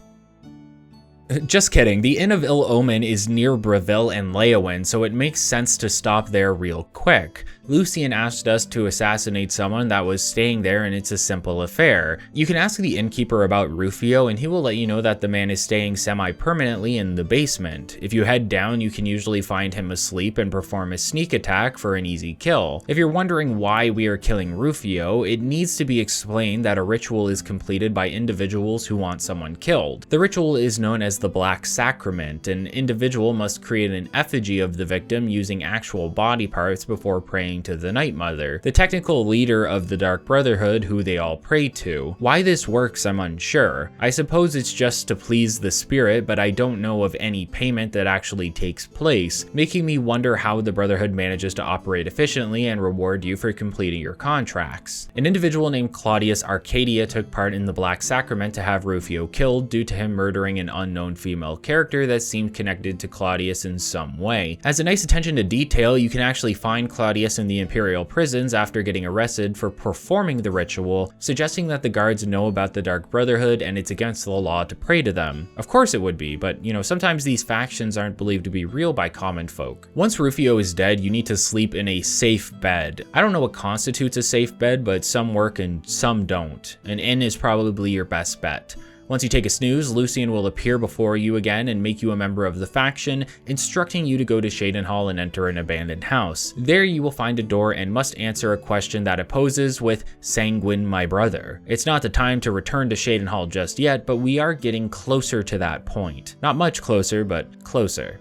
Just kidding, the Inn of Ill Omen is near Bravil and Leyawiin, so it makes sense to stop there real quick. Lucian asked us to assassinate someone that was staying there, and it's a simple affair. You can ask the innkeeper about Rufio, and he will let you know that the man is staying semi-permanently in the basement. If you head down, you can usually find him asleep and perform a sneak attack for an easy kill. If you're wondering why we are killing Rufio, it needs to be explained that a ritual is completed by individuals who want someone killed. The ritual is known as the Black Sacrament. An individual must create an effigy of the victim using actual body parts before praying to the Night Mother, the technical leader of the Dark Brotherhood who they all pray to. Why this works, I'm unsure. I suppose it's just to please the spirit, but I don't know of any payment that actually takes place, making me wonder how the Brotherhood manages to operate efficiently and reward you for completing your contracts. An individual named Claudius Arcadia took part in the Black Sacrament to have Rufio killed due to him murdering an unknown unknown female character that seemed connected to Claudius in some way. As a nice attention to detail, you can actually find Claudius in the Imperial prisons after getting arrested for performing the ritual, suggesting that the guards know about the Dark Brotherhood and it's against the law to pray to them. Of course it would be, but sometimes these factions aren't believed to be real by common folk. Once Rufio is dead, you need to sleep in a safe bed. I don't know what constitutes a safe bed, but some work and some don't. An inn is probably your best bet. Once you take a snooze, Lucian will appear before you again and make you a member of the faction, instructing you to go to Cheydinhal and enter an abandoned house. There you will find a door and must answer a question that it poses with "Sanguine, my brother." It's not the time to return to Cheydinhal just yet, but we are getting closer to that point. Not much closer, but closer.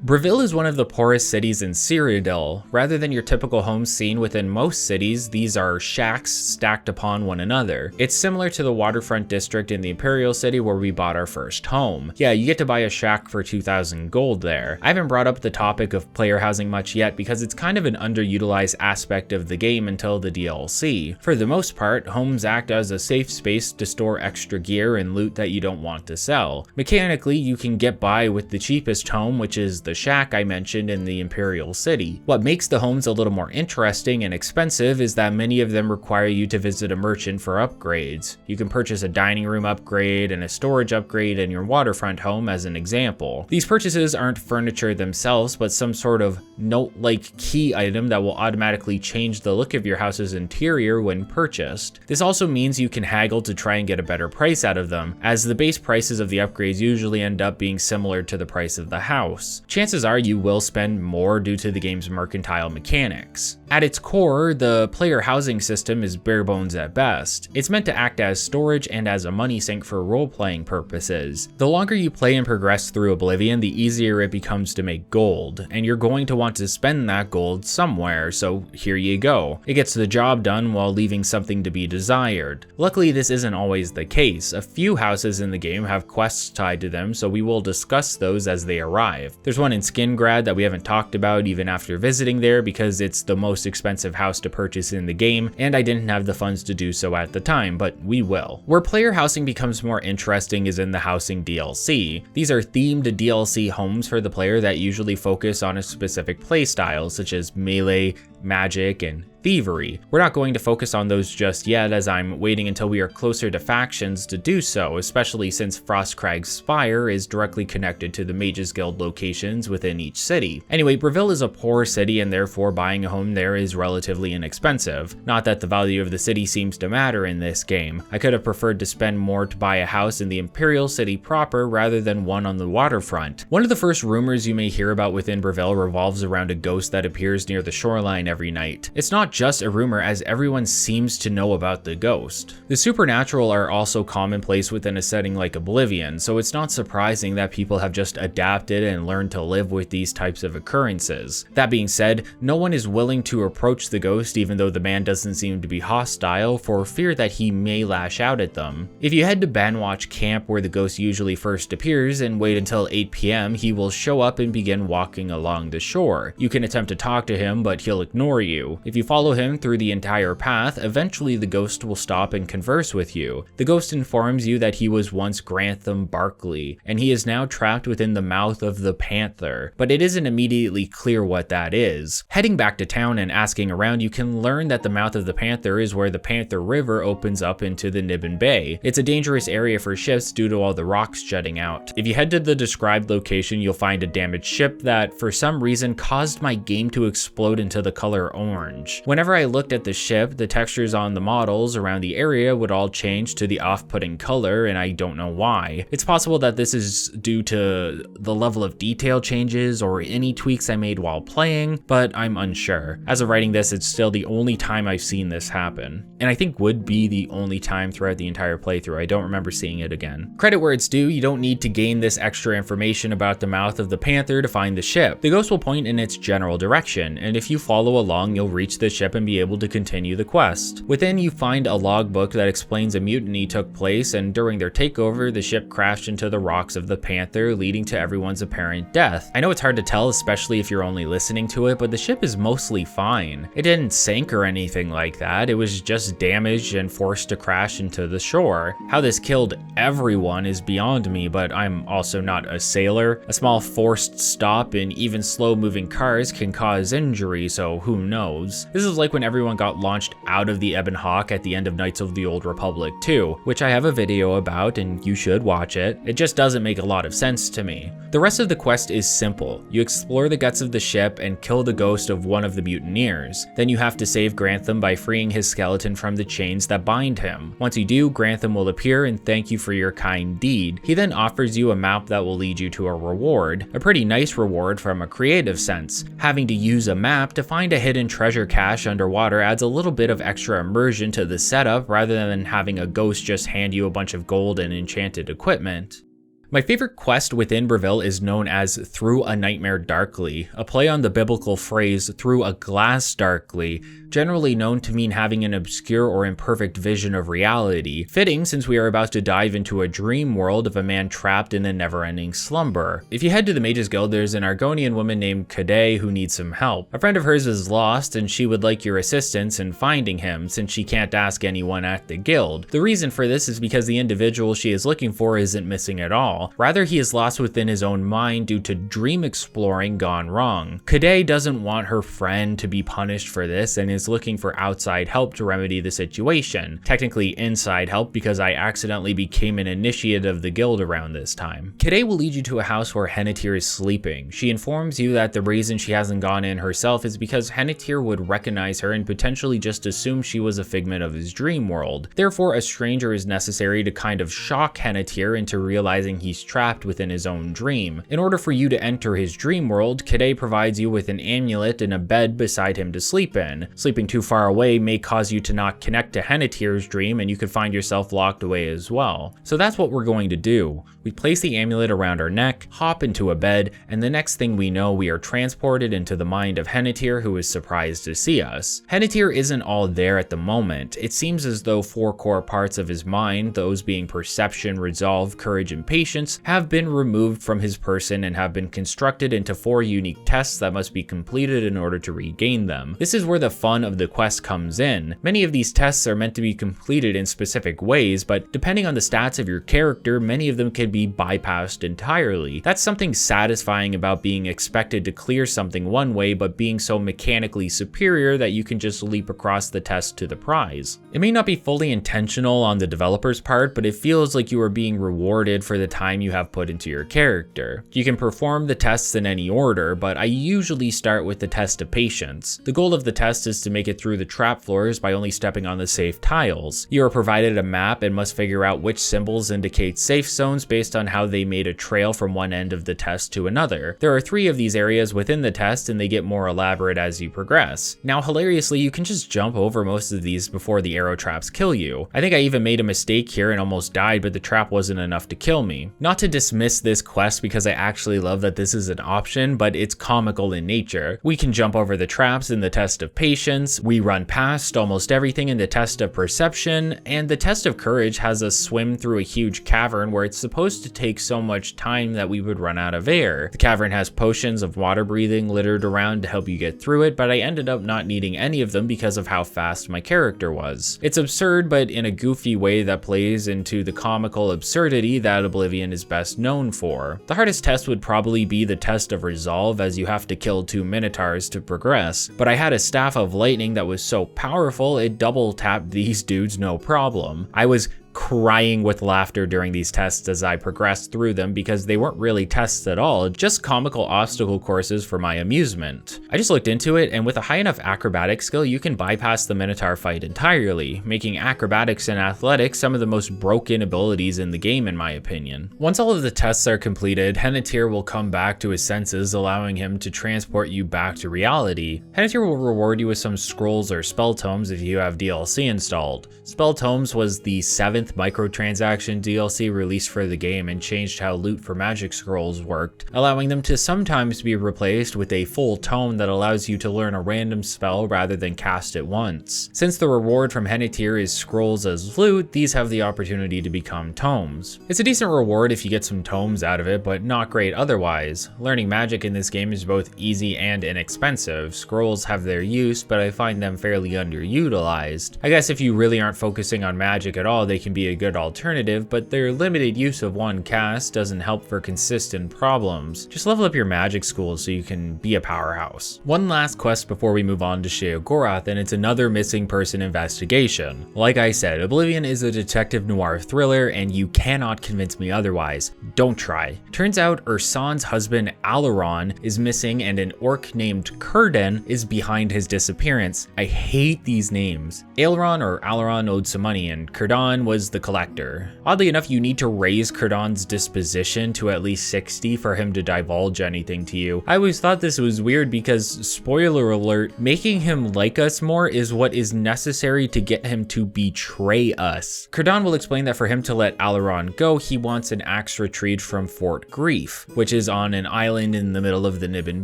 Bravil is one of the poorest cities in Cyrodiil. Rather than your typical homes seen within most cities, these are shacks stacked upon one another. It's similar to the waterfront district in the Imperial City where we bought our first home. Yeah, you get to buy a shack for 2,000 gold there. I haven't brought up the topic of player housing much yet because it's kind of an underutilized aspect of the game until the DLC. For the most part, homes act as a safe space to store extra gear and loot that you don't want to sell. Mechanically, you can get by with the cheapest home, which is the shack I mentioned in the Imperial City. What makes the homes a little more interesting and expensive is that many of them require you to visit a merchant for upgrades. You can purchase a dining room upgrade and a storage upgrade in your waterfront home as an example. These purchases aren't furniture themselves, but some sort of note-like key item that will automatically change the look of your house's interior when purchased. This also means you can haggle to try and get a better price out of them, as the base prices of the upgrades usually end up being similar to the price of the house. Chances are you will spend more due to the game's mercantile mechanics. At its core, the player housing system is bare bones at best. It's meant to act as storage and as a money sink for role-playing purposes. The longer you play and progress through Oblivion, the easier it becomes to make gold, and you're going to want to spend that gold somewhere, so here you go. It gets the job done while leaving something to be desired. Luckily, this isn't always the case. A few houses in the game have quests tied to them, so we will discuss those as they arrive. There's one in Skingrad that we haven't talked about even after visiting there because it's the most expensive house to purchase in the game, and I didn't have the funds to do so at the time, but we will. Where player housing becomes more interesting is in the housing DLC. These are themed DLC homes for the player that usually focus on a specific playstyle, such as melee, magic, and thievery. We're not going to focus on those just yet, as I'm waiting until we are closer to factions to do so, especially since Frostcrag's Spire is directly connected to the Mages Guild locations within each city. Anyway, Bravil is a poor city and therefore buying a home there is relatively inexpensive. Not that the value of the city seems to matter in this game. I could have preferred to spend more to buy a house in the Imperial City proper rather than one on the waterfront. One of the first rumors you may hear about within Bravil revolves around a ghost that appears near the shoreline every night. It's not just a rumor, as everyone seems to know about the ghost. The supernatural are also commonplace within a setting like Oblivion, so it's not surprising that people have just adapted and learned to live with these types of occurrences. That being said, no one is willing to approach the ghost even though the man doesn't seem to be hostile, for fear that he may lash out at them. If you head to Banwatch Camp, where the ghost usually first appears, and wait until 8 PM, he will show up and begin walking along the shore. You can attempt to talk to him, but he'll ignore you. If you follow him through the entire path, eventually the ghost will stop and converse with you. The ghost informs you that he was once Grantham Barkley, and he is now trapped within the mouth of the Panther, but it isn't immediately clear what that is. Heading back to town and asking around, you can learn that the mouth of the Panther is where the Panther River opens up into the Niben Bay. It's a dangerous area for ships due to all the rocks jutting out. If you head to the described location, you'll find a damaged ship that, for some reason, caused my game to explode into the color orange. Whenever I looked at the ship, the textures on the models around the area would all change to the off-putting color, and I don't know why. It's possible that this is due to the level of detail changes or any tweaks I made while playing, but I'm unsure. As of writing this, it's still the only time I've seen this happen, and I think would be the only time throughout the entire playthrough. I don't remember seeing it again. Credit where it's due, you don't need to gain this extra information about the mouth of the Panther to find the ship. The ghost will point in its general direction, and if you follow along, you'll reach the ship and be able to continue the quest. Within, you find a logbook that explains a mutiny took place, and during their takeover, the ship crashed into the rocks of the Panther, leading to everyone's apparent death. I know it's hard to tell, especially if you're only listening to it, but the ship is mostly fine. It didn't sink or anything like that, it was just damaged and forced to crash into the shore. How this killed everyone is beyond me, but I'm also not a sailor. A small forced stop in even slow-moving cars can cause injury, so who knows. This is like when everyone got launched out of the Ebon Hawk at the end of Knights of the Old Republic 2, which I have a video about and you should watch it. It just doesn't make a lot of sense to me. The rest of the quest is simple. You explore the guts of the ship and kill the ghost of one of the mutineers. Then you have to save Grantham by freeing his skeleton from the chains that bind him. Once you do, Grantham will appear and thank you for your kind deed. He then offers you a map that will lead you to a reward. A pretty nice reward from a creative sense. Having to use a map to find a hidden treasure cache underwater adds a little bit of extra immersion to the setup rather than having a ghost just hand you a bunch of gold and enchanted equipment. My favorite quest within Bravil is known as Through a Nightmare Darkly, a play on the biblical phrase through a glass darkly, generally known to mean having an obscure or imperfect vision of reality, fitting since we are about to dive into a dream world of a man trapped in a never-ending slumber. If you head to the Mages Guild, there's an Argonian woman named Kadei who needs some help. A friend of hers is lost and she would like your assistance in finding him since she can't ask anyone at the guild. The reason for this is because the individual she is looking for isn't missing at all. Rather, he is lost within his own mind due to dream exploring gone wrong. Kadei doesn't want her friend to be punished for this and is looking for outside help to remedy the situation. Technically inside help because I accidentally became an initiate of the guild around this time. Kadei will lead you to a house where Hennetir is sleeping. She informs you that the reason she hasn't gone in herself is because Hennetir would recognize her and potentially just assume she was a figment of his dream world. Therefore, a stranger is necessary to kind of shock Hennetir into realizing he's trapped within his own dream. In order for you to enter his dream world, Kadei provides you with an amulet and a bed beside him to sleep in. Sleeping too far away may cause you to not connect to Hennetir's dream and you could find yourself locked away as well. So that's what we're going to do. We place the amulet around our neck, hop into a bed, and the next thing we know, we are transported into the mind of Hennetir, who is surprised to see us. Hennetir isn't all there at the moment. It seems as though 4 core parts of his mind, those being perception, resolve, courage, and patience, have been removed from his person and have been constructed into 4 unique tests that must be completed in order to regain them. This is where the fun of the quest comes in. Many of these tests are meant to be completed in specific ways, but depending on the stats of your character, many of them can be bypassed entirely. That's something satisfying about being expected to clear something one way, but being so mechanically superior that you can just leap across the test to the prize. It may not be fully intentional on the developer's part, but it feels like you are being rewarded for the time you have put into your character. You can perform the tests in any order, but I usually start with the test of patience. The goal of the test is to make it through the trap floors by only stepping on the safe tiles. You are provided a map and must figure out which symbols indicate safe zones based on how they made a trail from one end of the test to another. There are 3 of these areas within the test and they get more elaborate as you progress. Now, hilariously, you can just jump over most of these before the arrow traps kill you. I think I even made a mistake here and almost died, but the trap wasn't enough to kill me. Not to dismiss this quest because I actually love that this is an option, but it's comical in nature. We can jump over the traps in the test of patience, we run past almost everything in the test of perception, and the test of courage has us swim through a huge cavern where it's supposed to take so much time that we would run out of air. The cavern has potions of water breathing littered around to help you get through it, but I ended up not needing any of them because of how fast my character was. It's absurd, but in a goofy way that plays into the comical absurdity that Oblivion is best known for. The hardest test would probably be the test of resolve, as you have to kill 2 minotaurs to progress, but I had a staff of lightning that was so powerful it double tapped these dudes no problem. I was crying with laughter during these tests as I progressed through them because they weren't really tests at all, just comical obstacle courses for my amusement. I just looked into it, and with a high enough acrobatic skill, you can bypass the Minotaur fight entirely, making acrobatics and athletics some of the most broken abilities in the game in my opinion. Once all of the tests are completed, Hennetir will come back to his senses, allowing him to transport you back to reality. Hennetir will reward you with some scrolls or spell tomes if you have DLC installed. Spell tomes was the 7th 11th microtransaction DLC released for the game and changed how loot for magic scrolls worked, allowing them to sometimes be replaced with a full tome that allows you to learn a random spell rather than cast it once. Since the reward from Hennetir is scrolls as loot, these have the opportunity to become tomes. It's a decent reward if you get some tomes out of it, but not great otherwise. Learning magic in this game is both easy and inexpensive. Scrolls have their use, but I find them fairly underutilized. I guess if you really aren't focusing on magic at all, they can be a good alternative, but their limited use of one cast doesn't help for consistent problems. Just level up your magic school so you can be a powerhouse. One last quest before we move on to Sheogorath, and it's another missing person investigation. Like I said, Oblivion is a detective noir thriller, and you cannot convince me otherwise. Don't try. Turns out Ursan's husband Alaron is missing, and an orc named Kurden is behind his disappearance. I hate these names. Alaron owed some money, and Kurdan was the collector. Oddly enough, you need to raise Kurdan's disposition to at least 60 for him to divulge anything to you. I always thought this was weird because, spoiler alert, making him like us more is what is necessary to get him to betray us. Kurdan will explain that for him to let Alaron go, he wants an axe retrieved from Fort Grief, which is on an island in the middle of the Niben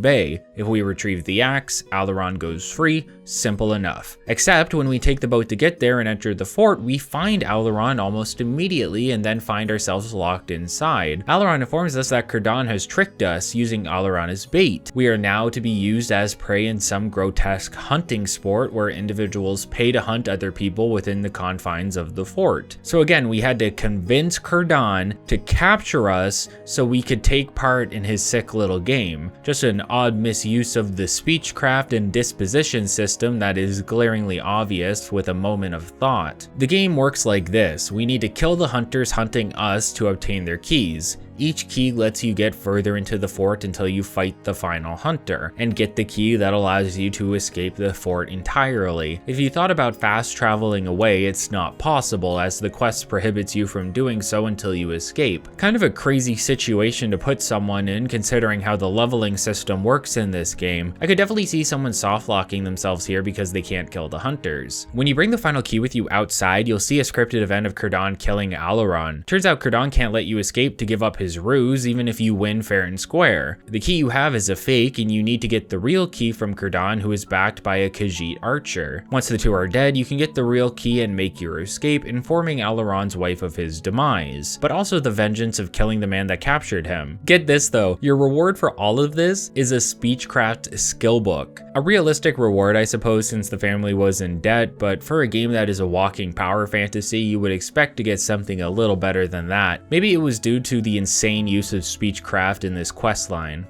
Bay. If we retrieve the axe, Alaron goes free. Simple enough. Except when we take the boat to get there and enter the fort, we find Alaron almost immediately and then find ourselves locked inside. Alaron informs us that Kurdan has tricked us, using Alaron as bait. We are now to be used as prey in some grotesque hunting sport where individuals pay to hunt other people within the confines of the fort. So again, we had to convince Kurdan to capture us so we could take part in his sick little game. Just an odd misuse of the speechcraft and disposition system that is glaringly obvious with a moment of thought. The game works like this. We need to kill the hunters hunting us to obtain their keys. Each key lets you get further into the fort until you fight the final hunter, and get the key that allows you to escape the fort entirely. If you thought about fast traveling away, it's not possible, as the quest prohibits you from doing so until you escape. Kind of a crazy situation to put someone in, considering how the leveling system works in this game. I could definitely see someone soft-locking themselves here because they can't kill the hunters. When you bring the final key with you outside, you'll see a scripted event of Kurdan killing Alaron. Turns out Kurdan can't let you escape to give up his ruse, even if you win fair and square. The key you have is a fake, and you need to get the real key from Kurdan, who is backed by a Khajiit archer. Once the two are dead, you can get the real key and make your escape, informing Alaron's wife of his demise, but also the vengeance of killing the man that captured him. Get this though, your reward for all of this is a Speechcraft skill book. A realistic reward, I suppose, since the family was in debt, but for a game that is a walking power fantasy, you would expect to get something a little better than that. Maybe it was due to the insane use of Speechcraft in this questline.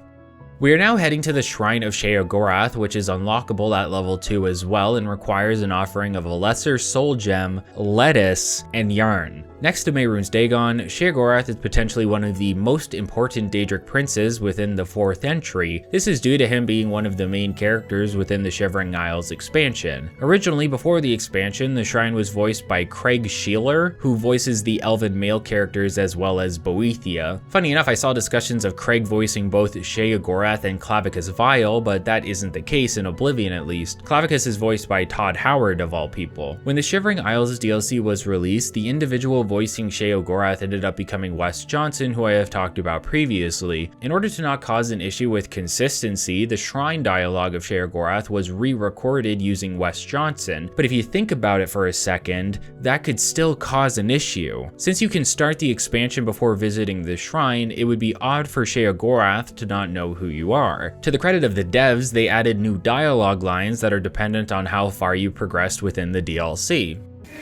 We are now heading to the Shrine of Sheogorath, which is unlockable at level 2 as well and requires an offering of a lesser soul gem, lettuce, and yarn. Next to Mehrunes Dagon, Sheogorath is potentially one of the most important Daedric princes within the 4th entry. This is due to him being one of the main characters within the Shivering Isles expansion. Originally, before the expansion, the shrine was voiced by Craig Sheeler, who voices the elven male characters as well as Boethia. Funny enough, I saw discussions of Craig voicing both Sheogorath and Clavicus Vile, but that isn't the case in Oblivion at least. Clavicus is voiced by Todd Howard of all people. When the Shivering Isles DLC was released, the individual voicing Sheogorath ended up becoming Wes Johnson, who I have talked about previously. In order to not cause an issue with consistency, the shrine dialogue of Sheogorath was re-recorded using Wes Johnson, but if you think about it for a second, that could still cause an issue. Since you can start the expansion before visiting the shrine, it would be odd for Sheogorath to not know who you are. To the credit of the devs, they added new dialogue lines that are dependent on how far you progressed within the DLC.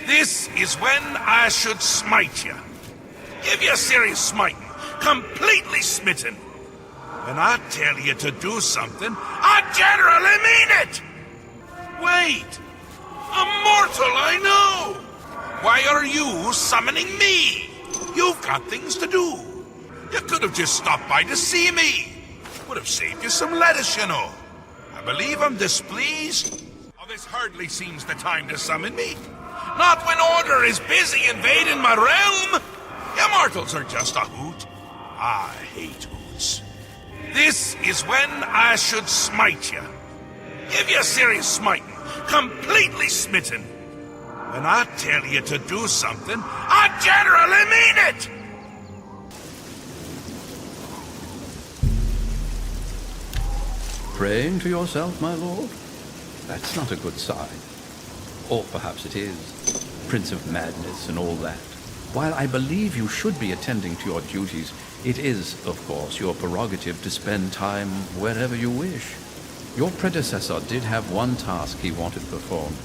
This is when I should smite you. Give you a serious smiting, completely smitten. When I tell you to do something, I generally mean it. Wait, a mortal I know. Why are you summoning me? You've got things to do. You could have just stopped by to see me. Would have saved you some lettuce, you know. I believe I'm displeased. Oh, this hardly seems the time to summon me. Not when order is busy invading my realm. You mortals are just a hoot. I hate hoots. This is when I should smite you. Give you a serious smiting, completely smitten. When I tell you to do something, I generally mean it! Praying to yourself, my lord? That's not a good sign. Or perhaps it is. Prince of Madness and all that. While I believe you should be attending to your duties, it is, of course, your prerogative to spend time wherever you wish. Your predecessor did have one task he wanted performed,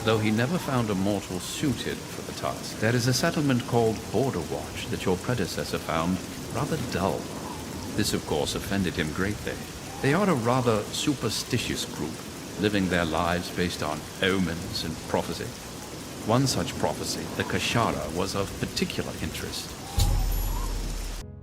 though he never found a mortal suited for the task. There is a settlement called Border Watch that your predecessor found rather dull. This, of course, offended him greatly. They are a rather superstitious group, living their lives based on omens and prophecy. One such prophecy, the Kashara, was of particular interest.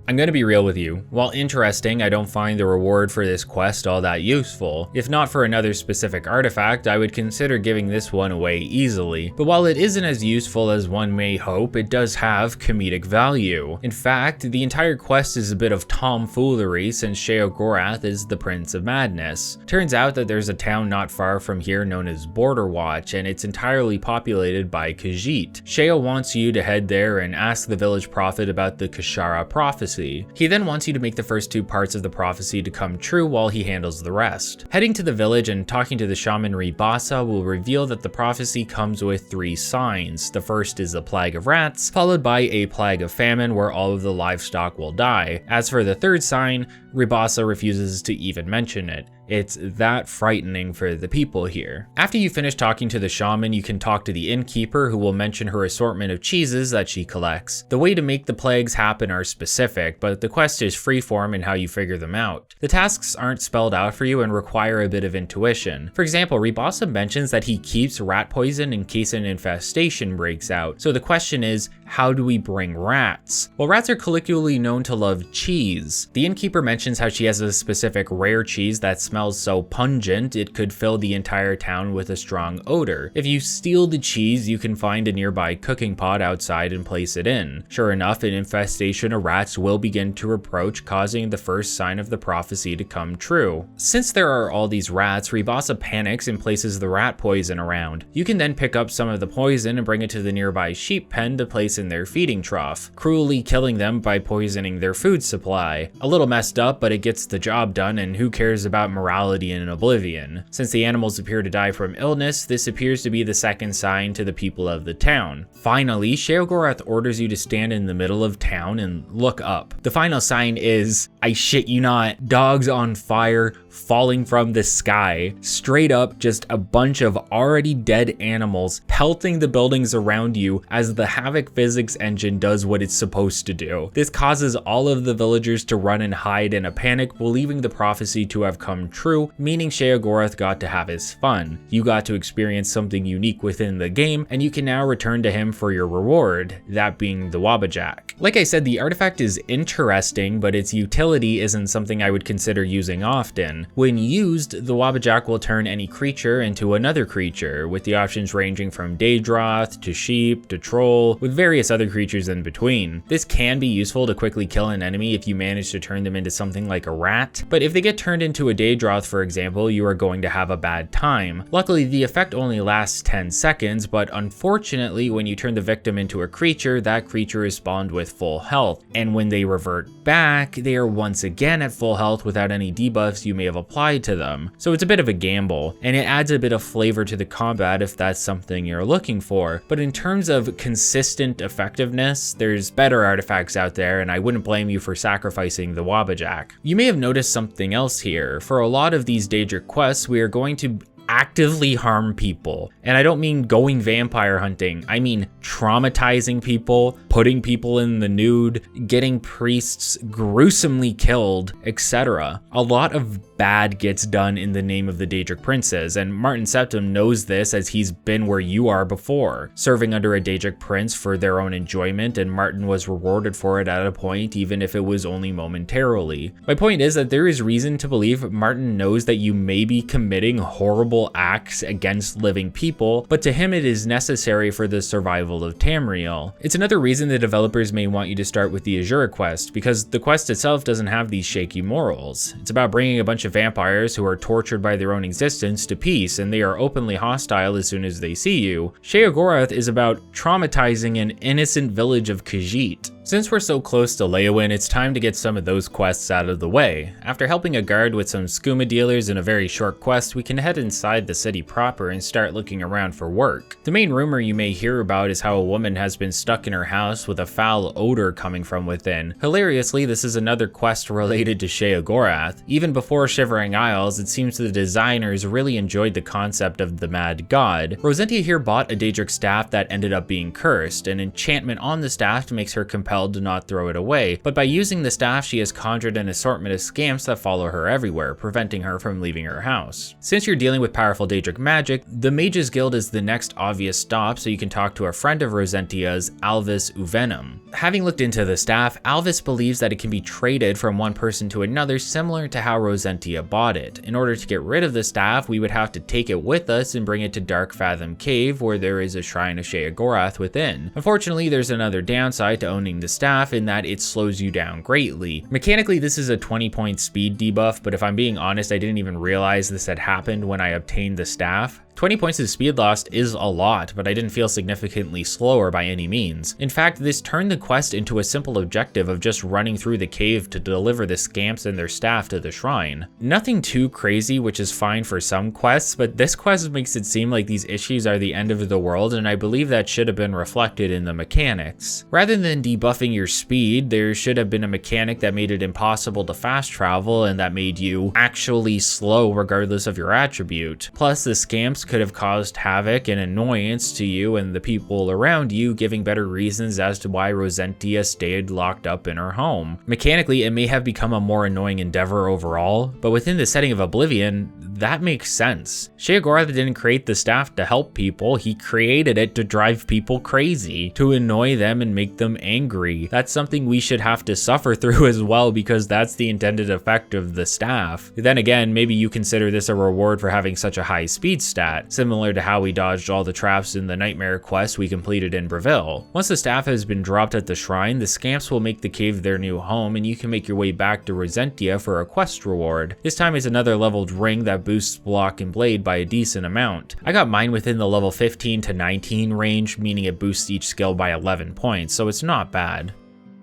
I'm gonna be real with you. While interesting, I don't find the reward for this quest all that useful. If not for another specific artifact, I would consider giving this one away easily. But while it isn't as useful as one may hope, it does have comedic value. In fact, the entire quest is a bit of tomfoolery since Sheogorath is the Prince of Madness. Turns out that there's a town not far from here known as Border Watch, and it's entirely populated by Khajiit. Sheo wants you to head there and ask the village prophet about the Kashara prophecy. He then wants you to make the first two parts of the prophecy to come true while he handles the rest. Heading to the village and talking to the shaman Ribasa will reveal that the prophecy comes with 3 signs. The first is a plague of rats, followed by a plague of famine where all of the livestock will die. As for the third sign, Ribasa refuses to even mention it. It's that frightening for the people here. After you finish talking to the shaman, you can talk to the innkeeper who will mention her assortment of cheeses that she collects. The way to make the plagues happen are specific, but the quest is freeform in how you figure them out. The tasks aren't spelled out for you and require a bit of intuition. For example, Ribasa mentions that he keeps rat poison in case an infestation breaks out. So the question is, how do we bring rats? Well, rats are colloquially known to love cheese. The innkeeper mentions how she has a specific rare cheese that smells so pungent it could fill the entire town with a strong odor. If you steal the cheese, you can find a nearby cooking pot outside and place it in. Sure enough, an infestation of rats will begin to approach, causing the first sign of the prophecy to come true. Since there are all these rats, Ribasa panics and places the rat poison around. You can then pick up some of the poison and bring it to the nearby sheep pen to place in their feeding trough, cruelly killing them by poisoning their food supply. A little messed up, but it gets the job done, and who cares about morality in Oblivion? Since the animals appear to die from illness, this appears to be the second sign to the people of the town. Finally, Sheogorath orders you to stand in the middle of town and look up. The final sign is, I shit you not, dogs on fire falling from the sky. Straight up, just a bunch of already dead animals pelting the buildings around you as the Havoc physics engine does what it's supposed to do. This causes all of the villagers to run and hide in a panic, believing the prophecy to have come true, meaning Sheogorath got to have his fun. You got to experience something unique within the game, and you can now return to him for your reward, that being the Wabbajack. Like I said, the artifact is interesting, but its utility isn't something I would consider using often. When used, the Wabbajack will turn any creature into another creature, with the options ranging from Daedroth to sheep to troll, with various other creatures in between. This can be useful to quickly kill an enemy if you manage to turn them into something like a rat, but if they get turned into a Daedroth, for example, you are going to have a bad time. Luckily, the effect only lasts 10 seconds, but unfortunately, when you turn the victim into a creature, that creature is spawned with full health, and when they revert back, they are once again at full health without any debuffs you may have applied to them. So it's a bit of a gamble, and it adds a bit of flavor to the combat if that's something you're looking for. But in terms of consistent effectiveness, there's better artifacts out there, and I wouldn't blame you for sacrificing the Wabbajack. You may have noticed something else here. For a lot of these Daedric quests, we are going to actively harm people. And I don't mean going vampire hunting, I mean traumatizing people, putting people in the nude, getting priests gruesomely killed, etc. A lot of bad gets done in the name of the Daedric princes, and Martin Septim knows this as he's been where you are before, serving under a Daedric prince for their own enjoyment, and Martin was rewarded for it at a point, even if it was only momentarily. My point is that there is reason to believe Martin knows that you may be committing horrible acts against living people, but to him it is necessary for the survival of Tamriel. It's another reason the developers may want you to start with the Azura quest, because the quest itself doesn't have these shaky morals. It's about bringing a bunch bunch of vampires who are tortured by their own existence to peace, and they are openly hostile as soon as they see you. Sheogorath is about traumatizing an innocent village of Khajiit. Since we're so close to Leyawiin, it's time to get some of those quests out of the way. After helping a guard with some skooma dealers in a very short quest, we can head inside the city proper and start looking around for work. The main rumor you may hear about is how a woman has been stuck in her house with a foul odor coming from within. Hilariously, this is another quest related to Sheogorath. Even before Shivering Isles, it seems the designers really enjoyed the concept of the Mad God. Rosentia here bought a Daedric staff that ended up being cursed. An enchantment on the staff makes her compelled to not throw it away, but by using the staff she has conjured an assortment of scamps that follow her everywhere, preventing her from leaving her house. Since you're dealing with powerful Daedric magic, the Mages Guild is the next obvious stop, so you can talk to a friend of Rosentia's, Alvis Uvenum. Having looked into the staff, Alvis believes that it can be traded from one person to another, similar to how Rosentia bought it. In order to get rid of the staff, we would have to take it with us and bring it to Dark Fathom Cave, where there is a shrine of Sheogorath within. Unfortunately, there's another downside to owning the staff in that it slows you down greatly. Mechanically, this is a 20-point speed debuff, but if I'm being honest, I didn't even realize this had happened when I obtained the staff. 20 points of speed lost is a lot, but I didn't feel significantly slower by any means. In fact, this turned the quest into a simple objective of just running through the cave to deliver the scamps and their staff to the shrine. Nothing too crazy, which is fine for some quests, but this quest makes it seem like these issues are the end of the world, and I believe that should have been reflected in the mechanics. Rather than debuffing your speed, there should have been a mechanic that made it impossible to fast travel and that made you actually slow regardless of your attribute. Plus, the scamps could have caused havoc and annoyance to you and the people around you, giving better reasons as to why Rosentia stayed locked up in her home. Mechanically, it may have become a more annoying endeavor overall, but within the setting of Oblivion, that makes sense. Sheogorath didn't create the staff to help people, he created it to drive people crazy, to annoy them and make them angry. That's something we should have to suffer through as well, because that's the intended effect of the staff. Then again, maybe you consider this a reward for having such a high speed stat, similar to how we dodged all the traps in the Nightmare quest we completed in Bravil. Once the staff has been dropped at the shrine, the scamps will make the cave their new home, and you can make your way back to Rosentia for a quest reward. This time it's another leveled ring that boosts block and blade by a decent amount. I got mine within the level 15 to 19 range, meaning it boosts each skill by 11 points, so it's not bad.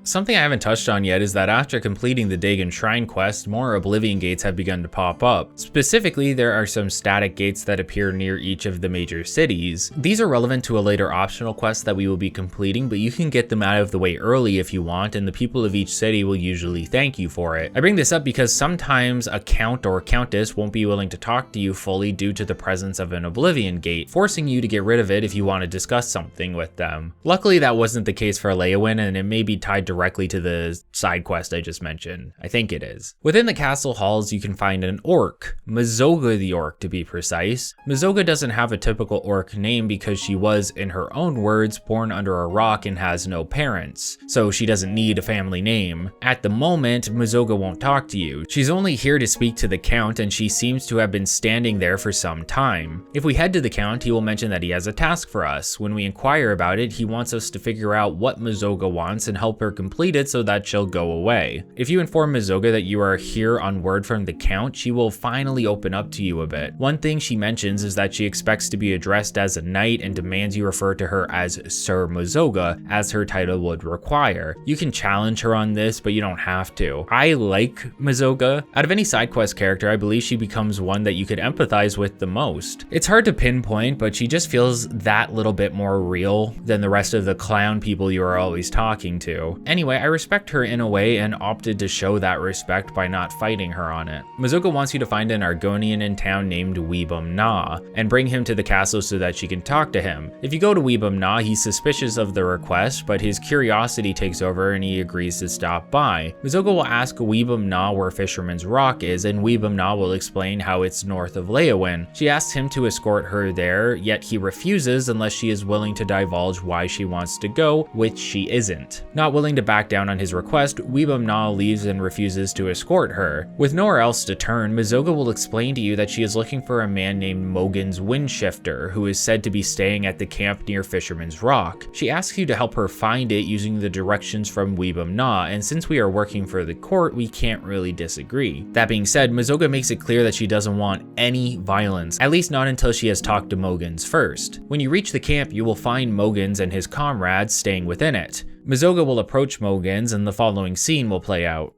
Something I haven't touched on yet is that after completing the Dagon Shrine quest, more Oblivion gates have begun to pop up. Specifically, there are some static gates that appear near each of the major cities. These are relevant to a later optional quest that we will be completing, but you can get them out of the way early if you want, and the people of each city will usually thank you for it. I bring this up because sometimes a count or countess won't be willing to talk to you fully due to the presence of an Oblivion gate, forcing you to get rid of it if you want to discuss something with them. Luckily, that wasn't the case for Leyawiin, and it may be tied directly to the side quest I just mentioned. I think it is. Within the castle halls, you can find an orc, Mazoga the orc to be precise. Mazoga doesn't have a typical orc name because she was, in her own words, born under a rock and has no parents, so she doesn't need a family name. At the moment, Mazoga won't talk to you. She's only here to speak to the Count, and she seems to have been standing there for some time. If we head to the Count, he will mention that he has a task for us. When we inquire about it, he wants us to figure out what Mazoga wants and help her complete it so that she'll go away. If you inform Mazoga that you are here on word from the Count, she will finally open up to you a bit. One thing she mentions is that she expects to be addressed as a knight and demands you refer to her as Sir Mazoga, as her title would require. You can challenge her on this, but you don't have to. I like Mazoga. Out of any side quest character, I believe she becomes one that you could empathize with the most. It's hard to pinpoint, but she just feels that little bit more real than the rest of the clown people you are always talking to. Anyway, I respect her in a way and opted to show that respect by not fighting her on it. Mazoga wants you to find an Argonian in town named Weebum Na and bring him to the castle so that she can talk to him. If you go to Weebum Na, he's suspicious of the request, but his curiosity takes over and he agrees to stop by. Mazoga will ask Weebum Na where Fisherman's Rock is, and Weebum Na will explain how it's north of Leyawiin. She asks him to escort her there, yet he refuses unless she is willing to divulge why she wants to go, which she isn't. Not willing to to back down on his request, Weebum leaves and refuses to escort her. With nowhere else to turn, Mizoga will explain to you that she is looking for a man named Mogan's Windshifter, who is said to be staying at the camp near Fisherman's Rock. She asks you to help her find it using the directions from Weebum, and since we are working for the court, we can't really disagree. That being said, Mizoga makes it clear that she doesn't want any violence, at least not until she has talked to Mogans first. When you reach the camp, you will find Mogans and his comrades staying within it. Mizoga will approach Mogans and the following scene will play out.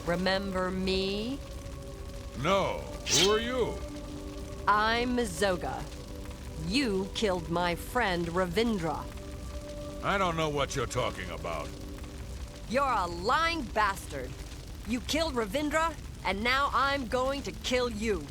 Remember me? No, who are you? I'm Mizoga. You killed my friend Ravindra. I don't know what you're talking about. You're a lying bastard. You killed Ravindra, and now I'm going to kill you.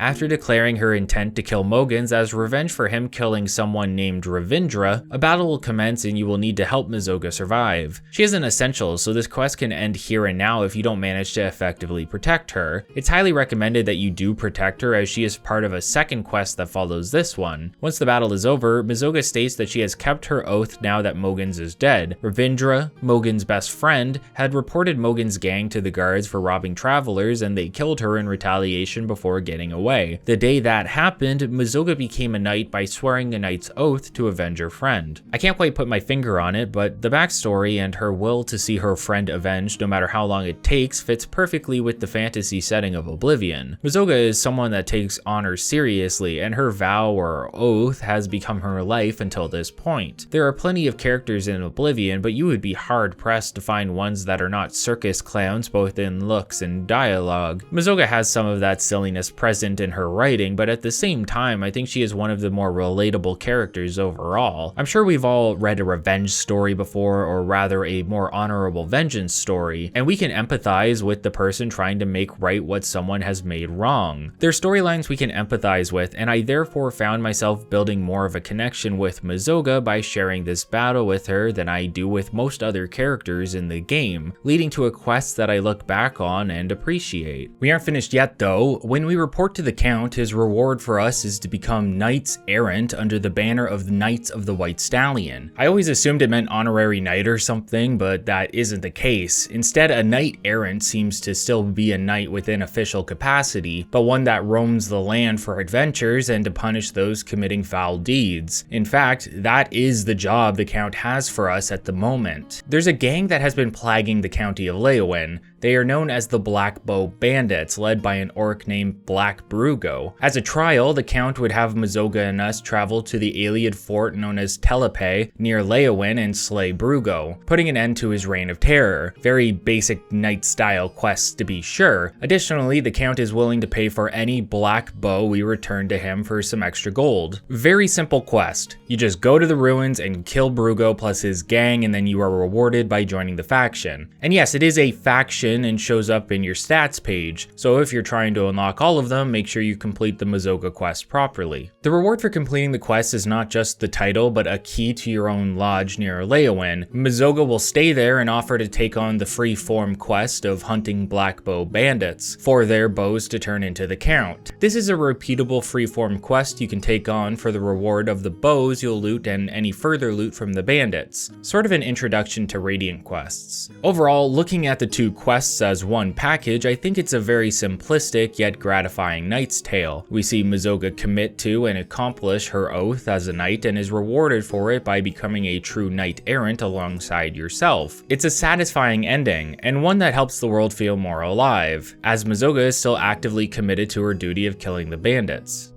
After declaring her intent to kill Mogans as revenge for him killing someone named Ravindra, a battle will commence and you will need to help Mizoga survive. She is an essential, so this quest can end here and now if you don't manage to effectively protect her. It's highly recommended that you do protect her as she is part of a second quest that follows this one. Once the battle is over, Mizoga states that she has kept her oath now that Mogans is dead. Ravindra, Mogan's best friend, had reported Mogan's gang to the guards for robbing travelers and they killed her in retaliation before getting away. The day that happened, Mizoga became a knight by swearing a knight's oath to avenge her friend. I can't quite put my finger on it, but the backstory and her will to see her friend avenged no matter how long it takes fits perfectly with the fantasy setting of Oblivion. Mizoga is someone that takes honor seriously, and her vow or oath has become her life until this point. There are plenty of characters in Oblivion, but you would be hard-pressed to find ones that are not circus clowns both in looks and dialogue. Mizoga has some of that silliness present in her writing, but at the same time, I think she is one of the more relatable characters overall. I'm sure we've all read a revenge story before, or rather a more honorable vengeance story, and we can empathize with the person trying to make right what someone has made wrong. There are storylines we can empathize with, and I therefore found myself building more of a connection with Mizoga by sharing this battle with her than I do with most other characters in the game, leading to a quest that I look back on and appreciate. We aren't finished yet though. When we report to the count, his reward for us is to become Knights Errant under the banner of the Knights of the White Stallion. I always assumed it meant honorary knight or something, but that isn't the case. Instead, a Knight Errant seems to still be a knight within official capacity, but one that roams the land for adventures and to punish those committing foul deeds. In fact, that is the job the count has for us at the moment. There's a gang that has been plaguing the county of Leyawiin. They are known as the Black Bow Bandits, led by an orc named Black Brugo. As a trial, the Count would have Mizoga and us travel to the Iliad fort known as Telepe near Leyawiin and slay Brugo, putting an end to his reign of terror. Very basic knight-style quests to be sure. Additionally, the Count is willing to pay for any black bow we return to him for some extra gold. Very simple quest. You just go to the ruins and kill Brugo plus his gang, and then you are rewarded by joining the faction. And yes, it is a faction and shows up in your stats page, so if you're trying to unlock all of them, make sure you complete the Mizoga quest properly. The reward for completing the quest is not just the title, but a key to your own lodge near Leyawiin. Mizoga will stay there and offer to take on the free-form quest of hunting black bow bandits, for their bows to turn into the Count. This is a repeatable free-form quest you can take on for the reward of the bows you'll loot and any further loot from the bandits. Sort of an introduction to Radiant quests. Overall, looking at the two quests as one package, I think it's a very simplistic yet gratifying knight's tale. We see Mizoga commit to and accomplish her oath as a knight and is rewarded for it by becoming a true knight errant alongside yourself. It's a satisfying ending, and one that helps the world feel more alive, as Mizoga is still actively committed to her duty of killing the bandits.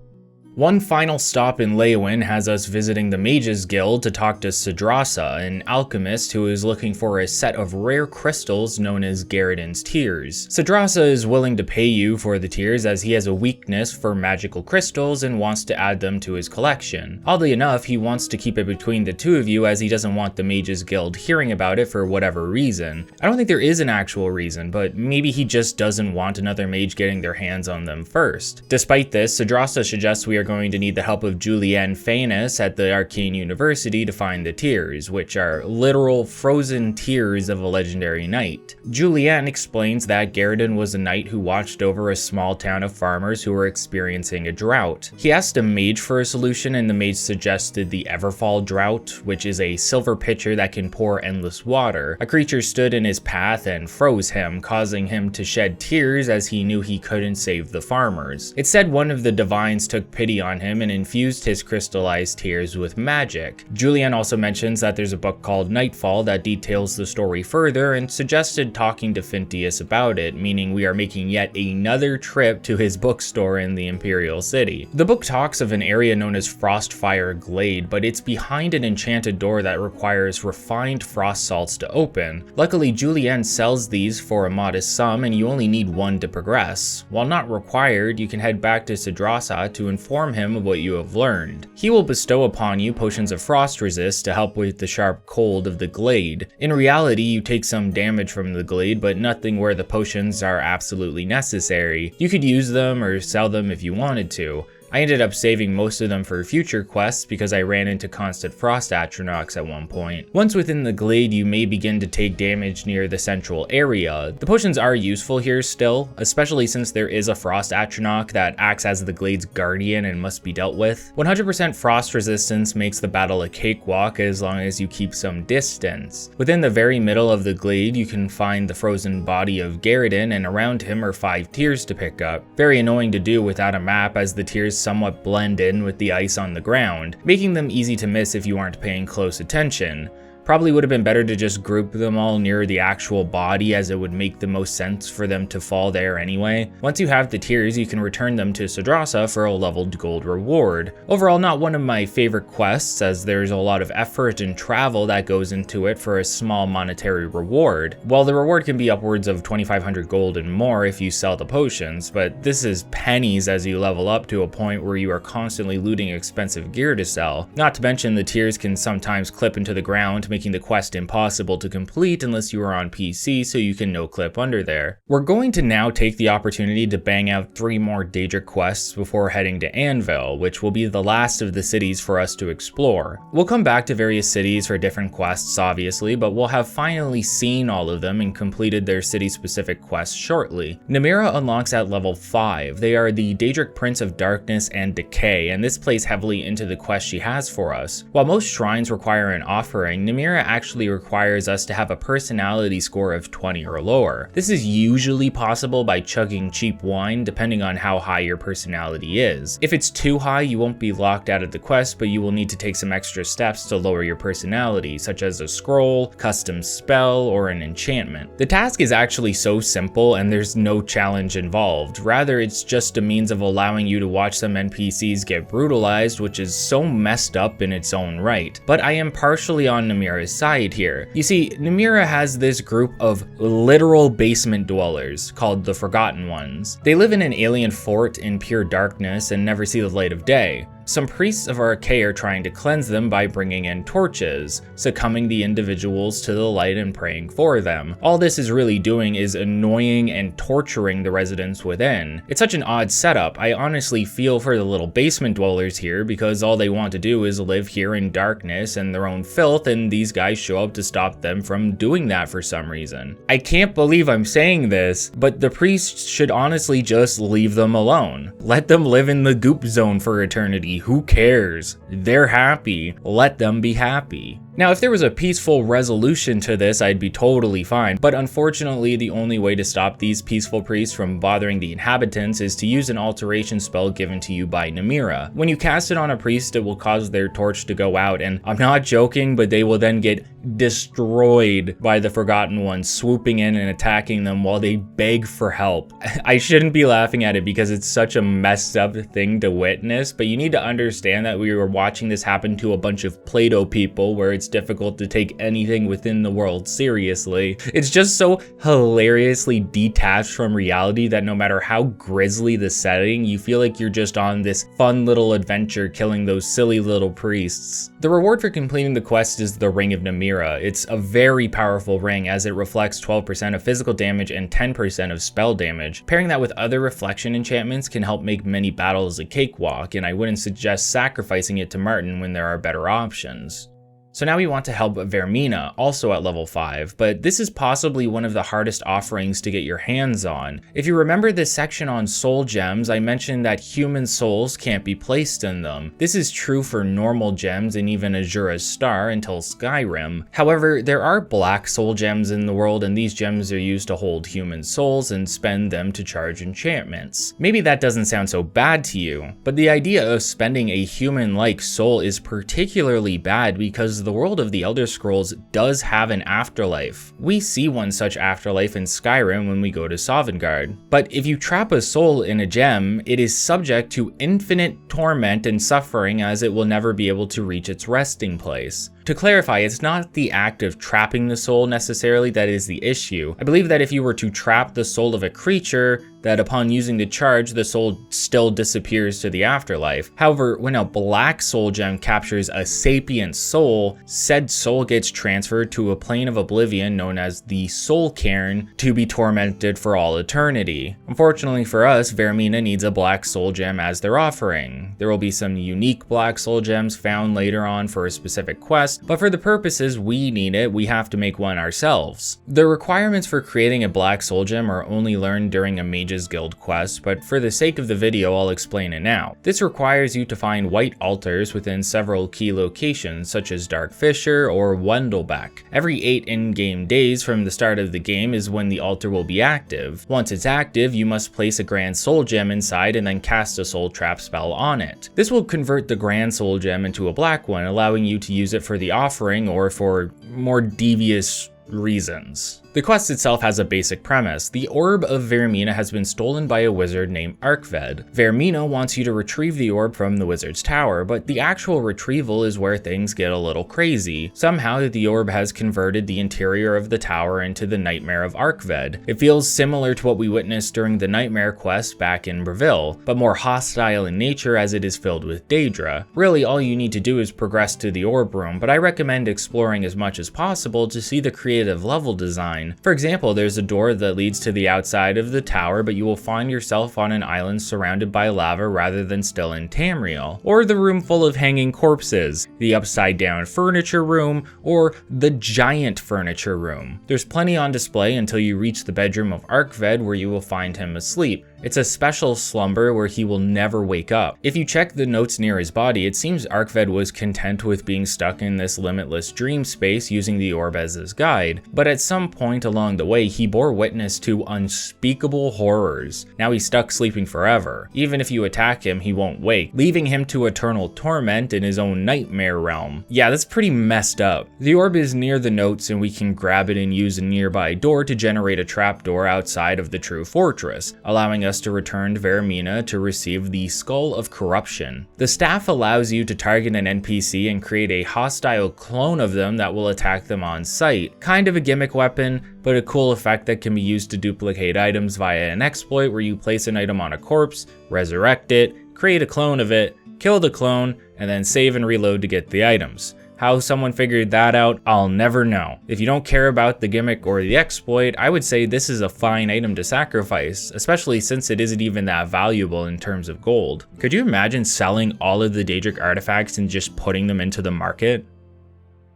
One final stop in Leyawiin has us visiting the Mages Guild to talk to Sidrasa, an alchemist who is looking for a set of rare crystals known as Garridan's Tears. Sidrasa is willing to pay you for the tears as he has a weakness for magical crystals and wants to add them to his collection. Oddly enough, he wants to keep it between the two of you as he doesn't want the Mages Guild hearing about it for whatever reason. I don't think there is an actual reason, but maybe he just doesn't want another mage getting their hands on them first. Despite this, Sidrasa suggests we are are going to need the help of Julienne Phanes at the Arcane University to find the tears, which are literal frozen tears of a legendary knight. Julienne explains that Garridan was a knight who watched over a small town of farmers who were experiencing a drought. He asked a mage for a solution, and the mage suggested the Everfall Drought, which is a silver pitcher that can pour endless water. A creature stood in his path and froze him, causing him to shed tears as he knew he couldn't save the farmers. It said one of the divines took pity on him and infused his crystallized tears with magic. Julienne also mentions that there's a book called Nightfall that details the story further and suggested talking to Fintius about it, meaning we are making yet another trip to his bookstore in the Imperial City. The book talks of an area known as Frostfire Glade, but it's behind an enchanted door that requires refined frost salts to open. Luckily, Julienne sells these for a modest sum, and you only need one to progress. While not required, you can head back to Sidrasa to inform him of what you have learned. He will bestow upon you potions of frost resist to help with the sharp cold of the glade. In reality, you take some damage from the glade, but nothing where the potions are absolutely necessary. You could use them or sell them if you wanted to. I ended up saving most of them for future quests because I ran into constant frost atronachs at one point. Once within the glade, you may begin to take damage near the central area. The potions are useful here still, especially since there is a frost atronach that acts as the glade's guardian and must be dealt with. 100% frost resistance makes the battle a cakewalk as long as you keep some distance. Within the very middle of the glade, you can find the frozen body of Garridan, and around him are 5 tears to pick up. Very annoying to do without a map, as the tears somewhat blend in with the ice on the ground, making them easy to miss if you aren't paying close attention. Probably would have been better to just group them all near the actual body, as it would make the most sense for them to fall there anyway. Once you have the tears, you can return them to Sidrasa for a leveled gold reward. Overall, not one of my favorite quests, as there's a lot of effort and travel that goes into it for a small monetary reward. While the reward can be upwards of 2,500 gold and more if you sell the potions, but this is pennies as you level up to a point where you are constantly looting expensive gear to sell. Not to mention the tears can sometimes clip into the ground, making the quest impossible to complete unless you are on PC, so you can no-clip under there. We're going to now take the opportunity to bang out 3 more Daedric quests before heading to Anvil, which will be the last of the cities for us to explore. We'll come back to various cities for different quests obviously, but we'll have finally seen all of them and completed their city-specific quests shortly. Namira unlocks at level 5. They are the Daedric Prince of Darkness and Decay, and this plays heavily into the quest she has for us. While most shrines require an offering, Namira actually requires us to have a personality score of 20 or lower. This is usually possible by chugging cheap wine, depending on how high your personality is. If it's too high, you won't be locked out of the quest, but you will need to take some extra steps to lower your personality, such as a scroll, custom spell, or an enchantment. The task is actually so simple, and there's no challenge involved. Rather, it's just a means of allowing you to watch some NPCs get brutalized, which is so messed up in its own right. But I am partially on Namira's side here. You see, Namira has this group of literal basement dwellers called the Forgotten Ones. They live in an alien fort in pure darkness and never see the light of day. Some priests of Archaea are trying to cleanse them by bringing in torches, succumbing the individuals to the light and praying for them. All this is really doing is annoying and torturing the residents within. It's such an odd setup. I honestly feel for the little basement dwellers here, because all they want to do is live here in darkness and their own filth, and these guys show up to stop them from doing that for some reason. I can't believe I'm saying this, but the priests should honestly just leave them alone. Let them live in the goop zone for eternity. Who cares? They're happy. Let them be happy. Now, if there was a peaceful resolution to this, I'd be totally fine, but unfortunately the only way to stop these peaceful priests from bothering the inhabitants is to use an alteration spell given to you by Namira. When you cast it on a priest, it will cause their torch to go out, and I'm not joking, but they will then get destroyed by the Forgotten Ones swooping in and attacking them while they beg for help. I shouldn't be laughing at it because it's such a messed up thing to witness, but you need to understand that we were watching this happen to a bunch of Play-Doh people, where it's it's difficult to take anything within the world seriously. It's just so hilariously detached from reality that no matter how grisly the setting, you feel like you're just on this fun little adventure killing those silly little priests. The reward for completing the quest is the Ring of Namira. It's a very powerful ring as it reflects 12% of physical damage and 10% of spell damage. Pairing that with other reflection enchantments can help make many battles a cakewalk, and I wouldn't suggest sacrificing it to Martin when there are better options. So now we want to help Vaermina, also at level 5, but this is possibly one of the hardest offerings to get your hands on. If you remember this section on soul gems, I mentioned that human souls can't be placed in them. This is true for normal gems and even Azura's Star until Skyrim. However, there are black soul gems in the world, and these gems are used to hold human souls and spend them to charge enchantments. Maybe that doesn't sound so bad to you, but the idea of spending a human-like soul is particularly bad because the world of the Elder Scrolls does have an afterlife. We see one such afterlife in Skyrim when we go to Sovngarde. But if you trap a soul in a gem, it is subject to infinite torment and suffering as it will never be able to reach its resting place. To clarify, it's not the act of trapping the soul necessarily that is the issue. I believe that if you were to trap the soul of a creature, that upon using the charge, the soul still disappears to the afterlife. However, when a black soul gem captures a sapient soul, said soul gets transferred to a plane of oblivion known as the Soul Cairn to be tormented for all eternity. Unfortunately for us, Vaermina needs a black soul gem as their offering. There will be some unique black soul gems found later on for a specific quest, but for the purposes we need it, we have to make one ourselves. The requirements for creating a black soul gem are only learned during a Mage's Guild quest, but for the sake of the video, I'll explain it now. This requires you to find white altars within several key locations, such as Dark Fissure or Wendelbeck. Every 8 in-game days from the start of the game is when the altar will be active. Once it's active, you must place a Grand Soul Gem inside and then cast a Soul Trap spell on it. This will convert the Grand Soul Gem into a black one, allowing you to use it for the offering or for more devious reasons. The quest itself has a basic premise. The orb of Vaermina has been stolen by a wizard named Arkved. Vaermina wants you to retrieve the orb from the wizard's tower, but the actual retrieval is where things get a little crazy. Somehow the orb has converted the interior of the tower into the Nightmare of Arkved. It feels similar to what we witnessed during the Nightmare quest back in Bravil, but more hostile in nature as it is filled with Daedra. Really, all you need to do is progress to the orb room, but I recommend exploring as much as possible to see the creative level design. For example, there's a door that leads to the outside of the tower, but you will find yourself on an island surrounded by lava rather than still in Tamriel. Or the room full of hanging corpses, the upside down furniture room, or the giant furniture room. There's plenty on display until you reach the bedroom of Arkved, where you will find him asleep. It's a special slumber where he will never wake up. If you check the notes near his body, it seems Arkved was content with being stuck in this limitless dream space using the orb as his guide, but at some point along the way, he bore witness to unspeakable horrors. Now he's stuck sleeping forever. Even if you attack him, he won't wake, leaving him to eternal torment in his own nightmare realm. Yeah, that's pretty messed up. The orb is near the notes and we can grab it and use a nearby door to generate a trapdoor outside of the true fortress, allowing us to return to Vaermina to receive the Skull of Corruption. The staff allows you to target an NPC and create a hostile clone of them that will attack them on sight. Kind of a gimmick weapon, but a cool effect that can be used to duplicate items via an exploit where you place an item on a corpse, resurrect it, create a clone of it, kill the clone, and then save and reload to get the items. How someone figured that out, I'll never know. If you don't care about the gimmick or the exploit, I would say this is a fine item to sacrifice, especially since it isn't even that valuable in terms of gold. Could you imagine selling all of the Daedric artifacts and just putting them into the market?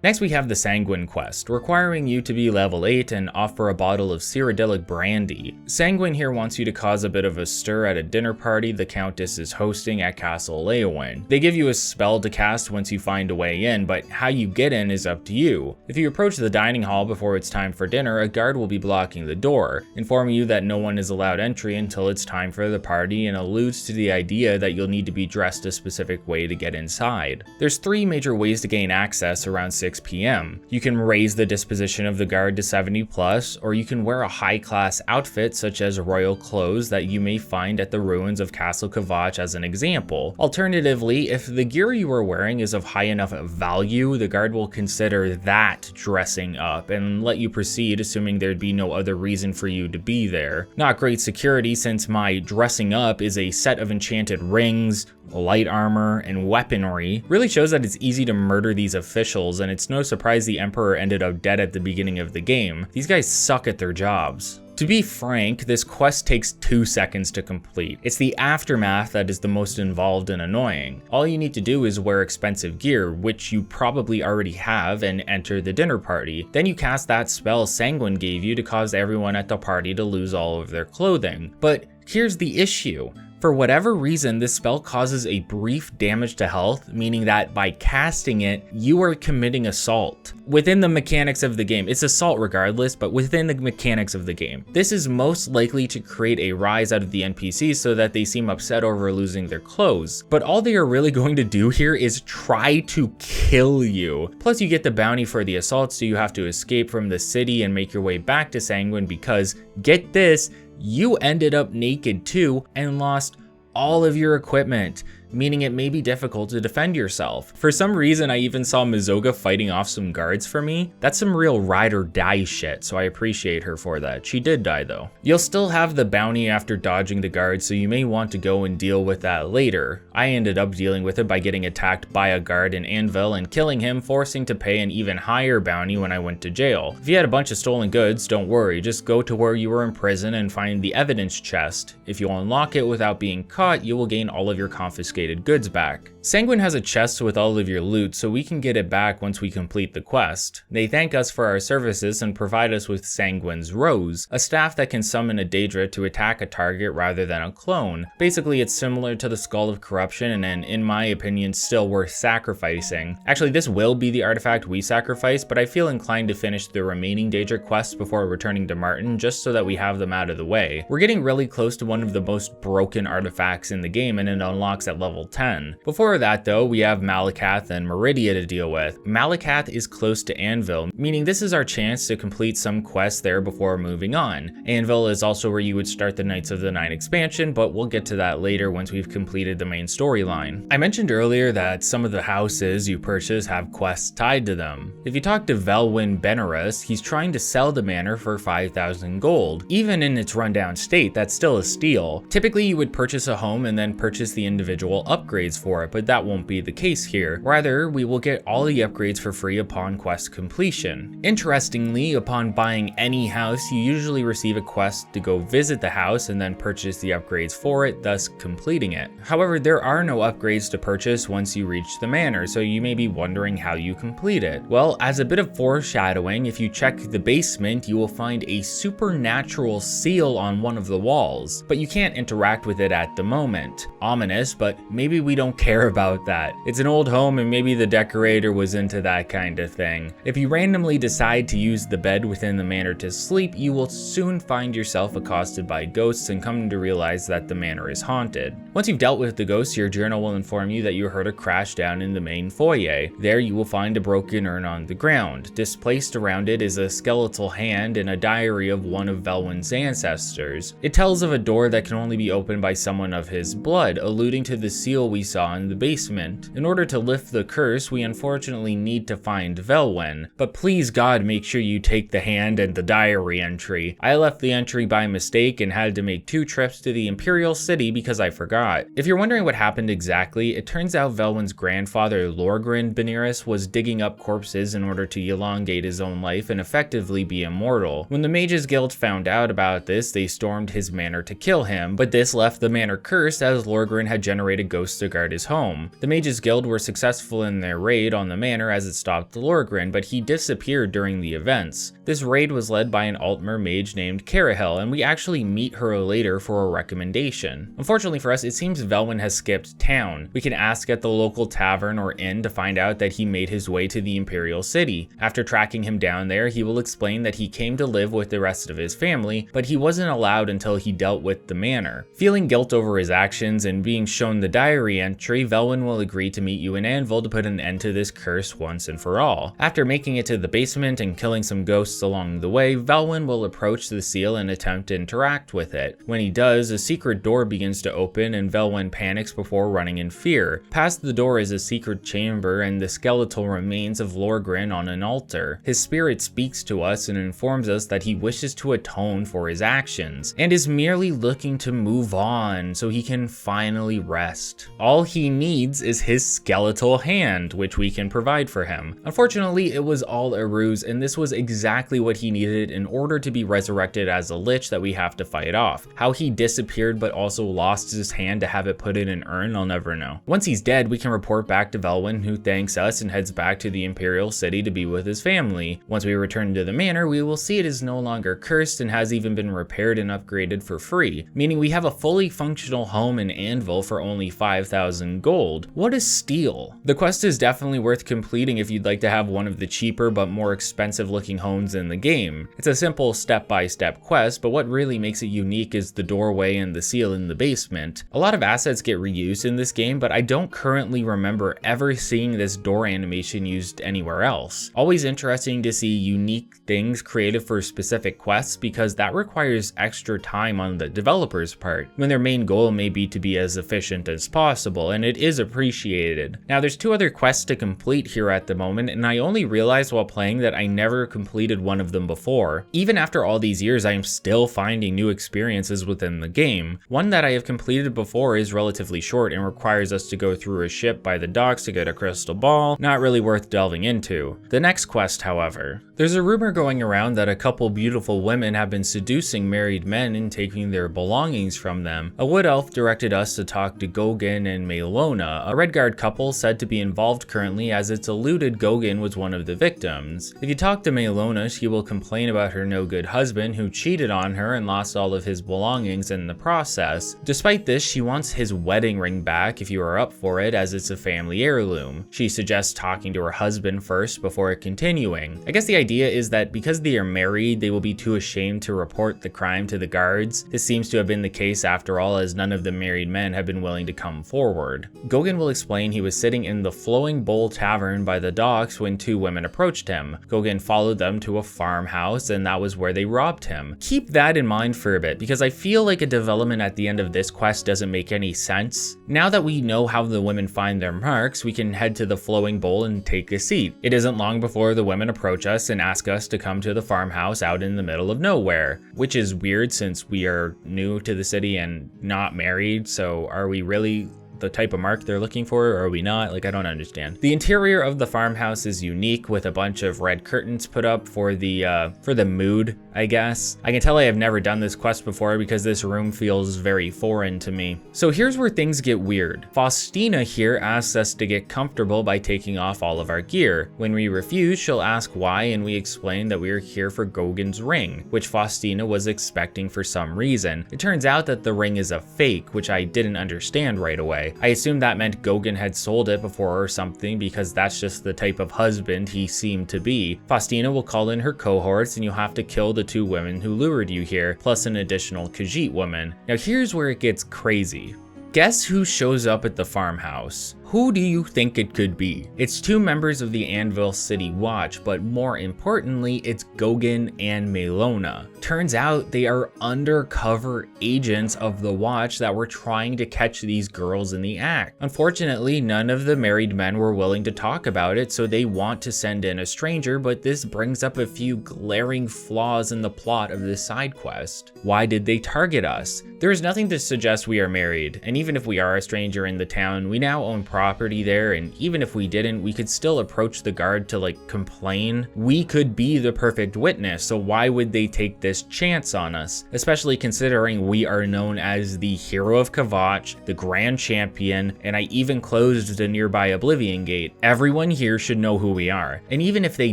Next we have the Sanguine quest, requiring you to be level 8 and offer a bottle of Cyrodiilic brandy. Sanguine here wants you to cause a bit of a stir at a dinner party the Countess is hosting at Castle Leyawiin. They give you a spell to cast once you find a way in, but how you get in is up to you. If you approach the dining hall before it's time for dinner, a guard will be blocking the door, informing you that no one is allowed entry until it's time for the party, and alludes to the idea that you'll need to be dressed a specific way to get inside. There's 3 major ways to gain access around 6 p.m. You can raise the disposition of the guard to 70+, or you can wear a high-class outfit such as royal clothes that you may find at the ruins of Castle Kvatch as an example. Alternatively, if the gear you are wearing is of high enough value, the guard will consider that dressing up and let you proceed, assuming there'd be no other reason for you to be there. Not great security, since my dressing up is a set of enchanted rings, light armor, and weaponry. Really shows that it's easy to murder these officials, and it's no surprise the Emperor ended up dead at the beginning of the game. These guys suck at their jobs. To be frank, this quest takes 2 seconds to complete. It's the aftermath that is the most involved and annoying. All you need to do is wear expensive gear, which you probably already have, and enter the dinner party. Then you cast that spell Sanguine gave you to cause everyone at the party to lose all of their clothing. But here's the issue. For whatever reason, this spell causes a brief damage to health, meaning that by casting it, you are committing assault. Within the mechanics of the game, it's assault regardless, but within the mechanics of the game. This is most likely to create a rise out of the NPCs so that they seem upset over losing their clothes. But all they are really going to do here is try to kill you. Plus you get the bounty for the assault, so you have to escape from the city and make your way back to Sanguine because, get this, you ended up naked too and lost all of your equipment, meaning it may be difficult to defend yourself. For some reason, I even saw Mizoga fighting off some guards for me. That's some real ride or die shit, so I appreciate her for that. She did die though. You'll still have the bounty after dodging the guards, so you may want to go and deal with that later. I ended up dealing with it by getting attacked by a guard in Anvil and killing him, forcing to pay an even higher bounty when I went to jail. If you had a bunch of stolen goods, don't worry, just go to where you were in prison and find the evidence chest. If you unlock it without being caught, you will gain all of your confiscated goods back. Sanguine has a chest with all of your loot, so we can get it back once we complete the quest. They thank us for our services and provide us with Sanguine's Rose, a staff that can summon a Daedric to attack a target rather than a clone. Basically, it's similar to the Skull of Corruption and in my opinion still worth sacrificing. Actually, this will be the artifact we sacrifice, but I feel inclined to finish the remaining Daedric quests before returning to Martin just so that we have them out of the way. We're getting really close to one of the most broken artifacts in the game, and it unlocks at level 10. Before that though, we have Malakath and Meridia to deal with. Malakath is close to Anvil, meaning this is our chance to complete some quests there before moving on. Anvil is also where you would start the Knights of the Nine expansion, but we'll get to that later once we've completed the main storyline. I mentioned earlier that some of the houses you purchase have quests tied to them. If you talk to Velwyn Benaris, he's trying to sell the manor for 5,000 gold. Even in its rundown state, that's still a steal. Typically you would purchase a home and then purchase the individual upgrades for it, but that won't be the case here. Rather, we will get all the upgrades for free upon quest completion. Interestingly, upon buying any house, you usually receive a quest to go visit the house and then purchase the upgrades for it, thus completing it. However, there are no upgrades to purchase once you reach the manor, so you may be wondering how you complete it. Well, as a bit of foreshadowing, if you check the basement, you will find a supernatural seal on one of the walls, but you can't interact with it at the moment. Ominous, but maybe we don't care about that. It's an old home and maybe the decorator was into that kind of thing. If you randomly decide to use the bed within the manor to sleep, you will soon find yourself accosted by ghosts and come to realize that the manor is haunted. Once you've dealt with the ghosts, your journal will inform you that you heard a crash down in the main foyer. There you will find a broken urn on the ground. Displaced around it is a skeletal hand and a diary of one of Velwyn's ancestors. It tells of a door that can only be opened by someone of his blood, alluding to the seal we saw in the basement. In order to lift the curse, we unfortunately need to find Velwyn, but please God make sure you take the hand and the diary entry. I left the entry by mistake and had to make 2 trips to the Imperial City because I forgot. If you're wondering what happened exactly, it turns out Velwyn's grandfather Lorgren Benaris was digging up corpses in order to elongate his own life and effectively be immortal. When the Mages Guild found out about this, they stormed his manor to kill him, but this left the manor cursed as Lorgren had generated ghosts to guard his home. The Mages Guild were successful in their raid on the manor as it stopped Lorgren, but he disappeared during the events. This raid was led by an Altmer mage named Carahel, and we actually meet her later for a recommendation. Unfortunately for us, it seems Velwyn has skipped town. We can ask at the local tavern or inn to find out that he made his way to the Imperial City. After tracking him down there, he will explain that he came to live with the rest of his family, but he wasn't allowed until he dealt with the manor. Feeling guilt over his actions and being shown the diary entry, Velwyn will agree to meet you in Anvil to put an end to this curse once and for all. After making it to the basement and killing some ghosts along the way, Velwyn will approach the seal and attempt to interact with it. When he does, a secret door begins to open and Velwyn panics before running in fear. Past the door is a secret chamber and the skeletal remains of Lorgren on an altar. His spirit speaks to us and informs us that he wishes to atone for his actions, and is merely looking to move on so he can finally rest. All he needs is his skeletal hand, which we can provide for him. Unfortunately, it was all a ruse, and this was exactly what he needed in order to be resurrected as a lich that we have to fight off. How he disappeared but also lost his hand to have it put in an urn, I'll never know. Once he's dead, we can report back to Velwyn, who thanks us and heads back to the Imperial City to be with his family. Once we return to the manor, we will see it is no longer cursed and has even been repaired and upgraded for free, meaning we have a fully functional home in Anvil for only 5,000 gold. What a steal. The quest is definitely worth completing if you'd like to have one of the cheaper but more expensive looking homes in the game. It's a simple step-by-step quest, but what really makes it unique is the doorway and the seal in the basement. A lot of assets get reused in this game, but I don't currently remember ever seeing this door animation used anywhere else. Always interesting to see unique things created for specific quests because that requires extra time on the developer's part, when their main goal may be to be as efficient as possible, and it is appreciated. Now there's 2 other quests to complete here at the moment, and I only realized while playing that I never completed one of them before. Even after all these years, I am still finding new experiences within the game. One that I have completed before is relatively short and requires us to go through a ship by the docks to get a crystal ball, not really worth delving into. The next quest, however. There's a rumor going around that a couple beautiful women have been seducing married men and taking their belongings from them. A wood elf directed us to talk to Gogin and Melona, a Redguard couple said to be involved currently, as it's alluded Gogin was one of the victims. If you talk to Melona, she will complain about her no-good husband who cheated on her and lost all of his belongings in the process. Despite this, she wants his wedding ring back if you are up for it, as it's a family heirloom. She suggests talking to her husband first before continuing. I guess the idea is that because they are married, they will be too ashamed to report the crime to the guards. This seems to have been the case after all, as none of the married men have been willing to come forward. Gogin will explain he was sitting in the Flowing Bowl Tavern by the docks when 2 women approached him. Gogin followed them to a farmhouse, and that was where they robbed him. Keep that in mind for a bit, because I feel like a development at the end of this quest doesn't make any sense. Now that we know how the women find their marks, we can head to the Flowing Bowl and take a seat. It isn't long before the women approach us and ask us to come to the farmhouse out in the middle of nowhere, which is weird since we are new to the city and not married, so are we really the type of mark they're looking for, or are we not? Like, I don't understand. The interior of the farmhouse is unique, with a bunch of red curtains put up for the mood, I guess. I can tell I have never done this quest before because this room feels very foreign to me. So here's where things get weird. Faustina here asks us to get comfortable by taking off all of our gear. When we refuse, she'll ask why, and we explain that we are here for Gogin's ring, which Faustina was expecting for some reason. It turns out that the ring is a fake, which I didn't understand right away. I assumed that meant Gogin had sold it before or something, because that's just the type of husband he seemed to be. Faustina will call in her cohorts, and you'll have to kill the 2 women who lured you here, plus an additional Khajiit woman. Now here's where it gets crazy. Guess who shows up at the farmhouse? Who do you think it could be? It's 2 members of the Anvil City Watch, but more importantly, it's Gogin and Melona. Turns out they are undercover agents of the Watch that were trying to catch these girls in the act. Unfortunately, none of the married men were willing to talk about it, so they want to send in a stranger, but this brings up a few glaring flaws in the plot of this side quest. Why did they target us? There is nothing to suggest we are married, and even if we are a stranger in the town, we now own property there, and even if we didn't, we could still approach the guard to complain. We could be the perfect witness, so why would they take this chance on us? Especially considering we are known as the Hero of Kvatch, the Grand Champion, and I even closed the nearby Oblivion Gate. Everyone here should know who we are, and even if they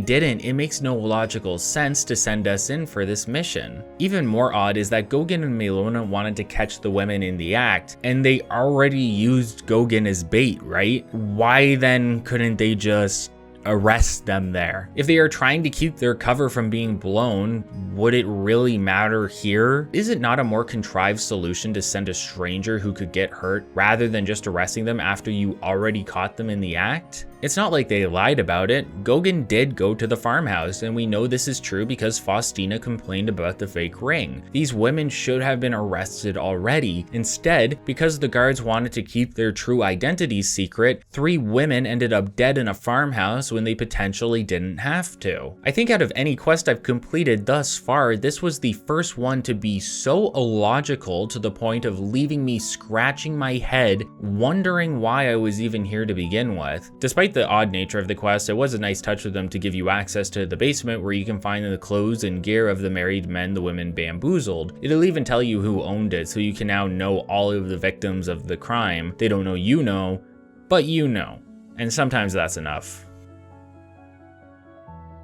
didn't, it makes no logical sense to send us in for this mission. Even more odd is that Gogin and Melona wanted to catch the women in the act, and they already used Gogin as bait, right? Why then couldn't they just arrest them there. If they are trying to keep their cover from being blown, would it really matter here? Is it not a more contrived solution to send a stranger who could get hurt rather than just arresting them after you already caught them in the act? It's not like they lied about it. Goguen did go to the farmhouse, and we know this is true because Faustina complained about the fake ring. These women should have been arrested already. Instead, because the guards wanted to keep their true identities secret, 3 women ended up dead in a farmhouse when they potentially didn't have to. I think out of any quest I've completed thus far, this was the first one to be so illogical to the point of leaving me scratching my head, wondering why I was even here to begin with. Despite the odd nature of the quest, it was a nice touch of them to give you access to the basement where you can find the clothes and gear of the married men the women bamboozled. It'll even tell you who owned it, so you can now know all of the victims of the crime. They don't know you know, but you know. And sometimes that's enough.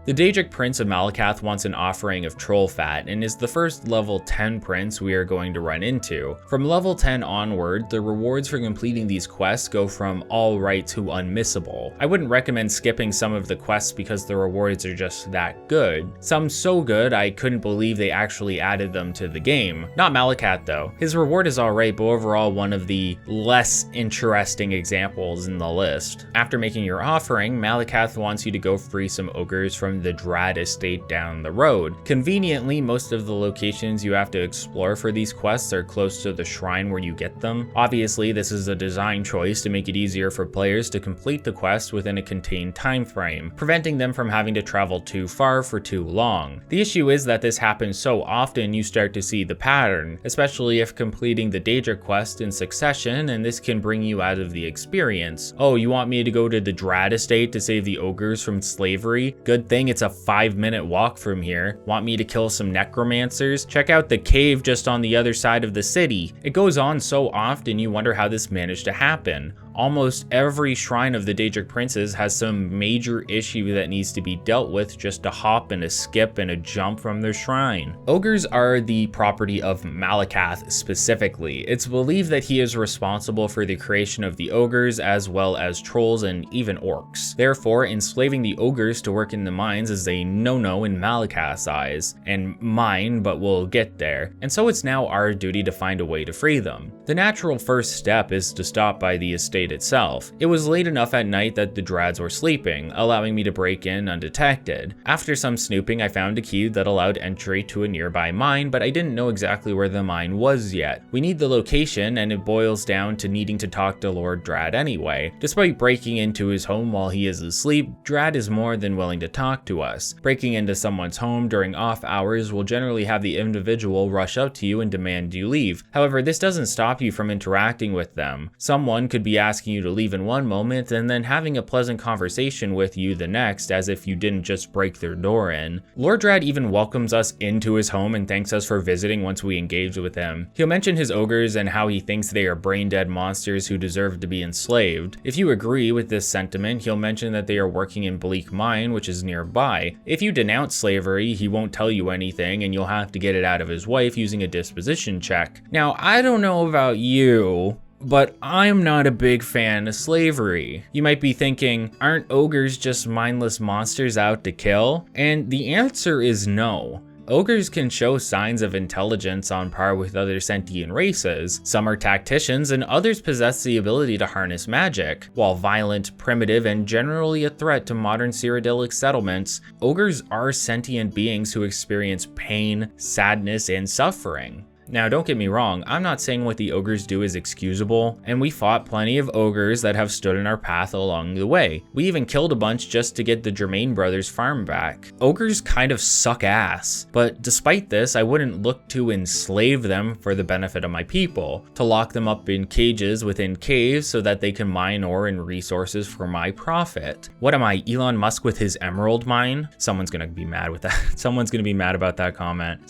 The Daedric Prince of Malakath wants an offering of troll fat and is the first level 10 prince we are going to run into. From level 10 onward, the rewards for completing these quests go from alright to unmissable. I wouldn't recommend skipping some of the quests because the rewards are just that good. Some so good I couldn't believe they actually added them to the game. Not Malakath though. His reward is alright, but overall one of the less interesting examples in the list. After making your offering, Malakath wants you to go free some ogres from the Drad estate down the road. Conveniently, most of the locations you have to explore for these quests are close to the shrine where you get them. Obviously, this is a design choice to make it easier for players to complete the quest within a contained time frame, preventing them from having to travel too far for too long. The issue is that this happens so often you start to see the pattern, especially if completing the Daedric quest in succession, and this can bring you out of the experience. Oh, you want me to go to the Drad estate to save the ogres from slavery? Good thing it's a 5-minute walk from here. Want me to kill some necromancers? Check out the cave just on the other side of the city. It goes on so often you wonder how this managed to happen. Almost every shrine of the Daedric princes has some major issue that needs to be dealt with just a hop and a skip and a jump from their shrine. Ogres are the property of Malakath specifically. It's believed that he is responsible for the creation of the ogres as well as trolls and even orcs. Therefore, enslaving the ogres to work in the mines is a no-no in Malakath's eyes, and mine, but we'll get there. And so it's now our duty to find a way to free them. The natural first step is to stop by the estate itself. It was late enough at night that the Drads were sleeping, allowing me to break in undetected. After some snooping, I found a key that allowed entry to a nearby mine, but I didn't know exactly where the mine was yet. We need the location, and it boils down to needing to talk to Lord Drad anyway. Despite breaking into his home while he is asleep, Drad is more than willing to talk to us. Breaking into someone's home during off hours will generally have the individual rush out to you and demand you leave. However, this doesn't stop you from interacting with them. Someone could be asking you to leave in one moment and then having a pleasant conversation with you the next, as if you didn't just break their door in. Lord Drad even welcomes us into his home and thanks us for visiting once we engage with him. He'll mention his ogres and how he thinks they are brain-dead monsters who deserve to be enslaved. If you agree with this sentiment, he'll mention that they are working in Bleak Mine, which is nearby. If you denounce slavery, he won't tell you anything and you'll have to get it out of his wife using a disposition check. Now, I don't know about you, but I'm not a big fan of slavery. You might be thinking, aren't ogres just mindless monsters out to kill? And the answer is no. Ogres can show signs of intelligence on par with other sentient races. Some are tacticians and others possess the ability to harness magic. While violent, primitive, and generally a threat to modern Cyrodiilic settlements, ogres are sentient beings who experience pain, sadness, and suffering. Now, don't get me wrong, I'm not saying what the ogres do is excusable, and we fought plenty of ogres that have stood in our path along the way. We even killed a bunch just to get the Germain brothers' farm back. Ogres kind of suck ass, but despite this, I wouldn't look to enslave them for the benefit of my people, to lock them up in cages within caves so that they can mine ore and resources for my profit. What am I, Elon Musk with his emerald mine? Someone's gonna be mad with that. Someone's gonna be mad about that comment.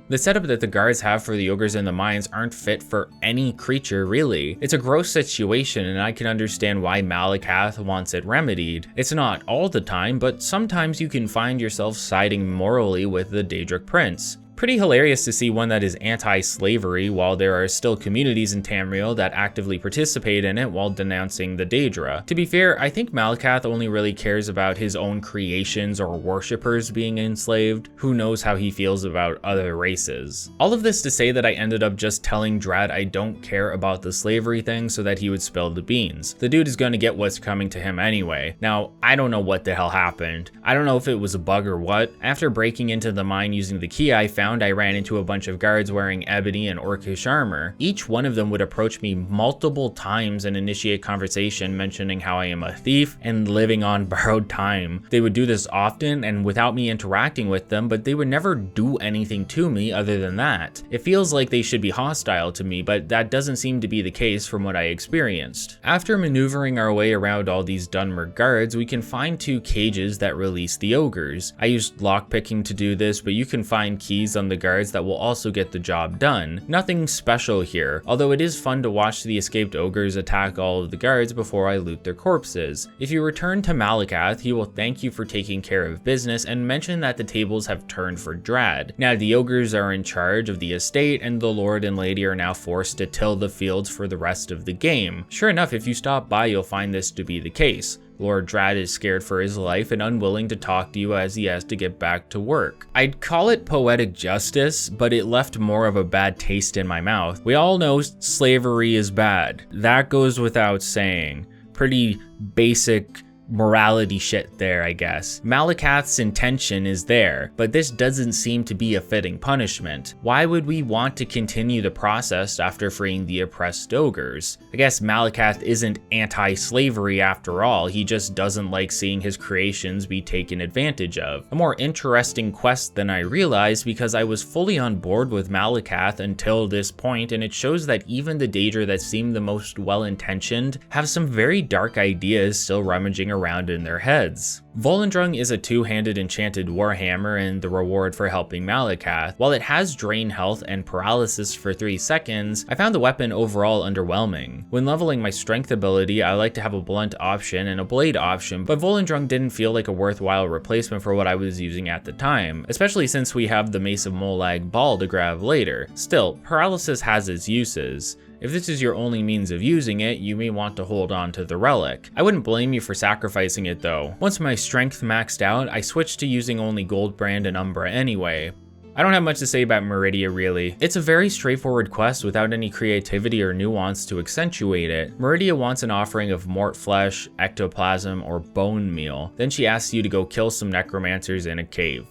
The setup that the guards have for the ogres in the mines aren't fit for any creature, really. It's a gross situation, and I can understand why Malakath wants it remedied. It's not all the time, but sometimes you can find yourself siding morally with the Daedric Prince. pretty hilarious to see one that is anti-slavery while there are still communities in Tamriel that actively participate in it while denouncing the Daedra. To be fair, I think Malakath only really cares about his own creations or worshippers being enslaved. Who knows how he feels about other races. All of this to say that I ended up just telling Drad I don't care about the slavery thing so that he would spill the beans. The dude is going to get what's coming to him anyway. Now, I don't know what the hell happened. I don't know if it was a bug or what. After breaking into the mine using the key I found, I ran into a bunch of guards wearing ebony and orcish armor. Each one of them would approach me multiple times and initiate conversation mentioning how I am a thief and living on borrowed time. They would do this often and without me interacting with them, but they would never do anything to me other than that. It feels like they should be hostile to me, but that doesn't seem to be the case from what I experienced. After maneuvering our way around all these Dunmer guards, we can find 2 cages that release the ogres. I used lockpicking to do this, but you can find keys on the guards that will also get the job done. Nothing special here, although it is fun to watch the escaped ogres attack all of the guards before I loot their corpses. If you return to Malakath, he will thank you for taking care of business and mention that the tables have turned for Drad. Now the ogres are in charge of the estate and the lord and lady are now forced to till the fields for the rest of the game. Sure enough, if you stop by you'll find this to be the case. Lord Drad is scared for his life and unwilling to talk to you as he has to get back to work. I'd call it poetic justice, but it left more of a bad taste in my mouth. We all know slavery is bad. That goes without saying. Pretty basic morality shit there, I guess. Malakath's intention is there, but this doesn't seem to be a fitting punishment. Why would we want to continue the process after freeing the oppressed ogres? I guess Malakath isn't anti-slavery after all, he just doesn't like seeing his creations be taken advantage of. A more interesting quest than I realized because I was fully on board with Malakath until this point, and it shows that even the Daedra that seem the most well-intentioned have some very dark ideas still rummaging around in their heads. Volendrung is a 2-handed enchanted warhammer and the reward for helping Malakath. While it has drain health and paralysis for 3 seconds, I found the weapon overall underwhelming. When leveling my strength ability, I like to have a blunt option and a blade option, but Volendrung didn't feel like a worthwhile replacement for what I was using at the time, especially since we have the Mace of Molag Ball to grab later. Still, paralysis has its uses. If this is your only means of using it, you may want to hold on to the relic. I wouldn't blame you for sacrificing it though. Once my strength maxed out, I switched to using only Goldbrand and Umbra anyway. I don't have much to say about Meridia really. It's a very straightforward quest without any creativity or nuance to accentuate it. Meridia wants an offering of mort flesh, ectoplasm, or bone meal. Then she asks you to go kill some necromancers in a cave.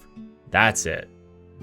That's it.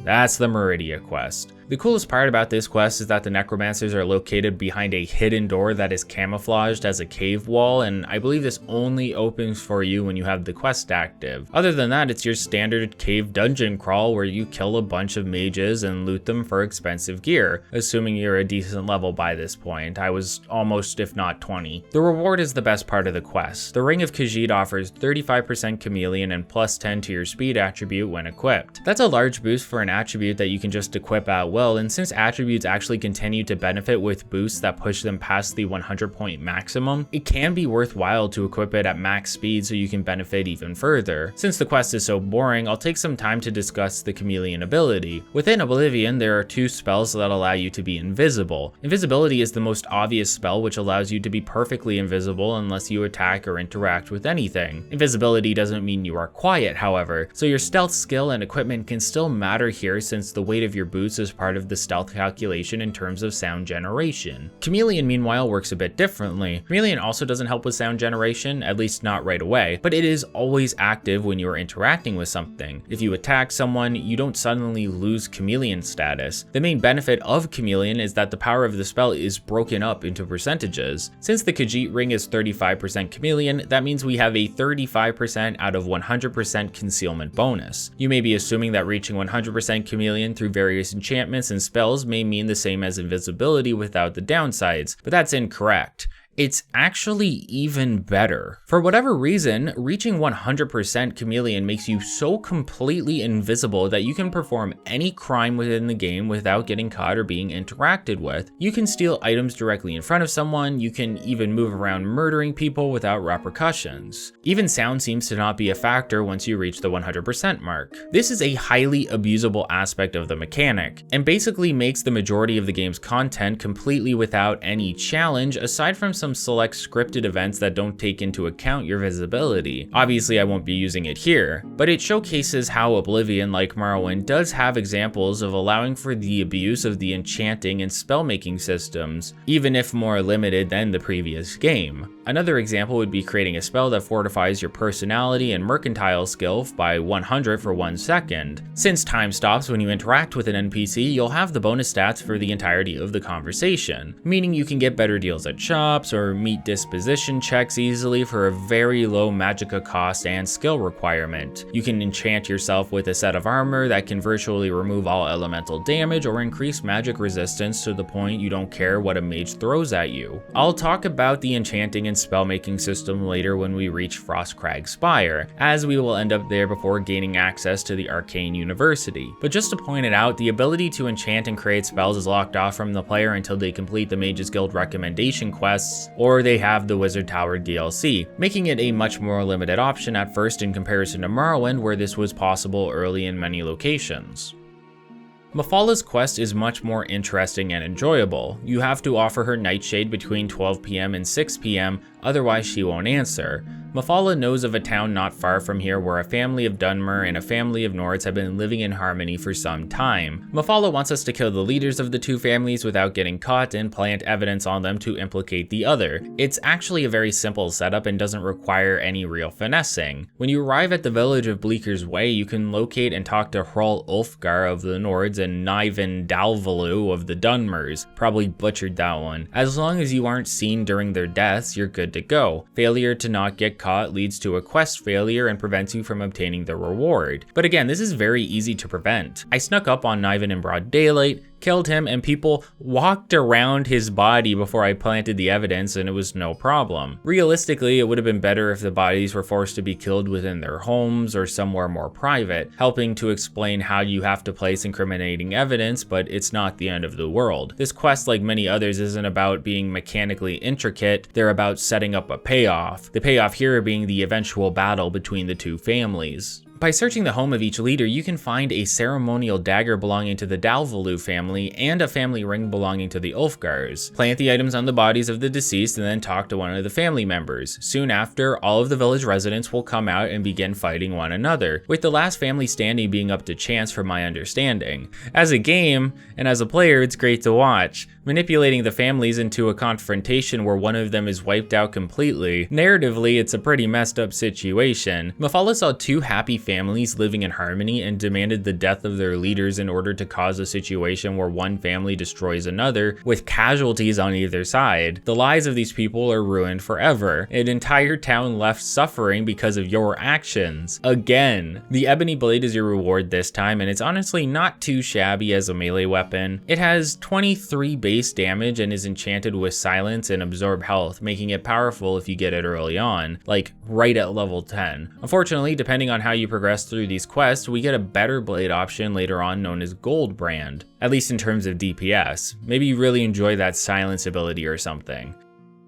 That's the Meridia quest. The coolest part about this quest is that the necromancers are located behind a hidden door that is camouflaged as a cave wall, and I believe this only opens for you when you have the quest active. Other than that, it's your standard cave dungeon crawl where you kill a bunch of mages and loot them for expensive gear, assuming you're a decent level by this point. I was almost, if not 20. The reward is the best part of the quest. The Ring of Khajiit offers 35% chameleon and plus 10 to your speed attribute when equipped. That's a large boost for an attribute that you can just equip at will, and since attributes actually continue to benefit with boosts that push them past the 100 point maximum, it can be worthwhile to equip it at max speed so you can benefit even further. Since the quest is so boring, I'll take some time to discuss the chameleon ability. Within Oblivion, there are 2 spells that allow you to be invisible. Invisibility is the most obvious spell, which allows you to be perfectly invisible unless you attack or interact with anything. Invisibility doesn't mean you are quiet, however, so your stealth skill and equipment can still matter here since the weight of your boots is part of the stealth calculation in terms of sound generation. Chameleon meanwhile works a bit differently. Chameleon also doesn't help with sound generation, at least not right away, but it is always active when you are interacting with something. If you attack someone, you don't suddenly lose chameleon status. The main benefit of chameleon is that the power of the spell is broken up into percentages. Since the Khajiit ring is 35% chameleon, that means we have a 35% out of 100% concealment bonus. You may be assuming that reaching 100% chameleon through various enchantments and spells may mean the same as invisibility without the downsides, but that's incorrect. It's actually even better. For whatever reason, reaching 100% Chameleon makes you so completely invisible that you can perform any crime within the game without getting caught or being interacted with. You can steal items directly in front of someone, you can even move around murdering people without repercussions. Even sound seems to not be a factor once you reach the 100% mark. This is a highly abusable aspect of the mechanic, and basically makes the majority of the game's content completely without any challenge aside from some select scripted events that don't take into account your visibility. Obviously I won't be using it here, but it showcases how Oblivion, like Morrowind, does have examples of allowing for the abuse of the enchanting and spellmaking systems, even if more limited than the previous game. Another example would be creating a spell that fortifies your personality and mercantile skill by 100 for 1 second. Since time stops when you interact with an NPC, you'll have the bonus stats for the entirety of the conversation, meaning you can get better deals at shops or meet disposition checks easily for a very low magicka cost and skill requirement. You can enchant yourself with a set of armor that can virtually remove all elemental damage or increase magic resistance to the point you don't care what a mage throws at you. I'll talk about the enchanting and spellmaking system later when we reach Frostcrag Spire, as we will end up there before gaining access to the Arcane University. But just to point it out, the ability to enchant and create spells is locked off from the player until they complete the Mages Guild recommendation quests, or they have the Wizard Tower DLC, making it a much more limited option at first in comparison to Morrowind, where this was possible early in many locations. Mephalla's quest is much more interesting and enjoyable. You have to offer her Nightshade between 12 PM and 6 PM, otherwise she won't answer. Mefalla knows of a town not far from here where a family of Dunmer and a family of Nords have been living in harmony for some time. Mefalla wants us to kill the leaders of the two families without getting caught and plant evidence on them to implicate the other. It's actually a very simple setup and doesn't require any real finessing. When you arrive at the village of Bleaker's Way, you can locate and talk to Hrol Ulfgar of the Nords and Niven Dalvalu of the Dunmers. Probably butchered that one. As long as you aren't seen during their deaths, you're good to go. Failure to not get caught leads to a quest failure and prevents you from obtaining the reward. But again, this is very easy to prevent. I snuck up on Niven in broad daylight, killed him, and people walked around his body before I planted the evidence, and it was no problem. Realistically, it would have been better if the bodies were forced to be killed within their homes or somewhere more private, helping to explain how you have to place incriminating evidence, but it's not the end of the world. This quest, like many others, isn't about being mechanically intricate, they're about setting up a payoff. The payoff here being the eventual battle between the two families. By searching the home of each leader, you can find a ceremonial dagger belonging to the Dalvalu family and a family ring belonging to the Ulfgars. Plant the items on the bodies of the deceased and then talk to one of the family members. Soon after, all of the village residents will come out and begin fighting one another, with the last family standing being up to chance from my understanding. As a game, and as a player, it's great to watch. Manipulating the families into a confrontation where one of them is wiped out completely. Narratively, it's a pretty messed up situation. Mefalla saw two happy families living in harmony and demanded the death of their leaders in order to cause a situation where one family destroys another, with casualties on either side. The lives of these people are ruined forever. An entire town left suffering because of your actions. Again, the Ebony Blade is your reward this time, and it's honestly not too shabby as a melee weapon. It has 23 base damage and is enchanted with silence and absorb health, making it powerful if you get it early on, like right at level 10. Unfortunately, depending on how you progress through these quests, we get a better blade option later on known as Gold Brand, at least in terms of DPS. Maybe you really enjoy that silence ability or something.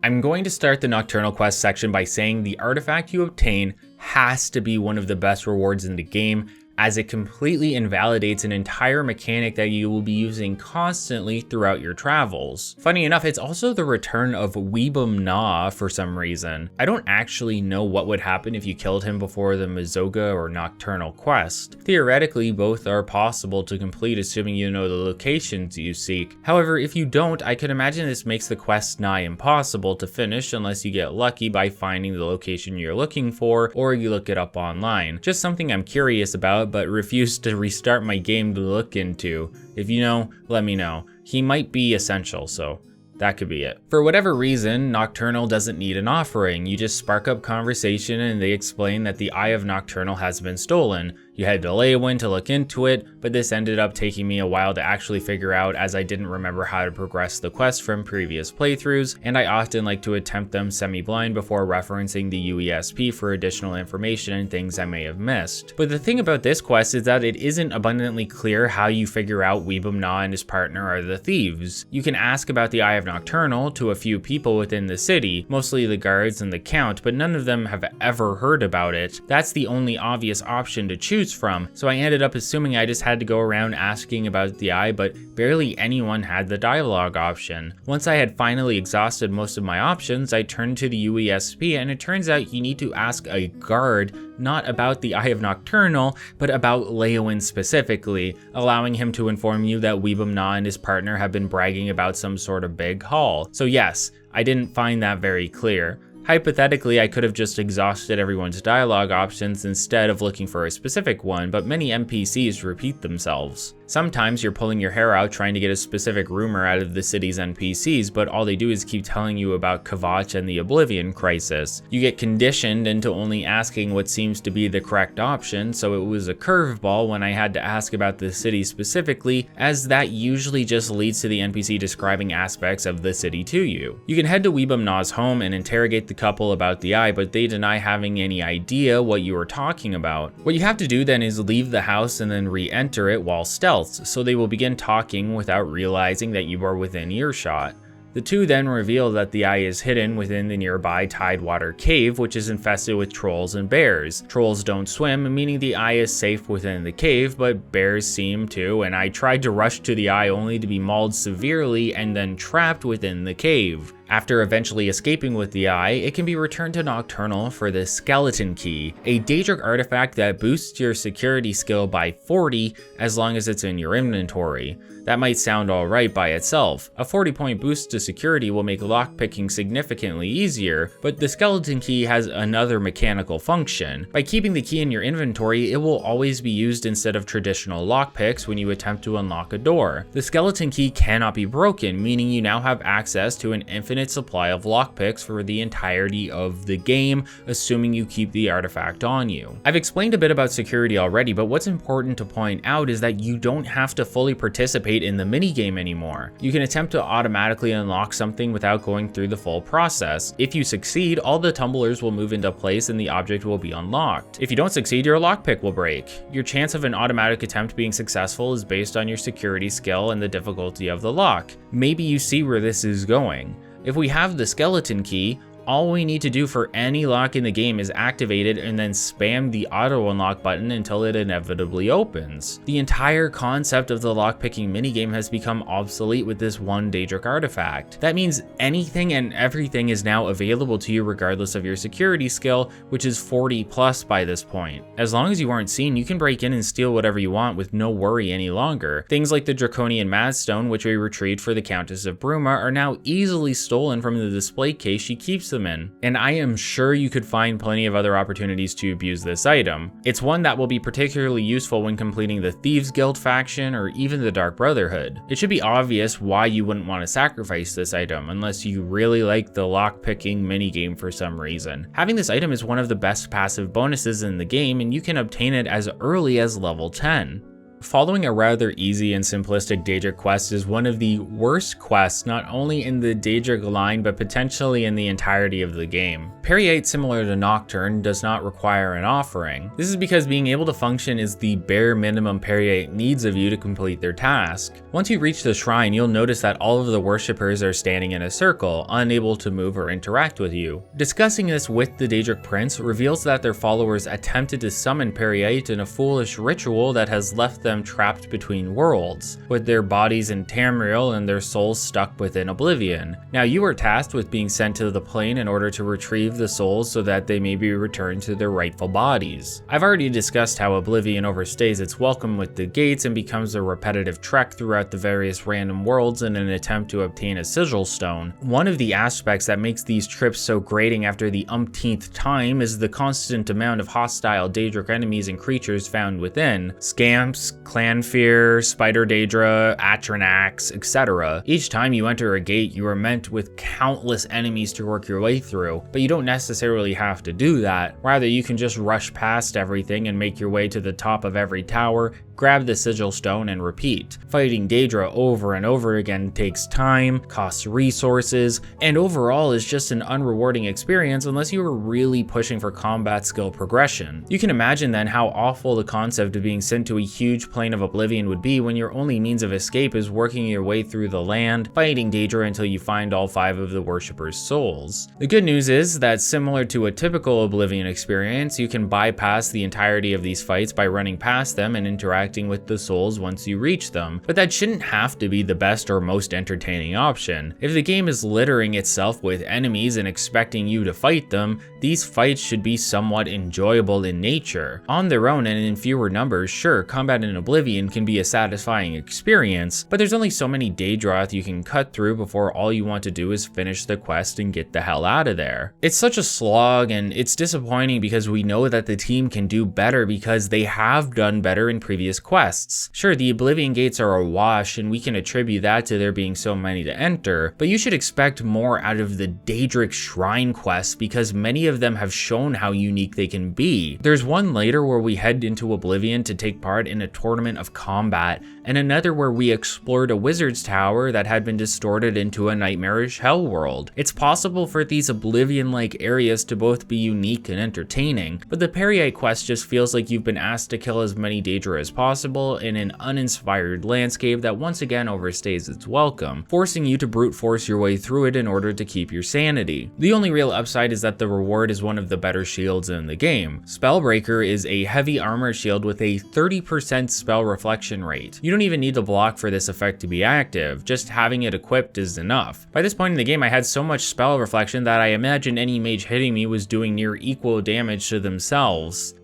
I'm going to start the Nocturnal Quest section by saying the artifact you obtain has to be one of the best rewards in the game, as it completely invalidates an entire mechanic that you will be using constantly throughout your travels. Funny enough, it's also the return of Weebum Na for some reason. I don't actually know what would happen if you killed him before the Mazoga or Nocturnal Quest. Theoretically, both are possible to complete assuming you know the locations you seek. However, if you don't, I could imagine this makes the quest nigh impossible to finish unless you get lucky by finding the location you're looking for, or you look it up online. Just something I'm curious about, but refuse to restart my game to look into. If you know, let me know. He might be essential, so that could be it. For whatever reason, Nocturnal doesn't need an offering. You just spark up conversation and they explain that the Eye of Nocturnal has been stolen. You head to Leyawiin to look into it, but this ended up taking me a while to actually figure out as I didn't remember how to progress the quest from previous playthroughs, and I often like to attempt them semi-blind before referencing the UESP for additional information and things I may have missed. But the thing about this quest is that it isn't abundantly clear how you figure out Weebum and his partner are the thieves. You can ask about the Eye of Nocturnal to a few people within the city, mostly the guards and the Count, but none of them have ever heard about it. That's the only obvious option to choose from, so I ended up assuming I just had to go around asking about the Eye, but barely anyone had the dialogue option. Once I had finally exhausted most of my options, I turned to the UESP, and it turns out you need to ask a guard not about the Eye of Nocturnal, but about Leyawiin specifically, allowing him to inform you that Weebum and his partner have been bragging about some sort of big haul. So yes, I didn't find that very clear. Hypothetically, I could have just exhausted everyone's dialogue options instead of looking for a specific one, but many NPCs repeat themselves. Sometimes you're pulling your hair out trying to get a specific rumor out of the city's NPCs, but all they do is keep telling you about Kvatch and the Oblivion Crisis. You get conditioned into only asking what seems to be the correct option, so it was a curveball when I had to ask about the city specifically, as that usually just leads to the NPC describing aspects of the city to you. You can head to Weebum home and interrogate the couple about the Eye, but they deny having any idea what you were talking about. What you have to do then is leave the house and then re-enter it while stealth, so they will begin talking without realizing that you are within earshot. The two then reveal that the Eye is hidden within the nearby Tidewater Cave, which is infested with trolls and bears. Trolls don't swim, meaning the Eye is safe within the cave, but bears seem to, and I tried to rush to the Eye only to be mauled severely and then trapped within the cave. After eventually escaping with the Eye, it can be returned to Nocturnal for the Skeleton Key, a Daedric artifact that boosts your security skill by 40 as long as it's in your inventory. That might sound alright by itself. A 40-point boost to security will make lockpicking significantly easier, but the Skeleton Key has another mechanical function. By keeping the key in your inventory, it will always be used instead of traditional lockpicks when you attempt to unlock a door. The Skeleton Key cannot be broken, meaning you now have access to an infinite supply of lockpicks for the entirety of the game, assuming you keep the artifact on you. I've explained a bit about security already, but what's important to point out is that you don't have to fully participate in the minigame anymore. You can attempt to automatically unlock something without going through the full process. If you succeed, all the tumblers will move into place and the object will be unlocked. If you don't succeed, your lockpick will break. Your chance of an automatic attempt being successful is based on your security skill and the difficulty of the lock. Maybe you see where this is going. If we have the Skeleton Key, all we need to do for any lock in the game is activate it and then spam the auto unlock button until it inevitably opens. The entire concept of the lockpicking minigame has become obsolete with this one Daedric artifact. That means anything and everything is now available to you regardless of your security skill, which is 40 plus by this point. As long as you aren't seen, you can break in and steal whatever you want with no worry any longer. Things like the Draconian Madstone, which we retrieved for the Countess of Bruma, are now easily stolen from the display case she keeps them in, and I am sure you could find plenty of other opportunities to abuse this item. It's one that will be particularly useful when completing the Thieves Guild faction or even the Dark Brotherhood. It should be obvious why you wouldn't want to sacrifice this item unless you really like the lockpicking minigame for some reason. Having this item is one of the best passive bonuses in the game, and you can obtain it as early as level 10. Following a rather easy and simplistic Daedric quest is one of the worst quests not only in the Daedric line but potentially in the entirety of the game. Periate, similar to Nocturne, does not require an offering. This is because being able to function is the bare minimum Periate needs of you to complete their task. Once you reach the shrine, you'll notice that all of the worshippers are standing in a circle, unable to move or interact with you. Discussing this with the Daedric Prince reveals that their followers attempted to summon Periate in a foolish ritual that has left them trapped between worlds, with their bodies in Tamriel and their souls stuck within Oblivion. Now you are tasked with being sent to the plane in order to retrieve the souls so that they may be returned to their rightful bodies. I've already discussed how Oblivion overstays its welcome with the gates and becomes a repetitive trek throughout the various random worlds in an attempt to obtain a sigil stone. One of the aspects that makes these trips so grating after the umpteenth time is the constant amount of hostile Daedric enemies and creatures found within. Scamps, Clanfear, Spider Daedra, Atranax, etc. Each time you enter a gate, you are met with countless enemies to work your way through, but you don't necessarily have to do that. Rather, you can just rush past everything and make your way to the top of every tower, grab the sigil stone, and repeat. Fighting Daedra over and over again takes time, costs resources, and overall is just an unrewarding experience unless you are really pushing for combat skill progression. You can imagine then how awful the concept of being sent to a huge plane of Oblivion would be when your only means of escape is working your way through the land, fighting Daedra until you find all 5 of the worshippers' souls. The good news is that similar to a typical Oblivion experience, you can bypass the entirety of these fights by running past them and interacting with the souls once you reach them, but that shouldn't have to be the best or most entertaining option. If the game is littering itself with enemies and expecting you to fight them, these fights should be somewhat enjoyable in nature. On their own and in fewer numbers, sure, combat in Oblivion can be a satisfying experience, but there's only so many Daedroth you can cut through before all you want to do is finish the quest and get the hell out of there. It's such a slog, and it's disappointing because we know that the team can do better because they have done better in previous quests. Sure, the Oblivion gates are a wash, and we can attribute that to there being so many to enter, but you should expect more out of the Daedric Shrine quests because many of them have shown how unique they can be. There's one later where we head into Oblivion to take part in a tournament of combat, and another where we explored a wizard's tower that had been distorted into a nightmarish hell world. It's possible for these Oblivion-like areas to both be unique and entertaining, but the Periite quest just feels like you've been asked to kill as many Daedra as possible in an uninspired landscape that once again overstays its welcome, forcing you to brute force your way through it in order to keep your sanity. The only real upside is that the reward is one of the better shields in the game. Spellbreaker is a heavy armor shield with a 30% spell reflection rate. You don't even need to block for this effect to be active, just having it equipped is enough. By this point in the game, I had so much spell reflection that I imagined any mage hitting me was doing near equal damage to themselves.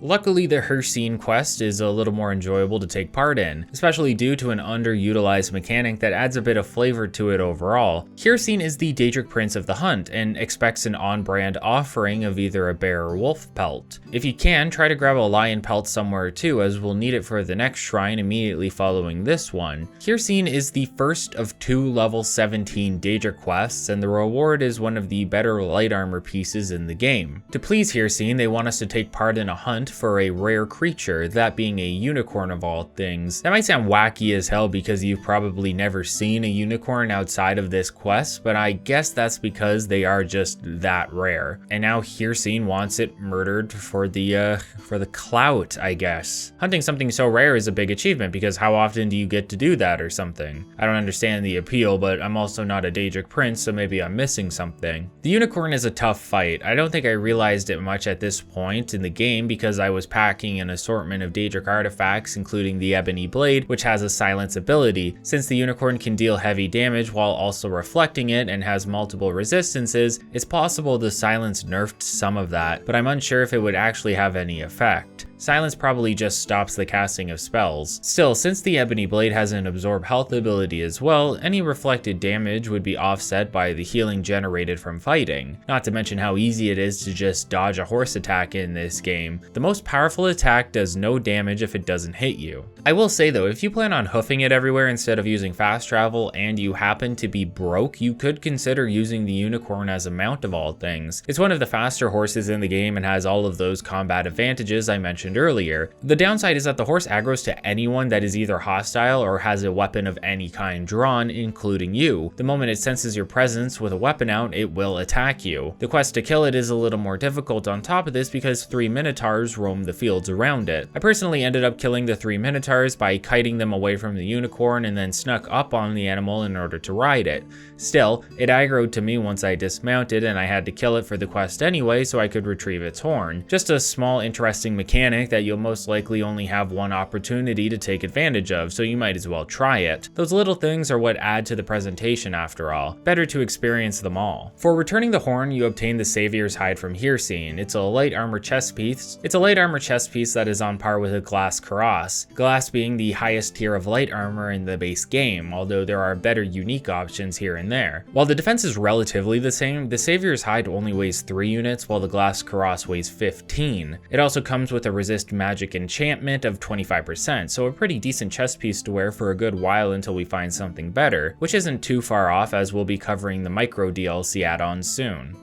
Luckily, the Heists quest is a little more enjoyable to take part in, especially due to an underutilized mechanic that adds a bit of flavor to it overall. Heists is the Daedric Prince of the Hunt and expects an on-brand offering of either a bear or wolf pelt. If you can, try to grab a lion pelt somewhere too, as we'll need it for the next shrine immediately following this one. Heists is the first of 2 level 17 Daedric quests, and the reward is one of the better light armor pieces in the game. To please Heists, they want us to take part in a hunt for a rare creature, that being a unicorn of all things. That might sound wacky as hell because you've probably never seen a unicorn outside of this quest, but I guess that's because they are just that rare. And now Heists wants it murdered for the clout, I guess. Hunting something so rare is a big achievement because how often do you get to do that or something? I don't understand the appeal, but I'm also not a Daedric prince, so maybe I'm missing something. The unicorn is a tough fight. I don't think I realized it much at this point in the game because I was packing an assortment of Daedric artifacts, including the Ebony Blade, which has a silence ability. Since the unicorn can deal heavy damage while also reflecting it and has multiple resistances, it's possible the silence nerfed some of that, but I'm unsure if it would actually have any effect. Silence probably just stops the casting of spells. Still, since the Ebony Blade has an absorb health ability as well, any reflected damage would be offset by the healing generated from fighting. Not to mention how easy it is to just dodge a horse attack in this game. The most powerful attack does no damage if it doesn't hit you. I will say though, if you plan on hoofing it everywhere instead of using fast travel and you happen to be broke, you could consider using the unicorn as a mount of all things. It's one of the faster horses in the game and has all of those combat advantages I mentioned earlier. The downside is that the horse aggroes to anyone that is either hostile or has a weapon of any kind drawn, including you. The moment it senses your presence with a weapon out, it will attack you. The quest to kill it is a little more difficult on top of this because 3 minotaurs roam the fields around it. I personally ended up killing the 3 minotaurs by kiting them away from the unicorn and then snuck up on the animal in order to ride it. Still, it aggroed to me once I dismounted and I had to kill it for the quest anyway so I could retrieve its horn. Just a small interesting mechanic that you'll most likely only have one opportunity to take advantage of, so you might as well try it. Those little things are what add to the presentation after all. Better to experience them all. For returning the horn, you obtain the Savior's Hide from Heists. It's a light armor chest piece. That is on par with a glass cuirass. Glass being the highest tier of light armor in the base game, although there are better unique options here and there. While the defense is relatively the same, the Savior's Hide only weighs 3 units while the Glass Cuirass weighs 15. It also comes with a resist magic enchantment of 25%, so a pretty decent chest piece to wear for a good while until we find something better, which isn't too far off as we'll be covering the micro DLC add-ons soon.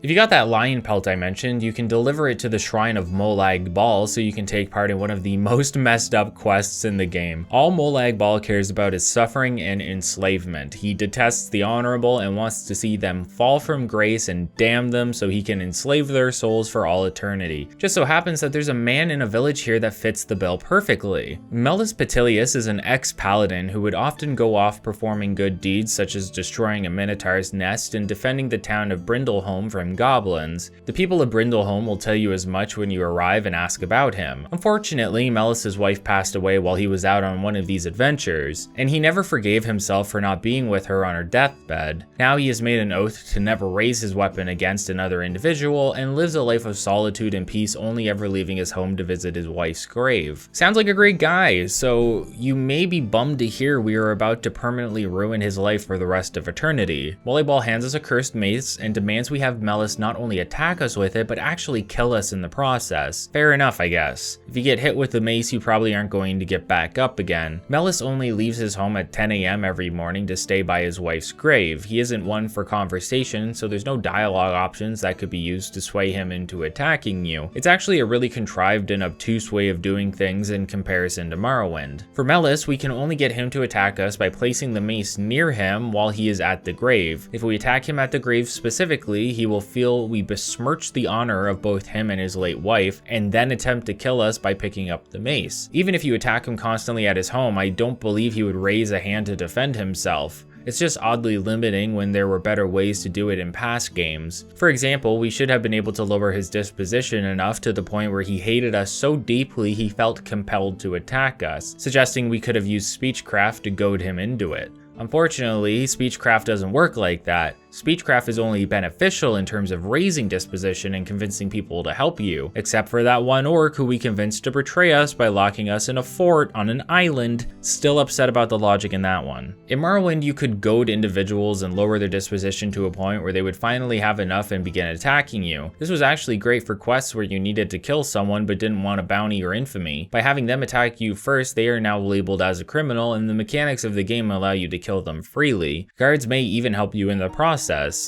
If you got that lion pelt I mentioned, you can deliver it to the Shrine of Molag Bal so you can take part in one of the most messed up quests in the game. All Molag Bal cares about is suffering and enslavement. He detests the honorable and wants to see them fall from grace and damn them so he can enslave their souls for all eternity. Just so happens that there's a man in a village here that fits the bill perfectly. Melus Petilius is an ex-paladin who would often go off performing good deeds such as destroying a minotaur's nest and defending the town of Brindleholm from goblins. The people of Brindleholm will tell you as much when you arrive and ask about him. Unfortunately, Melus's wife passed away while he was out on one of these adventures, and he never forgave himself for not being with her on her deathbed. Now he has made an oath to never raise his weapon against another individual and lives a life of solitude and peace, only ever leaving his home to visit his wife's grave. Sounds like a great guy, so you may be bummed to hear we are about to permanently ruin his life for the rest of eternity. Molag Bal hands us a cursed mace and demands we have Melus not only attack us with it, but actually kill us in the process. Fair enough, I guess. If you get hit with the mace, you probably aren't going to get back up again. Melus only leaves his home at 10 AM every morning to stay by his wife's grave. He isn't one for conversation, so there's no dialogue options that could be used to sway him into attacking you. It's actually a really contrived and obtuse way of doing things in comparison to Morrowind. For Melus, we can only get him to attack us by placing the mace near him while he is at the grave. If we attack him at the grave specifically, he will feel we besmirch the honor of both him and his late wife, and then attempt to kill us by picking up the mace. Even if you attack him constantly at his home, I don't believe he would raise a hand to defend himself. It's just oddly limiting when there were better ways to do it in past games. For example, we should have been able to lower his disposition enough to the point where he hated us so deeply he felt compelled to attack us, suggesting we could have used Speechcraft to goad him into it. Unfortunately, Speechcraft doesn't work like that. Speechcraft is only beneficial in terms of raising disposition and convincing people to help you, except for that one orc who we convinced to betray us by locking us in a fort on an island. Still upset about the logic in that one. In Morrowind, you could goad individuals and lower their disposition to a point where they would finally have enough and begin attacking you. This was actually great for quests where you needed to kill someone but didn't want a bounty or infamy. By having them attack you first, they are now labeled as a criminal, and the mechanics of the game allow you to kill them freely. Guards may even help you in the process.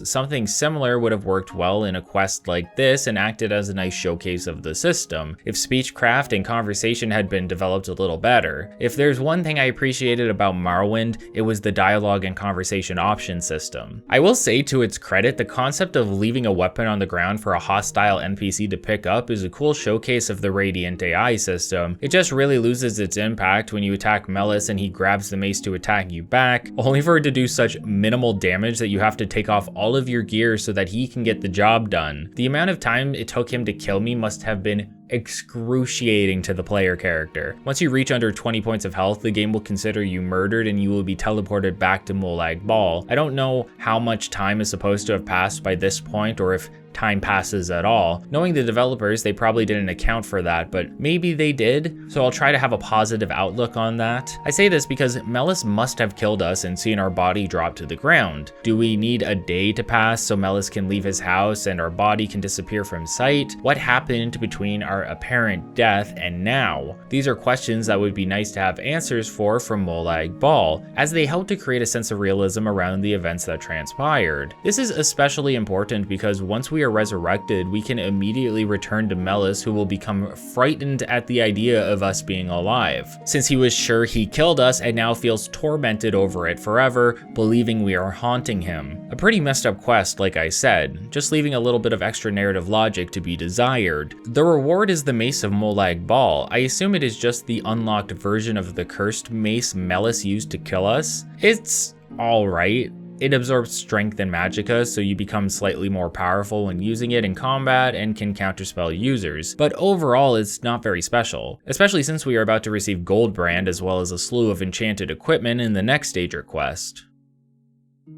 Something similar would have worked well in a quest like this and acted as a nice showcase of the system, if Speechcraft and conversation had been developed a little better. If there's one thing I appreciated about Morrowind, it was the dialogue and conversation option system. I will say, to its credit, the concept of leaving a weapon on the ground for a hostile NPC to pick up is a cool showcase of the Radiant AI system. It just really loses its impact when you attack Melus and he grabs the mace to attack you back, only for it to do such minimal damage that you have to take off all of your gear so that he can get the job done. The amount of time it took him to kill me must have been excruciating to the player character. Once you reach under 20 points of health, the game will consider you murdered and you will be teleported back to Molag Bal. I don't know how much time is supposed to have passed by this point, or if time passes at all. Knowing the developers, they probably didn't account for that, but maybe they did, so I'll try to have a positive outlook on that. I say this because Melus must have killed us and seen our body drop to the ground. Do we need a day to pass so Melus can leave his house and our body can disappear from sight? What happened between our apparent death and now? These are questions that would be nice to have answers for from Molag Bal, as they help to create a sense of realism around the events that transpired. This is especially important because once we are resurrected, we can immediately return to Melus, who will become frightened at the idea of us being alive, since he was sure he killed us and now feels tormented over it forever, believing we are haunting him. A pretty messed up quest, like I said, just leaving a little bit of extra narrative logic to be desired. The reward is the Mace of Molag Bal. I assume it is just the unlocked version of the cursed mace Melus used to kill us. It's alright. It absorbs strength and magicka, so you become slightly more powerful when using it in combat and can counterspell users, but overall it's not very special, especially since we are about to receive Goldbrand as well as a slew of enchanted equipment in the next Daedric quest.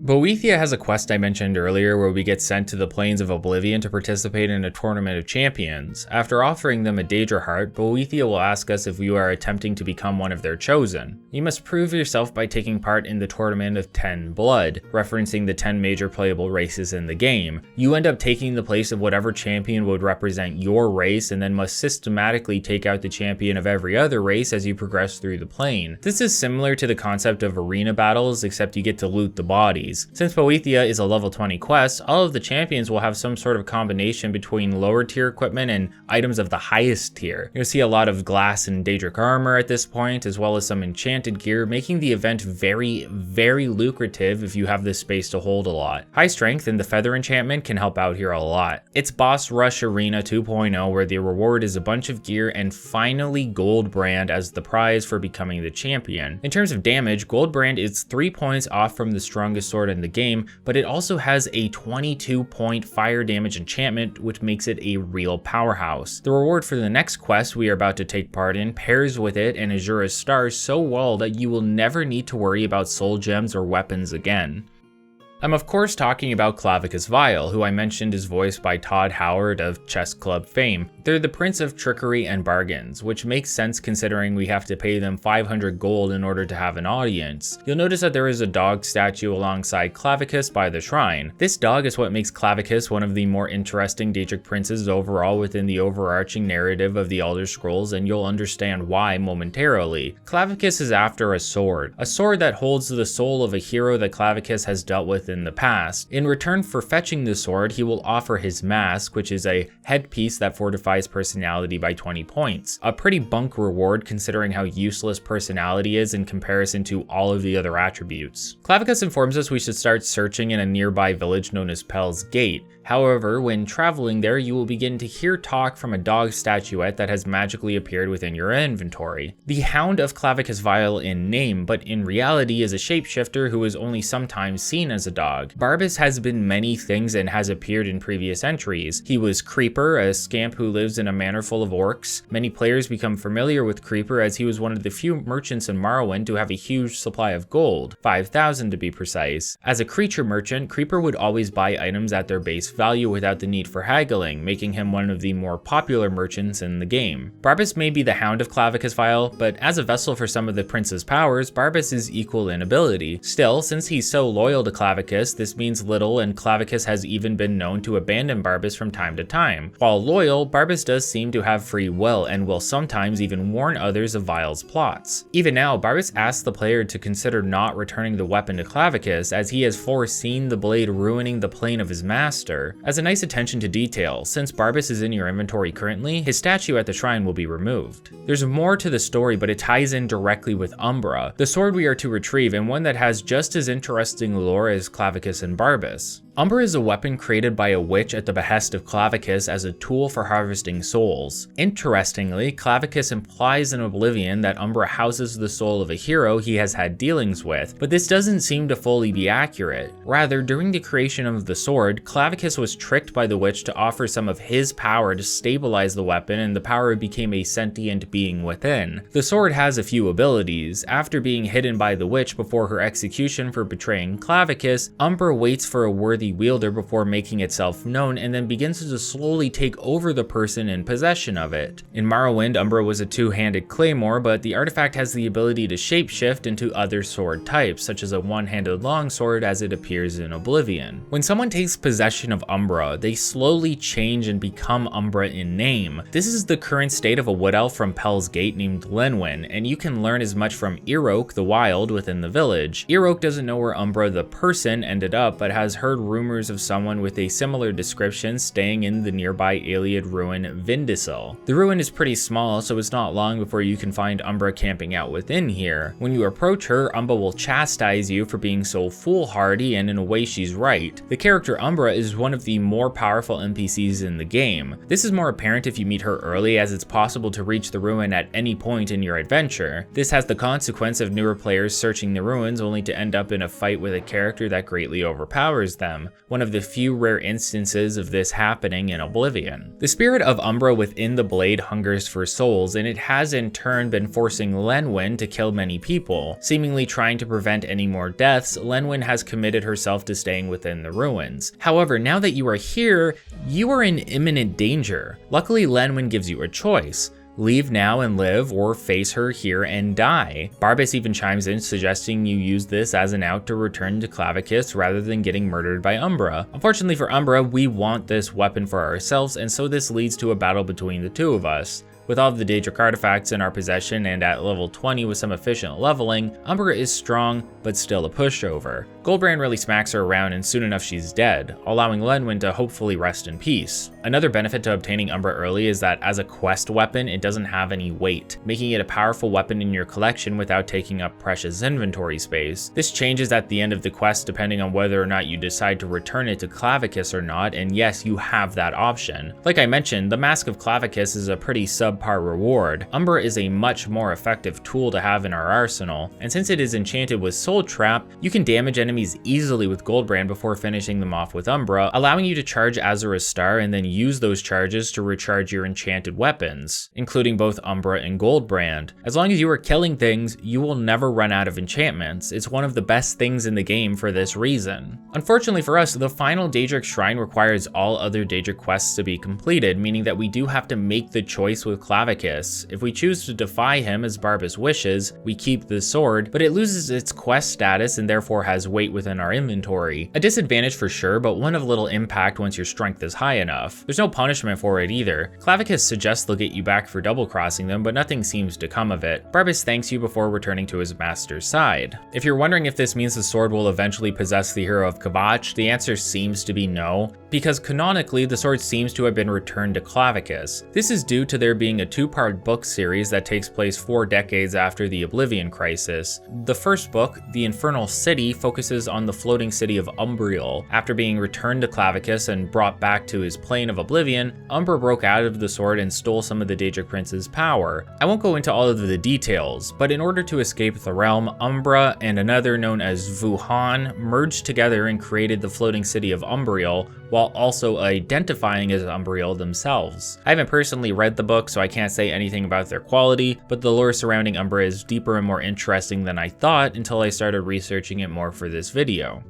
Boethia has a quest I mentioned earlier where we get sent to the Plains of Oblivion to participate in a tournament of champions. After offering them a Daedra heart, Boethia will ask us if we are attempting to become one of their chosen. You must prove yourself by taking part in the Tournament of 10 Blood, referencing the 10 major playable races in the game. You end up taking the place of whatever champion would represent your race and then must systematically take out the champion of every other race as you progress through the plane. This is similar to the concept of arena battles, except you get to loot the bodies. Since Boethia is a level 20 quest, all of the champions will have some sort of combination between lower tier equipment and items of the highest tier. You'll see a lot of glass and Daedric armor at this point, as well as some enchanted gear, making the event very, very lucrative if you have the space to hold a lot. High strength and the feather enchantment can help out here a lot. It's Boss Rush Arena 2.0, where the reward is a bunch of gear and finally Gold Brand as the prize for becoming the champion. In terms of damage, Gold Brand is 3 points off from the strongest sword in the game, but it also has a 22-point fire damage enchantment, which makes it a real powerhouse. The reward for the next quest we are about to take part in pairs with it and Azura's stars so well that you will never need to worry about soul gems or weapons again. I'm of course talking about Clavicus Vile, who I mentioned is voiced by Todd Howard of Chess Club fame. They're the Prince of Trickery and Bargains, which makes sense considering we have to pay them 500 gold in order to have an audience. You'll notice that there is a dog statue alongside Clavicus by the shrine. This dog is what makes Clavicus one of the more interesting Daedric princes overall within the overarching narrative of the Elder Scrolls, and you'll understand why momentarily. Clavicus is after a sword that holds the soul of a hero that Clavicus has dealt with in the past. In return for fetching the sword, he will offer his mask, which is a headpiece that fortifies personality by 20 points. A pretty bunk reward considering how useless personality is in comparison to all of the other attributes. Clavicus informs us we should start searching in a nearby village known as Pel's Gate. However, when traveling there, you will begin to hear talk from a dog statuette that has magically appeared within your inventory. The Hound of Clavicus Vile in name, but in reality is a shapeshifter who is only sometimes seen as a dog. Barbas has been many things and has appeared in previous entries. He was Creeper, a scamp who lives in a manor full of orcs. Many players become familiar with Creeper as he was one of the few merchants in Morrowind to have a huge supply of gold, 5,000 to be precise. As a creature merchant, Creeper would always buy items at their base value without the need for haggling, making him one of the more popular merchants in the game. Barbas may be the Hound of Clavicus Vile, but as a vessel for some of the prince's powers, Barbas is equal in ability. Still, since he's so loyal to Clavicus, this means little, and Clavicus has even been known to abandon Barbas from time to time. While loyal, Barbas does seem to have free will and will sometimes even warn others of Vile's plots. Even now, Barbas asks the player to consider not returning the weapon to Clavicus, as he has foreseen the blade ruining the plane of his master. As a nice attention to detail, since Barbas is in your inventory currently, his statue at the shrine will be removed. There's more to the story, but it ties in directly with Umbra, the sword we are to retrieve, and one that has just as interesting lore as Clavicus and Barbas. Umbra is a weapon created by a witch at the behest of Clavicus as a tool for harvesting souls. Interestingly, Clavicus implies in Oblivion that Umbra houses the soul of a hero he has had dealings with, but this doesn't seem to fully be accurate. Rather, during the creation of the sword, Clavicus was tricked by the witch to offer some of his power to stabilize the weapon, and the power became a sentient being within. The sword has a few abilities. After being hidden by the witch before her execution for betraying Clavicus, Umbra waits for a worthy wielder before making itself known, and then begins to slowly take over the person in possession of it. In Morrowind, Umbra was a two-handed claymore, but the artifact has the ability to shapeshift into other sword types, such as a one-handed longsword as it appears in Oblivion. When someone takes possession of Umbra, they slowly change and become Umbra in name. This is the current state of a wood elf from Pel's Gate named Lenwyn, and you can learn as much from Eroke the Wild within the village. Eroke doesn't know where Umbra the person ended up, but has heard rumors of someone with a similar description staying in the nearby Iliad ruin Vindicil. The ruin is pretty small, so it's not long before you can find Umbra camping out within here. When you approach her, Umbra will chastise you for being so foolhardy, and in a way she's right. The character Umbra is one of the more powerful NPCs in the game. This is more apparent if you meet her early, as it's possible to reach the ruin at any point in your adventure. This has the consequence of newer players searching the ruins only to end up in a fight with a character that greatly overpowers them. them, one of the few rare instances of this happening in Oblivion. The spirit of Umbra within the blade hungers for souls, and it has in turn been forcing Leyawiin to kill many people. Seemingly trying to prevent any more deaths, Leyawiin has committed herself to staying within the ruins. However, now that you are here, you are in imminent danger. Luckily, Leyawiin gives you a choice. Leave now and live, or face her here and die. Barbas even chimes in, suggesting you use this as an out to return to Clavicus rather than getting murdered by Umbra. Unfortunately for Umbra, we want this weapon for ourselves, and so this leads to a battle between the two of us. With all of the Daedric artifacts in our possession and at level 20 with some efficient leveling, Umbra is strong, but still a pushover. Goldbrand really smacks her around and soon enough she's dead, allowing Leyawiin to hopefully rest in peace. Another benefit to obtaining Umbra early is that as a quest weapon, it doesn't have any weight, making it a powerful weapon in your collection without taking up precious inventory space. This changes at the end of the quest depending on whether or not you decide to return it to Clavicus or not, and yes, you have that option. Like I mentioned, the Mask of Clavicus is a pretty subpar reward. Umbra is a much more effective tool to have in our arsenal, and since it is enchanted with Soul Trap, you can damage enemies easily with Goldbrand before finishing them off with Umbra, allowing you to charge Azura's Star and then use those charges to recharge your enchanted weapons, including both Umbra and Goldbrand. As long as you are killing things, you will never run out of enchantments. It's one of the best things in the game for this reason. Unfortunately for us, the final Daedric Shrine requires all other Daedric quests to be completed, meaning that we do have to make the choice with Clavicus. If we choose to defy him as Barbas wishes, we keep the sword, but it loses its quest status and therefore has weight within our inventory. A disadvantage for sure, but one of little impact once your strength is high enough. There's no punishment for it either. Clavicus suggests they'll get you back for double crossing them, but nothing seems to come of it. Barbas thanks you before returning to his master's side. If you're wondering if this means the sword will eventually possess the hero of Kvatch, the answer seems to be no, because canonically the sword seems to have been returned to Clavicus. This is due to there being a two-part book series that takes place 4 decades after the Oblivion Crisis. The first book, The Infernal City, focuses on the floating city of Umbriel. After being returned to Clavicus and brought back to his plane of Oblivion, Umbra broke out of the sword and stole some of the Daedric Prince's power. I won't go into all of the details, but in order to escape the realm, Umbra and another known as Vuhan merged together and created the floating city of Umbriel, while also identifying as Umbriel themselves. I haven't personally read the book, so I can't say anything about their quality, but the lore surrounding Umbra is deeper and more interesting than I thought until I started researching it more for this video.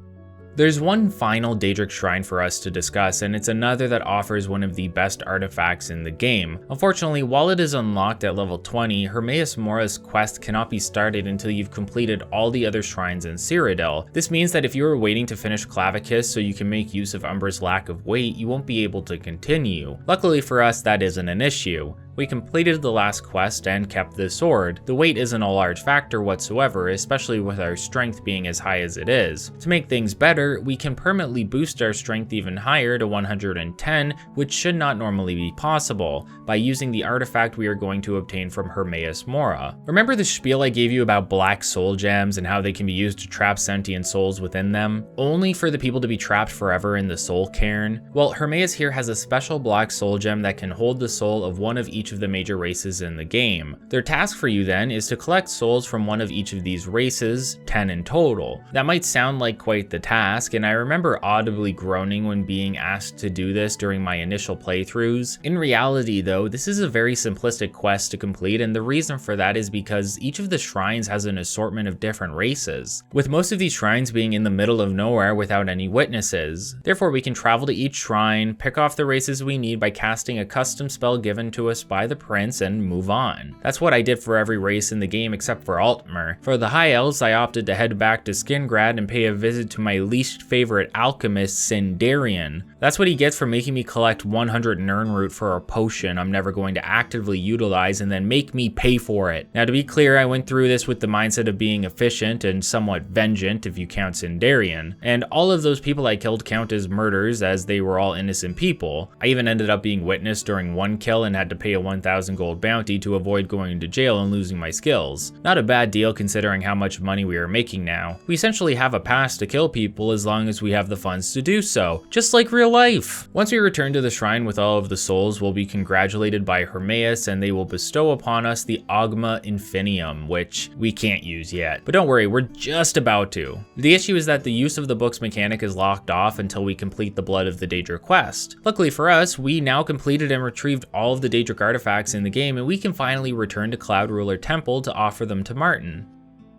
There's one final Daedric Shrine for us to discuss, and it's another that offers one of the best artifacts in the game. Unfortunately, while it is unlocked at level 20, Hermaeus Mora's quest cannot be started until you've completed all the other shrines in Cyrodiil. This means that if you are waiting to finish Clavicus so you can make use of Umbra's lack of weight, you won't be able to continue. Luckily for us, that isn't an issue. We completed the last quest and kept the sword. The weight isn't a large factor whatsoever, especially with our strength being as high as it is. To make things better, we can permanently boost our strength even higher to 110, which should not normally be possible, by using the artifact we are going to obtain from Hermaeus Mora. Remember the spiel I gave you about black soul gems and how they can be used to trap sentient souls within them, only for the people to be trapped forever in the soul cairn? Well, Hermaeus here has a special black soul gem that can hold the soul of one of each of the major races in the game. Their task for you then is to collect souls from one of each of these races, 10 in total. That might sound like quite the task, and I remember audibly groaning when being asked to do this during my initial playthroughs. In reality though, this is a very simplistic quest to complete, and the reason for that is because each of the shrines has an assortment of different races, with most of these shrines being in the middle of nowhere without any witnesses. Therefore, we can travel to each shrine, pick off the races we need by casting a custom spell given to us by the prince, and move on. That's what I did for every race in the game except for Altmer. For the High Elves, I opted to head back to Skingrad and pay a visit to my least favorite alchemist, Sindarian. That's what he gets for making me collect 100 Nirnroot for a potion I'm never going to actively utilize and then make me pay for it. Now, to be clear, I went through this with the mindset of being efficient and somewhat vengeant if you count Sindarian, and all of those people I killed count as murders as they were all innocent people. I even ended up being witness during one kill and had to pay a a 1,000 gold bounty to avoid going to jail and losing my skills. Not a bad deal considering how much money we are making now. We essentially have a pass to kill people as long as we have the funds to do so, just like real life. Once we return to the shrine with all of the souls, we'll be congratulated by Hermaeus and they will bestow upon us the Augma Infinium, which we can't use yet. But don't worry, we're just about to. The issue is that the use of the book's mechanic is locked off until we complete the Blood of the Daedric quest. Luckily for us, we now completed and retrieved all of the Daedric artifacts in the game and we can finally return to Cloud Ruler Temple to offer them to Martin.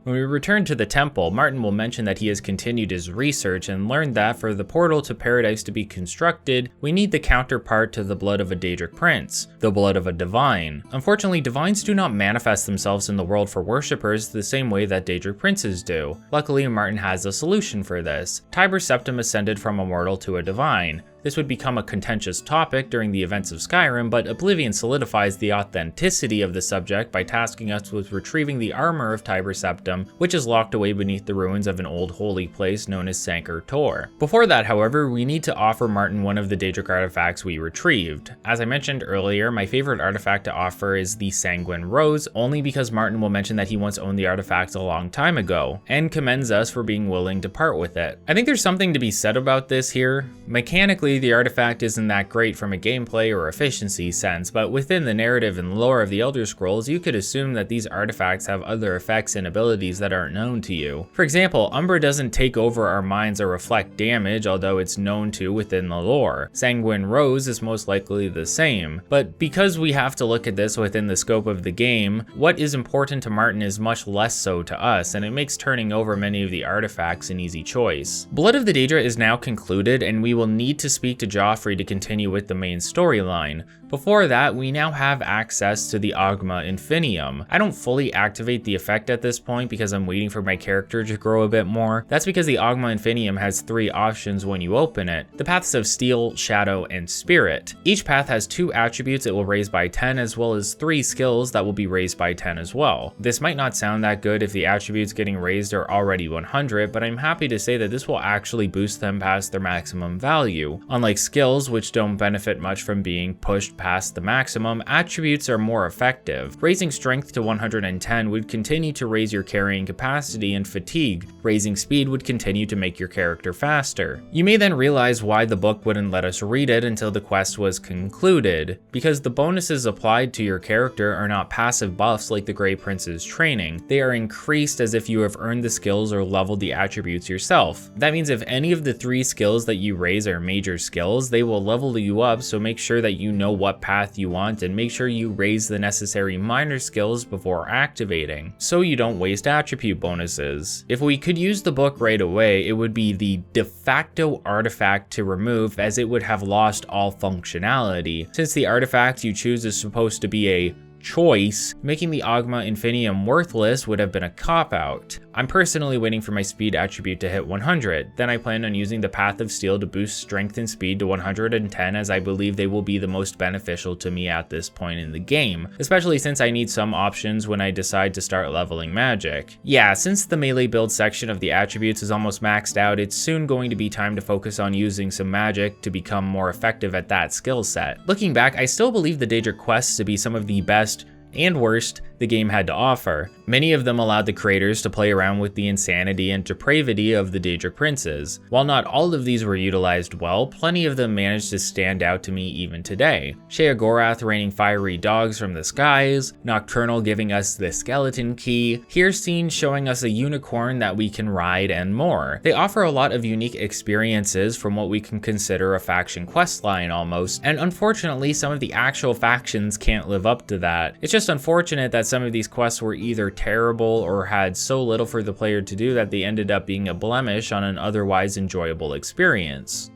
When we return to the temple, Martin will mention that he has continued his research and learned that for the portal to Paradise to be constructed, we need the counterpart to the blood of a Daedric prince, the blood of a divine. Unfortunately, divines do not manifest themselves in the world for worshippers the same way that Daedric princes do. Luckily, Martin has a solution for this. Tiber Septim ascended from a mortal to a divine. This would become a contentious topic during the events of Skyrim, but Oblivion solidifies the authenticity of the subject by tasking us with retrieving the armor of Tiber Septim, which is locked away beneath the ruins of an old holy place known as Sancre Tor. Before that, however, we need to offer Martin one of the Daedric artifacts we retrieved. As I mentioned earlier, my favorite artifact to offer is the Sanguine Rose, only because Martin will mention that he once owned the artifact a long time ago, and commends us for being willing to part with it. I think there's something to be said about this here. Mechanically, the artifact isn't that great from a gameplay or efficiency sense, but within the narrative and lore of the Elder Scrolls, you could assume that these artifacts have other effects and abilities that aren't known to you. For example, Umbra doesn't take over our minds or reflect damage, although it's known to within the lore. Sanguine Rose is most likely the same, but because we have to look at this within the scope of the game, what is important to Martin is much less so to us, and it makes turning over many of the artifacts an easy choice. Blood of the Daedra is now concluded, and we will need to speak to Joffrey to continue with the main storyline. Before that, we now have access to the Augma Infinium. I don't fully activate the effect at this point because I'm waiting for my character to grow a bit more. That's because the Augma Infinium has 3 options when you open it: the paths of Steel, Shadow, and Spirit. Each path has 2 attributes it will raise by 10, as well as 3 skills that will be raised by 10 as well. This might not sound that good if the attributes getting raised are already 100, but I'm happy to say that this will actually boost them past their maximum value. Unlike skills, which don't benefit much from being pushed past the maximum, attributes are more effective. Raising strength to 110 would continue to raise your carrying capacity and fatigue. Raising speed would continue to make your character faster. You may then realize why the book wouldn't let us read it until the quest was concluded, because the bonuses applied to your character are not passive buffs like the Grey Prince's training. They are increased as if you have earned the skills or leveled the attributes yourself. That means if any of the 3 skills that you raise are major skills, they will level you up, so make sure that you know what path you want and make sure you raise the necessary minor skills before activating, so you don't waste attribute bonuses. If we could use the book right away, it would be the de facto artifact to remove, as it would have lost all functionality. Since the artifact you choose is supposed to be a choice, making the Augma Infinium worthless would have been a cop-out. I'm personally waiting for my speed attribute to hit 100, then I plan on using the Path of Steel to boost strength and speed to 110, as I believe they will be the most beneficial to me at this point in the game, especially since I need some options when I decide to start leveling magic. Yeah, since the melee build section of the attributes is almost maxed out, it's soon going to be time to focus on using some magic to become more effective at that skill set. Looking back, I still believe the Daedric quests to be some of the best and worst the game had to offer. Many of them allowed the creators to play around with the insanity and depravity of the Daedric princes. While not all of these were utilized well, plenty of them managed to stand out to me even today. Sheogorath raining fiery dogs from the skies, Nocturnal giving us the skeleton key, Hircine showing us a unicorn that we can ride, and more. They offer a lot of unique experiences from what we can consider a faction questline almost, and unfortunately some of the actual factions can't live up to that. It's just unfortunate that some of these quests were either terrible or had so little for the player to do that they ended up being a blemish on an otherwise enjoyable experience.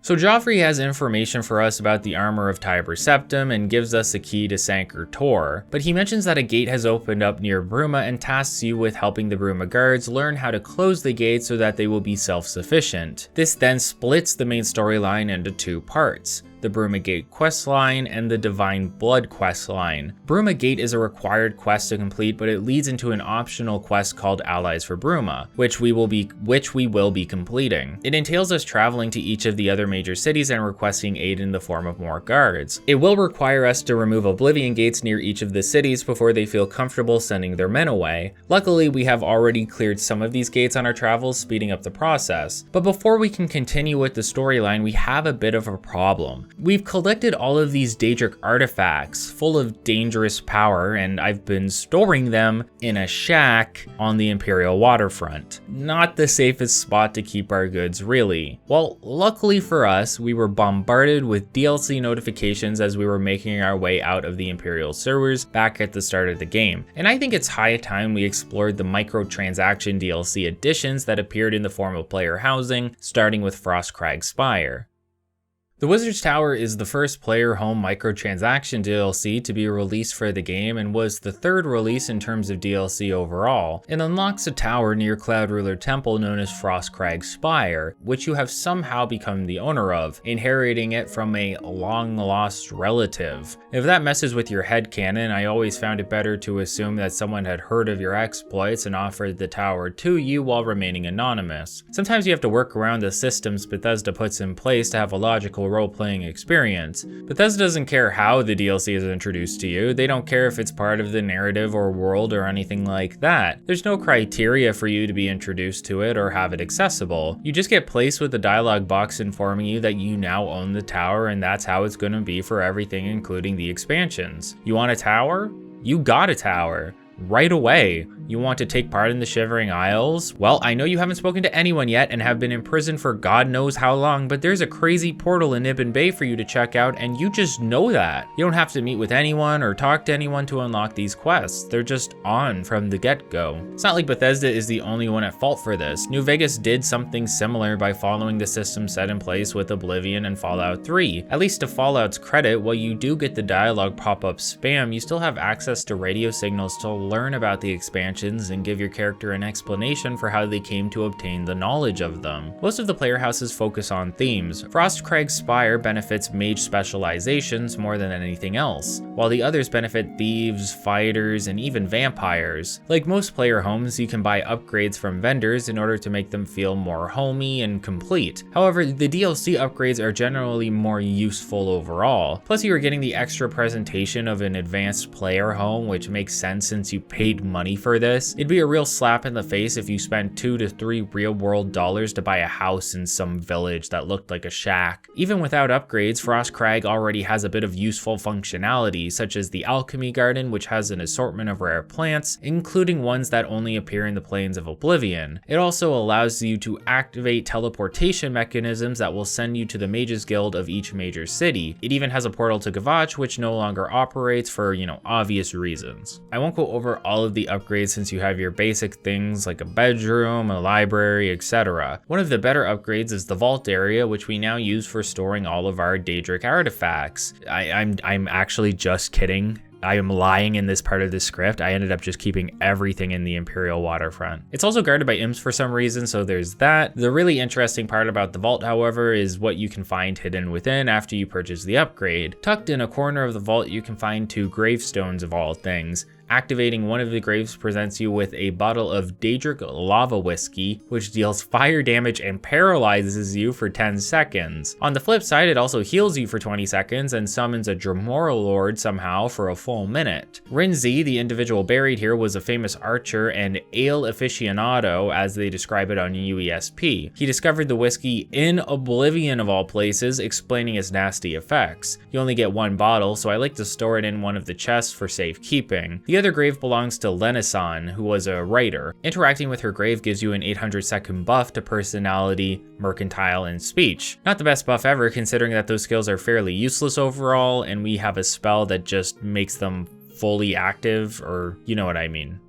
So Joffrey has information for us about the armor of Tiber Septim and gives us a key to Sancre Tor, but he mentions that a gate has opened up near Bruma and tasks you with helping the Bruma guards learn how to close the gate so that they will be self-sufficient. This then splits the main storyline into 2 parts. the Bruma Gate questline, and the Divine Blood questline. Bruma Gate is a required quest to complete, but it leads into an optional quest called Allies for Bruma, which we will be completing. It entails us traveling to each of the other major cities and requesting aid in the form of more guards. It will require us to remove Oblivion gates near each of the cities before they feel comfortable sending their men away. Luckily, we have already cleared some of these gates on our travels, speeding up the process. But before we can continue with the storyline, we have a bit of a problem. We've collected all of these Daedric artifacts full of dangerous power, and I've been storing them in a shack on the Imperial waterfront. Not the safest spot to keep our goods, really. Well, luckily for us, we were bombarded with DLC notifications as we were making our way out of the Imperial sewers back at the start of the game, and I think it's high time we explored the microtransaction DLC additions that appeared in the form of player housing, starting with Frostcrag Spire. The Wizard's Tower is the first player home microtransaction DLC to be released for the game and was the third release in terms of DLC overall. It unlocks a tower near Cloud Ruler Temple known as Frostcrag Spire, which you have somehow become the owner of, inheriting it from a long-lost relative. If that messes with your headcanon, I always found it better to assume that someone had heard of your exploits and offered the tower to you while remaining anonymous. Sometimes you have to work around the systems Bethesda puts in place to have a logical role-playing experience. Bethesda doesn't care how the DLC is introduced to you. They don't care if it's part of the narrative or world or anything like that. There's no criteria for you to be introduced to it or have it accessible. You just get placed with a dialogue box informing you that you now own the tower, and that's how it's going to be for everything, including the expansions. You want a tower? You got a tower. Right away. You want to take part in the Shivering Isles? Well, I know you haven't spoken to anyone yet and have been imprisoned for God knows how long, but there's a crazy portal in Ibn Bay for you to check out, and you just know that. You don't have to meet with anyone or talk to anyone to unlock these quests. They're just on from the get-go. It's not like Bethesda is the only one at fault for this. New Vegas did something similar by following the system set in place with Oblivion and Fallout 3. At least to Fallout's credit, while you do get the dialogue pop-up spam, you still have access to radio signals to learn about the expansion and give your character an explanation for how they came to obtain the knowledge of them. Most of the player houses focus on themes. Frostcrag Spire benefits mage specializations more than anything else, while the others benefit thieves, fighters, and even vampires. Like most player homes, you can buy upgrades from vendors in order to make them feel more homey and complete. However, the DLC upgrades are generally more useful overall. Plus, you are getting the extra presentation of an advanced player home, which makes sense since you paid money for this. It'd be a real slap in the face if you spent $2 to $3 real-world dollars to buy a house in some village that looked like a shack. Even without upgrades, Frostcrag already has a bit of useful functionality, such as the Alchemy Garden, which has an assortment of rare plants, including ones that only appear in the Plains of Oblivion. It also allows you to activate teleportation mechanisms that will send you to the Mages Guild of each major city. It even has a portal to Gavach, which no longer operates for, obvious reasons. I won't go over all of the upgrades since you have your basic things like a bedroom, a library, etc. One of the better upgrades is the vault area, which we now use for storing all of our Daedric artifacts. I'm actually just kidding. I am lying in this part of the script. I ended up just keeping everything in the Imperial waterfront. It's also guarded by imps for some reason, so there's that. The really interesting part about the vault, however, is what you can find hidden within after you purchase the upgrade. Tucked in a corner of the vault, you can find 2 gravestones of all things. Activating one of the graves presents you with a bottle of Daedric lava whiskey, which deals fire damage and paralyzes you for 10 seconds. On the flip side, it also heals you for 20 seconds and summons a Dremora Lord somehow for a full minute. Rinzi, the individual buried here, was a famous archer and ale aficionado, as they describe it on UESP. He discovered the whiskey in Oblivion of all places, explaining its nasty effects. You only get 1 bottle, so I like to store it in one of the chests for safekeeping. The other grave belongs to Lenasan, who was a writer. Interacting with her grave gives you an 800-second buff to personality, mercantile, and speech. Not the best buff ever, considering that those skills are fairly useless overall, and we have a spell that just makes them fully active, or you know what I mean.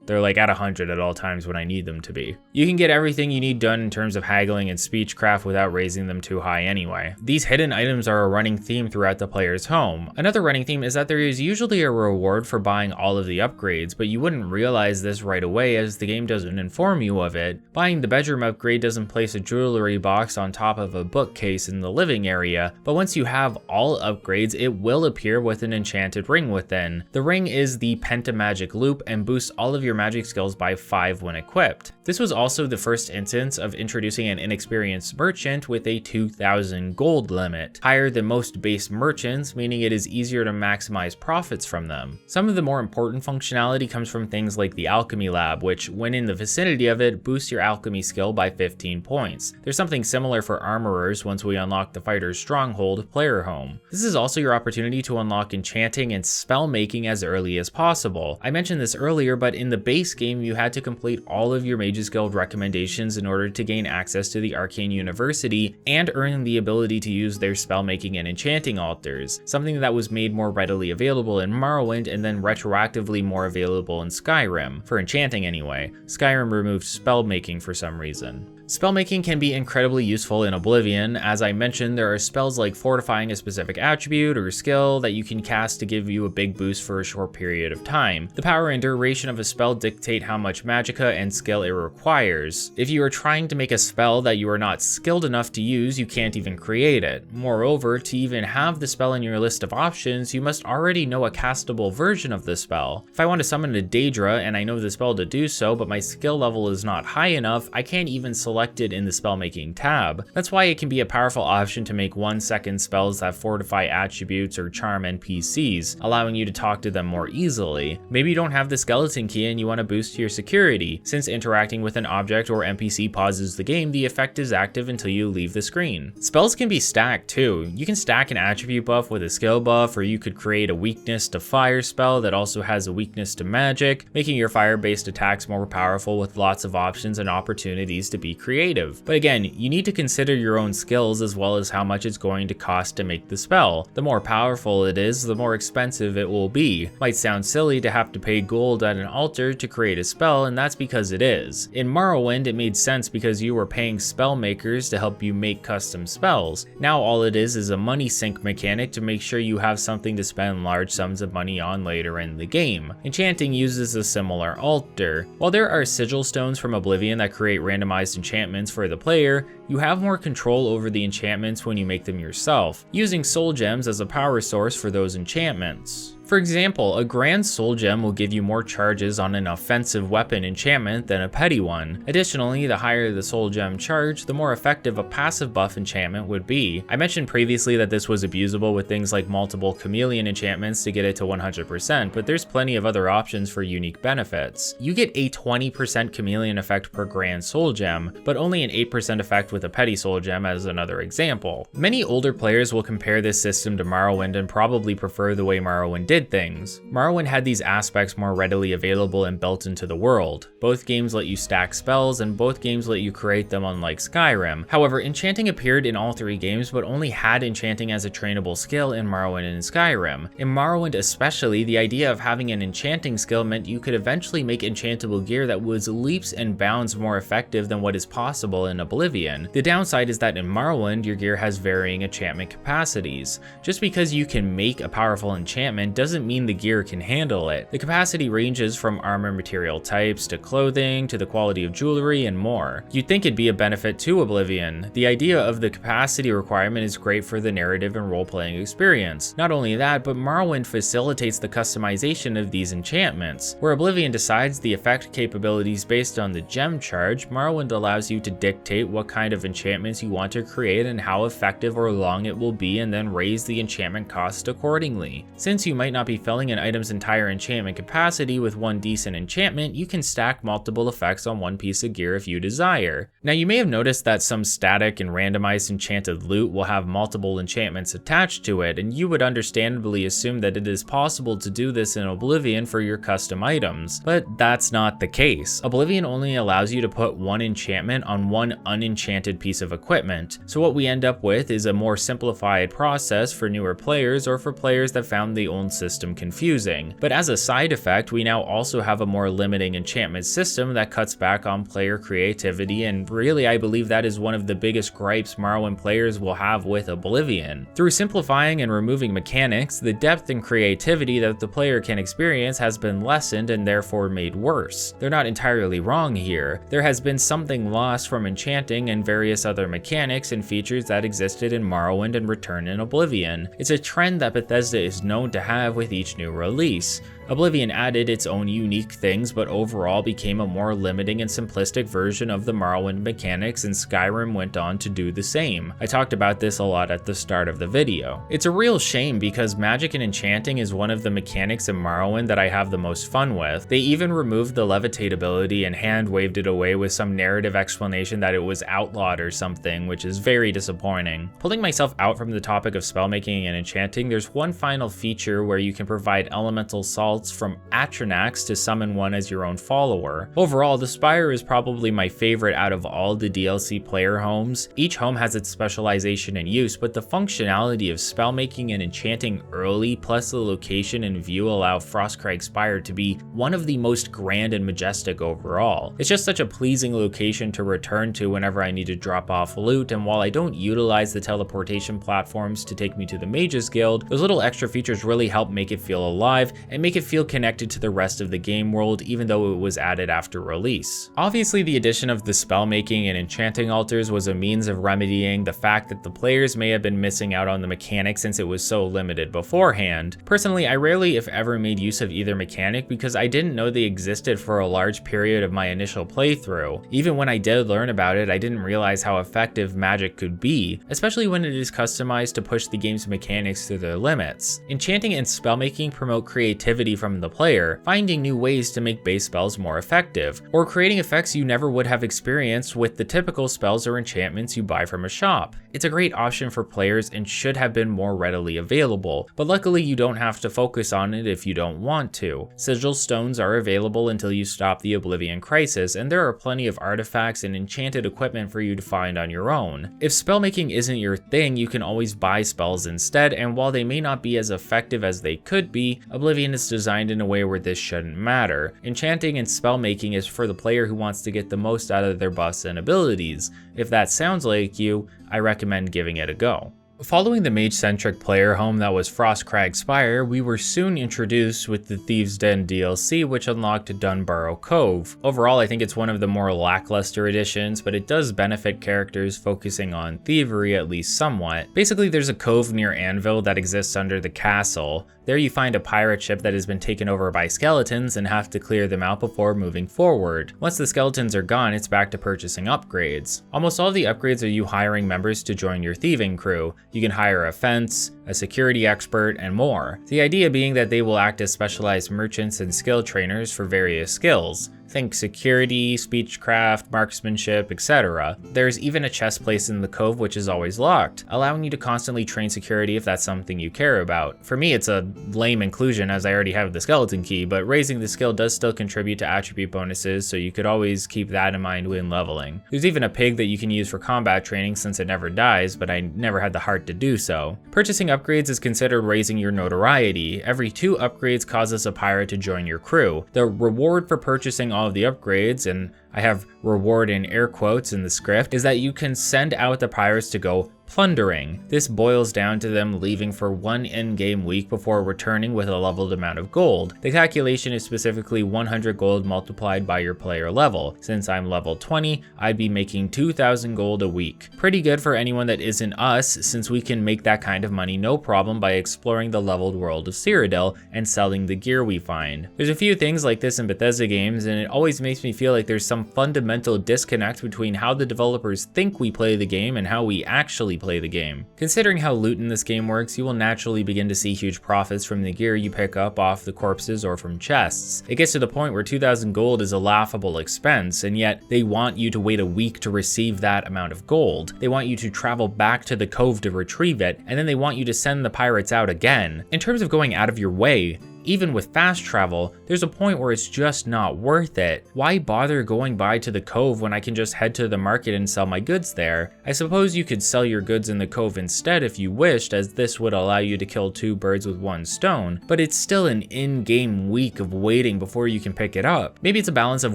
They're like at 100 at all times when I need them to be. You can get everything you need done in terms of haggling and speechcraft without raising them too high anyway. These hidden items are a running theme throughout the player's home. Another running theme is that there is usually a reward for buying all of the upgrades, but you wouldn't realize this right away as the game doesn't inform you of it. Buying the bedroom upgrade doesn't place a jewelry box on top of a bookcase in the living area, but once you have all upgrades, it will appear with an enchanted ring within. The ring is the Pentamagic Loop and boosts all of your magic skills by 5 when equipped. This was also the first instance of introducing an inexperienced merchant with a 2,000 gold limit, higher than most base merchants, meaning it is easier to maximize profits from them. Some of the more important functionality comes from things like the Alchemy Lab, which, when in the vicinity of it, boosts your alchemy skill by 15 points. There's something similar for armorers once we unlock the fighter's Stronghold player home. This is also your opportunity to unlock enchanting and spell making as early as possible. I mentioned this earlier, but in the base game you had to complete all of your Mages Guild recommendations in order to gain access to the Arcane University and earn the ability to use their spellmaking and enchanting altars, something that was made more readily available in Morrowind and then retroactively more available in Skyrim, for enchanting anyway. Skyrim removed spellmaking for some reason. Spellmaking can be incredibly useful in Oblivion. As I mentioned, there are spells like fortifying a specific attribute or skill that you can cast to give you a big boost for a short period of time. The power and duration of a spell dictate how much magicka and skill it requires. If you are trying to make a spell that you are not skilled enough to use, you can't even create it. Moreover, to even have the spell in your list of options, you must already know a castable version of the spell. If I want to summon a Daedra and I know the spell to do so, but my skill level is not high enough, I can't even select it in the spellmaking tab. That's why it can be a powerful option to make 1-second spells that fortify attributes or charm NPCs, allowing you to talk to them more easily. Maybe you don't have the skeleton key and you want to boost your security. Since interacting with an object or NPC pauses the game, the effect is active until you leave the screen. Spells can be stacked too. You can stack an attribute buff with a skill buff, or you could create a weakness to fire spell that also has a weakness to magic, making your fire-based attacks more powerful with lots of options and opportunities to be creative. But again, you need to consider your own skills as well as how much it's going to cost to make the spell. The more powerful it is, the more expensive it will be. Might sound silly to have to pay gold at an altar to create a spell, and that's because it is. In Morrowind, it made sense because you were paying spell makers to help you make custom spells. Now all it is a money sink mechanic to make sure you have something to spend large sums of money on later in the game. Enchanting uses a similar altar. While there are sigil stones from Oblivion that create randomized enchantments for the player, you have more control over the enchantments when you make them yourself, using soul gems as a power source for those enchantments. For example, a Grand Soul Gem will give you more charges on an offensive weapon enchantment than a petty one. Additionally, the higher the Soul Gem charge, the more effective a passive buff enchantment would be. I mentioned previously that this was abusable with things like multiple chameleon enchantments to get it to 100%, but there's plenty of other options for unique benefits. You get a 20% chameleon effect per Grand Soul Gem, but only an 8% effect with a petty Soul Gem as another example. Many older players will compare this system to Morrowind and probably prefer the way Morrowind did things. Morrowind had these aspects more readily available and built into the world. Both games let you stack spells, and both games let you create them, unlike Skyrim. However, enchanting appeared in all three games, but only had enchanting as a trainable skill in Morrowind and Skyrim. In Morrowind especially, the idea of having an enchanting skill meant you could eventually make enchantable gear that was leaps and bounds more effective than what is possible in Oblivion. The downside is that in Morrowind, your gear has varying enchantment capacities. Just because you can make a powerful enchantment doesn't mean the gear can handle it. The capacity ranges from armor material types to clothing to the quality of jewelry and more. You'd think it'd be a benefit to Oblivion. The idea of the capacity requirement is great for the narrative and role-playing experience. Not only that, but Morrowind facilitates the customization of these enchantments. Where Oblivion decides the effect capabilities based on the gem charge, Morrowind allows you to dictate what kind of enchantments you want to create and how effective or long it will be, and then raise the enchantment cost accordingly. Since you might not be filling an item's entire enchantment capacity with one decent enchantment, you can stack multiple effects on one piece of gear if you desire. Now, you may have noticed that some static and randomized enchanted loot will have multiple enchantments attached to it, and you would understandably assume that it is possible to do this in Oblivion for your custom items, but that's not the case. Oblivion only allows you to put one enchantment on one unenchanted piece of equipment, so what we end up with is a more simplified process for newer players or for players that found the old system system confusing. But as a side effect, we now also have a more limiting enchantment system that cuts back on player creativity, and really I believe that is one of the biggest gripes Morrowind players will have with Oblivion. Through simplifying and removing mechanics, the depth and creativity that the player can experience has been lessened and therefore made worse. They're not entirely wrong here. There has been something lost from enchanting and various other mechanics and features that existed in Morrowind and returned in Oblivion. It's a trend that Bethesda is known to have with each new release. Oblivion added its own unique things, but overall became a more limiting and simplistic version of the Morrowind mechanics, and Skyrim went on to do the same. I talked about this a lot at the start of the video. It's a real shame because magic and enchanting is one of the mechanics in Morrowind that I have the most fun with. They even removed the levitate ability and hand-waved it away with some narrative explanation that it was outlawed or something, which is very disappointing. Pulling myself out from the topic of spellmaking and enchanting, there's one final feature where you can provide elemental salts from Atranax to summon one as your own follower. Overall, the Spire is probably my favorite out of all the DLC player homes. Each home has its specialization and use, but the functionality of spellmaking and enchanting early, plus the location and view, allow Frostcrag Spire to be one of the most grand and majestic overall. It's just such a pleasing location to return to whenever I need to drop off loot, and while I don't utilize the teleportation platforms to take me to the Mages Guild, those little extra features really help make it feel alive and make it feel connected to the rest of the game world, even though it was added after release. Obviously, the addition of the spellmaking and enchanting altars was a means of remedying the fact that the players may have been missing out on the mechanic since it was so limited beforehand. Personally, I rarely if ever made use of either mechanic because I didn't know they existed for a large period of my initial playthrough. Even when I did learn about it, I didn't realize how effective magic could be, especially when it is customized to push the game's mechanics to their limits. Enchanting and spellmaking promote creativity from the player, finding new ways to make base spells more effective, or creating effects you never would have experienced with the typical spells or enchantments you buy from a shop. It's a great option for players and should have been more readily available, but luckily you don't have to focus on it if you don't want to. Sigil stones are available until you stop the Oblivion Crisis, and there are plenty of artifacts and enchanted equipment for you to find on your own. If spellmaking isn't your thing, you can always buy spells instead, and while they may not be as effective as they could be, Oblivion is designed in a way where this shouldn't matter. Enchanting and spellmaking is for the player who wants to get the most out of their buffs and abilities. If that sounds like you, I recommend giving it a go. Following the mage-centric player home that was Frostcrag Spire, we were soon introduced with the Thieves Den DLC, which unlocked Dunbarrow Cove. Overall, I think it's one of the more lackluster additions, but it does benefit characters focusing on thievery at least somewhat. Basically, there's a cove near Anvil that exists under the castle. There you find a pirate ship that has been taken over by skeletons and have to clear them out before moving forward. Once the skeletons are gone, it's back to purchasing upgrades. Almost all the upgrades are you hiring members to join your thieving crew. You can hire a fence, a security expert, and more. The idea being that they will act as specialized merchants and skill trainers for various skills. Think security, speechcraft, marksmanship, etc. There's even a chest place in the cove which is always locked, allowing you to constantly train security if that's something you care about. For me, it's a lame inclusion as I already have the skeleton key, but raising the skill does still contribute to attribute bonuses, so you could always keep that in mind when leveling. There's even a pig that you can use for combat training since it never dies, but I never had the heart to do so. Purchasing upgrades is considered raising your notoriety. Every 2 upgrades causes a pirate to join your crew. The reward for purchasing all of the upgrades, and I have reward in air quotes in the script, is that you can send out the pirates to go plundering. This boils down to them leaving for 1 in-game week before returning with a leveled amount of gold. The calculation is specifically 100 gold multiplied by your player level. Since I'm level 20, I'd be making 2,000 gold a week. Pretty good for anyone that isn't us, since we can make that kind of money no problem by exploring the leveled world of Cyrodiil and selling the gear we find. There's a few things like this in Bethesda games, and it always makes me feel like there's some fundamental disconnect between how the developers think we play the game and how we actually play the game. Considering how loot in this game works, you will naturally begin to see huge profits from the gear you pick up off the corpses or from chests. It gets to the point where 2,000 gold is a laughable expense, and yet they want you to wait a week to receive that amount of gold. They want you to travel back to the cove to retrieve it, and then they want you to send the pirates out again. In terms of going out of your way, even with fast travel, there's a point where it's just not worth it. Why bother going by to the cove when I can just head to the market and sell my goods there? I suppose you could sell your goods in the cove instead if you wished, as this would allow you to kill 2 birds with 1 stone, but it's still an in-game week of waiting before you can pick it up. Maybe it's a balance of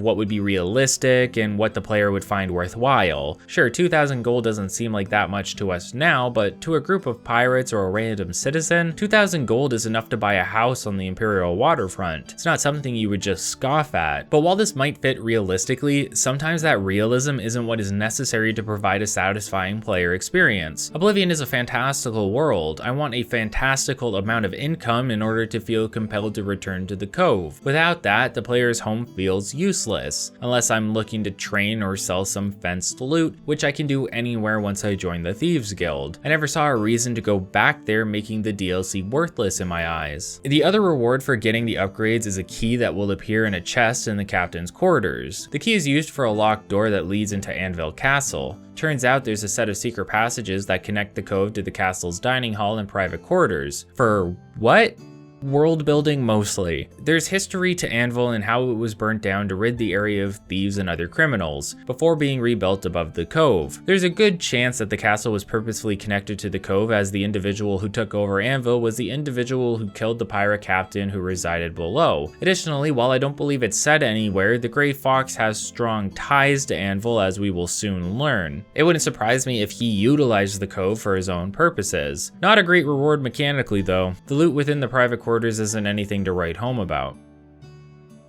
what would be realistic and what the player would find worthwhile. Sure, 2,000 gold doesn't seem like that much to us now, but to a group of pirates or a random citizen, 2,000 gold is enough to buy a house on the Imperial waterfront. It's not something you would just scoff at. But while this might fit realistically, sometimes that realism isn't what is necessary to provide a satisfying player experience. Oblivion is a fantastical world. I want a fantastical amount of income in order to feel compelled to return to the cove. Without that, the player's home feels useless, unless I'm looking to train or sell some fenced loot, which I can do anywhere once I join the Thieves Guild. I never saw a reason to go back there, making the DLC worthless in my eyes. The other reward for getting the upgrades is a key that will appear in a chest in the captain's quarters. The key is used for a locked door that leads into Anvil Castle. Turns out there's a set of secret passages that connect the cove to the castle's dining hall and private quarters. For what? World building mostly. There's history to Anvil and how it was burnt down to rid the area of thieves and other criminals, before being rebuilt above the cove. There's a good chance that the castle was purposefully connected to the cove, as the individual who took over Anvil was the individual who killed the pirate captain who resided below. Additionally, while I don't believe it's said anywhere, the Grey Fox has strong ties to Anvil, as we will soon learn. It wouldn't surprise me if he utilized the cove for his own purposes. Not a great reward mechanically though. The loot within the private quarters isn't anything to write home about.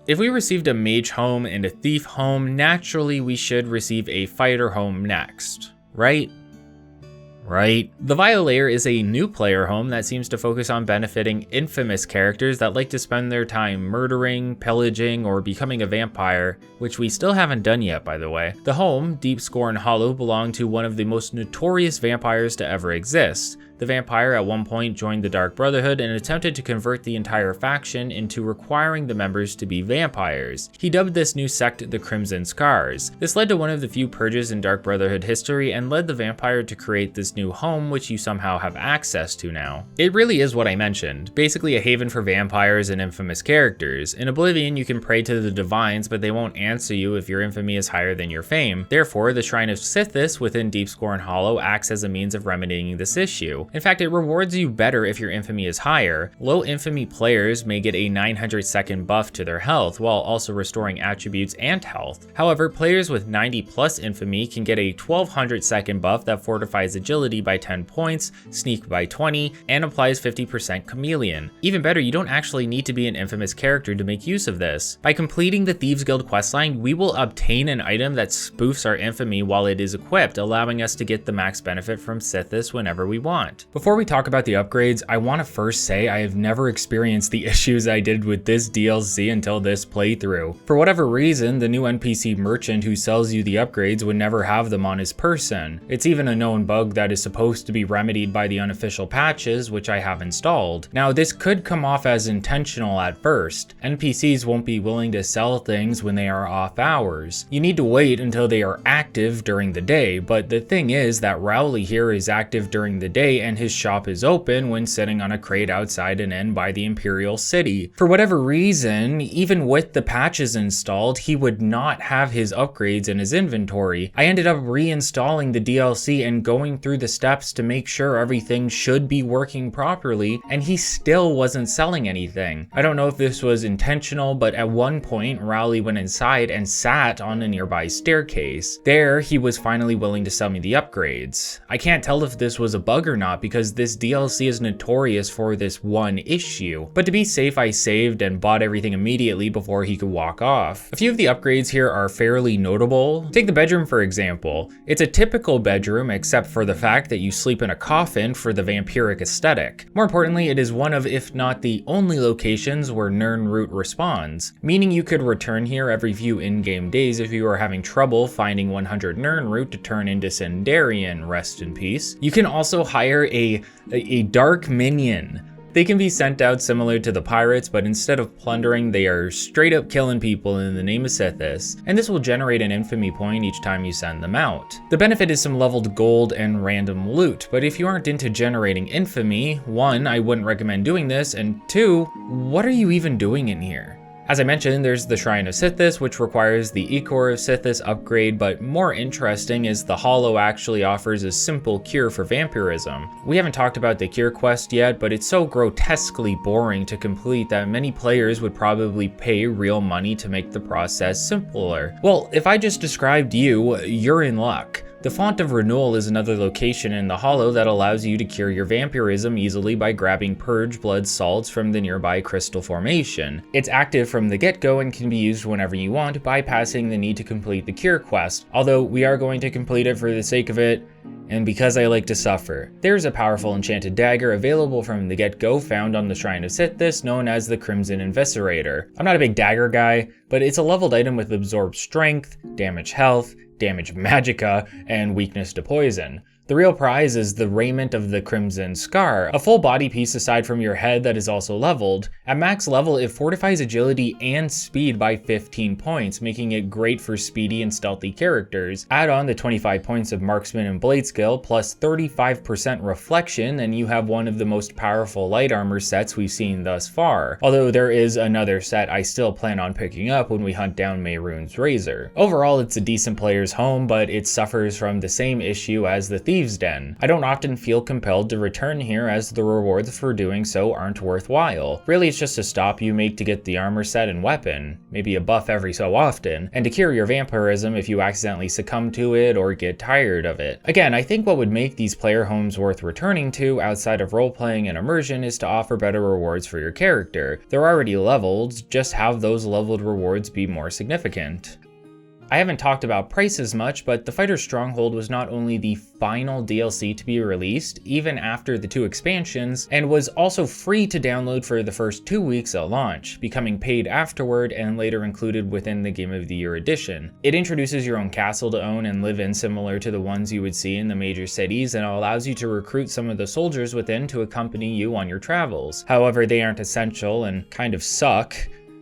If we received a mage home and a thief home, naturally we should receive a fighter home next, right? Right? The Vile Lair is a new player home that seems to focus on benefiting infamous characters that like to spend their time murdering, pillaging, or becoming a vampire, which we still haven't done yet, by the way. The home, Deep Scorn Hollow, belonged to one of the most notorious vampires to ever exist. The vampire at one point joined the Dark Brotherhood and attempted to convert the entire faction into requiring the members to be vampires. He dubbed this new sect the Crimson Scars. This led to one of the few purges in Dark Brotherhood history and led the vampire to create this new home, which you somehow have access to now. It really is what I mentioned, basically a haven for vampires and infamous characters. In Oblivion, you can pray to the divines, but they won't answer you if your infamy is higher than your fame. Therefore, the Shrine of Sithis within Deep Scorn Hollow acts as a means of remedying this issue. In fact, it rewards you better if your infamy is higher. Low infamy players may get a 900-second buff to their health, while also restoring attributes and health. However, players with 90+ infamy can get a 1200-second buff that fortifies agility by 10 points, sneak by 20, and applies 50% chameleon. Even better, you don't actually need to be an infamous character to make use of this. By completing the Thieves Guild questline, we will obtain an item that spoofs our infamy while it is equipped, allowing us to get the max benefit from Sithis whenever we want. Before we talk about the upgrades, I want to first say I have never experienced the issues I did with this DLC until this playthrough. For whatever reason, the new NPC merchant who sells you the upgrades would never have them on his person. It's even a known bug that is supposed to be remedied by the unofficial patches, which I have installed. Now, this could come off as intentional at first. NPCs won't be willing to sell things when they are off hours. You need to wait until they are active during the day, but the thing is that Rowley here is active during the day and his shop is open when sitting on a crate outside an inn by the Imperial City. For whatever reason, even with the patches installed, he would not have his upgrades in his inventory. I ended up reinstalling the DLC and going through the steps to make sure everything should be working properly, and he still wasn't selling anything. I don't know if this was intentional, but at one point, Rowley went inside and sat on a nearby staircase. There, he was finally willing to sell me the upgrades. I can't tell if this was a bug or not, because this DLC is notorious for this one issue, but to be safe I saved and bought everything immediately before he could walk off. A few of the upgrades here are fairly notable. Take the bedroom for example. It's a typical bedroom except for the fact that you sleep in a coffin for the vampiric aesthetic. More importantly, it is one of, if not the only locations where Nirnroot respawns, meaning you could return here every few in-game days if you are having trouble finding 100 Nirnroot to turn into Sindarian, rest in peace. You can also hire a dark minion They can be sent out similar to the pirates, but instead of plundering, they are straight up killing people in the name of Sithis, and this will generate an infamy point each time you send them out. The benefit is some leveled gold and random loot, but if you aren't into generating infamy, 1, I wouldn't recommend doing this, and 2, what are you even doing in here? As I mentioned, there's the Shrine of Sithis, which requires the Ichor of Sithis upgrade, but more interesting is the Hollow actually offers a simple cure for vampirism. We haven't talked about the cure quest yet, but it's so grotesquely boring to complete that many players would probably pay real money to make the process simpler. Well, if I just described you, you're in luck. The Font of Renewal is another location in the Hollow that allows you to cure your vampirism easily by grabbing Purge Blood salts from the nearby crystal formation. It's active from the get-go and can be used whenever you want, bypassing the need to complete the cure quest, although we are going to complete it for the sake of it, and because I like to suffer. There's a powerful enchanted dagger available from the get-go found on the Shrine of Sithis known as the Crimson Eviscerator. I'm not a big dagger guy, but it's a leveled item with absorbed strength, damage health, damage magicka, and weakness to poison. The real prize is the raiment of the Crimson Scar, a full body piece aside from your head that is also leveled. At max level, it fortifies agility and speed by 15 points, making it great for speedy and stealthy characters. Add on the 25 points of marksman and blade skill, plus 35% reflection, and you have one of the most powerful light armor sets we've seen thus far. Although there is another set I still plan on picking up when we hunt down Mehrunes Razor. Overall, it's a decent player's home, but it suffers from the same issue as the Thieves Den. I don't often feel compelled to return here as the rewards for doing so aren't worthwhile. Really, it's just a stop you make to get the armor set and weapon, maybe a buff every so often, and to cure your vampirism if you accidentally succumb to it or get tired of it. Again, I think what would make these player homes worth returning to outside of role-playing and immersion is to offer better rewards for your character. They're already leveled, just have those leveled rewards be more significant. I haven't talked about prices much, but the Fighter's Stronghold was not only the final DLC to be released, even after the 2 expansions, and was also free to download for the first 2 weeks at launch, becoming paid afterward and later included within the Game of the Year edition. It introduces your own castle to own and live in similar to the ones you would see in the major cities, and allows you to recruit some of the soldiers within to accompany you on your travels. However, they aren't essential and kind of suck,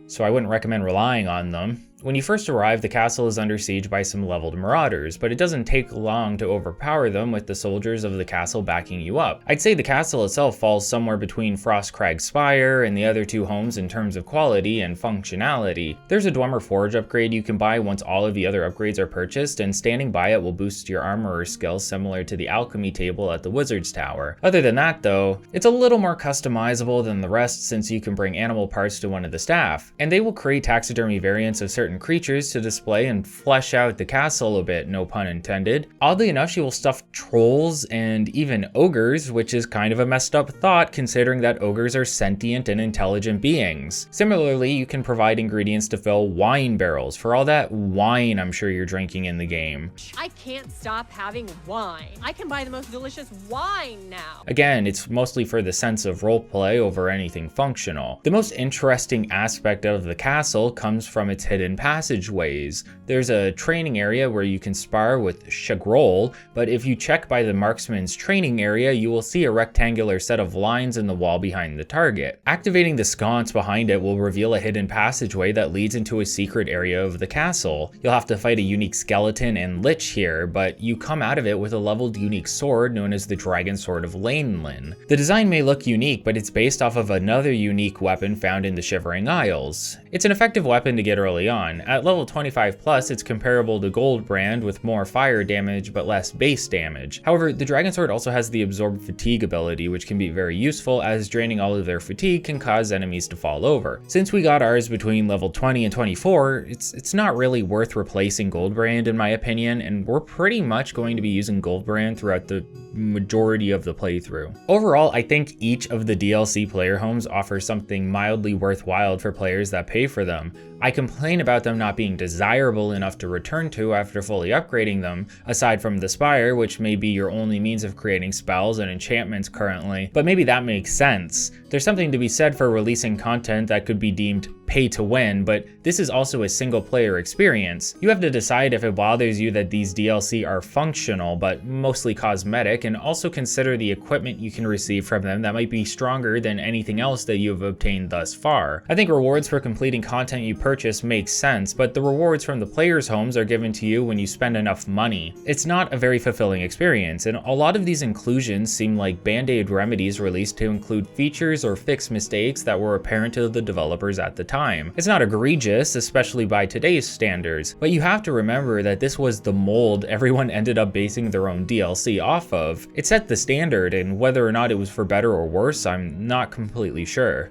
so I wouldn't recommend relying on them. When you first arrive, the castle is under siege by some leveled marauders, but it doesn't take long to overpower them with the soldiers of the castle backing you up. I'd say the castle itself falls somewhere between Frostcrag Spire and the other 2 homes in terms of quality and functionality. There's a Dwemer Forge upgrade you can buy once all of the other upgrades are purchased, and standing by it will boost your armorer skills similar to the alchemy table at the Wizard's Tower. Other than that though, it's a little more customizable than the rest since you can bring animal parts to one of the staff, and they will create taxidermy variants of certain creatures to display and flesh out the castle a bit, no pun intended. Oddly enough, she will stuff trolls and even ogres, which is kind of a messed up thought considering that ogres are sentient and intelligent beings. Similarly, you can provide ingredients to fill wine barrels for all that wine I'm sure you're drinking in the game. I can't stop having wine. I can buy the most delicious wine now. Again, it's mostly for the sense of roleplay over anything functional. The most interesting aspect of the castle comes from its hidden passageways. There's a training area where you can spar with Chorrol, but if you check by the marksman's training area, you will see a rectangular set of lines in the wall behind the target. Activating the sconce behind it will reveal a hidden passageway that leads into a secret area of the castle. You'll have to fight a unique skeleton and lich here, but you come out of it with a leveled unique sword known as the Dragon Sword of Leyawiin. The design may look unique, but it's based off of another unique weapon found in the Shivering Isles. It's an effective weapon to get early on. At level 25 plus, it's comparable to Goldbrand with more fire damage but less base damage. However, the Dragon Sword also has the Absorb Fatigue ability, which can be very useful as draining all of their fatigue can cause enemies to fall over. Since we got ours between level 20 and 24, it's not really worth replacing Goldbrand in my opinion, and we're pretty much going to be using Goldbrand throughout the majority of the playthrough. Overall, I think each of the DLC player homes offers something mildly worthwhile for players that pay for them. I complain about about them not being desirable enough to return to after fully upgrading them, aside from the Spire, which may be your only means of creating spells and enchantments currently, but maybe that makes sense. There's something to be said for releasing content that could be deemed pay to win, but this is also a single player experience. You have to decide if it bothers you that these DLC are functional but mostly cosmetic, and also consider the equipment you can receive from them that might be stronger than anything else that you have obtained thus far. I think rewards for completing content you purchase make sense, but the rewards from the players' homes are given to you when you spend enough money. It's not a very fulfilling experience, and a lot of these inclusions seem like band-aid remedies released to include features or fix mistakes that were apparent to the developers at the time. It's not egregious, especially by today's standards, but you have to remember that this was the mold everyone ended up basing their own DLC off of. It set the standard, and whether or not it was for better or worse, I'm not completely sure.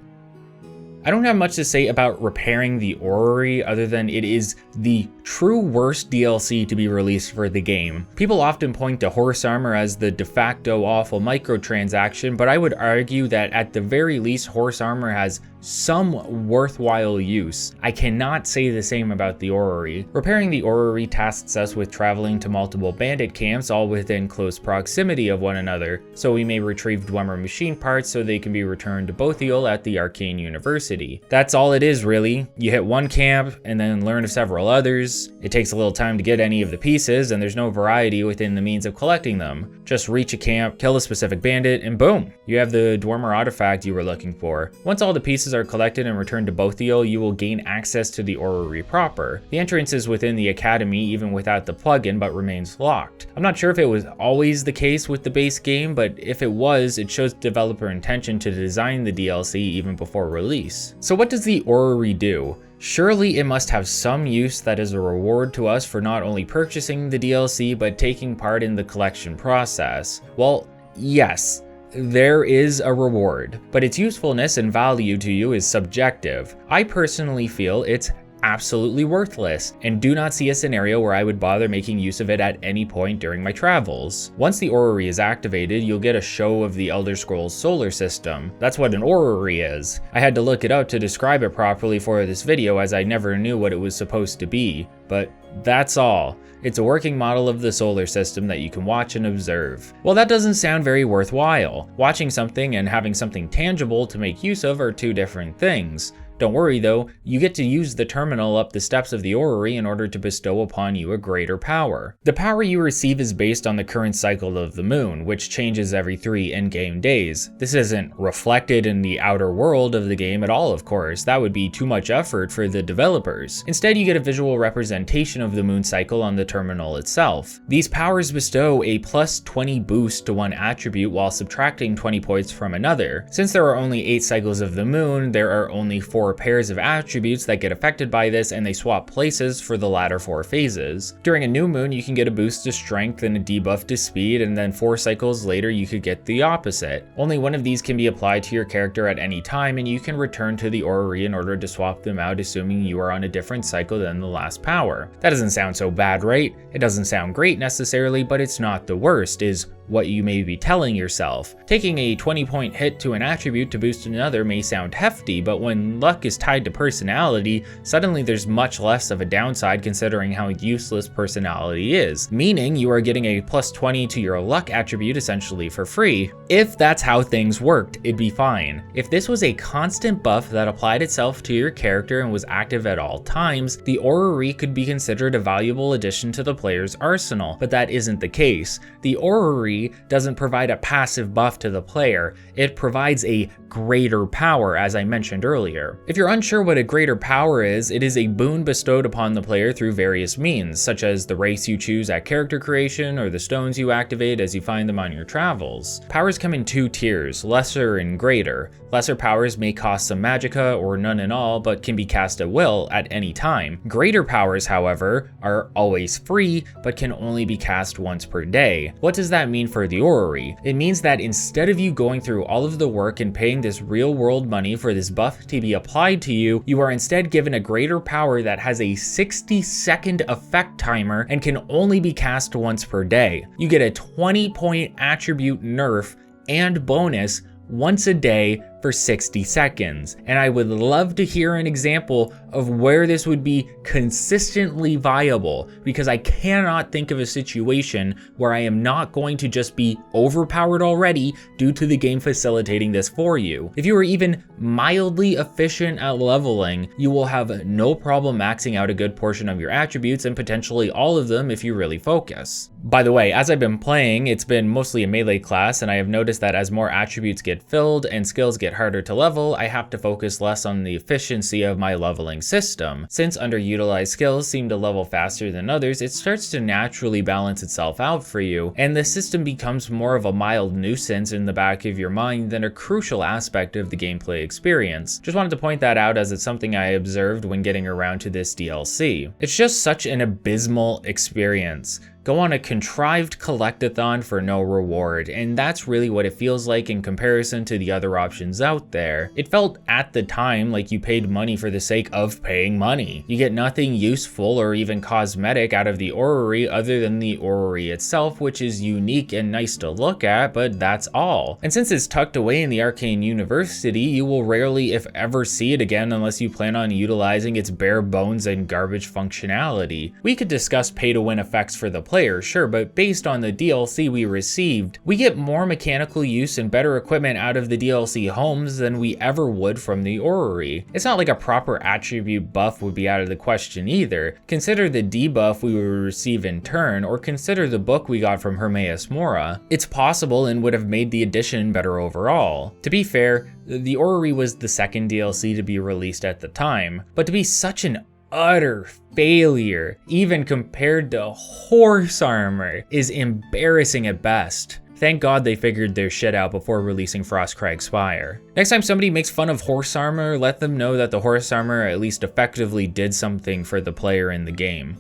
I don't have much to say about repairing the Orrery other than it is the true worst DLC to be released for the game. People often point to horse armor as the de facto awful microtransaction, but I would argue that at the very least horse armor has some worthwhile use. I cannot say the same about the Orrery. Repairing the Orrery tasks us with traveling to multiple bandit camps all within close proximity of one another, so we may retrieve Dwemer machine parts so they can be returned to Bothiel at the Arcane University. That's all it is really. You hit one camp and then learn of several others. It takes a little time to get any of the pieces, and there's no variety within the means of collecting them. Just reach a camp, kill a specific bandit, and boom, you have the Dwemer artifact you were looking for. Once all the pieces are collected and returned to Bothiel, you will gain access to the Orrery proper. The entrance is within the academy even without the plugin, but remains locked. I'm not sure if it was always the case with the base game, but if it was, it shows developer intention to design the DLC even before release. So what does the Orrery do? Surely it must have some use that is a reward to us for not only purchasing the DLC, but taking part in the collection process. Well, yes. There is a reward, but its usefulness and value to you is subjective. I personally feel it's absolutely worthless, and do not see a scenario where I would bother making use of it at any point during my travels. Once the Orrery is activated, you'll get a show of the Elder Scrolls solar system. That's what an Orrery is. I had to look it up to describe it properly for this video, as I never knew what it was supposed to be, but that's all. It's a working model of the solar system that you can watch and observe. Well, that doesn't sound very worthwhile. Watching something and having something tangible to make use of are two different things. Don't worry though, you get to use the terminal up the steps of the Orrery in order to bestow upon you a greater power. The power you receive is based on the current cycle of the moon, which changes every 3 in-game days. This isn't reflected in the outer world of the game at all, of course. That would be too much effort for the developers. Instead, you get a visual representation of the moon cycle on the terminal itself. These powers bestow a plus 20 boost to one attribute while subtracting 20 points from another. Since there are only 8 cycles of the moon, there are only 4 pairs of attributes that get affected by this, and they swap places for the latter 4 phases. During a new moon, you can get a boost to strength and a debuff to speed, and then 4 cycles later you could get the opposite. Only one of these can be applied to your character at any time, and you can return to the Orrery in order to swap them out, assuming you are on a different cycle than the last power. That doesn't sound so bad, right? It doesn't sound great necessarily, but it's not the worst, is what you may be telling yourself. Taking a 20-point hit to an attribute to boost another may sound hefty, but when luck is tied to personality, suddenly there's much less of a downside considering how useless personality is, meaning you are getting a plus 20 to your luck attribute essentially for free. If that's how things worked, it'd be fine. If this was a constant buff that applied itself to your character and was active at all times, the Orrery could be considered a valuable addition to the player's arsenal, but that isn't the case. The Orrery doesn't provide a passive buff to the player, it provides a greater power, as I mentioned earlier. If you're unsure what a greater power is, it is a boon bestowed upon the player through various means, such as the race you choose at character creation or the stones you activate as you find them on your travels. Powers come in 2 tiers, lesser and greater. Lesser powers may cost some magicka or none at all, but can be cast at will at any time. Greater powers, however, are always free, but can only be cast once per day. What does that mean for the Orrery? It means that instead of you going through all of the work and paying this real world money for this buff to be applied to you, you are instead given a greater power that has a 60-second effect timer and can only be cast once per day. You get a 20-point attribute nerf and bonus once a day for 60 seconds. And I would love to hear an example of where this would be consistently viable, because I cannot think of a situation where I am not going to just be overpowered already due to the game facilitating this for you. If you are even mildly efficient at leveling, you will have no problem maxing out a good portion of your attributes, and potentially all of them if you really focus. By the way, as I've been playing, it's been mostly a melee class, and I have noticed that as more attributes get filled and skills get harder to level, I have to focus less on the efficiency of my leveling system. Since underutilized skills seem to level faster than others, it starts to naturally balance itself out for you, and the system becomes more of a mild nuisance in the back of your mind than a crucial aspect of the gameplay experience. Just wanted to point that out, as it's something I observed when getting around to this DLC. It's just such an abysmal experience. Go on a contrived collectathon for no reward, and that's really what it feels like in comparison to the other options out there. It felt at the time like you paid money for the sake of paying money. You get nothing useful or even cosmetic out of the Orrery other than the Orrery itself, which is unique and nice to look at, but that's all. And since it's tucked away in the Arcane University, you will rarely, if ever, see it again unless you plan on utilizing its bare bones and garbage functionality. We could discuss pay-to-win effects for the player, sure, but based on the DLC we received, we get more mechanical use and better equipment out of the DLC homes than we ever would from the Orrery. It's not like a proper attribute buff would be out of the question either. Consider the debuff we would receive in turn, or consider the book we got from Hermaeus Mora. It's possible and would have made the edition better overall. To be fair, the Orrery was the second DLC to be released at the time, but to be such an utter failure, even compared to horse armor, is embarrassing at best. Thank God they figured their shit out before releasing Frostcrag Spire. Next time somebody makes fun of horse armor, let them know that the horse armor at least effectively did something for the player in the game.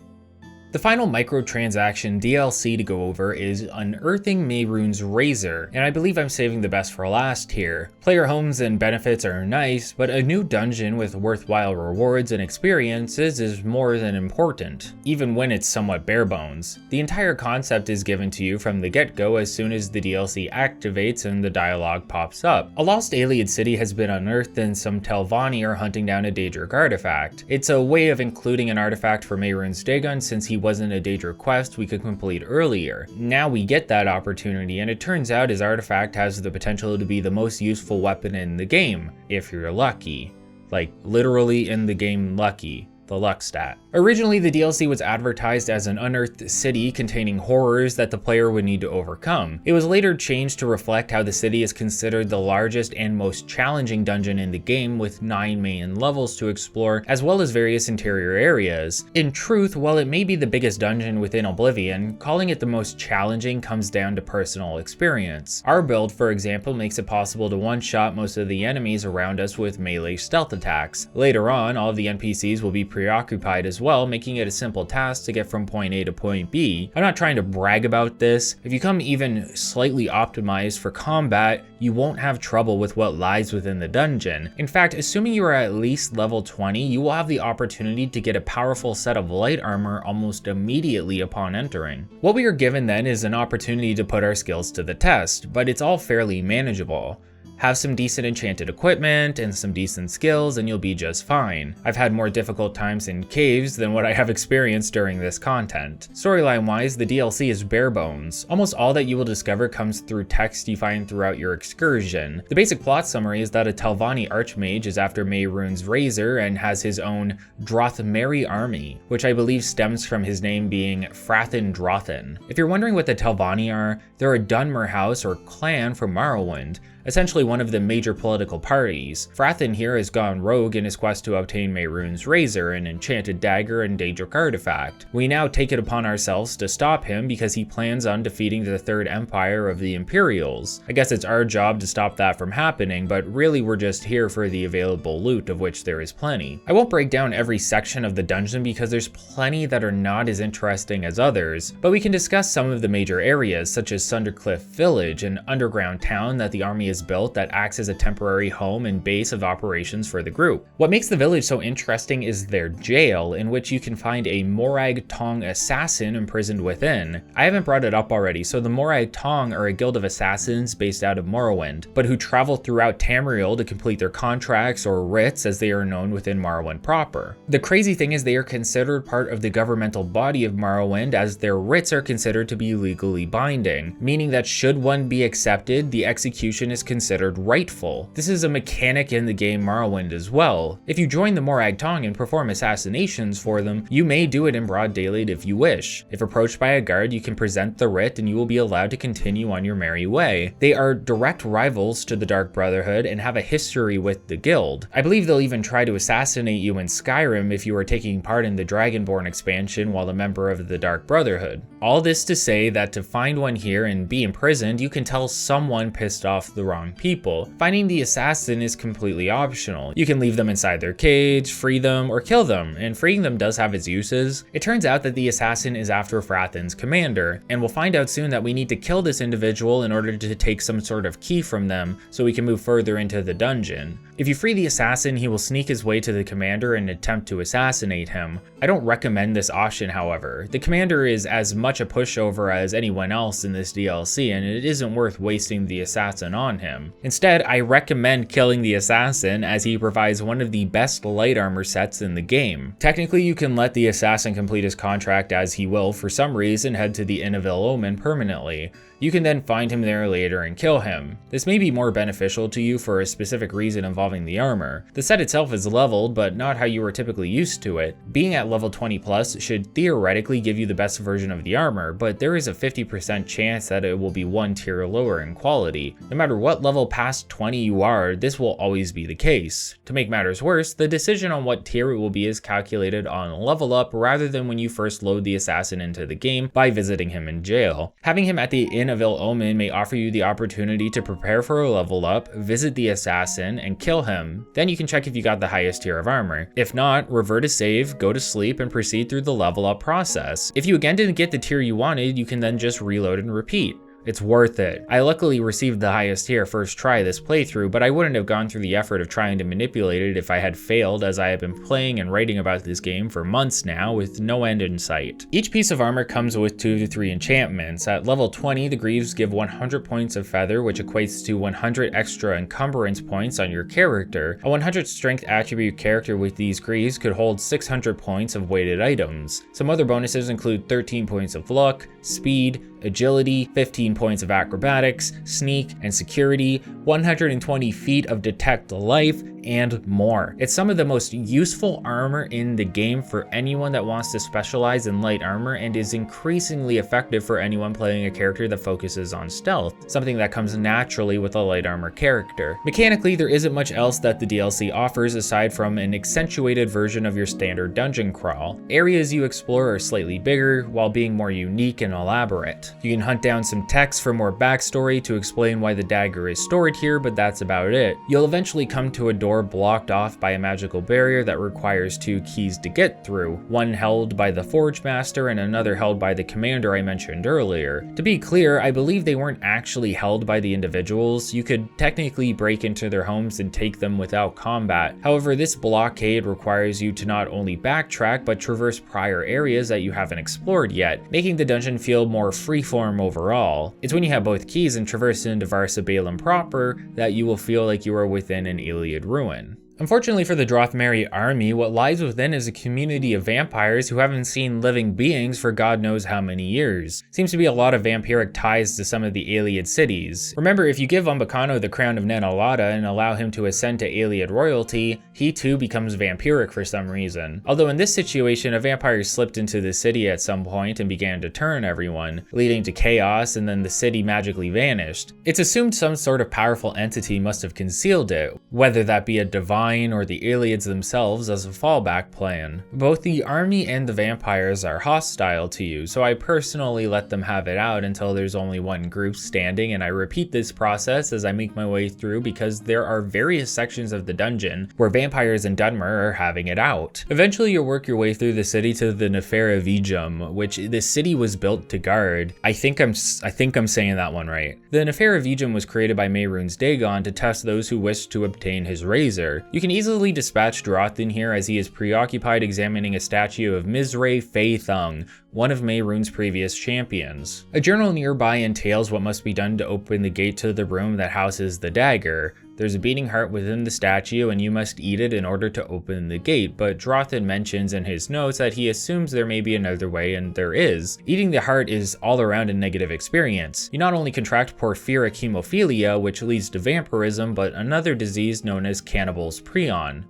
The final microtransaction DLC to go over is Unearthing Mehrunes Razor, and I believe I'm saving the best for last here. Player homes and benefits are nice, but a new dungeon with worthwhile rewards and experiences is more than important, even when it's somewhat bare bones. The entire concept is given to you from the get-go as soon as the DLC activates and the dialogue pops up. A lost alien city has been unearthed and some Telvanni are hunting down a Daedric artifact. It's a way of including an artifact for Mehrunes Dagon, since he wasn't a Daedric quest we could complete earlier. Now we get that opportunity, and it turns out his artifact has the potential to be the most useful weapon in the game, if you're lucky. Like, literally in the game lucky. The luck stat. Originally, the DLC was advertised as an unearthed city containing horrors that the player would need to overcome. It was later changed to reflect how the city is considered the largest and most challenging dungeon in the game, with 9 main levels to explore, as well as various interior areas. In truth, while it may be the biggest dungeon within Oblivion, calling it the most challenging comes down to personal experience. Our build, for example, makes it possible to one-shot most of the enemies around us with melee stealth attacks. Later on, all of the NPCs will be preoccupied as well, making it a simple task to get from point A to point B. I'm not trying to brag about this. If you come even slightly optimized for combat, you won't have trouble with what lies within the dungeon. In fact, assuming you are at least level 20, you will have the opportunity to get a powerful set of light armor almost immediately upon entering. What we are given then is an opportunity to put our skills to the test, but it's all fairly manageable. Have some decent enchanted equipment and some decent skills and you'll be just fine. I've had more difficult times in caves than what I have experienced during this content. Storyline wise, the DLC is bare bones. Almost all that you will discover comes through text you find throughout your excursion. The basic plot summary is that a Telvanni archmage is after Mehrunes Razor and has his own Drothmeri army, which I believe stems from his name being Frathin Drothin. If you're wondering what the Telvanni are, they're a Dunmer house or clan from Morrowind, essentially one of the major political parties. Frathin here has gone rogue in his quest to obtain Mehrunes Razor, an enchanted dagger and Daedric artifact. We now take it upon ourselves to stop him because he plans on defeating the Third Empire of the Imperials. I guess it's our job to stop that from happening, but really we're just here for the available loot, of which there is plenty. I won't break down every section of the dungeon because there's plenty that are not as interesting as others, but we can discuss some of the major areas such as Sundercliff Village, an underground town that the army is built that acts as a temporary home and base of operations for the group. What makes the village so interesting is their jail, in which you can find a Morag Tong assassin imprisoned within. I haven't brought it up already, so the Morag Tong are a guild of assassins based out of Morrowind, but who travel throughout Tamriel to complete their contracts, or writs as they are known within Morrowind proper. The crazy thing is they are considered part of the governmental body of Morrowind, as their writs are considered to be legally binding, meaning that should one be accepted, the execution is considered rightful. This is a mechanic in the game Morrowind as well. If you join the Morag Tong and perform assassinations for them, you may do it in broad daylight if you wish. If approached by a guard, you can present the writ and you will be allowed to continue on your merry way. They are direct rivals to the Dark Brotherhood and have a history with the guild. I believe they'll even try to assassinate you in Skyrim if you are taking part in the Dragonborn expansion while a member of the Dark Brotherhood. All this to say that to find one here and be imprisoned, you can tell someone pissed off the wrong people. Finding the assassin is completely optional. You can leave them inside their cage, free them, or kill them, and freeing them does have its uses. It turns out that the assassin is after Frathen's commander, and we'll find out soon that we need to kill this individual in order to take some sort of key from them so we can move further into the dungeon. If you free the assassin, he will sneak his way to the commander and attempt to assassinate him. I don't recommend this option, however. The commander is as much a pushover as anyone else in this DLC, and it isn't worth wasting the assassin on him. Instead, I recommend killing the assassin, as he provides one of the best light armor sets in the game. Technically, you can let the assassin complete his contract as he will for some reason head to the Inn of Ill Omen permanently. You can then find him there later and kill him. This may be more beneficial to you for a specific reason involving the armor. The set itself is leveled, but not how you are typically used to it. Being at level 20 plus should theoretically give you the best version of the armor, but there is a 50% chance that it will be one tier lower in quality. No matter what level past 20 you are, this will always be the case. To make matters worse, the decision on what tier it will be is calculated on level up rather than when you first load the assassin into the game by visiting him in jail. Having him at the Inn of Ill Omen may offer you the opportunity to prepare for a level up, visit the assassin, and kill him. Then you can check if you got the highest tier of armor. If not, revert to save, go to sleep, and proceed through the level up process. If you again didn't get the tier you wanted, you can then just reload and repeat. It's worth it. I luckily received the highest tier first try this playthrough, but I wouldn't have gone through the effort of trying to manipulate it if I had failed, as I have been playing and writing about this game for months now with no end in sight. Each piece of armor comes with 2 to 3 enchantments. At level 20, the greaves give 100 points of feather, which equates to 100 extra encumbrance points on your character. A 100 strength attribute character with these greaves could hold 600 points of weighted items. Some other bonuses include 13 points of luck, speed, agility, 15 points of acrobatics, sneak, and security, 120 feet of detect life, and more. It's some of the most useful armor in the game for anyone that wants to specialize in light armor, and is increasingly effective for anyone playing a character that focuses on stealth, something that comes naturally with a light armor character. Mechanically, there isn't much else that the DLC offers aside from an accentuated version of your standard dungeon crawl. Areas you explore are slightly bigger, while being more unique and elaborate. You can hunt down some text for more backstory to explain why the dagger is stored here, but that's about it. You'll eventually come to a door blocked off by a magical barrier that requires 2 keys to get through, one held by the Forge Master and another held by the commander I mentioned earlier. To be clear, I believe they weren't actually held by the individuals. You could technically break into their homes and take them without combat. However, this blockade requires you to not only backtrack, but traverse prior areas that you haven't explored yet, making the dungeon feel more freeform overall. It's when you have both keys and traverse into Varsabalem proper that you will feel like you are within an Iliad ruin. Unfortunately for the Drothmeri army, what lies within is a community of vampires who haven't seen living beings for God knows how many years. Seems to be a lot of vampiric ties to some of the Iliad cities. Remember, if you give Umbacano the crown of Nanalada and allow him to ascend to Iliad royalty, he too becomes vampiric for some reason. Although in this situation, a vampire slipped into the city at some point and began to turn everyone, leading to chaos, and then the city magically vanished. It's assumed some sort of powerful entity must have concealed it, whether that be a divine Shrine or the Iliads themselves as a fallback plan. Both the army and the vampires are hostile to you, so I personally let them have it out until there's only one group standing, and I repeat this process as I make my way through because there are various sections of the dungeon where vampires and Dunmer are having it out. Eventually you'll work your way through the city to the Nefera Vijum, which the city was built to guard. I think I'm saying that one right. The Nefera Vijum was created by Mehrunes Dagon to test those who wish to obtain his razor. You can easily dispatch Drothin here as he is preoccupied examining a statue of Mizrae Faethung, one of Mehrunes' previous champions. A journal nearby entails what must be done to open the gate to the room that houses the dagger. There's a beating heart within the statue and you must eat it in order to open the gate, but Drothin mentions in his notes that he assumes there may be another way, and there is. Eating the heart is all around a negative experience. You not only contract porphyric hemophilia, which leads to vampirism, but another disease known as cannibal's prion,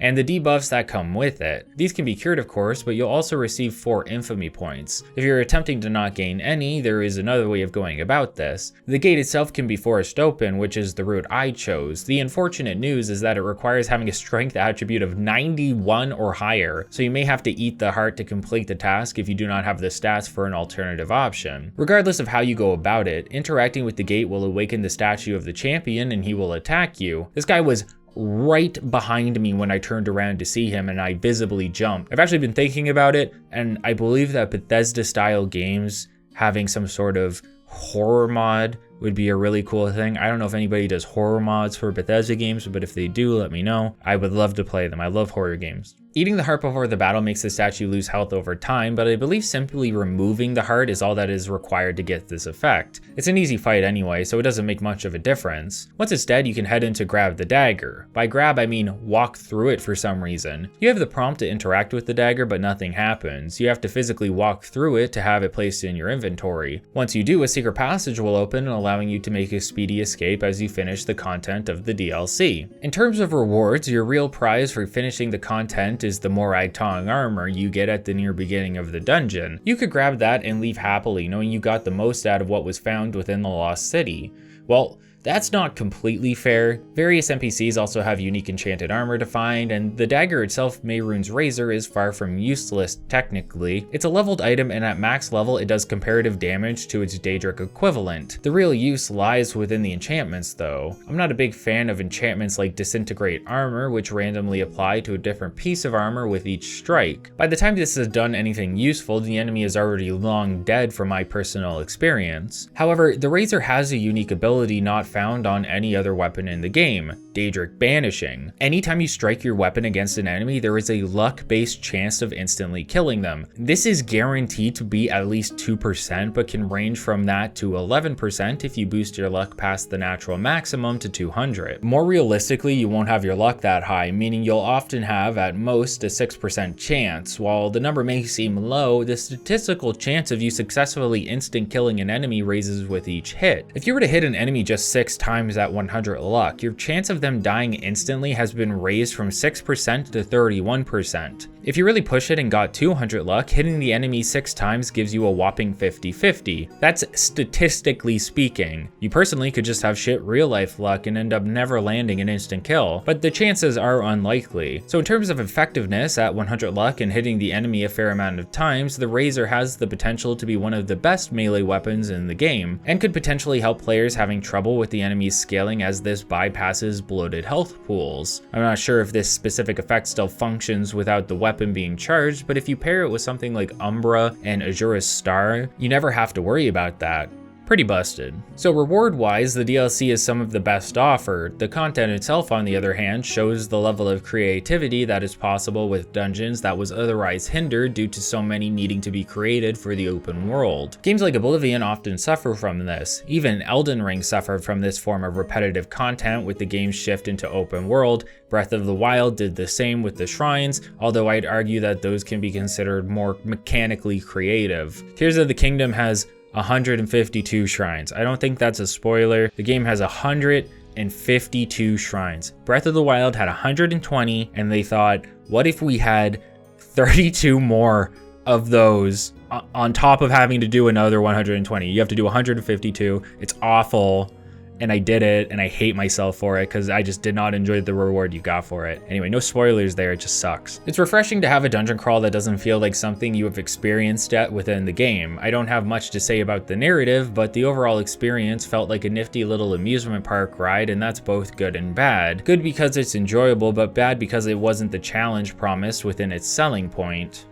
and the debuffs that come with it. These can be cured of course, but you'll also receive 4 infamy points. If you're attempting to not gain any, there is another way of going about this. The gate itself can be forced open, which is the route I chose. The unfortunate news is that it requires having a strength attribute of 91 or higher, so you may have to eat the heart to complete the task if you do not have the stats for an alternative option. Regardless of how you go about it, interacting with the gate will awaken the statue of the champion and he will attack you. This guy was right behind me when I turned around to see him and I visibly jumped. I've actually been thinking about it, and I believe that Bethesda style games having some sort of horror mod would be a really cool thing. I don't know if anybody does horror mods for Bethesda games, but if they do, let me know. I would love to play them. I love horror games. Eating the heart before the battle makes the statue lose health over time, but I believe simply removing the heart is all that is required to get this effect. It's an easy fight anyway, so it doesn't make much of a difference. Once it's dead, you can head in to grab the dagger. By grab, I mean walk through it for some reason. You have the prompt to interact with the dagger, but nothing happens. You have to physically walk through it to have it placed in your inventory. Once you do, a secret passage will open, allowing you to make a speedy escape as you finish the content of the DLC. In terms of rewards, your real prize for finishing the content is the Morag Tong armor you get at the near beginning of the dungeon. You could grab that and leave happily, knowing you got the most out of what was found within the Lost City. Well, that's not completely fair. Various NPCs also have unique enchanted armor to find, and the dagger itself, Mehrunes Razor, is far from useless technically. It's a leveled item, and at max level it does comparative damage to its Daedric equivalent. The real use lies within the enchantments though. I'm not a big fan of enchantments like Disintegrate Armor, which randomly apply to a different piece of armor with each strike. By the time this has done anything useful, the enemy is already long dead from my personal experience. However, the Razor has a unique ability not found on any other weapon in the game, Daedric Banishing. Anytime you strike your weapon against an enemy, there is a luck-based chance of instantly killing them. This is guaranteed to be at least 2%, but can range from that to 11% if you boost your luck past the natural maximum to 200. More realistically, you won't have your luck that high, meaning you'll often have at most a 6% chance. While the number may seem low, the statistical chance of you successfully instant killing an enemy raises with each hit. If you were to hit an enemy just 6 times at 100 luck, your chance of them dying instantly has been raised from 6% to 31%. If you really push it and got 200 luck, hitting the enemy 6 times gives you a whopping 50-50. That's statistically speaking. You personally could just have shit real life luck and end up never landing an instant kill, but the chances are unlikely. So in terms of effectiveness, at 100 luck and hitting the enemy a fair amount of times, the Razor has the potential to be one of the best melee weapons in the game, and could potentially help players having trouble with the enemy's scaling as this bypasses bloated health pools. I'm not sure if this specific effect still functions without the weapon being charged, but if you pair it with something like Umbra and Azura's Star, you never have to worry about that. Pretty busted. So reward-wise, the DLC is some of the best offered. The content itself, on the other hand, shows the level of creativity that is possible with dungeons that was otherwise hindered due to so many needing to be created for the open world. Games like Oblivion often suffer from this. Even Elden Ring suffered from this form of repetitive content with the game's shift into open world. Breath of the Wild did the same with the shrines, although I'd argue that those can be considered more mechanically creative. Tears of the Kingdom has 152 shrines. I don't think that's a spoiler. The game has 152 shrines. Breath of the Wild had 120, and they thought, what if we had 32 more of those on top of having to do another 120? You have to do 152. It's awful. and I did it, and I hate myself for it because I just did not enjoy the reward you got for it. Anyway, no spoilers there, it just sucks. It's refreshing to have a dungeon crawl that doesn't feel like something you have experienced yet within the game. I don't have much to say about the narrative, but the overall experience felt like a nifty little amusement park ride, and that's both good and bad. Good because it's enjoyable, but bad because it wasn't the challenge promised within its selling point.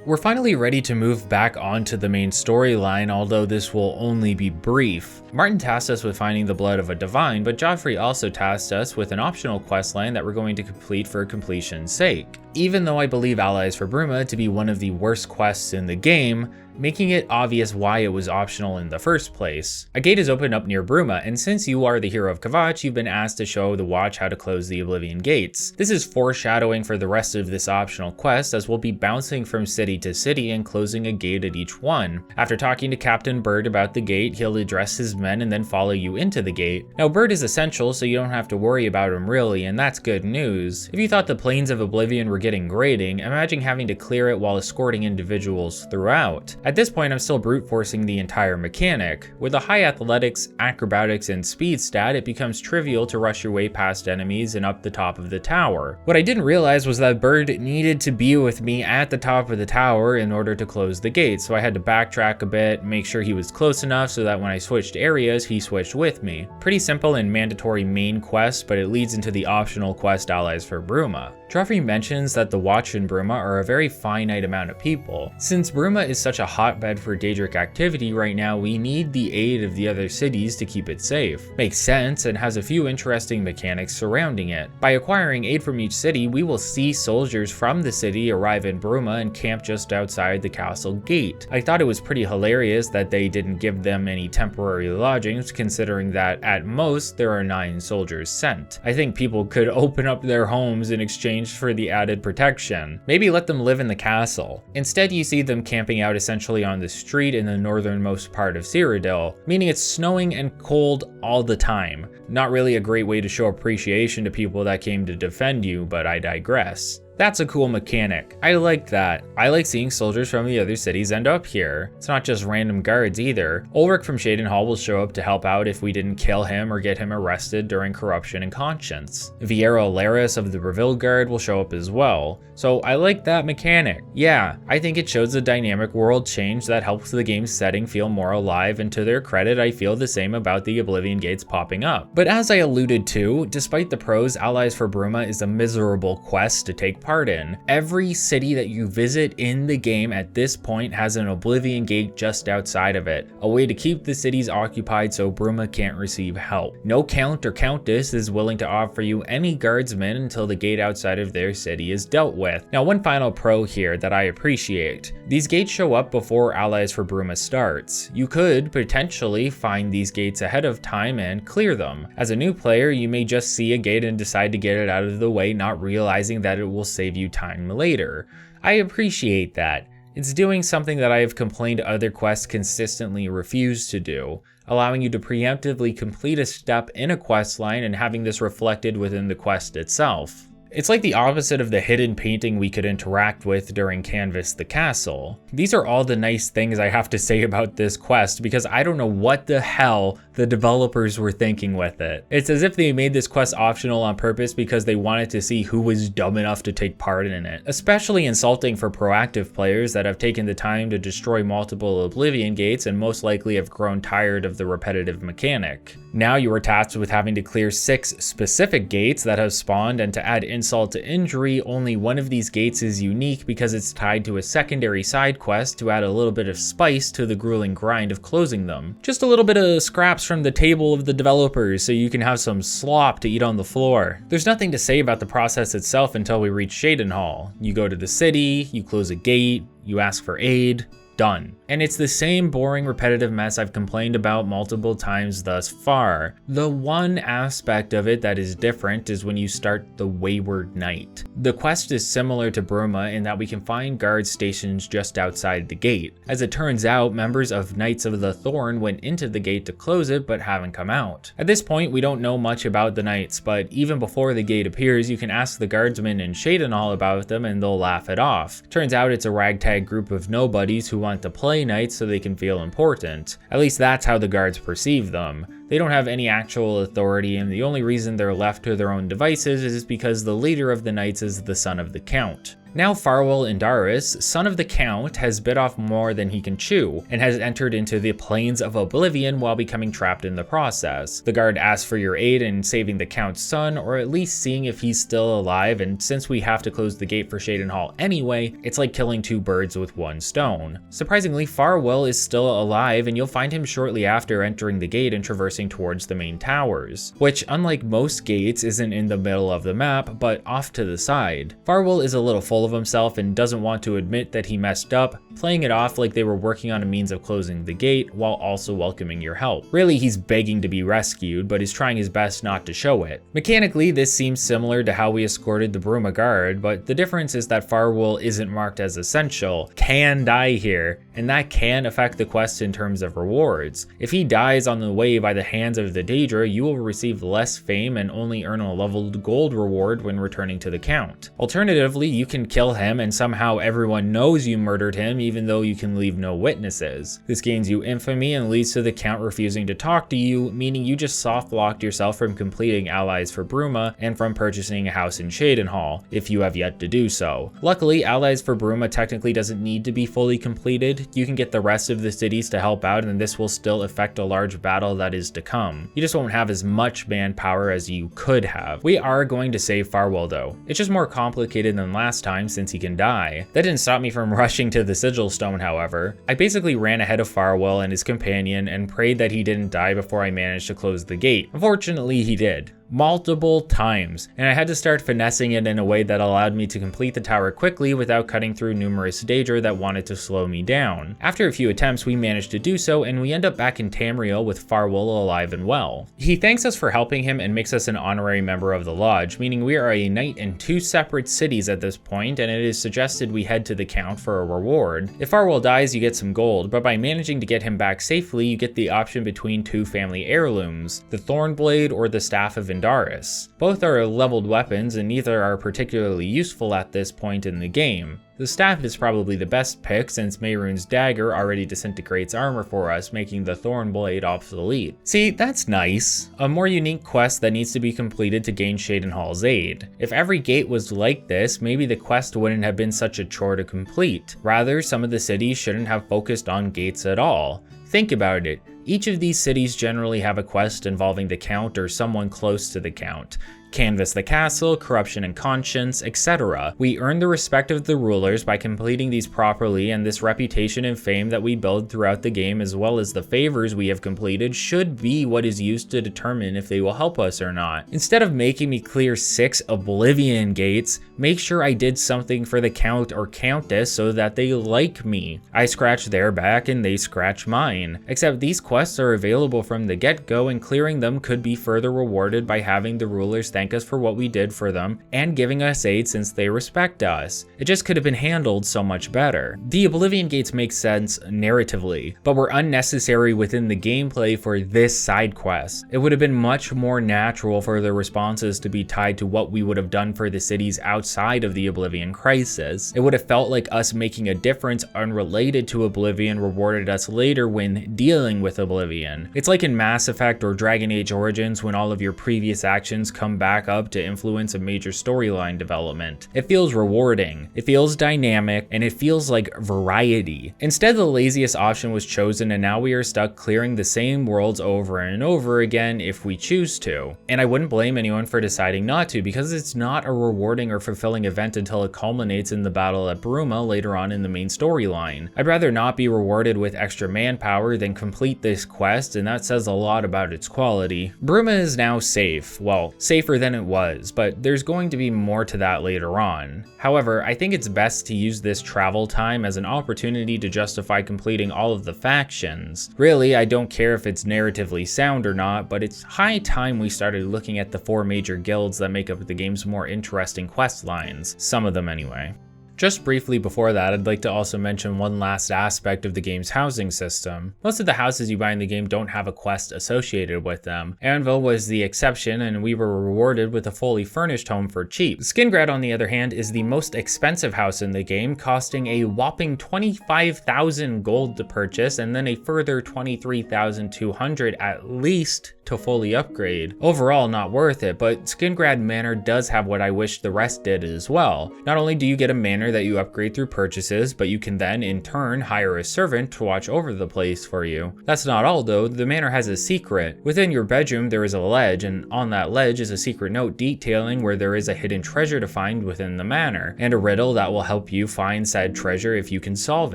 We're finally ready to move back onto the main storyline, although this will only be brief. Martin tasked us with finding the blood of a divine, but Joffrey also tasked us with an optional questline that we're going to complete for completion's sake. Even though I believe Allies for Bruma to be one of the worst quests in the game, making it obvious why it was optional in the first place. A gate is opened up near Bruma, and since you are the hero of Kvatch, you've been asked to show the Watch how to close the Oblivion gates. This is foreshadowing for the rest of this optional quest, as we'll be bouncing from city to city and closing a gate at each one. After talking to Captain Bird about the gate, he'll address his men and then follow you into the gate. Now Bird is essential, so you don't have to worry about him really, and that's good news. If you thought the Plains of Oblivion were getting grating, imagine having to clear it while escorting individuals throughout. At this point, I'm still brute forcing the entire mechanic. With a high athletics, acrobatics, and speed stat, it becomes trivial to rush your way past enemies and up the top of the tower. What I didn't realize was that Bird needed to be with me at the top of the tower in order to close the gate, so I had to backtrack a bit, make sure he was close enough so that when I switched areas, he switched with me. Pretty simple and mandatory main quest, but it leads into the optional quest Allies for Bruma. Joffrey mentions that the Watch and Bruma are a very finite amount of people. Since Bruma is such a hotbed for Daedric activity right now, we need the aid of the other cities to keep it safe. Makes sense and has a few interesting mechanics surrounding it. By acquiring aid from each city, we will see soldiers from the city arrive in Bruma and camp just outside the castle gate. I thought it was pretty hilarious that they didn't give them any temporary lodgings, considering that at most there are 9 soldiers sent. I think people could open up their homes in exchange for the added protection. Maybe let them live in the castle. Instead, you see them camping out essentially on the street in the northernmost part of Cyrodiil, meaning it's snowing and cold all the time. Not really a great way to show appreciation to people that came to defend you, but I digress. That's a cool mechanic. I like that. I like seeing soldiers from the other cities end up here. It's not just random guards either. Ulrich from Cheydinhal will show up to help out if we didn't kill him or get him arrested during corruption and conscience. Viero Laris of the Bravil Guard will show up as well. So I like that mechanic. Yeah, I think it shows a dynamic world change that helps the game's setting feel more alive, and to their credit, I feel the same about the Oblivion gates popping up. But as I alluded to, despite the pros, Allies for Bruma is a miserable quest to take part in. Every city that you visit in the game at this point has an Oblivion gate just outside of it, a way to keep the cities occupied so Bruma can't receive help. No count or countess is willing to offer you any guardsmen until the gate outside of their city is dealt with. Now, one final pro here that I appreciate. These gates show up before Allies for Bruma starts. You could potentially find these gates ahead of time and clear them. As a new player, you may just see a gate and decide to get it out of the way, not realizing that it will save you time later. I appreciate that. It's doing something that I have complained other quests consistently refuse to do, allowing you to preemptively complete a step in a quest line and having this reflected within the quest itself. It's like the opposite of the hidden painting we could interact with during Canvas the Castle. These are all the nice things I have to say about this quest because I don't know what the hell the developers were thinking with it. It's as if they made this quest optional on purpose because they wanted to see who was dumb enough to take part in it. Especially insulting for proactive players that have taken the time to destroy multiple Oblivion gates and most likely have grown tired of the repetitive mechanic. Now you are tasked with having to clear 6 specific gates that have spawned, and to add insult to injury, only one of these gates is unique because it's tied to a secondary side quest to add a little bit of spice to the grueling grind of closing them. Just a little bit of scraps from the table of the developers so you can have some slop to eat on the floor. There's nothing to say about the process itself until we reach Cheydinhal. You go to the city, you close a gate, you ask for aid, done. And it's the same boring, repetitive mess I've complained about multiple times thus far. The one aspect of it that is different is when you start the Wayward Night. The quest is similar to Bruma in that we can find guard stations just outside the gate. As it turns out, members of Knights of the Thorn went into the gate to close it but haven't come out. At this point, we don't know much about the Knights, but even before the gate appears, you can ask the guardsmen in Cheydinhal about them and they'll laugh it off. Turns out it's a ragtag group of nobodies who want to play knights so they can feel important. At least that's how the guards perceive them. They don't have any actual authority, and the only reason they're left to their own devices is because the leader of the knights is the son of the count. Now Farwell Indaris, son of the Count, has bit off more than he can chew, and has entered into the Plains of Oblivion while becoming trapped in the process. The guard asks for your aid in saving the Count's son, or at least seeing if he's still alive, and since we have to close the gate for Cheydinhal anyway, it's like killing two birds with one stone. Surprisingly, Farwell is still alive, and you'll find him shortly after entering the gate and traversing towards the main towers, which, unlike most gates, isn't in the middle of the map, but off to the side. Farwell is a little full of himself and doesn't want to admit that he messed up, playing it off like they were working on a means of closing the gate while also welcoming your help. Really, he's begging to be rescued, but is trying his best not to show it. Mechanically, this seems similar to how we escorted the Bruma guard, but the difference is that Farwell isn't marked as essential, can die here, and that can affect the quest in terms of rewards. If he dies on the way by the hands of the Daedra, you will receive less fame and only earn a leveled gold reward when returning to the Count. Alternatively, you can kill him and somehow everyone knows you murdered him even though you can leave no witnesses. This gains you infamy and leads to the Count refusing to talk to you, meaning you just soft-locked yourself from completing allies for Bruma and from purchasing a house in Cheydinhal, if you have yet to do so. Luckily, allies for Bruma technically doesn't need to be fully completed. You can get the rest of the cities to help out, and this will still affect a large battle that is to come. You just won't have as much manpower as you could have. We are going to save Farwell though. It's just more complicated than last time since he can die. That didn't stop me from rushing to the Sigil Stone, however. I basically ran ahead of Farwell and his companion and prayed that he didn't die before I managed to close the gate. Unfortunately, he did. Multiple times, and I had to start finessing it in a way that allowed me to complete the tower quickly without cutting through numerous Daedra that wanted to slow me down. After a few attempts, we managed to do so, and we end up back in Tamriel with Farwell alive and well. He thanks us for helping him and makes us an honorary member of the Lodge, meaning we are a knight in two separate cities at this point, and it is suggested we head to the Count for a reward. If Farwell dies, you get some gold, but by managing to get him back safely, you get the option between two family heirlooms, the Thornblade or the Staff of Indaris. Both are leveled weapons and neither are particularly useful at this point in the game. The staff is probably the best pick since Mehrunes' dagger already disintegrates armor for us, making the Thornblade obsolete. See, that's nice. A more unique quest that needs to be completed to gain Cheydinhal's aid. If every gate was like this, maybe the quest wouldn't have been such a chore to complete. Rather, some of the cities shouldn't have focused on gates at all. Think about it. Each of these cities generally have a quest involving the Count or someone close to the Count. Canvass the castle, corruption and conscience, etc. We earn the respect of the rulers by completing these properly, and this reputation and fame that we build throughout the game as well as the favors we have completed should be what is used to determine if they will help us or not. Instead of making me clear 6 Oblivion gates, make sure I did something for the Count or Countess so that they like me. I scratch their back and they scratch mine. Except these quests are available from the get-go, and clearing them could be further rewarded by having the rulers thank us for what we did for them and giving us aid since they respect us. It just could have been handled so much better. The Oblivion gates make sense narratively, but were unnecessary within the gameplay for this side quest. It would have been much more natural for the responses to be tied to what we would have done for the cities outside of the Oblivion Crisis. It would have felt like us making a difference unrelated to Oblivion rewarded us later when dealing with Oblivion. It's like in Mass Effect or Dragon Age Origins when all of your previous actions come back up to influence a major storyline development. It feels rewarding, it feels dynamic, and it feels like variety. Instead, the laziest option was chosen, and now we are stuck clearing the same worlds over and over again if we choose to. And I wouldn't blame anyone for deciding not to, because it's not a rewarding or fulfilling event until it culminates in the battle at Bruma later on in the main storyline. I'd rather not be rewarded with extra manpower than complete this quest, and that says a lot about its quality. Bruma is now safe, well, safer than it was, but there's going to be more to that later on. However, I think it's best to use this travel time as an opportunity to justify completing all of the factions. Really, I don't care if it's narratively sound or not, but it's high time we started looking at the 4 major guilds that make up the game's more interesting quest lines. Some of them anyway. Just briefly before that, I'd like to also mention one last aspect of the game's housing system. Most of the houses you buy in the game don't have a quest associated with them. Anvil was the exception, and we were rewarded with a fully furnished home for cheap. Skingrad, on the other hand, is the most expensive house in the game, costing a whopping 25,000 gold to purchase, and then a further 23,200 at least to fully upgrade. Overall, not worth it, but Skingrad Manor does have what I wish the rest did as well. Not only do you get a manor that you upgrade through purchases, but you can then in turn hire a servant to watch over the place for you. That's not all though, the manor has a secret. Within your bedroom there is a ledge, and on that ledge is a secret note detailing where there is a hidden treasure to find within the manor, and a riddle that will help you find said treasure if you can solve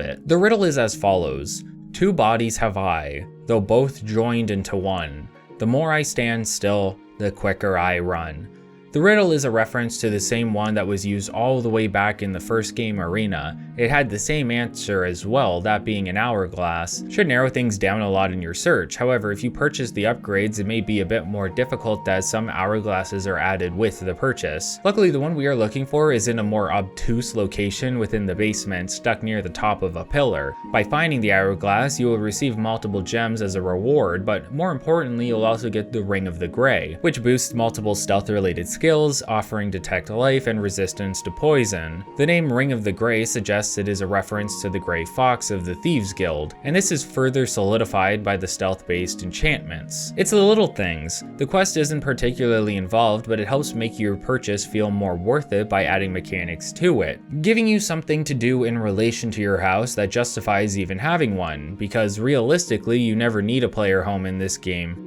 it. The riddle is as follows: 2 bodies have I, though both joined into one. The more I stand still, the quicker I run. The riddle is a reference to the same one that was used all the way back in the first game Arena. It had the same answer as well, that being an hourglass. Should narrow things down a lot in your search. However, if you purchase the upgrades, it may be a bit more difficult as some hourglasses are added with the purchase. Luckily, the one we are looking for is in a more obtuse location within the basement, stuck near the top of a pillar. By finding the hourglass, you will receive multiple gems as a reward, but more importantly, you'll also get the Ring of the Grey, which boosts multiple stealth-related skills, offering Detect Life and resistance to poison. The name Ring of the Grey suggests it is a reference to the Grey Fox of the Thieves Guild, and this is further solidified by the stealth-based enchantments. It's the little things. The quest isn't particularly involved, but it helps make your purchase feel more worth it by adding mechanics to it, giving you something to do in relation to your house that justifies even having one, because realistically you never need a player home in this game.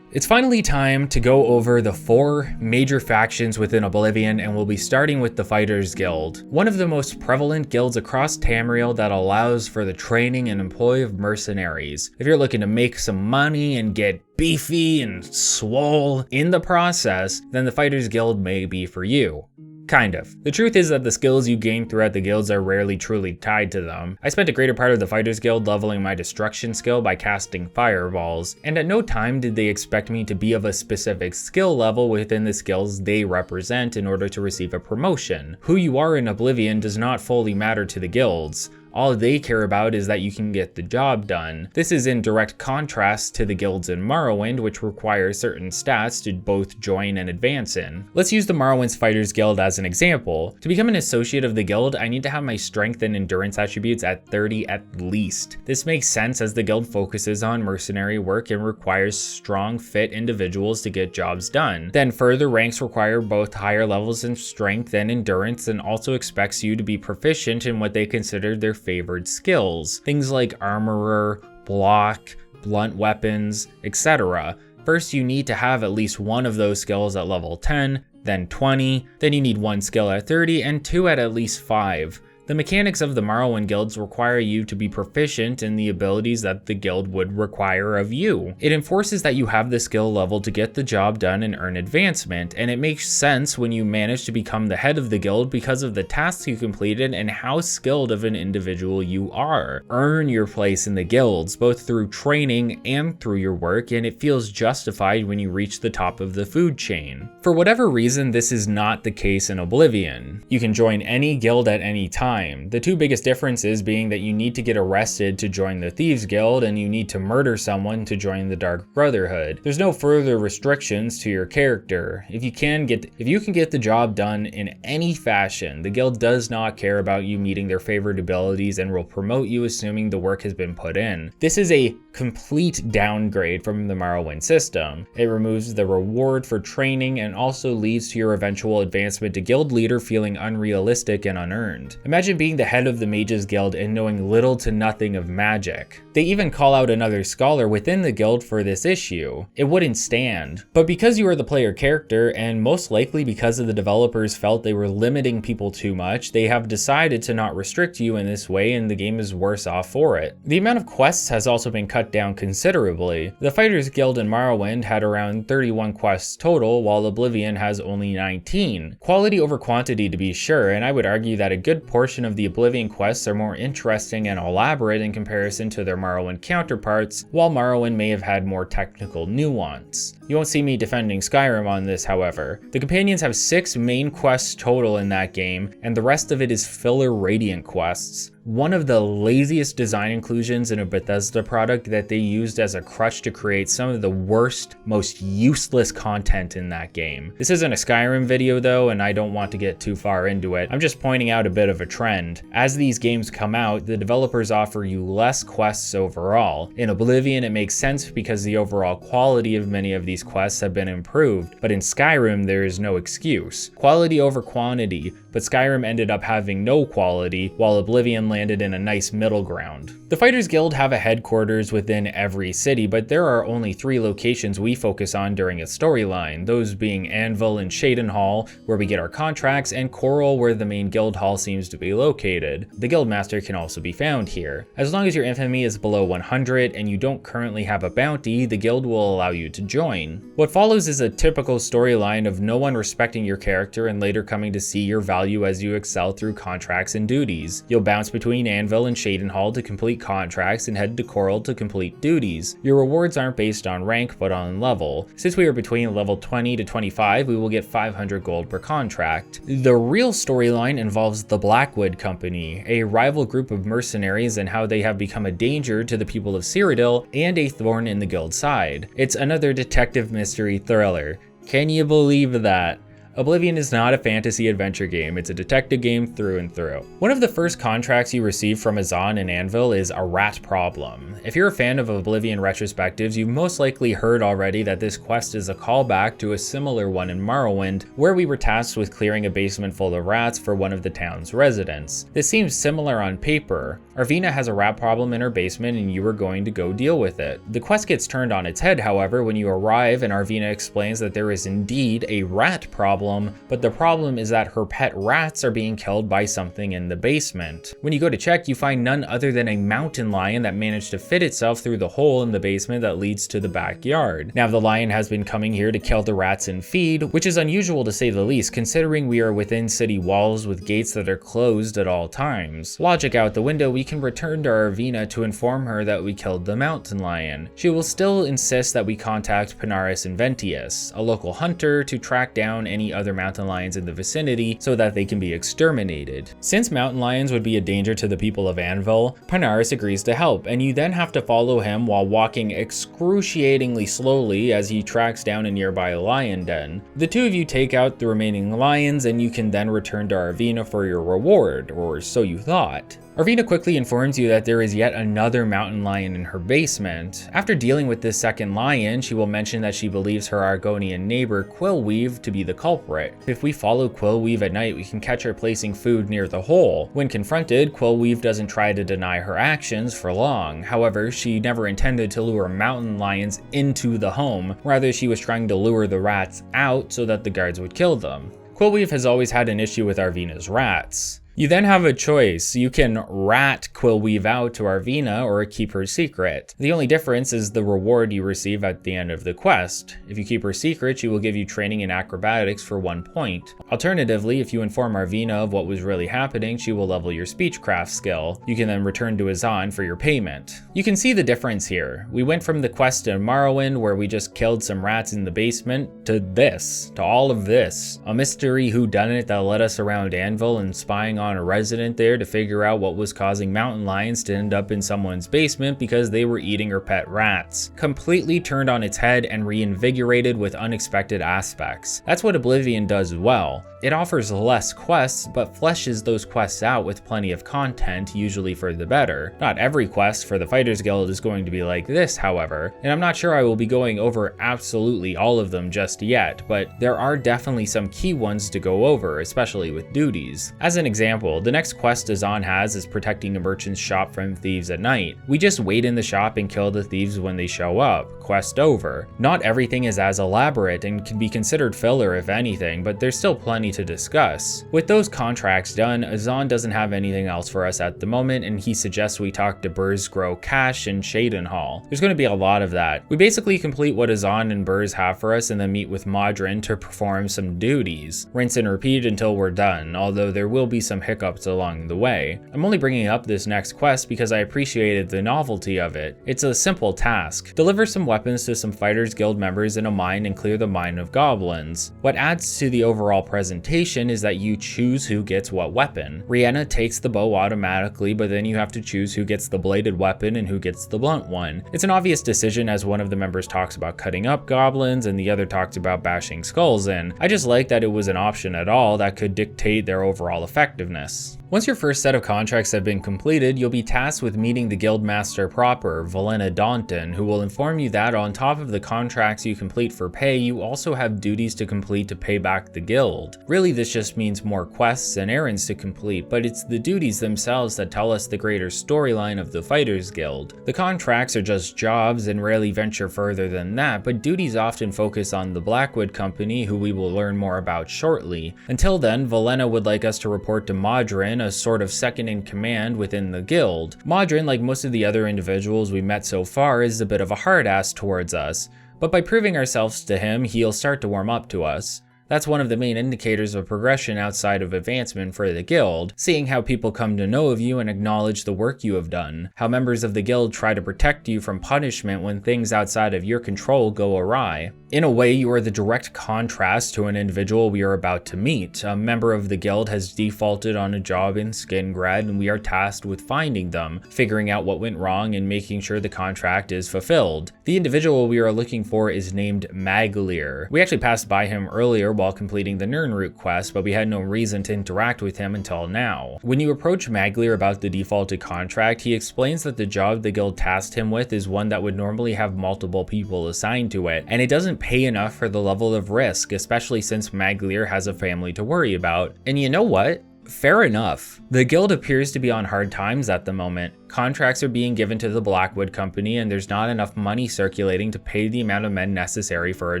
It's finally time to go over the 4 major factions within Oblivion, and we'll be starting with the Fighters Guild. One of the most prevalent guilds across Tamriel that allows for the training and employ of mercenaries. If you're looking to make some money and get beefy and swole in the process, then the Fighters Guild may be for you. Kind of. The truth is that the skills you gain throughout the guilds are rarely truly tied to them. I spent a greater part of the Fighters Guild leveling my destruction skill by casting fireballs, and at no time did they expect me to be of a specific skill level within the skills they represent in order to receive a promotion. Who you are in Oblivion does not fully matter to the guilds. All they care about is that you can get the job done. This is in direct contrast to the guilds in Morrowind, which require certain stats to both join and advance in. Let's use the Morrowind's Fighters Guild as an example. To become an associate of the guild, I need to have my strength and endurance attributes at 30 at least. This makes sense as the guild focuses on mercenary work and requires strong, fit individuals to get jobs done. Then further ranks require both higher levels in strength and endurance, and also expects you to be proficient in what they consider their favored skills. Things like armorer, block, blunt weapons, etc. First, you need to have at least one of those skills at level 10, then 20, then you need 1 skill at 30, and 2 at least 5. The mechanics of the Morrowind guilds require you to be proficient in the abilities that the guild would require of you. It enforces that you have the skill level to get the job done and earn advancement, and it makes sense when you manage to become the head of the guild because of the tasks you completed and how skilled of an individual you are. Earn your place in the guilds, both through training and through your work, and it feels justified when you reach the top of the food chain. For whatever reason, this is not the case in Oblivion. You can join any guild at any time. The 2 biggest differences being that you need to get arrested to join the Thieves Guild, and you need to murder someone to join the Dark Brotherhood. There's no further restrictions to your character. If you can get the job done in any fashion, the guild does not care about you meeting their favored abilities and will promote you assuming the work has been put in. This is a complete downgrade from the Morrowind system. It removes the reward for training and also leads to your eventual advancement to guild leader feeling unrealistic and unearned. Imagine being the head of the Mages Guild and knowing little to nothing of magic. They even call out another scholar within the guild for this issue. It wouldn't stand. But because you are the player character, and most likely because the developers felt they were limiting people too much, they have decided to not restrict you in this way, and the game is worse off for it. The amount of quests has also been cut down considerably. The Fighters Guild in Morrowind had around 31 quests total, while Oblivion has only 19. Quality over quantity to be sure, and I would argue that a good portion portion of the Oblivion Quests are more interesting and elaborate in comparison to their Morrowind counterparts, while Morrowind may have had more technical nuance. You won't see me defending Skyrim on this, however. The companions have 6 main quests total in that game, and the rest of it is filler Radiant quests. One of the laziest design inclusions in a Bethesda product that they used as a crutch to create some of the worst, most useless content in that game. This isn't a Skyrim video though, and I don't want to get too far into it. I'm just pointing out a bit of a trend. As these games come out, the developers offer you less quests overall. In Oblivion, it makes sense because the overall quality of many of these quests have been improved, but in Skyrim, there is no excuse. Quality over quantity, but Skyrim ended up having no quality, while Oblivion landed in a nice middle ground. The Fighters Guild have a headquarters within every city, but there are only 3 locations we focus on during its storyline, those being Anvil and Cheydinhal, where we get our contracts, and Chorrol, where the main guild hall seems to be located. The guildmaster can also be found here. As long as your infamy is below 100 and you don't currently have a bounty, the guild will allow you to join. What follows is a typical storyline of no one respecting your character and later coming to see your value as you excel through contracts and duties. You'll bounce between Anvil and Cheydinhal to complete contracts and head to Chorrol to complete duties. Your rewards aren't based on rank but on level. Since we are between level 20 to 25, we will get 500 gold per contract. The real storyline involves the Blackwood Company, a rival group of mercenaries, and how they have become a danger to the people of Cyrodiil and a thorn in the guild side. It's another detective mystery thriller. Can you believe that? Oblivion is not a fantasy adventure game, it's a detective game through and through. One of the first contracts you receive from Azan and Anvil is a rat problem. If you're a fan of Oblivion retrospectives, you've most likely heard already that this quest is a callback to a similar one in Morrowind, where we were tasked with clearing a basement full of rats for one of the town's residents. This seems similar on paper. Vaermina has a rat problem in her basement and you are going to go deal with it. The quest gets turned on its head, however, when you arrive and Vaermina explains that there is indeed a rat problem, but the problem is that her pet rats are being killed by something in the basement. When you go to check, you find none other than a mountain lion that managed to fit itself through the hole in the basement that leads to the backyard. Now, the lion has been coming here to kill the rats and feed, which is unusual to say the least, considering we are within city walls with gates that are closed at all times. Logic out the window, we can return to Vaermina to inform her that we killed the mountain lion. She will still insist that we contact Panaris and Ventius, a local hunter, to track down any other mountain lions in the vicinity so that they can be exterminated. Since mountain lions would be a danger to the people of Anvil, Panaris agrees to help, and you then have to follow him while walking excruciatingly slowly as he tracks down a nearby lion den. The two of you take out the remaining lions and you can then return to Vaermina for your reward, or so you thought. Vaermina quickly informs you that there is yet another mountain lion in her basement. After dealing with this second lion, she will mention that she believes her Argonian neighbor Quillweave to be the culprit. If we follow Quillweave at night, we can catch her placing food near the hole. When confronted, Quillweave doesn't try to deny her actions for long. However, she never intended to lure mountain lions into the home. Rather, she was trying to lure the rats out so that the guards would kill them. Quillweave has always had an issue with Vaermina's rats. You then have a choice. You can rat Quillweave out to Vaermina or keep her secret. The only difference is the reward you receive at the end of the quest. If you keep her secret, she will give you training in acrobatics for 1 point. Alternatively, if you inform Vaermina of what was really happening, she will level your Speechcraft skill. You can then return to Azan for your payment. You can see the difference here. We went from the quest in Morrowind, where we just killed some rats in the basement, to this, to all of this. A mystery whodunit that led us around Anvil and spying on a resident there to figure out what was causing mountain lions to end up in someone's basement because they were eating her pet rats. Completely turned on its head and reinvigorated with unexpected aspects. That's what Oblivion does well. It offers less quests, but fleshes those quests out with plenty of content, usually for the better. Not every quest for the Fighters Guild is going to be like this, however, and I'm not sure I will be going over absolutely all of them just yet, but there are definitely some key ones to go over, especially with duties. As an example, the next quest Azan has is protecting a merchant's shop from thieves at night. We just wait in the shop and kill the thieves when they show up. Quest over. Not everything is as elaborate and can be considered filler if anything, but there's still plenty plenty to discuss. With those contracts done, Azan doesn't have anything else for us at the moment, and he suggests we talk to Burzgrow Cash and Cheydinhal. There's going to be a lot of that. We basically complete what Azan and Burz have for us and then meet with Modron to perform some duties. Rinse and repeat until we're done, although there will be some hiccups along the way. I'm only bringing up this next quest because I appreciated the novelty of it. It's a simple task. Deliver some weapons to some Fighters Guild members in a mine and clear the mine of goblins. What adds to the overall presentation is that you choose who gets what weapon. Rihanna takes the bow automatically, but then you have to choose who gets the bladed weapon and who gets the blunt one. It's an obvious decision as one of the members talks about cutting up goblins and the other talks about bashing skulls in. I just like that it was an option at all that could dictate their overall effectiveness. Once your first set of contracts have been completed, you'll be tasked with meeting the guildmaster proper, Valena Daunton, who will inform you that on top of the contracts you complete for pay, you also have duties to complete to pay back the guild. Really, this just means more quests and errands to complete, but it's the duties themselves that tell us the greater storyline of the Fighters Guild. The contracts are just jobs and rarely venture further than that, but duties often focus on the Blackwood Company, who we will learn more about shortly. Until then, Valena would like us to report to Modron, a sort of second in command within the guild. Modron, like most of the other individuals we met so far, is a bit of a hard ass towards us, but by proving ourselves to him, he'll start to warm up to us. That's one of the main indicators of progression outside of advancement for the guild, seeing how people come to know of you and acknowledge the work you have done, how members of the guild try to protect you from punishment when things outside of your control go awry. In a way, you are the direct contrast to an individual we are about to meet. A member of the guild has defaulted on a job in Skingrad, and we are tasked with finding them, figuring out what went wrong, and making sure the contract is fulfilled. The individual we are looking for is named Maglir. We actually passed by him earlier while completing the Nirnroot quest, but we had no reason to interact with him until now. When you approach Maglir about the defaulted contract, he explains that the job the guild tasked him with is one that would normally have multiple people assigned to it, and it doesn't pay enough for the level of risk, especially since Maglir has a family to worry about. And you know what? Fair enough. The guild appears to be on hard times at the moment. Contracts are being given to the Blackwood Company, and there's not enough money circulating to pay the amount of men necessary for a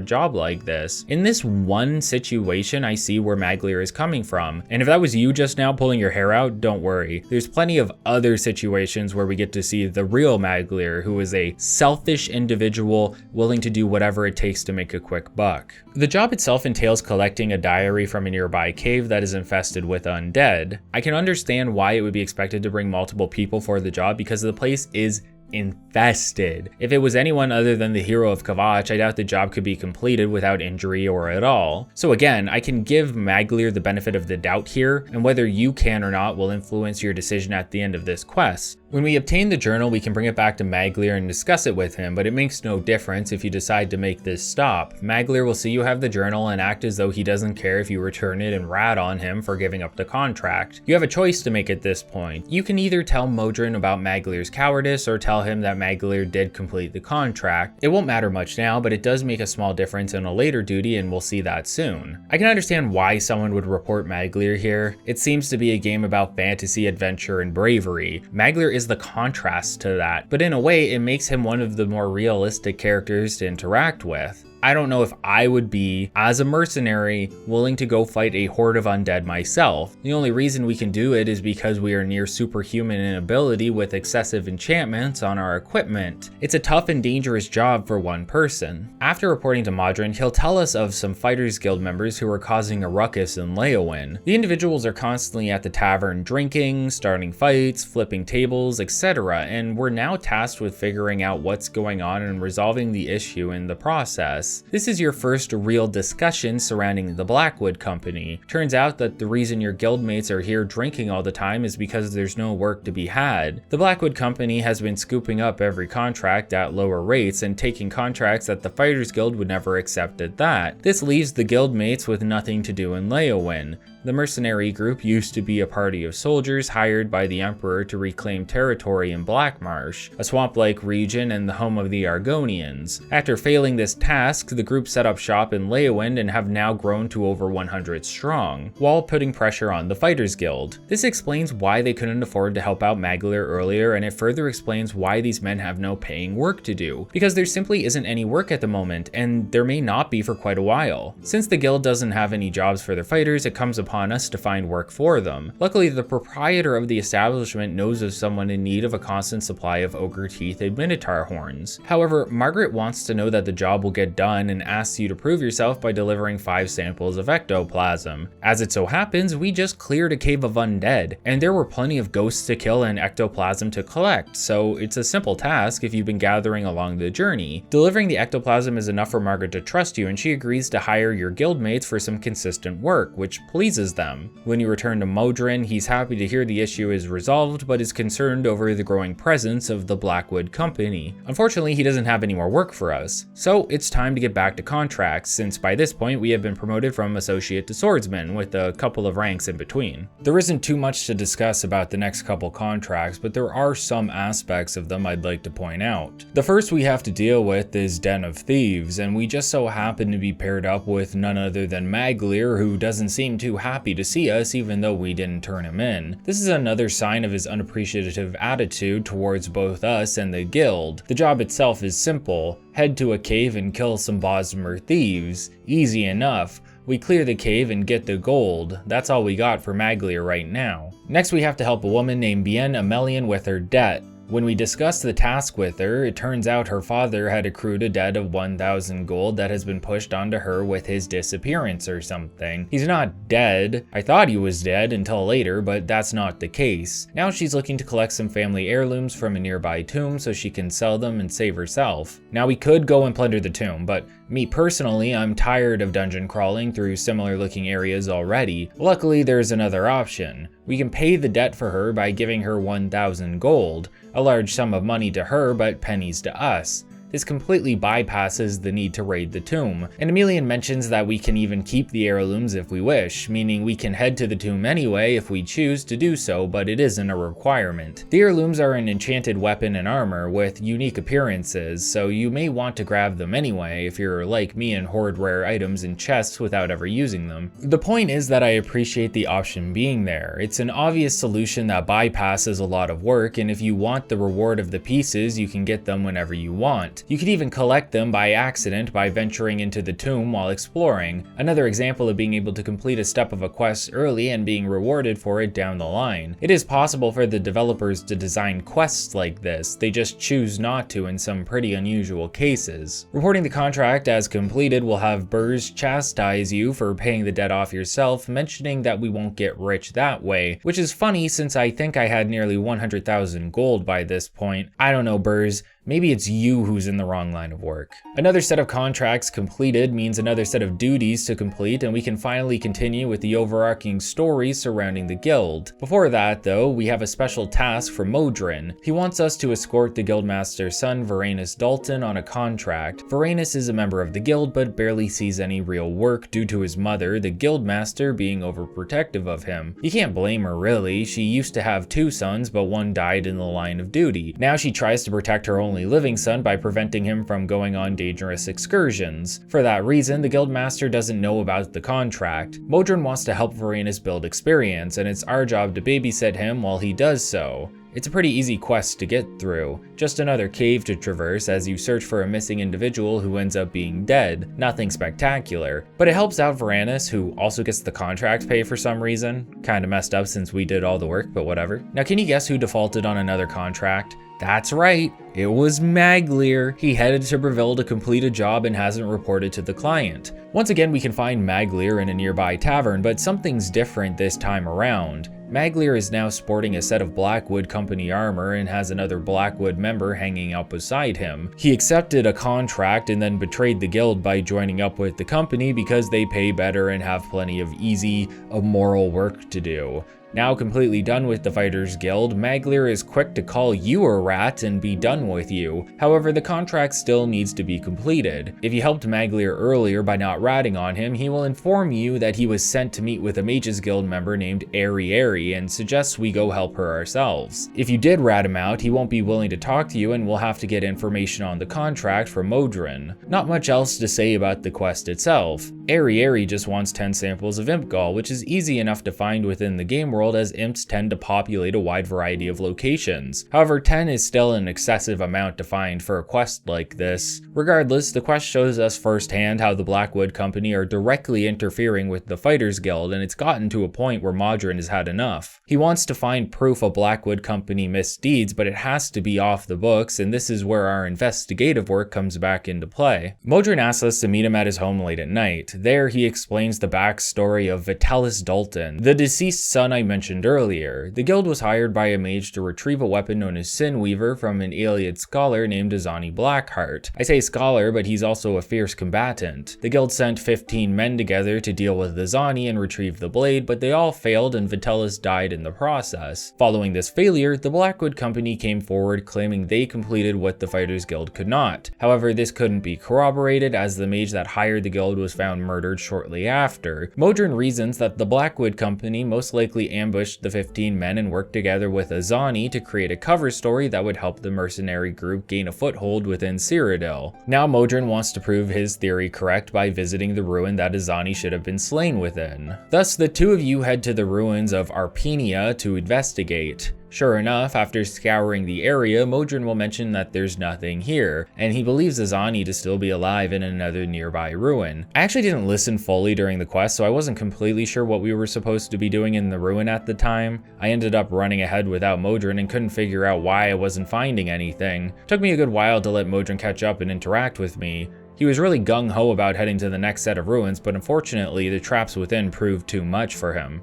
job like this. In this one situation, I see where Maglir is coming from. And if that was you just now pulling your hair out, don't worry. There's plenty of other situations where we get to see the real Maglir, who is a selfish individual willing to do whatever it takes to make a quick buck. The job itself entails collecting a diary from a nearby cave that is infested with undead. I can understand why it would be expected to bring multiple people for the job because the place is infested. If it was anyone other than the hero of Kavach, I doubt the job could be completed without injury or at all. So again, I can give Maglir the benefit of the doubt here, and whether you can or not will influence your decision at the end of this quest. When we obtain the journal, we can bring it back to Maglir and discuss it with him, but it makes no difference if you decide to make this stop. Maglir will see you have the journal and act as though he doesn't care if you return it and rat on him for giving up the contract. You have a choice to make at this point. You can either tell Modron about Maglir's cowardice or tell him that Maglir did complete the contract. It won't matter much now, but it does make a small difference in a later duty, and we'll see that soon. I can understand why someone would report Maglir here. It seems to be a game about fantasy, adventure, and bravery. Maglir is the contrast to that, but in a way it makes him one of the more realistic characters to interact with. I don't know if I would be, as a mercenary, willing to go fight a horde of undead myself. The only reason we can do it is because we are near superhuman in ability with excessive enchantments on our equipment. It's a tough and dangerous job for one person. After reporting to Modron, he'll tell us of some Fighters Guild members who are causing a ruckus in Leyawiin. The individuals are constantly at the tavern drinking, starting fights, flipping tables, etc., and we're now tasked with figuring out what's going on and resolving the issue in the process. This is your first real discussion surrounding the Blackwood Company. Turns out that the reason your guildmates are here drinking all the time is because there's no work to be had. The Blackwood Company has been scooping up every contract at lower rates and taking contracts that the Fighters Guild would never accept at that. This leaves the guildmates with nothing to do in Leyawiin. The mercenary group used to be a party of soldiers hired by the Emperor to reclaim territory in Blackmarsh, a swamp-like region and the home of the Argonians. After failing this task, task, the group set up shop in Leyawiin and have now grown to over 100 strong, while putting pressure on the Fighters Guild. This explains why they couldn't afford to help out Maglir earlier, and it further explains why these men have no paying work to do, because there simply isn't any work at the moment, and there may not be for quite a while. Since the guild doesn't have any jobs for their fighters, it comes upon us to find work for them. Luckily, the proprietor of the establishment knows of someone in need of a constant supply of ogre teeth and minotaur horns. However, Margaret wants to know that the job will get done and asks you to prove yourself by delivering 5 samples of ectoplasm. As it so happens, we just cleared a cave of undead, and there were plenty of ghosts to kill and ectoplasm to collect, so it's a simple task if you've been gathering along the journey. Delivering the ectoplasm is enough for Margaret to trust you, and she agrees to hire your guildmates for some consistent work, which pleases them. When you return to Modron, he's happy to hear the issue is resolved, but is concerned over the growing presence of the Blackwood Company. Unfortunately, he doesn't have any more work for us, so it's time to get back to contracts, since by this point we have been promoted from associate to swordsman, with a couple of ranks in between. There isn't too much to discuss about the next couple contracts, but there are some aspects of them I'd like to point out. The first we have to deal with is Den of Thieves, and we just so happen to be paired up with none other than Maglir, who doesn't seem too happy to see us even though we didn't turn him in. This is another sign of his unappreciative attitude towards both us and the guild. The job itself is simple: head to a cave and kill some Bosmer thieves. Easy enough. We clear the cave and get the gold. That's all we got for Maglir right now. Next, we have to help a woman named Bien Amelian with her debt. When we discussed the task with her, it turns out her father had accrued a debt of 1,000 gold that has been pushed onto her with his disappearance or something. He's not dead. I thought he was dead until later, but that's not the case. Now she's looking to collect some family heirlooms from a nearby tomb so she can sell them and save herself. Now we could go and plunder the tomb, but me personally, I'm tired of dungeon crawling through similar looking areas already. Luckily, there's another option. We can pay the debt for her by giving her 1,000 gold. A large sum of money to her, but pennies to us. This completely bypasses the need to raid the tomb, and Amelian mentions that we can even keep the heirlooms if we wish, meaning we can head to the tomb anyway if we choose to do so, but it isn't a requirement. The heirlooms are an enchanted weapon and armor with unique appearances, so you may want to grab them anyway if you're like me and hoard rare items in chests without ever using them. The point is that I appreciate the option being there. It's an obvious solution that bypasses a lot of work, and if you want the reward of the pieces, you can get them whenever you want. You could even collect them by accident by venturing into the tomb while exploring. Another example of being able to complete a step of a quest early and being rewarded for it down the line. It is possible for the developers to design quests like this, they just choose not to in some pretty unusual cases. Reporting the contract as completed will have Burrs chastise you for paying the debt off yourself, mentioning that we won't get rich that way, which is funny since I think I had nearly 100,000 gold by this point. I don't know, Burrs. Maybe it's you who's in the wrong line of work. Another set of contracts completed means another set of duties to complete, and we can finally continue with the overarching story surrounding the guild. Before that though, we have a special task from Modron. He wants us to escort the guildmaster's son Vaermina Dalton on a contract. Vaermina is a member of the guild but barely sees any real work due to his mother, the guildmaster, being overprotective of him. You can't blame her really. She used to have 2 sons, but one died in the line of duty. Now she tries to protect her only living son by preventing him from going on dangerous excursions. For that reason, the guildmaster doesn't know about the contract. Modron wants to help Vaermina build experience, and it's our job to babysit him while he does so. It's a pretty easy quest to get through, just another cave to traverse as you search for a missing individual who ends up being dead. Nothing spectacular, but it helps out Vaermina, who also gets the contract pay for some reason. Kinda messed up since we did all the work, but whatever. Now can you guess who defaulted on another contract? That's right, it was Maglir. He headed to Bravil to complete a job and hasn't reported to the client. Once again, we can find Maglir in a nearby tavern, but something's different this time around. Maglir is now sporting a set of Blackwood Company armor and has another Blackwood member hanging out beside him. He accepted a contract and then betrayed the guild by joining up with the company because they pay better and have plenty of easy, immoral work to do. Now completely done with the Fighters Guild, Maglir is quick to call you a rat and be done with you. However, the contract still needs to be completed. If you helped Maglir earlier by not ratting on him, he will inform you that he was sent to meet with a Mages Guild member named Orrery and suggests we go help her ourselves. If you did rat him out, he won't be willing to talk to you and we'll have to get information on the contract from Modron. Not much else to say about the quest itself. Orrery just wants 10 samples of Imp Gall, which is easy enough to find within the game world as imps tend to populate a wide variety of locations. However, 10 is still an excessive amount to find for a quest like this. Regardless, the quest shows us firsthand how the Blackwood Company are directly interfering with the Fighters Guild, and it's gotten to a point where Modron has had enough. He wants to find proof of Blackwood Company misdeeds, but it has to be off the books, and this is where our investigative work comes back into play. Modron asks us to meet him at his home late at night. There, he explains the backstory of Vitalis Dalton, the deceased son I mentioned earlier. The guild was hired by a mage to retrieve a weapon known as Sinweaver from an Iliad scholar named Azani Blackheart. I say scholar, but he's also a fierce combatant. The guild sent 15 men together to deal with Azani and retrieve the blade, but they all failed and Vitalis died in the process. Following this failure, the Blackwood Company came forward claiming they completed what the Fighters Guild could not. However, this couldn't be corroborated as the mage that hired the guild was found murdered shortly after. Modron reasons that the Blackwood Company most likely ambushed the 15 men and worked together with Azani to create a cover story that would help the mercenary group gain a foothold within Cyrodiil. Now Modron wants to prove his theory correct by visiting the ruin that Azani should have been slain within. Thus, the two of you head to the ruins of Arpenia to investigate. Sure enough, after scouring the area, Modron will mention that there's nothing here, and he believes Azani to still be alive in another nearby ruin. I actually didn't listen fully during the quest, so I wasn't completely sure what we were supposed to be doing in the ruin at the time. I ended up running ahead without Modron and couldn't figure out why I wasn't finding anything. It took me a good while to let Modron catch up and interact with me. He was really gung-ho about heading to the next set of ruins, but unfortunately the traps within proved too much for him.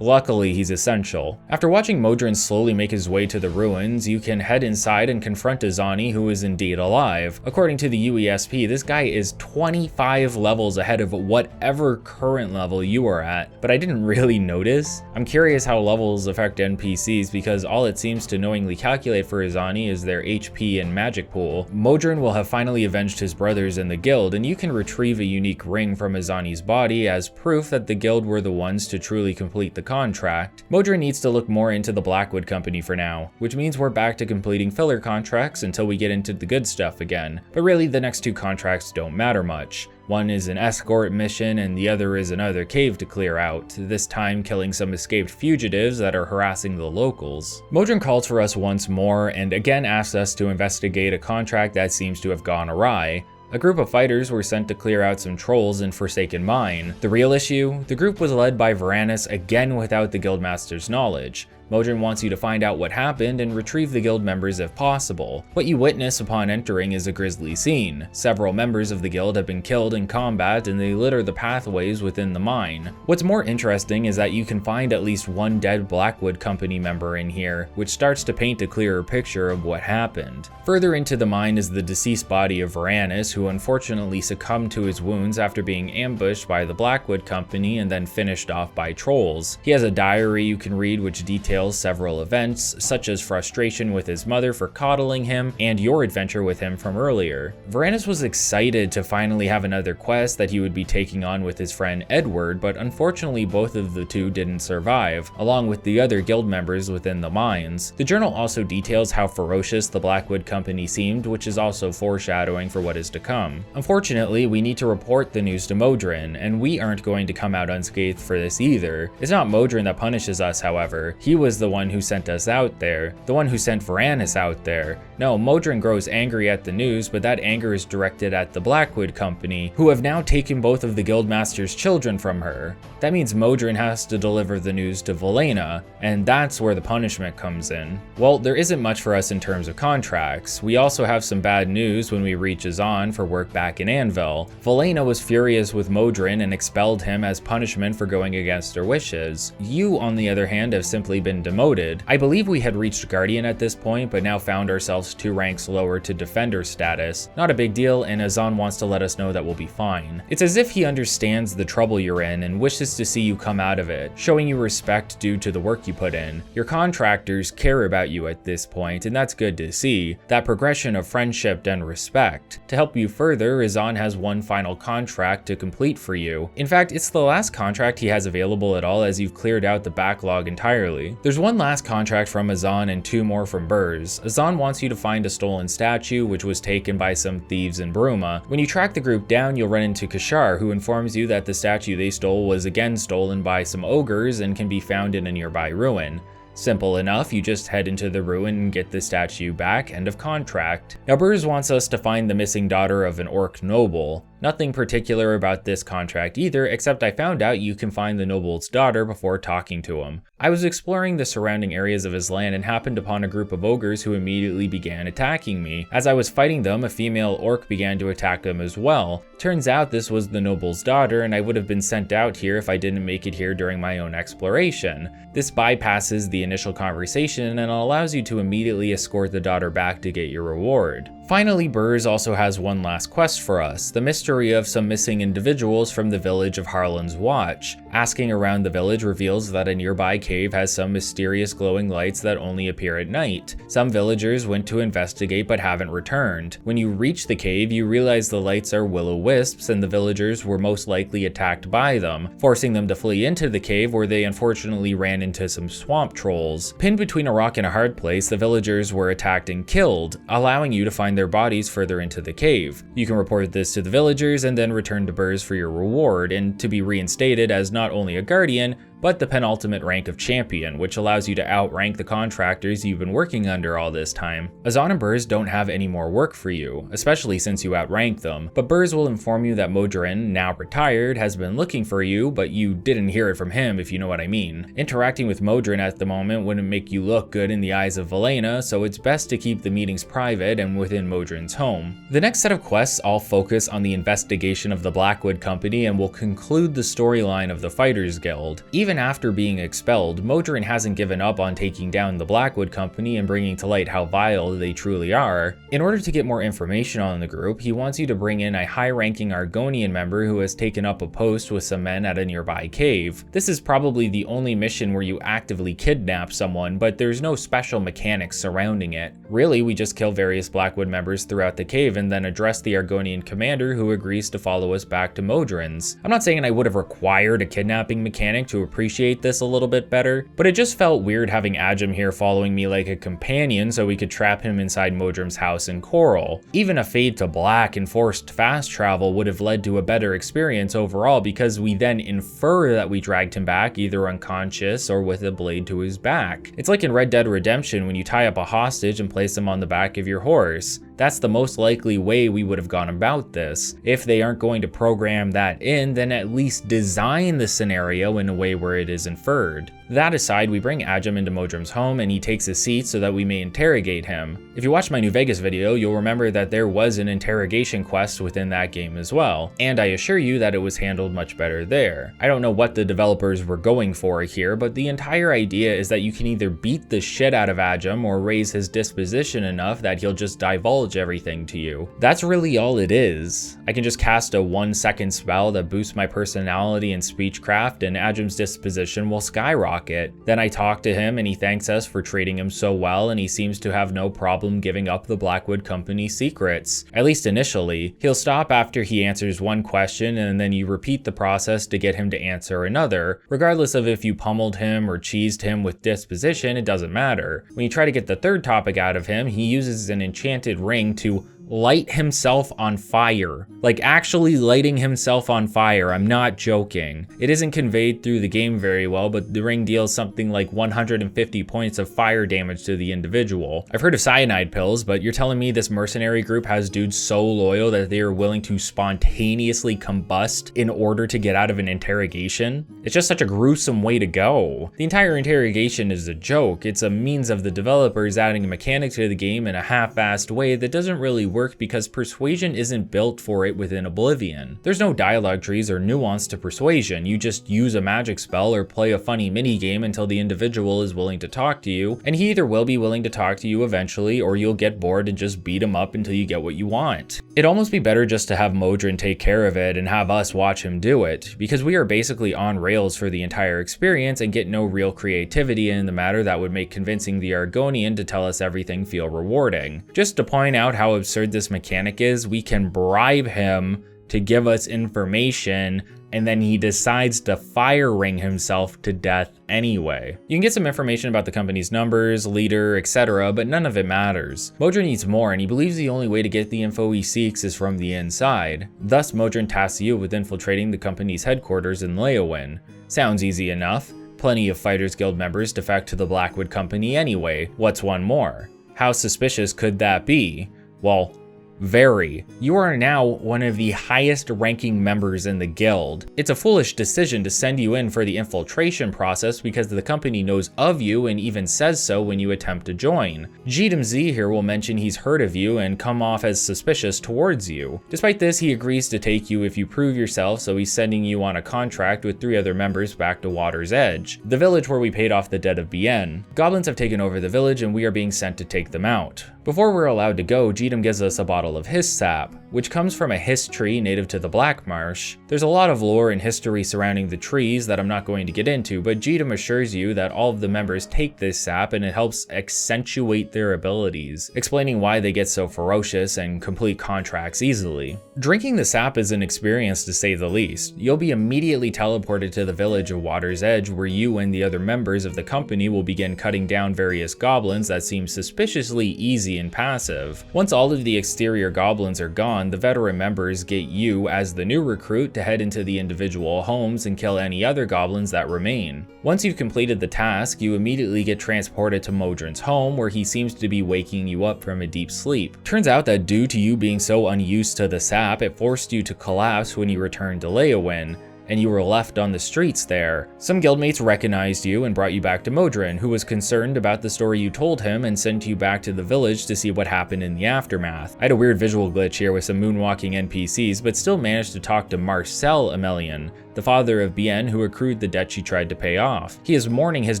Luckily, he's essential. After watching Modron slowly make his way to the ruins, you can head inside and confront Azani, who is indeed alive. According to the UESP, this guy is 25 levels ahead of whatever current level you are at, but I didn't really notice. I'm curious how levels affect NPCs because all it seems to knowingly calculate for Azani is their HP and magic pool. Modron will have finally avenged his brothers in the guild, and you can retrieve a unique ring from Azani's body as proof that the guild were the ones to truly complete the contract. Modron needs to look more into the Blackwood Company for now, which means we're back to completing filler contracts until we get into the good stuff again. But really, the next two contracts don't matter much. One is an escort mission and the other is another cave to clear out, this time killing some escaped fugitives that are harassing the locals. Modron calls for us once more and again asks us to investigate a contract that seems to have gone awry. A group of fighters were sent to clear out some trolls in Forsaken Mine. The real issue? The group was led by Vaermina again without the guildmaster's knowledge. Modron wants you to find out what happened and retrieve the guild members if possible. What you witness upon entering is a grisly scene. Several members of the guild have been killed in combat and they litter the pathways within the mine. What's more interesting is that you can find at least one dead Blackwood Company member in here, which starts to paint a clearer picture of what happened. Further into the mine is the deceased body of Vaermina, who unfortunately succumbed to his wounds after being ambushed by the Blackwood Company and then finished off by trolls. He has a diary you can read which details details several events, such as frustration with his mother for coddling him, and your adventure with him from earlier. Vaermina was excited to finally have another quest that he would be taking on with his friend Edward, but unfortunately both of the two didn't survive, along with the other guild members within the mines. The journal also details how ferocious the Blackwood Company seemed, which is also foreshadowing for what is to come. Unfortunately, we need to report the news to Modron, and we aren't going to come out unscathed for this either. It's not Modron that punishes us, however. He was the one who sent us out there, the one who sent Vaermina out there. No, Modron grows angry at the news, but that anger is directed at the Blackwood Company, who have now taken both of the Guildmaster's children from her. That means Modron has to deliver the news to Vaermina, and that's where the punishment comes in. Well, there isn't much for us in terms of contracts. We also have some bad news when we reach Azan for work back in Anvil. Vaermina was furious with Modron and expelled him as punishment for going against her wishes. You, on the other hand, have simply been demoted. I believe we had reached Guardian at this point, but now found ourselves 2 ranks lower to Defender status. Not a big deal, and Azan wants to let us know that we'll be fine. It's as if he understands the trouble you're in and wishes to see you come out of it, showing you respect due to the work you put in. Your contractors care about you at this point, and that's good to see. That progression of friendship and respect. To help you further, Azan has one final contract to complete for you. In fact, it's the last contract he has available at all, as you've cleared out the backlog entirely. There's one last contract from Azan and 2 more from Burz. Azan wants you to find a stolen statue, which was taken by some thieves in Bruma. When you track the group down, you'll run into Kashar, who informs you that the statue they stole was again stolen by some ogres and can be found in a nearby ruin. Simple enough, you just head into the ruin and get the statue back, end of contract. Now Burz wants us to find the missing daughter of an orc noble. Nothing particular about this contract either, except I found out you can find the noble's daughter before talking to him. I was exploring the surrounding areas of his land and happened upon a group of ogres who immediately began attacking me. As I was fighting them, a female orc began to attack them as well. Turns out this was the noble's daughter, and I would have been sent out here if I didn't make it here during my own exploration. This bypasses the initial conversation and allows you to immediately escort the daughter back to get your reward. Finally, Burz also has one last quest for us, the mystery of some missing individuals from the village of Harlan's Watch. Asking around the village reveals that a nearby cave has some mysterious glowing lights that only appear at night. Some villagers went to investigate but haven't returned. When you reach the cave, you realize the lights are will-o-wisps and the villagers were most likely attacked by them, forcing them to flee into the cave where they unfortunately ran into some swamp trolls. Pinned between a rock and a hard place, the villagers were attacked and killed, allowing you to find their bodies further into the cave. You can report this to the villagers and then return to Burz for your reward, and to be reinstated as not only a guardian, but the penultimate rank of champion, which allows you to outrank the contractors you've been working under all this time. Azan and Burz don't have any more work for you, especially since you outrank them, but Burz will inform you that Modron, now retired, has been looking for you, but you didn't hear it from him, if you know what I mean. Interacting with Modron at the moment wouldn't make you look good in the eyes of Vaermina, so it's best to keep the meetings private and within Modron's home. The next set of quests all focus on the investigation of the Blackwood Company and will conclude the storyline of the Fighters Guild. Even after being expelled, Modron hasn't given up on taking down the Blackwood Company and bringing to light how vile they truly are. In order to get more information on the group, he wants you to bring in a high-ranking Argonian member who has taken up a post with some men at a nearby cave. This is probably the only mission where you actively kidnap someone, but there's no special mechanics surrounding it. Really, we just kill various Blackwood members throughout the cave and then address the Argonian commander who agrees to follow us back to Modron's. I'm not saying I would have required a kidnapping mechanic to appreciate this a little bit better, but it just felt weird having Ajum here following me like a companion so we could trap him inside Modron's house in Chorrol. Even a fade to black and forced fast travel would have led to a better experience overall, because we then infer that we dragged him back either unconscious or with a blade to his back. It's like in Red Dead Redemption when you tie up a hostage and place him on the back of your horse. That's the most likely way we would have gone about this. If they aren't going to program that in, then at least design the scenario in a way where it is inferred. That aside, we bring Ajum into Modron's home and he takes a seat so that we may interrogate him. If you watch my New Vegas video, you'll remember that there was an interrogation quest within that game as well, and I assure you that it was handled much better there. I don't know what the developers were going for here, but the entire idea is that you can either beat the shit out of Ajum or raise his disposition enough that he'll just divulge divulge everything to you. That's really all it is. I can just cast a 1-second spell that boosts my personality and speechcraft, and Ajum's disposition will skyrocket. Then I talk to him and he thanks us for treating him so well, and he seems to have no problem giving up the Blackwood Company's secrets. At least initially. He'll stop after he answers one question, and then you repeat the process to get him to answer another. Regardless of if you pummeled him or cheesed him with disposition, it doesn't matter. When you try to get the third topic out of him, he uses an enchanted ring to light himself on fire. Like actually lighting himself on fire, I'm not joking. It isn't conveyed through the game very well, but the ring deals something like 150 points of fire damage to the individual. I've heard of cyanide pills, but you're telling me this mercenary group has dudes so loyal that they are willing to spontaneously combust in order to get out of an interrogation? It's just such a gruesome way to go. The entire interrogation is a joke. It's a means of the developers adding a mechanic to the game in a half-assed way that doesn't really work because persuasion isn't built for it within Oblivion. There's no dialogue trees or nuance to persuasion. You just use a magic spell or play a funny mini game until the individual is willing to talk to you, and he either will be willing to talk to you eventually, or you'll get bored and just beat him up until you get what you want. It'd almost be better just to have Modron take care of it and have us watch him do it, because we are basically on rails for the entire experience and get no real creativity in the matter that would make convincing the Argonian to tell us everything feel rewarding. Just to point out how absurd this mechanic is, we can bribe him to give us information, and then he decides to fire ring himself to death anyway. You can get some information about the company's numbers, leader, etc., but none of it matters. Modron needs more, and he believes the only way to get the info he seeks is from the inside. Thus, Modron tasks you with infiltrating the company's headquarters in Leyawiin. Sounds easy enough. Plenty of Fighters Guild members defect to the Blackwood Company anyway. What's one more? How suspicious could that be? Well, very. You are now one of the highest ranking members in the guild. It's a foolish decision to send you in for the infiltration process because the company knows of you and even says so when you attempt to join. Cheydinhal here will mention he's heard of you and come off as suspicious towards you. Despite this, he agrees to take you if you prove yourself, so he's sending you on a contract with 3 other members back to Water's Edge, the village where we paid off the debt of Bien. Goblins have taken over the village and we are being sent to take them out. Before we're allowed to go, Cheydinhal gives us a bottle of Heists sap, which comes from a Heists tree native to the Black Marsh. There's a lot of lore and history surrounding the trees that I'm not going to get into, but Cheydinhal assures you that all of the members take this sap and it helps accentuate their abilities, explaining why they get so ferocious and complete contracts easily. Drinking the sap is an experience to say the least. You'll be immediately teleported to the village of Water's Edge, where you and the other members of the company will begin cutting down various goblins that seem suspiciously easy and passive. Once all of the exterior goblins are gone, the veteran members get you as the new recruit to head into the individual homes and kill any other goblins that remain. Once you've completed the task, you immediately get transported to Modron's home, where he seems to be waking you up from a deep sleep. Turns out that due to you being so unused to the sap, it forced you to collapse when you returned to Leyawiin, and you were left on the streets there. Some guildmates recognized you and brought you back to Modron, who was concerned about the story you told him and sent you back to the village to see what happened in the aftermath. I had a weird visual glitch here with some moonwalking NPCs, but still managed to talk to Marcel Amelian, the father of Bien, who accrued the debt she tried to pay off. He is mourning his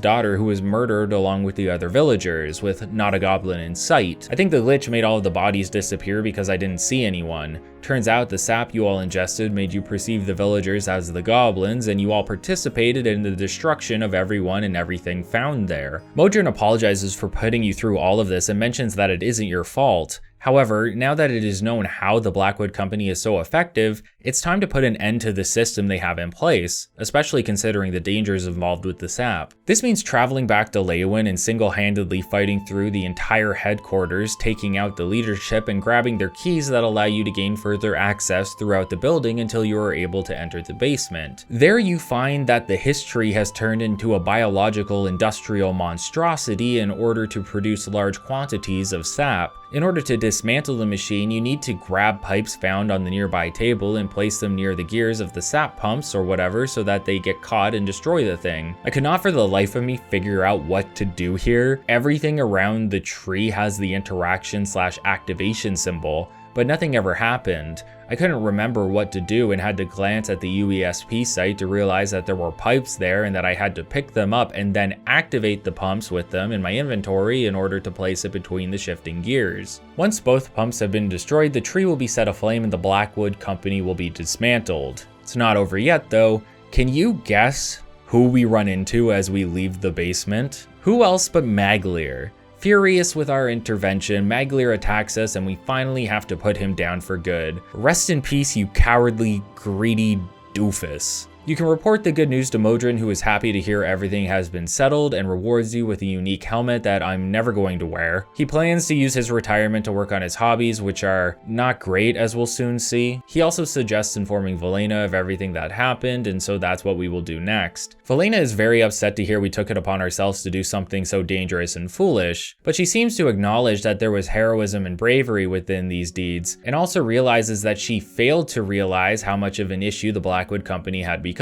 daughter, who was murdered along with the other villagers, with not a goblin in sight. I think the glitch made all of the bodies disappear because I didn't see anyone. Turns out the sap you all ingested made you perceive the villagers as the goblins, and you all participated in the destruction of everyone and everything found there. Modron apologizes for putting you through all of this and mentions that it isn't your fault. However, now that it is known how the Blackwood Company is so effective, it's time to put an end to the system they have in place, especially considering the dangers involved with the sap. This means traveling back to Leyawiin and single-handedly fighting through the entire headquarters, taking out the leadership and grabbing their keys that allow you to gain further access throughout the building until you are able to enter the basement. There you find that the history has turned into a biological industrial monstrosity in order to produce large quantities of sap. In order to dismantle the machine, you need to grab pipes found on the nearby table and place them near the gears of the sap pumps or whatever so that they get caught and destroy the thing. I could not for the life of me figure out what to do here. Everything around the tree has the interaction/activation symbol, but nothing ever happened. I couldn't remember what to do and had to glance at the UESP site to realize that there were pipes there and that I had to pick them up and then activate the pumps with them in my inventory in order to place it between the shifting gears. Once both pumps have been destroyed, the tree will be set aflame and the Blackwood Company will be dismantled. It's not over yet though. Can you guess who we run into as we leave the basement? Who else but Magleer? Furious with our intervention, Magleer attacks us and we finally have to put him down for good. Rest in peace, you cowardly, greedy doofus. You can report the good news to Modron, who is happy to hear everything has been settled and rewards you with a unique helmet that I'm never going to wear. He plans to use his retirement to work on his hobbies, which are not great, as we'll soon see. He also suggests informing Vaermina of everything that happened, and so that's what we will do next. Vaermina is very upset to hear we took it upon ourselves to do something so dangerous and foolish, but she seems to acknowledge that there was heroism and bravery within these deeds, and also realizes that she failed to realize how much of an issue the Blackwood Company had become.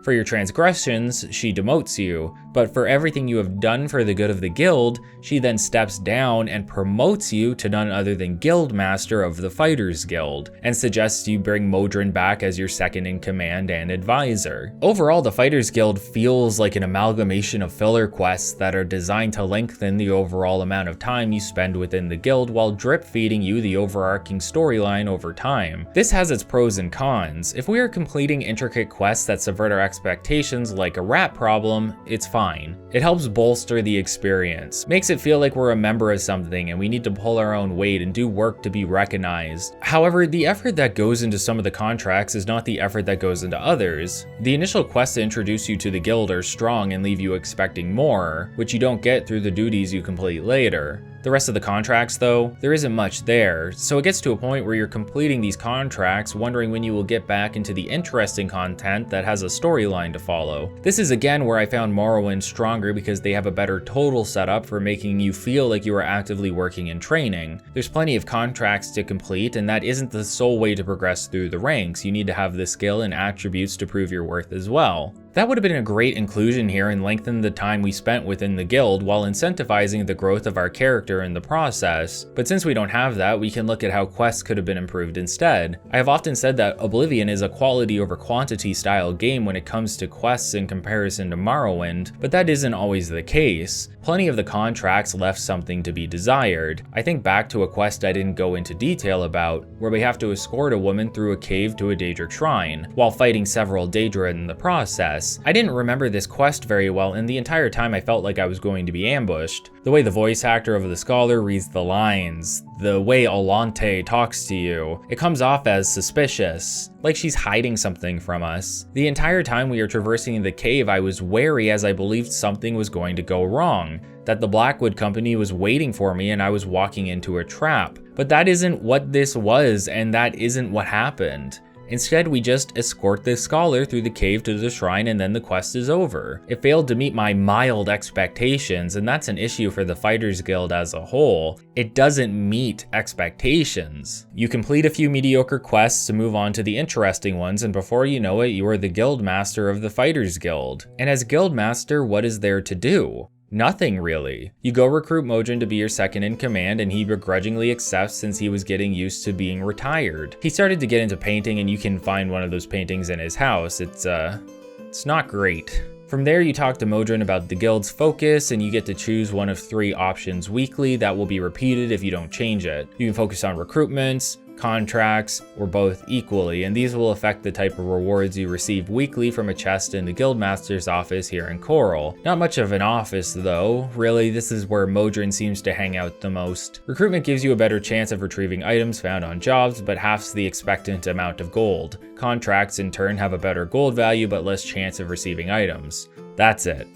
For your transgressions, she demotes you, but for everything you have done for the good of the guild, she then steps down and promotes you to none other than Guildmaster of the Fighters Guild, and suggests you bring Modron back as your second in command and advisor. Overall, the Fighters Guild feels like an amalgamation of filler quests that are designed to lengthen the overall amount of time you spend within the guild while drip feeding you the overarching storyline over time. This has its pros and cons. If we are completing intricate quests that subvert our expectations like a rat problem, it's fine. It helps bolster the experience, makes it feel like we're a member of something and we need to pull our own weight and do work to be recognized. However, the effort that goes into some of the contracts is not the effort that goes into others. The initial quests to introduce you to the guild are strong and leave you expecting more, which you don't get through the duties you complete later. The rest of the contracts though, there isn't much there, so it gets to a point where you're completing these contracts wondering when you will get back into the interesting content that has a storyline to follow. This is again where I found Morrowind stronger because they have a better total setup for making you feel like you are actively working and training. There's plenty of contracts to complete, and that isn't the sole way to progress through the ranks. You need to have the skill and attributes to prove your worth as well. That would have been a great inclusion here and lengthened the time we spent within the guild while incentivizing the growth of our character in the process. But since we don't have that, we can look at how quests could have been improved instead. I have often said that Oblivion is a quality over quantity style game when it comes to quests in comparison to Morrowind, but that isn't always the case. Plenty of the contracts left something to be desired. I think back to a quest I didn't go into detail about, where we have to escort a woman through a cave to a Daedric shrine, while fighting several Daedra in the process. I didn't remember this quest very well, and the entire time I felt like I was going to be ambushed. The way the voice actor of the scholar reads the lines, the way Alante talks to you, it comes off as suspicious, like she's hiding something from us. The entire time we are traversing the cave, I was wary as I believed something was going to go wrong, that the Blackwood Company was waiting for me and I was walking into a trap. But that isn't what this was, and that isn't what happened. Instead, we just escort the scholar through the cave to the shrine and then the quest is over. It failed to meet my mild expectations, and that's an issue for the Fighters Guild as a whole. It doesn't meet expectations. You complete a few mediocre quests to move on to the interesting ones, and before you know it, you are the guild master of the Fighters Guild. And as guild master, what is there to do? Nothing really. You go recruit Modron to be your second in command, and he begrudgingly accepts since he was getting used to being retired. He started to get into painting, and you can find one of those paintings in his house. It's not great. From there, you talk to Modron about the guild's focus, and you get to choose one of 3 options weekly that will be repeated if you don't change it. You can focus on recruitments, contracts, or both equally, and these will affect the type of rewards you receive weekly from a chest in the Guildmaster's office here in Chorrol. Not much of an office though, really this is where Modron seems to hang out the most. Recruitment gives you a better chance of retrieving items found on jobs, but halves the expectant amount of gold. Contracts in turn have a better gold value, but less chance of receiving items. That's it.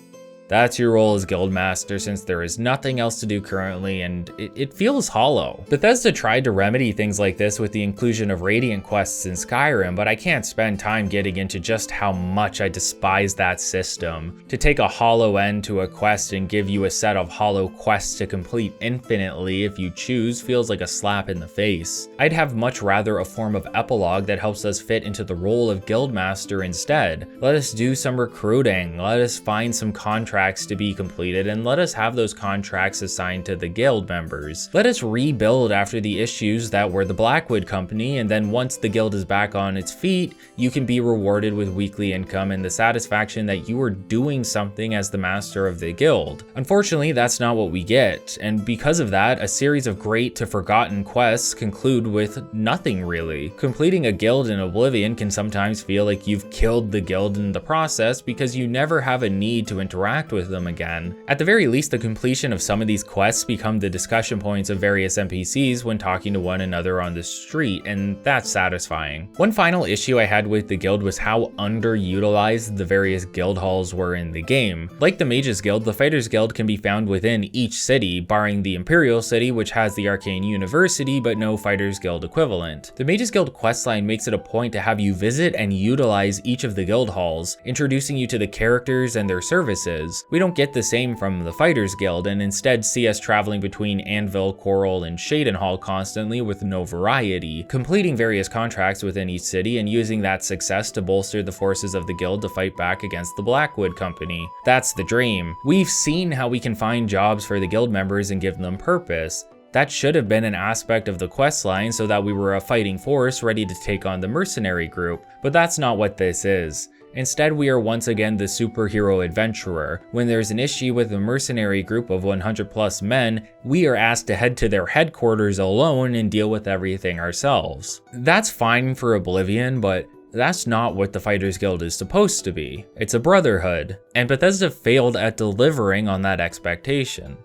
That's your role as Guildmaster, since there is nothing else to do currently, and it feels hollow. Bethesda tried to remedy things like this with the inclusion of Radiant Quests in Skyrim, but I can't spend time getting into just how much I despise that system. To take a hollow end to a quest and give you a set of hollow quests to complete infinitely if you choose feels like a slap in the face. I'd have much rather a form of epilogue that helps us fit into the role of Guildmaster instead. Let us do some recruiting, let us find some contracts contracts to be completed and let us have those contracts assigned to the guild members. Let us rebuild after the issues that were the Blackwood Company, and then once the guild is back on its feet, you can be rewarded with weekly income and the satisfaction that you are doing something as the master of the guild. Unfortunately, that's not what we get, and because of that, a series of great to forgotten quests conclude with nothing really. Completing a guild in Oblivion can sometimes feel like you've killed the guild in the process because you never have a need to interact with them again. At the very least, the completion of some of these quests become the discussion points of various NPCs when talking to one another on the street, and that's satisfying. One final issue I had with the guild was how underutilized the various guild halls were in the game. Like the Mages Guild, the Fighters Guild can be found within each city, barring the Imperial City, which has the Arcane University but no Fighters Guild equivalent. The Mages Guild questline makes it a point to have you visit and utilize each of the guild halls, introducing you to the characters and their services. We don't get the same from the Fighters Guild, and instead see us traveling between Anvil, Chorrol, and Cheydinhal constantly with no variety, completing various contracts within each city and using that success to bolster the forces of the guild to fight back against the Blackwood Company. That's the dream. We've seen how we can find jobs for the guild members and give them purpose. That should have been an aspect of the questline so that we were a fighting force ready to take on the mercenary group, but that's not what this is. Instead, we are once again the superhero adventurer. When there's an issue with a mercenary group of 100 plus men, we are asked to head to their headquarters alone and deal with everything ourselves. That's fine for Oblivion, but that's not what the Fighters Guild is supposed to be. It's a brotherhood, and Bethesda failed at delivering on that expectation.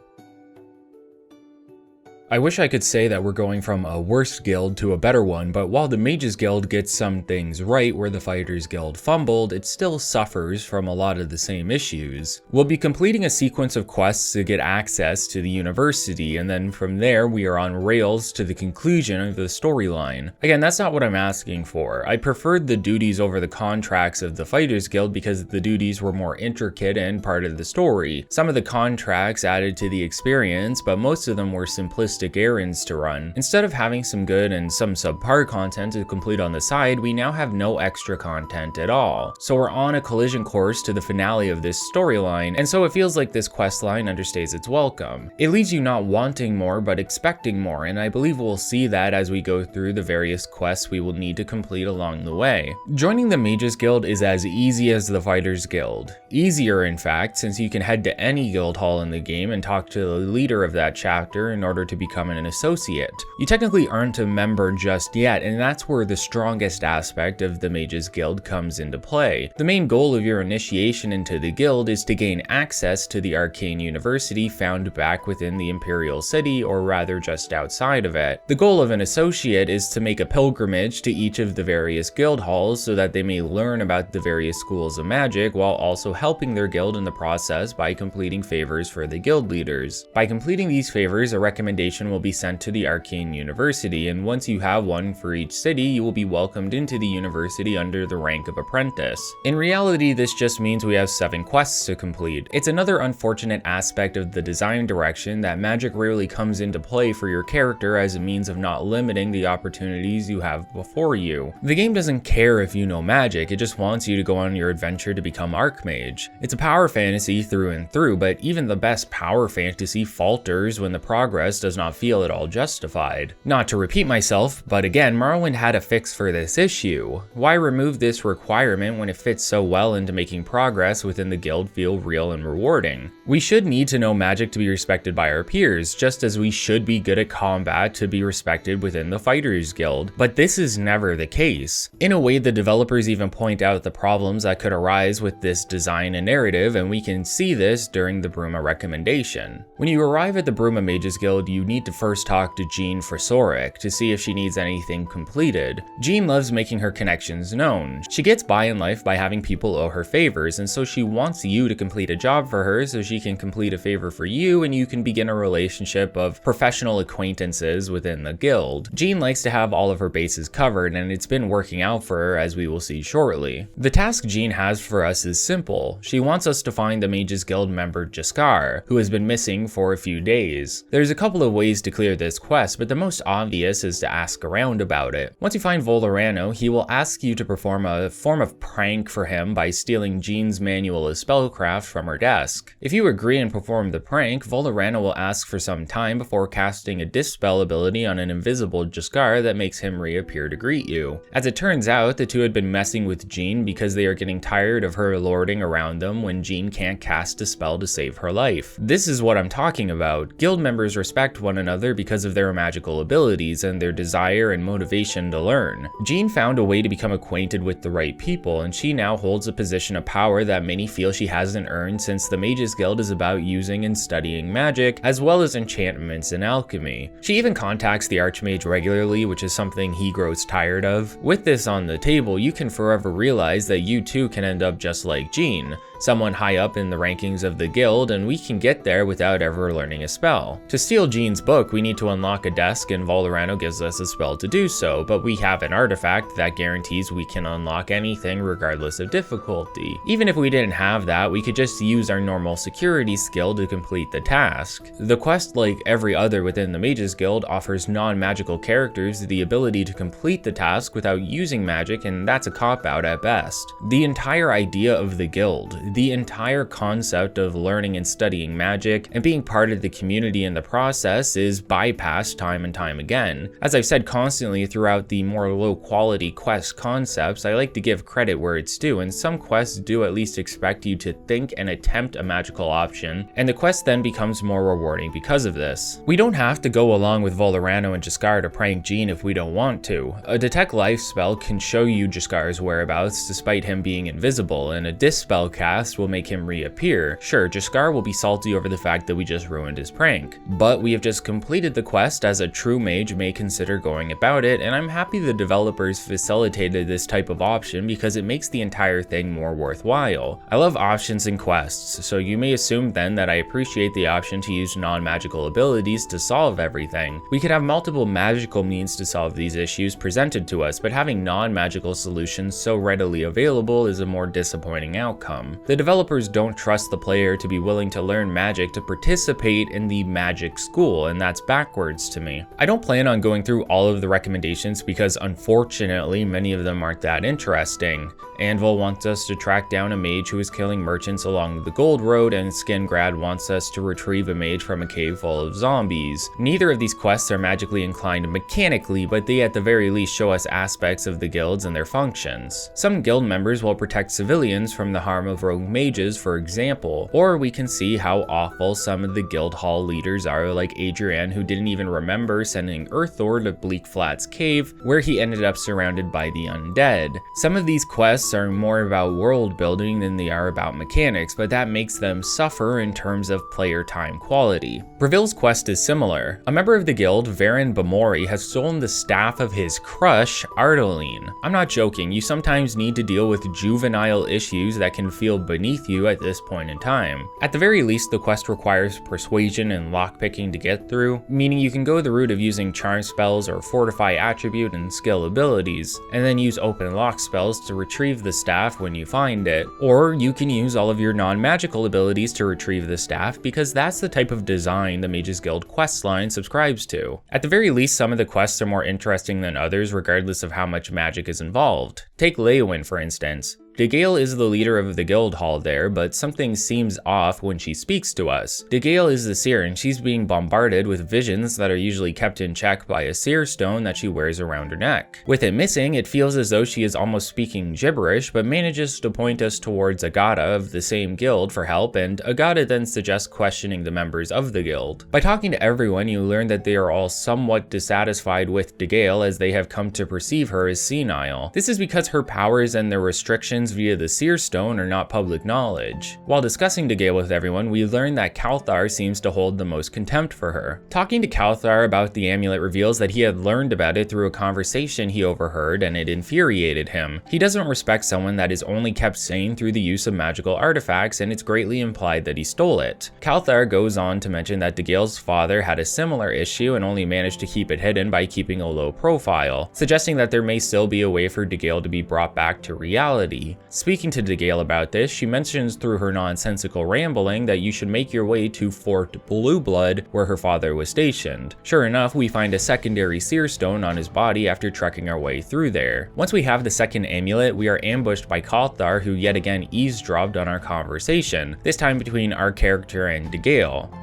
I wish I could say that we're going from a worse guild to a better one, but while the Mages Guild gets some things right where the Fighters Guild fumbled, it still suffers from a lot of the same issues. We'll be completing a sequence of quests to get access to the university, and then from there we are on rails to the conclusion of the storyline. Again, that's not what I'm asking for. I preferred the duties over the contracts of the Fighters Guild because the duties were more intricate and part of the story. Some of the contracts added to the experience, but most of them were simplistic errands to run. Instead of having some good and some subpar content to complete on the side, we now have no extra content at all. So we're on a collision course to the finale of this storyline, and so it feels like this questline understays its welcome. It leaves you not wanting more but expecting more, and I believe we'll see that as we go through the various quests we will need to complete along the way. Joining the Mages Guild is as easy as the Fighters Guild. Easier, in fact, since you can head to any guild hall in the game and talk to the leader of that chapter in order to become an associate. You technically aren't a member just yet, and that's where the strongest aspect of the Mages Guild comes into play. The main goal of your initiation into the guild is to gain access to the Arcane University found back within the Imperial City, or rather just outside of it. The goal of an associate is to make a pilgrimage to each of the various guild halls so that they may learn about the various schools of magic while also helping their guild in the process by completing favors for the guild leaders. By completing these favors, a recommendation will be sent to the Arcane University, and once you have one for each city, you will be welcomed into the university under the rank of apprentice. In reality, this just means we have 7 quests to complete. It's another unfortunate aspect of the design direction that magic rarely comes into play for your character as a means of not limiting the opportunities you have before you. The game doesn't care if you know magic, it just wants you to go on your adventure to become Archmage. It's a power fantasy through and through, but even the best power fantasy falters when the progress does not feel at all justified. Not to repeat myself, but again, Morrowind had a fix for this issue. Why remove this requirement when it fits so well into making progress within the guild feel real and rewarding? We should need to know magic to be respected by our peers, just as we should be good at combat to be respected within the Fighters Guild, but this is never the case. In a way, the developers even point out the problems that could arise with this design and narrative, and we can see this during the Bruma recommendation. When you arrive at the Bruma Mages Guild, you need to first talk to Jean Frasoric to see if she needs anything completed. Jean loves making her connections known. She gets by in life by having people owe her favors, and so she wants you to complete a job for her so she can complete a favor for you and you can begin a relationship of professional acquaintances within the guild. Jean likes to have all of her bases covered, and it's been working out for her as we will see shortly. The task Jean has for us is simple. She wants us to find the Mages Guild member Jaskar, who has been missing for a few days. There's a couple of ways ways to clear this quest, but the most obvious is to ask around about it. Once you find Volorano, he will ask you to perform a form of prank for him by stealing Jean's manual of spellcraft from her desk. If you agree and perform the prank, Volorano will ask for some time before casting a dispel ability on an invisible Jaskar that makes him reappear to greet you. As it turns out, the two had been messing with Jean because they are getting tired of her lording around them when Jean can't cast a spell to save her life. This is what I'm talking about. Guild members respect one another because of their magical abilities and their desire and motivation to learn. Jean found a way to become acquainted with the right people, and she now holds a position of power that many feel she hasn't earned, since the Mages Guild is about using and studying magic, as well as enchantments and alchemy. She even contacts the Archmage regularly, which is something he grows tired of. With this on the table, you can forever realize that you too can end up just like Jean, someone high up in the rankings of the guild, and we can get there without ever learning a spell. To steal Jean's book, we need to unlock a desk, and Volorano gives us a spell to do so, but we have an artifact that guarantees we can unlock anything regardless of difficulty. Even if we didn't have that, we could just use our normal security skill to complete the task. The quest, like every other within the Mages Guild, offers non-magical characters the ability to complete the task without using magic, and that's a cop-out at best. The entire idea of the guild, the entire concept of learning and studying magic and being part of the community in the process, is bypassed time and time again. As I've said constantly throughout the more low-quality quest concepts, I like to give credit where it's due, and some quests do at least expect you to think and attempt a magical option, and the quest then becomes more rewarding because of this. We don't have to go along with Volorano and Jaskar to prank Jean if we don't want to. A Detect Life spell can show you Jaskar's whereabouts despite him being invisible, and a Dispel cast will make him reappear. Sure, Jaskar will be salty over the fact that we just ruined his prank, but we have just completed the quest as a true mage may consider going about it, and I'm happy the developers facilitated this type of option because it makes the entire thing more worthwhile. I love options in quests, so you may assume then that I appreciate the option to use non-magical abilities to solve everything. We could have multiple magical means to solve these issues presented to us, but having non-magical solutions so readily available is a more disappointing outcome. The developers don't trust the player to be willing to learn magic to participate in the magic school, and that's backwards to me. I don't plan on going through all of the recommendations because unfortunately many of them aren't that interesting. Anvil wants us to track down a mage who is killing merchants along the Gold Road, and Skingrad wants us to retrieve a mage from a cave full of zombies. Neither of these quests are magically inclined mechanically, but they at the very least show us aspects of the guilds and their functions. Some guild members will protect civilians from the harm of rogue mages, for example, or we can see how awful some of the guild hall leaders are, like Adrian, who didn't even remember sending Earthor to Bleak Flat's cave, where he ended up surrounded by the undead. Some of these quests are more about world building than they are about mechanics, but that makes them suffer in terms of player time quality. Bravil's quest is similar. A member of the guild, Varen Bamori, has stolen the staff of his crush, Ardoline. I'm not joking, you sometimes need to deal with juvenile issues that can feel beneath you at this point in time. At the very least, the quest requires persuasion and lockpicking to get through, meaning you can go the route of using charm spells or fortify attribute and skill abilities, and then use open lock spells to retrieve the staff when you find it. Or you can use all of your non-magical abilities to retrieve the staff, because that's the type of design the Mages Guild questline subscribes to. At the very least, some of the quests are more interesting than others regardless of how much magic is involved. Take Leyawiin for instance. Degale is the leader of the guild hall there, but something seems off when she speaks to us. Degale is the seer, and she's being bombarded with visions that are usually kept in check by a seer stone that she wears around her neck. With it missing, it feels as though she is almost speaking gibberish, but manages to point us towards Agata of the same guild for help, and Agata then suggests questioning the members of the guild. By talking to everyone, you learn that they are all somewhat dissatisfied with Degale, as they have come to perceive her as senile. This is because her powers and their restrictions via the Seer Stone are not public knowledge. While discussing Degale with everyone, we learn that Kalthar seems to hold the most contempt for her. Talking to Kalthar about the amulet reveals that he had learned about it through a conversation he overheard, and it infuriated him. He doesn't respect someone that is only kept sane through the use of magical artifacts, and it's greatly implied that he stole it. Kalthar goes on to mention that Degale's father had a similar issue and only managed to keep it hidden by keeping a low profile, suggesting that there may still be a way for Degale to be brought back to reality. be. Speaking to Daedric about this, she mentions through her nonsensical rambling that you should make your way to Fort Blueblood, where her father was stationed. Sure enough, we find a secondary seer stone on his body after trekking our way through there. Once we have the second amulet, we are ambushed by Kalthar, who yet again eavesdropped on our conversation, this time between our character and Daedric.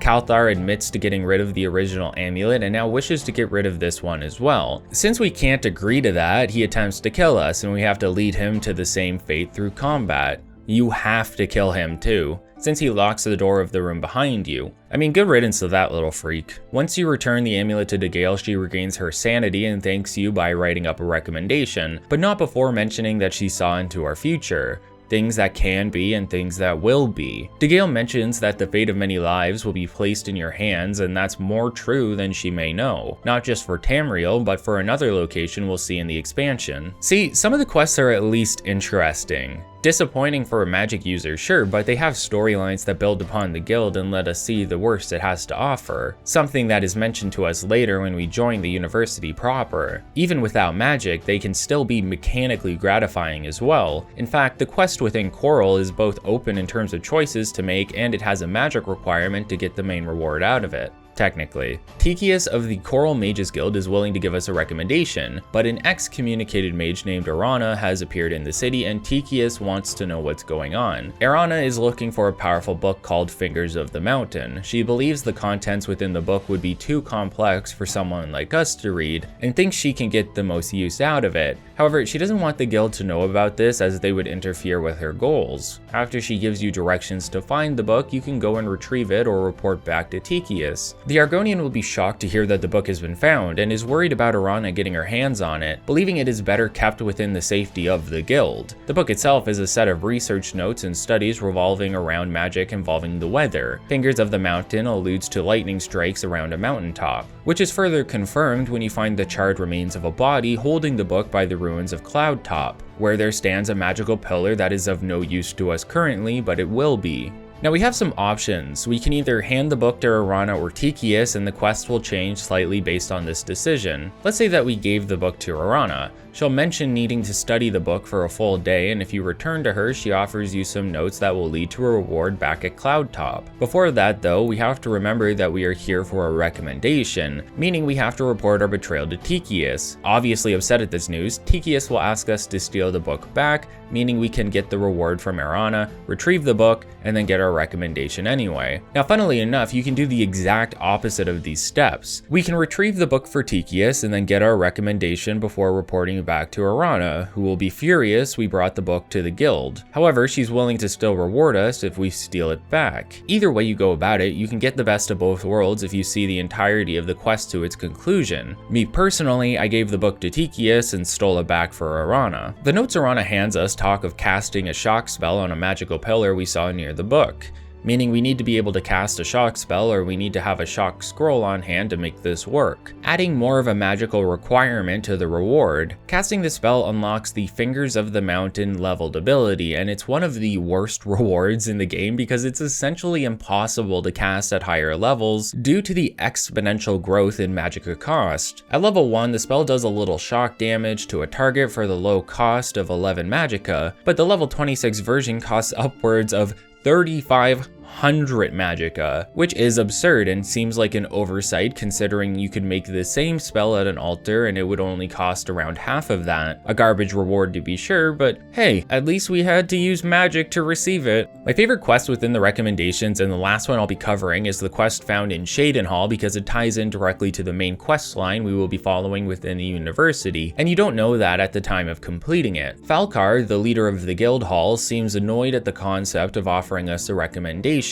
Kalthar admits to getting rid of the original amulet and now wishes to get rid of this one as well. Since we can't agree to that, he attempts to kill us and we have to lead him to the same fate through combat. You have to kill him too, since he locks the door of the room behind you. I mean, good riddance to that little freak. Once you return the amulet to Daedric, she regains her sanity and thanks you by writing up a recommendation, but not before mentioning that she saw into our future. Things that can be and things that will be. Daedric mentions that the fate of many lives will be placed in your hands, and that's more true than she may know. Not just for Tamriel, but for another location we'll see in the expansion. See, some of the quests are at least interesting. Disappointing for a magic user, sure, but they have storylines that build upon the guild and let us see the worst it has to offer. Something that is mentioned to us later when we join the university proper. Even without magic, they can still be mechanically gratifying as well. In fact, the quest within Chorrol is both open in terms of choices to make, and it has a magic requirement to get the main reward out of it. Technically. Tychius of the Chorrol Mages Guild is willing to give us a recommendation, but an excommunicated mage named Arana has appeared in the city and Tychius wants to know what's going on. Arana is looking for a powerful book called Fingers of the Mountain. She believes the contents within the book would be too complex for someone like us to read, and thinks she can get the most use out of it. However, she doesn't want the guild to know about this as they would interfere with her goals. After she gives you directions to find the book, you can go and retrieve it or report back to Tychius. The Argonian will be shocked to hear that the book has been found and is worried about Arana getting her hands on it, believing it is better kept within the safety of the guild. The book itself is a set of research notes and studies revolving around magic involving the weather. Fingers of the Mountain alludes to lightning strikes around a mountaintop, which is further confirmed when you find the charred remains of a body holding the book by the ruins of Cloudtop, where there stands a magical pillar that is of no use to us currently, but it will be. Now we have some options. We can either hand the book to Arana or Tychius and the quest will change slightly based on this decision. Let's say that we gave the book to Arana. She'll mention needing to study the book for a full day, and if you return to her, she offers you some notes that will lead to a reward back at Cloudtop. Before that though, we have to remember that we are here for a recommendation, meaning we have to report our betrayal to Tychius. Obviously upset at this news, Tychius will ask us to steal the book back, meaning we can get the reward from Arana, retrieve the book, and then get our recommendation anyway. Now funnily enough, you can do the exact opposite of these steps. We can retrieve the book for Tychius and then get our recommendation before reporting back to Arana, who will be furious we brought the book to the guild. However, she's willing to still reward us if we steal it back. Either way you go about it, you can get the best of both worlds if you see the entirety of the quest to its conclusion. Me personally, I gave the book to Tychius and stole it back for Arana. The notes Arana hands us talk of casting a shock spell on a magical pillar we saw near the book, meaning we need to be able to cast a shock spell or we need to have a shock scroll on hand to make this work, adding more of a magical requirement to the reward. Casting the spell unlocks the Fingers of the Mountain leveled ability, and it's one of the worst rewards in the game because it's essentially impossible to cast at higher levels due to the exponential growth in magicka cost. At level 1, the spell does a little shock damage to a target for the low cost of 11 magicka, but the level 26 version costs upwards of 3,500 magicka, which is absurd and seems like an oversight considering you could make the same spell at an altar and it would only cost around half of that. A garbage reward to be sure, but hey, at least we had to use magic to receive it. My favorite quest within the recommendations, and the last one I'll be covering, is the quest found in Cheydinhal because it ties in directly to the main quest line we will be following within the university, and you don't know that at the time of completing it. Falcar, the leader of the guild hall, seems annoyed at the concept of offering us a recommendation.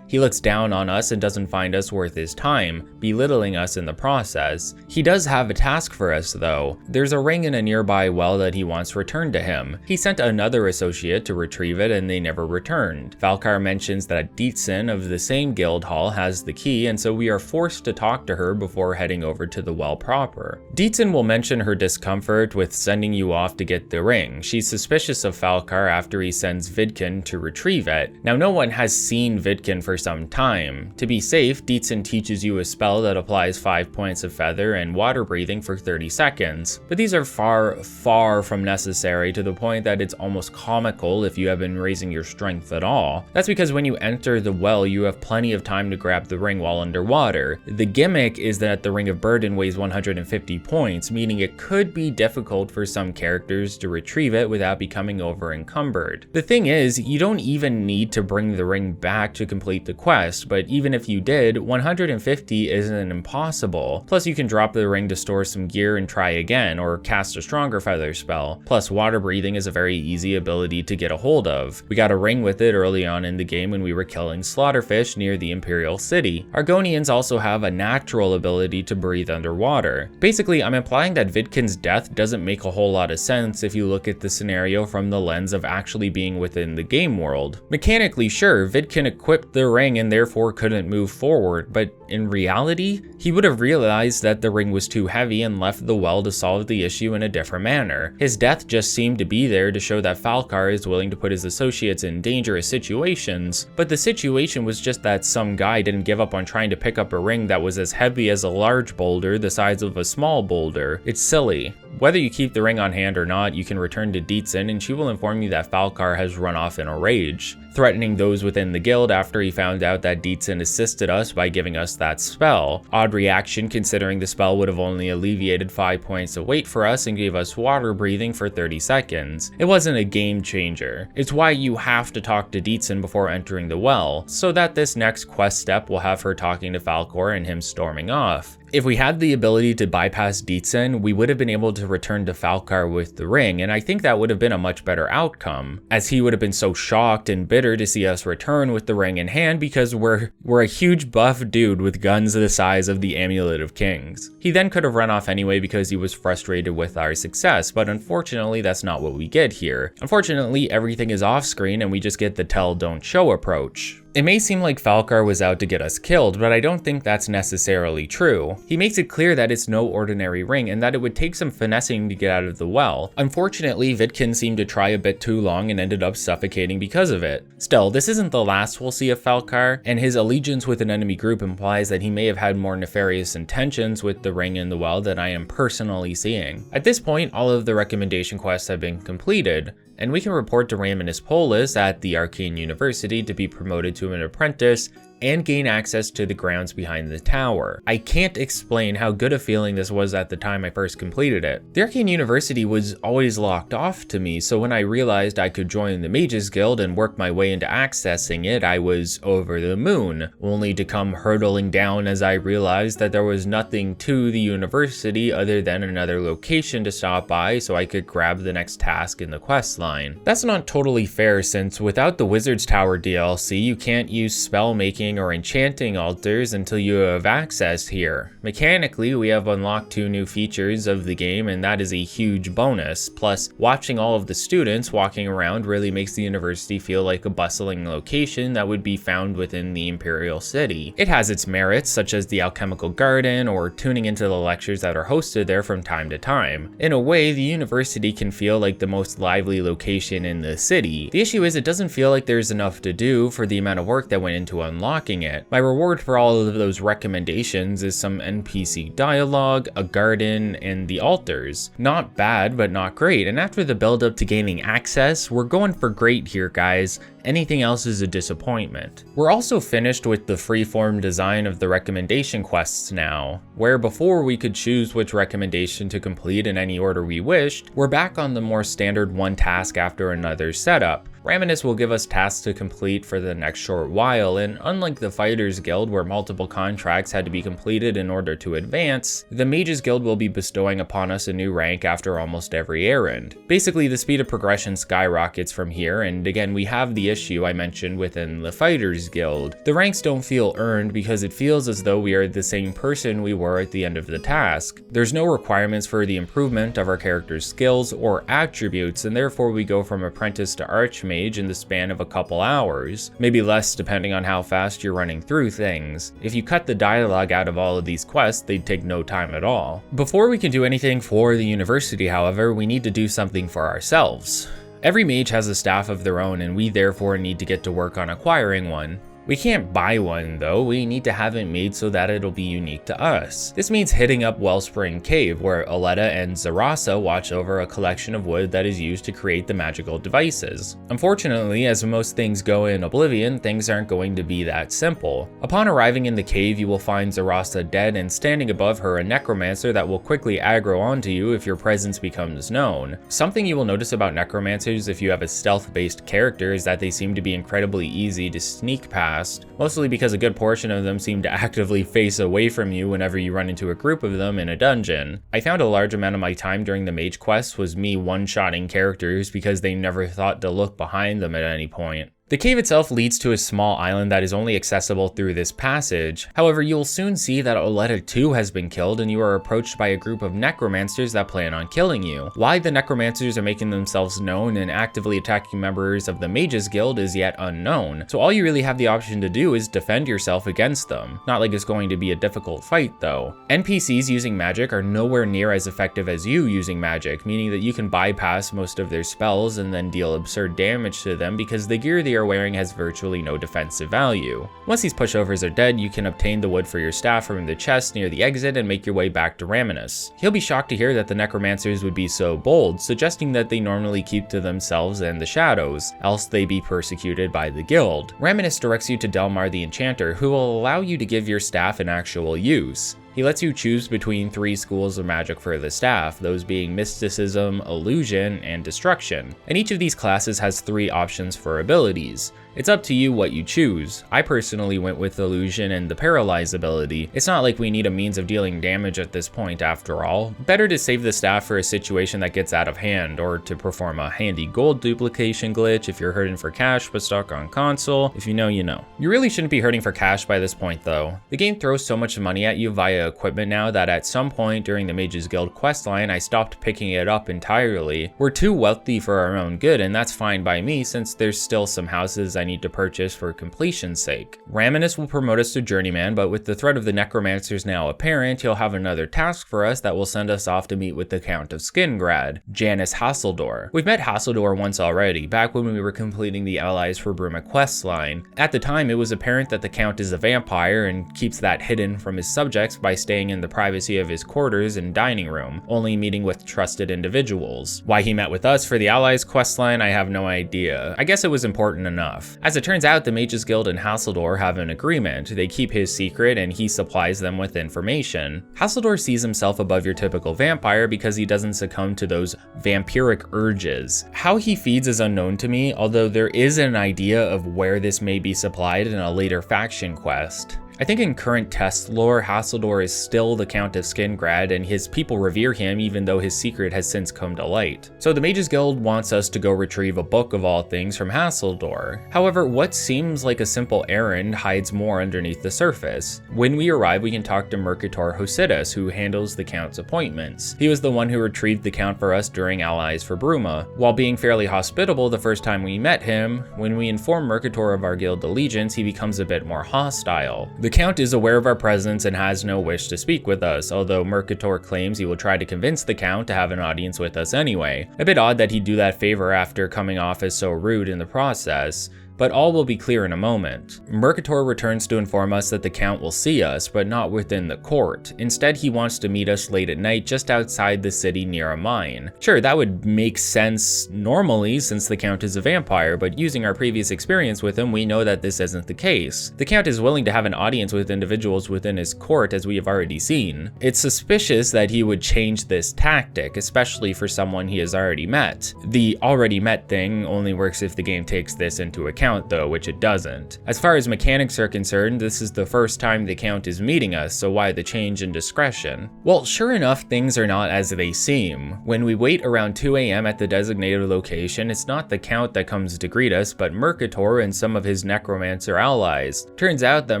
He looks down on us and doesn't find us worth his time, belittling us in the process. He does have a task for us though. There's a ring in a nearby well that he wants returned to him. He sent another associate to retrieve it and they never returned. Falcar mentions that Dietzen of the same guild hall has the key, and so we are forced to talk to her before heading over to the well proper. Dietzen will mention her discomfort with sending you off to get the ring. She's suspicious of Falcar after he sends Vidkin to retrieve it. Now no one has seen Vidkin for some time. To be safe, Deetsan teaches you a spell that applies 5 points of feather and water breathing for 30 seconds, but these are far from necessary, to the point that it's almost comical if you have been raising your strength at all. That's because when you enter the well, you have plenty of time to grab the ring while underwater. The gimmick is that the Ring of Burden weighs 150 points, meaning it could be difficult for some characters to retrieve it without becoming over encumbered. The thing is, you don't even need to bring the ring back to complete the quest, but even if you did, 150 isn't impossible. Plus you can drop the ring to store some gear and try again, or cast a stronger feather spell. Plus water breathing is a very easy ability to get a hold of. We got a ring with it early on in the game when we were killing slaughterfish near the Imperial City. Argonians also have a natural ability to breathe underwater. Basically, I'm implying that Vidkin's death doesn't make a whole lot of sense if you look at the scenario from the lens of actually being within the game world. Mechanically, sure, Vidkin equipped the ring and therefore couldn't move forward, but in reality, he would have realized that the ring was too heavy and left the well to solve the issue in a different manner. His death just seemed to be there to show that Falcar is willing to put his associates in dangerous situations, but the situation was just that some guy didn't give up on trying to pick up a ring that was as heavy as a large boulder the size of a small boulder. It's silly. Whether you keep the ring on hand or not, you can return to Deetsan and she will inform you that Falcar has run off in a rage, threatening those within the guild after he found out that Deetsan assisted us by giving us that spell. Odd reaction considering the spell would have only alleviated 5 points of weight for us and gave us water breathing for 30 seconds. It wasn't a game changer. It's why you have to talk to Deetsan before entering the well, so that this next quest step will have her talking to Falcor and him storming off. If we had the ability to bypass Deetsan, we would have been able to return to Falcar with the ring, and I think that would have been a much better outcome, as he would have been so shocked and bitter to see us return with the ring in hand because we're a huge buff dude with guns the size of the Amulet of Kings. He then could have run off anyway because he was frustrated with our success, but unfortunately that's not what we get here. Unfortunately, everything is off screen and we just get the tell don't show approach. It may seem like Falcar was out to get us killed, but I don't think that's necessarily true. He makes it clear that it's no ordinary ring and that it would take some finessing to get out of the well. Unfortunately, Vidkin seemed to try a bit too long and ended up suffocating because of it. Still, this isn't the last we'll see of Falcar, and his allegiance with an enemy group implies that he may have had more nefarious intentions with the ring in the well than I am personally seeing. At this point, all of the recommendation quests have been completed, and we can report to Raminus Polus at the Arcane University to be promoted to an apprentice and gain access to the grounds behind the tower. I can't explain how good a feeling this was at the time I first completed it. The Arcane University was always locked off to me, so when I realized I could join the Mages Guild and work my way into accessing it, I was over the moon, only to come hurtling down as I realized that there was nothing to the university other than another location to stop by so I could grab the next task in the quest line. That's not totally fair, since without the Wizard's Tower DLC, you can't use spell making or enchanting altars until you have access here. Mechanically, we have unlocked 2 new features of the game, and that is a huge bonus. Plus, watching all of the students walking around really makes the university feel like a bustling location that would be found within the Imperial City. It has its merits, such as the alchemical garden or tuning into the lectures that are hosted there from time to time. In a way, the university can feel like the most lively location in the city. The issue is it doesn't feel like there's enough to do for the amount of work that went into unlocking it. My reward for all of those recommendations is some NPC dialogue, a garden, and the altars. Not bad, but not great, and after the build up to gaining access, we're going for great here, guys. Anything else is a disappointment. We're also finished with the freeform design of the recommendation quests now, where before we could choose which recommendation to complete in any order we wished, we're back on the more standard one task after another setup. Raminus will give us tasks to complete for the next short while, and unlike the Fighters Guild where multiple contracts had to be completed in order to advance, the Mages Guild will be bestowing upon us a new rank after almost every errand. Basically, the speed of progression skyrockets from here, and again, we have the issue I mentioned within the Fighters Guild. The ranks don't feel earned because it feels as though we are the same person we were at the end of the task. There's no requirements for the improvement of our character's skills or attributes, and therefore we go from apprentice to archmage in the span of a couple hours, maybe less depending on how fast you're running through things. If you cut the dialogue out of all of these quests, they'd take no time at all. Before we can do anything for the university, however, we need to do something for ourselves. Every mage has a staff of their own, and we therefore need to get to work on acquiring one. We can't buy one though, we need to have it made so that it'll be unique to us. This means hitting up Wellspring Cave, where Aletta and Zarasa watch over a collection of wood that is used to create the magical devices. Unfortunately, as most things go in Oblivion, things aren't going to be that simple. Upon arriving in the cave, you will find Zarasa dead, and standing above her a necromancer that will quickly aggro onto you if your presence becomes known. Something you will notice about necromancers if you have a stealth-based character is that they seem to be incredibly easy to sneak past, mostly because a good portion of them seem to actively face away from you whenever you run into a group of them in a dungeon. I found a large amount of my time during the mage quests was me one-shotting characters because they never thought to look behind them at any point. The cave itself leads to a small island that is only accessible through this passage. However, you'll soon see that Oletta too has been killed, and you are approached by a group of necromancers that plan on killing you. Why the necromancers are making themselves known and actively attacking members of the Mages Guild is yet unknown, so all you really have the option to do is defend yourself against them. Not like it's going to be a difficult fight though. NPCs using magic are nowhere near as effective as you using magic, meaning that you can bypass most of their spells and then deal absurd damage to them because the gear they are wearing has virtually no defensive value. Once these pushovers are dead, you can obtain the wood for your staff from the chest near the exit and make your way back to Raminas. He'll be shocked to hear that the necromancers would be so bold, suggesting that they normally keep to themselves and the shadows, else they be persecuted by the guild. Raminas directs you to Delmar the Enchanter, who will allow you to give your staff an actual use. He lets you choose between 3 schools of magic for the staff, those being Mysticism, Illusion, and Destruction. And each of these classes has 3 options for abilities. It's up to you what you choose. I personally went with Illusion and the Paralyze ability. It's not like we need a means of dealing damage at this point after all. Better to save the staff for a situation that gets out of hand, or to perform a handy gold duplication glitch if you're hurting for cash but stuck on console. If you know, you know. You really shouldn't be hurting for cash by this point though. The game throws so much money at you via equipment now that at some point during the Mages Guild questline I stopped picking it up entirely. We're too wealthy for our own good, and that's fine by me since there's still some houses I need to purchase for completion's sake. Raminas will promote us to Journeyman, but with the threat of the Necromancers now apparent, he'll have another task for us that will send us off to meet with the Count of Skingrad, Janus Hassildor. We've met Hassildor once already, back when we were completing the Allies for Bruma Questline. At the time, it was apparent that the Count is a vampire and keeps that hidden from his subjects by staying in the privacy of his quarters and dining room, only meeting with trusted individuals. Why he met with us for the Allies questline, I have no idea. I guess it was important enough. As it turns out, the Mages Guild and Hassildor have an agreement. They keep his secret and he supplies them with information. Hassildor sees himself above your typical vampire because he doesn't succumb to those vampiric urges. How he feeds is unknown to me, although there is an idea of where this may be supplied in a later faction quest. I think in current test lore, Hassildor is still the Count of Skingrad, and his people revere him even though his secret has since come to light. So the Mages Guild wants us to go retrieve a book of all things from Hassildor. However, what seems like a simple errand hides more underneath the surface. When we arrive, we can talk to Mercator Hosidus, who handles the Count's appointments. He was the one who retrieved the Count for us during Allies for Bruma. While being fairly hospitable the first time we met him, when we inform Mercator of our guild allegiance, he becomes a bit more hostile. The Count is aware of our presence and has no wish to speak with us, although Mercator claims he will try to convince the Count to have an audience with us anyway. A bit odd that he'd do that favor after coming off as so rude in the process. But all will be clear in a moment. Mercator returns to inform us that the Count will see us, but not within the court. Instead, he wants to meet us late at night just outside the city near a mine. Sure, that would make sense normally since the Count is a vampire, but using our previous experience with him, we know that this isn't the case. The Count is willing to have an audience with individuals within his court, as we have already seen. It's suspicious that he would change this tactic, especially for someone he has already met. The already met thing only works if the game takes this into account though, which it doesn't. As far as mechanics are concerned, this is the first time the Count is meeting us, so why the change in discretion? Well, sure enough, things are not as they seem. When we wait around 2 AM at the designated location, it's not the Count that comes to greet us, but Mercator and some of his necromancer allies. Turns out that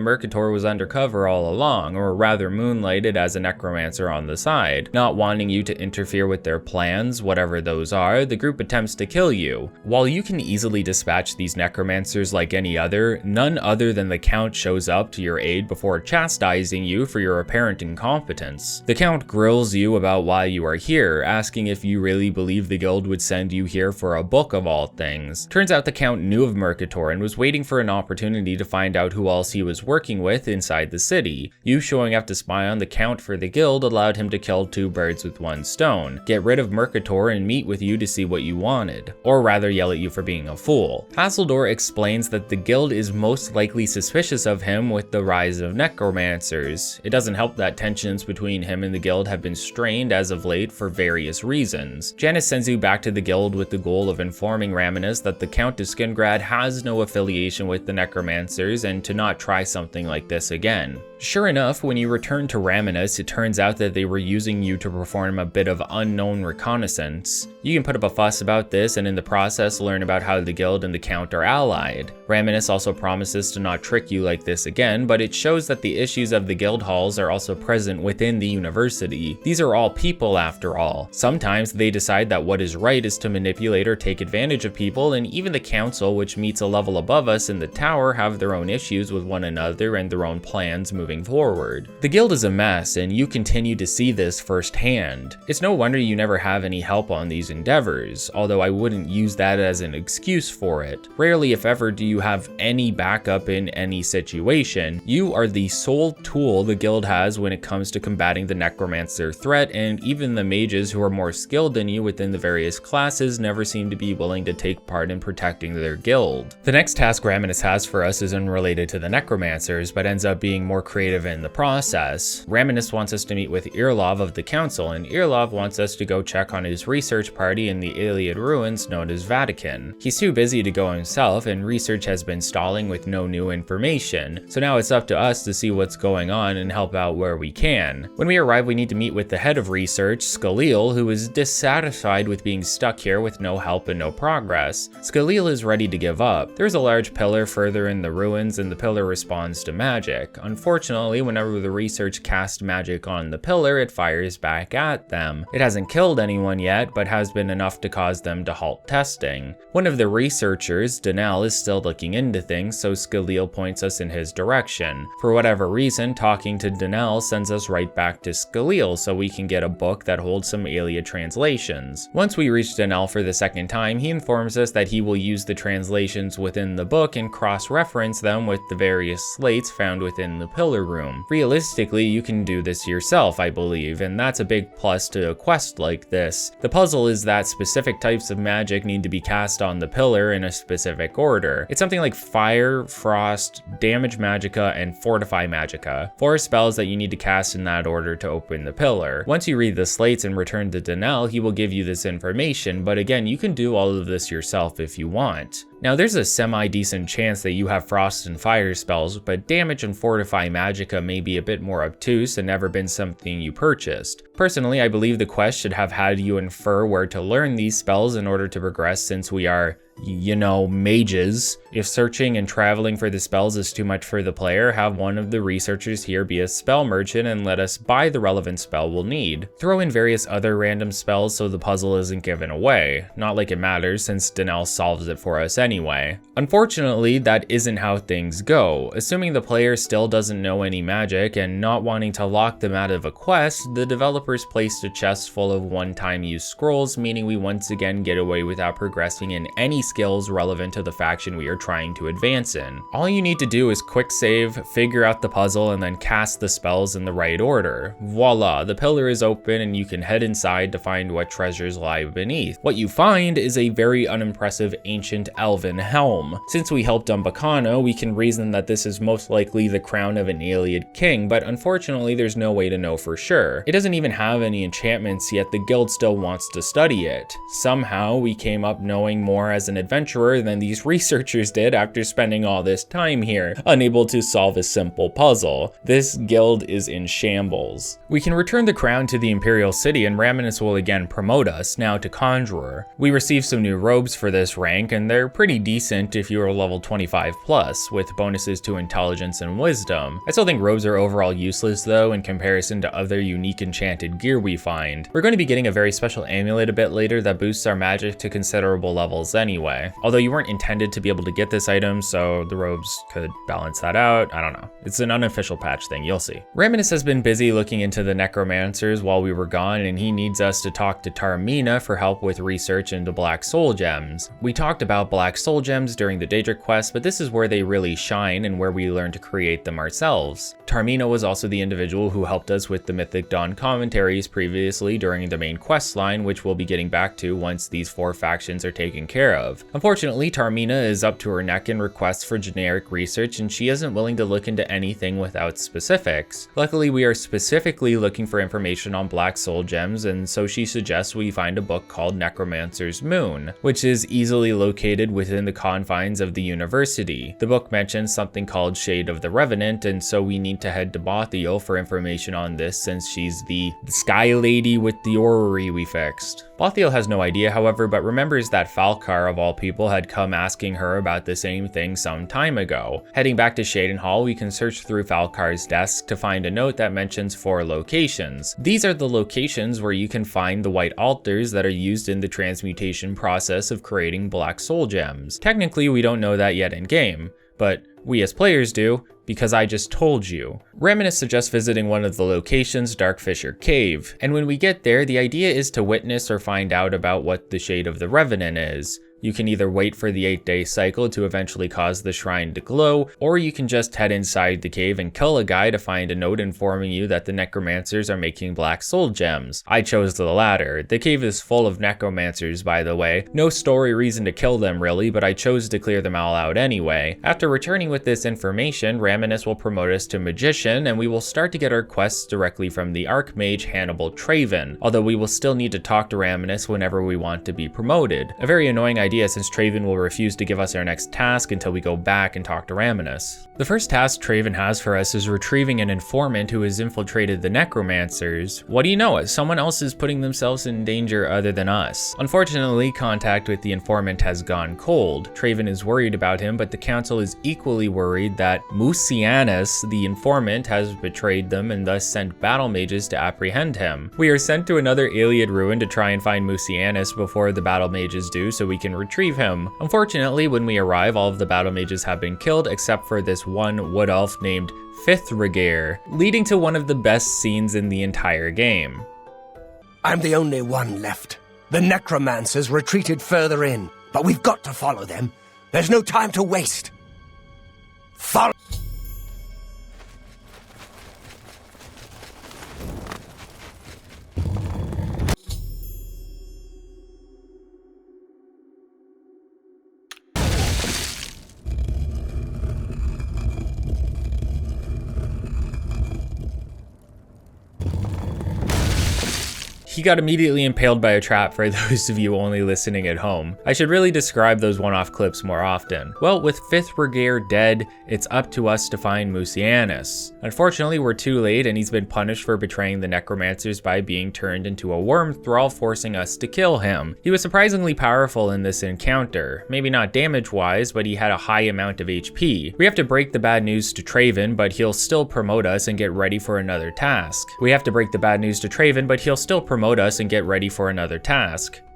Mercator was undercover all along, or rather moonlighted as a necromancer on the side. Not wanting you to interfere with their plans, whatever those are, the group attempts to kill you. While you can easily dispatch these necromancers necromancers like any other, none other than the Count shows up to your aid before chastising you for your apparent incompetence. The Count grills you about why you are here, asking if you really believe the guild would send you here for a book of all things. Turns out the Count knew of Mercator and was waiting for an opportunity to find out who else he was working with inside the city. You showing up to spy on the Count for the guild allowed him to kill 2 birds with 1 stone, get rid of Mercator and meet with you to see what you wanted, or rather yell at you for being a fool. Hassildor explains that the guild is most likely suspicious of him with the rise of necromancers. It doesn't help that tensions between him and the guild have been strained as of late for various reasons. Janice sends you back to the guild with the goal of informing Raminas that the Count of Skingrad has no affiliation with the necromancers and to not try something like this again. Sure enough, when you return to Raminas, it turns out that they were using you to perform a bit of unknown reconnaissance. You can put up a fuss about this and in the process learn about how the guild and the Count are allied. Raminas also promises to not trick you like this again, but it shows that the issues of the guild halls are also present within the university. These are all people after all. Sometimes they decide that what is right is to manipulate or take advantage of people, and even the council, which meets a level above us in the tower, have their own issues with one another and their own plans moving forward. The guild is a mess, and you continue to see this firsthand. It's no wonder you never have any help on these endeavors, although I wouldn't use that as an excuse for it. Rarely, if ever, do you have any backup in any situation. You are the sole tool the guild has when it comes to combating the necromancer threat, and even the mages who are more skilled than you within the various classes never seem to be willing to take part in protecting their guild. The next task Raminas has for us is unrelated to the necromancers, but ends up being more creative in the process. Raminas wants us to meet with Irlov of the council, and Irlov wants us to go check on his research party in the Iliad ruins known as Vatican. He's too busy to go himself, and research has been stalling with no new information, so now it's up to us to see what's going on and help out where we can. When we arrive, we need to meet with the head of research, Skalil, who is dissatisfied with being stuck here with no help and no progress. Skalil is ready to give up. There's a large pillar further in the ruins, and the pillar responds to magic. Unfortunately, whenever the research casts magic on the pillar, it fires back at them. It hasn't killed anyone yet, but has been enough to cause them to halt testing. One of the researchers, Denel, is still looking into things, so Skalil points us in his direction. For whatever reason, talking to Denel sends us right back to Skalil so we can get a book that holds some Iliad translations. Once we reach Denel for the second time, he informs us that he will use the translations within the book and cross-reference them with the various slates found within the pillar room. Realistically, you can do this yourself, I believe, and that's a big plus to a quest like this. The puzzle is that specific types of magic need to be cast on the pillar in a specific order. It's something like Fire, Frost, Damage Magicka, and Fortify Magicka. 4 spells that you need to cast in that order to open the pillar. Once you read the slates and return to Denel, he will give you this information, but again, you can do all of this yourself if you want. Now, there's a semi-decent chance that you have Frost and Fire spells, but Damage and Fortify Magicka may be a bit more obtuse and never been something you purchased. Personally, I believe the quest should have had you infer where to learn these spells in order to progress, since we are, you know, mages. If searching and traveling for the spells is too much for the player, have one of the researchers here be a spell merchant and let us buy the relevant spell we'll need. Throw in various other random spells so the puzzle isn't given away. Not like it matters, since Denel solves it for us anyway. Unfortunately, that isn't how things go. Assuming the player still doesn't know any magic and not wanting to lock them out of a quest, the developers placed a chest full of one-time use scrolls, meaning we once again get away without progressing in any skills relevant to the faction we are trying to advance in. All you need to do is quick save, figure out the puzzle, and then cast the spells in the right order. Voila, the pillar is open and you can head inside to find what treasures lie beneath. What you find is a very unimpressive ancient elven helm. Since we helped Umbacano, we can reason that this is most likely the crown of an Iliad king, but unfortunately there's no way to know for sure. It doesn't even have any enchantments, yet the guild still wants to study it. Somehow we came up knowing more as an adventurer than these researchers did after spending all this time here, unable to solve a simple puzzle. This guild is in shambles. We can return the crown to the Imperial City and Raminas will again promote us, now to Conjurer. We receive some new robes for this rank, and they're pretty decent if you're level 25 plus, with bonuses to intelligence and wisdom. I still think robes are overall useless though in comparison to other unique enchanted gear we find. We're going to be getting a very special amulet a bit later that boosts our magic to considerable levels anyway. anyway. Although you weren't intended to be able to get this item, so the robes could balance that out. I don't know. It's an unofficial patch thing, you'll see. Vaermina has been busy looking into the necromancers while we were gone, and he needs us to talk to Vaermina for help with research into black soul gems. We talked about black soul gems during the Daedric quest, but this is where they really shine and where we learn to create them ourselves. Vaermina was also the individual who helped us with the Mythic Dawn commentaries previously during the main quest line, which we'll be getting back to once these 4 factions are taken care of. Unfortunately, Vaermina is up to her neck in requests for generic research, and she isn't willing to look into anything without specifics. Luckily, we are specifically looking for information on black soul gems, and so she suggests we find a book called Necromancer's Moon, which is easily located within the confines of the university. The book mentions something called Shade of the Revenant, and so we need to head to Bothiel for information on this, since she's the sky lady with the orrery we fixed. Bothiel has no idea, however, but remembers that Falcar, of all people, had come asking her about the same thing some time ago. Heading back to Cheydinhal, we can search through Falcar's desk to find a note that mentions 4 locations. These are the locations where you can find the white altars that are used in the transmutation process of creating black soul gems. Technically, we don't know that yet in game, but we as players do, because I just told you. Vaermina suggests visiting one of the locations, Darkfisher Cave, and when we get there, the idea is to witness or find out about what the Shade of the Revenant is. You can either wait for the 8-day cycle to eventually cause the shrine to glow, or you can just head inside the cave and kill a guy to find a note informing you that the necromancers are making black soul gems. I chose the latter. The cave is full of necromancers, by the way. No story reason to kill them really, but I chose to clear them all out anyway. After returning with this information, Vaermina will promote us to Magician, and we will start to get our quests directly from the Archmage Hannibal Traven, although we will still need to talk to Vaermina whenever we want to be promoted. A very annoying idea, since Traven will refuse to give us our next task until we go back and talk to Vaermina. The first task Traven has for us is retrieving an informant who has infiltrated the necromancers. What do you know? Someone else is putting themselves in danger other than us. Unfortunately, contact with the informant has gone cold. Traven is worried about him, but the council is equally worried that Mehrunes, the informant, has betrayed them and thus sent battle mages to apprehend him. We are sent to another Iliad ruin to try and find Mehrunes before the battle mages do, so we can retrieve him. Unfortunately, when we arrive, all of the battle mages have been killed except for this one wood elf named Fithrigeir, leading to one of the best scenes in the entire game. I'm the only one left. The necromancers retreated further in, but we've got to follow them. There's no time to waste. Follow. He got immediately impaled by a trap for those of you only listening at home. I should really describe those one-off clips more often. Well, with Fithrigeir dead, it's up to us to find Mehrunes. Unfortunately, we're too late, and he's been punished for betraying the necromancers by being turned into a worm thrall, forcing us to kill him. He was surprisingly powerful in this encounter. Maybe not damage-wise, but he had a high amount of HP. We have to break the bad news to Traven, but he'll still promote us and get ready for another task.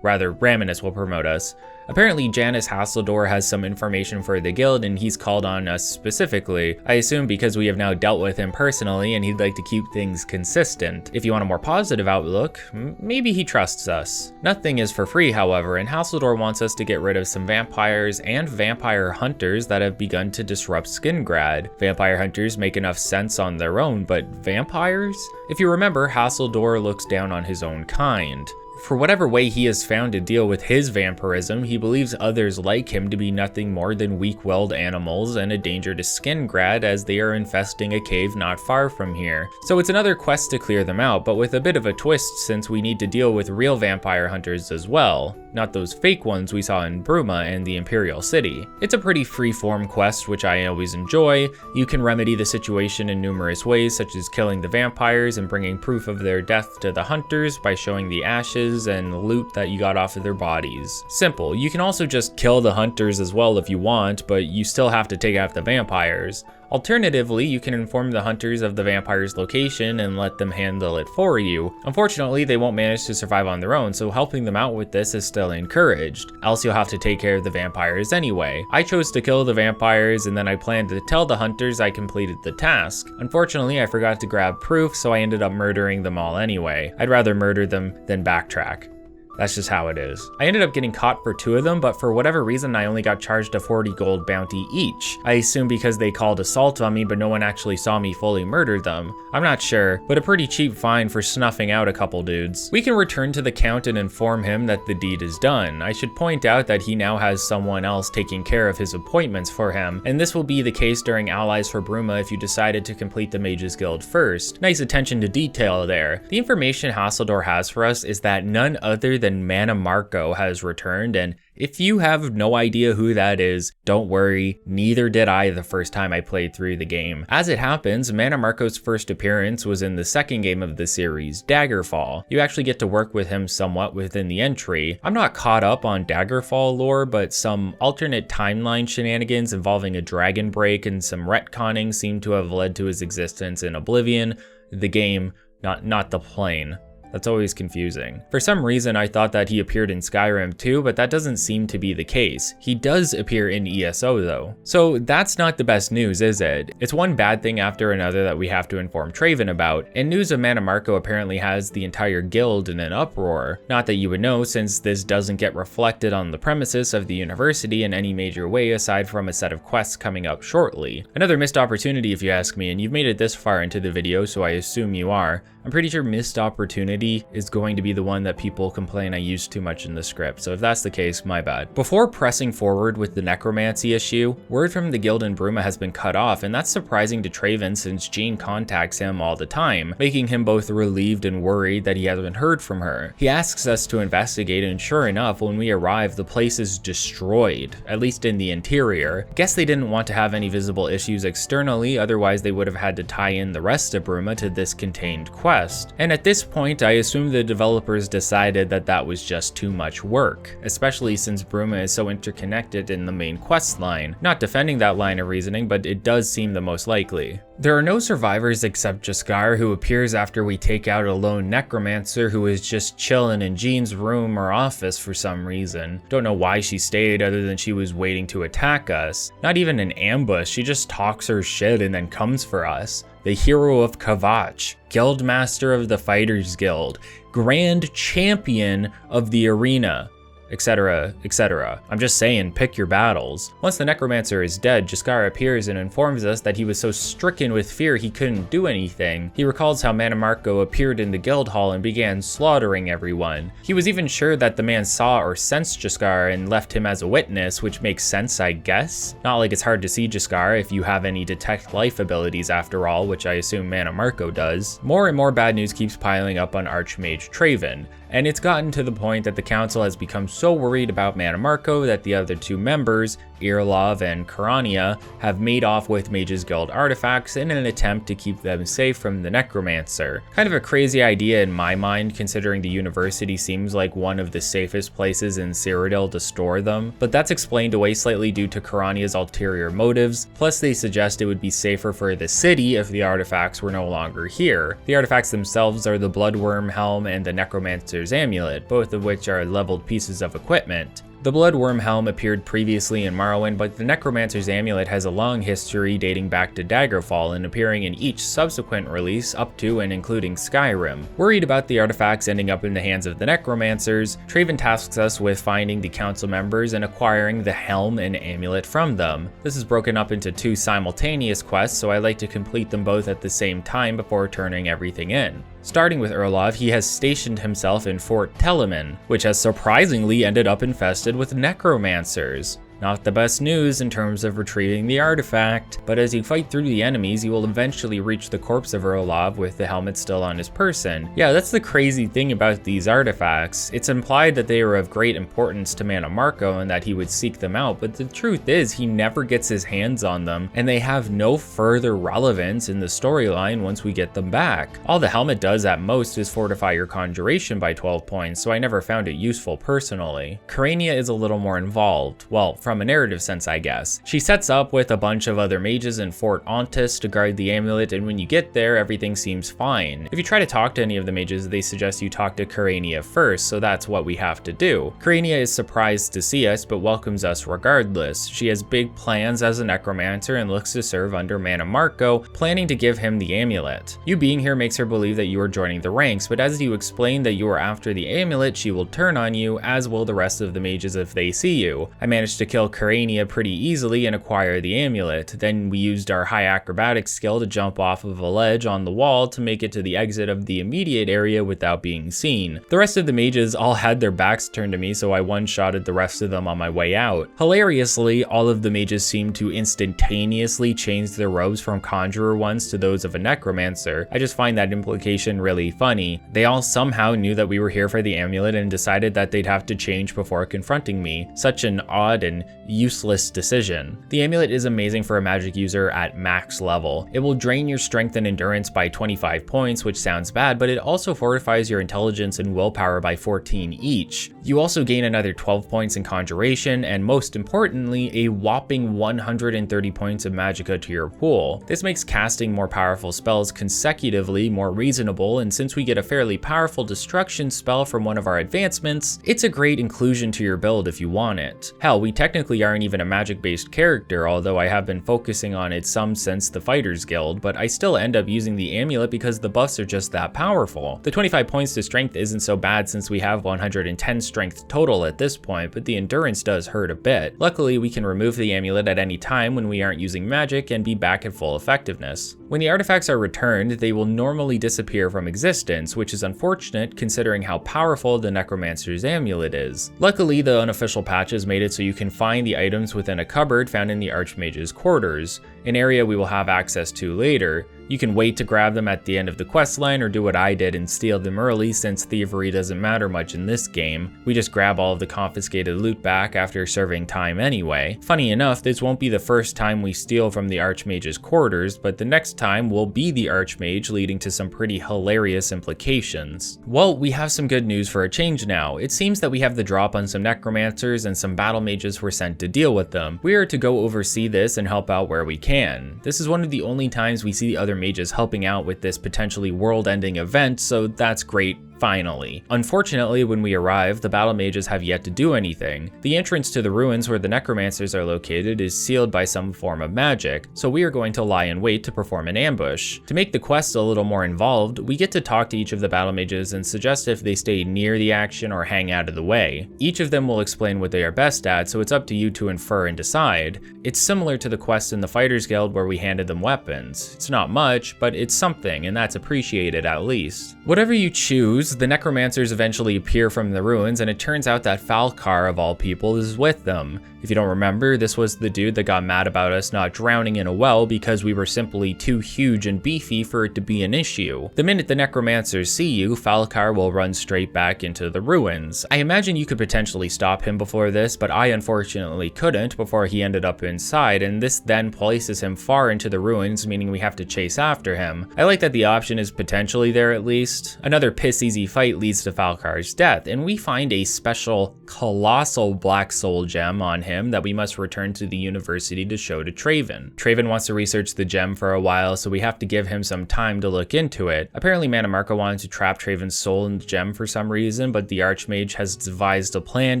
Rather, Vaermina will promote us. Apparently, Janus Hasseldor has some information for the guild, and he's called on us specifically. I assume because we have now dealt with him personally, and he'd like to keep things consistent. If you want a more positive outlook, maybe he trusts us. Nothing is for free, however, and Hasseldor wants us to get rid of some vampires and vampire hunters that have begun to disrupt Skingrad. Vampire hunters make enough sense on their own, but vampires? If you remember, Hasseldor looks down on his own kind. For whatever way he has found to deal with his vampirism, he believes others like him to be nothing more than weak-willed animals and a danger to Skingrad as they are infesting a cave not far from here. So it's another quest to clear them out, but with a bit of a twist since we need to deal with real vampire hunters as well, not those fake ones we saw in Bruma and the Imperial City. It's a pretty free-form quest, which I always enjoy. You can remedy the situation in numerous ways, such as killing the vampires and bringing proof of their death to the hunters by showing the ashes and loot that you got off of their bodies. Simple. You can also just kill the hunters as well if you want, but you still have to take out the vampires. Alternatively, you can inform the hunters of the vampire's location and let them handle it for you. Unfortunately, they won't manage to survive on their own, so helping them out with this is still encouraged, else you'll have to take care of the vampires anyway. I chose to kill the vampires, and then I planned to tell the hunters I completed the task. Unfortunately, I forgot to grab proof, so I ended up murdering them all anyway. I'd rather murder them than backtrack. That's just how it is. I ended up getting caught for 2 of them, but for whatever reason, I only got charged a 40 gold bounty each. I assume because they called assault on me, but no one actually saw me fully murder them. I'm not sure, but a pretty cheap fine for snuffing out a couple dudes. We can return to the Count and inform him that the deed is done. I should point out that he now has someone else taking care of his appointments for him, and this will be the case during Allies for Bruma if you decided to complete the Mages Guild first. Nice attention to detail there. The information Hasseldor has for us is that none other than Mana Marco has returned, and if you have no idea who that is, don't worry, neither did I the first time I played through the game. As it happens, Mana Marco's first appearance was in the second game of the series, Daggerfall. You actually get to work with him somewhat within the entry. I'm not caught up on Daggerfall lore, but some alternate timeline shenanigans involving a dragon break and some retconning seem to have led to his existence in Oblivion, the game, not the plane. That's always confusing. For some reason, I thought that he appeared in Skyrim too, but that doesn't seem to be the case. He does appear in ESO though. So that's not the best news, is it? It's one bad thing after another that we have to inform Traven about, and news of Mana Marco apparently has the entire guild in an uproar. Not that you would know, since this doesn't get reflected on the premises of the university in any major way aside from a set of quests coming up shortly. Another missed opportunity if you ask me, and you've made it this far into the video, so I assume you are. I'm pretty sure missed opportunity is going to be the one that people complain I use too much in the script, so if that's the case, my bad. Before pressing forward with the necromancy issue, word from the guild in Bruma has been cut off, and that's surprising to Traven since Jean contacts him all the time, making him both relieved and worried that he hasn't heard from her. He asks us to investigate, and sure enough, when we arrive, the place is destroyed, at least in the interior. Guess they didn't want to have any visible issues externally, otherwise they would have had to tie in the rest of Bruma to this contained quest. And at this point, I assume the developers decided that that was just too much work, especially since Bruma is so interconnected in the main quest line. Not defending that line of reasoning, but it does seem the most likely. There are no survivors except Jaskar, who appears after we take out a lone necromancer who is just chilling in Jean's room or office for some reason. Don't know why she stayed other than she was waiting to attack us. Not even an ambush, she just talks her shit and then comes for us. The hero of Kavach, Guildmaster of the Fighters Guild, Grand Champion of the Arena, etc., etc. I'm just saying, pick your battles. Once the necromancer is dead, Jaskar appears and informs us that he was so stricken with fear he couldn't do anything. He recalls how Mana Marco appeared in the guild hall and began slaughtering everyone. He was even sure that the man saw or sensed Jaskar and left him as a witness, which makes sense, I guess. Not like it's hard to see Jaskar if you have any detect life abilities after all, which I assume Mana Marco does. More and more bad news keeps piling up on Archmage Traven, and it's gotten to the point that the council has become so worried about Mana Marco that the other 2 members, Irlov and Karania, have made off with Mages Guild artifacts in an attempt to keep them safe from the necromancer. Kind of a crazy idea in my mind, considering the university seems like one of the safest places in Cyrodiil to store them, but that's explained away slightly due to Karania's ulterior motives, plus they suggest it would be safer for the city if the artifacts were no longer here. The artifacts themselves are the Bloodworm Helm and the Necromancer's Amulet, both of which are leveled pieces of equipment. The Bloodworm Helm appeared previously in Morrowind, but the Necromancer's Amulet has a long history dating back to Daggerfall and appearing in each subsequent release up to and including Skyrim. Worried about the artifacts ending up in the hands of the Necromancers, Traven tasks us with finding the council members and acquiring the helm and amulet from them. This is broken up into 2 simultaneous quests, so I like to complete them both at the same time before turning everything in. Starting with Irlov, he has stationed himself in Fort Telemann, which has surprisingly ended up infested with necromancers. Not the best news in terms of retrieving the artifact, but as you fight through the enemies, you will eventually reach the corpse of Irlov with the helmet still on his person. Yeah, that's the crazy thing about these artifacts. It's implied that they are of great importance to Mana Marco and that he would seek them out, but the truth is he never gets his hands on them, and they have no further relevance in the storyline once we get them back. All the helmet does at most is fortify your conjuration by 12 points, so I never found it useful personally. Karania is a little more involved. Well, from a narrative sense, I guess. She sets up with a bunch of other mages in Fort Ontis to guard the amulet, and when you get there, everything seems fine. If you try to talk to any of the mages, they suggest you talk to Questline first, so that's what we have to do. Questline is surprised to see us, but welcomes us regardless. She has big plans as a necromancer and looks to serve under Mana Marco, planning to give him the amulet. You being here makes her believe that you are joining the ranks, but as you explain that you are after the amulet, she will turn on you, as will the rest of the mages if they see you. I managed to kill Questline pretty easily and acquire the amulet. Then we used our high acrobatics skill to jump off of a ledge on the wall to make it to the exit of the immediate area without being seen. The rest of the mages all had their backs turned to me, so I one-shotted the rest of them on my way out. Hilariously, all of the mages seemed to instantaneously change their robes from conjurer ones to those of a necromancer. I just find that implication really funny. They all somehow knew that we were here for the amulet and decided that they'd have to change before confronting me. Such an odd and useless decision. The amulet is amazing for a magic user at max level. It will drain your strength and endurance by 25 points, which sounds bad, but it also fortifies your intelligence and willpower by 14 each. You also gain another 12 points in conjuration, and most importantly, a whopping 130 points of magicka to your pool. This makes casting more powerful spells consecutively more reasonable, and since we get a fairly powerful destruction spell from one of our advancements, it's a great inclusion to your build if you want it. Hell, we technically aren't even a magic-based character, although I have been focusing on it some since the Thieves Guild, but I still end up using the amulet because the buffs are just that powerful. The 25 points to strength isn't so bad since we have 110 strength total at this point, but the endurance does hurt a bit. Luckily, we can remove the amulet at any time when we aren't using magic and be back at full effectiveness. When the artifacts are returned, they will normally disappear from existence, which is unfortunate considering how powerful the necromancer's amulet is. Luckily, the unofficial patches made it so you can find the items within a cupboard found in the Archmage's quarters, an area we will have access to later. You can wait to grab them at the end of the questline or do what I did and steal them early, since thievery doesn't matter much in this game. We just grab all of the confiscated loot back after serving time anyway. Funny enough, this won't be the first time we steal from the Archmage's quarters, but the next time will be the Archmage, leading to some pretty hilarious implications. Well, we have some good news for a change now. It seems that we have the drop on some necromancers and some battle mages were sent to deal with them. We are to go oversee this and help out where we can. This is one of the only times we see the other mages helping out with this potentially world-ending event, so that's great. Finally. Unfortunately, when we arrive, the battle mages have yet to do anything. The entrance to the ruins where the necromancers are located is sealed by some form of magic, so we are going to lie in wait to perform an ambush. To make the quest a little more involved, we get to talk to each of the battle mages and suggest if they stay near the action or hang out of the way. Each of them will explain what they are best at, so it's up to you to infer and decide. It's similar to the quest in the Thieves Guild where we handed them weapons. It's not much, but it's something, and that's appreciated at least. Whatever you choose, the necromancers eventually appear from the ruins, and it turns out that Falcar, of all people, is with them. If you don't remember, this was the dude that got mad about us not drowning in a well because we were simply too huge and beefy for it to be an issue. The minute the necromancers see you, Falcar will run straight back into the ruins. I imagine you could potentially stop him before this, but I unfortunately couldn't before he ended up inside, and this then places him far into the ruins, meaning we have to chase after him. I like that the option is potentially there at least. Another piss-easy fight leads to Falcar's death, and we find a special colossal black soul gem on him that we must return to the university to show to Traven. Traven wants to research the gem for a while, so we have to give him some time to look into it. Apparently Mana Marco wanted to trap Traven's soul in the gem for some reason, but the Archmage has devised a plan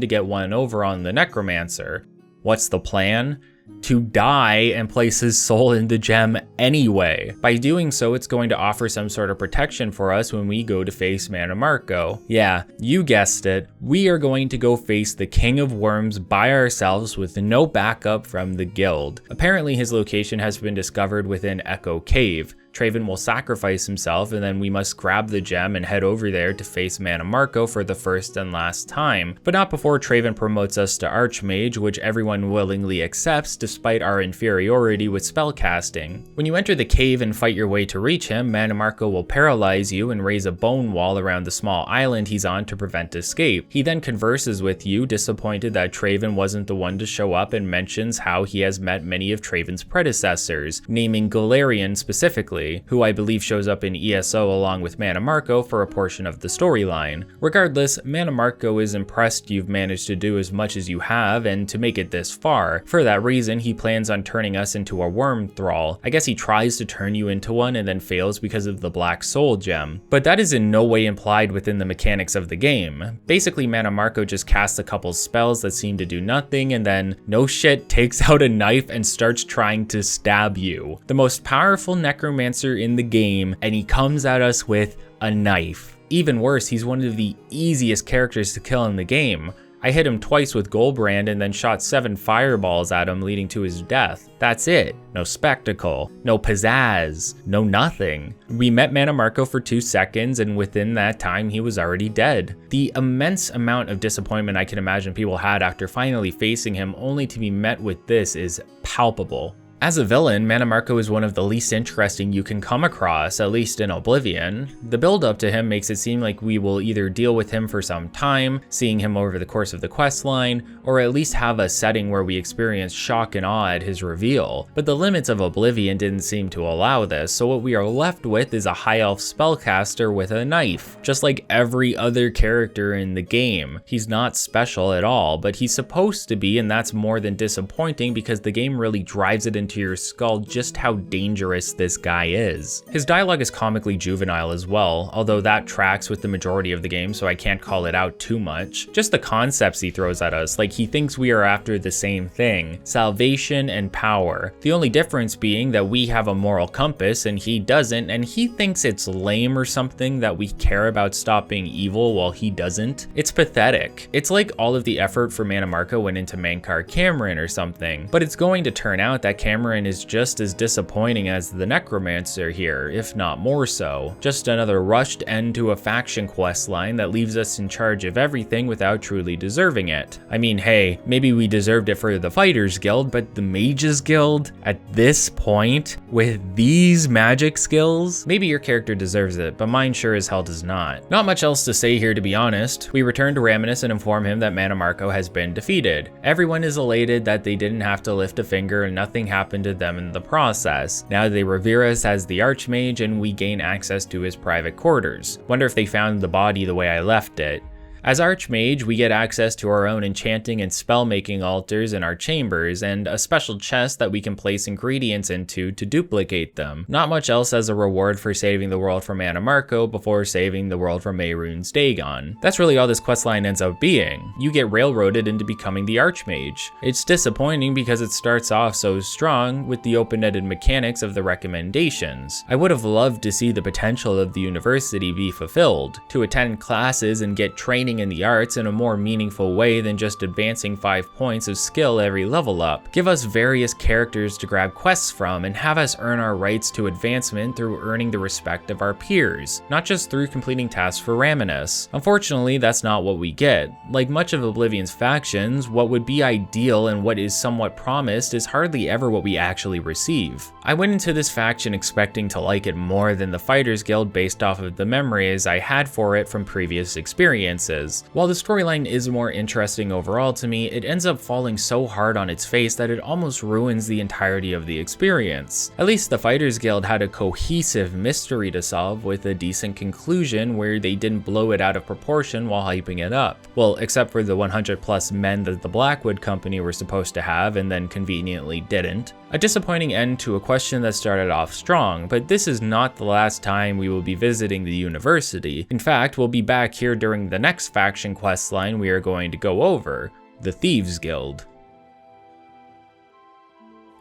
to get one over on the necromancer. What's the plan? To die and place his soul in the gem anyway. By doing so, it's going to offer some sort of protection for us when we go to face Mana Marco. Yeah, you guessed it. We are going to go face the King of Worms by ourselves with no backup from the guild. Apparently his location has been discovered within Echo Cave. Traven will sacrifice himself, and then we must grab the gem and head over there to face Mana Marco for the first and last time. But not before Traven promotes us to Archmage, which everyone willingly accepts despite our inferiority with spellcasting. When you enter the cave and fight your way to reach him, Mana Marco will paralyze you and raise a bone wall around the small island he's on to prevent escape. He then converses with you, disappointed that Traven wasn't the one to show up, and mentions how he has met many of Traven's predecessors, naming Galarian specifically. specifically, who I believe shows up in ESO along with Mannimarco for a portion of the storyline. Regardless, Mannimarco is impressed you've managed to do as much as you have and to make it this far. For that reason, he plans on turning us into a worm thrall. I guess he tries to turn you into one and then fails because of the Black Soul Gem. But that is in no way implied within the mechanics of the game. Basically, Mannimarco just casts a couple spells that seem to do nothing and then, no shit, takes out a knife and starts trying to stab you. The most powerful necromancer in the game, and he comes at us with a knife. Even worse, he's one of the easiest characters to kill in the game. I hit him twice with Goldbrand and then shot 7 fireballs at him, leading to his death. That's it. No spectacle, no pizzazz, no nothing. We met Mannimarco for 2 seconds, and within that time he was already dead. The immense amount of disappointment I can imagine people had after finally facing him only to be met with this is palpable. As a villain, Mannimarco is one of the least interesting you can come across, at least in Oblivion. The build up to him makes it seem like we will either deal with him for some time, seeing him over the course of the questline, or at least have a setting where we experience shock and awe at his reveal. But the limits of Oblivion didn't seem to allow this, so what we are left with is a high elf spellcaster with a knife. Just like every other character in the game. He's not special at all, but he's supposed to be, and that's more than disappointing because the game really drives it into your skull just how dangerous this guy is. His dialogue is comically juvenile as well, although that tracks with the majority of the game, so I can't call it out too much. Just the concepts he throws at us, like he thinks we are after the same thing, salvation and power. The only difference being that we have a moral compass and he doesn't, and he thinks it's lame or something that we care about stopping evil while he doesn't. It's pathetic. It's like all of the effort for Mannimarco went into Mankar Cameron or something, but it's going to turn out that Cameron is just as disappointing as the Necromancer here, if not more so. Just another rushed end to a faction quest line that leaves us in charge of everything without truly deserving it. I mean, hey, maybe we deserved it for the Fighters Guild, but the Mages Guild? At this point, with these magic skills? Maybe your character deserves it, but mine sure as hell does not. Not much else to say here, to be honest. We return to Raminas and inform him that Mannimarco has been defeated. Everyone is elated that they didn't have to lift a finger and nothing happened to them in the process. Now they revere us as the Archmage and we gain access to his private quarters. Wonder if they found the body the way I left it. As Archmage, we get access to our own enchanting and spell-making altars in our chambers, and a special chest that we can place ingredients into to duplicate them. Not much else as a reward for saving the world from Mannimarco before saving the world from Mehrunes Dagon. That's really all this questline ends up being. You get railroaded into becoming the Archmage. It's disappointing because it starts off so strong with the open-ended mechanics of the recommendations. I would have loved to see the potential of the university be fulfilled, to attend classes and get training in the arts in a more meaningful way than just advancing 5 points of skill every level up. Give us various characters to grab quests from and have us earn our rights to advancement through earning the respect of our peers, not just through completing tasks for Raminas. Unfortunately, that's not what we get. Like much of Oblivion's factions, what would be ideal and what is somewhat promised is hardly ever what we actually receive. I went into this faction expecting to like it more than the Fighters Guild based off of the memories I had for it from previous experiences. While the storyline is more interesting overall to me, it ends up falling so hard on its face that it almost ruins the entirety of the experience. At least the Fighters Guild had a cohesive mystery to solve with a decent conclusion where they didn't blow it out of proportion while hyping it up. Well, except for the 100+ men that the Blackwood Company were supposed to have and then conveniently didn't. A disappointing end to a question that started off strong, but this is not the last time we will be visiting the university. In fact, we'll be back here during the next faction questline we are going to go over, the Thieves Guild.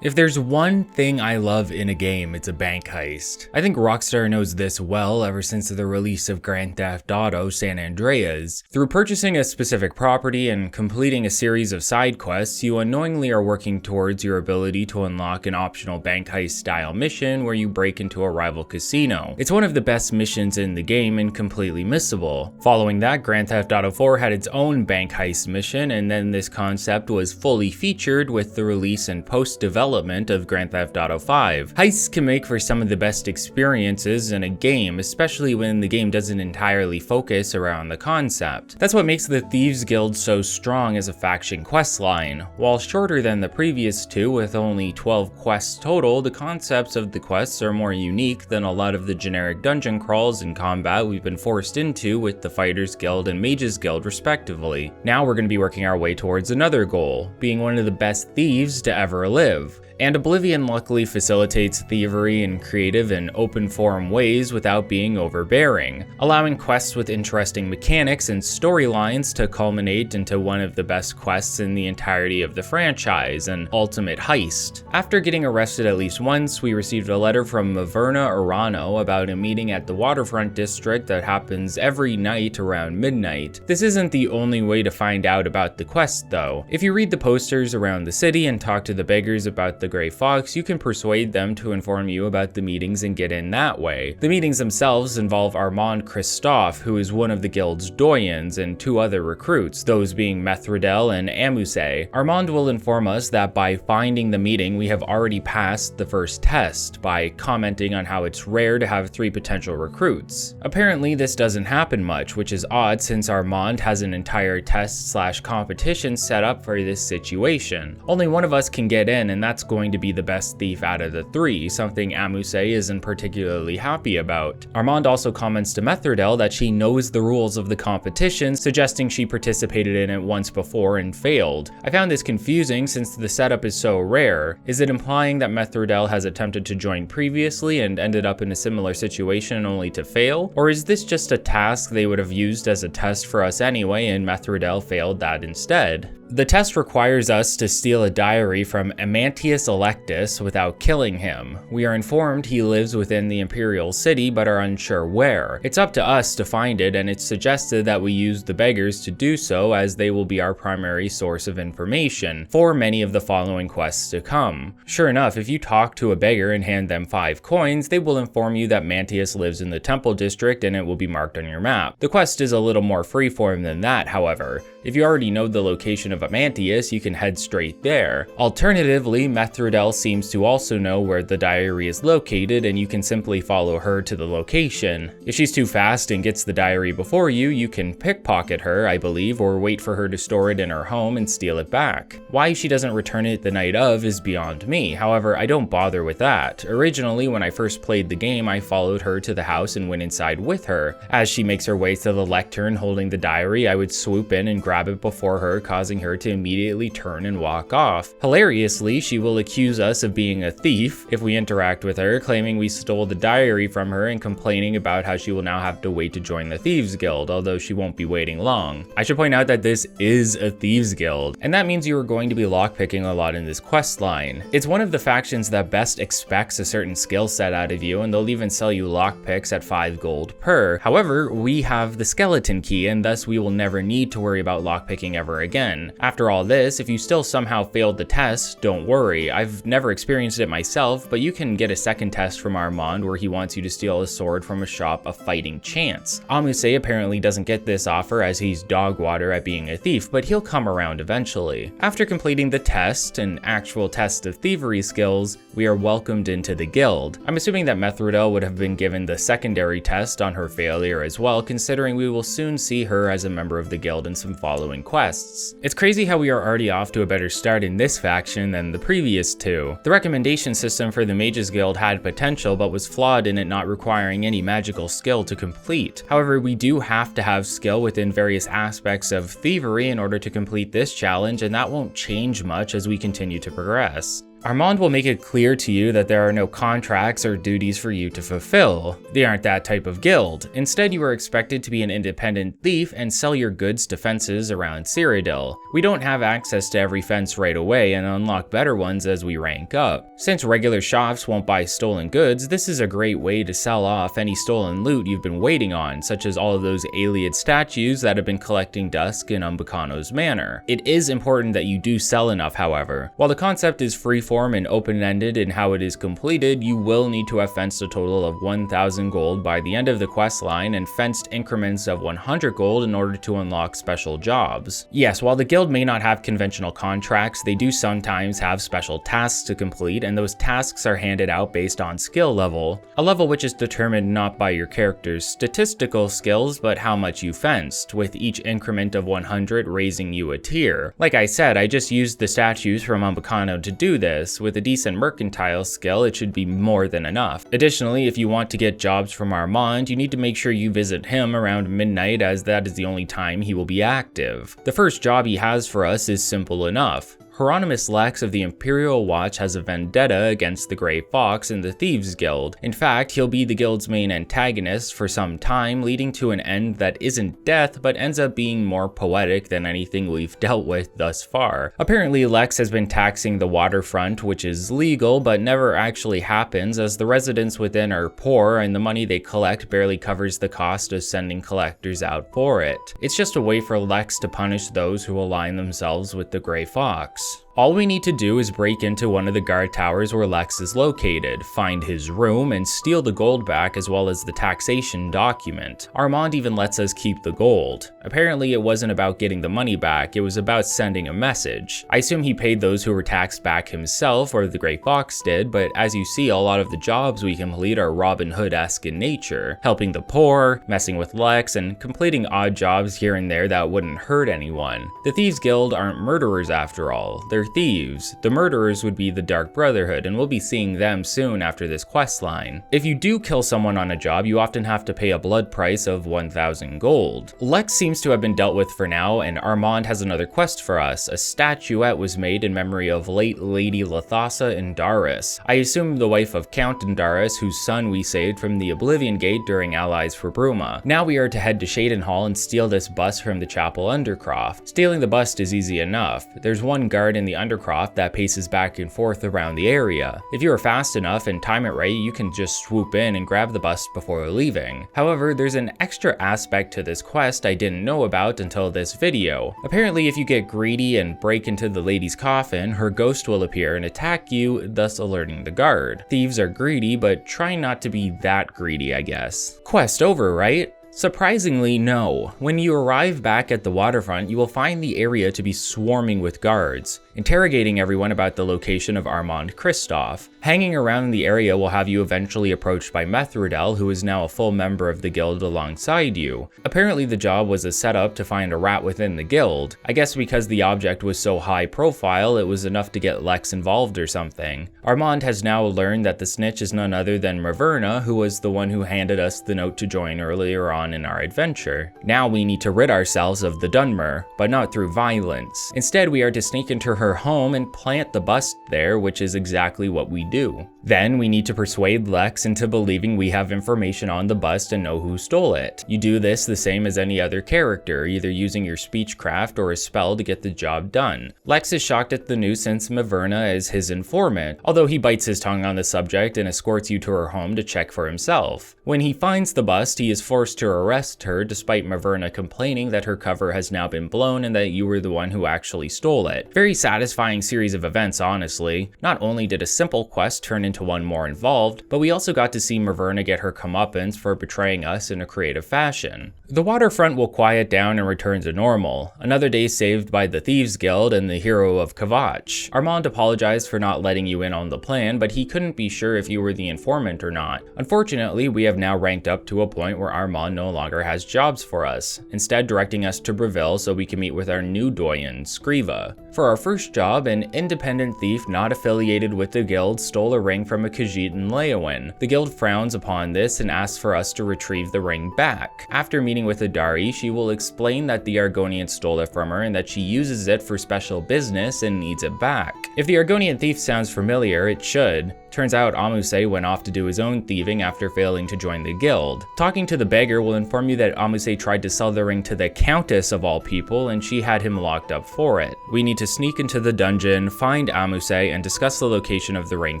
If there's one thing I love in a game, it's a bank heist. I think Rockstar knows this well ever since the release of Grand Theft Auto San Andreas. Through purchasing a specific property and completing a series of side quests, you unknowingly are working towards your ability to unlock an optional bank heist style mission where you break into a rival casino. It's one of the best missions in the game and completely missable. Following that, Grand Theft Auto 4 had its own bank heist mission, and then this concept was fully featured with the release and post-development development of Grand Theft Auto V. Heists can make for some of the best experiences in a game, especially when the game doesn't entirely focus around the concept. That's what makes the Thieves Guild so strong as a faction questline. While shorter than the previous two with only 12 quests total, the concepts of the quests are more unique than a lot of the generic dungeon crawls and combat we've been forced into with the Fighters Guild and Mages Guild respectively. Now we're going to be working our way towards another goal, being one of the best thieves to ever live. And Oblivion luckily facilitates thievery in creative and open forum ways without being overbearing, allowing quests with interesting mechanics and storylines to culminate into one of the best quests in the entirety of the franchise, an ultimate heist. After getting arrested at least once, we received a letter from Mehrunes about a meeting at the waterfront district that happens every night around midnight. This isn't the only way to find out about the quest though. If you read the posters around the city and talk to the beggars about the Grey Fox, you can persuade them to inform you about the meetings and get in that way. The meetings themselves involve Armand Christophe, who is one of the guild's doyens, and two other recruits, those being Mehrunes and Amuse. Armand will inform us that by finding the meeting we have already passed the first test, by commenting on how it's rare to have 3 potential recruits. Apparently this doesn't happen much, which is odd since Armand has an entire test/competition set up for this situation. Only one of us can get in, and that's going to be the best thief out of the 3, something Amuse isn't particularly happy about. Armand also comments to Mehrunes that she knows the rules of the competition, suggesting she participated in it once before and failed. I found this confusing since the setup is so rare. Is it implying that Mehrunes has attempted to join previously and ended up in a similar situation only to fail? Or is this just a task they would have used as a test for us anyway and Mehrunes failed that instead? The test requires us to steal a diary from Amantius Electus without killing him. We are informed he lives within the Imperial City but are unsure where. It's up to us to find it, and it's suggested that we use the beggars to do so, as they will be our primary source of information for many of the following quests to come. Sure enough, if you talk to a beggar and hand them 5 coins, they will inform you that Mantius lives in the Temple District and it will be marked on your map. The quest is a little more freeform than that, however. If you already know the location of Amantius, you can head straight there. Alternatively, Mehrunes seems to also know where the diary is located, and you can simply follow her to the location. If she's too fast and gets the diary before you, you can pickpocket her, I believe, or wait for her to store it in her home and steal it back. Why she doesn't return it the night of is beyond me, however, I don't bother with that. Originally, when I first played the game, I followed her to the house and went inside with her. As she makes her way to the lectern holding the diary, I would swoop in and grab it before her, causing her to immediately turn and walk off. Hilariously, she will accuse us of being a thief if we interact with her, claiming we stole the diary from her and complaining about how she will now have to wait to join the Thieves Guild, although she won't be waiting long. I should point out that this is a Thieves Guild, and that means you are going to be lockpicking a lot in this quest line. It's one of the factions that best expects a certain skill set out of you, and they'll even sell you lockpicks at 5 gold per. However, we have the skeleton key, and thus we will never need to worry about lockpicking ever again. After all this, if you still somehow failed the test, don't worry. I've never experienced it myself, but you can get a second test from Armand where he wants you to steal a sword from a shop of fighting chance. Amuse apparently doesn't get this offer as he's dog water at being a thief, but he'll come around eventually. After completing the test, an actual test of thievery skills, we are welcomed into the guild. I'm assuming that Mehrunes would have been given the secondary test on her failure as well, considering we will soon see her as a member of the guild in some following quests. It's crazy how we are already off to a better start in this faction than the previous 2. The recommendation system for the Mages Guild had potential, but was flawed in it not requiring any magical skill to complete. However, we do have to have skill within various aspects of thievery in order to complete this challenge, and that won't change much as we continue to progress. Armand will make it clear to you that there are no contracts or duties for you to fulfill. They aren't that type of guild. Instead, you are expected to be an independent thief and sell your goods to fences around Cyrodiil. We don't have access to every fence right away and unlock better ones as we rank up. Since regular shops won't buy stolen goods, this is a great way to sell off any stolen loot you've been waiting on, such as all of those Ayleid statues that have been collecting dust in Umbacano's manor. It is important that you do sell enough, however. While the concept is free uniform and open-ended in how it is completed, you will need to have fenced a total of 1,000 gold by the end of the quest line and fenced increments of 100 gold in order to unlock special jobs. Yes, while the guild may not have conventional contracts, they do sometimes have special tasks to complete, and those tasks are handed out based on skill level, a level which is determined not by your character's statistical skills, but how much you fenced, with each increment of 100 raising you a tier. Like I said, I just used the statues from Umbacano to do this. With a decent mercantile skill, it should be more than enough. Additionally, if you want to get jobs from Armand, you need to make sure you visit him around midnight, as that is the only time he will be active. The first job he has for us is simple enough. Hieronymus Lex of the Imperial Watch has a vendetta against the Grey Fox in the Thieves Guild. In fact, he'll be the guild's main antagonist for some time, leading to an end that isn't death, but ends up being more poetic than anything we've dealt with thus far. Apparently, Lex has been taxing the waterfront, which is legal, but never actually happens, as the residents within are poor and the money they collect barely covers the cost of sending collectors out for it. It's just a way for Lex to punish those who align themselves with the Grey Fox. All we need to do is break into one of the guard towers where Lex is located, find his room, and steal the gold back as well as the taxation document. Armand even lets us keep the gold. Apparently it wasn't about getting the money back, it was about sending a message. I assume he paid those who were taxed back himself, or the Grey Fox did, but as you see, a lot of the jobs we complete are Robin Hood-esque in nature, helping the poor, messing with Lex, and completing odd jobs here and there that wouldn't hurt anyone. The Thieves Guild aren't murderers after all, they're thieves. The murderers would be the Dark Brotherhood, and we'll be seeing them soon after this quest line. If you do kill someone on a job, you often have to pay a blood price of 1,000 gold. Lex seems to have been dealt with for now, and Armand has another quest for us. A statuette was made in memory of late Lady Lathasa Indaris. I assume the wife of Count Indaris, whose son we saved from the Oblivion Gate during Allies for Bruma. Now we are to head to Cheydinhal and steal this bust from the Chapel Undercroft. Stealing the bust is easy enough. There's one guard in the Undercroft that paces back and forth around the area. If you are fast enough and time it right, you can just swoop in and grab the bust before leaving. However, there's an extra aspect to this quest I didn't know about until this video. Apparently, if you get greedy and break into the lady's coffin, her ghost will appear and attack you, thus alerting the guard. Thieves are greedy, but try not to be that greedy, I guess. Quest over, right? Surprisingly, no. When you arrive back at the waterfront, you will find the area to be swarming with guards, interrogating everyone about the location of Armand Kristoff. Hanging around in the area will have you eventually approached by Mehrunes, who is now a full member of the guild alongside you. Apparently the job was a setup to find a rat within the guild. I guess because the object was so high profile, it was enough to get Lex involved or something. Armand has now learned that the snitch is none other than Mehrunes, who was the one who handed us the note to join earlier on in our adventure. Now we need to rid ourselves of the Dunmer, but not through violence. Instead, we are to sneak into her home and plant the bust there, which is exactly what we do. Then we need to persuade Lex into believing we have information on the bust and know who stole it. You do this the same as any other character, either using your speechcraft or a spell to get the job done. Lex is shocked at the news since Mehrunes is his informant, although he bites his tongue on the subject and escorts you to her home to check for himself. When he finds the bust, he is forced to arrest her, despite Mehrunes complaining that her cover has now been blown and that you were the one who actually stole it. Very satisfying series of events, honestly. Not only did a simple quest turn into one more involved, but we also got to see Mehrunes get her comeuppance for betraying us in a creative fashion. The waterfront will quiet down and return to normal. Another day saved by the Thieves Guild and the hero of Kavach. Armand apologized for not letting you in on the plan, but he couldn't be sure if you were the informant or not. Unfortunately, we have now ranked up to a point where Armand no longer has jobs for us, instead directing us to Bravil so we can meet with our new doyen, Skriva. For our first job, an independent thief not affiliated with the guild stole a ring from a Khajiit in Leyawiin. The guild frowns upon this and asks for us to retrieve the ring back. After meeting with Adari, she will explain that the Argonian stole it from her and that she uses it for special business and needs it back. If the Argonian thief sounds familiar, it should. Turns out Amuse went off to do his own thieving after failing to join the guild. Talking to the beggar will inform you that Amuse tried to sell the ring to the Countess of all people, and she had him locked up for it. We need to sneak into the dungeon, find Amuse, and discuss the location of the ring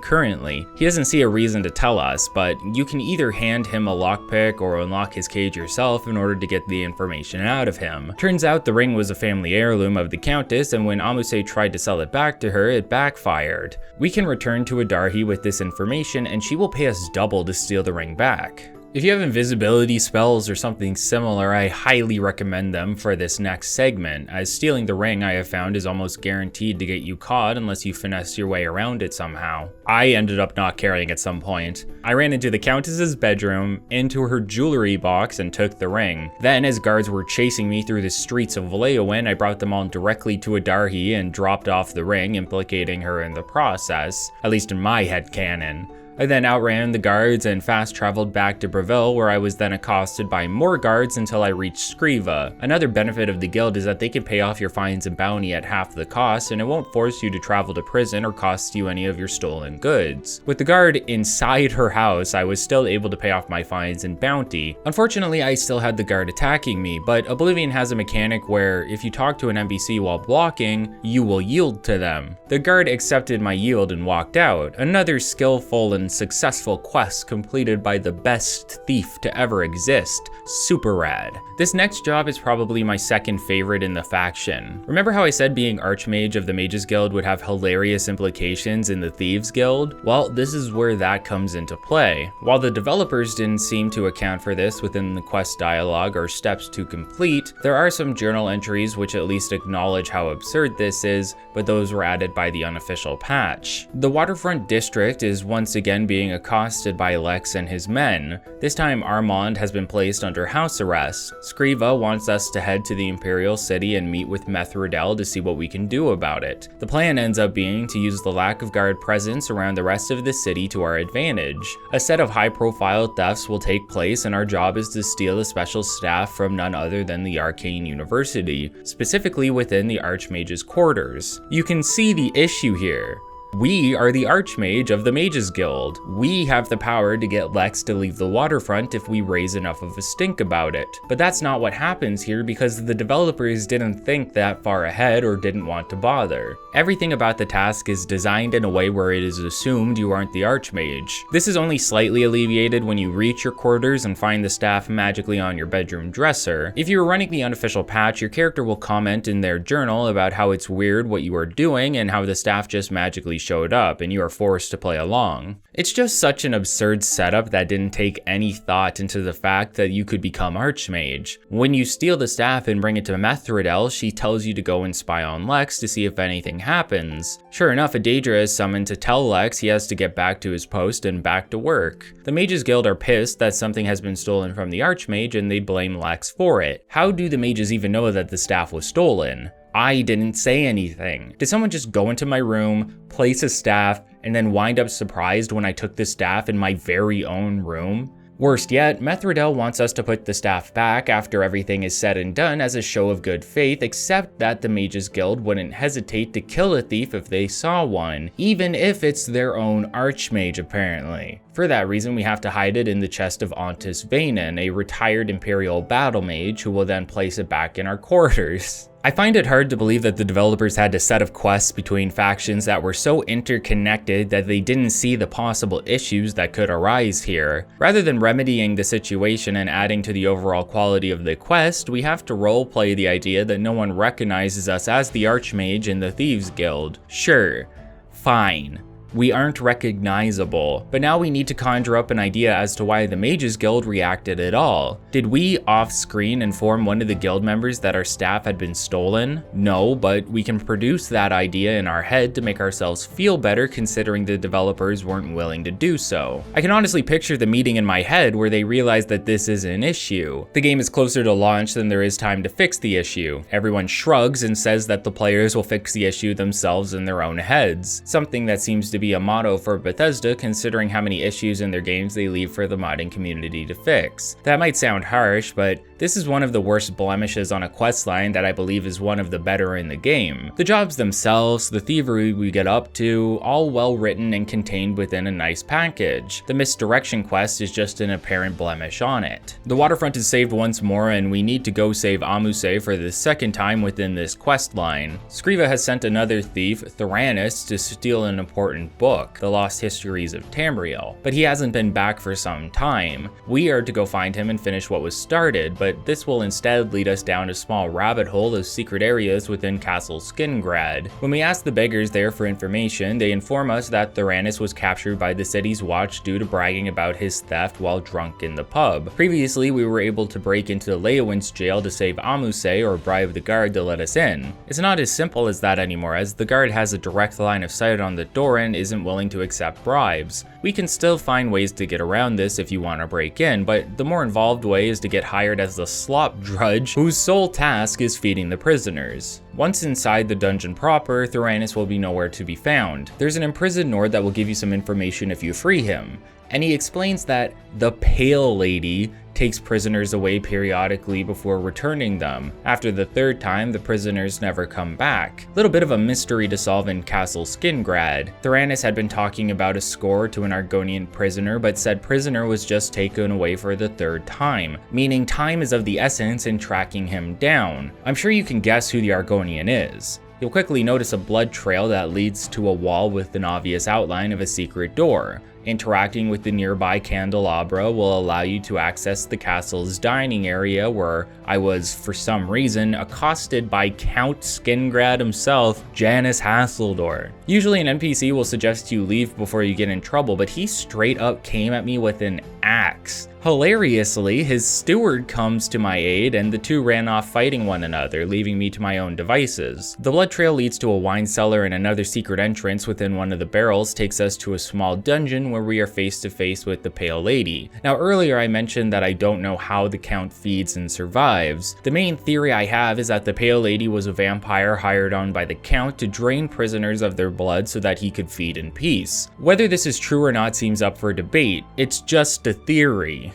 currently. family. He doesn't see a reason to tell us, but you can either hand him a lockpick or unlock his cage yourself in order to get the information out of him. Turns out the ring was a family heirloom of the Countess, and when Amuse tried to sell it back to her, it backfired. We can return to Adarhi with this information, and she will pay us double to steal the ring back. If you have invisibility spells or something similar, I highly recommend them for this next segment, as stealing the ring I have found is almost guaranteed to get you caught unless you finesse your way around it somehow. I ended up not carrying at some point. I ran into the Countess's bedroom, into her jewelry box, and took the ring. Then, as guards were chasing me through the streets of Leyawiin, I brought them all directly to Adarhi and dropped off the ring, implicating her in the process, at least in my headcanon. I then outran the guards and fast traveled back to Bravil, where I was then accosted by more guards until I reached Scriva. Another benefit of the guild is that they can pay off your fines and bounty at half the cost, and it won't force you to travel to prison or cost you any of your stolen goods. With the guard inside her house, I was still able to pay off my fines and bounty. Unfortunately, I still had the guard attacking me, but Oblivion has a mechanic where if you talk to an NPC while blocking, you will yield to them. The guard accepted my yield and walked out. Another skillful and successful quest completed by the best thief to ever exist, SuperRAD. This next job is probably my second favorite in the faction. Remember how I said being Archmage of the Mages Guild would have hilarious implications in the Thieves Guild? Well, this is where that comes into play. While the developers didn't seem to account for this within the quest dialogue or steps to complete, there are some journal entries which at least acknowledge how absurd this is, but those were added by the unofficial patch. The Waterfront District is once again being accosted by Lex and his men. This time Armand has been placed under house arrest. Scriva wants us to head to the Imperial City and meet with Mehrunes to see what we can do about it. The plan ends up being to use the lack of guard presence around the rest of the city to our advantage. A set of high-profile thefts will take place, and our job is to steal the special staff from none other than the Arcane University, specifically within the Archmage's quarters. You can see the issue here. We are the Archmage of the Mages Guild. We have the power to get Lex to leave the waterfront if we raise enough of a stink about it. But that's not what happens here because the developers didn't think that far ahead or didn't want to bother. Everything about the task is designed in a way where it is assumed you aren't the Archmage. This is only slightly alleviated when you reach your quarters and find the staff magically on your bedroom dresser. If you are running the unofficial patch, your character will comment in their journal about how it's weird what you are doing and how the staff just magically showed up and you are forced to play along. It's just such an absurd setup that didn't take any thought into the fact that you could become Archmage. When you steal the staff and bring it to Mehrunes, she tells you to go and spy on Lex to see if anything happens. Sure enough, a Daedra is summoned to tell Lex he has to get back to his post and back to work. The Mages Guild are pissed that something has been stolen from the Archmage and they blame Lex for it. How do the mages even know that the staff was stolen? I didn't say anything. Did someone just go into my room, place a staff, and then wind up surprised when I took the staff in my very own room? Worst yet, Mehrunes wants us to put the staff back after everything is said and done as a show of good faith, except that the Mages Guild wouldn't hesitate to kill a thief if they saw one, even if it's their own Archmage apparently. For that reason, we have to hide it in the chest of Ontis Vaynen, a retired Imperial battle mage who will then place it back in our quarters. I find it hard to believe that the developers had a set of quests between factions that were so interconnected that they didn't see the possible issues that could arise here. Rather than remedying the situation and adding to the overall quality of the quest, we have to roleplay the idea that no one recognizes us as the Archmage in the Thieves Guild. Sure, fine. We aren't recognizable, but now we need to conjure up an idea as to why the Mages Guild reacted at all. Did we off-screen inform one of the guild members that our staff had been stolen? No, but we can produce that idea in our head to make ourselves feel better considering the developers weren't willing to do so. I can honestly picture the meeting in my head where they realize that this is an issue. The game is closer to launch than there is time to fix the issue. Everyone shrugs and says that the players will fix the issue themselves in their own heads, something that seems to be a motto for Bethesda considering how many issues in their games they leave for the modding community to fix. That might sound harsh, but this is one of the worst blemishes on a questline that I believe is one of the better in the game. The jobs themselves, the thievery we get up to, all well written and contained within a nice package. The misdirection quest is just an apparent blemish on it. The waterfront is saved once more and we need to go save Amuse for the second time within this quest line. Scriva has sent another thief, Theranis, to steal an important book, The Lost Histories of Tamriel, but he hasn't been back for some time. We are to go find him and finish what was started, but this will instead lead us down a small rabbit hole of secret areas within Castle Skingrad. When we ask the beggars there for information, they inform us that Theranis was captured by the city's watch due to bragging about his theft while drunk in the pub. Previously, we were able to break into Leyawiin's jail to save Amuse or bribe the guard to let us in. It's not as simple as that anymore, as the guard has a direct line of sight on the door and isn't willing to accept bribes. We can still find ways to get around this if you want to break in, but the more involved way is to get hired as the slop drudge whose sole task is feeding the prisoners. Once inside the dungeon proper, Theranis will be nowhere to be found. There's an imprisoned Nord that will give you some information if you free him, and he explains that the Pale Lady takes prisoners away periodically before returning them. After the third time, the prisoners never come back. Little bit of a mystery to solve in Castle Skingrad. Theranis had been talking about a score to an Argonian prisoner, but said prisoner was just taken away for the third time, meaning time is of the essence in tracking him down. I'm sure you can guess who the Argonian is. You'll quickly notice a blood trail that leads to a wall with an obvious outline of a secret door. Interacting with the nearby candelabra will allow you to access the castle's dining area, where I was, for some reason, accosted by Count Skingrad himself, Janus Hassildor. Usually an NPC will suggest you leave before you get in trouble, but he straight up came at me with an axe. Hilariously, his steward comes to my aid and the two ran off fighting one another, leaving me to my own devices. The blood trail leads to a wine cellar, and another secret entrance within one of the barrels takes us to a small dungeon where we are face to face with the Pale Lady. Now earlier I mentioned that I don't know how the Count feeds and survives. The main theory I have is that the Pale Lady was a vampire hired on by the Count to drain prisoners of their blood so that he could feed in peace. Whether this is true or not seems up for debate. It's just a theory.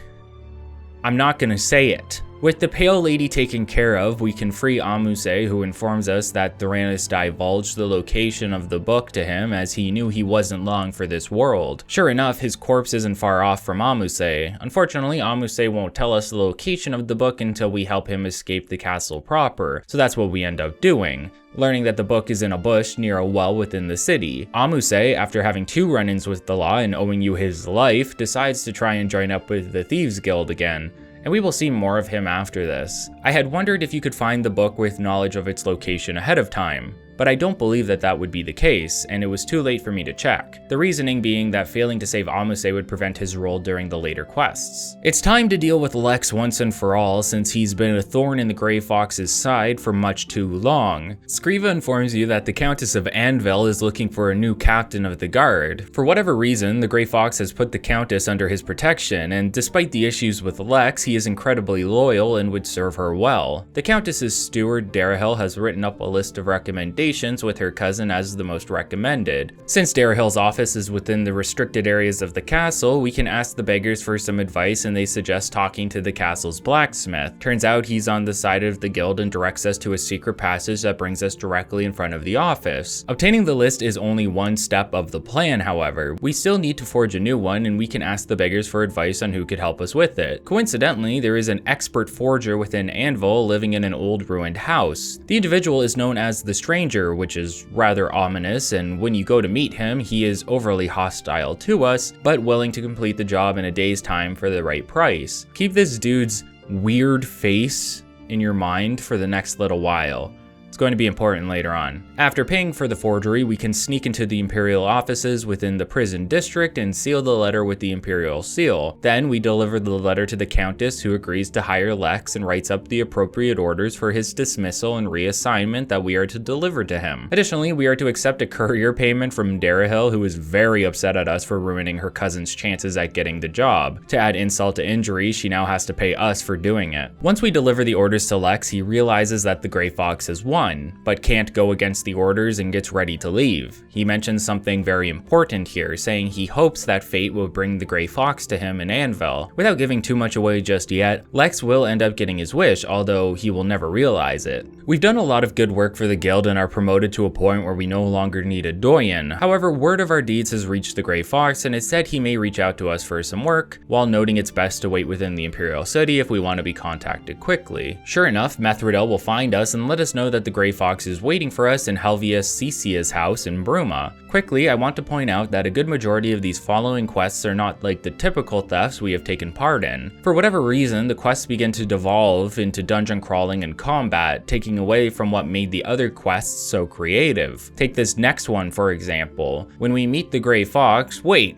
I'm not gonna say it. With the Pale Lady taken care of, we can free Amuse, who informs us that Theranis divulged the location of the book to him as he knew he wasn't long for this world. Sure enough, his corpse isn't far off from Amuse. Unfortunately, Amuse won't tell us the location of the book until we help him escape the castle proper, so that's what we end up doing. Learning that the book is in a bush near a well within the city. Amuse, after having 2 run-ins with the law and owing you his life, decides to try and join up with the Thieves Guild again, and we will see more of him after this. I had wondered if you could find the book with knowledge of its location ahead of time, but I don't believe that that would be the case, and it was too late for me to check. The reasoning being that failing to save Amuse would prevent his role during the later quests. It's time to deal with Lex once and for all, since he's been a thorn in the Grey Fox's side for much too long. Scriva informs you that the Countess of Anvil is looking for a new captain of the guard. For whatever reason, the Grey Fox has put the Countess under his protection, and despite the issues with Lex, he is incredibly loyal and would serve her well. The Countess's steward, Darahil, has written up a list of recommendations with her cousin as the most recommended. Since Darahil's office is within the restricted areas of the castle, we can ask the beggars for some advice, and they suggest talking to the castle's blacksmith. Turns out he's on the side of the guild and directs us to a secret passage that brings us directly in front of the office. Obtaining the list is only one step of the plan, however. We still need to forge a new one, and we can ask the beggars for advice on who could help us with it. Coincidentally, there is an expert forger within Anvil living in an old ruined house. The individual is known as the Stranger, which is rather ominous, and when you go to meet him, he is overly hostile to us, but willing to complete the job in a day's time for the right price. Keep this dude's weird face in your mind for the next little while. It's going to be important later on. After paying for the forgery, we can sneak into the Imperial offices within the prison district and seal the letter with the Imperial seal. Then we deliver the letter to the Countess, who agrees to hire Lex and writes up the appropriate orders for his dismissal and reassignment that we are to deliver to him. Additionally, we are to accept a courier payment from Darahil, who is very upset at us for ruining her cousin's chances at getting the job. To add insult to injury, she now has to pay us for doing it. Once we deliver the orders to Lex, he realizes that the Grey Fox has won, but can't go against the orders and gets ready to leave. He mentions something very important here, saying he hopes that fate will bring the Grey Fox to him in Anvil. Without giving too much away just yet, Lex will end up getting his wish, although he will never realize it. We've done a lot of good work for the guild and are promoted to a point where we no longer need a doyen. However, word of our deeds has reached the Grey Fox, and it said he may reach out to us for some work, while noting it's best to wait within the Imperial City if we want to be contacted quickly. Sure enough, Mehrunes will find us and let us know that the Grey Fox is waiting for us in Helvius Cecia's house in Bruma. Quickly, I want to point out that a good majority of these following quests are not like the typical thefts we have taken part in. For whatever reason, the quests begin to devolve into dungeon crawling and combat, taking away from what made the other quests so creative. Take this next one for example. When we meet the Grey Fox, wait,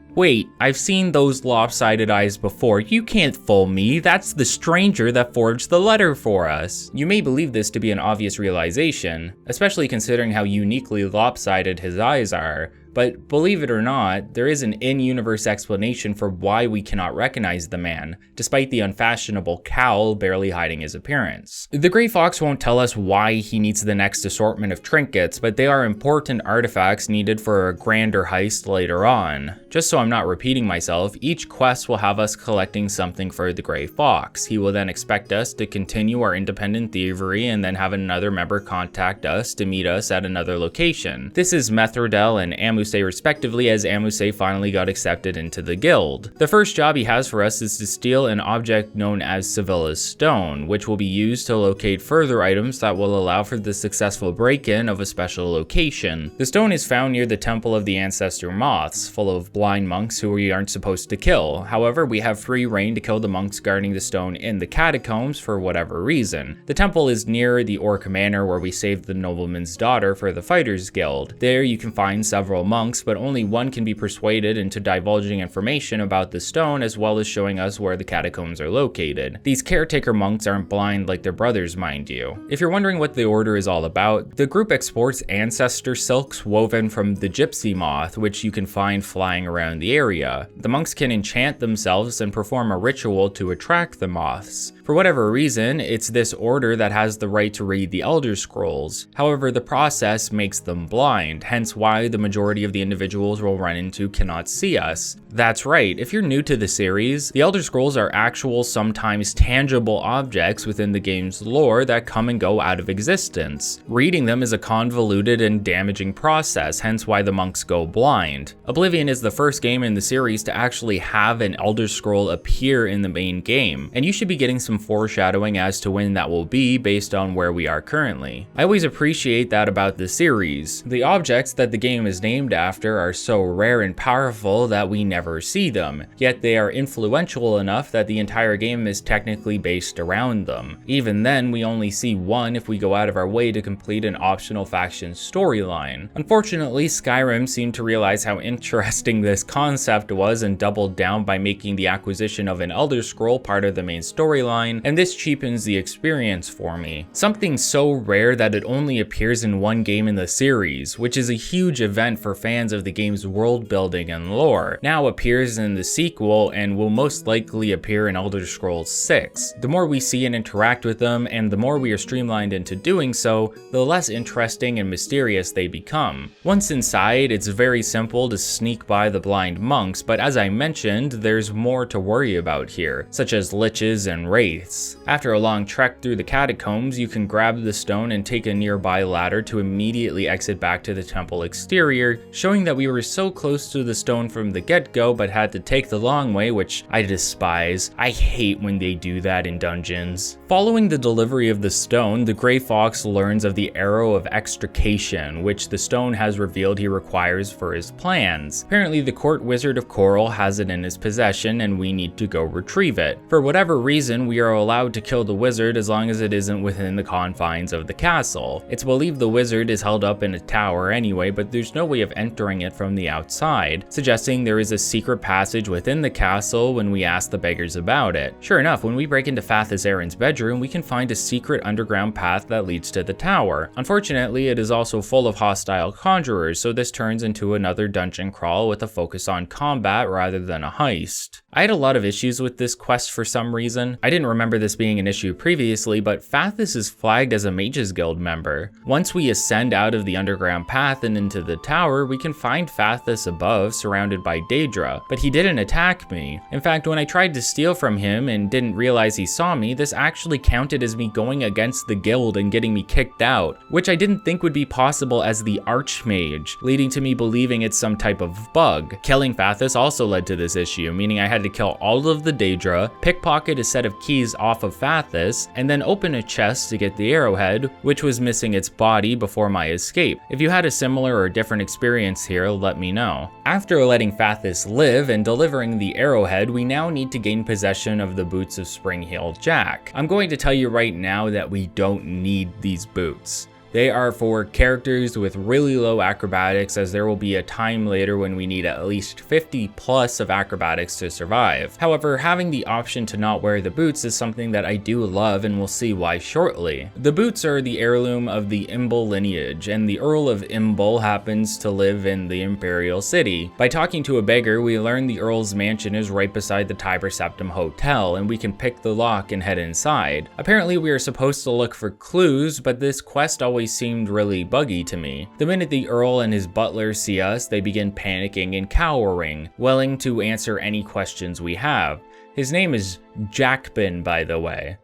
I've seen those lopsided eyes before. You can't fool me. That's the stranger that forged the letter for us. You may believe this to be an obvious realization, especially considering how uniquely lopsided his eyes are. But believe it or not, there is an in-universe explanation for why we cannot recognize the man, despite the unfashionable cowl barely hiding his appearance. The Grey Fox won't tell us why he needs the next assortment of trinkets, but they are important artifacts needed for a grander heist later on. Just so I'm not repeating myself, each quest will have us collecting something for the Grey Fox. He will then expect us to continue our independent thievery and then have another member contact us to meet us at another location. This is Mehrunes and Amuse respectively, as Amuse finally got accepted into the guild. The first job he has for us is to steal an object known as Sevilla's Stone, which will be used to locate further items that will allow for the successful break-in of a special location. The stone is found near the Temple of the Ancestor Moths, full of blind monks who we aren't supposed to kill. However, we have free reign to kill the monks guarding the stone in the catacombs for whatever reason. The temple is near the Orc Manor where we saved the nobleman's daughter for the Fighters Guild. There you can find several monks, but only one can be persuaded into divulging information about the stone as well as showing us where the catacombs are located. These caretaker monks aren't blind like their brothers, mind you. If you're wondering what the order is all about, the group exports ancestor silks woven from the gypsy moth, which you can find flying around the area. The monks can enchant themselves and perform a ritual to attract the moths. For whatever reason, it's this order that has the right to read the Elder Scrolls. However, the process makes them blind, hence why the majority of the individuals we'll run into cannot see us. That's right, if you're new to the series, the Elder Scrolls are actual, sometimes tangible objects within the game's lore that come and go out of existence. Reading them is a convoluted and damaging process, hence why the monks go blind. Oblivion is the first game in the series to actually have an Elder Scroll appear in the main game, and you should be getting some foreshadowing as to when that will be based on where we are currently. I always appreciate that about the series. The objects that the game is named after are so rare and powerful that we never see them, yet they are influential enough that the entire game is technically based around them. Even then, we only see one if we go out of our way to complete an optional faction storyline. Unfortunately, Skyrim seemed to realize how interesting this concept was and doubled down by making the acquisition of an Elder Scroll part of the main storyline, and this cheapens the experience for me. Something so rare that it only appears in one game in the series, which is a huge event for fans of the game's world building and lore, now appears in the sequel and will most likely appear in Elder Scrolls 6. The more we see and interact with them, and the more we are streamlined into doing so, the less interesting and mysterious they become. Once inside, it's very simple to sneak by the blind monks, but as I mentioned, there's more to worry about here, such as liches and wraiths. After a long trek through the catacombs, you can grab the stone and take a nearby ladder to immediately exit back to the temple exterior, showing that we were so close to the stone from the get-go but had to take the long way, which I despise. I hate when they do that in dungeons. Following the delivery of the stone, the Grey Fox learns of the Arrow of Extrication, which the stone has revealed he requires for his plans. Apparently the court wizard of Chorrol has it in his possession and we need to go retrieve it. For whatever reason, we are allowed to kill the wizard as long as it isn't within the confines of the castle. It's believed the wizard is held up in a tower anyway, but there's no way of entering it from the outside, suggesting there is a secret passage within the castle when we ask the beggars about it. Sure enough, when we break into Fathus Aaron's bedroom, we can find a secret underground path that leads to the tower. Unfortunately, it is also full of hostile conjurers, so this turns into another dungeon crawl with a focus on combat rather than a heist. I had a lot of issues with this quest for some reason. I didn't remember this being an issue previously, but Fathus is flagged as a Mages Guild member. Once we ascend out of the underground path and into the tower, we can find Fathus above, surrounded by Daedra, but he didn't attack me. In fact, when I tried to steal from him and didn't realize he saw me, this actually counted as me going against the guild and getting me kicked out, which I didn't think would be possible as the Archmage, leading to me believing it's some type of bug. Killing Fathus also led to this issue, meaning I had to kill all of the Daedra, pickpocket a set of keys keys off of Fathus, and then open a chest to get the arrowhead, which was missing its body before my escape. If you had a similar or different experience here, let me know. After letting Fathus live and delivering the arrowhead, we now need to gain possession of the boots of Spring-heeled Jack. I'm going to tell you right now that we don't need these boots. They are for characters with really low acrobatics, as there will be a time later when we need at least 50 plus of acrobatics to survive. However, having the option to not wear the boots is something that I do love, and we'll see why shortly. The boots are the heirloom of the Imbil lineage, and the Earl of Imbil happens to live in the Imperial City. By talking to a beggar, we learn the Earl's mansion is right beside the Tiber Septim Hotel, and we can pick the lock and head inside. Apparently we are supposed to look for clues, but this quest always seemed really buggy to me. The minute the Earl and his butler see us, they begin panicking and cowering, willing to answer any questions we have. His name is Jackbin, by the way.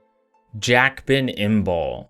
Jackbin Imbil.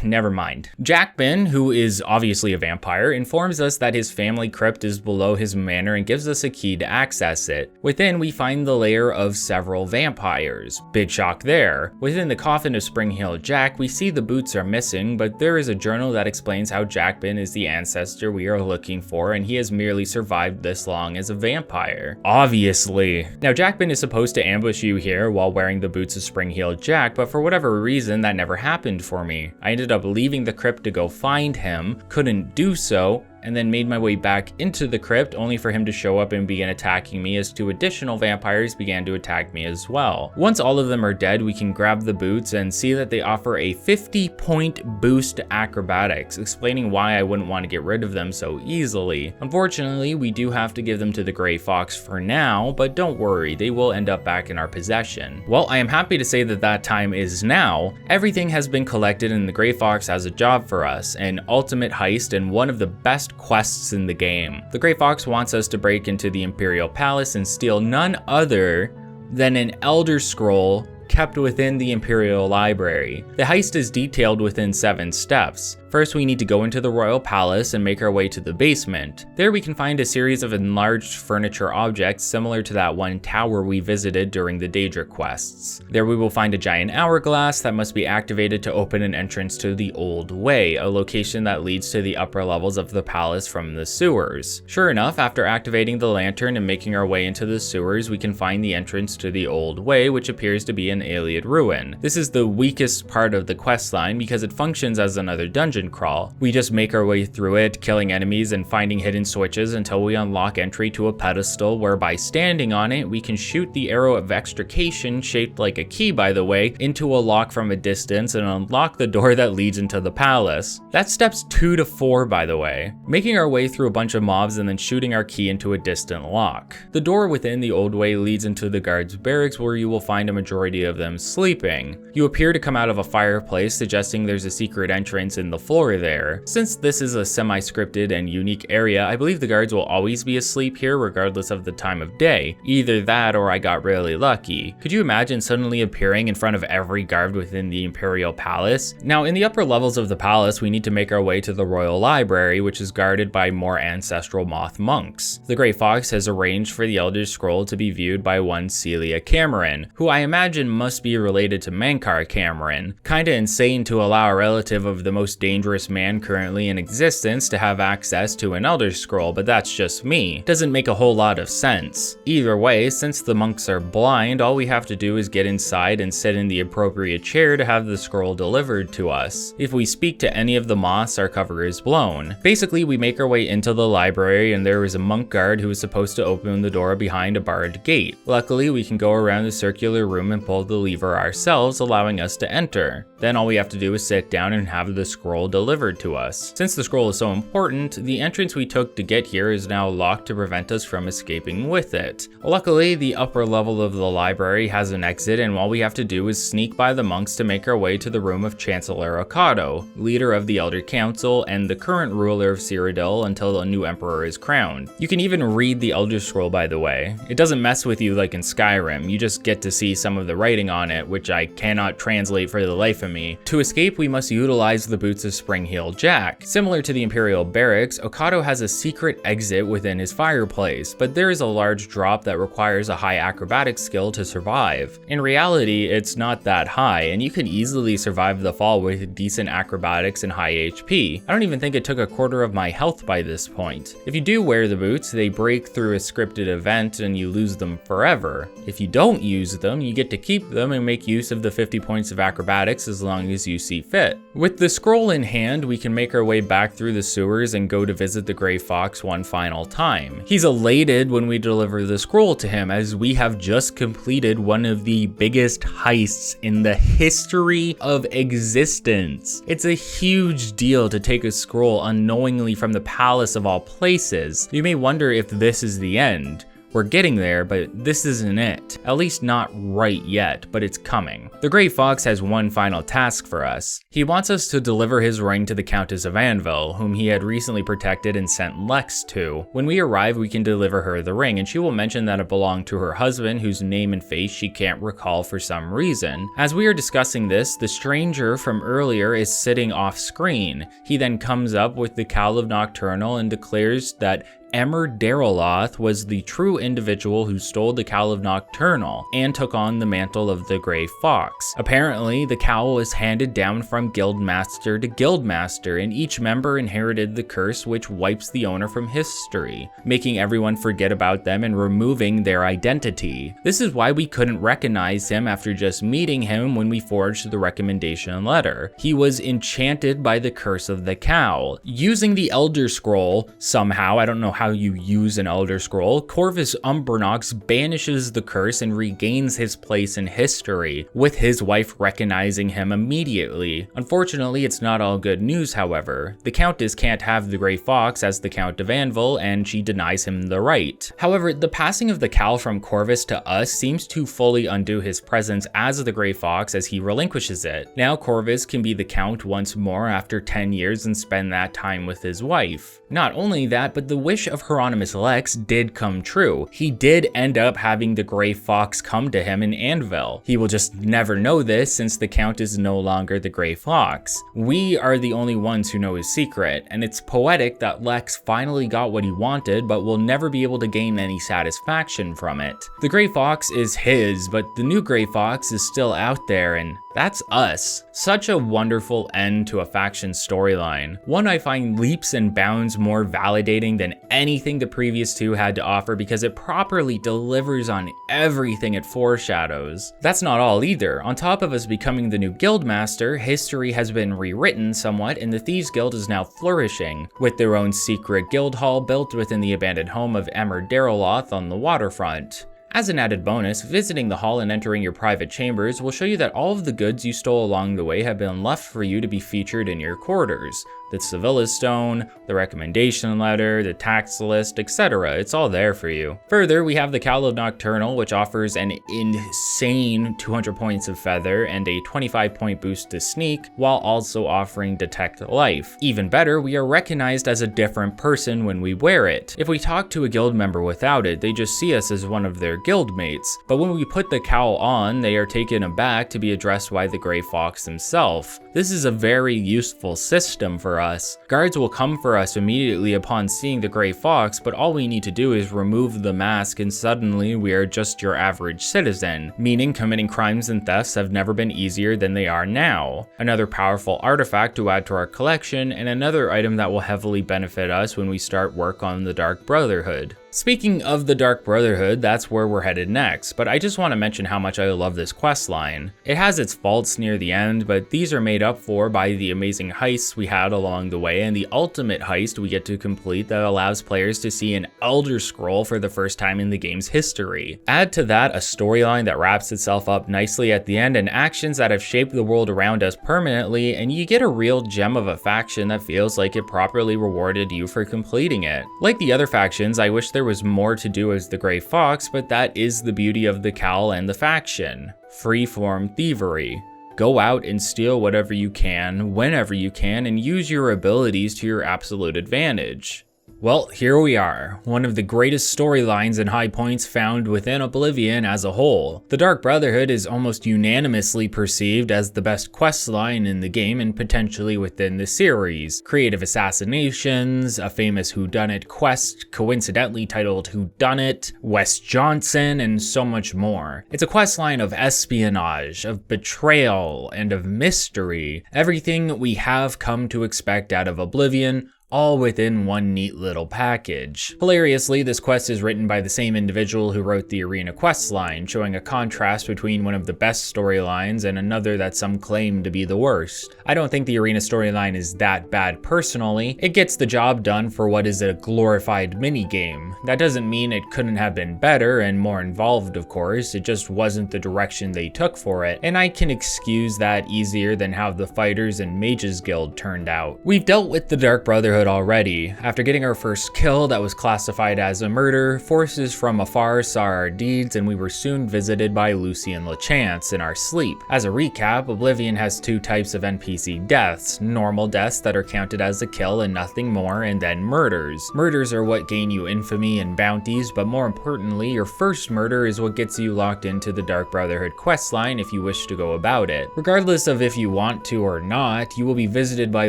Never mind. Jackbin, who is obviously a vampire, informs us that his family crypt is below his manor and gives us a key to access it. Within, we find the lair of several vampires. Big shock there. Within the coffin of Spring-heeled Jack, we see the boots are missing, but there is a journal that explains how Jackbin is the ancestor we are looking for, and he has merely survived this long as a vampire. Obviously. Now, Jackbin is supposed to ambush you here while wearing the boots of Spring-heeled Jack, but for whatever reason, that never happened for me. I ended up leaving the crypt to go find him, couldn't do so, and then made my way back into the crypt only for him to show up and begin attacking me as two additional vampires began to attack me as well. Once all of them are dead, we can grab the boots and see that they offer a 50-point boost to acrobatics, explaining why I wouldn't want to get rid of them so easily. Unfortunately, we do have to give them to the Grey Fox for now, but don't worry, they will end up back in our possession. Well, I am happy to say that that time is now. Everything has been collected and the Grey Fox has a job for us, an ultimate heist and one of the best quests in the game. The Grey Fox wants us to break into the Imperial Palace and steal none other than an Elder Scroll kept within the Imperial Library. The heist is detailed within 7 steps. First, we need to go into the Royal Palace and make our way to the basement. There we can find a series of enlarged furniture objects similar to that one tower we visited during the Daedric quests. There we will find a giant hourglass that must be activated to open an entrance to the Old Way, a location that leads to the upper levels of the palace from the sewers. Sure enough, after activating the lantern and making our way into the sewers, we can find the entrance to the Old Way, which appears to be an Ayleid ruin. This is the weakest part of the questline because it functions as another dungeon crawl. We just make our way through it, killing enemies and finding hidden switches until we unlock entry to a pedestal where by standing on it, we can shoot the arrow of extrication, shaped like a key by the way, into a lock from a distance and unlock the door that leads into the palace. That's steps 2 to 4 by the way. Making our way through a bunch of mobs and then shooting our key into a distant lock. The door within the Old Way leads into the guards' barracks where you will find a majority of them sleeping. You appear to come out of a fireplace, suggesting there's a secret entrance in the floor there. Since this is a semi-scripted and unique area, I believe the guards will always be asleep here regardless of the time of day. Either that or I got really lucky. Could you imagine suddenly appearing in front of every guard within the Imperial Palace? Now, in the upper levels of the palace, we need to make our way to the Royal Library, which is guarded by more ancestral moth monks. The Grey Fox has arranged for the Elder Scroll to be viewed by one Celia Cameron, who I imagine must be related to Mankar Cameron. Kinda insane to allow a relative of the most dangerous man currently in existence to have access to an Elder Scroll, but that's just me. Doesn't make a whole lot of sense. Either way, since the monks are blind, all we have to do is get inside and sit in the appropriate chair to have the scroll delivered to us. If we speak to any of the moths, our cover is blown. Basically, we make our way into the library and there is a monk guard who is supposed to open the door behind a barred gate. Luckily, we can go around the circular room and pull the lever ourselves, allowing us to enter. Then all we have to do is sit down and have the scroll delivered to us. Since the scroll is so important, the entrance we took to get here is now locked to prevent us from escaping with it. Luckily, the upper level of the library has an exit, and all we have to do is sneak by the monks to make our way to the room of Chancellor Okado, leader of the Elder Council and the current ruler of Cyrodiil until a new emperor is crowned. You can even read the Elder Scroll, by the way. It doesn't mess with you like in Skyrim, you just get to see some of the writing on it, which I cannot translate for the life of me. To escape, we must utilize the boots of Spring-Heeled Jack. Similar to the Imperial Barracks, Okado has a secret exit within his fireplace, but there is a large drop that requires a high acrobatics skill to survive. In reality, it's not that high, and you can easily survive the fall with decent acrobatics and high HP. I don't even think it took a quarter of my health by this point. If you do wear the boots, they break through a scripted event and you lose them forever. If you don't use them, you get to keep them and make use of the 50 points of acrobatics as long as you see fit. With the scroll in hand, we can make our way back through the sewers and go to visit the Grey Fox one final time. He's elated when we deliver the scroll to him, as we have just completed one of the biggest heists in the history of existence. It's a huge deal to take a scroll unknowingly from the palace of all places. You may wonder if this is the end. We're getting there, but this isn't it. At least not right yet, but it's coming. The Grey Fox has one final task for us. He wants us to deliver his ring to the Countess of Anvil, whom he had recently protected and sent Lex to. When we arrive, we can deliver her the ring, and she will mention that it belonged to her husband, whose name and face she can't recall for some reason. As we are discussing this, the stranger from earlier is sitting off screen. He then comes up with the Cowl of Nocturnal and declares that Emerdaroloth was the true individual who stole the Cowl of Nocturnal and took on the mantle of the Grey Fox. Apparently, the cowl was handed down from guildmaster to guildmaster, and each member inherited the curse which wipes the owner from history, making everyone forget about them and removing their identity. This is why we couldn't recognize him after just meeting him when we forged the recommendation letter. He was enchanted by the curse of the cowl. Using the Elder Scroll, somehow, I don't know how you use an Elder Scroll, Corvus Umbernox banishes the curse and regains his place in history, with his wife recognizing him immediately. Unfortunately, it's not all good news, however. The Countess can't have the Grey Fox as the Count of Anvil, and she denies him the right. However, the passing of the cowl from Corvus to us seems to fully undo his presence as the Grey Fox as he relinquishes it. Now Corvus can be the Count once more after 10 years and spend that time with his wife. Not only that, but the wish of Hieronymus Lex did come true. He did end up having the Grey Fox come to him in Anvil. He will just never know this since the Count is no longer the Grey Fox. We are the only ones who know his secret, and it's poetic that Lex finally got what he wanted but will never be able to gain any satisfaction from it. The Grey Fox is his, but the new Grey Fox is still out there, and that's us. Such a wonderful end to a faction storyline. One I find leaps and bounds more validating than anything the previous two had to offer because it properly delivers on everything it foreshadows. That's not all either. On top of us becoming the new guildmaster, history has been rewritten somewhat and the Thieves Guild is now flourishing, with their own secret guild hall built within the abandoned home of Emerdaroloth on the waterfront. As an added bonus, visiting the hall and entering your private chambers will show you that all of the goods you stole along the way have been left for you to be featured in your quarters. The Sevilla Stone, the recommendation letter, the tax list, etc. It's all there for you. Further, we have the Cowl of Nocturnal, which offers an insane 200 points of feather and a 25 point boost to sneak, while also offering Detect Life. Even better, we are recognized as a different person when we wear it. If we talk to a guild member without it, they just see us as one of their guildmates. But when we put the cowl on, they are taken aback to be addressed by the Grey Fox himself. This is a very useful system for us. Guards will come for us immediately upon seeing the Grey Fox, but all we need to do is remove the mask and suddenly we are just your average citizen, meaning committing crimes and thefts have never been easier than they are now. Another powerful artifact to add to our collection, and another item that will heavily benefit us when we start work on the Dark Brotherhood. Speaking of the Dark Brotherhood, that's where we're headed next, but I just want to mention how much I love this quest line. It has its faults near the end, but these are made up for by the amazing heists we had along the way and the ultimate heist we get to complete that allows players to see an Elder Scroll for the first time in the game's history. Add to that a storyline that wraps itself up nicely at the end and actions that have shaped the world around us permanently, and you get a real gem of a faction that feels like it properly rewarded you for completing it. Like the other factions, I wish there was more to do as the Grey Fox, but that is the beauty of the cowl and the faction. Freeform thievery. Go out and steal whatever you can, whenever you can, and use your abilities to your absolute advantage. Well, here we are, one of the greatest storylines and high points found within Oblivion as a whole. The Dark Brotherhood is almost unanimously perceived as the best questline in the game and potentially within the series. Creative assassinations, a famous whodunit quest coincidentally titled Whodunit, Wes Johnson, and so much more. It's a questline of espionage, of betrayal, and of mystery. Everything we have come to expect out of Oblivion, all within one neat little package. Hilariously, this quest is written by the same individual who wrote the Arena questline, showing a contrast between one of the best storylines and another that some claim to be the worst. I don't think the Arena storyline is that bad personally. It gets the job done for what is a glorified minigame. That doesn't mean it couldn't have been better and more involved, of course, it just wasn't the direction they took for it, and I can excuse that easier than how the Fighters and Mages Guild turned out. We've dealt with the Dark Brotherhood already. After getting our first kill that was classified as a murder, forces from afar saw our deeds and we were soon visited by Lucien Lechance in our sleep. As a recap, Oblivion has two types of NPC deaths: normal deaths that are counted as a kill and nothing more, and then murders. Murders are what gain you infamy and bounties, but more importantly, your first murder is what gets you locked into the Dark Brotherhood questline if you wish to go about it. Regardless of if you want to or not, you will be visited by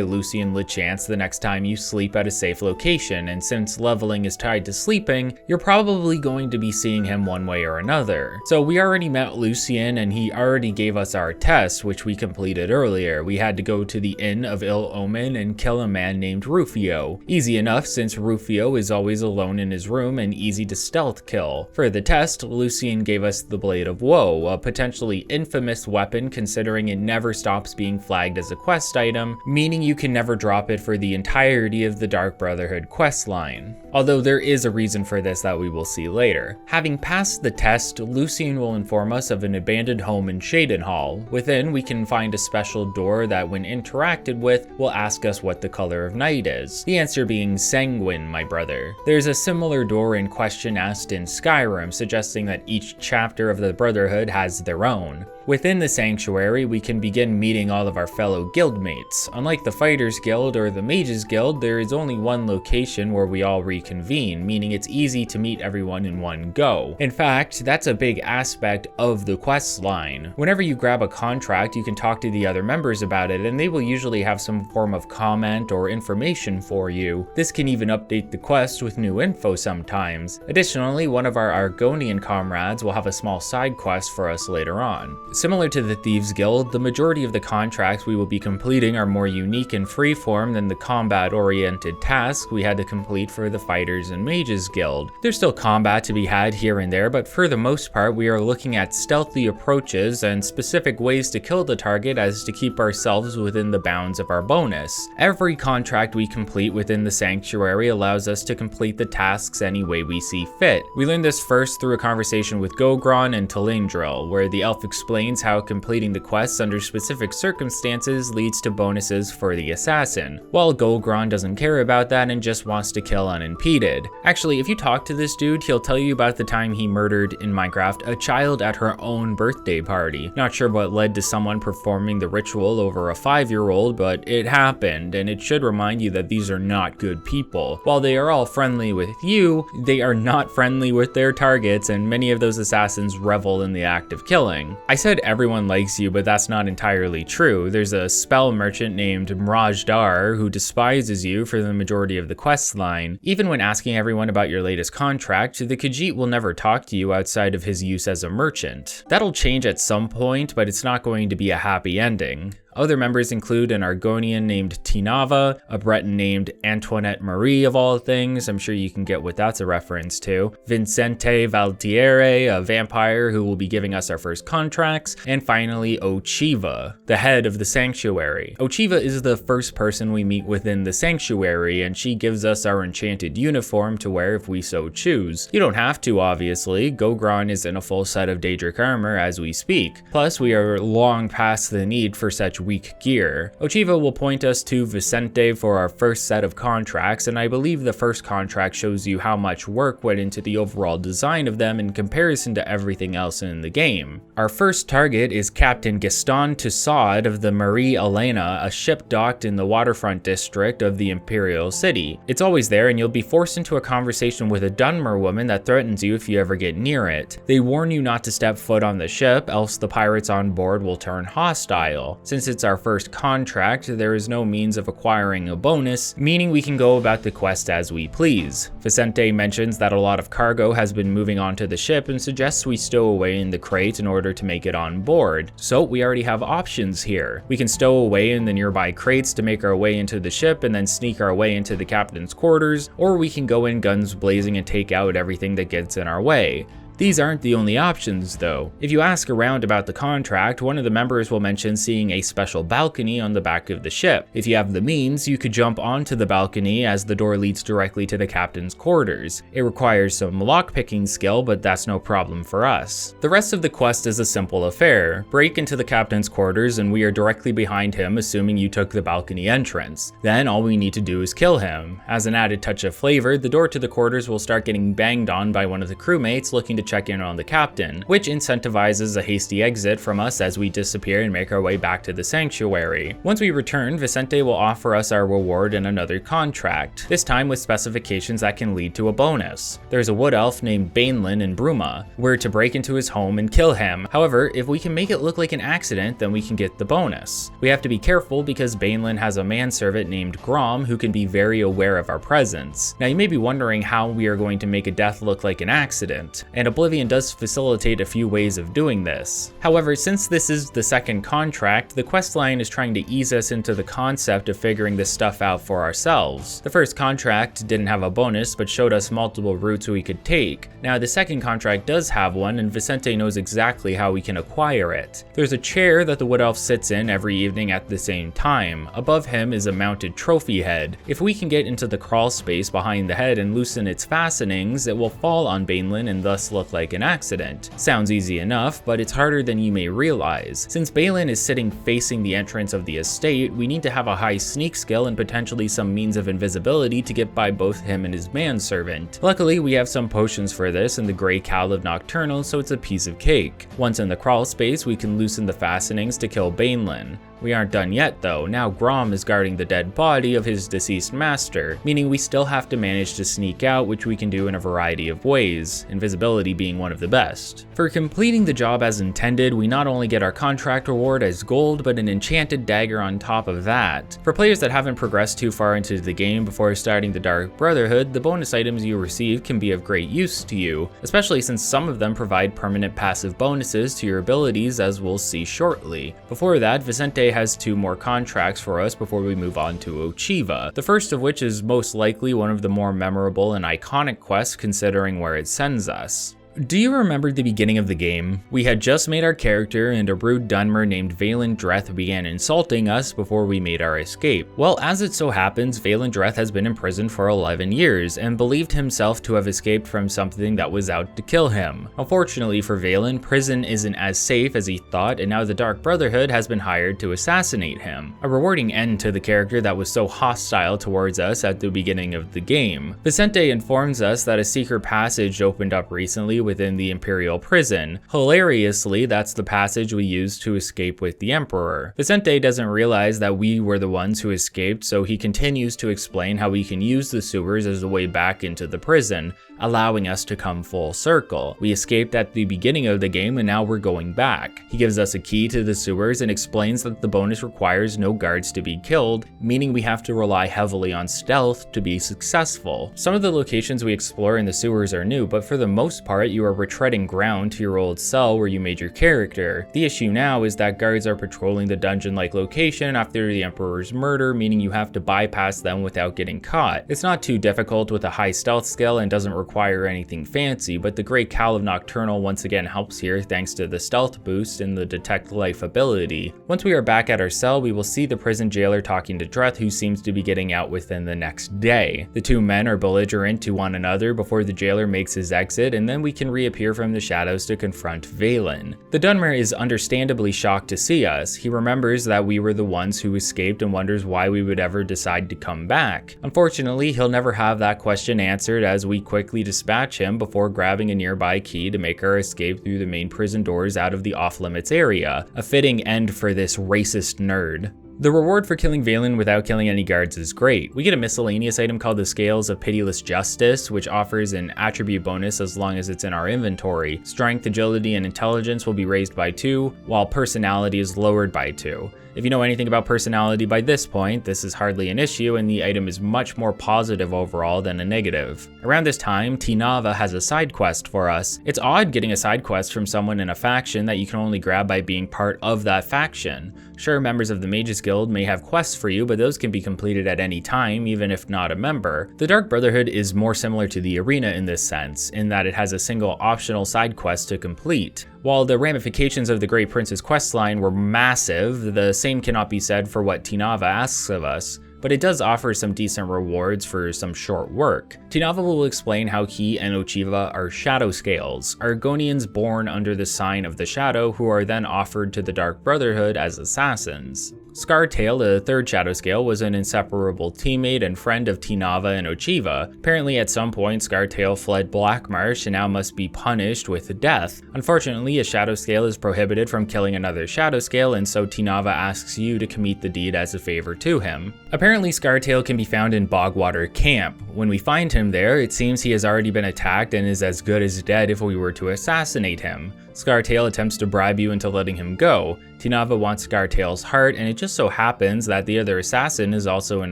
Lucien Lechance the next time you sleep at a safe location, and since leveling is tied to sleeping, you're probably going to be seeing him one way or another. So we already met Lucien and he already gave us our test, which we completed earlier. We had to go to the Inn of Ill Omen and kill a man named Rufio. Easy enough since Rufio is always alone in his room and easy to stealth kill. For the test, Lucien gave us the Blade of Woe, a potentially infamous weapon considering it never stops being flagged as a quest item, meaning you can never drop it for the entirety of the Dark Brotherhood questline. Although there is a reason for this that we will see later. Having passed the test, Lucien will inform us of an abandoned home in Cheydinhal. Within, we can find a special door that when interacted with, will ask us what the color of night is. The answer being Sanguine, my brother. There's a similar door in question asked in Skyrim, suggesting that each chapter of the Brotherhood has their own. Within the Sanctuary, we can begin meeting all of our fellow guildmates. Unlike the Fighters Guild or the Mages Guild, there is only one location where we all reconvene, meaning it's easy to meet everyone in one go. In fact, that's a big aspect of the quest line. Whenever you grab a contract, you can talk to the other members about it, and they will usually have some form of comment or information for you. This can even update the quest with new info sometimes. Additionally, one of our Argonian comrades will have a small side quest for us later on. Similar to the Thieves Guild, the majority of the contracts we will be completing are more unique and freeform than the combat-oriented tasks we had to complete for the Fighters and Mages Guild. There's still combat to be had here and there, but for the most part we are looking at stealthy approaches and specific ways to kill the target as to keep ourselves within the bounds of our bonus. Every contract we complete within the Sanctuary allows us to complete the tasks any way we see fit. We learned this first through a conversation with Gogron and Telindril, where the elf explains how completing the quests under specific circumstances leads to bonuses for the assassin, while Gogron doesn't care about that and just wants to kill unimpeded. Actually, if you talk to this dude, he'll tell you about the time he murdered, in Minecraft, a child at her own birthday party. Not sure what led to someone performing the ritual over a 5-year-old, but it happened, and it should remind you that these are not good people. While they are all friendly with you, they are not friendly with their targets, and many of those assassins revel in the act of killing. I said everyone likes you, but that's not entirely true. There's a spell merchant named Mrajdar who despises you for the majority of the quest line. Even when asking everyone about your latest contract, the Khajiit will never talk to you outside of his use as a merchant. That'll change at some point, but it's not going to be a happy ending. Other members include an Argonian named Tinava, a Breton named Antoinette Marie of all things, I'm sure you can get what that's a reference to, Vincente Valtieri, a vampire who will be giving us our first contracts, and finally Ochiva, the head of the Sanctuary. Ochiva is the first person we meet within the Sanctuary, and she gives us our enchanted uniform to wear if we so choose. You don't have to, obviously. Gogron is in a full set of Daedric armor as we speak. Plus, we are long past the need for such weak gear. Ochiva will point us to Vicente for our first set of contracts, and I believe the first contract shows you how much work went into the overall design of them in comparison to everything else in the game. Our first target is Captain Gaston Tussaud of the Marie Elena, a ship docked in the waterfront district of the Imperial City. It's always there, and you'll be forced into a conversation with a Dunmer woman that threatens you if you ever get near it. They warn you not to step foot on the ship, else the pirates on board will turn hostile. Since it's our first contract, there is no means of acquiring a bonus, meaning we can go about the quest as we please. Vicente mentions that a lot of cargo has been moving onto the ship and suggests we stow away in the crate in order to make it on board. So we already have options here. We can stow away in the nearby crates to make our way into the ship and then sneak our way into the captain's quarters, or we can go in guns blazing and take out everything that gets in our way. These aren't the only options though. If you ask around about the contract, one of the members will mention seeing a special balcony on the back of the ship. If you have the means, you could jump onto the balcony as the door leads directly to the captain's quarters. It requires some lockpicking skill, but that's no problem for us. The rest of the quest is a simple affair. Break into the captain's quarters and we are directly behind him, assuming you took the balcony entrance. Then all we need to do is kill him. As an added touch of flavor, the door to the quarters will start getting banged on by one of the crewmates looking to check in on the captain, which incentivizes a hasty exit from us as we disappear and make our way back to the sanctuary. Once we return, Vicente will offer us our reward in another contract, this time with specifications that can lead to a bonus. There's a wood elf named Bainlin in Bruma. We're to break into his home and kill him. However, if we can make it look like an accident, then we can get the bonus. We have to be careful because Bainlin has a manservant named Grom who can be very aware of our presence. Now you may be wondering how we are going to make a death look like an accident, and Oblivion does facilitate a few ways of doing this. However, since this is the second contract, the questline is trying to ease us into the concept of figuring this stuff out for ourselves. The first contract didn't have a bonus, but showed us multiple routes we could take. Now the second contract does have one, and Vicente knows exactly how we can acquire it. There's a chair that the wood elf sits in every evening at the same time. Above him is a mounted trophy head. If we can get into the crawl space behind the head and loosen its fastenings, it will fall on Bainlin and thus look like an accident. Sounds easy enough, but it's harder than you may realize. Since Bainlin is sitting facing the entrance of the estate, we need to have a high sneak skill and potentially some means of invisibility to get by both him and his manservant. Luckily, we have some potions for this in the Grey Cowl of Nocturnal, so it's a piece of cake. Once in the crawl space, we can loosen the fastenings to kill Bainlin. We aren't done yet though. Now Grom is guarding the dead body of his deceased master, meaning we still have to manage to sneak out, which we can do in a variety of ways, invisibility being one of the best. For completing the job as intended, we not only get our contract reward as gold, but an enchanted dagger on top of that. For players that haven't progressed too far into the game before starting the Dark Brotherhood, the bonus items you receive can be of great use to you, especially since some of them provide permanent passive bonuses to your abilities, as we'll see shortly. Before that, Vicente has 2 more contracts for us before we move on to Ochiva, the first of which is most likely one of the more memorable and iconic quests considering where it sends us. Do you remember the beginning of the game? We had just made our character and a rude Dunmer named Vaelin Dreth began insulting us before we made our escape. Well, as it so happens, Vaelin Dreth has been in prison for 11 years and believed himself to have escaped from something that was out to kill him. Unfortunately for Vaelin, prison isn't as safe as he thought, and now the Dark Brotherhood has been hired to assassinate him. A rewarding end to the character that was so hostile towards us at the beginning of the game. Vicente informs us that a secret passage opened up recently within the Imperial Prison. Hilariously, that's the passage we used to escape with the Emperor. Vicente doesn't realize that we were the ones who escaped, so he continues to explain how we can use the sewers as a way back into the prison, allowing us to come full circle. We escaped at the beginning of the game and now we're going back. He gives us a key to the sewers and explains that the bonus requires no guards to be killed, meaning we have to rely heavily on stealth to be successful. Some of the locations we explore in the sewers are new, but for the most part you are retreading ground to your old cell where you made your character. The issue now is that guards are patrolling the dungeon-like location after the Emperor's murder, meaning you have to bypass them without getting caught. It's not too difficult with a high stealth skill and doesn't require anything fancy, but the Great Cowl of Nocturnal once again helps here thanks to the stealth boost and the detect life ability. Once we are back at our cell, we will see the prison jailer talking to Dreth, who seems to be getting out within the next day. The two men are belligerent to one another before the jailer makes his exit, and then we can reappear from the shadows to confront Vaelin. The Dunmer is understandably shocked to see us. He remembers that we were the ones who escaped and wonders why we would ever decide to come back. Unfortunately, he'll never have that question answered as we quickly dispatch him before grabbing a nearby key to make our escape through the main prison doors out of the off-limits area, a fitting end for this racist nerd. The reward for killing Vaelin without killing any guards is great. We get a miscellaneous item called the Scales of Pitiless Justice, which offers an attribute bonus as long as it's in our inventory. Strength, agility, and intelligence will be raised by 2, while personality is lowered by 2. If you know anything about personality by this point, this is hardly an issue and the item is much more positive overall than a negative. Around this time, Tinava has a side quest for us. It's odd getting a side quest from someone in a faction that you can only grab by being part of that faction. Sure, members of the Mages Guild may have quests for you, but those can be completed at any time, even if not a member. The Dark Brotherhood is more similar to the Arena in this sense, in that it has a single optional side quest to complete. While the ramifications of the Great Prince's questline were massive, the same cannot be said for what Tinava asks of us, but it does offer some decent rewards for some short work. Tinava will explain how he and Ochiva are Shadow Scales, Argonians born under the sign of the Shadow who are then offered to the Dark Brotherhood as assassins. Scartail, the third Shadow Scale, was an inseparable teammate and friend of Tinava and Ochiva. Apparently at some point Scartail fled Blackmarsh and now must be punished with death. Unfortunately, a Shadow Scale is prohibited from killing another Shadow Scale, and so Tinava asks you to commit the deed as a favor to him. Apparently Scartail can be found in Bogwater Camp. When we find him there, it seems he has already been attacked and is as good as dead if we were to assassinate him. Scartail attempts to bribe you into letting him go. Tinava wants Scartail's heart, and it just so happens that the other assassin is also an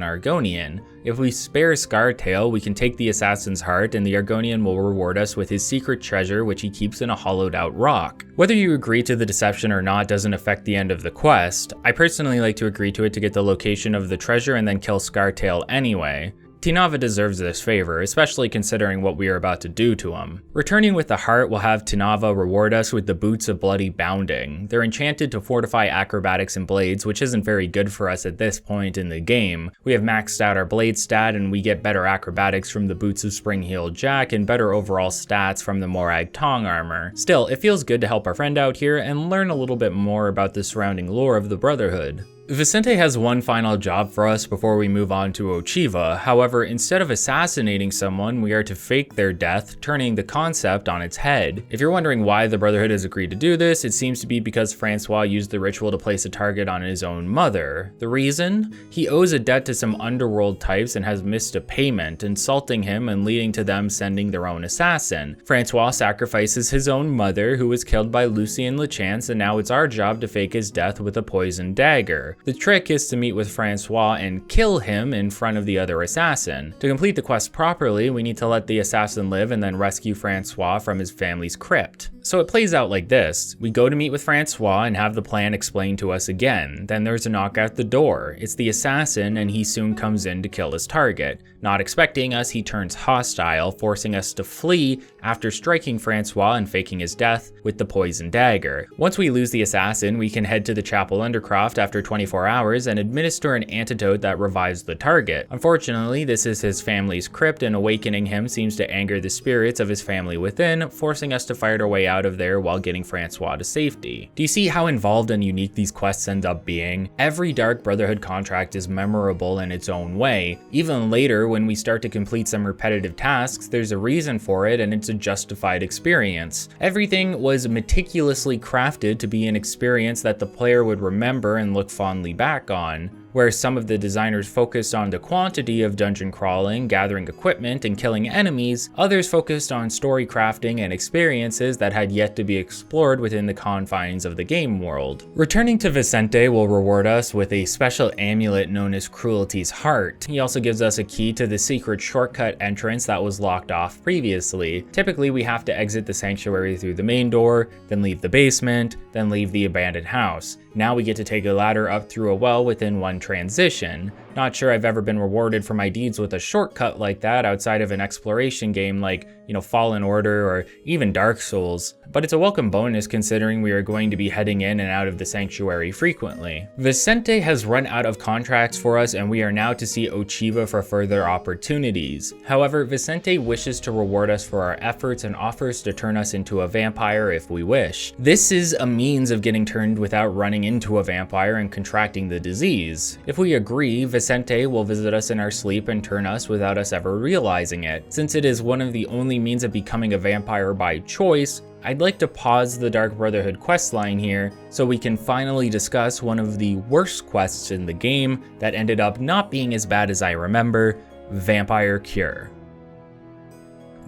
Argonian. If we spare Scartail, we can take the assassin's heart, and the Argonian will reward us with his secret treasure, which he keeps in a hollowed out rock. Whether you agree to the deception or not doesn't affect the end of the quest. I personally like to agree to it to get the location of the treasure and then kill Scartail anyway. Tinava deserves this favor, especially considering what we are about to do to him. Returning with the heart will have Tinava reward us with the Boots of Bloody Bounding. They're enchanted to fortify acrobatics and blades, which isn't very good for us at this point in the game. We have maxed out our blade stat and we get better acrobatics from the Boots of Spring-Heeled Jack and better overall stats from the Morag Tong armor. Still, it feels good to help our friend out here and learn a little bit more about the surrounding lore of the Brotherhood. Vicente has one final job for us before we move on to Ochiva. However, instead of assassinating someone, we are to fake their death, turning the concept on its head. If you're wondering why the Brotherhood has agreed to do this, it seems to be because Francois used the ritual to place a target on his own mother. The reason? He owes a debt to some underworld types and has missed a payment, insulting him and leading to them sending their own assassin. Francois sacrifices his own mother, who was killed by Lucien Lechance, and now it's our job to fake his death with a poisoned dagger. The trick is to meet with Francois and kill him in front of the other assassin. To complete the quest properly, we need to let the assassin live and then rescue Francois from his family's crypt. So it plays out like this. We go to meet with Francois and have the plan explained to us again. Then there's a knock at the door. It's the assassin and he soon comes in to kill his target. Not expecting us, he turns hostile, forcing us to flee after striking Francois and faking his death with the poison dagger. Once we lose the assassin, we can head to the Chapel Undercroft after 24 hours and administer an antidote that revives the target. Unfortunately, this is his family's crypt, and awakening him seems to anger the spirits of his family within, forcing us to fight our way out of there while getting Francois to safety. Do you see how involved and unique these quests end up being? Every Dark Brotherhood contract is memorable in its own way. Even later, when we start to complete some repetitive tasks, there's a reason for it and it's a justified experience. Everything was meticulously crafted to be an experience that the player would remember and look fondly back on. Where some of the designers focused on the quantity of dungeon crawling, gathering equipment, and killing enemies, others focused on story crafting and experiences that had yet to be explored within the confines of the game world. Returning to Vicente will reward us with a special amulet known as Cruelty's Heart. He also gives us a key to the secret shortcut entrance that was locked off previously. Typically, we have to exit the sanctuary through the main door, then leave the basement, then leave the abandoned house. Now we get to take a ladder up through a well within one transition. Not sure I've ever been rewarded for my deeds with a shortcut like that outside of an exploration game like, Fallen Order or even Dark Souls, but it's a welcome bonus considering we are going to be heading in and out of the sanctuary frequently. Vicente has run out of contracts for us and we are now to see Ochiva for further opportunities. However, Vicente wishes to reward us for our efforts and offers to turn us into a vampire if we wish. This is a means of getting turned without running into a vampire and contracting the disease. If we agree, Vicente will visit us in our sleep and turn us without us ever realizing it. Since it is one of the only means of becoming a vampire by choice, I'd like to pause the Dark Brotherhood questline here so we can finally discuss one of the worst quests in the game that ended up not being as bad as I remember, Vampire Cure.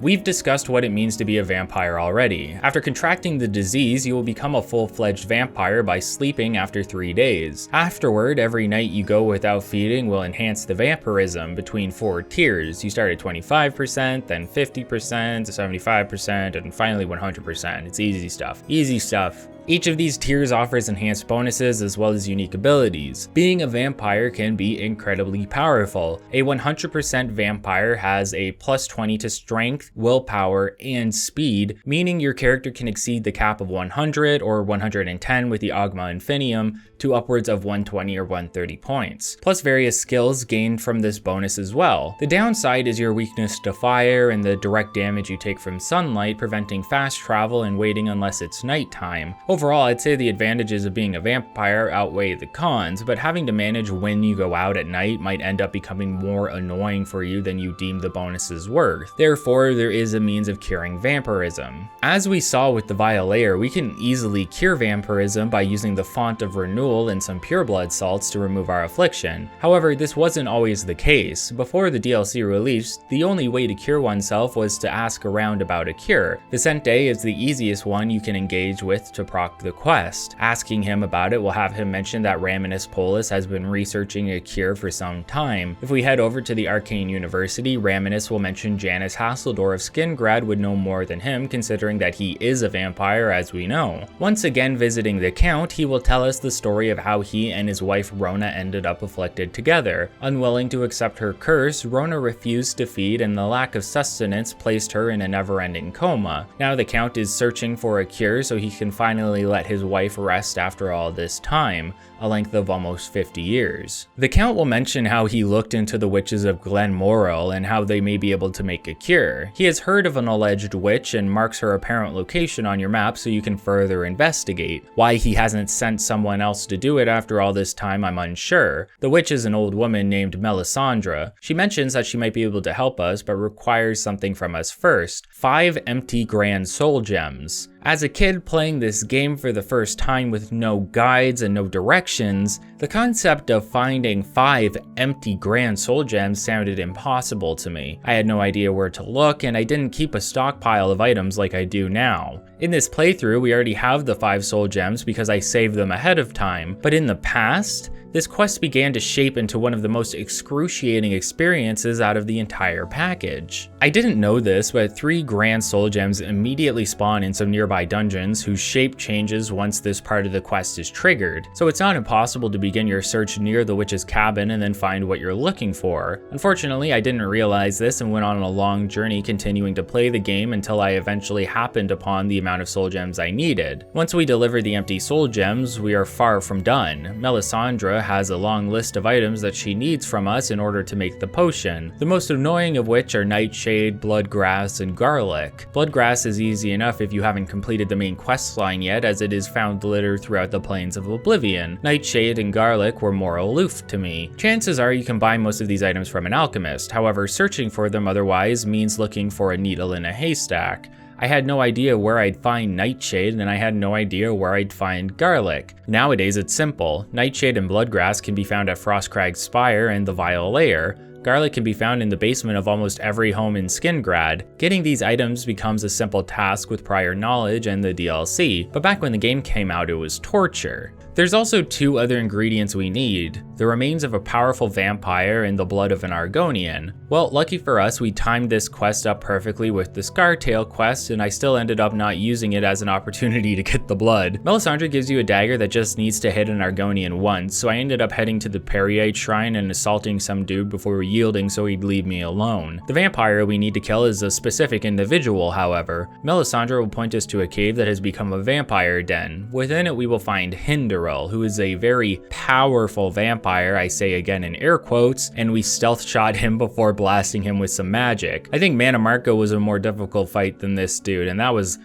We've discussed what it means to be a vampire already. After contracting the disease, you will become a full-fledged vampire by sleeping after 3 days. Afterward, every night you go without feeding will enhance the vampirism between 4 tiers. You start at 25%, then 50%, 75%, and finally 100%. It's easy stuff. Easy stuff. Each of these tiers offers enhanced bonuses as well as unique abilities. Being a vampire can be incredibly powerful. A 100% vampire has a plus 20 to strength, willpower, and speed, meaning your character can exceed the cap of 100 or 110 with the Agma Infinium to upwards of 120 or 130 points, plus various skills gained from this bonus as well. The downside is your weakness to fire and the direct damage you take from sunlight, preventing fast travel and waiting unless it's nighttime. Overall, I'd say the advantages of being a vampire outweigh the cons, but having to manage when you go out at night might end up becoming more annoying for you than you deem the bonus's worth. Therefore, there is a means of curing vampirism. As we saw with the Vile Lair, we can easily cure vampirism by using the Font of Renewal and some pureblood salts to remove our affliction. However, this wasn't always the case. Before the DLC released, the only way to cure oneself was to ask around about a cure. Vicente is the easiest one you can engage with to proc the quest. Asking him about it will have him mention that Raminus Polus has been researching a cure for some time. If we head over to the Arcane University, Raminus will mention Janice Hasseldor of Skingrad would know more than him, considering that he is a vampire as we know. Once again visiting the Count, he will tell us the story of how he and his wife Rona ended up afflicted together. Unwilling to accept her curse, Rona refused to feed and the lack of sustenance placed her in a never-ending coma. Now the Count is searching for a cure so he can finally let his wife rest after all this time, a length of almost 50 years. The Count will mention how he looked into the witches of Glenmoril and how they may be able to make a cure. He has heard of an alleged witch and marks her apparent location on your map so you can further investigate. Why he hasn't sent someone else to do it after all this time, I'm unsure. The witch is an old woman named Melisandre. She mentions that she might be able to help us, but requires something from us first: 5 empty Grand Soul Gems. As a kid playing this game for the first time with no guides and no directions, the concept of finding 5 empty Grand Soul Gems sounded impossible to me. I had no idea where to look, and I didn't keep a stockpile of items like I do now. In this playthrough, we already have the 5 Soul Gems because I saved them ahead of time, but in the past, this quest began to shape into one of the most excruciating experiences out of the entire package. I didn't know this, but 3 Grand Soul Gems immediately spawn in some nearby dungeons whose shape changes once this part of the quest is triggered, so it's not impossible to begin your search near the witch's cabin and then find what you're looking for. Unfortunately, I didn't realize this and went on a long journey continuing to play the game until I eventually happened upon the amount of Soul Gems I needed. Once we deliver the empty Soul Gems, we are far from done. Melisandre has a long list of items that she needs from us in order to make the potion, the most annoying of which are Nightshade, Bloodgrass, and Garlic. Bloodgrass is easy enough if you haven't completed the main quest line yet, as it is found littered throughout the plains of Oblivion. Nightshade and Garlic were more aloof to me. Chances are you can buy most of these items from an alchemist, however searching for them otherwise means looking for a needle in a haystack. I had no idea where I'd find Nightshade, and I had no idea where I'd find Garlic. Nowadays it's simple. Nightshade and Bloodgrass can be found at Frostcrag's Spire and the Vile Lair. Garlic can be found in the basement of almost every home in Skingrad. Getting these items becomes a simple task with prior knowledge and the DLC, but back when the game came out it was torture. There's also 2 other ingredients we need, the remains of a powerful vampire and the blood of an Argonian. Well, lucky for us, we timed this quest up perfectly with the Scartail quest, and I still ended up not using it as an opportunity to get the blood. Melisandre gives you a dagger that just needs to hit an Argonian once, so I ended up heading to the Periite Shrine and assaulting some dude before yielding so he'd leave me alone. The vampire we need to kill is a specific individual, however. Melisandre will point us to a cave that has become a vampire den. Within it we will find Hinderil, who is a very powerful vampire, I say again in air quotes, and we stealth shot him before blasting him with some magic. I think Mana Marco was a more difficult fight than this dude, and that was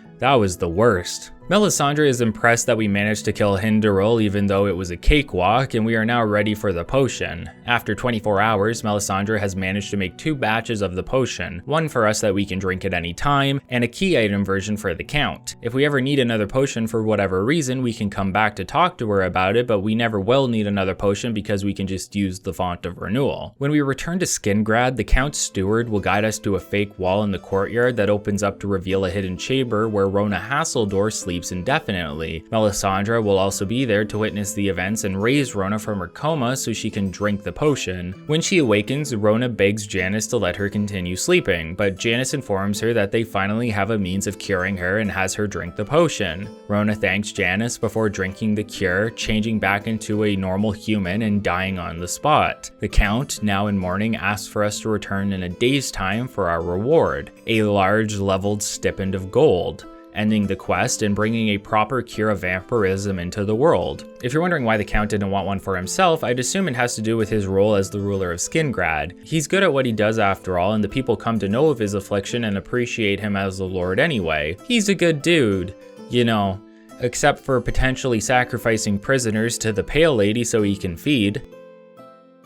the worst. Melisandre is impressed that we managed to kill Hinderil even though it was a cakewalk, and we are now ready for the potion. After 24 hours, Melisandre has managed to make 2 batches of the potion, one for us that we can drink at any time, and a key item version for the Count. If we ever need another potion for whatever reason, we can come back to talk to her about it, but we never will need another potion because we can just use the Font of Renewal. When we return to Skingrad, the Count's steward will guide us to a fake wall in the courtyard that opens up to reveal a hidden chamber where Rona Hassildor sleeps indefinitely. Melisandre will also be there to witness the events and raise Rona from her coma so she can drink the potion. When she awakens, Rona begs Janice to let her continue sleeping, but Janice informs her that they finally have a means of curing her and has her drink the potion. Rona thanks Janice before drinking the cure, changing back into a normal human and dying on the spot. The Count, now in mourning, asks for us to return in a day's time for our reward, a large leveled stipend of gold, ending the quest and bringing a proper cure of vampirism into the world. If you're wondering why the Count didn't want one for himself, I'd assume it has to do with his role as the ruler of Skingrad. He's good at what he does after all, and the people come to know of his affliction and appreciate him as the lord anyway. He's a good dude, you know, except for potentially sacrificing prisoners to the Pale Lady so he can feed.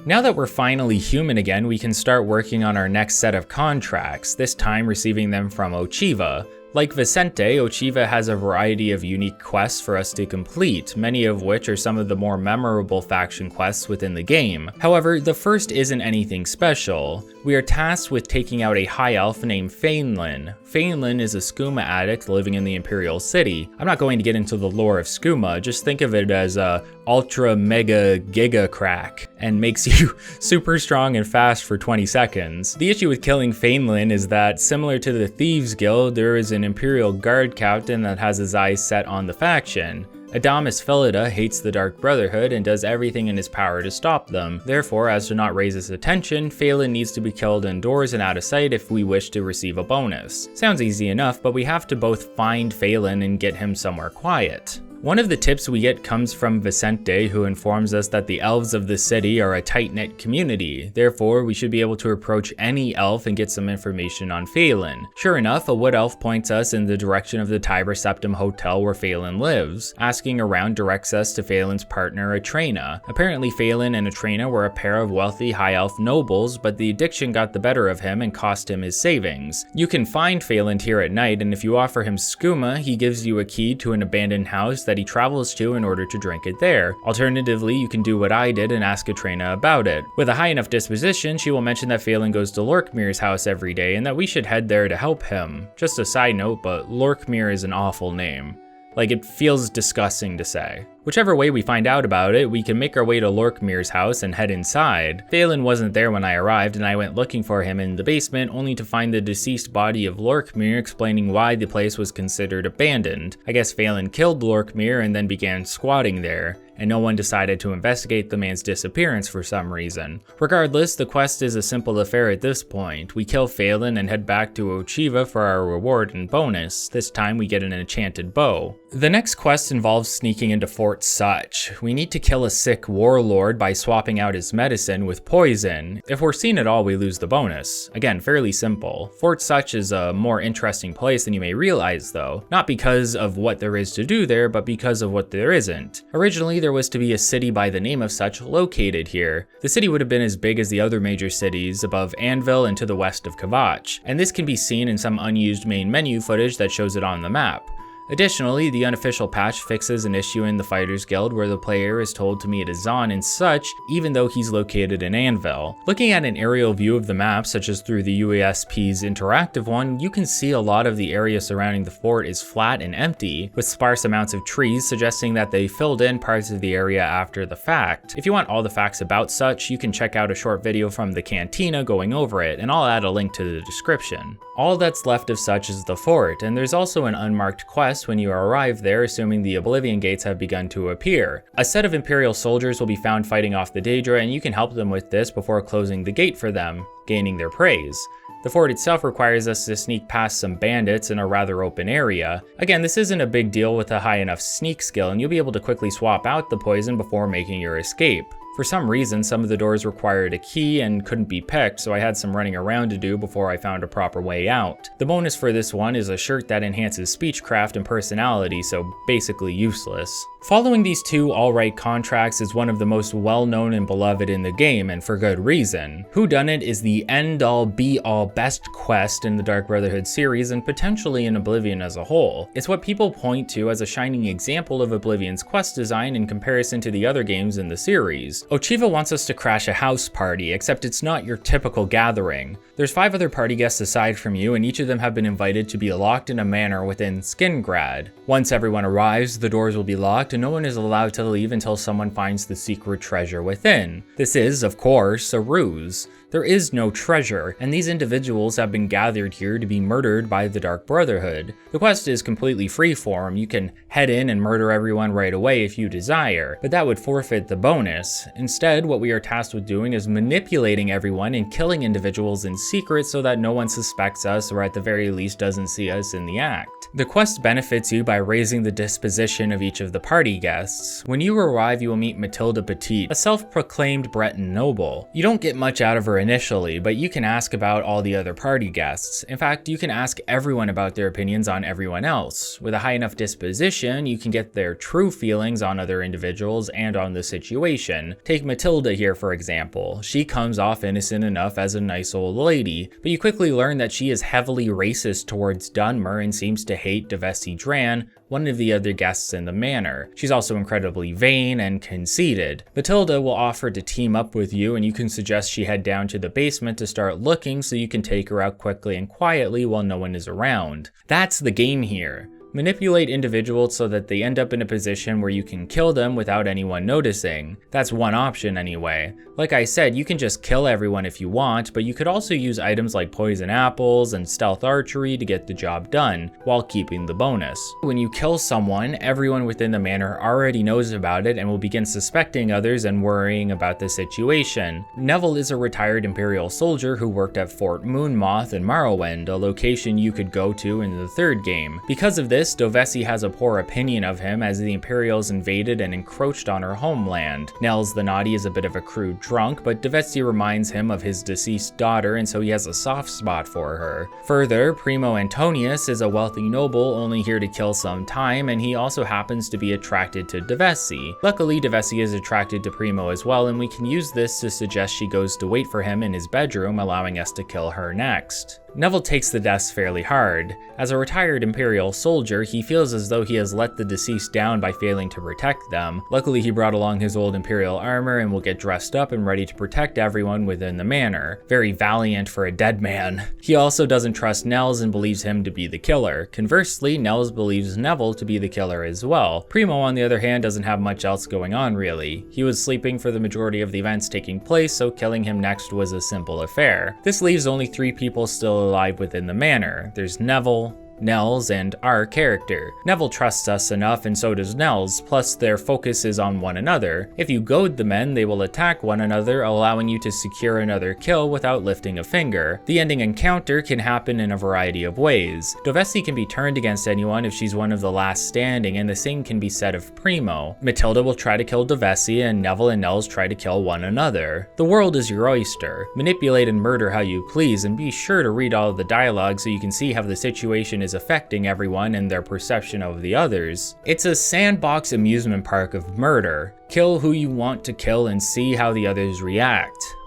Now that we're finally human again, we can start working on our next set of contracts, this time receiving them from Ochiva. Like Vicente, Ochiva has a variety of unique quests for us to complete, many of which are some of the more memorable faction quests within the game. However, the first isn't anything special. We are tasked with taking out a high elf named Fainlin. Fainlin is a skooma addict living in the Imperial City. I'm not going to get into the lore of skooma, just think of it as a ultra mega giga crack, and makes you super strong and fast for 20 seconds. The issue with killing Fainlin is that, similar to the Thieves Guild, there is an Imperial Guard captain that has his eyes set on the faction. Adamus Philida hates the Dark Brotherhood and does everything in his power to stop them. Therefore, as to not raise his attention, Phelan needs to be killed indoors and out of sight if we wish to receive a bonus. Sounds easy enough, but we have to both find Phelan and get him somewhere quiet. One of the tips we get comes from Vicente, who informs us that the elves of the city are a tight-knit community. Therefore, we should be able to approach any elf and get some information on Phelan. Sure enough, a wood elf points us in the direction of the Tiber Septim Hotel where Phelan lives. Asking around directs us to Phelan's partner, Atrena. Apparently, Phelan and Atrena were a pair of wealthy high elf nobles, but the addiction got the better of him and cost him his savings. You can find Phelan here at night, and if you offer him skooma, he gives you a key to an abandoned house that he travels to in order to drink it there. Alternatively, you can do what I did and ask Atrena about it. With a high enough disposition, she will mention that Phelan goes to Lorkmir's house every day and that we should head there to help him. Just a side note, but Lorkmir is an awful name. Like, it feels disgusting to say. Whichever way we find out about it, we can make our way to Lorkmir's house and head inside. Phelan wasn't there when I arrived, and I went looking for him in the basement, only to find the deceased body of Lorkmir explaining why the place was considered abandoned. I guess Phelan killed Lorkmir and then began squatting there, and no one decided to investigate the man's disappearance for some reason. Regardless, the quest is a simple affair at this point. We kill Phelan and head back to Ochiva for our reward and bonus. This time we get an enchanted bow. The next quest involves sneaking into Fort Such. We need to kill a sick warlord by swapping out his medicine with poison. If we're seen at all, we lose the bonus. Again, fairly simple. Fort Such is a more interesting place than you may realize though. Not because of what there is to do there, but because of what there isn't. Originally, there was to be a city by the name of Such located here. The city would have been as big as the other major cities above Anvil and to the west of Kvatch, and this can be seen in some unused main menu footage that shows it on the map. Additionally, the unofficial patch fixes an issue in the Fighters Guild where the player is told to meet Azan and such, even though he's located in Anvil. Looking at an aerial view of the map, such as through the UASP's interactive one, you can see a lot of the area surrounding the fort is flat and empty, with sparse amounts of trees suggesting that they filled in parts of the area after the fact. If you want all the facts about such, you can check out a short video from the Cantina going over it, and I'll add a link to the description. All that's left of such is the fort, and there's also an unmarked quest when you arrive there, assuming the Oblivion gates have begun to appear. A set of Imperial soldiers will be found fighting off the Daedra, and you can help them with this before closing the gate for them, gaining their praise. The fort itself requires us to sneak past some bandits in a rather open area. Again, this isn't a big deal with a high enough sneak skill, and you'll be able to quickly swap out the poison before making your escape. For some reason, some of the doors required a key and couldn't be picked, so I had some running around to do before I found a proper way out. The bonus for this one is a shirt that enhances speechcraft and personality, so basically useless. Following these two alright contracts is one of the most well-known and beloved in the game, and for good reason. Whodunit is the end-all be-all best quest in the Dark Brotherhood series and potentially in Oblivion as a whole. It's what people point to as a shining example of Oblivion's quest design in comparison to the other games in the series. Ochiva wants us to crash a house party, except it's not your typical gathering. There's 5 other party guests aside from you, and each of them have been invited to be locked in a manor within Skingrad. Once everyone arrives, the doors will be locked and no one is allowed to leave until someone finds the secret treasure within. This is, of course, a ruse. There is no treasure, and these individuals have been gathered here to be murdered by the Dark Brotherhood. The quest is completely freeform. You can head in and murder everyone right away if you desire, but that would forfeit the bonus. Instead, what we are tasked with doing is manipulating everyone and killing individuals in secret so that no one suspects us or at the very least doesn't see us in the act. The quest benefits you by raising the disposition of each of the party guests. When you arrive, you will meet Matilda Petit, a self-proclaimed Breton noble. You don't get much out of her initially, but you can ask about all the other party guests. In fact, you can ask everyone about their opinions on everyone else. With a high enough disposition, you can get their true feelings on other individuals and on the situation. Take Matilda here, for example. She comes off innocent enough as a nice old lady, but you quickly learn that she is heavily racist towards Dunmer and seems to hate Devesi Dran, one of the other guests in the manor. She's also incredibly vain and conceited. Matilda will offer to team up with you, and you can suggest she head down to the basement to start looking so you can take her out quickly and quietly while no one is around. That's the game here. Manipulate individuals so that they end up in a position where you can kill them without anyone noticing. That's one option anyway. Like I said, you can just kill everyone if you want, but you could also use items like poison apples and stealth archery to get the job done, while keeping the bonus. When you kill someone, everyone within the manor already knows about it and will begin suspecting others and worrying about the situation. Neville is a retired Imperial soldier who worked at Fort Moonmoth in Morrowind, a location you could go to in the 3rd game. Because of this, Dovesi has a poor opinion of him as the Imperials invaded and encroached on her homeland. Nels the Naughty is a bit of a crude drunk, but Dovesi reminds him of his deceased daughter, and so he has a soft spot for her. Further, Primo Antonius is a wealthy noble only here to kill some time, and he also happens to be attracted to Dovesi. Luckily, Dovesi is attracted to Primo as well, and we can use this to suggest she goes to wait for him in his bedroom, allowing us to kill her next. Neville takes the deaths fairly hard. As a retired Imperial soldier, he feels as though he has let the deceased down by failing to protect them. Luckily, he brought along his old Imperial armor and will get dressed up and ready to protect everyone within the manor. Very valiant for a dead man. He also doesn't trust Nels and believes him to be the killer. Conversely, Nels believes Neville to be the killer as well. Primo, on the other hand, doesn't have much else going on really. He was sleeping for the majority of the events taking place, so killing him next was a simple affair. This leaves only 3 people still alive within the manor. There's Neville, Nels, and our character. Neville trusts us enough, and so does Nels, plus their focus is on one another. If you goad the men, they will attack one another, allowing you to secure another kill without lifting a finger. The ending encounter can happen in a variety of ways. Dovesi can be turned against anyone if she's one of the last standing, and the same can be said of Primo. Matilda will try to kill Dovesi, and Neville and Nels try to kill one another. The world is your oyster. Manipulate and murder how you please, and be sure to read all of the dialogue so you can see how the situation is affecting everyone and their perception of the others. It's a sandbox amusement park of murder. Kill who you want to kill and see how the others react.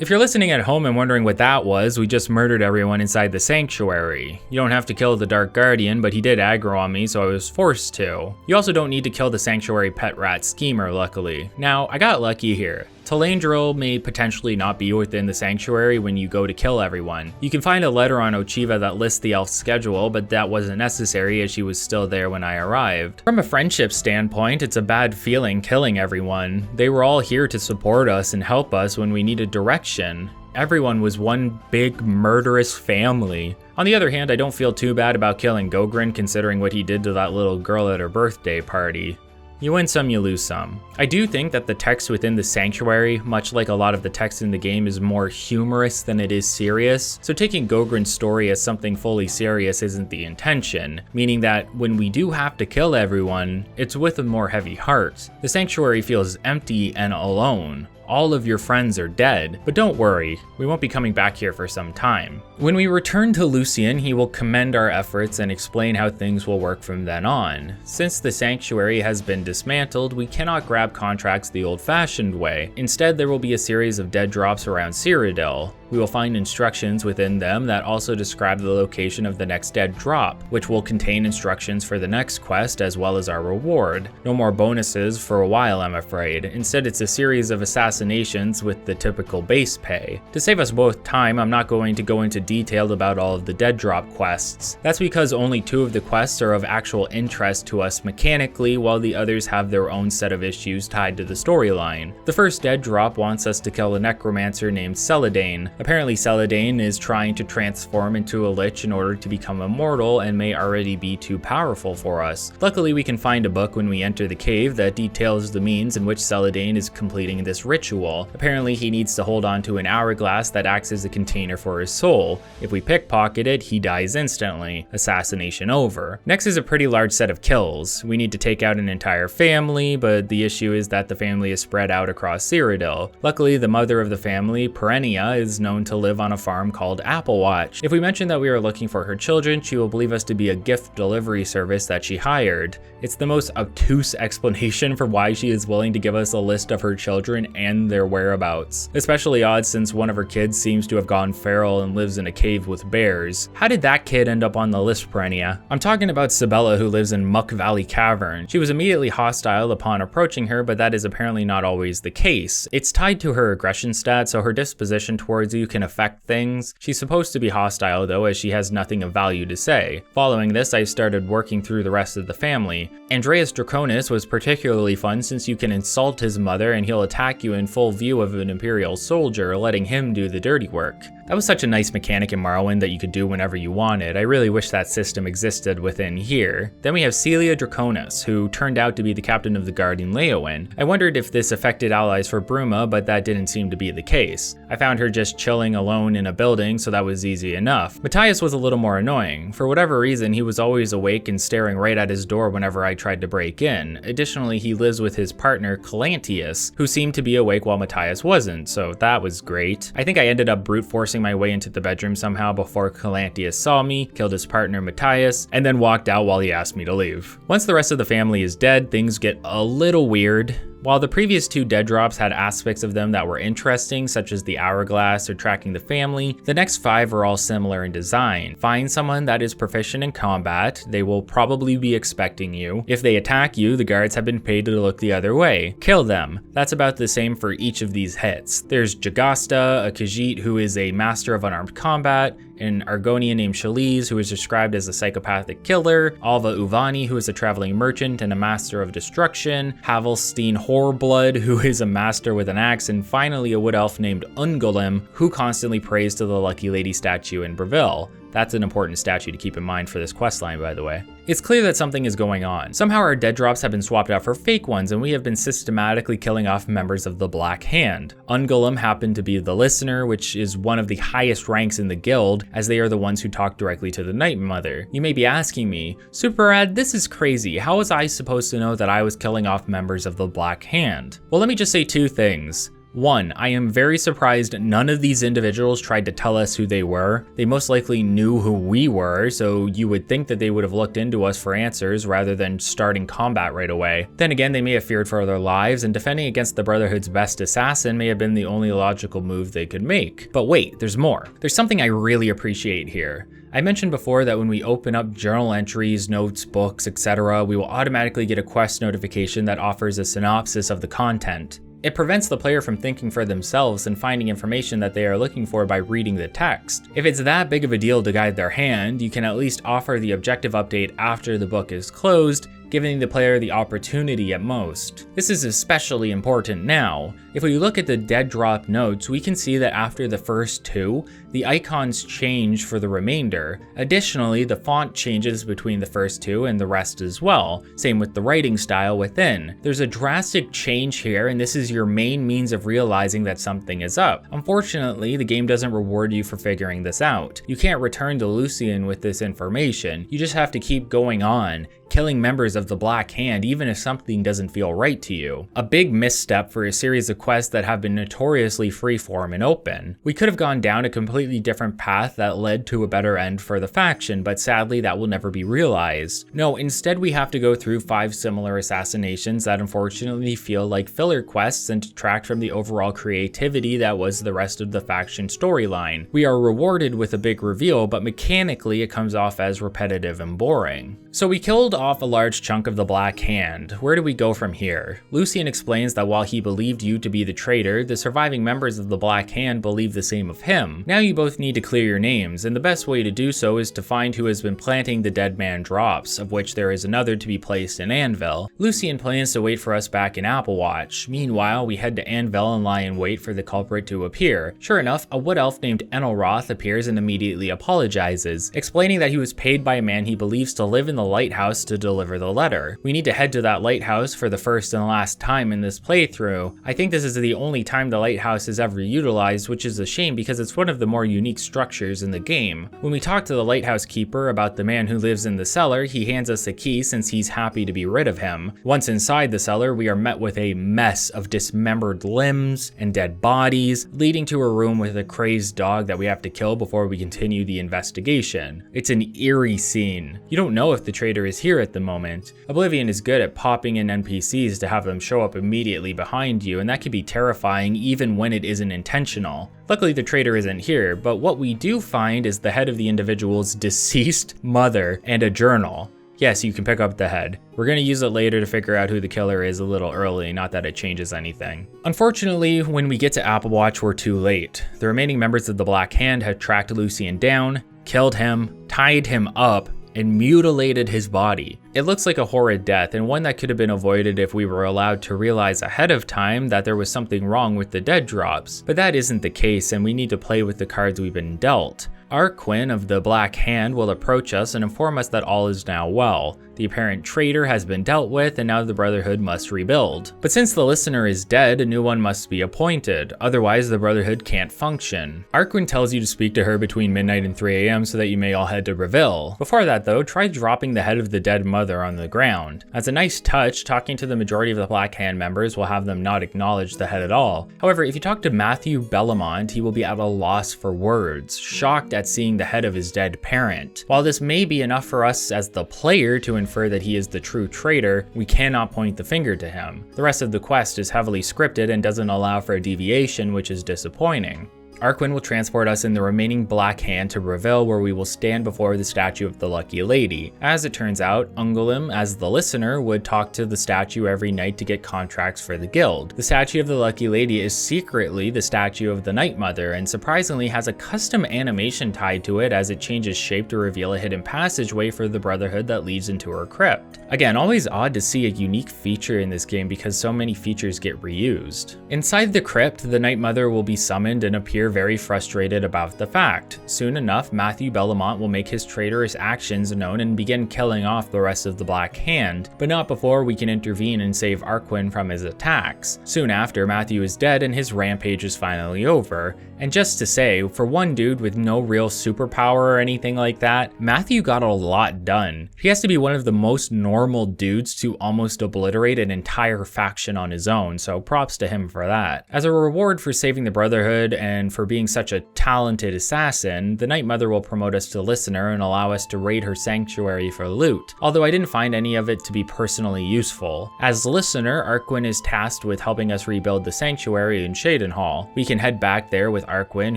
If you're listening at home and wondering what that was, we just murdered everyone inside the sanctuary. You don't have to kill the Dark Guardian, but he did aggro on me, so I was forced to. You also don't need to kill the sanctuary pet rat schemer, luckily. Now, I got lucky here. Talandril may potentially not be within the sanctuary when you go to kill everyone. You can find a letter on Ochiva that lists the elf's schedule, but that wasn't necessary as she was still there when I arrived. From a friendship standpoint, it's a bad feeling killing everyone. They were all here to support us and help us when we needed direction. Everyone was one big murderous family. On the other hand, I don't feel too bad about killing Gogrin considering what he did to that little girl at her birthday party. You win some, you lose some. I do think that the text within the sanctuary, much like a lot of the text in the game, is more humorous than it is serious, so taking Gogrin's story as something fully serious isn't the intention, meaning that when we do have to kill everyone, it's with a more heavy heart. The sanctuary feels empty and alone. All of your friends are dead, but don't worry, we won't be coming back here for some time. When we return to Lucian, he will commend our efforts and explain how things will work from then on. Since the sanctuary has been dismantled, we cannot grab contracts the old-fashioned way. Instead, there will be a series of dead drops around Cyrodiil. We will find instructions within them that also describe the location of the next dead drop, which will contain instructions for the next quest as well as our reward. No more bonuses for a while, I'm afraid. Instead, it's a series of assassinations with the typical base pay. To save us both time, I'm not going to go into detail about all of the dead drop quests. That's because only 2 of the quests are of actual interest to us mechanically, while the others have their own set of issues tied to the storyline. The first dead drop wants us to kill a necromancer named Celadane. Apparently Celadane is trying to transform into a lich in order to become immortal and may already be too powerful for us. Luckily, we can find a book when we enter the cave that details the means in which Celadane is completing this ritual. Apparently he needs to hold on to an hourglass that acts as a container for his soul. If we pickpocket it, he dies instantly. Assassination over. Next is a pretty large set of kills. We need to take out an entire family, but the issue is that the family is spread out across Cyrodiil. Luckily, the mother of the family, Perennia, is known to live on a farm called Applewatch. If we mention that we are looking for her children, she will believe us to be a gift delivery service that she hired. It's the most obtuse explanation for why she is willing to give us a list of her children and their whereabouts. Especially odd since one of her kids seems to have gone feral and lives in a cave with bears. How did that kid end up on the list, Perennia? I'm talking about Sibella, who lives in Muck Valley Cavern. She was immediately hostile upon approaching her, but that is apparently not always the case. It's tied to her aggression stat, so her disposition towards you can affect things. She's supposed to be hostile though, as she has nothing of value to say. Following this, I started working through the rest of the family. Andreas Draconis was particularly fun since you can insult his mother and he'll attack you in full view of an Imperial soldier, letting him do the dirty work. That was such a nice mechanic in Morrowind that you could do whenever you wanted. I really wish that system existed within here. Then we have Celia Draconis, who turned out to be the captain of the Guardian Leyawiin. I wondered if this affected allies for Bruma, but that didn't seem to be the case. I found her just chilling alone in a building, so that was easy enough. Matthias was a little more annoying. For whatever reason, he was always awake and staring right at his door whenever I tried to break in. Additionally, he lives with his partner, Calantius, who seemed to be awake while Matthias wasn't, so that was great. I think I ended up brute forcing my way into the bedroom somehow before Calantius saw me, killed his partner Matthias, and then walked out while he asked me to leave. Once the rest of the family is dead, things get a little weird. While the previous 2 dead drops had aspects of them that were interesting, such as the hourglass or tracking the family, the next 5 are all similar in design. Find someone that is proficient in combat, they will probably be expecting you. If they attack you, the guards have been paid to look the other way. Kill them. That's about the same for each of these hits. There's Jagasta, a Khajiit who is a master of unarmed combat, an Argonian named Shaliz, who is described as a psychopathic killer, Alva Uvani, who is a traveling merchant and a master of destruction, Havelstein Horblood, who is a master with an axe, and finally a wood elf named Ungolem, who constantly prays to the Lucky Lady statue in Bravil. That's an important statue to keep in mind for this questline, by the way. It's clear that something is going on. Somehow our dead drops have been swapped out for fake ones, and we have been systematically killing off members of the Black Hand. Ungolem happened to be the Listener, which is one of the highest ranks in the guild, as they are the ones who talk directly to the Night Mother. You may be asking me, SuperRAD, this is crazy. How was I supposed to know that I was killing off members of the Black Hand? Well, let me just say 2 things. 1. I am very surprised none of these individuals tried to tell us who they were. They most likely knew who we were, so you would think that they would have looked into us for answers rather than starting combat right away. Then again, they may have feared for their lives, and defending against the Brotherhood's best assassin may have been the only logical move they could make. But wait, there's more. There's something I really appreciate here. I mentioned before that when we open up journal entries, notes, books, etc., we will automatically get a quest notification that offers a synopsis of the content. It prevents the player from thinking for themselves and finding information that they are looking for by reading the text. If it's that big of a deal to guide their hand, you can at least offer the objective update after the book is closed, giving the player the opportunity at most. This is especially important now. If we look at the dead drop notes, we can see that after the first 2, the icons change for the remainder. Additionally, the font changes between the first 2 and the rest as well. Same with the writing style within. There's a drastic change here, and this is your main means of realizing that something is up. Unfortunately, the game doesn't reward you for figuring this out. You can't return to Lucian with this information. You just have to keep going on, killing members of the Black Hand even if something doesn't feel right to you. A big misstep for a series of quests that have been notoriously freeform and open. We could have gone down a completely different path that led to a better end for the faction, but sadly that will never be realized. No, instead we have to go through 5 similar assassinations that unfortunately feel like filler quests and detract from the overall creativity that was the rest of the faction storyline. We are rewarded with a big reveal, but mechanically it comes off as repetitive and boring. So we killed off a large chunk of the Black Hand. Where do we go from here? Lucian explains that while he believed you to be the traitor, the surviving members of the Black Hand believe the same of him. Now you both need to clear your names, and the best way to do so is to find who has been planting the dead man drops, of which there is another to be placed in Anvil. Lucian plans to wait for us back in Applewatch. Meanwhile, we head to Anvil and lie in wait for the culprit to appear. Sure enough, a wood elf named Enelroth appears and immediately apologizes, explaining that he was paid by a man he believes to live in the lighthouse to deliver the letter. We need to head to that lighthouse for the first and last time in this playthrough. I think this is the only time the lighthouse is ever utilized, which is a shame because it's one of the more unique structures in the game. When we talk to the lighthouse keeper about the man who lives in the cellar, he hands us a key since he's happy to be rid of him. Once inside the cellar, we are met with a mess of dismembered limbs and dead bodies, leading to a room with a crazed dog that we have to kill before we continue the investigation. It's an eerie scene. You don't know if the traitor is here at the moment. Oblivion is good at popping in NPCs to have them show up immediately behind you, and that can be terrifying even when it isn't intentional. Luckily the traitor isn't here, but what we do find is the head of the individual's deceased mother and a journal. Yes, you can pick up the head. We're going to use it later to figure out who the killer is a little early, not that it changes anything. Unfortunately, when we get to Applewatch, we're too late. The remaining members of the Black Hand had tracked Lucian down, killed him, tied him up, and mutilated his body. It looks like a horrid death, and one that could have been avoided if we were allowed to realize ahead of time that there was something wrong with the dead drops. But that isn't the case, and we need to play with the cards we've been dealt. Arquin of the Black Hand will approach us and inform us that all is now well. The apparent traitor has been dealt with, and now the Brotherhood must rebuild. But since the listener is dead, a new one must be appointed, otherwise the Brotherhood can't function. Arquin tells you to speak to her between midnight and 3 AM so that you may all head to Bravil. Before that though, try dropping the head of the dead mother on the ground. As a nice touch, talking to the majority of the Black Hand members will have them not acknowledge the head at all. However, if you talk to Matthew Bellamont, he will be at a loss for words, shocked at seeing the head of his dead parent. While this may be enough for us as the player to infer that he is the true traitor, we cannot point the finger to him. The rest of the quest is heavily scripted and doesn't allow for a deviation, which is disappointing. Arquin will transport us in the remaining Black Hand to Bravil, where we will stand before the statue of the Lucky Lady. As it turns out, Ungolem, as the listener, would talk to the statue every night to get contracts for the guild. The statue of the Lucky Lady is secretly the statue of the Night Mother, and surprisingly has a custom animation tied to it as it changes shape to reveal a hidden passageway for the Brotherhood that leads into her crypt. Again, always odd to see a unique feature in this game because so many features get reused. Inside the crypt, the Night Mother will be summoned and appear very frustrated about the fact. Soon enough, Matthew Bellamont will make his traitorous actions known and begin killing off the rest of the Black Hand, but not before we can intervene and save Arquin from his attacks. Soon after, Matthew is dead and his rampage is finally over. And just to say, for one dude with no real superpower or anything like that, Matthew got a lot done. He has to be one of the most normal dudes to almost obliterate an entire faction on his own, so props to him for that. As a reward for saving the Brotherhood and for being such a talented assassin, the Night Mother will promote us to Listener and allow us to raid her sanctuary for loot, although I didn't find any of it to be personally useful. As Listener, Arquin is tasked with helping us rebuild the sanctuary in Cheydinhal. We can head back there with Arquin,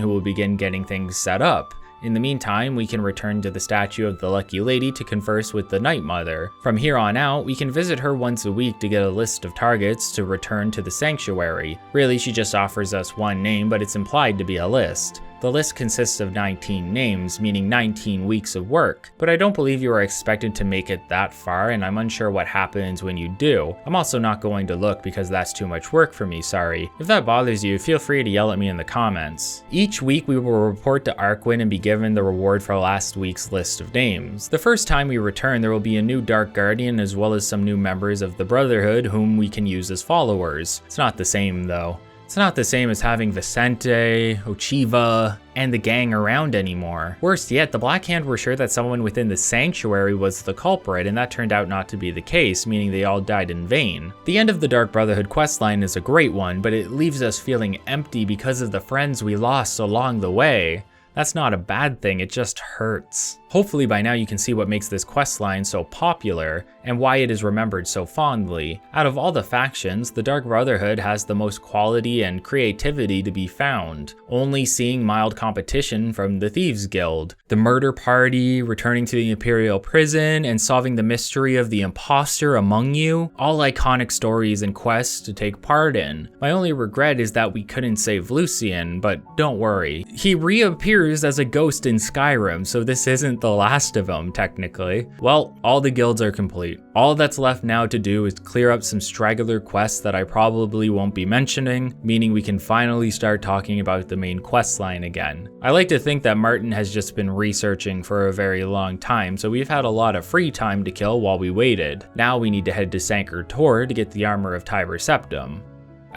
who will begin getting things set up. In the meantime, we can return to the statue of the Lucky Lady to converse with the Night Mother. From here on out, we can visit her once a week to get a list of targets to return to the sanctuary. Really, she just offers us one name, but it's implied to be a list. The list consists of 19 names, meaning 19 weeks of work, but I don't believe you are expected to make it that far, and I'm unsure what happens when you do. I'm also not going to look because that's too much work for me, sorry. If that bothers you, feel free to yell at me in the comments. Each week we will report to Arquin and be given the reward for last week's list of names. The first time we return, there will be a new Dark Guardian as well as some new members of the Brotherhood whom we can use as followers. It's not the same though. It's not the same as having Vicente, Ochiva, and the gang around anymore. Worse yet, the Black Hand were sure that someone within the sanctuary was the culprit, and that turned out not to be the case, meaning they all died in vain. The end of the Dark Brotherhood questline is a great one, but it leaves us feeling empty because of the friends we lost along the way. That's not a bad thing, it just hurts. Hopefully by now you can see what makes this questline so popular and why it is remembered so fondly. Out of all the factions, the Dark Brotherhood has the most quality and creativity to be found, only seeing mild competition from the Thieves Guild. The murder party, returning to the Imperial Prison, and solving the mystery of the imposter among you, all iconic stories and quests to take part in. My only regret is that we couldn't save Lucian, but don't worry. He reappears as a ghost in Skyrim, so this isn't the last of them, technically. Well, all the guilds are complete. All that's left now to do is clear up some straggler quests that I probably won't be mentioning, meaning we can finally start talking about the main quest line again. I like to think that Martin has just been researching for a very long time, so we've had a lot of free time to kill while we waited. Now we need to head to Sanguine to get the armor of Tiber Septim.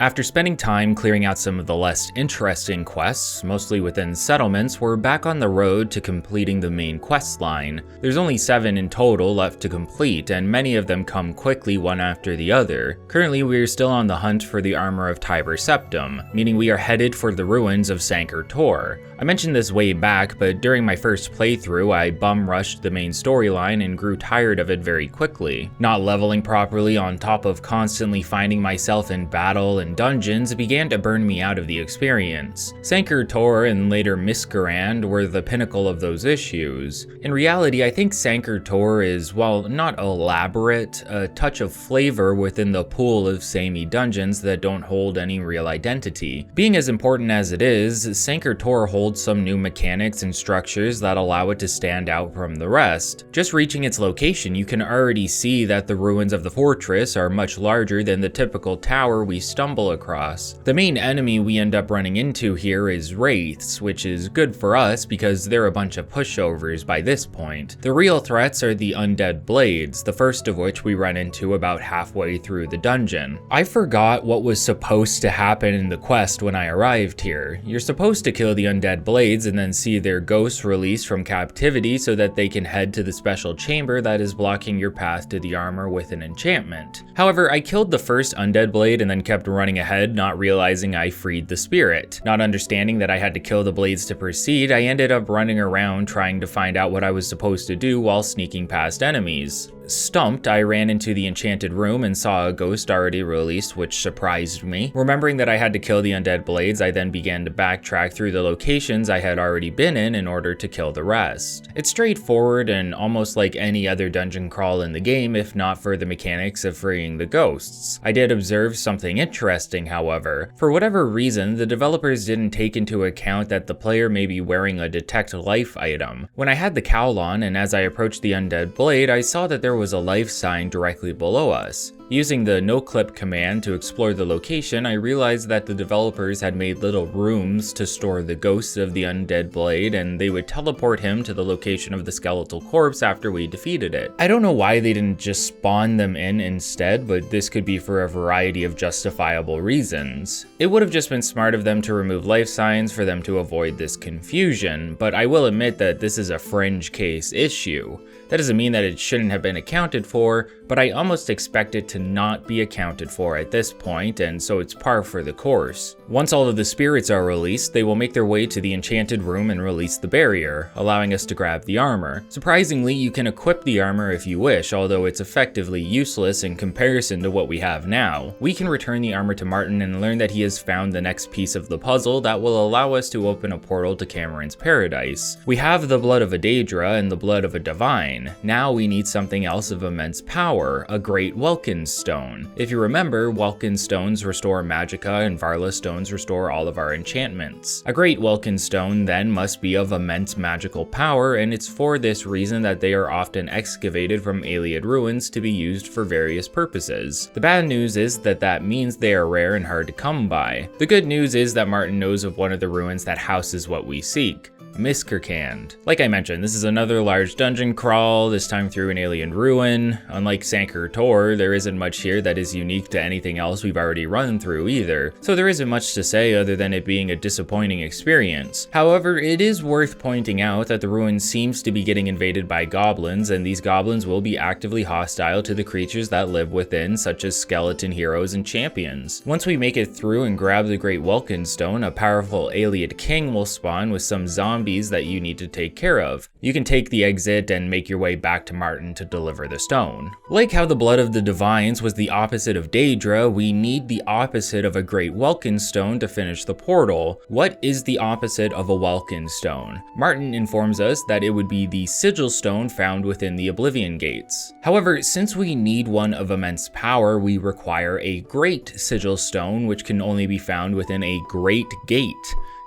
After spending time clearing out some of the less interesting quests, mostly within settlements, we're back on the road to completing the main quest line. There's only 7 in total left to complete, and many of them come quickly one after the other. Currently, we are still on the hunt for the armor of Tiber Septim, meaning we are headed for the ruins of Sanguine. I mentioned this way back, but during my first playthrough, I bum rushed the main storyline and grew tired of it very quickly. Not leveling properly on top of constantly finding myself in battle and dungeons began to burn me out of the experience. Sanguine and later Miscarand were the pinnacle of those issues. In reality, I think Sanguine is, while not elaborate, a touch of flavor within the pool of samey dungeons that don't hold any real identity. Being as important as it is, Sanguine holds some new mechanics and structures that allow it to stand out from the rest. Just reaching its location, you can already see that the ruins of the fortress are much larger than the typical tower we stumble across. The main enemy we end up running into here is wraiths, which is good for us because they're a bunch of pushovers by this point. The real threats are the undead blades, the first of which we run into about halfway through the dungeon. I forgot what was supposed to happen in the quest when I arrived here. You're supposed to kill the undead blades and then see their ghosts released from captivity so that they can head to the special chamber that is blocking your path to the armor with an enchantment. However, I killed the first undead blade and then kept running ahead, not realizing I freed the spirit. Not understanding that I had to kill the blades to proceed, I ended up running around trying to find out what I was supposed to do while sneaking past enemies. Stumped, I ran into the enchanted room and saw a ghost already released, which surprised me. Remembering that I had to kill the undead blades, I then began to backtrack through the locations I had already been in order to kill the rest. It's straightforward and almost like any other dungeon crawl in the game, if not for the mechanics of freeing the ghosts. I did observe something interesting, however. For whatever reason, the developers didn't take into account that the player may be wearing a detect life item. When I had the cowl on and as I approached the undead blade, I saw that there was a life sign directly below us. Using the no-clip command to explore the location, I realized that the developers had made little rooms to store the ghosts of the undead blade, and they would teleport him to the location of the skeletal corpse after we defeated it. I don't know why they didn't just spawn them in instead, but this could be for a variety of justifiable reasons. It would have just been smart of them to remove life signs for them to avoid this confusion, but I will admit that this is a fringe case issue. That doesn't mean that it shouldn't have been accounted for, but I almost expect it to not be accounted for at this point, and so it's par for the course. Once all of the spirits are released, they will make their way to the enchanted room and release the barrier, allowing us to grab the armor. Surprisingly, you can equip the armor if you wish, although it's effectively useless in comparison to what we have now. We can return the armor to Martin and learn that he has found the next piece of the puzzle that will allow us to open a portal to Cameron's paradise. We have the blood of a Daedra and the blood of a divine. Now we need something else of immense power, a great Welkin stone. If you remember, Welkin stones restore magicka and Varla stones restore all of our enchantments. A great Welkin stone then must be of immense magical power, and it's for this reason that they are often excavated from Ayleid ruins to be used for various purposes. The bad news is that means they are rare and hard to come by. The good news is that Martin knows of one of the ruins that houses what we seek. Miskerkand. Like I mentioned, this is another large dungeon crawl, this time through an alien ruin. Unlike Sankar Tor, there isn't much here that is unique to anything else we've already run through either, so there isn't much to say other than it being a disappointing experience. However, it is worth pointing out that the ruin seems to be getting invaded by goblins, and these goblins will be actively hostile to the creatures that live within, such as skeleton heroes and champions. Once we make it through and grab the Great Welkin Stone, a powerful Ayleid king will spawn with some zombies that you need to take care of. You can take the exit and make your way back to Martin to deliver the stone. Like how the blood of the divines was the opposite of Daedra, we need the opposite of a Great Welkin Stone to finish the portal. What is the opposite of a Welkin Stone? Martin informs us that it would be the Sigil Stone found within the Oblivion Gates. However, since we need one of immense power, we require a Great Sigil Stone, which can only be found within a Great Gate.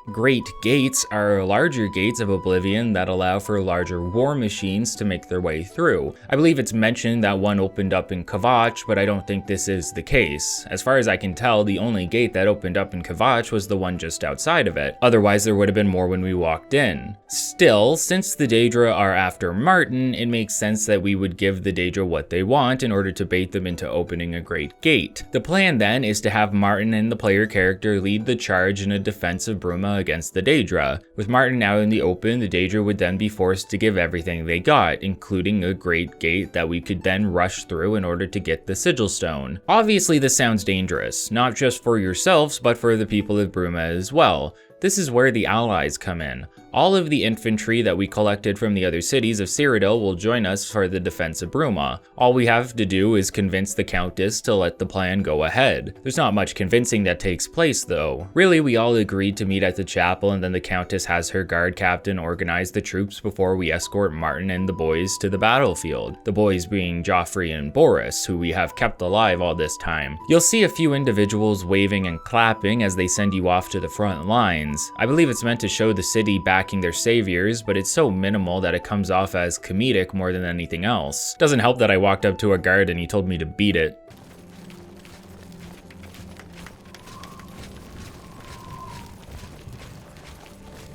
Great Gates are larger gates of Oblivion that allow for larger war machines to make their way through. I believe it's mentioned that one opened up in Kvatch, but I don't think this is the case. As far as I can tell, the only gate that opened up in Kvatch was the one just outside of it. Otherwise, there would have been more when we walked in. Still, since the Daedra are after Martin, it makes sense that we would give the Daedra what they want in order to bait them into opening a Great Gate. The plan then is to have Martin and the player character lead the charge in a defense of Bruma against the Daedra. With Martin out in the open, the Daedra would then be forced to give everything they got, including a Great Gate that we could then rush through in order to get the Sigil Stone. Obviously, this sounds dangerous, not just for yourselves, but for the people of Bruma as well. This is where the allies come in. All of the infantry that we collected from the other cities of Cyrodiil will join us for the defense of Bruma. All we have to do is convince the Countess to let the plan go ahead. There's not much convincing that takes place though. Really, we all agreed to meet at the chapel, and then the Countess has her guard captain organize the troops before we escort Martin and the boys to the battlefield. The boys being Joffrey and Boris, who we have kept alive all this time. You'll see a few individuals waving and clapping as they send you off to the front lines. I believe it's meant to show the city backing their saviors, but it's so minimal that it comes off as comedic more than anything else. Doesn't help that I walked up to a guard and he told me to beat it.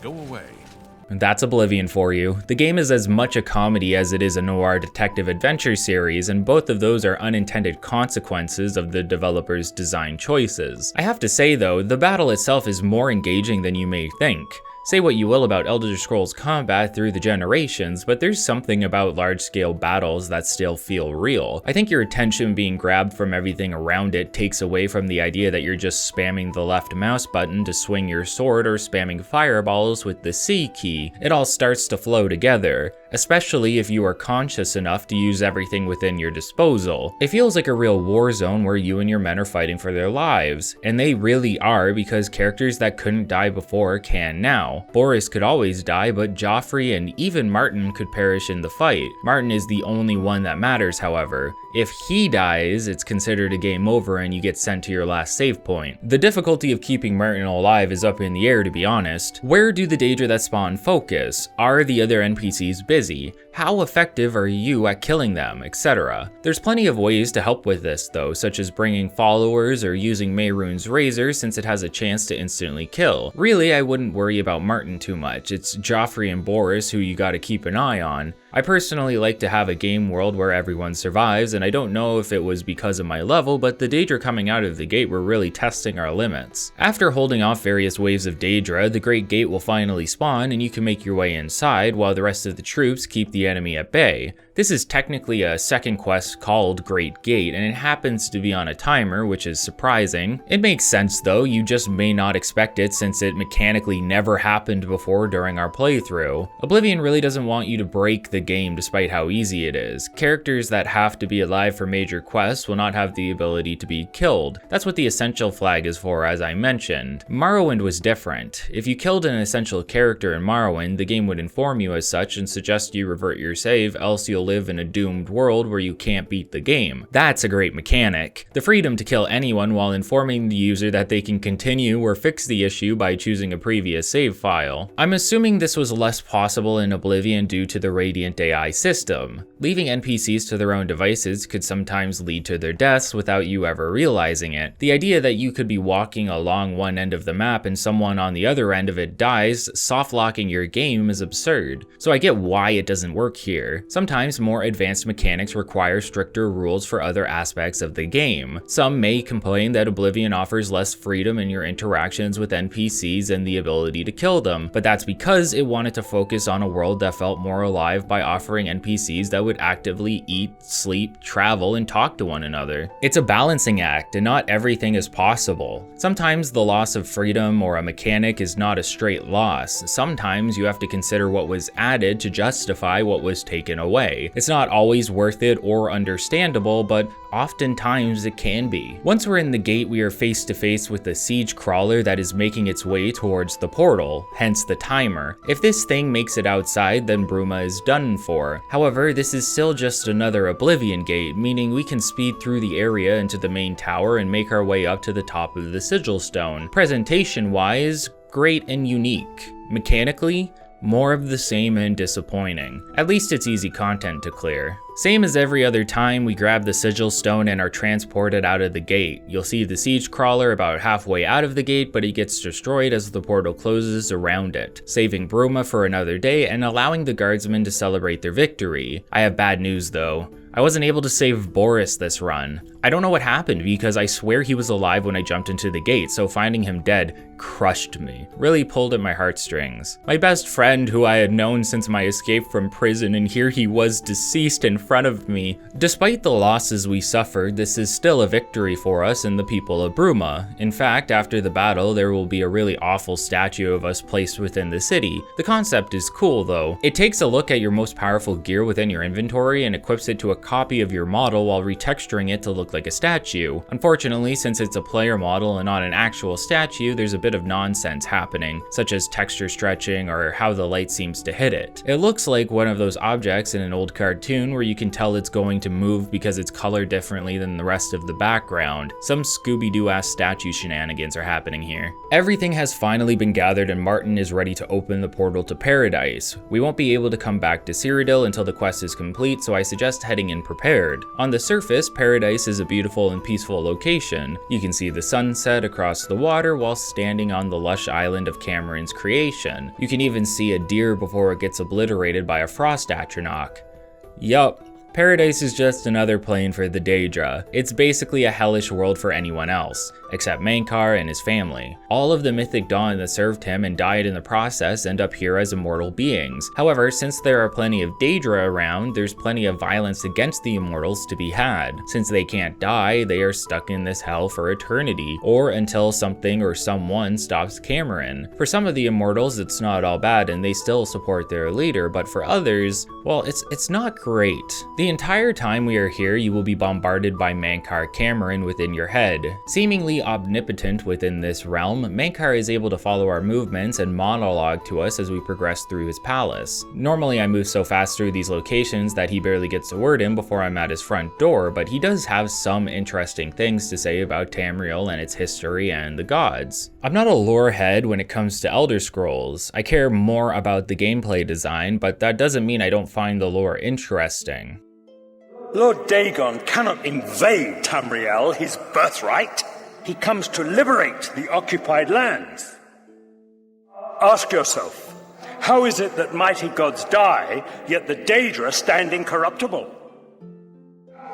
Go away. And that's Oblivion for you. The game is as much a comedy as it is a noir detective adventure series, and both of those are unintended consequences of the developers' design choices. I have to say though, the battle itself is more engaging than you may think. Say what you will about Elder Scrolls combat through the generations, but there's something about large-scale battles that still feel real. I think your attention being grabbed from everything around it takes away from the idea that you're just spamming the left mouse button to swing your sword or spamming fireballs with the C key. It all starts to flow together, especially if you are conscious enough to use everything within your disposal. It feels like a real war zone where you and your men are fighting for their lives, and they really are, because characters that couldn't die before can now. Boris could always die, but Joffrey and even Martin could perish in the fight. Martin is the only one that matters, however. If he dies, it's considered a game over and you get sent to your last save point. The difficulty of keeping Martin alive is up in the air, to be honest. Where do the Daedra that spawn focus? Are the other NPCs busy? busy? How effective are you at killing them, etc.? There's plenty of ways to help with this though, such as bringing followers or using Mehrunes Razor since it has a chance to instantly kill. Really, I wouldn't worry about Martin too much. It's Joffrey and Boris who you gotta keep an eye on. I personally like to have a game world where everyone survives, and I don't know if it was because of my level, but the Daedra coming out of the gate were really testing our limits. After holding off various waves of Daedra, the Great Gate will finally spawn and you can make your way inside while the rest of the troops keep the enemy at bay. This is technically a second quest called Great Gate, and it happens to be on a timer, which is surprising. It makes sense though, you just may not expect it since it mechanically never happened before during our playthrough. Oblivion really doesn't want you to break the game despite how easy it is. Characters that have to be alive for major quests will not have the ability to be killed. That's what the essential flag is for, as I mentioned. Morrowind was different. If you killed an essential character in Morrowind, the game would inform you as such and suggest you revert your save, else you'll live in a doomed world where you can't beat the game. That's a great mechanic. The freedom to kill anyone while informing the user that they can continue or fix the issue by choosing a previous save file. I'm assuming this was less possible in Oblivion due to the Radiant AI system. Leaving NPCs to their own devices could sometimes lead to their deaths without you ever realizing it. The idea that you could be walking along one end of the map and someone on the other end of it dies, soft-locking your game is absurd. So I get why it doesn't work here. Sometimes more advanced mechanics require stricter rules for other aspects of the game. Some may complain that Oblivion offers less freedom in your interactions with NPCs and the ability to kill them, but that's because it wanted to focus on a world that felt more alive by offering NPCs that would actively eat, sleep, travel, and talk to one another. It's a balancing act, and not everything is possible. Sometimes the loss of freedom or a mechanic is not a straight loss. Sometimes you have to consider what was added to justify what was taken away. It's not always worth it or understandable, but oftentimes it can be. Once we're in the gate, we are face to face with the siege crawler that is making its way towards the portal, hence the timer. If this thing makes it outside, then Bruma is done for. However, this is still just another Oblivion gate, meaning we can speed through the area into the main tower and make our way up to the top of the sigil stone. Presentation-wise, great and unique. Mechanically, more of the same and disappointing. At least it's easy content to clear. Same as every other time, we grab the sigil stone and are transported out of the gate. You'll see the siege crawler about halfway out of the gate, but he gets destroyed as the portal closes around it, saving Bruma for another day and allowing the guardsmen to celebrate their victory. I have bad news though. I wasn't able to save Boris this run. I don't know what happened because I swear he was alive when I jumped into the gate, so finding him dead crushed me. Really pulled at my heartstrings. My best friend, who I had known since my escape from prison, and here he was deceased in front of me. Despite the losses we suffered, this is still a victory for us and the people of Bruma. In fact, after the battle, there will be a really awful statue of us placed within the city. The concept is cool though. It takes a look at your most powerful gear within your inventory and equips it to a copy of your model while retexturing it to look like a statue. Unfortunately, since it's a player model and not an actual statue, there's a bit of nonsense happening, such as texture stretching or how the light seems to hit it. It looks like one of those objects in an old cartoon where you can tell it's going to move because it's colored differently than the rest of the background. Some Scooby-Doo-ass statue shenanigans are happening here. Everything has finally been gathered and Martin is ready to open the portal to Paradise. We won't be able to come back to Cyrodiil until the quest is complete, so I suggest heading in prepared. On the surface, Paradise is a beautiful and peaceful location. You can see the sunset across the water while standing on the lush island of Cameron's creation. You can even see a deer before it gets obliterated by a frost atronach. Yup. Paradise is just another plane for the Daedra. It's basically a hellish world for anyone else, except Mankar and his family. All of the mythic Dawn that served him and died in the process end up here as immortal beings. However, since there are plenty of Daedra around, there's plenty of violence against the immortals to be had. Since they can't die, they are stuck in this hell for eternity, or until something or someone stops Cameron. For some of the immortals, it's not all bad and they still support their leader, but for others, well, it's not great. The The entire time we are here, you will be bombarded by Mankar Cameron within your head. Seemingly omnipotent within this realm, Mankar is able to follow our movements and monologue to us as we progress through his palace. Normally I move so fast through these locations that he barely gets a word in before I'm at his front door, but he does have some interesting things to say about Tamriel and its history and the gods. I'm not a lore head when it comes to Elder Scrolls. I care more about the gameplay design, but that doesn't mean I don't find the lore interesting. Lord Dagon cannot invade Tamriel, his birthright. He comes to liberate the occupied lands. Ask yourself, how is it that mighty gods die, yet the Daedra stand incorruptible?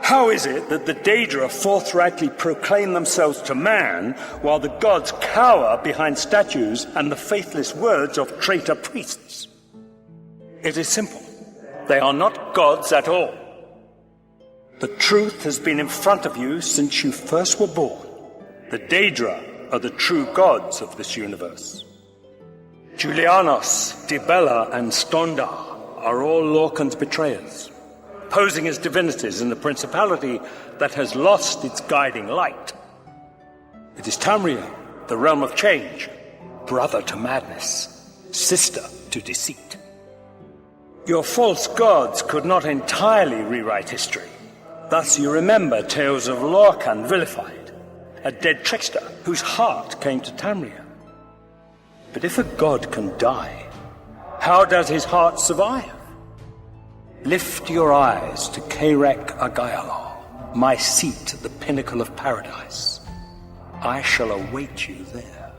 How is it that the Daedra forthrightly proclaim themselves to man, while the gods cower behind statues and the faithless words of traitor priests? It is simple. They are not gods at all. The truth has been in front of you since you first were born. The Daedra are the true gods of this universe. Julianos, Dibella, and Stondar are all Lorcan's betrayers, posing as divinities in the principality that has lost its guiding light. It is Tamriel, the realm of change, brother to madness, sister to deceit. Your false gods could not entirely rewrite history. Thus you remember tales of Lorcan vilified, a dead trickster whose heart came to Tamriel. But if a god can die, how does his heart survive? Lift your eyes to Cairek Agaialor, my seat at the pinnacle of paradise. I shall await you there.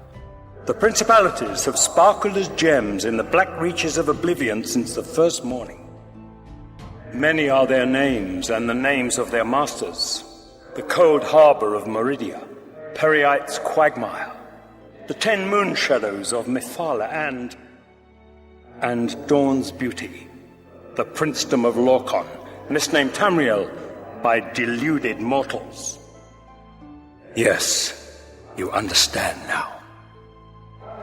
The principalities have sparkled as gems in the black reaches of Oblivion since the first morning. Many are their names and the names of their masters. The cold harbor of Meridia, Periite's quagmire, the 10 moon shadows of Mephala and Dawn's beauty, the princedom of Lorcan, misnamed Tamriel by deluded mortals. Yes, you understand now.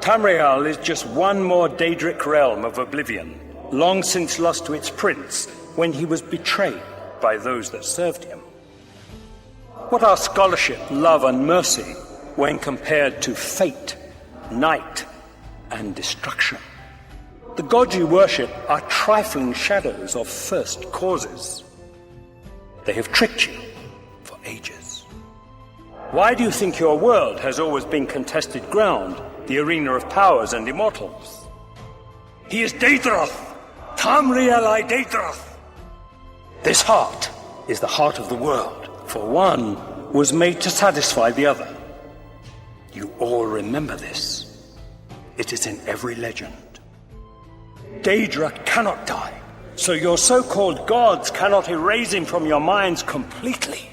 Tamriel is just one more Daedric realm of Oblivion, long since lost to its prince when he was betrayed by those that served him. What are scholarship, love, and mercy when compared to fate, night, and destruction? The gods you worship are trifling shadows of first causes. They have tricked you for ages. Why do you think your world has always been contested ground, the arena of powers and immortals? He is Daedroth! Tamriel I Daedroth! This heart is the heart of the world, for one was made to satisfy the other. You all remember this. It is in every legend. Daedra cannot die, so your so-called gods cannot erase him from your minds completely.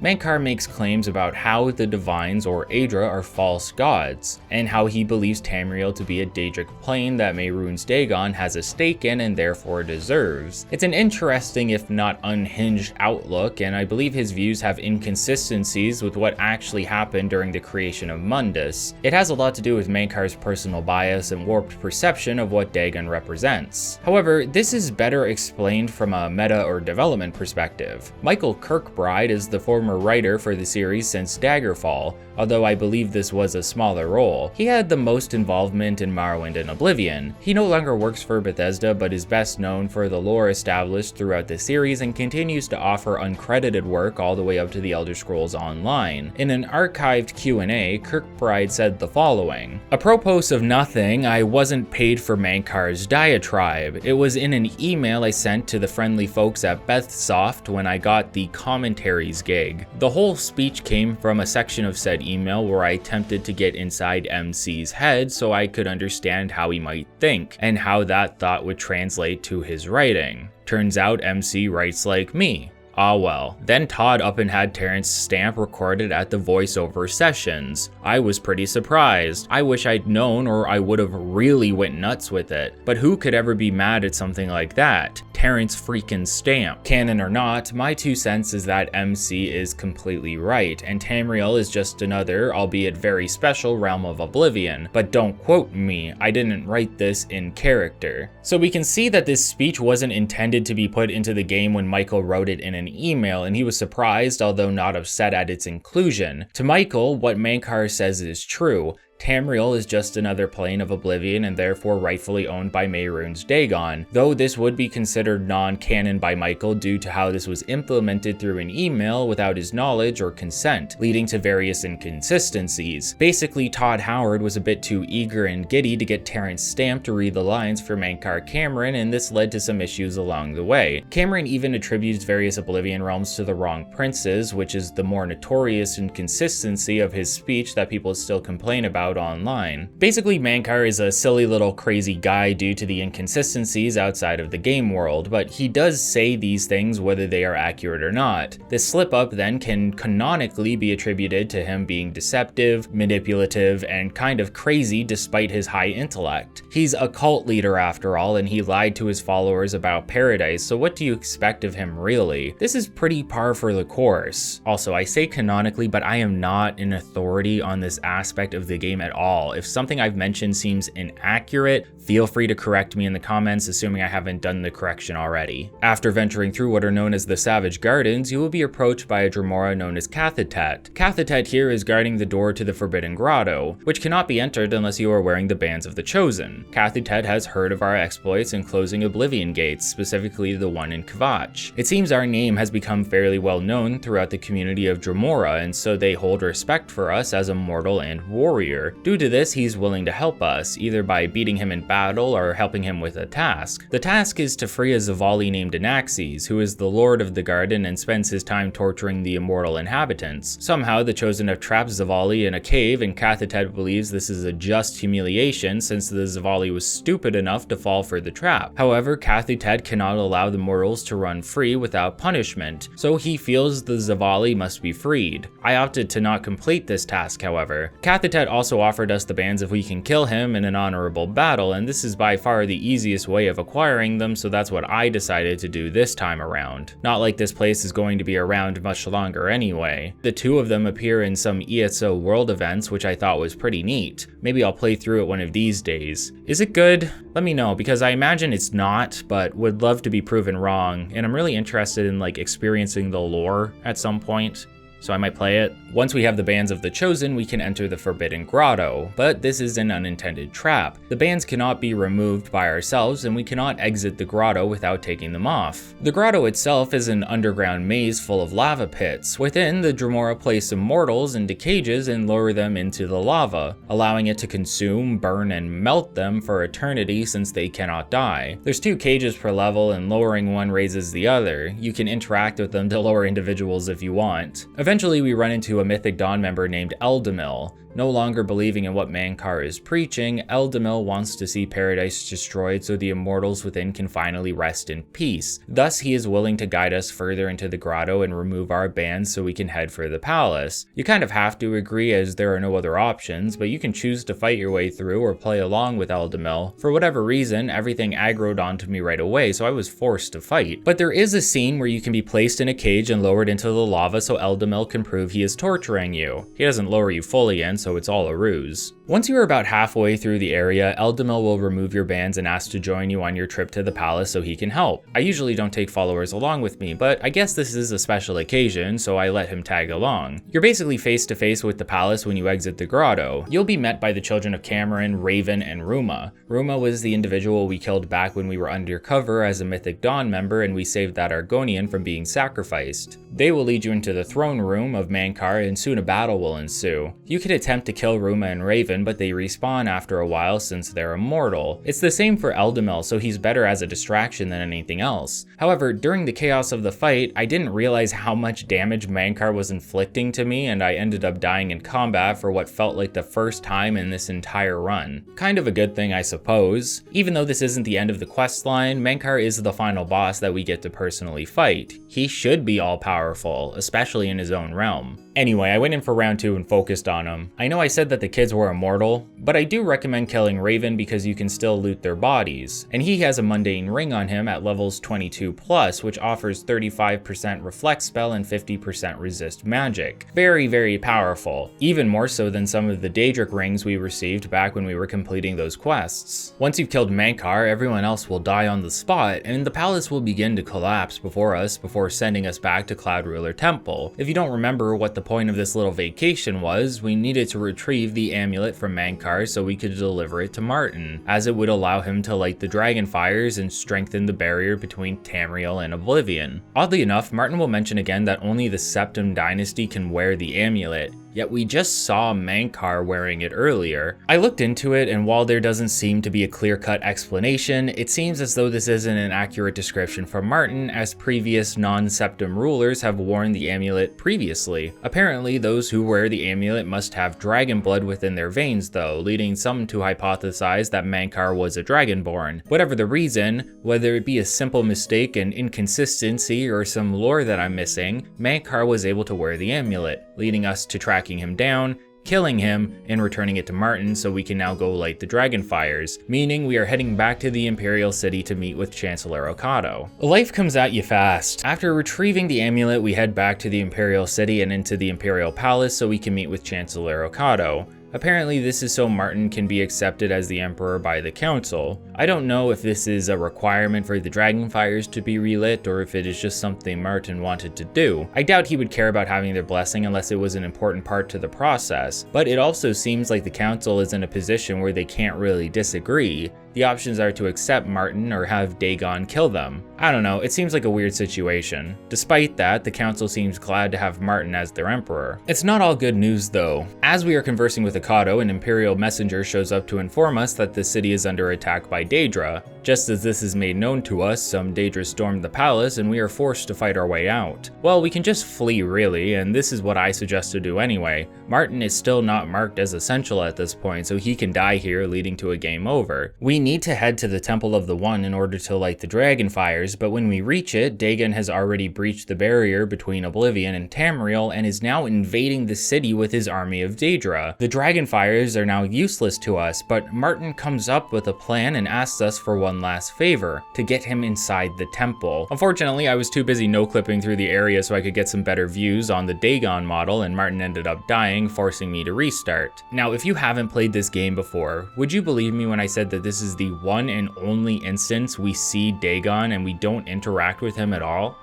Mankar makes claims about how the Divines or Aedra are false gods, and how he believes Tamriel to be a Daedric plane that Mehrunes Dagon has a stake in and therefore deserves. It's an interesting if not unhinged outlook, and I believe his views have inconsistencies with what actually happened during the creation of Mundus. It has a lot to do with Mankar's personal bias and warped perception of what Dagon represents. However, this is better explained from a meta or development perspective. Michael Kirkbride is the former writer for the series since Daggerfall, although I believe this was a smaller role. He had the most involvement in Morrowind and Oblivion. He no longer works for Bethesda, but is best known for the lore established throughout the series and continues to offer uncredited work all the way up to the Elder Scrolls Online. In an archived Q&A, Kirkbride said the following: "Apropos of nothing, I wasn't paid for Mankar's diatribe. It was in an email I sent to the friendly folks at Bethsoft when I got the commentaries gig. The whole speech came from a section of said email where I attempted to get inside MC's head so I could understand how he might think, and how that thought would translate to his writing. Turns out MC writes like me. Ah well. Then Todd up and had Terrence Stamp recorded at the voiceover sessions. I was pretty surprised. I wish I'd known, or I would have really went nuts with it. But who could ever be mad at something like that? Terrence freaking Stamp. Canon or not, my 2 cents is that MC is completely right, and Tamriel is just another, albeit very special, realm of Oblivion. But don't quote me, I didn't write this in character. So we can see that this speech wasn't intended to be put into the game when Michael wrote it in an email, and he was surprised, although not upset at its inclusion. To Michael, what Mankar says is true. Tamriel is just another plane of Oblivion and therefore rightfully owned by Mehrunes Dagon, though this would be considered non-canon by Michael due to how this was implemented through an email without his knowledge or consent, leading to various inconsistencies. Basically, Todd Howard was a bit too eager and giddy to get Terrence Stamp to read the lines for Mankar Cameron, and this led to some issues along the way. Cameron even attributes various Oblivion realms to the wrong princes, which is the more notorious inconsistency of his speech that people still complain about online. Basically, Mankar is a silly little crazy guy due to the inconsistencies outside of the game world, but he does say these things whether they are accurate or not. This slip up then can canonically be attributed to him being deceptive, manipulative, and kind of crazy despite his high intellect. He's a cult leader after all, and he lied to his followers about paradise, so what do you expect of him really? This is pretty par for the course. Also, I say canonically, but I am not an authority on this aspect of the game at all. If something I've mentioned seems inaccurate, feel free to correct me in the comments, assuming I haven't done the correction already. After venturing through what are known as the Savage Gardens, you will be approached by a Dremora known as Cathitet. Cathitet here is guarding the door to the Forbidden Grotto, which cannot be entered unless you are wearing the bands of the Chosen. Cathitet has heard of our exploits in closing Oblivion gates, specifically the one in Kvatch. It seems our name has become fairly well known throughout the community of Dremora, and so they hold respect for us as a mortal and warrior. Due to this, he's willing to help us, either by beating him in battle or helping him with a task. The task is to free a Zavali named Anaxes, who is the lord of the garden and spends his time torturing the immortal inhabitants. Somehow, the Chosen have trapped Zavali in a cave, and Cathitet believes this is a just humiliation since the Zavali was stupid enough to fall for the trap. However, Cathitet cannot allow the mortals to run free without punishment, so he feels the Zavali must be freed. I opted to not complete this task, however. Cathitet also offered us the bands if we can kill him in an honorable battle, and this is by far the easiest way of acquiring them, so that's what I decided to do this time around. Not like this place is going to be around much longer anyway. The two of them appear in some ESO world events, which I thought was pretty neat. Maybe I'll play through it one of these days. Is it good? Let me know, because I imagine it's not, but would love to be proven wrong, and I'm really interested in experiencing the lore at some point, so I might play it. Once we have the bands of the Chosen, we can enter the Forbidden Grotto, but this is an unintended trap. The bands cannot be removed by ourselves, and we cannot exit the grotto without taking them off. The grotto itself is an underground maze full of lava pits. Within, the Dremora place immortals into cages and lower them into the lava, allowing it to consume, burn, and melt them for eternity since they cannot die. There's 2 cages per level, and lowering one raises the other. You can interact with them to lower individuals if you want. Eventually, we run into a Mythic Dawn member named Eldamil. No longer believing in what Mankar is preaching, Eldamil wants to see paradise destroyed so the immortals within can finally rest in peace. Thus, he is willing to guide us further into the grotto and remove our bands so we can head for the palace. You kind of have to agree as there are no other options, but you can choose to fight your way through or play along with Eldamil. For whatever reason, everything aggroed onto me right away, so I was forced to fight. But there is a scene where you can be placed in a cage and lowered into the lava so Eldamil can prove he is torturing you. He doesn't lower you fully in, so it's all a ruse. Once you are about halfway through the area, Eldamil will remove your bands and ask to join you on your trip to the palace so he can help. I usually don't take followers along with me, but I guess this is a special occasion, so I let him tag along. You're basically face to face with the palace when you exit the grotto. You'll be met by the children of Cameron, Raven, and Ruma. Ruma was the individual we killed back when we were undercover as a Mythic Dawn member and we saved that Argonian from being sacrificed. They will lead you into the throne room room of Mankar and soon a battle will ensue. You could attempt to kill Ruma and Raven, but they respawn after a while since they're immortal. It's the same for Eldamil, so he's better as a distraction than anything else. However, during the chaos of the fight, I didn't realize how much damage Mankar was inflicting to me, and I ended up dying in combat for what felt like the first time in this entire run. Kind of a good thing, I suppose. Even though this isn't the end of the quest line, Mankar is the final boss that we get to personally fight. He should be all-powerful, especially in his own realm. Anyway, I went in for round 2 and focused on him. I know I said that the kids were immortal, but I do recommend killing Raven because you can still loot their bodies. And he has a mundane ring on him at levels 22+, which offers 35% reflect spell and 50% resist magic. Very, very powerful. Even more so than some of the Daedric rings we received back when we were completing those quests. Once you've killed Mankar, everyone else will die on the spot, and the palace will begin to collapse before sending us back to Cloud Ruler Temple. If you don't remember what the point of this little vacation was, we needed to retrieve the amulet from Mankar so we could deliver it to Martin, as it would allow him to light the dragon fires and strengthen the barrier between Tamriel and Oblivion. Oddly enough, Martin will mention again that only the Septim Dynasty can wear the amulet, yet we just saw Mankar wearing it earlier. I looked into it, and while there doesn't seem to be a clear-cut explanation, it seems as though this isn't an accurate description from Martin, as previous non-Septim rulers have worn the amulet previously. Apparently, those who wear the amulet must have dragon blood within their veins though, leading some to hypothesize that Mankar was a dragonborn. Whatever the reason, whether it be a simple mistake, an inconsistency, or some lore that I'm missing, Mankar was able to wear the amulet, leading us to tracking him down, killing him, and returning it to Martin so we can now go light the dragon fires, meaning we are heading back to the Imperial City to meet with Chancellor Okado. Life comes at you fast. After retrieving the amulet, we head back to the Imperial City and into the Imperial Palace so we can meet with Chancellor Okado. Apparently this is so Martin can be accepted as the Emperor by the Council. I don't know if this is a requirement for the dragon fires to be relit or if it is just something Martin wanted to do. I doubt he would care about having their blessing unless it was an important part to the process, but it also seems like the Council is in a position where they can't really disagree. The options are to accept Martin or have Dagon kill them. I don't know, it seems like a weird situation. Despite that, the Council seems glad to have Martin as their Emperor. It's not all good news though. As we are conversing with Okado, an Imperial messenger shows up to inform us that the city is under attack by Daedra. Just as this is made known to us, some Daedra stormed the palace and we are forced to fight our way out. Well, we can just flee really, and this is what I suggest to do anyway. Martin is still not marked as essential at this point, so he can die here, leading to a game over. We need to head to the Temple of the One in order to light the dragon fires, but when we reach it, Dagon has already breached the barrier between Oblivion and Tamriel and is now invading the city with his army of Daedra. The dragon fires are now useless to us, but Martin comes up with a plan and asks us for one last favor, to get him inside the temple. Unfortunately, I was too busy no-clipping through the area so I could get some better views on the Dagon model, and Martin ended up dying, forcing me to restart. Now, if you haven't played this game before, would you believe me when I said that this is the one and only instance we see Dagon and we don't interact with him at all?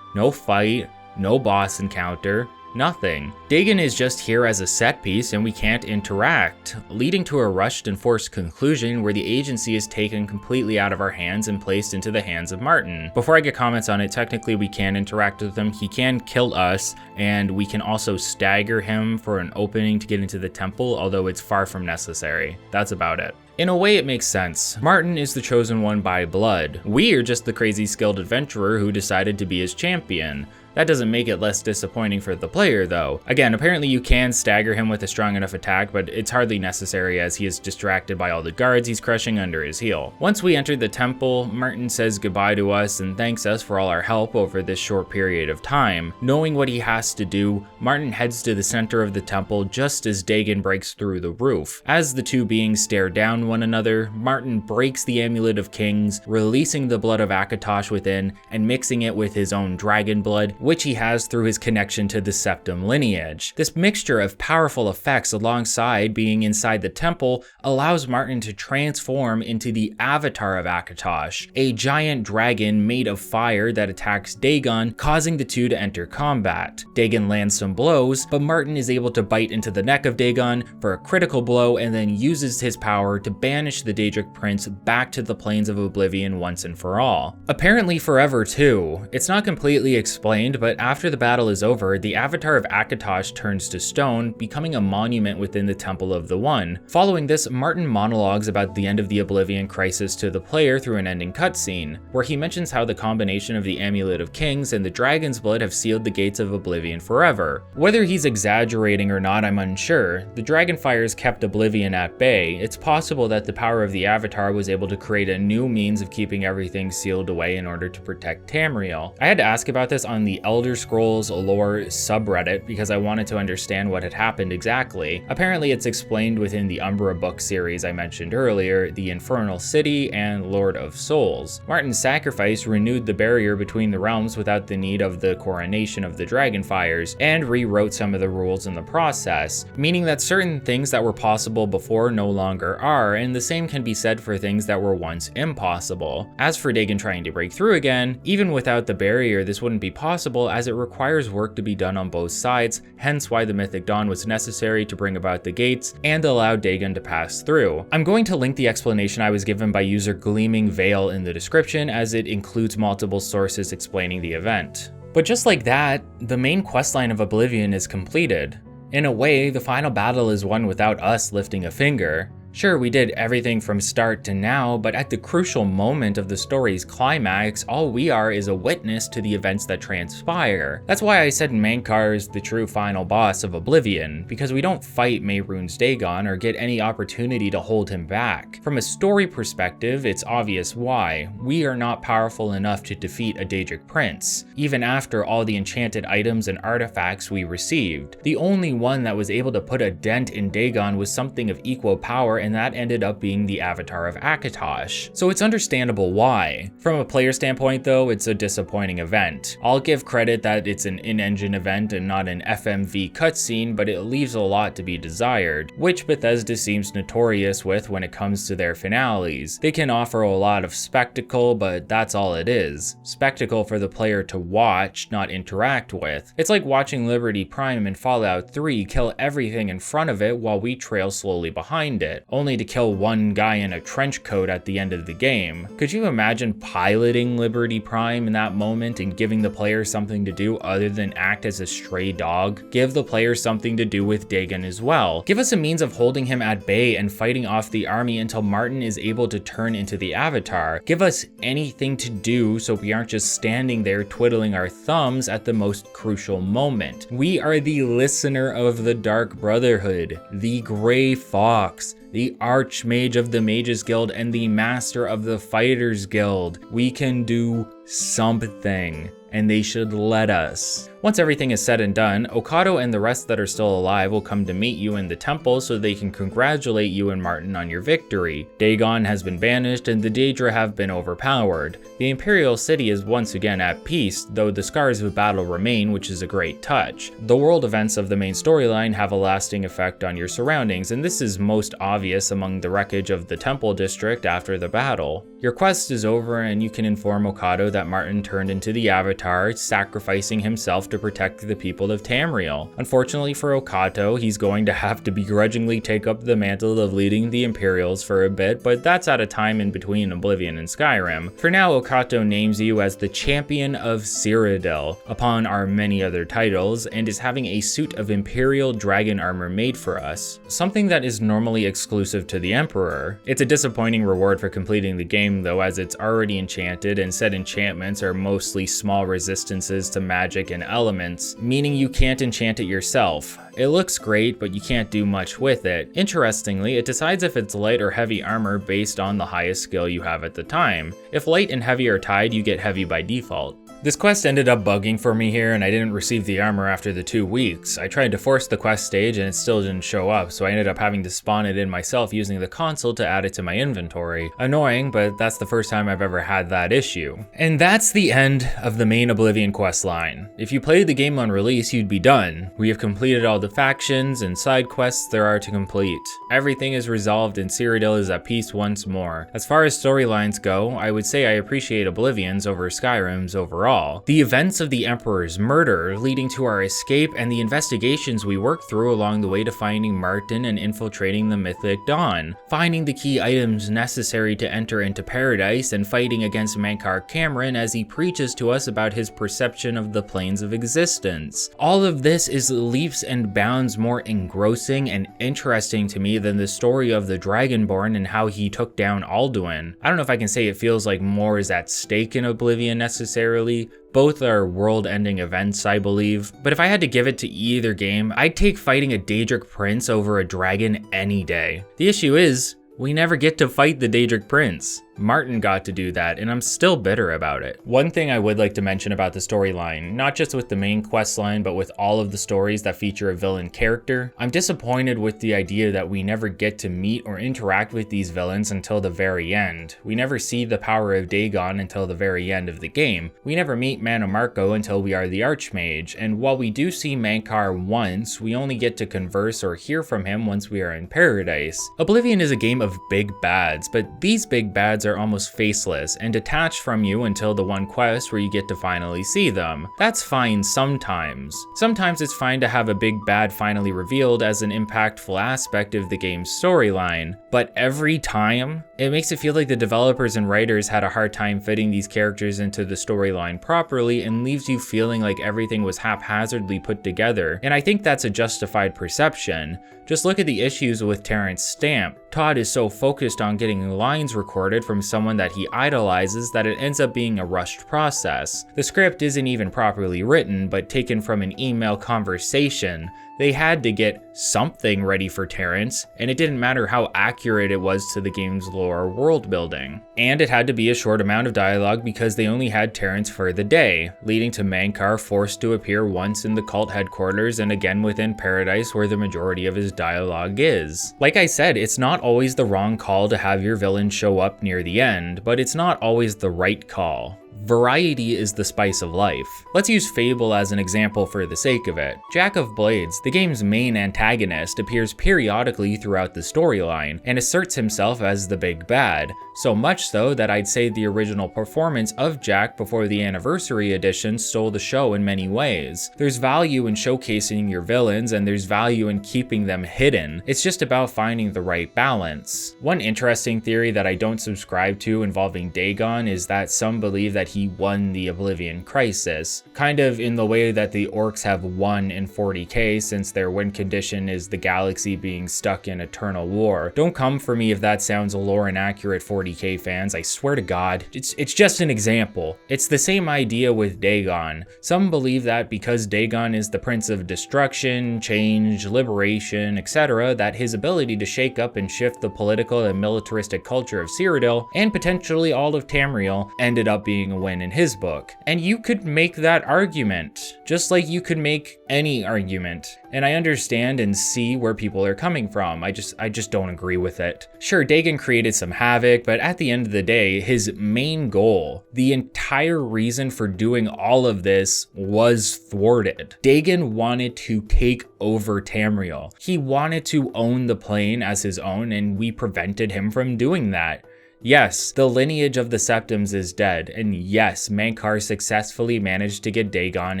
No fight, no boss encounter, nothing. Dagon is just here as a set piece and we can't interact, leading to a rushed and forced conclusion where the agency is taken completely out of our hands and placed into the hands of Martin. Before I get comments on it, technically we can interact with him, he can kill us, and we can also stagger him for an opening to get into the temple, although it's far from necessary. That's about it. In a way, it makes sense. Martin is the chosen one by blood. We are just the crazy skilled adventurer who decided to be his champion. That doesn't make it less disappointing for the player though. Again, apparently you can stagger him with a strong enough attack, but it's hardly necessary as he is distracted by all the guards he's crushing under his heel. Once we enter the temple, Martin says goodbye to us and thanks us for all our help over this short period of time. Knowing what he has to do, Martin heads to the center of the temple just as Dagon breaks through the roof. As the two beings stare down one another, Martin breaks the Amulet of Kings, releasing the blood of Akatosh within and mixing it with his own dragon blood, which he has through his connection to the Septim lineage. This mixture of powerful effects alongside being inside the temple allows Martin to transform into the avatar of Akatosh, a giant dragon made of fire that attacks Dagon, causing the two to enter combat. Dagon lands some blows, but Martin is able to bite into the neck of Dagon for a critical blow and then uses his power to banish the Daedric prince back to the plains of Oblivion once and for all. Apparently forever too. It's not completely explained, explained, but after the battle is over, the avatar of Akatosh turns to stone, becoming a monument within the Temple of the One. Following this, Martin monologues about the end of the Oblivion Crisis to the player through an ending cutscene, where he mentions how the combination of the Amulet of Kings and the Dragon's Blood have sealed the gates of Oblivion forever. Whether he's exaggerating or not, I'm unsure. The Dragonfires kept Oblivion at bay. It's possible that the power of the Avatar was able to create a new means of keeping everything sealed away in order to protect Tamriel. I had to ask about this on the Elder Scrolls lore subreddit because I wanted to understand what had happened exactly. Apparently it's explained within the Umbra book series I mentioned earlier, the Infernal City and Lord of Souls. Martin's sacrifice renewed the barrier between the realms without the need of the coronation of the Dragonfires, and rewrote some of the rules in the process, meaning that certain things that were possible before no longer are, and the same can be said for things that were once impossible. As for Dagon trying to break through again, even without the barrier this wouldn't be possible as it requires work to be done on both sides, hence why the Mythic Dawn was necessary to bring about the gates and allow Dagon to pass through. I'm going to link the explanation I was given by user Gleaming Veil in the description as it includes multiple sources explaining the event. But just like that, the main questline of Oblivion is completed. In a way, the final battle is won without us lifting a finger. Sure, we did everything from start to now, but at the crucial moment of the story's climax, all we are is a witness to the events that transpire. That's why I said Mankar is the true final boss of Oblivion, because we don't fight Mehrunes Dagon or get any opportunity to hold him back. From a story perspective, it's obvious why. We are not powerful enough to defeat a Daedric prince, even after all the enchanted items and artifacts we received. The only one that was able to put a dent in Dagon was something of equal power, and that ended up being the avatar of Akatosh. So it's understandable why. From a player standpoint though, it's a disappointing event. I'll give credit that it's an in-engine event and not an FMV cutscene, but it leaves a lot to be desired, which Bethesda seems notorious with when it comes to their finales. They can offer a lot of spectacle, but that's all it is. Spectacle for the player to watch, not interact with. It's like watching Liberty Prime in Fallout 3 kill everything in front of it while we trail slowly behind it, only to kill one guy in a trench coat at the end of the game. Could you imagine piloting Liberty Prime in that moment and giving the player something to do other than act as a stray dog? Give the player something to do with Dagon as well. Give us a means of holding him at bay and fighting off the army until Martin is able to turn into the Avatar. Give us anything to do so we aren't just standing there twiddling our thumbs at the most crucial moment. We are the listener of the Dark Brotherhood, the Grey Fox, the Archmage of the Mages Guild, and the Master of the Fighters Guild. We can do something, and they should let us. Once everything is said and done, Okado and the rest that are still alive will come to meet you in the temple so they can congratulate you and Martin on your victory. Dagon has been banished and the Daedra have been overpowered. The Imperial City is once again at peace, though the scars of battle remain, which is a great touch. The world events of the main storyline have a lasting effect on your surroundings, and this is most obvious among the wreckage of the temple district after the battle. Your quest is over and you can inform Okado that Martin turned into the Avatar, sacrificing himself to protect the people of Tamriel. Unfortunately for Okado, he's going to have to begrudgingly take up the mantle of leading the Imperials for a bit, but that's at a time in between Oblivion and Skyrim. For now, Okado names you as the Champion of Cyrodiil, upon our many other titles, and is having a suit of Imperial dragon armor made for us, something that is normally exclusive to the Emperor. It's a disappointing reward for completing the game though, as it's already enchanted and said enchantments are mostly small resistances to magic and elements, meaning you can't enchant it yourself. It looks great, but you can't do much with it. Interestingly, it decides if it's light or heavy armor based on the highest skill you have at the time. If light and heavy are tied, you get heavy by default. This quest ended up bugging for me here and I didn't receive the armor after the 2 weeks. I tried to force the quest stage and it still didn't show up, so I ended up having to spawn it in myself using the console to add it to my inventory. Annoying, but that's the first time I've ever had that issue. And that's the end of the main Oblivion quest line. If you played the game on release, you'd be done. We have completed all the factions and side quests there are to complete. Everything is resolved and Cyrodiil is at peace once more. As far as storylines go, I would say I appreciate Oblivion's over Skyrim's overall. Chorrol. The events of the Emperor's murder leading to our escape and the investigations we worked through along the way to finding Martin and infiltrating the Mythic Dawn, finding the key items necessary to enter into paradise, and fighting against Mankar Cameron as he preaches to us about his perception of the planes of existence. All of this is leaps and bounds more engrossing and interesting to me than the story of the Dragonborn and how he took down Alduin. I don't know if I can say it feels like more is at stake in Oblivion necessarily. Both are world-ending events, I believe, but if I had to give it to either game, I'd take fighting a Daedric prince over a dragon any day. The issue is, we never get to fight the Daedric prince. Martin got to do that, and I'm still bitter about it. One thing I would like to mention about the storyline, not just with the main quest line, but with all of the stories that feature a villain character, I'm disappointed with the idea that we never get to meet or interact with these villains until the very end. We never see the power of Dagon until the very end of the game. We never meet Manomarco until we are the Archmage, and while we do see Mankar once, we only get to converse or hear from him once we are in paradise. Oblivion is a game of big bads, but these big bads are almost faceless and detached from you until the one quest where you get to finally see them. That's fine sometimes. Sometimes it's fine to have a big bad finally revealed as an impactful aspect of the game's storyline, but every time, it makes it feel like the developers and writers had a hard time fitting these characters into the storyline properly and leaves you feeling like everything was haphazardly put together, and I think that's a justified perception. Just look at the issues with Terrence Stamp. Todd is so focused on getting lines recorded from someone that he idolizes that it ends up being a rushed process. The script isn't even properly written, but taken from an email conversation. They had to get something ready for Terrence, and it didn't matter how accurate it was to the game's lore or world building. And it had to be a short amount of dialogue because they only had Terrence for the day, leading to Mankar forced to appear once in the cult headquarters and again within Paradise where the majority of his dialogue is. Like I said, it's not always the wrong call to have your villain show up near the end, but it's not always the right call. Variety is the spice of life. Let's use Fable as an example for the sake of it. Jack of Blades, the game's main antagonist, appears periodically throughout the storyline and asserts himself as the big bad, so much so that I'd say the original performance of Jack before the Anniversary Edition stole the show in many ways. There's value in showcasing your villains and there's value in keeping them hidden. It's just about finding the right balance. One interesting theory that I don't subscribe to involving Dagon is that some believe that he won the Oblivion Crisis, kind of in the way that the orcs have won in 40k since their win condition is the galaxy being stuck in eternal war. Don't come for me if that sounds lore inaccurate 40k fans, I swear to God. It's just an example. It's the same idea with Dagon. Some believe that because Dagon is the Prince of Destruction, Change, Liberation, etc., that his ability to shake up and shift the political and militaristic culture of Cyrodiil, and potentially all of Tamriel, ended up being a win in his book. And you could make that argument, just like you could make any argument. And I understand and see where people are coming from. I just don't agree with it. Sure, Dagon created some havoc, but at the end of the day, his main goal, the entire reason for doing all of this, was thwarted. Dagon wanted to take over Tamriel. He wanted to own the plane as his own, and we prevented him from doing that. Yes, the lineage of the Septums is dead, and yes, Mankar successfully managed to get Dagon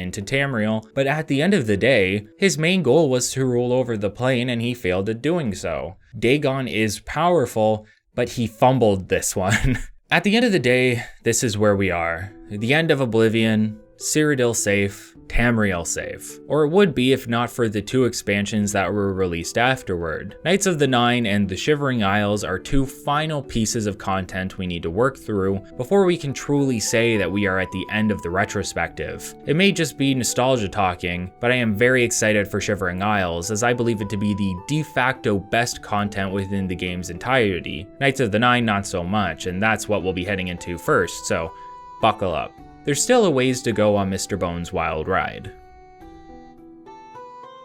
into Tamriel, but at the end of the day, his main goal was to rule over the plane and he failed at doing so. Dagon is powerful, but he fumbled this one. At the end of the day, this is where we are. At the end of Oblivion, Cyrodiil safe, Tamriel safe. Or it would be if not for the two expansions that were released afterward. Knights of the Nine and the Shivering Isles are two final pieces of content we need to work through before we can truly say that we are at the end of the retrospective. It may just be nostalgia talking, but I am very excited for Shivering Isles as I believe it to be the de facto best content within the game's entirety. Knights of the Nine not so much, and that's what we'll be heading into first, so buckle up. There's still a ways to go on Mr. Bones' wild ride.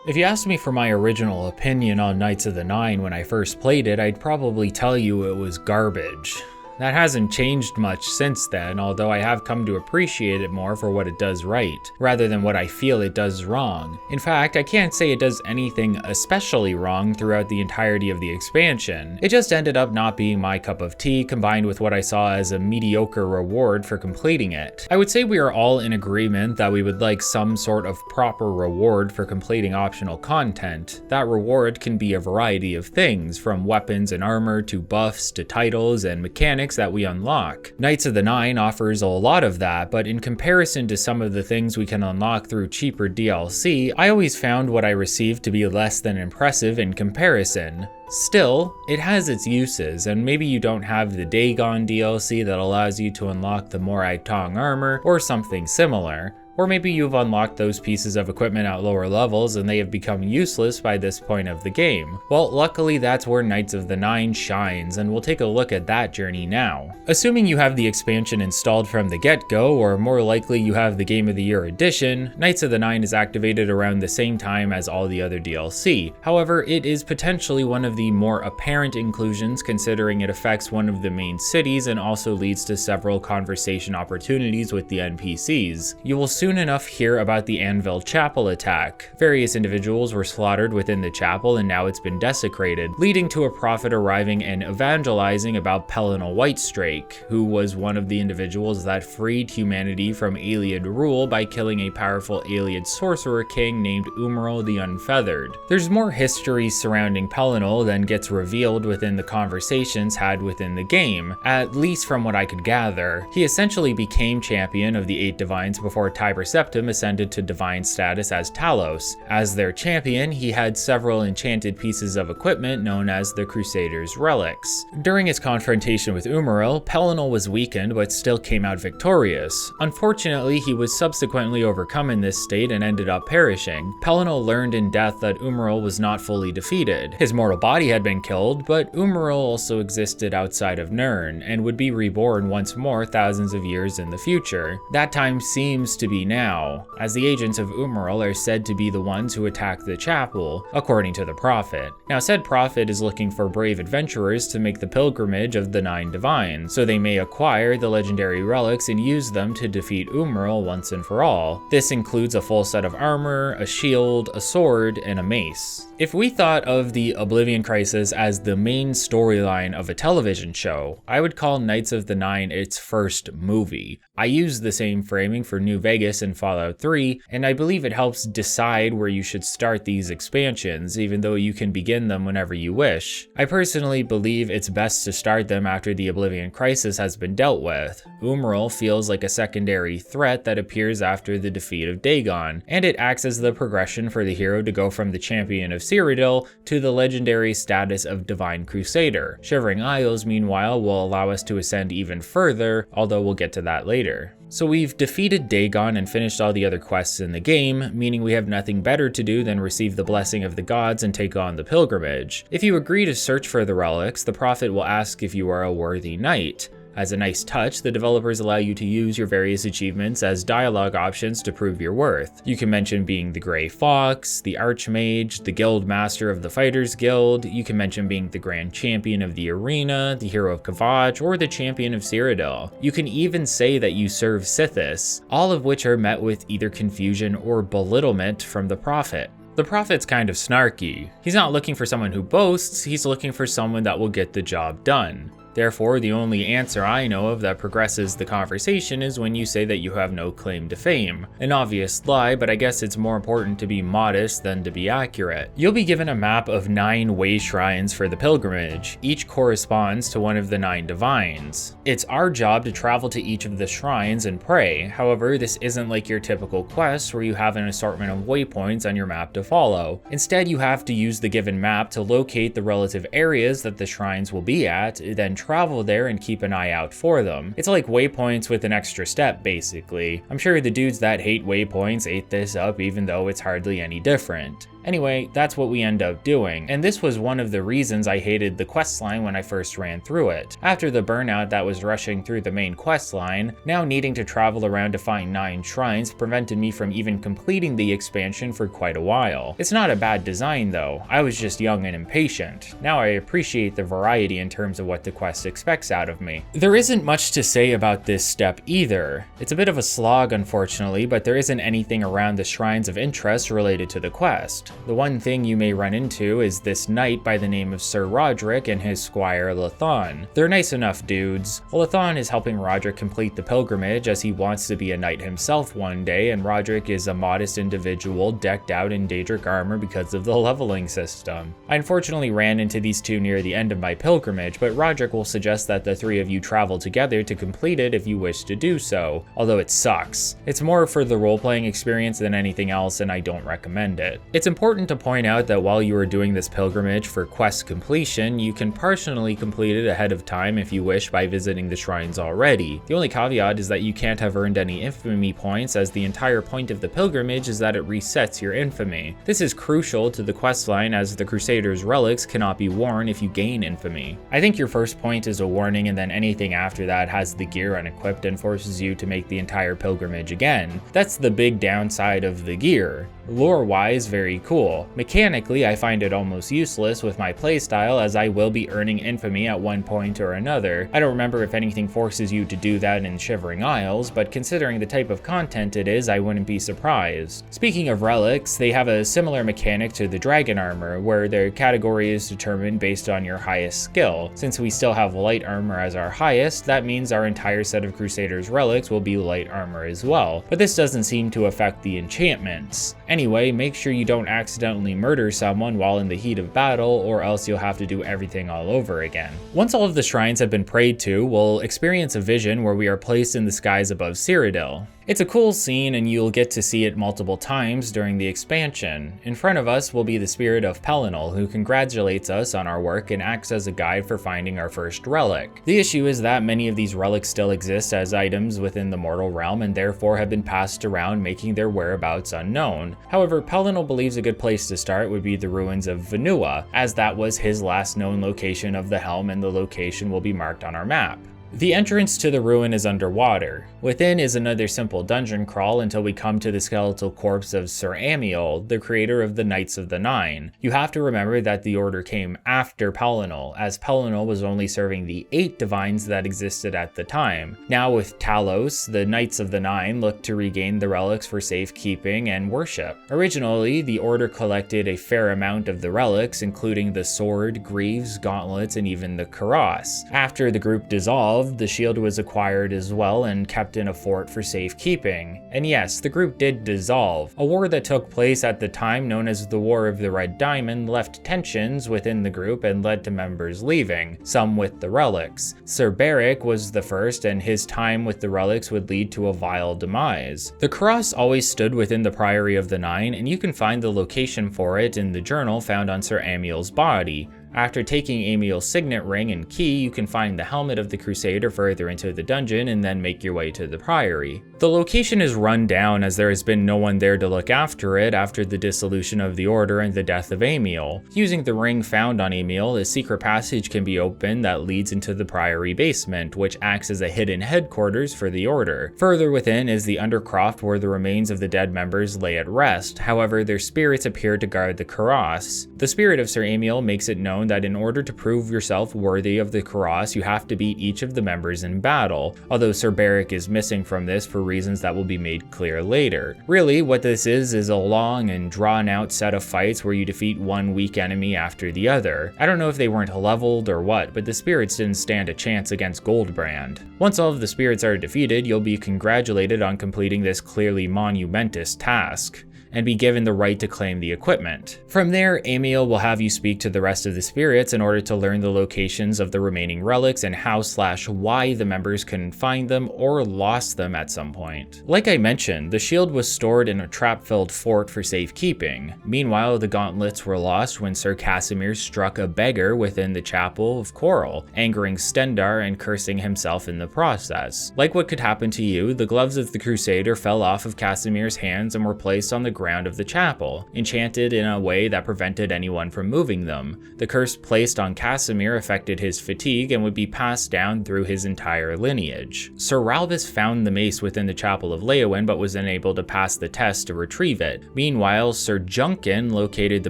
If you asked me for my original opinion on Knights of the Nine when I first played it, I'd probably tell you it was garbage. That hasn't changed much since then, although I have come to appreciate it more for what it does right, rather than what I feel it does wrong. In fact, I can't say it does anything especially wrong throughout the entirety of the expansion. It just ended up not being my cup of tea, combined with what I saw as a mediocre reward for completing it. I would say we are all in agreement that we would like some sort of proper reward for completing optional content. That reward can be a variety of things, from weapons and armor to buffs to titles and mechanics that we unlock. Knights of the Nine offers a lot of that, but in comparison to some of the things we can unlock through cheaper DLC, I always found what I received to be less than impressive in comparison. Still, it has its uses, and maybe you don't have the Dagon DLC that allows you to unlock the Morai Tong armor or something similar. Or maybe you've unlocked those pieces of equipment at lower levels and they have become useless by this point of the game. Well, luckily that's where Knights of the Nine shines, and we'll take a look at that journey now. Assuming you have the expansion installed from the get-go, or more likely you have the Game of the Year edition, Knights of the Nine is activated around the same time as all the other DLC. However, it is potentially one of the more apparent inclusions, considering it affects one of the main cities and also leads to several conversation opportunities with the NPCs. You will soon enough hear about the Anvil Chapel attack. Various individuals were slaughtered within the chapel and now it's been desecrated, leading to a prophet arriving and evangelizing about Pelinal Whitestrake, who was one of the individuals that freed humanity from Ayleid rule by killing a powerful Ayleid sorcerer king named Umaril the Unfeathered. There's more history surrounding Pelinal than gets revealed within the conversations had within the game, at least from what I could gather. He essentially became champion of the 8 divines before Tiber Septim ascended to divine status as Talos. As their champion, he had several enchanted pieces of equipment known as the Crusader's Relics. During his confrontation with Umaril, Pelinal was weakened but still came out victorious. Unfortunately, he was subsequently overcome in this state and ended up perishing. Pelinal learned in death that Umaril was not fully defeated. His mortal body had been killed, but Umaril also existed outside of Nirn and would be reborn once more thousands of years in the future. That time seems to be now, as the agents of Umaril are said to be the ones who attacked the chapel, according to the prophet. Now, said prophet is looking for brave adventurers to make the pilgrimage of the 9 divines, so they may acquire the legendary relics and use them to defeat Umaril once and for all. This includes a full set of armor, a shield, a sword, and a mace. If we thought of the Oblivion Crisis as the main storyline of a television show, I would call Knights of the Nine its first movie. I use the same framing for New Vegas and Fallout 3, and I believe it helps decide where you should start these expansions, even though you can begin them whenever you wish. I personally believe it's best to start them after the Oblivion Crisis has been dealt with. Umaril feels like a secondary threat that appears after the defeat of Dagon, and it acts as the progression for the hero to go from the champion of Cyrodiil to the legendary status of Divine Crusader. Shivering Isles, meanwhile, will allow us to ascend even further, although we'll get to that later. So we've defeated Dagon and finished all the other quests in the game, meaning we have nothing better to do than receive the blessing of the gods and take on the pilgrimage. If you agree to search for the relics, the prophet will ask if you are a worthy knight. As a nice touch, the developers allow you to use your various achievements as dialogue options to prove your worth. You can mention being the Grey Fox, the Archmage, the Guild Master of the Fighters Guild. You can mention being the Grand Champion of the Arena, the Hero of Kavach, or the Champion of Cyrodiil. You can even say that you serve Sithis, all of which are met with either confusion or belittlement from the prophet. The prophet's kind of snarky. He's not looking for someone who boasts, he's looking for someone that will get the job done. Therefore, the only answer I know of that progresses the conversation is when you say that you have no claim to fame. An obvious lie, but I guess it's more important to be modest than to be accurate. You'll be given a map of 9 way shrines for the pilgrimage. Each corresponds to one of the 9 divines. It's our job to travel to each of the shrines and pray. However, this isn't like your typical quest where you have an assortment of waypoints on your map to follow. Instead, you have to use the given map to locate the relative areas that the shrines will be at, then travel there and keep an eye out for them. It's like waypoints with an extra step, basically. I'm sure the dudes that hate waypoints ate this up even though it's hardly any different. Anyway, that's what we end up doing, and this was one of the reasons I hated the questline when I first ran through it. After the burnout that was rushing through the main questline, now needing to travel around to find 9 shrines prevented me from even completing the expansion for quite a while. It's not a bad design though, I was just young and impatient. Now I appreciate the variety in terms of what the quest expects out of me. There isn't much to say about this step either. It's a bit of a slog unfortunately, but there isn't anything around the shrines of interest related to the quest. The one thing you may run into is this knight by the name of Sir Roderick and his squire Lathon. They're nice enough dudes. Lathon is helping Roderick complete the pilgrimage as he wants to be a knight himself one day, and Roderick is a modest individual decked out in Daedric armor because of the leveling system. I unfortunately ran into these two near the end of my pilgrimage, but Roderick will suggest that the 3 of you travel together to complete it if you wish to do so, although it sucks. It's more for the role-playing experience than anything else, and I don't recommend it. It's important to point out that while you are doing this pilgrimage for quest completion, you can partially complete it ahead of time if you wish by visiting the shrines already. The only caveat is that you can't have earned any infamy points, as the entire point of the pilgrimage is that it resets your infamy. This is crucial to the questline, as the Crusader's relics cannot be worn if you gain infamy. I think your first point is a warning, and then anything after that has the gear unequipped and forces you to make the entire pilgrimage again. That's the big downside of the gear. Lore-wise, very cool. Mechanically, I find it almost useless with my playstyle, as I will be earning infamy at one point or another. I don't remember if anything forces you to do that in Shivering Isles, but considering the type of content it is, I wouldn't be surprised. Speaking of relics, they have a similar mechanic to the dragon armor, where their category is determined based on your highest skill. Since we still have light armor as our highest, that means our entire set of Crusader's relics will be light armor as well, but this doesn't seem to affect the enchantments. Anyway, make sure you don't accidentally murder someone while in the heat of battle, or else you'll have to do everything all over again. Once all of the shrines have been prayed to, we'll experience a vision where we are placed in the skies above Cyrodiil. It's a cool scene, and you'll get to see it multiple times during the expansion. In front of us will be the spirit of Pelinal, who congratulates us on our work and acts as a guide for finding our first relic. The issue is that many of these relics still exist as items within the mortal realm, and therefore have been passed around, making their whereabouts unknown. However, Pelinal believes a good place to start would be the ruins of Vanua, as that was his last known location of the helm, and the location will be marked on our map. The entrance to the ruin is underwater. Within is another simple dungeon crawl until we come to the skeletal corpse of Sir Amiel, the creator of the Knights of the Nine. You have to remember that the order came after Pelinal, as Pelinal was only serving the 8 divines that existed at the time. Now with Talos, the Knights of the Nine look to regain the relics for safekeeping and worship. Originally, the order collected a fair amount of the relics, including the sword, greaves, gauntlets, and even the cuirass. After the group dissolved, the shield was acquired as well and kept in a fort for safekeeping. And yes, the group did dissolve. A war that took place at the time, known as the War of the Red Diamond, left tensions within the group and led to members leaving, some with the relics. Sir Beric was the first, and his time with the relics would lead to a vile demise. The cuirass always stood within the Priory of the Nine, and you can find the location for it in the journal found on Sir Amiel's body. After taking Amiel's signet ring and key, you can find the helmet of the Crusader further into the dungeon and then make your way to the Priory. The location is run down, as there has been no one there to look after it after the dissolution of the Order and the death of Amiel. Using the ring found on Amiel, a secret passage can be opened that leads into the Priory basement, which acts as a hidden headquarters for the Order. Further within is the Undercroft, where the remains of the dead members lay at rest. However, their spirits appear to guard the cuirass. The spirit of Sir Amiel makes it known that in order to prove yourself worthy of the cuirass, you have to beat each of the members in battle, although Sir Beric is missing from this for reasons that will be made clear later. Really, what this is a long and drawn out set of fights where you defeat one weak enemy after the other. I don't know if they weren't leveled or what, but the spirits didn't stand a chance against Goldbrand. Once all of the spirits are defeated, you'll be congratulated on completing this clearly monumentous task, and be given the right to claim the equipment. From there, Amiel will have you speak to the rest of the spirits in order to learn the locations of the remaining relics and how/why the members couldn't find them or lost them at some point. Like I mentioned, the shield was stored in a trap-filled fort for safekeeping. Meanwhile, the gauntlets were lost when Sir Casimir struck a beggar within the chapel of Chorrol, angering Stendarr and cursing himself in the process. Like what could happen to you, the gloves of the Crusader fell off of Casimir's hands and were placed on the ground of the chapel, enchanted in a way that prevented anyone from moving them. The curse placed on Casimir affected his fatigue and would be passed down through his entire lineage. Sir Ralbus found the mace within the chapel of Leyawiin but was unable to pass the test to retrieve it. Meanwhile, Sir Juncan located the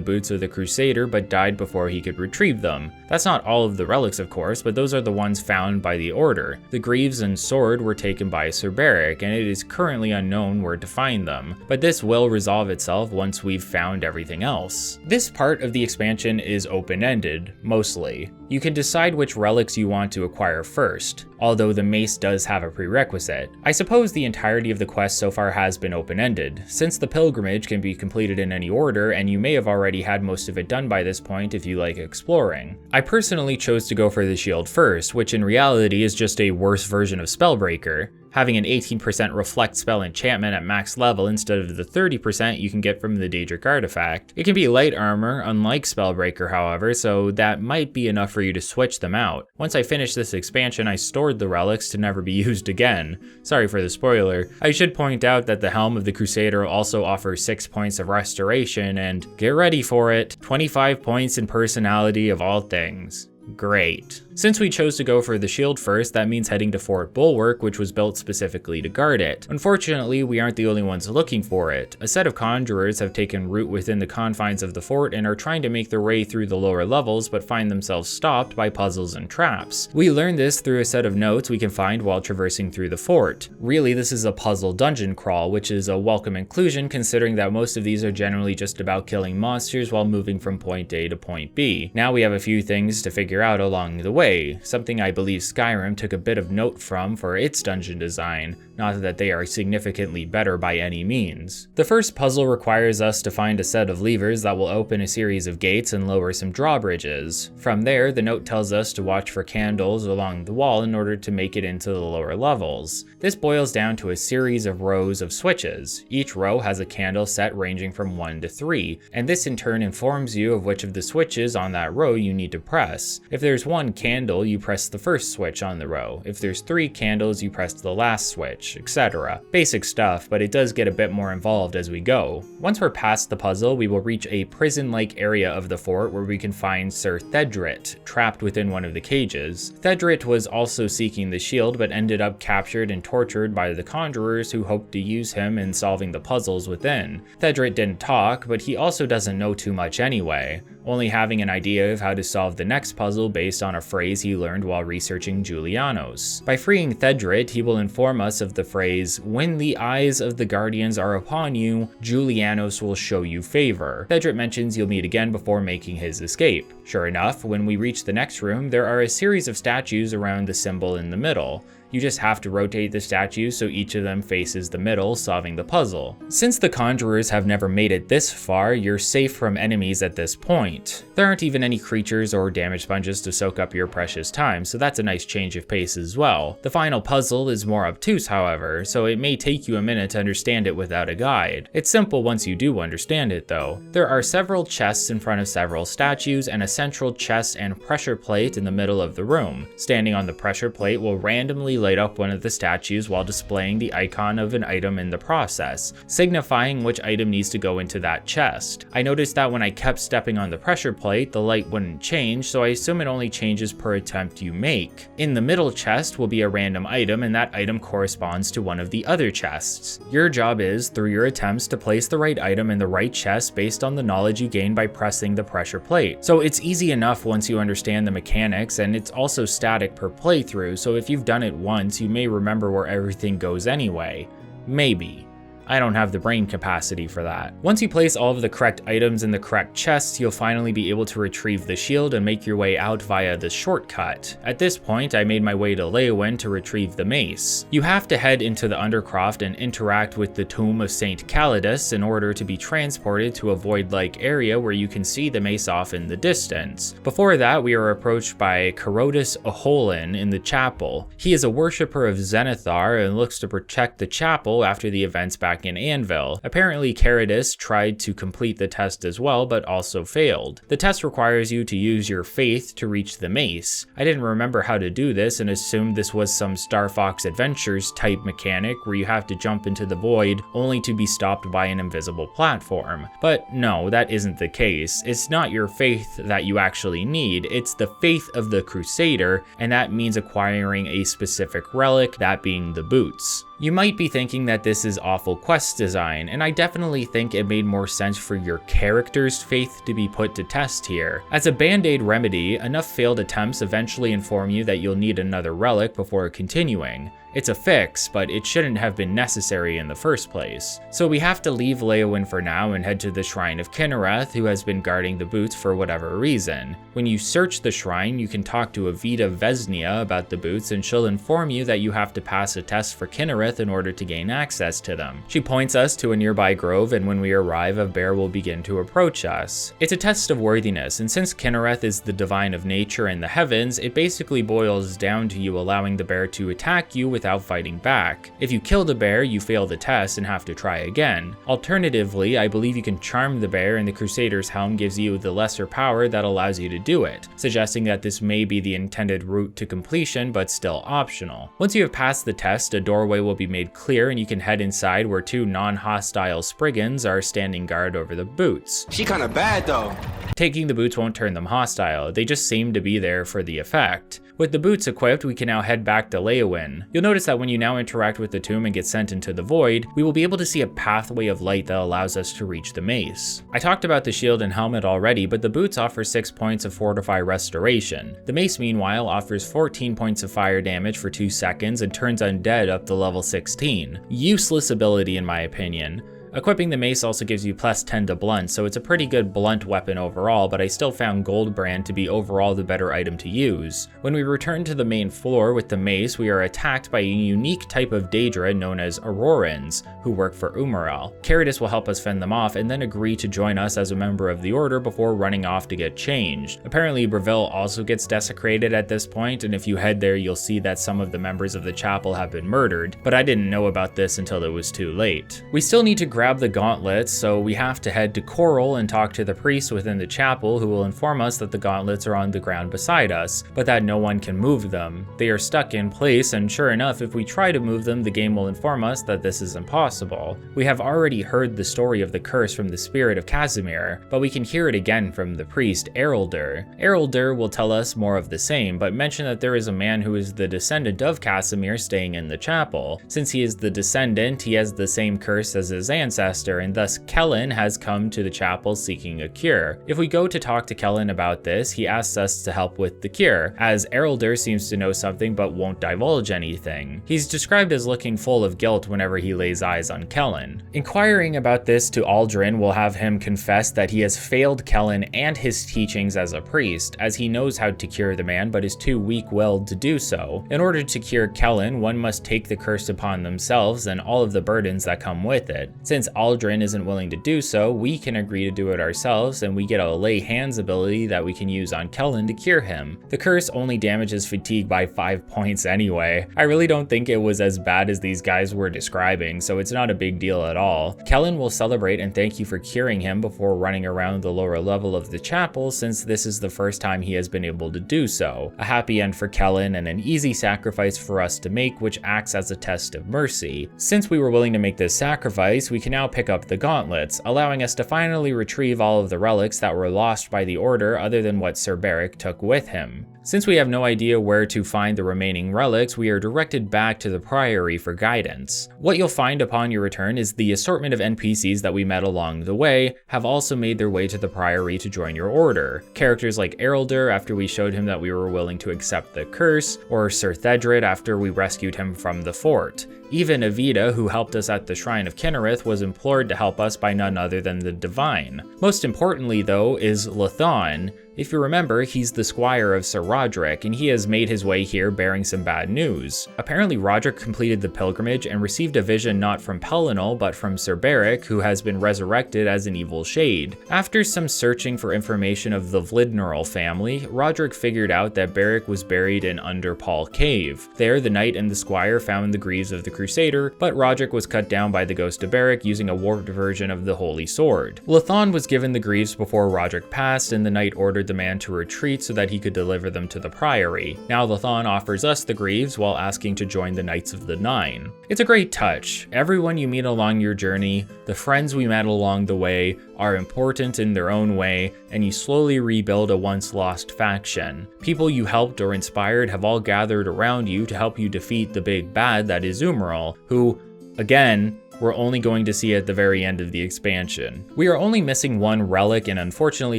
boots of the Crusader but died before he could retrieve them. That's not all of the relics, of course, but those are the ones found by the Order. The greaves and sword were taken by Sir Beric, and it is currently unknown where to find them, but this will resolve itself once we've found everything else. This part of the expansion is open-ended, mostly. You can decide which relics you want to acquire first, although the mace does have a prerequisite. I suppose the entirety of the quest so far has been open-ended, since the pilgrimage can be completed in any order, and you may have already had most of it done by this point if you like exploring. I personally chose to go for the shield first, which in reality is just a worse version of Spellbreaker, having an 18% reflect spell enchantment at max level instead of the 30% you can get from the Daedric artifact. It can be light armor, unlike Spellbreaker however, so that might be enough for you to switch them out. Once I finished this expansion, I stored the relics to never be used again. Sorry for the spoiler. I should point out that the Helm of the Crusader also offers 6 points of restoration, and get ready for it, 25 points in personality of all things. Great. Since we chose to go for the shield first, that means heading to Fort Bulwark, which was built specifically to guard it. Unfortunately, we aren't the only ones looking for it. A set of conjurers have taken root within the confines of the fort and are trying to make their way through the lower levels, but find themselves stopped by puzzles and traps. We learned this through a set of notes we can find while traversing through the fort. Really, this is a puzzle dungeon crawl, which is a welcome inclusion considering that most of these are generally just about killing monsters while moving from point A to point B. Now we have a few things to figure out along the way, something I believe Skyrim took a bit of note from for its dungeon design, not that they are significantly better by any means. The first puzzle requires us to find a set of levers that will open a series of gates and lower some drawbridges. From there, the note tells us to watch for candles along the wall in order to make it into the lower levels. This boils down to a series of rows of switches. Each row has a candle set ranging from 1 to 3, and this in turn informs you of which of the switches on that row you need to press. If there's 1 candle, you press the first switch on the row. If there's 3 candles, you press the last switch, etc. Basic stuff, but it does get a bit more involved as we go. Once we're past the puzzle, we will reach a prison-like area of the fort where we can find Sir Thedrit, trapped within one of the cages. Thedrit was also seeking the shield, but ended up captured and tortured by the conjurers who hoped to use him in solving the puzzles within. Thedrit didn't talk, but he also doesn't know too much anyway, only having an idea of how to solve the next puzzle based on a phrase he learned while researching Julianos. By freeing Thedrit, he will inform us of the phrase, "When the eyes of the guardians are upon you, Julianos will show you favor." Thedrit mentions you'll meet again before making his escape. Sure enough, when we reach the next room, there are a series of statues around the symbol in the middle. You just have to rotate the statues so each of them faces the middle, solving the puzzle. Since the conjurers have never made it this far, you're safe from enemies at this point. There aren't even any creatures or damage sponges to soak up your precious time, so that's a nice change of pace as well. The final puzzle is more obtuse, however, so it may take you a minute to understand it without a guide. It's simple once you do understand it, though. There are several chests in front of several statues and a central chest and pressure plate in the middle of the room. Standing on the pressure plate will randomly light up one of the statues while displaying the icon of an item in the process, signifying which item needs to go into that chest. I noticed that when I kept stepping on the pressure plate, the light wouldn't change, so I assume it only changes per attempt you make. In the middle chest will be a random item, and that item corresponds to one of the other chests. Your job is, through your attempts, to place the right item in the right chest based on the knowledge you gain by pressing the pressure plate. So it's easy enough once you understand the mechanics, and it's also static per playthrough, so if you've done it once, you may remember where everything goes anyway. Maybe. I don't have the brain capacity for that. Once you place all of the correct items in the correct chests, you'll finally be able to retrieve the shield and make your way out via the shortcut. At this point, I made my way to Leyawiin to retrieve the mace. You have to head into the Undercroft and interact with the Tomb of St. Calidus in order to be transported to a void-like area where you can see the mace off in the distance. Before that, we are approached by Carodus Oholin in the chapel. He is a worshipper of Zenithar and looks to protect the chapel after the events back back in Anvil. Apparently Cheydinhal tried to complete the test as well, but also failed. The test requires you to use your faith to reach the mace. I didn't remember how to do this and assumed this was some Star Fox Adventures type mechanic where you have to jump into the void only to be stopped by an invisible platform. But no, that isn't the case. It's not your faith that you actually need, it's the faith of the Crusader, and that means acquiring a specific relic, that being the boots. You might be thinking that this is awful quest design, and I definitely think it made more sense for your character's faith to be put to test here. As a band-aid remedy, enough failed attempts eventually inform you that you'll need another relic before continuing. It's a fix, but it shouldn't have been necessary in the first place. So we have to leave Leyawiin for now and head to the Shrine of Kinnereth, who has been guarding the boots for whatever reason. When you search the shrine, you can talk to Evita Vesnia about the boots, and she'll inform you that you have to pass a test for Kinnereth in order to gain access to them. She points us to a nearby grove, and when we arrive, a bear will begin to approach us. It's a test of worthiness, and since Kinnereth is the divine of nature and the heavens, it basically boils down to you allowing the bear to attack you without fighting back. If you kill the bear, you fail the test and have to try again. Alternatively, I believe you can charm the bear, and the Crusader's helm gives you the lesser power that allows you to do it, suggesting that this may be the intended route to completion, but still optional. Once you have passed the test, a doorway will be made clear and you can head inside where two non-hostile Spriggans are standing guard over the boots. She kinda bad though. Taking the boots won't turn them hostile, they just seem to be there for the effect. With the boots equipped, we can now head back to Leyawiin. You'll notice that when you now interact with the tomb and get sent into the void, we will be able to see a pathway of light that allows us to reach the mace. I talked about the shield and helmet already, but the boots offer 6 points of Fortify Restoration. The mace, meanwhile, offers 14 points of fire damage for 2 seconds and turns undead up to level 16. Useless ability in my opinion. Equipping the mace also gives you plus 10 to blunt, so it's a pretty good blunt weapon overall, but I still found Goldbrand to be overall the better item to use. When we return to the main floor with the mace, we are attacked by a unique type of Daedra known as Aurorans, who work for Umarel. Cheydinhal will help us fend them off and then agree to join us as a member of the Order before running off to get changed. Apparently Bravil also gets desecrated at this point, and if you head there you'll see that some of the members of the chapel have been murdered, but I didn't know about this until it was too late. We still need to grab the gauntlets, so we have to head to Chorrol and talk to the priest within the chapel, who will inform us that the gauntlets are on the ground beside us, but that no one can move them. They are stuck in place, and sure enough, if we try to move them, the game will inform us that this is impossible. We have already heard the story of the curse from the spirit of Casimir, but we can hear it again from the priest Errolder. Errolder will tell us more of the same, but mention that there is a man who is the descendant of Casimir staying in the chapel. Since he is the descendant, he has the same curse as his ancestor, and thus Kellen has come to the chapel seeking a cure. If we go to talk to Kellen about this, he asks us to help with the cure, as Errolder seems to know something but won't divulge anything. He's described as looking full of guilt whenever he lays eyes on Kellen. Inquiring about this to Aldrin will have him confess that he has failed Kellen and his teachings as a priest, as he knows how to cure the man but is too weak-willed to do so. In order to cure Kellen, one must take the curse upon themselves and all of the burdens that come with it. Since Aldrin isn't willing to do so, we can agree to do it ourselves, and we get a lay hands ability that we can use on Kellen to cure him. The curse only damages fatigue by 5 points anyway. I really don't think it was as bad as these guys were describing, so it's not a big deal at all. Kellen will celebrate and thank you for curing him before running around the lower level of the chapel, since this is the first time he has been able to do so. A happy end for Kellen and an easy sacrifice for us to make, which acts as a test of mercy. Since we were willing to make this sacrifice, we can now pick up the gauntlets, allowing us to finally retrieve all of the relics that were lost by the Order other than what Sir Beric took with him. Since we have no idea where to find the remaining relics, we are directed back to the Priory for guidance. What you'll find upon your return is the assortment of NPCs that we met along the way have also made their way to the Priory to join your Order. Characters like Errolder after we showed him that we were willing to accept the curse, or Sir Thedred after we rescued him from the fort. Even Evita, who helped us at the Shrine of Kinnereth, was implored to help us by none other than the Divine. Most importantly though is Lathan, If you remember, he's the squire of Sir Roderick, and he has made his way here bearing some bad news. Apparently Roderick completed the pilgrimage and received a vision not from Pellinol, but from Sir Beric, who has been resurrected as an evil shade. After some searching for information of the Vlidnerl family, Roderick figured out that Beric was buried in Underpall Cave. There, the knight and the squire found the greaves of the Crusader, but Roderick was cut down by the ghost of Beric using a warped version of the Holy Sword. Lethon was given the greaves before Roderick passed, and the knight ordered the man to retreat so that he could deliver them to the Priory. Now Lethon offers us the greaves while asking to join the Knights of the Nine. It's a great touch. Everyone you meet along your journey, the friends we met along the way, are important in their own way, and you slowly rebuild a once lost faction. People you helped or inspired have all gathered around you to help you defeat the big bad that is Umaril, who, again, we're only going to see at the very end of the expansion. We are only missing one relic, and unfortunately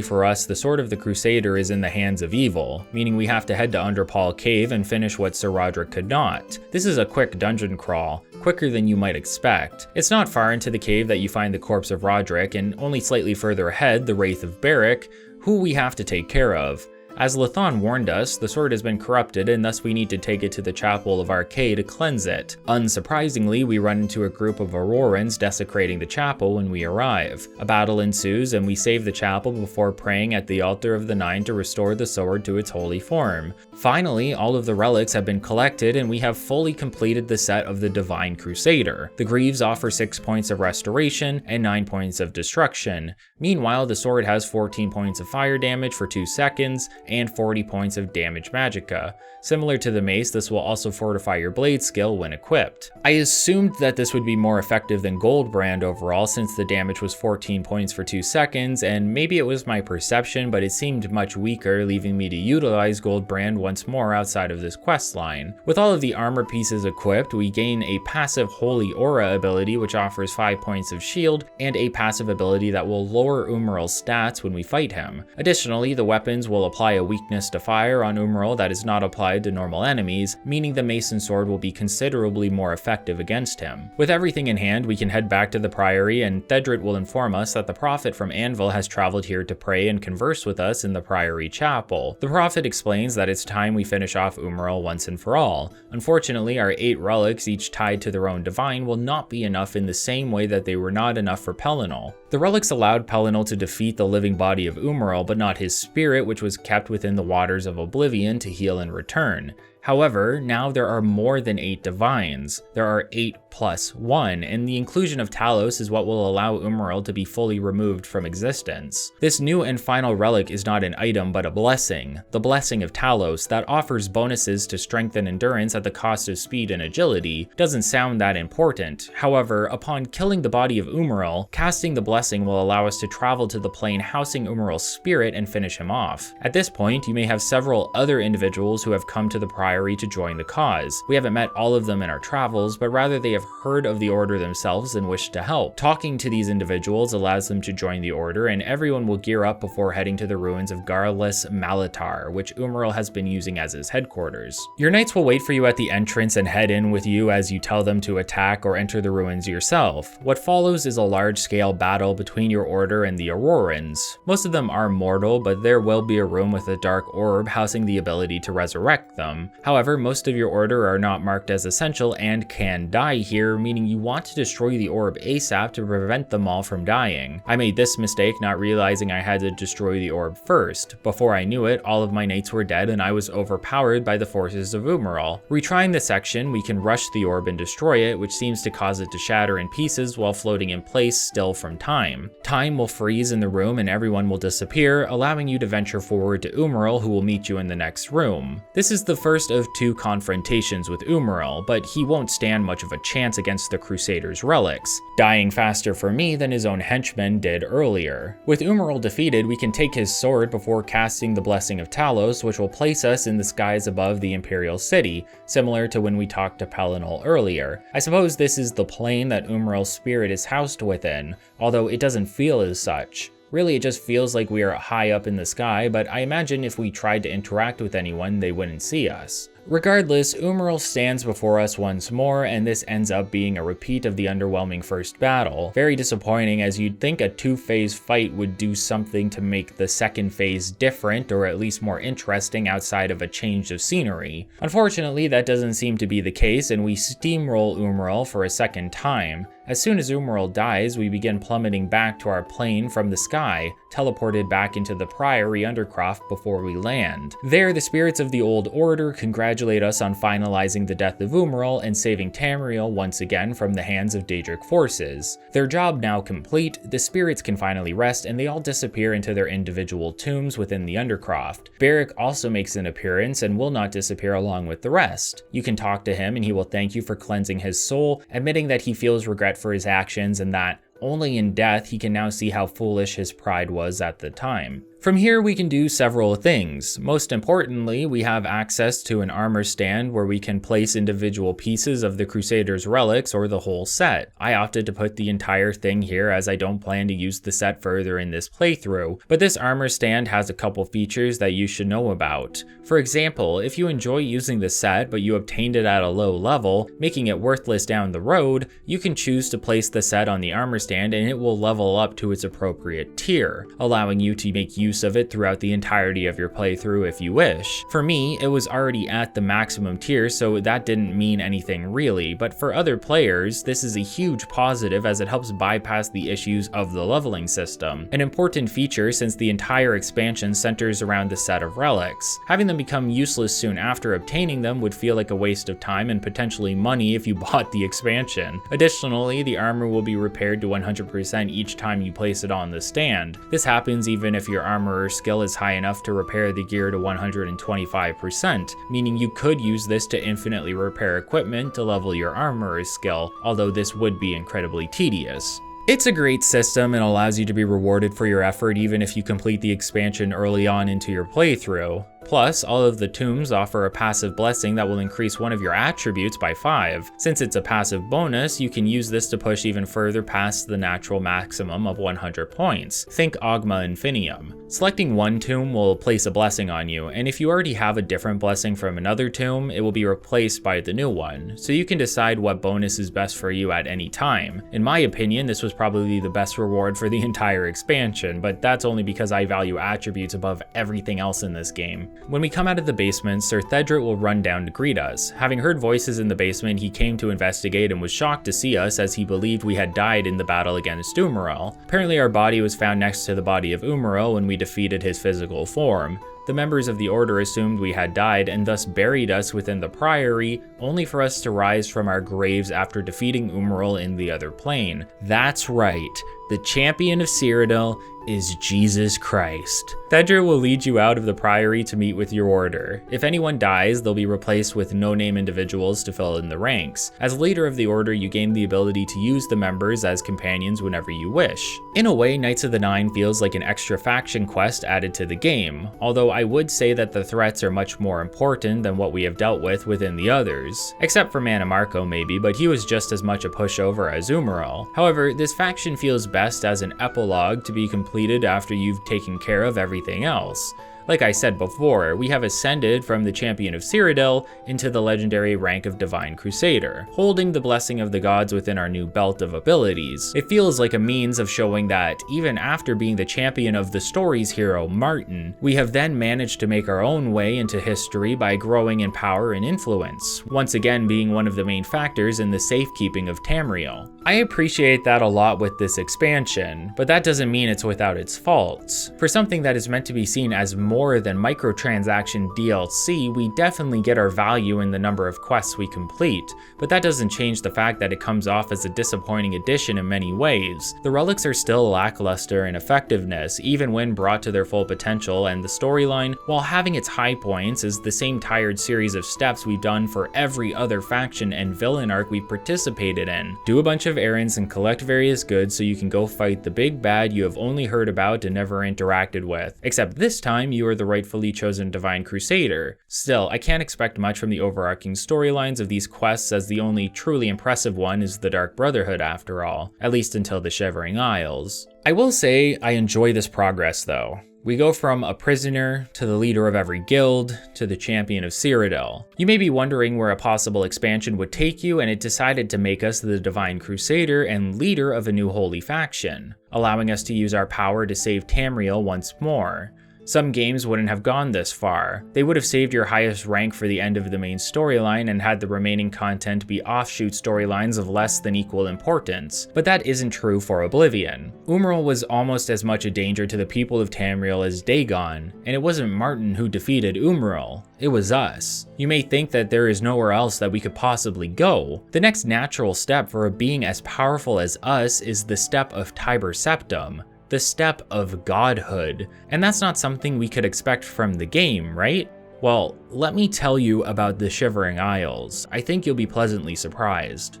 for us, the Sword of the Crusader is in the hands of evil, meaning we have to head to Underpall Cave and finish what Sir Roderick could not. This is a quick dungeon crawl, quicker than you might expect. It's not far into the cave that you find the corpse of Roderick, and only slightly further ahead, the Wraith of Beric, who we have to take care of. As Lethon warned us, the sword has been corrupted and thus we need to take it to the Chapel of Arcade to cleanse it. Unsurprisingly, we run into a group of Aurorans desecrating the chapel when we arrive. A battle ensues and we save the chapel before praying at the altar of the Nine to restore the sword to its holy form. Finally, all of the relics have been collected and we have fully completed the set of the Divine Crusader. The greaves offer 6 points of restoration and 9 points of destruction. Meanwhile, the sword has 14 points of fire damage for 2 seconds, and 40 points of damage magicka. Similar to the mace, this will also fortify your blade skill when equipped. I assumed that this would be more effective than Goldbrand overall since the damage was 14 points for 2 seconds, and maybe it was my perception, but it seemed much weaker, leaving me to utilize Goldbrand once more outside of this quest line. With all of the armor pieces equipped, we gain a passive Holy Aura ability which offers 5 points of shield, and a passive ability that will lower Umaril's stats when we fight him. Additionally, the weapons will apply a weakness to fire on Umaril that is not applied to normal enemies, meaning the mace and sword will be considerably more effective against him. With everything in hand, we can head back to the Priory, and Thedrit will inform us that the Prophet from Anvil has traveled here to pray and converse with us in the Priory Chapel. The Prophet explains that it's time we finish off Umaril once and for all. Unfortunately, our 8 relics, each tied to their own divine, will not be enough in the same way that they were not enough for Pellinol. The relics allowed Pellinol to defeat the living body of Umaril, but not his spirit, which was kept within the waters of Oblivion to heal and return. However, now there are more than 8 divines. There are 8 plus 1, and the inclusion of Talos is what will allow Umaril to be fully removed from existence. This new and final relic is not an item but a blessing, the Blessing of Talos, that offers bonuses to strength and endurance at the cost of speed and agility. Doesn't sound that important. However, upon killing the body of Umaril, casting the blessing will allow us to travel to the plane housing Umaril's spirit and finish him off. At this point, you may have several other individuals who have come to the Priory to join the cause. We haven't met all of them in our travels, but rather they have heard of the Order themselves and wish to help. Talking to these individuals allows them to join the Order, and everyone will gear up before heading to the ruins of Garlus Malatar, which Umaril has been using as his headquarters. Your knights will wait for you at the entrance and head in with you as you tell them to attack or enter the ruins yourself. What follows is a large-scale battle between your Order and the Aurorans. Most of them are mortal, but there will be a room with a dark orb housing the ability to resurrect them. However, most of your Order are not marked as essential and can die here, meaning you want to destroy the orb ASAP to prevent them all from dying. I made this mistake not realizing I had to destroy the orb first. Before I knew it, all of my knights were dead and I was overpowered by the forces of Umaril. Retrying the section, we can rush the orb and destroy it, which seems to cause it to shatter in pieces while floating in place still from time. Time will freeze in the room and everyone will disappear, allowing you to venture forward to Umaril, who will meet you in the next room. This is the first of 2 confrontations with Umaril, but he won't stand much of a chance against the Crusader's relics, dying faster for me than his own henchmen did earlier. With Umaril defeated, we can take his sword before casting the Blessing of Talos, which will place us in the skies above the Imperial City, similar to when we talked to Pellinol earlier. I suppose this is the plane that Umaril's spirit is housed within, although it doesn't feel as such. Really, it just feels like we are high up in the sky, but I imagine if we tried to interact with anyone, they wouldn't see us. Regardless, Umaril stands before us once more, and this ends up being a repeat of the underwhelming first battle. Very disappointing, as you'd think a two-phase fight would do something to make the second phase different, or at least more interesting outside of a change of scenery. Unfortunately, that doesn't seem to be the case, and we steamroll Umaril for a second time. As soon as Umaril dies, we begin plummeting back to our plane from the sky, teleported back into the Priory Undercroft before we land. There, the spirits of the Old Order congratulate us on finalizing the death of Umaril and saving Tamriel once again from the hands of Daedric forces. Their job now complete, the spirits can finally rest, and they all disappear into their individual tombs within the Undercroft. Beric also makes an appearance and will not disappear along with the rest. You can talk to him and he will thank you for cleansing his soul, admitting that he feels regret for his actions and that only in death he can now see how foolish his pride was at the time. From here we can do several things. Most importantly, we have access to an armor stand where we can place individual pieces of the Crusader's relics or the whole set. I opted to put the entire thing here as I don't plan to use the set further in this playthrough, but this armor stand has a couple features that you should know about. For example, if you enjoy using the set but you obtained it at a low level, making it worthless down the road, you can choose to place the set on the armor stand and it will level up to its appropriate tier, allowing you to make use of it throughout the entirety of your playthrough if you wish. For me, it was already at the maximum tier, so that didn't mean anything really, but for other players, this is a huge positive as it helps bypass the issues of the leveling system. An important feature since the entire expansion centers around the set of relics. Having them become useless soon after obtaining them would feel like a waste of time and potentially money if you bought the expansion. Additionally, the armor will be repaired to 100% each time you place it on the stand. This happens even if your armorer's skill is high enough to repair the gear to 125%, meaning you could use this to infinitely repair equipment to level your armorer's skill, although this would be incredibly tedious. It's a great system and allows you to be rewarded for your effort even if you complete the expansion early on into your playthrough. Plus, all of the tombs offer a passive blessing that will increase one of your attributes by 5. Since it's a passive bonus, you can use this to push even further past the natural maximum of 100 points. Think Ogma Infinium. Selecting one tomb will place a blessing on you, and if you already have a different blessing from another tomb, it will be replaced by the new one, so you can decide what bonus is best for you at any time. In my opinion, this was probably the best reward for the entire expansion, but that's only because I value attributes above everything else in this game. When we come out of the basement, Sir Thedret will run down to greet us. Having heard voices in the basement, he came to investigate and was shocked to see us as he believed we had died in the battle against Umaril. Apparently our body was found next to the body of Umaril when we defeated his physical form. The members of the Order assumed we had died and thus buried us within the Priory, only for us to rise from our graves after defeating Umaril in the other plane. That's right, the champion of Cyrodiil is Jesus Christ. Thedret will lead you out of the Priory to meet with your Order. If anyone dies, they'll be replaced with no-name individuals to fill in the ranks. As leader of the Order, you gain the ability to use the members as companions whenever you wish. In a way, Knights of the Nine feels like an extra faction quest added to the game, although I would say that the threats are much more important than what we have dealt with within the others. Except for Mannimarco maybe, but he was just as much a pushover as Umaril. However, this faction feels best as an epilogue to be completed after you've taken care of everything else. Like I said before, we have ascended from the Champion of Cyrodiil into the legendary rank of Divine Crusader, holding the blessing of the gods within our new belt of abilities. It feels like a means of showing that, even after being the champion of the story's hero, Martin, we have then managed to make our own way into history by growing in power and influence, once again being one of the main factors in the safekeeping of Tamriel. I appreciate that a lot with this expansion, but that doesn't mean it's without its faults. For something that is meant to be seen as more than microtransaction DLC, we definitely get our value in the number of quests we complete, but that doesn't change the fact that it comes off as a disappointing addition in many ways. The relics are still lackluster in effectiveness, even when brought to their full potential, and the storyline, while having its high points, is the same tired series of steps we've done for every other faction and villain arc we've participated in. Do a bunch of errands and collect various goods so you can go fight the big bad you have only heard about and never interacted with, except this time you are the rightfully chosen Divine Crusader. Still, I can't expect much from the overarching storylines of these quests, as the only truly impressive one is the Dark Brotherhood after all, at least until the Shivering Isles. I will say I enjoy this progress though. We go from a prisoner to the leader of every guild to the champion of Cyrodiil. You may be wondering where a possible expansion would take you, and it decided to make us the Divine Crusader and leader of a new holy faction, allowing us to use our power to save Tamriel once more. Some games wouldn't have gone this far. They would have saved your highest rank for the end of the main storyline and had the remaining content be offshoot storylines of less than equal importance, but that isn't true for Oblivion. Umral was almost as much a danger to the people of Tamriel as Dagon, and it wasn't Martin who defeated Umral, it was us. You may think that there is nowhere else that we could possibly go. The next natural step for a being as powerful as us is the step of Tiber Septim, the step of godhood, and that's not something we could expect from the game, right? Well, let me tell you about the Shivering Isles. I think you'll be pleasantly surprised.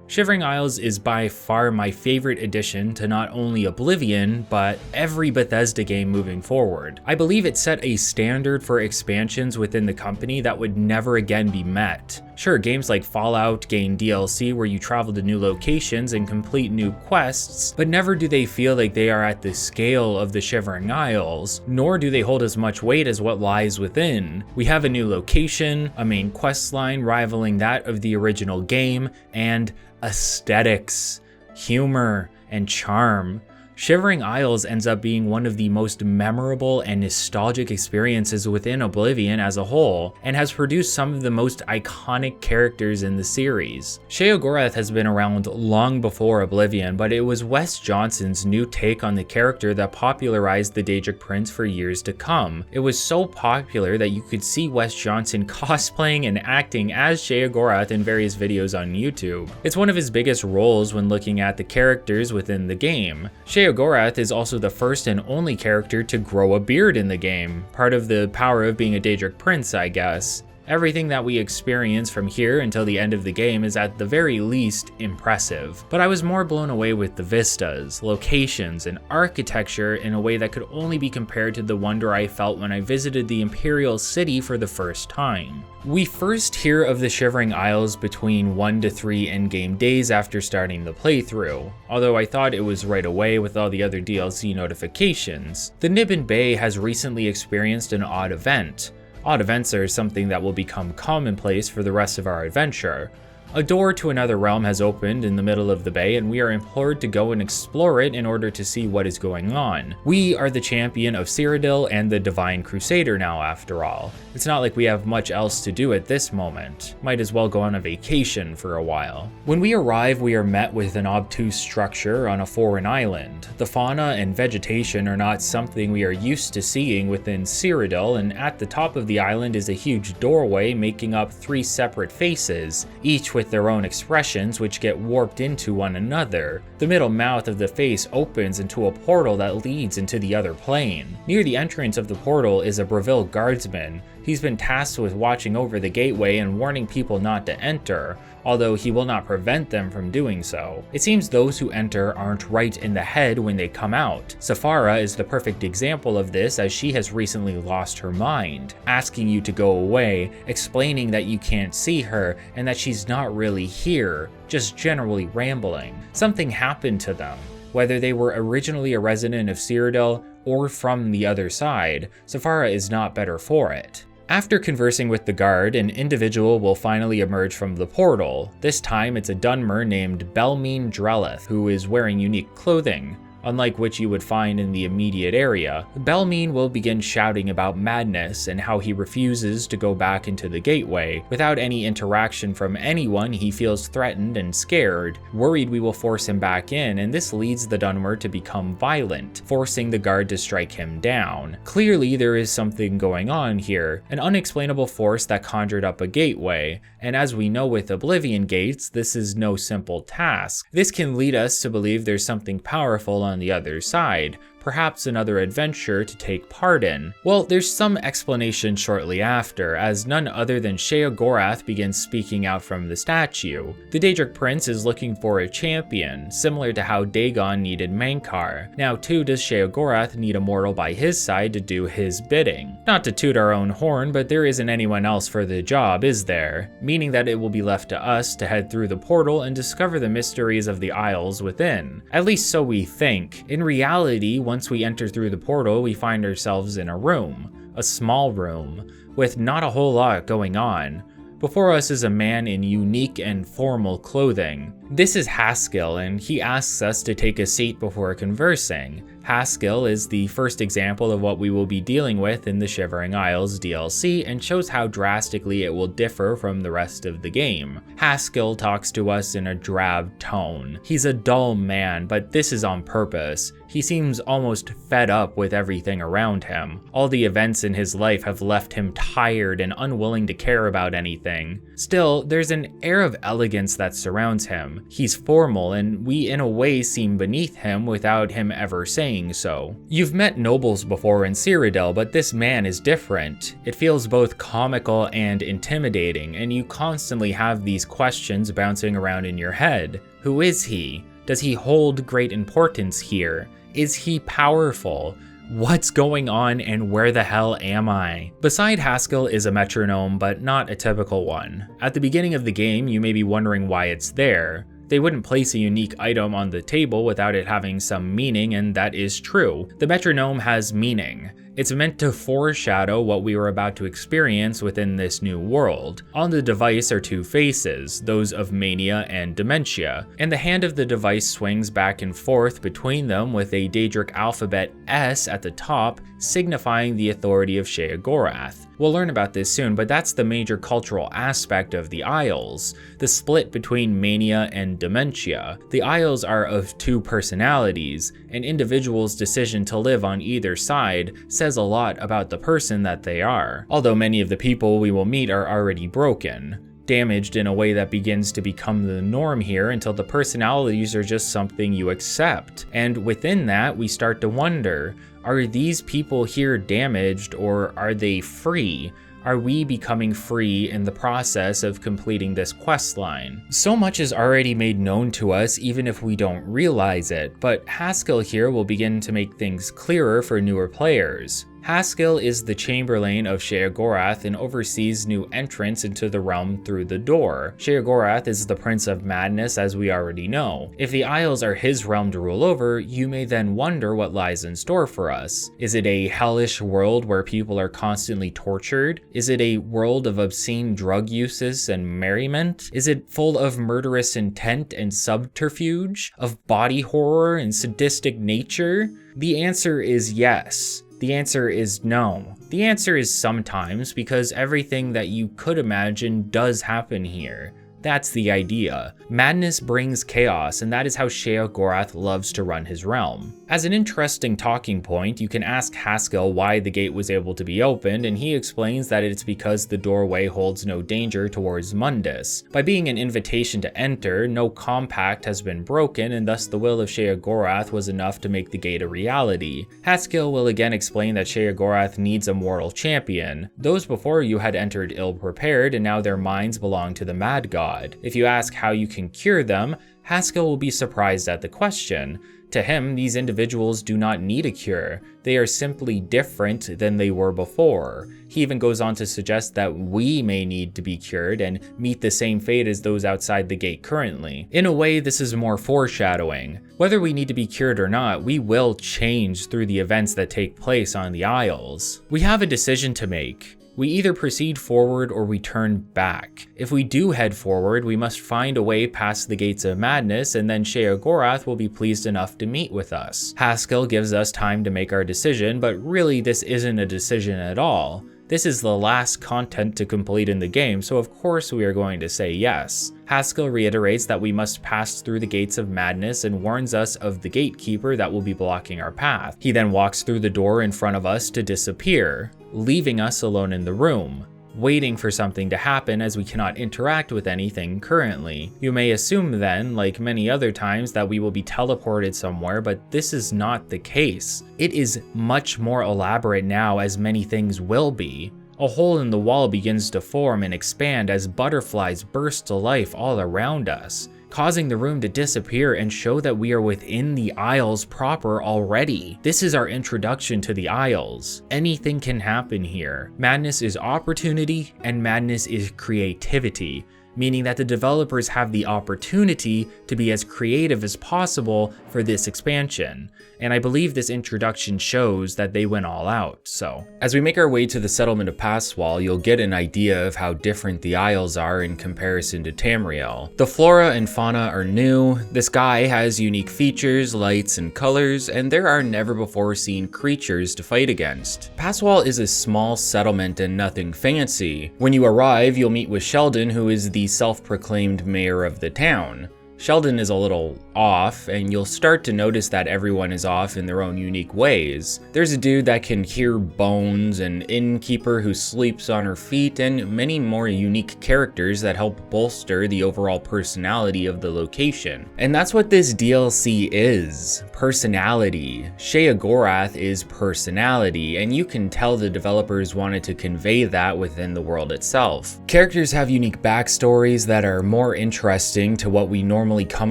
Shivering Isles is by far my favorite addition to not only Oblivion, but every Bethesda game moving forward. I believe it set a standard for expansions within the company that would never again be met. Sure, games like Fallout gain DLC where you travel to new locations and complete new quests, but never do they feel like they are at the scale of the Shivering Isles, nor do they hold as much weight as what lies within. We have a new location, a main quest line rivaling that of the original game, and aesthetics, humor, and charm. Shivering Isles ends up being one of the most memorable and nostalgic experiences within Oblivion as a whole, and has produced some of the most iconic characters in the series. Sheogorath has been around long before Oblivion, but it was Wes Johnson's new take on the character that popularized the Daedric Prince for years to come. It was so popular that you could see Wes Johnson cosplaying and acting as Sheogorath in various videos on YouTube. It's one of his biggest roles when looking at the characters within the game. Sheogorath is also the first and only character to grow a beard in the game, part of the power of being a Daedric Prince, I guess. Everything that we experience from here until the end of the game is at the very least impressive, but I was more blown away with the vistas, locations, and architecture in a way that could only be compared to the wonder I felt when I visited the Imperial City for the first time. We first hear of the Shivering Isles between 1 to 3 endgame days after starting the playthrough, although I thought it was right away with all the other DLC notifications. The Niben Bay has recently experienced an odd event. Odd events are something that will become commonplace for the rest of our adventure. A door to another realm has opened in the middle of the bay, and we are implored to go and explore it in order to see what is going on. We are the champion of Cyrodiil and the Divine Crusader now, after all. It's not like we have much else to do at this moment. Might as well go on a vacation for a while. When we arrive, we are met with an obtuse structure on a foreign island. The fauna and vegetation are not something we are used to seeing within Cyrodiil, and at the top of the island is a huge doorway making up 3 separate faces, each with their own expressions which get warped into one another. The middle mouth of the face opens into a portal that leads into the other plane. Near the entrance of the portal is a Bravil guardsman. He's been tasked with watching over the gateway and warning people not to enter, although he will not prevent them from doing so. It seems those who enter aren't right in the head when they come out. Saphara is the perfect example of this, as she has recently lost her mind, asking you to go away, explaining that you can't see her and that she's not really here, just generally rambling. Something happened to them. Whether they were originally a resident of Cyrodiil or from the other side, Saphara is not better for it. After conversing with the guard, an individual will finally emerge from the portal. This time it's a Dunmer named Belmine Drellith, who is wearing unique clothing, unlike which you would find in the immediate area. Belmine will begin shouting about madness and how he refuses to go back into the gateway. Without any interaction from anyone, he feels threatened and scared, worried we will force him back in, and this leads the Dunmer to become violent, forcing the guard to strike him down. Clearly there is something going on here, an unexplainable force that conjured up a gateway, and as we know with Oblivion gates, this is no simple task. This can lead us to believe there's something powerful on the other side, perhaps another adventure to take part in? Well, there's some explanation shortly after, as none other than Sheogorath begins speaking out from the statue. The Daedric prince is looking for a champion, similar to how Dagon needed Mankar. Now too does Sheogorath need a mortal by his side to do his bidding. Not to toot our own horn, but there isn't anyone else for the job, is there? Meaning that it will be left to us to head through the portal and discover the mysteries of the Isles within. At least so we think. In reality, once we enter through the portal, we find ourselves in a room. A small room, with not a whole lot going on. Before us is a man in unique and formal clothing. This is Haskill, and he asks us to take a seat before conversing. Haskill is the first example of what we will be dealing with in the Shivering Isles DLC and shows how drastically it will differ from the rest of the game. Haskill talks to us in a drab tone. He's a dull man, but this is on purpose. He seems almost fed up with everything around him. All the events in his life have left him tired and unwilling to care about anything. Still, there's an air of elegance that surrounds him. He's formal, and we in a way seem beneath him without him ever saying so. You've met nobles before in Cyrodiil, but this man is different. It feels both comical and intimidating, and you constantly have these questions bouncing around in your head. Who is he? Does he hold great importance here? Is he powerful? What's going on and where the hell am I? Beside Haskill is a metronome, but not a typical one. At the beginning of the game, you may be wondering why it's there. They wouldn't place a unique item on the table without it having some meaning, and that is true. The metronome has meaning. It's meant to foreshadow what we were about to experience within this new world. On the device are two faces, those of mania and dementia, and the hand of the device swings back and forth between them with a Daedric alphabet S at the top, signifying the authority of Sheogorath. We'll learn about this soon, but that's the major cultural aspect of the Isles, the split between mania and dementia. The Isles are of two personalities. An individual's decision to live on either side says a lot about the person that they are, although many of the people we will meet are already broken. Damaged in a way that begins to become the norm here until the personalities are just something you accept. And within that, we start to wonder, are these people here damaged or are they free? Are we becoming free in the process of completing this quest line? So much is already made known to us even if we don't realize it, but Haskill here will begin to make things clearer for newer players. Haskill is the Chamberlain of Sheogorath and oversees new entrants into the realm through the door. Sheogorath is the Prince of Madness, as we already know. If the Isles are his realm to rule over, you may then wonder what lies in store for us. Is it a hellish world where people are constantly tortured? Is it a world of obscene drug uses and merriment? Is it full of murderous intent and subterfuge? Of body horror and sadistic nature? The answer is yes. The answer is no. The answer is sometimes, because everything that you could imagine does happen here. That's the idea. Madness brings chaos, and that is how Sheogorath loves to run his realm. As an interesting talking point, you can ask Haskill why the gate was able to be opened, and he explains that it's because the doorway holds no danger towards Mundus. By being an invitation to enter, no compact has been broken, and thus the will of Sheogorath was enough to make the gate a reality. Haskill will again explain that Sheogorath needs a mortal champion. Those before you had entered ill-prepared, and now their minds belong to the Mad God. If you ask how you can cure them, Haskill will be surprised at the question. To him, these individuals do not need a cure. They are simply different than they were before. He even goes on to suggest that we may need to be cured and meet the same fate as those outside the gate currently. In a way, this is more foreshadowing. Whether we need to be cured or not, we will change through the events that take place on the Isles. We have a decision to make. We either proceed forward or we turn back. If we do head forward, we must find a way past the Gates of Madness, and then Sheogorath will be pleased enough to meet with us. Haskill gives us time to make our decision, but really this isn't a decision at all. This is the last content to complete in the game, so of course we are going to say yes. Haskill reiterates that we must pass through the Gates of Madness and warns us of the gatekeeper that will be blocking our path. He then walks through the door in front of us to disappear, leaving us alone in the room. waiting for something to happen as we cannot interact with anything currently. You may assume then, like many other times, that we will be teleported somewhere, but this is not the case. It is much more elaborate now, as many things will be. A hole in the wall begins to form and expand as butterflies burst to life all around us, causing the room to disappear and show that we are within the Isles proper already. This is our introduction to the Isles. Anything can happen here. Madness is opportunity and madness is creativity, meaning that the developers have the opportunity to be as creative as possible for this expansion. And I believe this introduction shows that they went all out. So, as we make our way to the settlement of Passwall, you'll get an idea of how different the Isles are in comparison to Tamriel. The flora and fauna are new, the sky has unique features, lights, and colors, and there are never before seen creatures to fight against. Passwall is a small settlement and nothing fancy. When you arrive, you'll meet with Sheldon, who is the self-proclaimed mayor of the town. Sheldon is a little off, and you'll start to notice that everyone is off in their own unique ways. There's a dude that can hear bones, an innkeeper who sleeps on her feet, and many more unique characters that help bolster the overall personality of the location. And that's what this DLC is. Personality. Sheogorath is personality, and you can tell the developers wanted to convey that within the world itself. Characters have unique backstories that are more interesting to what we normally come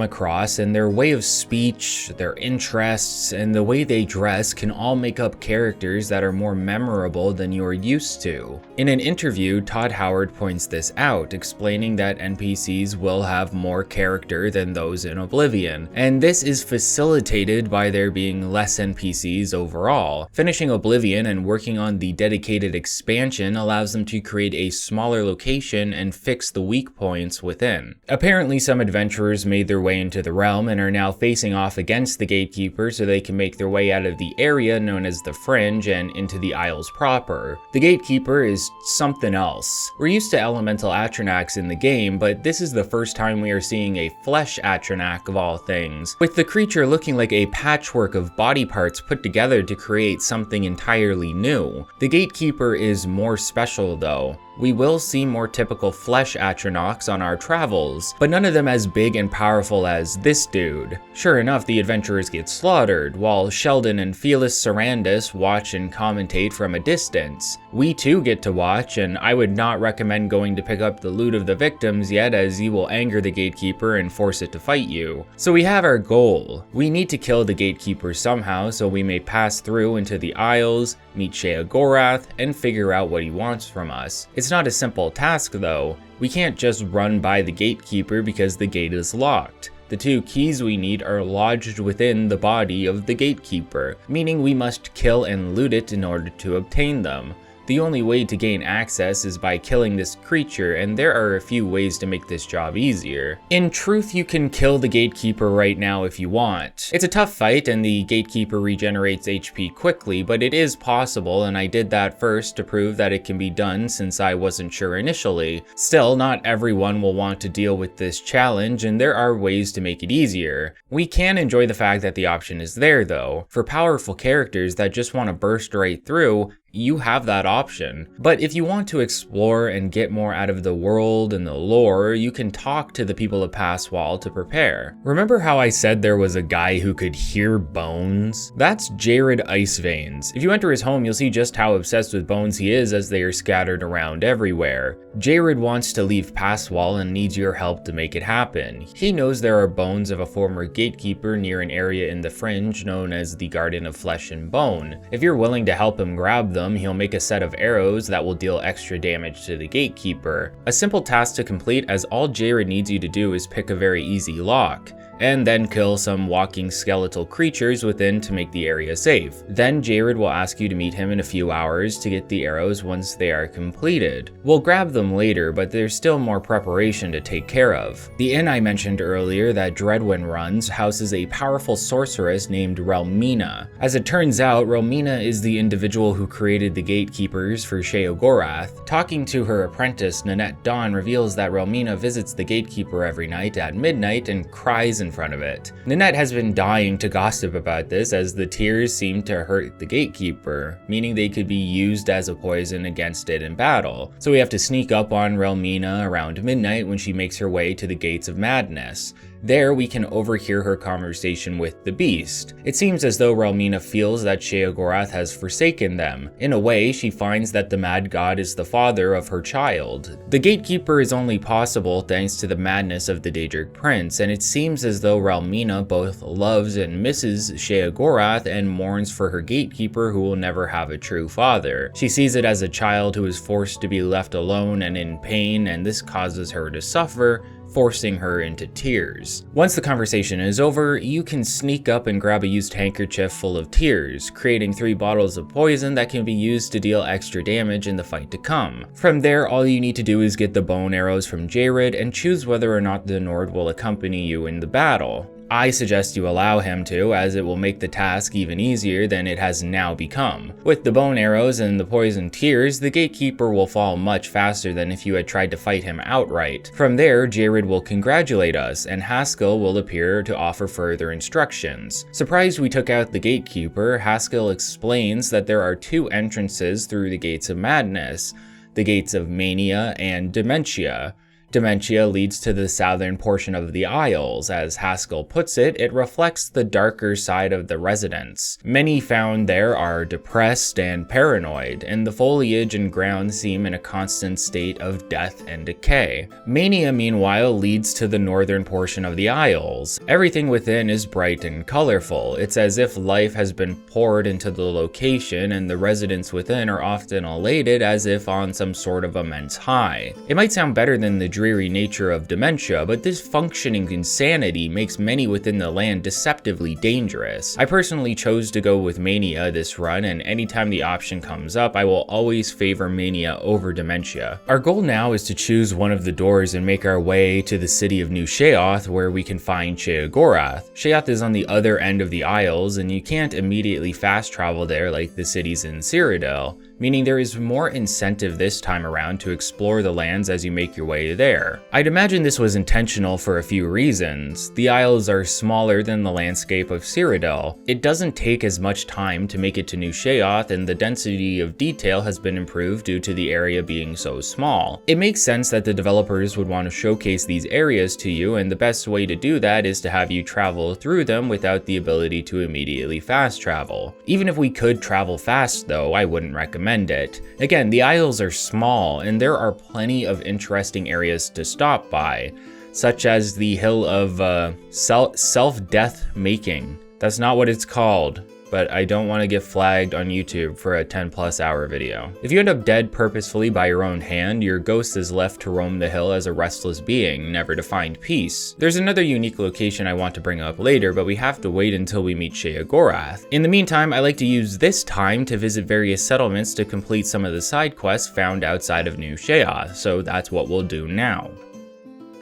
across, and their way of speech, their interests, and the way they dress can all make up characters that are more memorable than you're used to. In an interview, Todd Howard points this out, explaining that NPCs will have more character than those in Oblivion, and this is facilitated by there being less NPCs overall. Finishing Oblivion and working on the dedicated expansion allows them to create a smaller location and fix the weak points within. Apparently, some adventurers made their way into the realm and are now facing off against the Gatekeeper so they can make their way out of the area known as the Fringe and into the Isles proper. The Gatekeeper is something else. We're used to elemental Atronachs in the game, but this is the first time we are seeing a flesh Atronach of all things, with the creature looking like a patchwork of body parts put together to create something entirely new. The Gatekeeper is more special though. We will see more typical flesh Atronachs on our travels, but none of them as big and powerful as this dude. Sure enough, the adventurers get slaughtered, while Sheldon and Felis Sarandis watch and commentate from a distance. We too get to watch, and I would not recommend going to pick up the loot of the victims yet, as you will anger the Gatekeeper and force it to fight you. So we have our goal. We need to kill the Gatekeeper somehow so we may pass through into the Isles, meet Sheogorath, and figure out what he wants from us. It's not a simple task though. We can't just run by the Gatekeeper because the gate is locked. The two keys we need are lodged within the body of the Gatekeeper, meaning we must kill and loot it in order to obtain them. The only way to gain access is by killing this creature, and there are a few ways to make this job easier. In truth, you can kill the Gatekeeper right now if you want. It's a tough fight, and the Gatekeeper regenerates HP quickly, but it is possible, and I did that first to prove that it can be done since I wasn't sure initially. Still, not everyone will want to deal with this challenge, and there are ways to make it easier. We can enjoy the fact that the option is there though. For powerful characters that just want to burst right through, you have that option. But if you want to explore and get more out of the world and the lore, you can talk to the people of Passwall to prepare. Remember how I said there was a guy who could hear bones? That's Jared Iceveins. If you enter his home, you'll see just how obsessed with bones he is, as they are scattered around everywhere. Jared wants to leave Passwall and needs your help to make it happen. He knows there are bones of a former Gatekeeper near an area in the Fringe known as the Garden of Flesh and Bone. If you're willing to help him grab them, he'll make a set of arrows that will deal extra damage to the Gatekeeper. A simple task to complete, as all Jared needs you to do is pick a very easy lock, and then kill some walking skeletal creatures within to make the area safe. Then Jared will ask you to meet him in a few hours to get the arrows once they are completed. We'll grab them later, but there's still more preparation to take care of. The inn I mentioned earlier that Dreadwin runs houses a powerful sorceress named Vaermina. As it turns out, Vaermina is the individual who created the Gatekeepers for Sheogorath. Talking to her apprentice, Nanette Dawn reveals that Vaermina visits the Gatekeeper every night at midnight and cries and in front of it. Nanette has been dying to gossip about this, as the tears seem to hurt the gatekeeper, meaning they could be used as a poison against it in battle. So we have to sneak up on Vaermina around midnight when she makes her way to the Gates of Madness. There, we can overhear her conversation with the Beast. It seems as though Vaermina feels that Sheogorath has forsaken them. In a way, she finds that the Mad God is the father of her child. The Gatekeeper is only possible thanks to the madness of the Daedric Prince, and it seems as though Vaermina both loves and misses Sheogorath and mourns for her Gatekeeper who will never have a true father. She sees it as a child who is forced to be left alone and in pain, and this causes her to suffer, forcing her into tears. Once the conversation is over, you can sneak up and grab a used handkerchief full of tears, creating 3 bottles of poison that can be used to deal extra damage in the fight to come. From there, all you need to do is get the bone arrows from Jared and choose whether or not the Nord will accompany you in the battle. I suggest you allow him to, as it will make the task even easier than it has now become. With the bone arrows and the poison tears, the Gatekeeper will fall much faster than if you had tried to fight him outright. From there, Jared will congratulate us, and Haskell will appear to offer further instructions. Surprised we took out the Gatekeeper, Haskell explains that there are 2 entrances through the Gates of Madness, the Gates of Mania and Dementia. Dementia leads to the southern portion of the Isles. As Haskell puts it, it reflects the darker side of the residents. Many found there are depressed and paranoid, and the foliage and ground seem in a constant state of death and decay. Mania, meanwhile, leads to the northern portion of the Isles. Everything within is bright and colorful. It's as if life has been poured into the location, and the residents within are often elated as if on some sort of immense high. It might sound better than the dreary nature of Dementia, but this functioning insanity makes many within the land deceptively dangerous. I personally chose to go with Mania this run, and anytime the option comes up, I will always favor Mania over Dementia. Our goal now is to choose one of the doors and make our way to the city of New Sheoth, where we can find Sheogorath. Sheoth is on the other end of the Isles, and you can't immediately fast travel there like the cities in Cyrodiil, meaning there is more incentive this time around to explore the lands as you make your way there. I'd imagine this was intentional for a few reasons. The Isles are smaller than the landscape of Cyrodiil. It doesn't take as much time to make it to New Sheoth, and the density of detail has been improved due to the area being so small. It makes sense that the developers would want to showcase these areas to you, and the best way to do that is to have you travel through them without the ability to immediately fast travel. Even if we could travel fast though, I wouldn't recommend it. Again, the Isles are small, and there are plenty of interesting areas to stop by, such as the Hill of Self-Death Making. That's not what it's called, but I don't want to get flagged on YouTube for a 10+ hour video. If you end up dead purposefully by your own hand, your ghost is left to roam the hill as a restless being, never to find peace. There's another unique location I want to bring up later, but we have to wait until we meet Sheogorath. In the meantime, I like to use this time to visit various settlements to complete some of the side quests found outside of New Sheoth, so that's what we'll do now.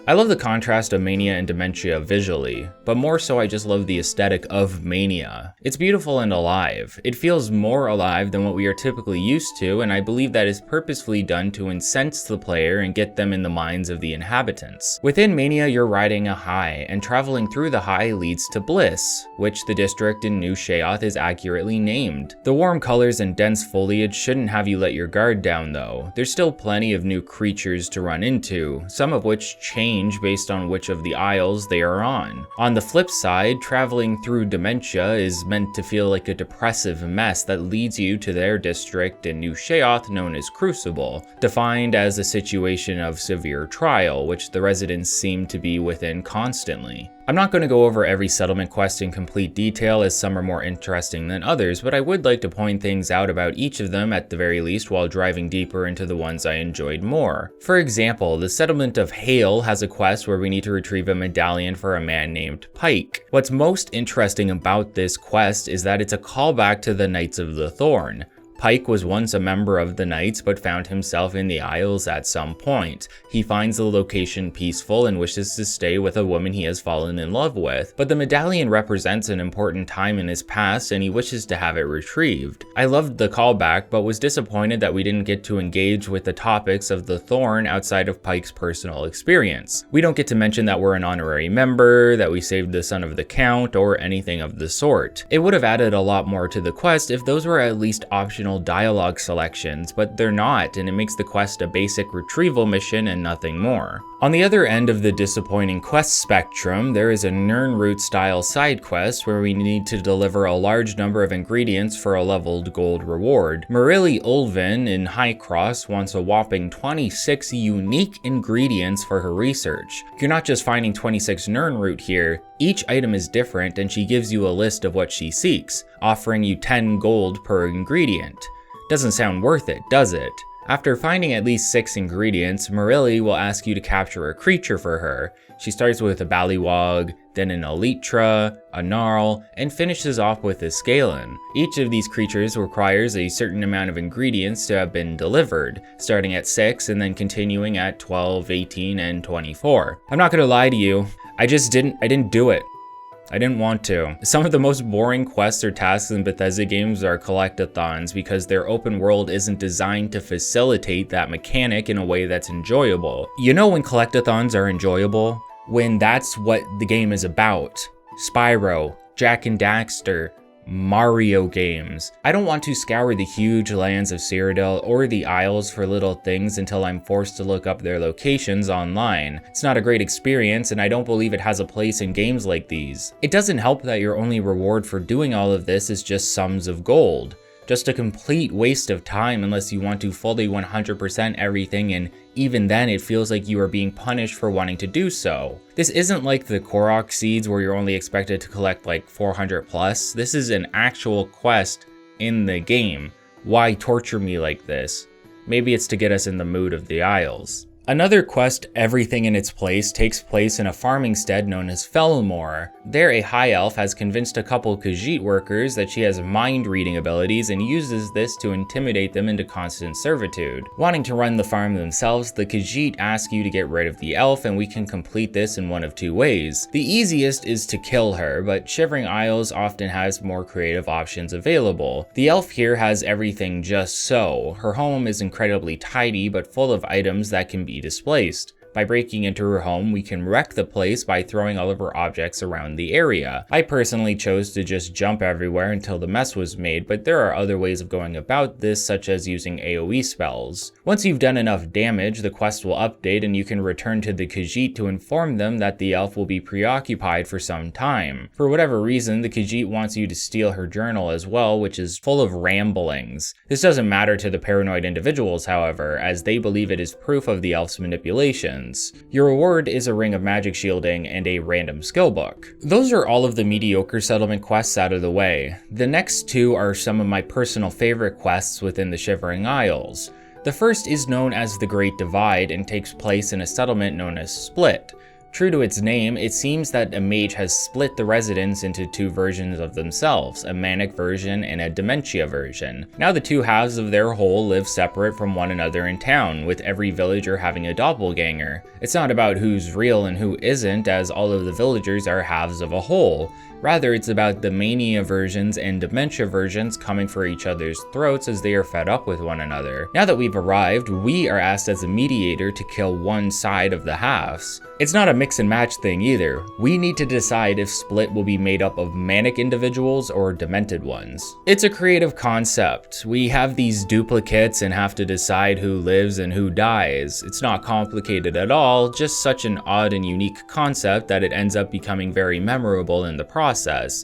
I love the contrast of Mania and Dementia visually, but more so I just love the aesthetic of Mania. It's beautiful and alive. It feels more alive than what we are typically used to, and I believe that is purposefully done to incense the player and get them in the minds of the inhabitants. Within Mania, you're riding a high, and traveling through the high leads to Bliss, which the district in New Sheoth is accurately named. The warm colors and dense foliage shouldn't have you let your guard down though. There's still plenty of new creatures to run into, some of which change based on which of the Isles they are on. On the flip side, traveling through Dementia is meant to feel like a depressive mess that leads you to their district in New Sheoth known as Crucible, defined as a situation of severe trial, which the residents seem to be within constantly. I'm not going to go over every settlement quest in complete detail, as some are more interesting than others, but I would like to point things out about each of them at the very least while driving deeper into the ones I enjoyed more. For example, the settlement of Hale has a quest where we need to retrieve a medallion for a man named Pike. What's most interesting about this quest is that it's a callback to the Knights of the Thorn. Pike was once a member of the Knights but found himself in the Isles at some point. He finds the location peaceful and wishes to stay with a woman he has fallen in love with, but the medallion represents an important time in his past and he wishes to have it retrieved. I loved the callback, but was disappointed that we didn't get to engage with the topics of the Thorn outside of Pike's personal experience. We don't get to mention that we're an honorary member, that we saved the son of the Count, or anything of the sort. It would have added a lot more to the quest if those were at least optional dialogue selections, but they're not, and it makes the quest a basic retrieval mission and nothing more. On the other end of the disappointing quest spectrum, there is a Nirnroot style side quest where we need to deliver a large number of ingredients for a leveled gold reward. Marili Ulvin in High Cross wants a whopping 26 unique ingredients for her research. You're not just finding 26 Nirnroot here, each item is different and she gives you a list of what she seeks, offering you 10 gold per ingredient. Doesn't sound worth it, does it? After finding at least 6 ingredients, Marili will ask you to capture a creature for her. She starts with a Ballywog, then an Elytra, a Gnarl, and finishes off with a Scalen. Each of these creatures requires a certain amount of ingredients to have been delivered, starting at 6 and then continuing at 12, 18, and 24. I'm not gonna lie to you, I didn't do it. I didn't want to. Some of the most boring quests or tasks in Bethesda games are collectathons because their open world isn't designed to facilitate that mechanic in a way that's enjoyable. You know when collectathons are enjoyable? When that's what the game is about. Spyro, Jak and Daxter, Mario games. I don't want to scour the huge lands of Cyrodiil or the Isles for little things until I'm forced to look up their locations online. It's not a great experience and I don't believe it has a place in games like these. It doesn't help that your only reward for doing all of this is just sums of gold. Just a complete waste of time unless you want to fully 100% everything, and even then it feels like you are being punished for wanting to do so. This isn't like the Korok seeds where you're only expected to collect like 400 plus. This is an actual quest in the game. Why torture me like this? Maybe it's to get us in the mood of the Isles. Another quest, Everything in Its Place, takes place in a farming stead known as Felmore. There, a high elf has convinced a couple Khajiit workers that she has mind-reading abilities and uses this to intimidate them into constant servitude. Wanting to run the farm themselves, the Khajiit ask you to get rid of the elf, and we can complete this in one of 2 ways. The easiest is to kill her, but Shivering Isles often has more creative options available. The elf here has everything just so. Her home is incredibly tidy, but full of items that can be displaced. By breaking into her home, we can wreck the place by throwing all of her objects around the area. I personally chose to just jump everywhere until the mess was made, but there are other ways of going about this, such as using AoE spells. Once you've done enough damage, the quest will update and you can return to the Khajiit to inform them that the elf will be preoccupied for some time. For whatever reason, the Khajiit wants you to steal her journal as well, which is full of ramblings. This doesn't matter to the paranoid individuals, however, as they believe it is proof of the elf's manipulation. Your reward is a ring of magic shielding and a random skill book. Those are all of the mediocre settlement quests out of the way. The next 2 are some of my personal favorite quests within the Shivering Isles. The first is known as the Great Divide and takes place in a settlement known as Split. True to its name, it seems that a mage has split the residents into 2 versions of themselves, a manic version and a dementia version. Now the 2 halves of their whole live separate from one another in town, with every villager having a doppelganger. It's not about who's real and who isn't, as all of the villagers are halves of a whole. Rather, it's about the mania versions and dementia versions coming for each other's throats as they are fed up with one another. Now that we've arrived, we are asked as a mediator to kill one side of the halves. It's not a mix and match thing either. We need to decide if Split will be made up of manic individuals or demented ones. It's a creative concept. We have these duplicates and have to decide who lives and who dies. It's not complicated at all, just such an odd and unique concept that it ends up becoming very memorable in the process.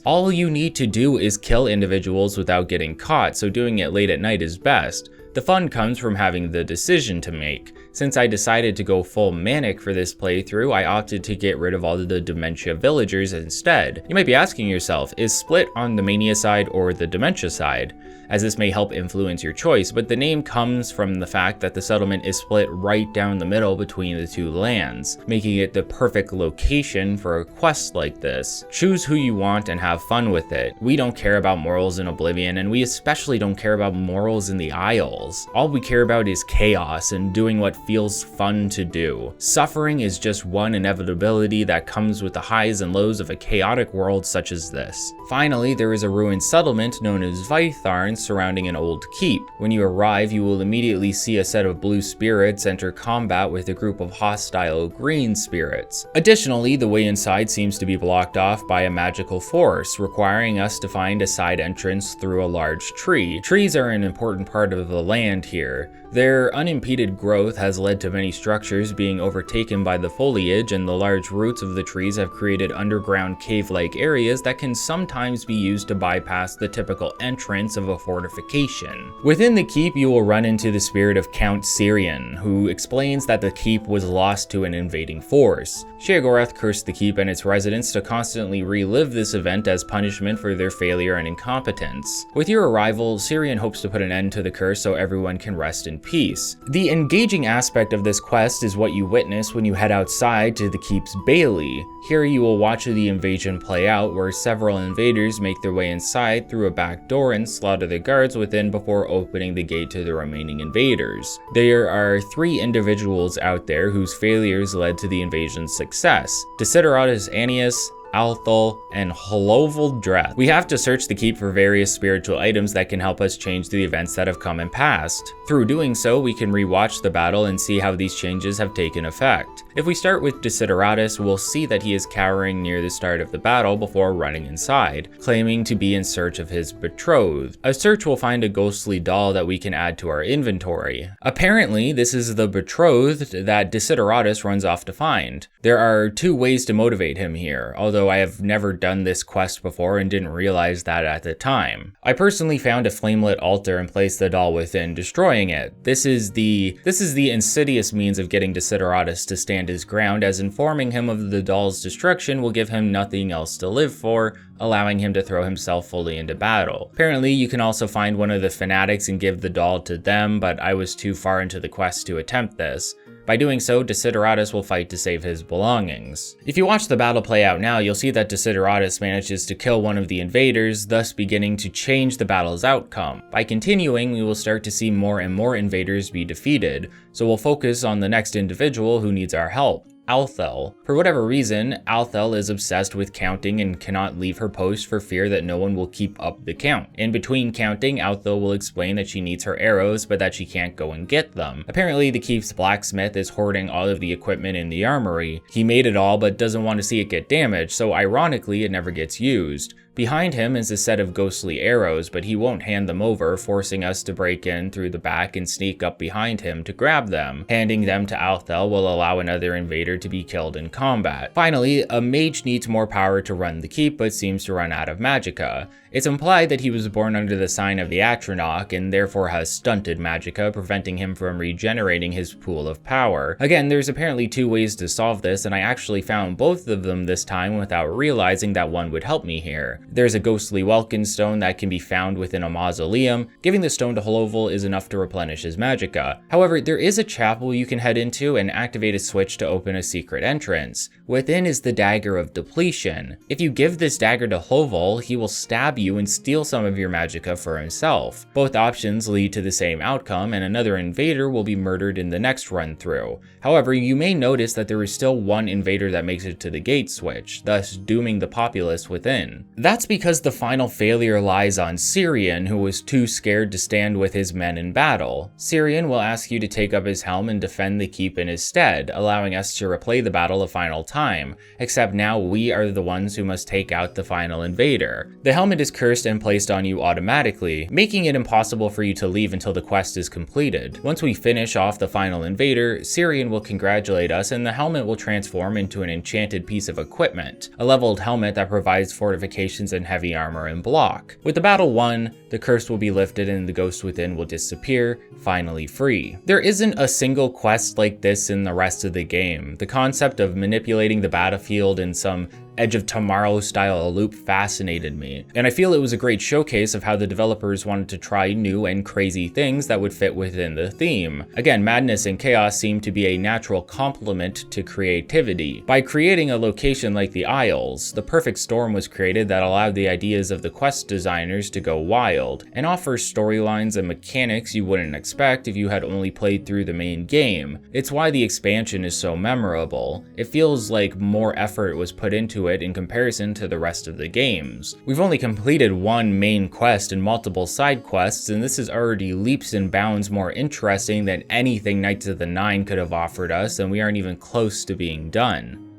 All you need to do is kill individuals without getting caught, so doing it late at night is best. The fun comes from having the decision to make. Since I decided to go full manic for this playthrough, I opted to get rid of all of the Dementia villagers instead. You might be asking yourself, is Split on the Mania side or the Dementia side? As this may help influence your choice, but the name comes from the fact that the settlement is split right down the middle between the two lands, making it the perfect location for a quest like this. Choose who you want and have fun with it. We don't care about morals in Oblivion, and we especially don't care about morals in the Isles. All we care about is chaos and doing what feels fun to do. Suffering is just one inevitability that comes with the highs and lows of a chaotic world such as this. Finally, there is a ruined settlement known as Vaetharn surrounding an old keep. When you arrive, you will immediately see a set of blue spirits enter combat with a group of hostile green spirits. Additionally, the way inside seems to be blocked off by a magical force, requiring us to find a side entrance through a large tree. Trees are an important part of the land here. Their unimpeded growth has led to many structures being overtaken by the foliage, and the large roots of the trees have created underground cave-like areas that can sometimes be used to bypass the typical entrance of a fortification. Within the keep, you will run into the spirit of Count Syrian, who explains that the keep was lost to an invading force. Sheogorath cursed the keep and its residents to constantly relive this event as punishment for their failure and incompetence. With your arrival, Syrian hopes to put an end to the curse so everyone can rest in peace. The engaging aspect of this quest is what you witness when you head outside to the keep's bailey. Here you will watch the invasion play out, where several invaders make their way inside through a back door and slaughter the guards within before opening the gate to the remaining invaders. There are 3 individuals out there whose failures led to the invasion's success: Desideratus Annius, Althul, and Holoval Dreth. We have to search the keep for various spiritual items that can help us change the events that have come and passed. Through doing so, we can rewatch the battle and see how these changes have taken effect. If we start with Desideratus, we'll see that he is cowering near the start of the battle before running inside, claiming to be in search of his betrothed. A search will find a ghostly doll that we can add to our inventory. Apparently, this is the betrothed that Desideratus runs off to find. There are 2 ways to motivate him here, although I have never done this quest before and didn't realize that at the time. I personally found a flamelit altar and placed the doll within, destroying it. This is the insidious means of getting Desideratus to stand his ground, as informing him of the doll's destruction will give him nothing else to live for, allowing him to throw himself fully into battle. Apparently, you can also find one of the fanatics and give the doll to them, but I was too far into the quest to attempt this. By doing so, Desideratus will fight to save his belongings. If you watch the battle play out now, you'll see that Desideratus manages to kill one of the invaders, thus beginning to change the battle's outcome. By continuing, we will start to see more and more invaders be defeated, so we'll focus on the next individual who needs our help: Althel. For whatever reason, Althel is obsessed with counting and cannot leave her post for fear that no one will keep up the count. In between counting, Althel will explain that she needs her arrows, but that she can't go and get them. Apparently, the keep's blacksmith is hoarding all of the equipment in the armory. He made it all, but doesn't want to see it get damaged, so ironically, it never gets used. Behind him is a set of ghostly arrows, but he won't hand them over, forcing us to break in through the back and sneak up behind him to grab them. Handing them to Althel will allow another invader to be killed in combat. Finally, a mage needs more power to run the keep, but seems to run out of magicka. It's implied that he was born under the sign of the Atronach and therefore has stunted magicka, preventing him from regenerating his pool of power. Again, there's apparently 2 ways to solve this, and I actually found both of them this time without realizing that one would help me here. There's a ghostly Welkin stone that can be found within a mausoleum. Giving the stone to Holoval is enough to replenish his magicka. However, there is a chapel you can head into and activate a switch to open a secret entrance. Within is the Dagger of Depletion. If you give this dagger to Holoval, he will stab you and steal some of your magicka for himself. Both options lead to the same outcome, and another invader will be murdered in the next run through. However, you may notice that there is still one invader that makes it to the gate switch, thus dooming the populace within. That's because the final failure lies on Syrian, who was too scared to stand with his men in battle. Syrian will ask you to take up his helm and defend the keep in his stead, allowing us to replay the battle a final time, except now we are the ones who must take out the final invader. The helmet is cursed and placed on you automatically, making it impossible for you to leave until the quest is completed. Once we finish off the final invader, Syrian will congratulate us and the helmet will transform into an enchanted piece of equipment, a leveled helmet that provides fortifications potions and heavy armor and block. With the battle won, the curse will be lifted and the ghost within will disappear, finally free. There isn't a single quest like this in the rest of the game. The concept of manipulating the battlefield in some Edge of Tomorrow style loop fascinated me, and I feel it was a great showcase of how the developers wanted to try new and crazy things that would fit within the theme. Again, madness and chaos seem to be a natural complement to creativity. By creating a location like the Isles, the perfect storm was created that allowed the ideas of the quest designers to go wild, and offers storylines and mechanics you wouldn't expect if you had only played through the main game. It's why the expansion is so memorable. It feels like more effort was put into it in comparison to the rest of the games. We've only completed one main quest and multiple side quests, and this is already leaps and bounds more interesting than anything Knights of the Nine could have offered us, and we aren't even close to being done.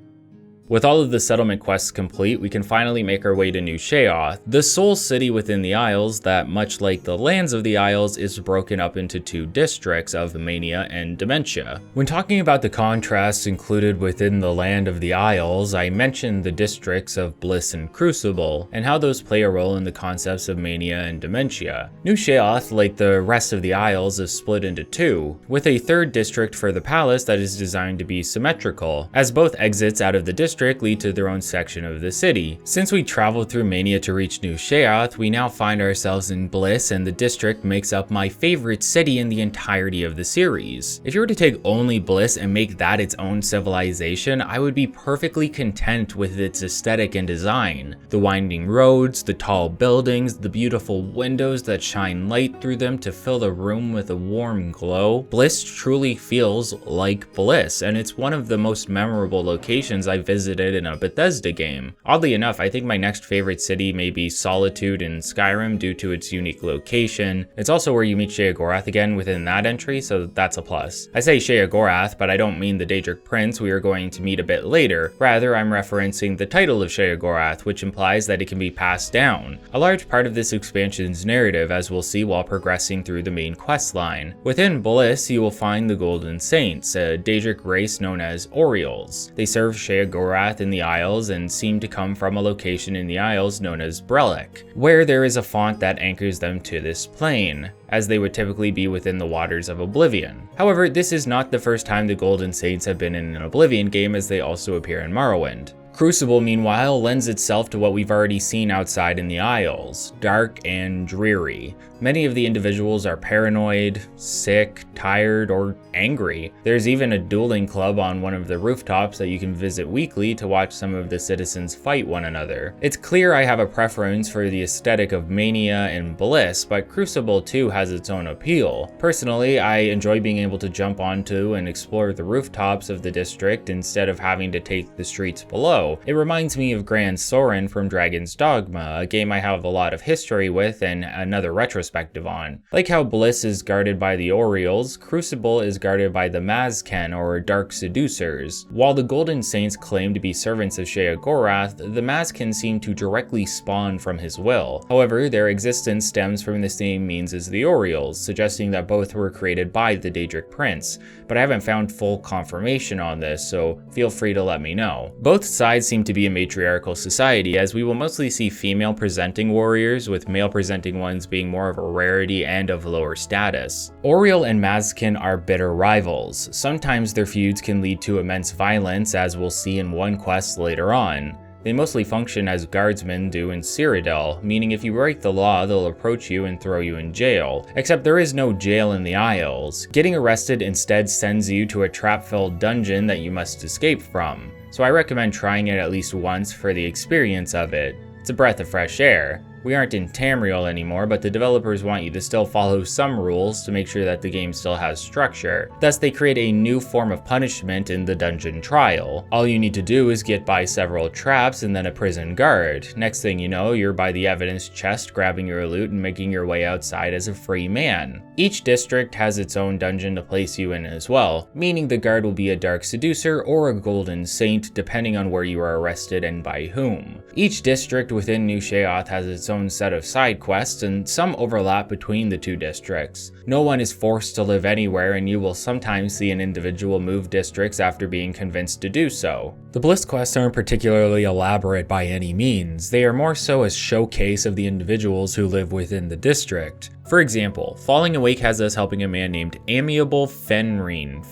With all of the settlement quests complete, we can finally make our way to New Sheogorath, the sole city within the Isles that, much like the lands of the Isles, is broken up into two districts of Mania and Dementia. When talking about the contrasts included within the land of the Isles, I mentioned the districts of Bliss and Crucible, and how those play a role in the concepts of Mania and Dementia. New Sheogorath, like the rest of the Isles, is split into two, with a third district for the palace that is designed to be symmetrical, as both exits out of the district lead to their own section of the city. Since we traveled through Mania to reach New Sheogorath, we now find ourselves in Bliss, and the district makes up my favorite city in the entirety of the series. If you were to take only Bliss and make that its own civilization, I would be perfectly content with its aesthetic and design. The winding roads, the tall buildings, the beautiful windows that shine light through them to fill the room with a warm glow. Bliss truly feels like Bliss, and it's one of the most memorable locations I visited in a Bethesda game. Oddly enough, I think my next favorite city may be Solitude in Skyrim due to its unique location. It's also where you meet Sheogorath again within that entry, so that's a plus. I say Sheogorath, but I don't mean the Daedric prince we are going to meet a bit later. Rather, I'm referencing the title of Sheogorath, which implies that it can be passed down. A large part of this expansion's narrative, as we'll see while progressing through the main quest line. Within Bliss, you will find the Golden Saints, a Daedric race known as Orioles. They serve Sheogorath in the Isles and seem to come from a location in the Isles known as Brelic, where there is a font that anchors them to this plane, as they would typically be within the waters of Oblivion. However, this is not the first time the Golden Saints have been in an Oblivion game, as they also appear in Morrowind. Crucible, meanwhile, lends itself to what we've already seen outside in the Isles, dark and dreary. Many of the individuals are paranoid, sick, tired, or angry. There's even a dueling club on one of the rooftops that you can visit weekly to watch some of the citizens fight one another. It's clear I have a preference for the aesthetic of Mania and Bliss, but Crucible too has its own appeal. Personally, I enjoy being able to jump onto and explore the rooftops of the district instead of having to take the streets below. It reminds me of Gran Soren from Dragon's Dogma, a game I have a lot of history with and another retrospective on. Like how Bliss is guarded by the Orioles, Crucible is guarded by the Mazken, or Dark Seducers. While the Golden Saints claim to be servants of Sheogorath, the Mazken seem to directly spawn from his will. However, their existence stems from the same means as the Orioles, suggesting that both were created by the Daedric Prince, but I haven't found full confirmation on this, so feel free to let me know. Both sides seem to be a matriarchal society, as we will mostly see female presenting warriors, with male presenting ones being more of a rarity and of lower status. Oriole and Mazken are bitter rivals. Sometimes their feuds can lead to immense violence, as we'll see in one quest later on. They mostly function as guardsmen do in Cyrodiil, meaning if you break the law, they'll approach you and throw you in jail. Except there is no jail in the Isles. Getting arrested instead sends you to a trap-filled dungeon that you must escape from. So I recommend trying it at least once for the experience of it. It's a breath of fresh air. We aren't in Tamriel anymore, but the developers want you to still follow some rules to make sure that the game still has structure. Thus, they create a new form of punishment in the dungeon trial. All you need to do is get by several traps and then a prison guard. Next thing you know, you're by the evidence chest grabbing your loot and making your way outside as a free man. Each district has its own dungeon to place you in as well, meaning the guard will be a Dark Seducer or a Golden Saint depending on where you are arrested and by whom. Each district within New Sheogorath has its own set of side quests, and some overlap between the two districts. No one is forced to live anywhere, and you will sometimes see an individual move districts after being convinced to do so. The Bliss quests aren't particularly elaborate by any means. They are more so a showcase of the individuals who live within the district. For example, Falling Awake has us helping a man named Amiable Fanrine,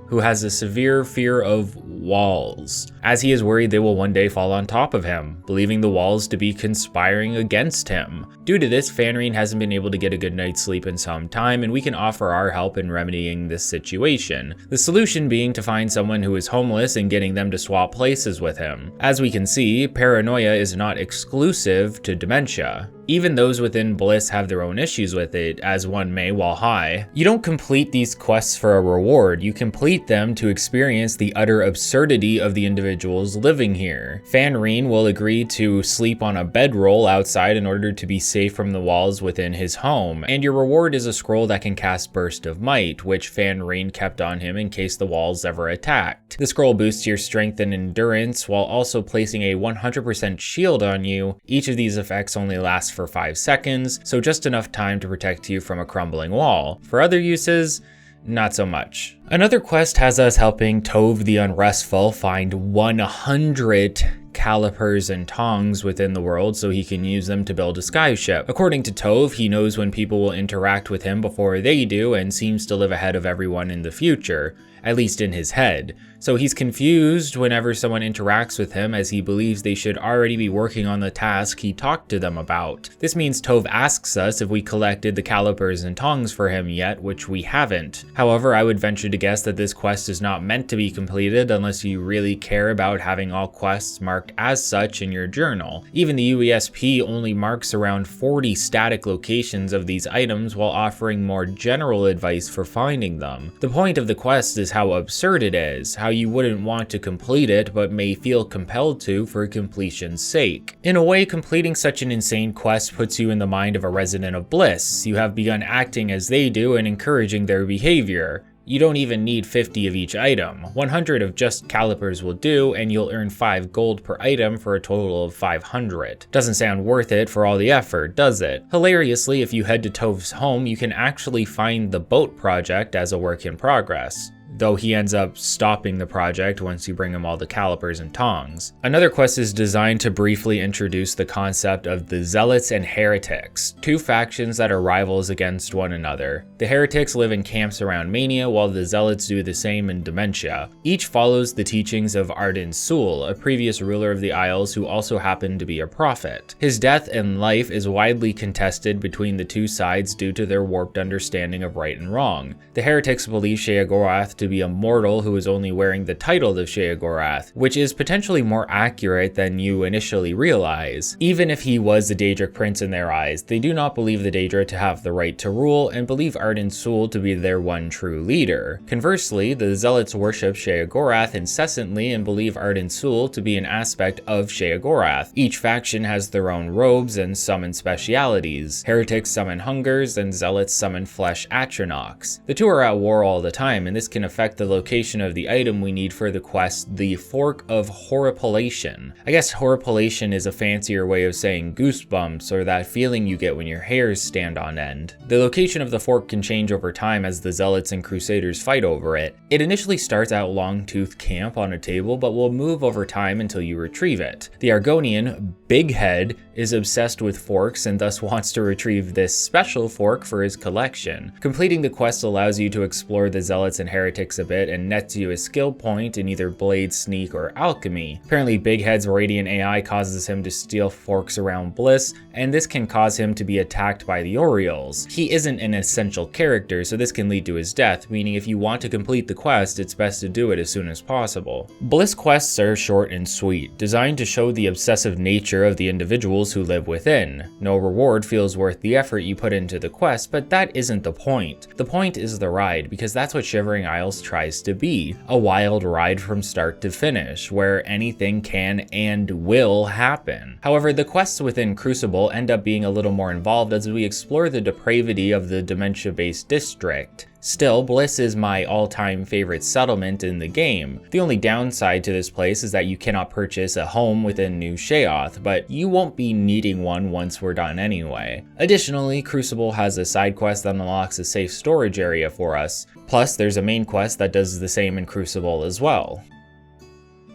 who has a severe fear of walls, as he is worried they will one day fall on top of him, believing the walls to be conspiring against him. Due to this, Fanrine hasn't been able to get a good night's sleep in some time, and we can offer our help in remedying this situation. The solution being to find someone who is homeless and getting them to swap places with him. As we can see, paranoia is not exclusive to dementia. Even those within Bliss have their own issues with it, as one may while high. You don't complete these quests for a reward, you complete them to experience the utter absurdity of the individuals living here. Fanrine will agree to sleep on a bedroll outside in order to be safe from the walls within his home, and your reward is a scroll that can cast Burst of Might, which Fanrine kept on him in case the walls ever attacked. The scroll boosts your strength and endurance while also placing a 100% shield on you. Each of these effects only lasts for 5 seconds, so just enough time to protect you from a crumbling wall. For other uses, not so much. Another quest has us helping Tove the Unrestful find 100 calipers and tongs within the world so he can use them to build a skyship. According to Tove, he knows when people will interact with him before they do and seems to live ahead of everyone in the future, at least in his head. So he's confused whenever someone interacts with him, as he believes they should already be working on the task he talked to them about. This means Tove asks us if we collected the calipers and tongs for him yet, which we haven't. However, I would venture to guess that this quest is not meant to be completed unless you really care about having all quests marked as such in your journal. Even the UESP only marks around 40 static locations of these items while offering more general advice for finding them. The point of the quest is how absurd it is, how you wouldn't want to complete it but may feel compelled to for completion's sake. In a way, completing such an insane quest puts you in the mind of a resident of Bliss. You have begun acting as they do and encouraging their behavior. You don't even need 50 of each item. 100 of just calipers will do, and you'll earn 5 gold per item for a total of 500. Doesn't sound worth it for all the effort, does it? Hilariously, if you head to Tove's home, you can actually find the boat project as a work in progress, though he ends up stopping the project once you bring him all the calipers and tongs. Another quest is designed to briefly introduce the concept of the Zealots and Heretics, two factions that are rivals against one another. The Heretics live in camps around Mania, while the Zealots do the same in Dementia. Each follows the teachings of Arden Sul, a previous ruler of the Isles who also happened to be a prophet. His death and life is widely contested between the two sides due to their warped understanding of right and wrong. The Heretics believe Sheogorath to be a mortal who is only wearing the title of Sheogorath, which is potentially more accurate than you initially realize. Even if he was the Daedric prince in their eyes, they do not believe the Daedra to have the right to rule and believe Arden Sul to be their one true leader. Conversely, the Zealots worship Sheogorath incessantly and believe Arden Sul to be an aspect of Sheogorath. Each faction has their own robes and summon specialities. Heretics summon hungers and Zealots summon flesh atronachs. The two are at war all the time, and this can affect the location of the item we need for the quest, the Fork of Horripilation. I guess Horripilation is a fancier way of saying goosebumps, or that feeling you get when your hairs stand on end. The location of the fork can change over time as the Zealots and Crusaders fight over it. It initially starts at Longtooth Camp on a table, but will move over time until you retrieve it. The Argonian, Big Head, is obsessed with forks and thus wants to retrieve this special fork for his collection. Completing the quest allows you to explore the Zealots and Heretics a bit and nets you a skill point in either blade, sneak, or alchemy. Apparently Big Head's radiant AI causes him to steal forks around Bliss, and this can cause him to be attacked by the Orioles. He isn't an essential character, so this can lead to his death, meaning if you want to complete the quest, it's best to do it as soon as possible. Bliss quests are short and sweet, designed to show the obsessive nature of the individuals who live within. No reward feels worth the effort you put into the quest, but that isn't the point. The point is the ride, because that's what Shivering Isles tries to be, a wild ride from start to finish, where anything can and will happen. However, the quests within Crucible end up being a little more involved as we explore the depravity of the dementia-based district. Still, Bliss is my all-time favorite settlement in the game. The only downside to this place is that you cannot purchase a home within New Sheogorath, but you won't be needing one once we're done anyway. Additionally, Crucible has a side quest that unlocks a safe storage area for us. Plus, there's a main quest that does the same in Crucible as well.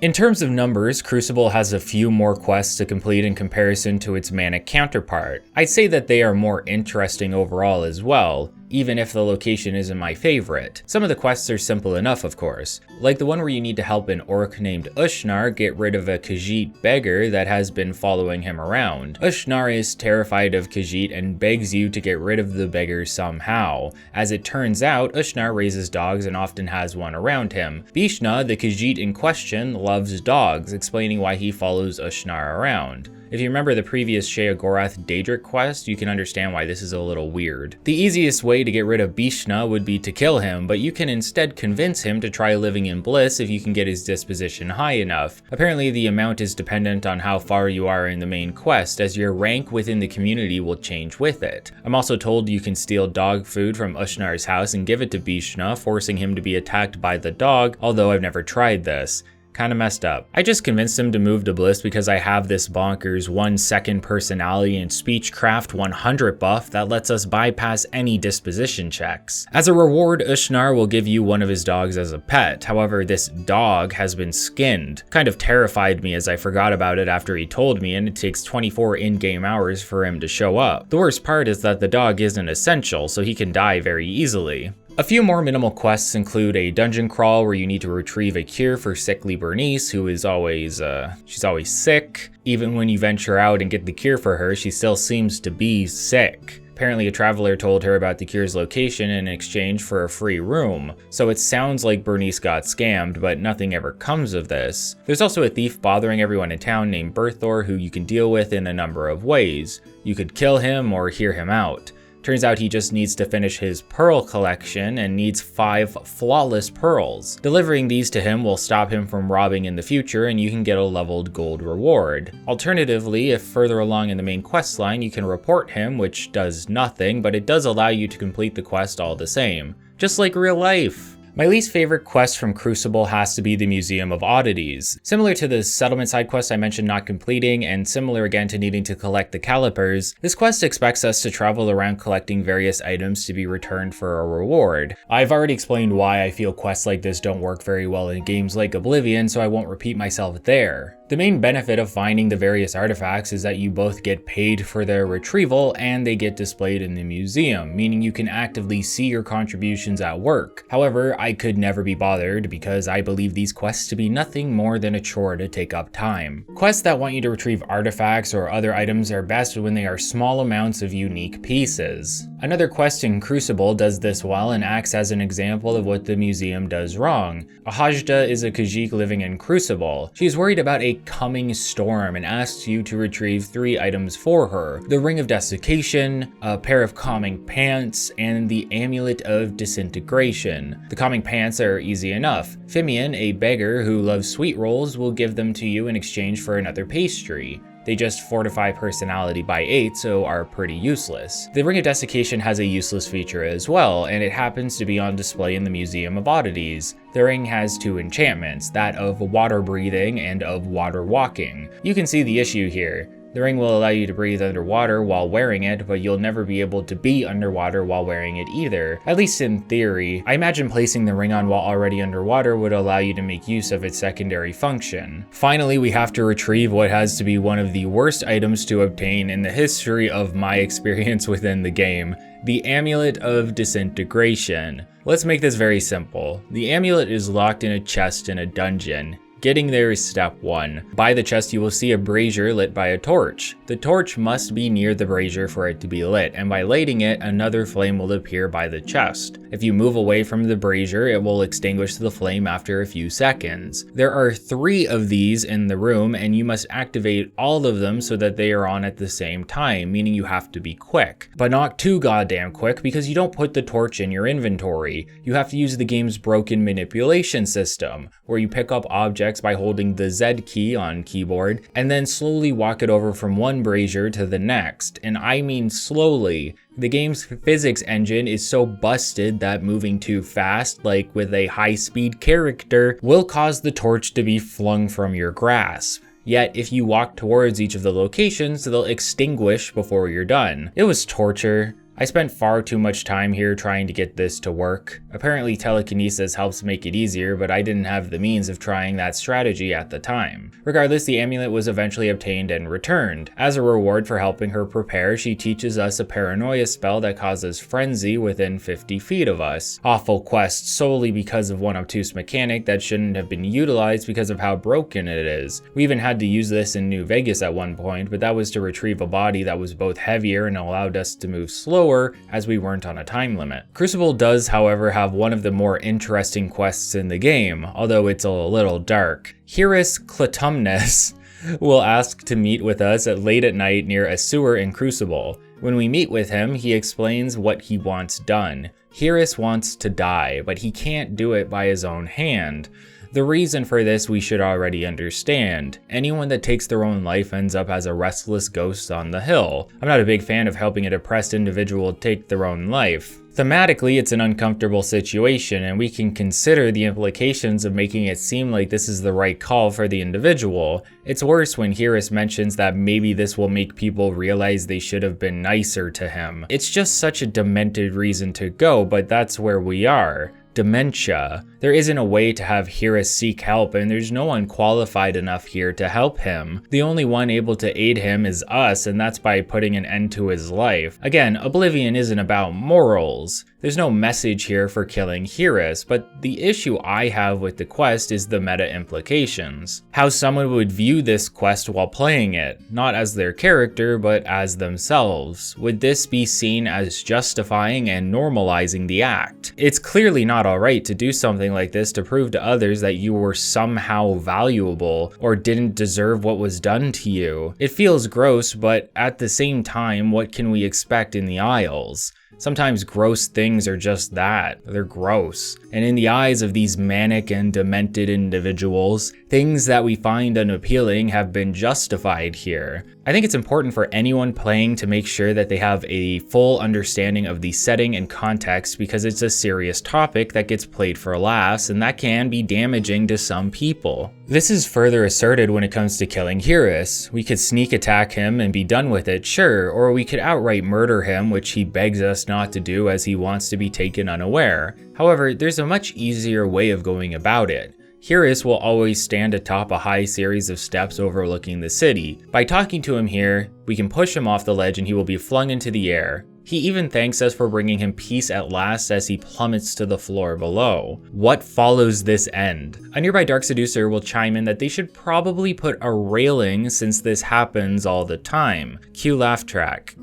In terms of numbers, Crucible has a few more quests to complete in comparison to its Manic counterpart. I'd say that they are more interesting overall as well, even if the location isn't my favorite. Some of the quests are simple enough, of course, like the one where you need to help an orc named Ushnar get rid of a Khajiit beggar that has been following him around. Ushnar is terrified of Khajiit and begs you to get rid of the beggar somehow. As it turns out, Ushnar raises dogs and often has one around him. Bishna, the Khajiit in question, loves dogs, explaining why he follows Ushnar around. If you remember the previous Sheogorath Daedric quest, you can understand why this is a little weird. The easiest way to get rid of Bishna would be to kill him, but you can instead convince him to try living in bliss if you can get his disposition high enough. Apparently the amount is dependent on how far you are in the main quest, as your rank within the community will change with it. I'm also told you can steal dog food from Ushnar's house and give it to Bishna, forcing him to be attacked by the dog, although I've never tried this. Kinda messed up. I just convinced him to move to Bliss because I have this bonkers 1-second personality and Speechcraft 100 buff that lets us bypass any disposition checks. As a reward, Ushnar will give you one of his dogs as a pet. However, this dog has been skinned. Kind of terrified me as I forgot about it after he told me, and it takes 24 in-game hours for him to show up. The worst part is that the dog isn't essential, so he can die very easily. A few more minimal quests include a dungeon crawl where you need to retrieve a cure for sickly Bernice, who is always, she's always sick. Even when you venture out and get the cure for her, she still seems to be sick. Apparently a traveler told her about the cure's location in exchange for a free room, so it sounds like Bernice got scammed, but nothing ever comes of this. There's also a thief bothering everyone in town named Berthor who you can deal with in a number of ways. You could kill him or hear him out. Turns out he just needs to finish his pearl collection and needs 5 flawless pearls. Delivering these to him will stop him from robbing in the future, and you can get a leveled gold reward. Alternatively, if further along in the main quest line, you can report him, which does nothing, but it does allow you to complete the quest all the same. Just like real life. My least favorite quest from Crucible has to be the Museum of Oddities. Similar to the settlement side quest I mentioned not completing, and similar again to needing to collect the calipers, this quest expects us to travel around collecting various items to be returned for a reward. I've already explained why I feel quests like this don't work very well in games like Oblivion, so I won't repeat myself there. The main benefit of finding the various artifacts is that you both get paid for their retrieval and they get displayed in the museum, meaning you can actively see your contributions at work. However, I could never be bothered because I believe these quests to be nothing more than a chore to take up time. Quests that want you to retrieve artifacts or other items are best when they are small amounts of unique pieces. Another quest in Crucible does this well and acts as an example of what the museum does wrong. Ahajda is a Khajiit living in Crucible. She is worried about a coming storm and asks you to retrieve 3 items for her: the Ring of Desiccation, a pair of calming pants, and the Amulet of Disintegration. The calming pants are easy enough. Fimian, a beggar who loves sweet rolls, will give them to you in exchange for another pastry. They just fortify personality by 8, so are pretty useless. The Ring of Desiccation has a useless feature as well, and it happens to be on display in the Museum of Oddities. The ring has 2 enchantments, that of water breathing and of water walking. You can see the issue here. The ring will allow you to breathe underwater while wearing it, but you'll never be able to be underwater while wearing it either, at least in theory. I imagine placing the ring on while already underwater would allow you to make use of its secondary function. Finally, we have to retrieve what has to be one of the worst items to obtain in the history of my experience within the game: the Amulet of Disintegration. Let's make this very simple. The amulet is locked in a chest in a dungeon. Getting there is step 1. By the chest you will see a brazier lit by a torch. The torch must be near the brazier for it to be lit, and by lighting it, another flame will appear by the chest. If you move away from the brazier, it will extinguish the flame after a few seconds. There are 3 of these in the room, and you must activate all of them so that they are on at the same time, meaning you have to be quick. But not too goddamn quick, because you don't put the torch in your inventory. You have to use the game's broken manipulation system, where you pick up objects objects by holding the Z key on keyboard, and then slowly walk it over from one brazier to the next, and I mean slowly. The game's physics engine is so busted that moving too fast, like with a high-speed character, will cause the torch to be flung from your grasp. Yet, if you walk towards each of the locations, they'll extinguish before you're done. It was torture. I spent far too much time here trying to get this to work. Apparently telekinesis helps make it easier, but I didn't have the means of trying that strategy at the time. Regardless, the amulet was eventually obtained and returned. As a reward for helping her prepare, she teaches us a paranoia spell that causes frenzy within 50 feet of us. Awful quest solely because of one obtuse mechanic that shouldn't have been utilized because of how broken it is. We even had to use this in New Vegas at one point, but that was to retrieve a body that was both heavier and allowed us to move slower as we weren't on a time limit. Crucible does, however, have one of the more interesting quests in the game, although it's a little dark. Hieris Clytumnus will ask to meet with us late at night near a sewer in Crucible. When we meet with him, he explains what he wants done. Hieris wants to die, but he can't do it by his own hand. The reason for this we should already understand. Anyone that takes their own life ends up as a restless ghost on the hill. I'm not a big fan of helping a depressed individual take their own life. Thematically, it's an uncomfortable situation, and we can consider the implications of making it seem like this is the right call for the individual. It's worse when Hieris mentions that maybe this will make people realize they should have been nicer to him. It's just such a demented reason to go, but that's where we are. Dementia. There isn't a way to have Hieris seek help, and there's no one qualified enough here to help him. The only one able to aid him is us, and that's by putting an end to his life. Again, Oblivion isn't about morals. There's no message here for killing Hieris, but the issue I have with the quest is the meta implications. How someone would view this quest while playing it, not as their character, but as themselves. Would this be seen as justifying and normalizing the act? It's clearly not alright to do something like this to prove to others that you were somehow valuable or didn't deserve what was done to you. It feels gross, but at the same time, what can we expect in the Isles? Sometimes gross things are just that, they're gross. And in the eyes of these manic and demented individuals, things that we find unappealing have been justified here. I think it's important for anyone playing to make sure that they have a full understanding of the setting and context, because it's a serious topic that gets played for laughs, and that can be damaging to some people. This is further asserted when it comes to killing Hieris. We could sneak attack him and be done with it, sure, or we could outright murder him, which he begs us not to do as he wants to be taken unaware. However, there's a much easier way of going about it. Hieris will always stand atop a high series of steps overlooking the city. By talking to him here, we can push him off the ledge and he will be flung into the air. He even thanks us for bringing him peace at last as he plummets to the floor below. What follows this end? A nearby Dark Seducer will chime in that they should probably put a railing since this happens all the time. Cue laugh track.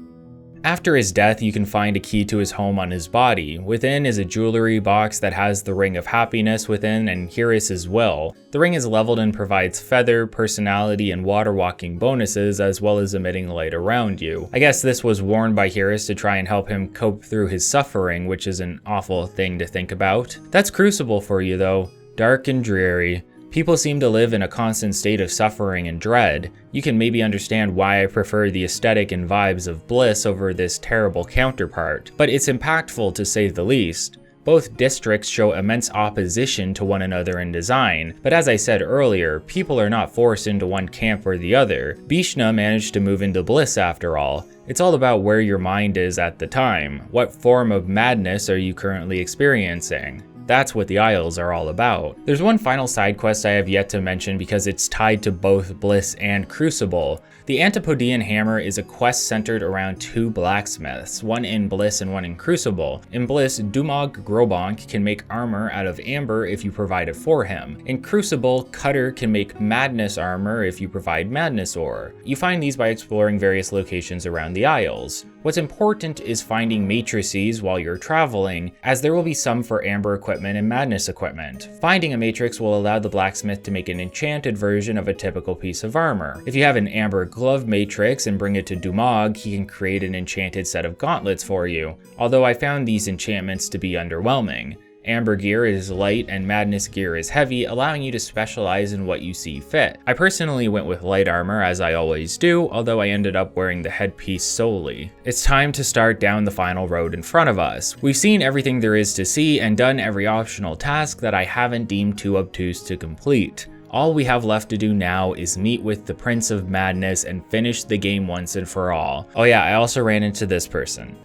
After his death, you can find a key to his home on his body. Within is a jewelry box that has the Ring of Happiness within and Hieris' will. The ring is leveled and provides feather, personality, and water walking bonuses, as well as emitting light around you. I guess this was worn by Hieris to try and help him cope through his suffering, which is an awful thing to think about. That's Crucible for you though. Dark and dreary. People seem to live in a constant state of suffering and dread. You can maybe understand why I prefer the aesthetic and vibes of Bliss over this terrible counterpart, but it's impactful to say the least. Both districts show immense opposition to one another in design, but as I said earlier, people are not forced into one camp or the other. Bishna managed to move into Bliss after all. It's all about where your mind is at the time. What form of madness are you currently experiencing? That's what the Isles are all about. There's one final side quest I have yet to mention because it's tied to both Bliss and Crucible. The Antipodean Hammer is a quest centered around two blacksmiths, one in Bliss and one in Crucible. In Bliss, Dumog Grobonk can make armor out of amber if you provide it for him. In Crucible, Cutter can make madness armor if you provide madness ore. You find these by exploring various locations around the Isles. What's important is finding matrices while you're traveling, as there will be some for amber equipment and madness equipment. Finding a matrix will allow the blacksmith to make an enchanted version of a typical piece of armor. If you have an amber glove matrix and bring it to Dumog, he can create an enchanted set of gauntlets for you, although I found these enchantments to be underwhelming. Amber gear is light and Madness gear is heavy, allowing you to specialize in what you see fit. I personally went with light armor, as I always do, although I ended up wearing the headpiece solely. It's time to start down the final road in front of us. We've seen everything there is to see and done every optional task that I haven't deemed too obtuse to complete. All we have left to do now is meet with the Prince of Madness and finish the game once and for all. Oh yeah, I also ran into this person.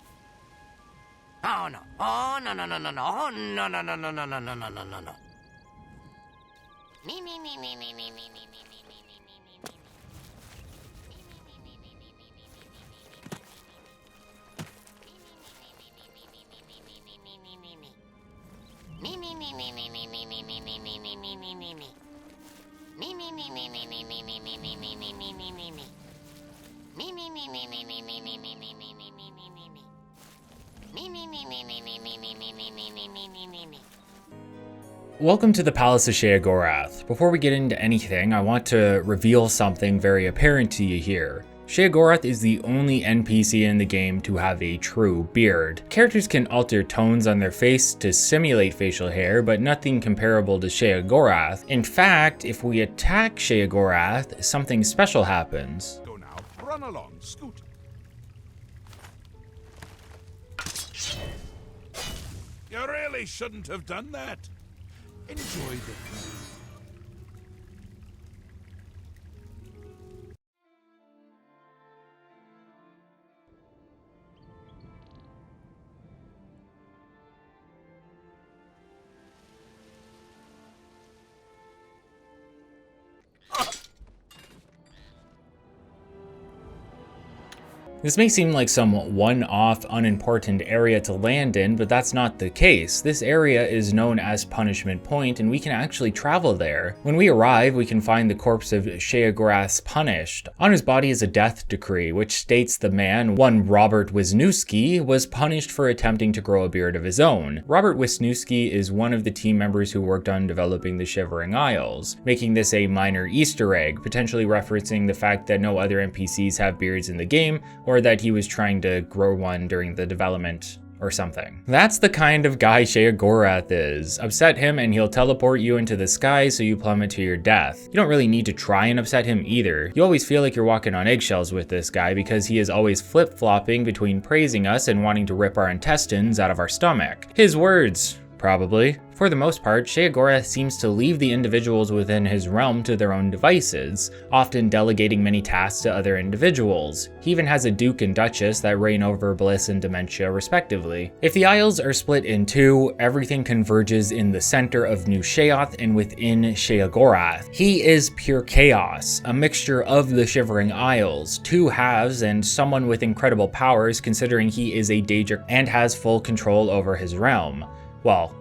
Oh no. Oh no no no no no. Oh no no no no no no no no no no no. Me. Welcome to the Palace of Sheogorath. Before we get into anything, I want to reveal something very apparent to you here. Sheogorath is the only NPC in the game to have a true beard. Characters can alter tones on their face to simulate facial hair, but nothing comparable to Sheogorath. In fact, if we attack Sheogorath, something special happens. Go now. Run along, scoot. You really shouldn't have done that. Enjoy the view. This may seem like some one-off, unimportant area to land in, but that's not the case. This area is known as Punishment Point, and we can actually travel there. When we arrive, we can find the corpse of Sheogorath's Punished. On his body is a death decree, which states the man, one Robert Wisniewski, was punished for attempting to grow a beard of his own. Robert Wisniewski is one of the team members who worked on developing the Shivering Isles, making this a minor Easter egg, potentially referencing the fact that no other NPCs have beards in the game, or that he was trying to grow one during the development or something. That's the kind of guy Sheogorath is. Upset him and he'll teleport you into the sky so you plummet to your death. You don't really need to try and upset him either. You always feel like you're walking on eggshells with this guy because he is always flip-flopping between praising us and wanting to rip our intestines out of our stomach. His words, probably. For the most part, Sheogorath seems to leave the individuals within his realm to their own devices, often delegating many tasks to other individuals. He even has a Duke and Duchess that reign over Bliss and Dementia respectively. If the Isles are split in two, everything converges in the center of New Sheoth and within Sheogorath. He is pure chaos, a mixture of the Shivering Isles, two halves and someone with incredible powers considering he is a Daedric and has full control over his realm. Well,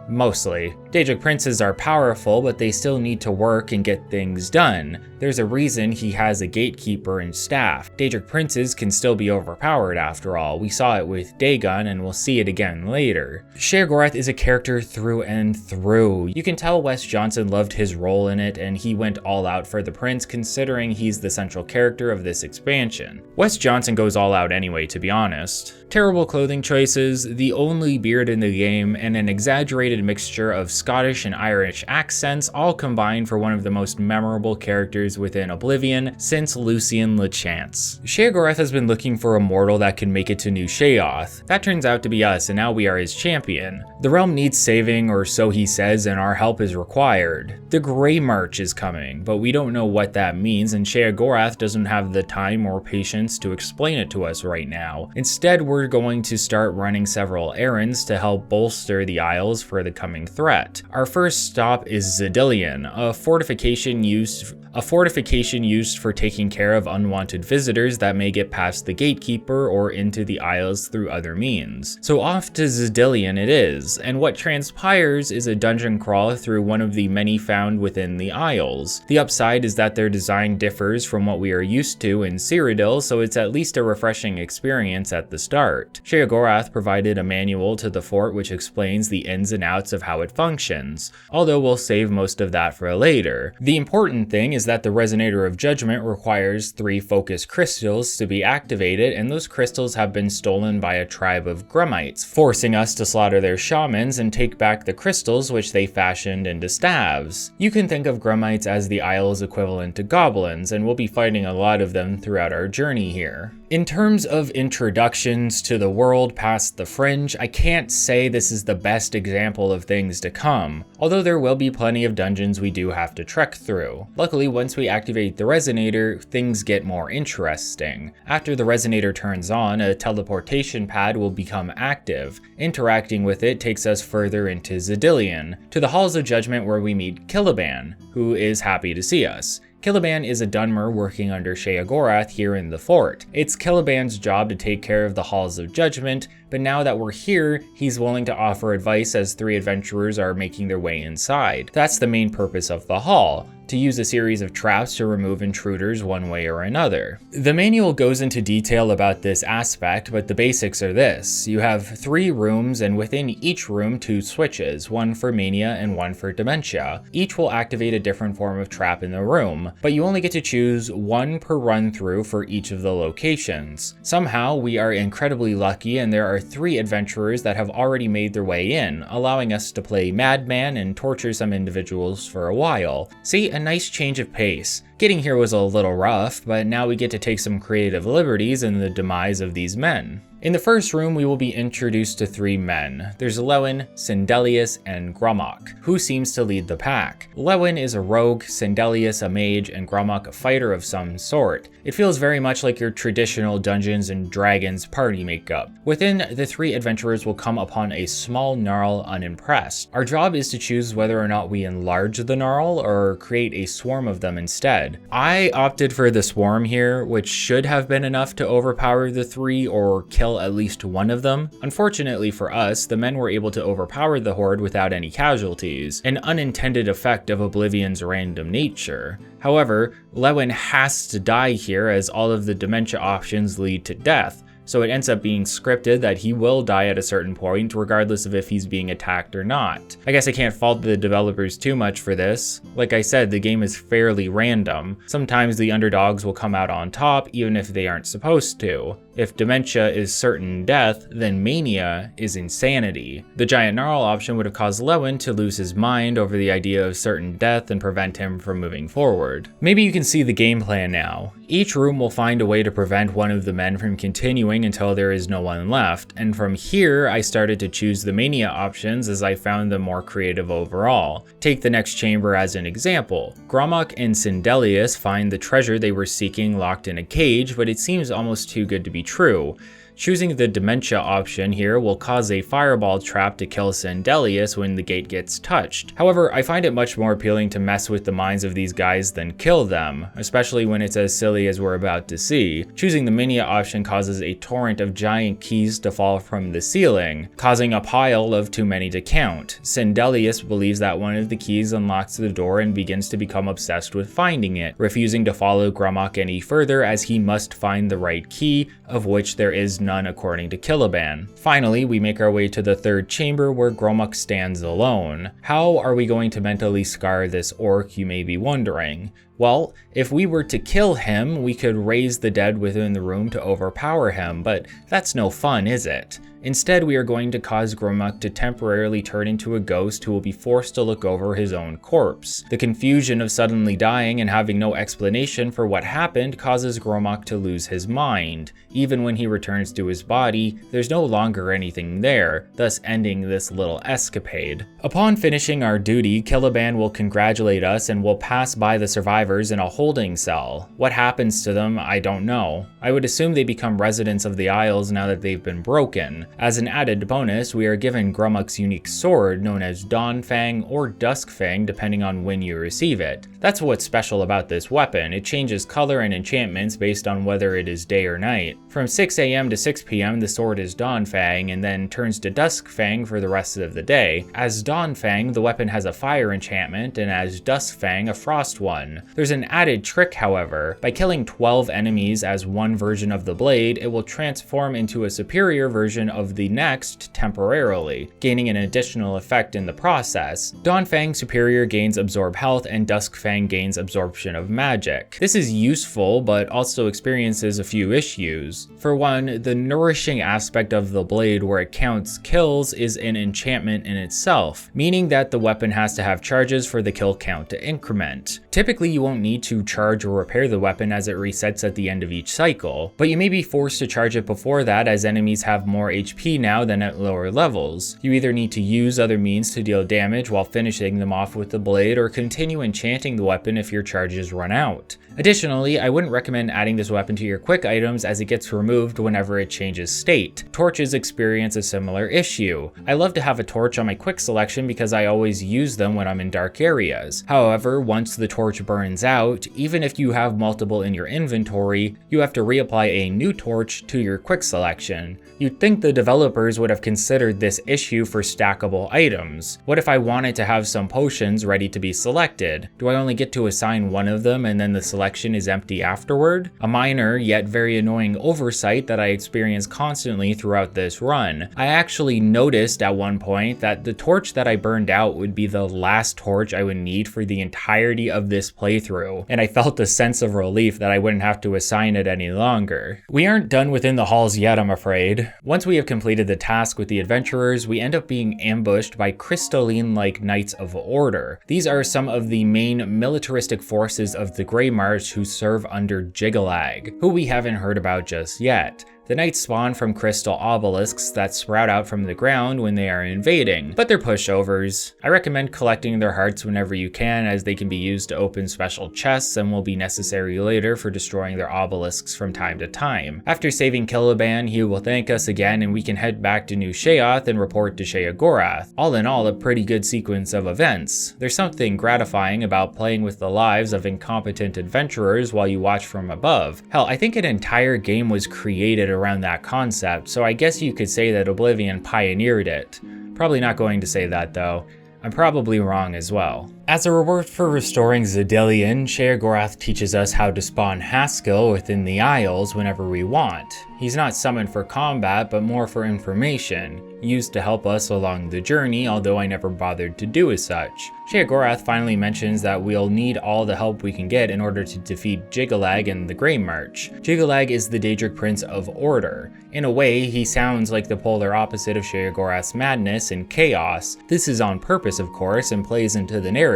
mostly. Daedric princes are powerful, but they still need to work and get things done. There's a reason he has a gatekeeper and staff. Daedric princes can still be overpowered after all. We saw it with Dagon and we'll see it again later. Sheogorath is a character through and through. You can tell Wes Johnson loved his role in it and he went all out for the prince considering he's the central character of this expansion. Wes Johnson goes all out anyway, to be honest. Terrible clothing choices, the only beard in the game, and an exaggerated mixture of Scottish and Irish accents all combined for one of the most memorable characters within Oblivion since Lucien Lechance. Sheogorath has been looking for a mortal that can make it to New Sheoth. That turns out to be us, and now we are his champion. The realm needs saving, or so he says, and our help is required. The Grey March is coming, but we don't know what that means, and Sheogorath doesn't have the time or patience to explain it to us right now. Instead, we're going to start running several errands to help bolster the Isles for the coming threat. Our first stop is Xedilian, a fortification used for taking care of unwanted visitors that may get past the gatekeeper or into the Isles through other means. So off to Xedilian it is, and what transpires is a dungeon crawl through one of the many found within the Isles. The upside is that their design differs from what we are used to in Cyrodiil, so it's at least a refreshing experience at the start. Sheogorath provided a manual to the fort which explains the ins and outs of how it functions, although we'll save most of that for later. The important thing is is that the Resonator of Judgment requires 3 focus crystals to be activated, and those crystals have been stolen by a tribe of Grummites, forcing us to slaughter their shamans and take back the crystals which they fashioned into staves. You can think of Grummites as the Isle's equivalent to goblins, and we'll be fighting a lot of them throughout our journey here. In terms of introductions to the world past the Fringe, I can't say this is the best example of things to come, although there will be plenty of dungeons we do have to trek through. Luckily, once we activate the Resonator, things get more interesting. After the Resonator turns on, a teleportation pad will become active. Interacting with it takes us further into Xedilian, to the Halls of Judgment where we meet Caliban, who is happy to see us. Caliban is a Dunmer working under Sheogorath here in the fort. It's Caliban's job to take care of the Halls of Judgment, but now that we're here, he's willing to offer advice as 3 adventurers are making their way inside. That's the main purpose of the hall, to use a series of traps to remove intruders one way or another. The manual goes into detail about this aspect, but the basics are this. You have 3 rooms, and within each room 2 switches, one for mania and one for dementia. Each will activate a different form of trap in the room, but you only get to choose 1 per run through for each of the locations. Somehow, we are incredibly lucky, and there are 3 adventurers that have already made their way in, allowing us to play Madman and torture some individuals for a while. See, a nice change of pace. Getting here was a little rough, but now we get to take some creative liberties in the demise of these men. In the first room, we will be introduced to 3 men. There's Leyawiin, Sindelius, and Grummock, who seems to lead the pack. Leyawiin is a rogue, Sindelius a mage, and Grummock a fighter of some sort. It feels very much like your traditional Dungeons and Dragons party makeup. Within, the 3 adventurers will come upon a small gnarl unimpressed. Our job is to choose whether or not we enlarge the gnarl or create a swarm of them instead. I opted for the swarm here, which should have been enough to overpower the 3 or kill at least one of them. Unfortunately for us, the men were able to overpower the horde without any casualties, an unintended effect of Oblivion's random nature. However, Leyawiin has to die here as all of the dementia options lead to death, so it ends up being scripted that he will die at a certain point regardless of if he's being attacked or not. I guess I can't fault the developers too much for this. Like I said, the game is fairly random. Sometimes the underdogs will come out on top even if they aren't supposed to. If dementia is certain death, then mania is insanity. The giant gnarl option would have caused Leyawiin to lose his mind over the idea of certain death and prevent him from moving forward. Maybe you can see the game plan now. Each room will find a way to prevent one of the men from continuing until there is no one left, and from here I started to choose the mania options as I found them more creative overall. Take the next chamber as an example. Grummock and Sindelius find the treasure they were seeking locked in a cage, but it seems almost too good to be true. Choosing the dementia option here will cause a fireball trap to kill Sindelius when the gate gets touched. However, I find it much more appealing to mess with the minds of these guys than kill them, especially when it's as silly as we're about to see. Choosing the mania option causes a torrent of giant keys to fall from the ceiling, causing a pile of too many to count. Sindelius believes that one of the keys unlocks the door and begins to become obsessed with finding it, refusing to follow Grummock any further as he must find the right key, of which there is none according to Caliban. Finally, we make our way to the 3rd chamber where Grummock stands alone. How are we going to mentally scar this orc, you may be wondering? Well, if we were to kill him, we could raise the dead within the room to overpower him, but that's no fun, is it? Instead, we are going to cause Grummock to temporarily turn into a ghost who will be forced to look over his own corpse. The confusion of suddenly dying and having no explanation for what happened causes Grummock to lose his mind. Even when he returns to his body, there's no longer anything there, thus ending this little escapade. Upon finishing our duty, Caliban will congratulate us and will pass by the survivors in a holding cell. What happens to them, I don't know. I would assume they become residents of the Isles now that they've been broken. As an added bonus, we are given Grummock's unique sword known as Dawnfang or Duskfang depending on when you receive it. That's what's special about this weapon. It changes color and enchantments based on whether it is day or night. From 6 AM to 6 PM, the sword is Dawnfang and then turns to Duskfang for the rest of the day. As Dawnfang, the weapon has a fire enchantment, and as Duskfang, a frost one. There's an added trick, however. By killing 12 enemies as one version of the blade, it will transform into a superior version of the next temporarily, gaining an additional effect in the process. Dawnfang Superior gains Absorb Health, and Duskfang gains Absorption of Magic. This is useful, but also experiences a few issues. For one, the nourishing aspect of the blade where it counts kills is an enchantment in itself, meaning that the weapon has to have charges for the kill count to increment. Typically, you won't need to charge or repair the weapon as it resets at the end of each cycle, but you may be forced to charge it before that as enemies have more HP now than at lower levels. You either need to use other means to deal damage while finishing them off with the blade, or continue enchanting the weapon if your charges run out. Additionally, I wouldn't recommend adding this weapon to your quick items as it gets removed whenever it changes state. Torches experience a similar issue. I love to have a torch on my quick selection because I always use them when I'm in dark areas. However, once the torch burns out, even if you have multiple in your inventory, you have to reapply a new torch to your quick selection. You'd think the developers would have considered this issue for stackable items. What if I wanted to have some potions ready to be selected? Do I only get to assign one of them and then the selection is empty afterward? A minor yet very annoying oversight that I experience constantly throughout this run. I actually noticed at one point that the torch that I burned out would be the last torch I would need for the entirety of this playthrough, and I felt a sense of relief that I wouldn't have to assign it any longer. We aren't done within the halls yet, I'm afraid. Once we have completed the task with the adventurers, we end up being ambushed by crystalline-like Knights of Order. These are some of the main militaristic forces of the Grey March who serve under Jyggalag, who we haven't heard about just yet. The knights spawn from crystal obelisks that sprout out from the ground when they are invading, but they're pushovers. I recommend collecting their hearts whenever you can, as they can be used to open special chests and will be necessary later for destroying their obelisks from time to time. After saving Caliban, he will thank us again and we can head back to New Sheoth and report to Sheogorath. All in all, a pretty good sequence of events. There's something gratifying about playing with the lives of incompetent adventurers while you watch from above. Hell, I think an entire game was created around that concept, so I guess you could say that Oblivion pioneered it. Probably not going to say that though. I'm probably wrong as well. As a reward for restoring Xedilian, Sheogorath teaches us how to spawn Haskell within the Isles whenever we want. He's not summoned for combat, but more for information, used to help us along the journey, although I never bothered to do as such. Sheogorath finally mentions that we'll need all the help we can get in order to defeat Jyggalag and the Grey March. Jyggalag is the Daedric Prince of Order. In a way, he sounds like the polar opposite of Sheogorath's madness and chaos. This is on purpose, of course, and plays into the narrative.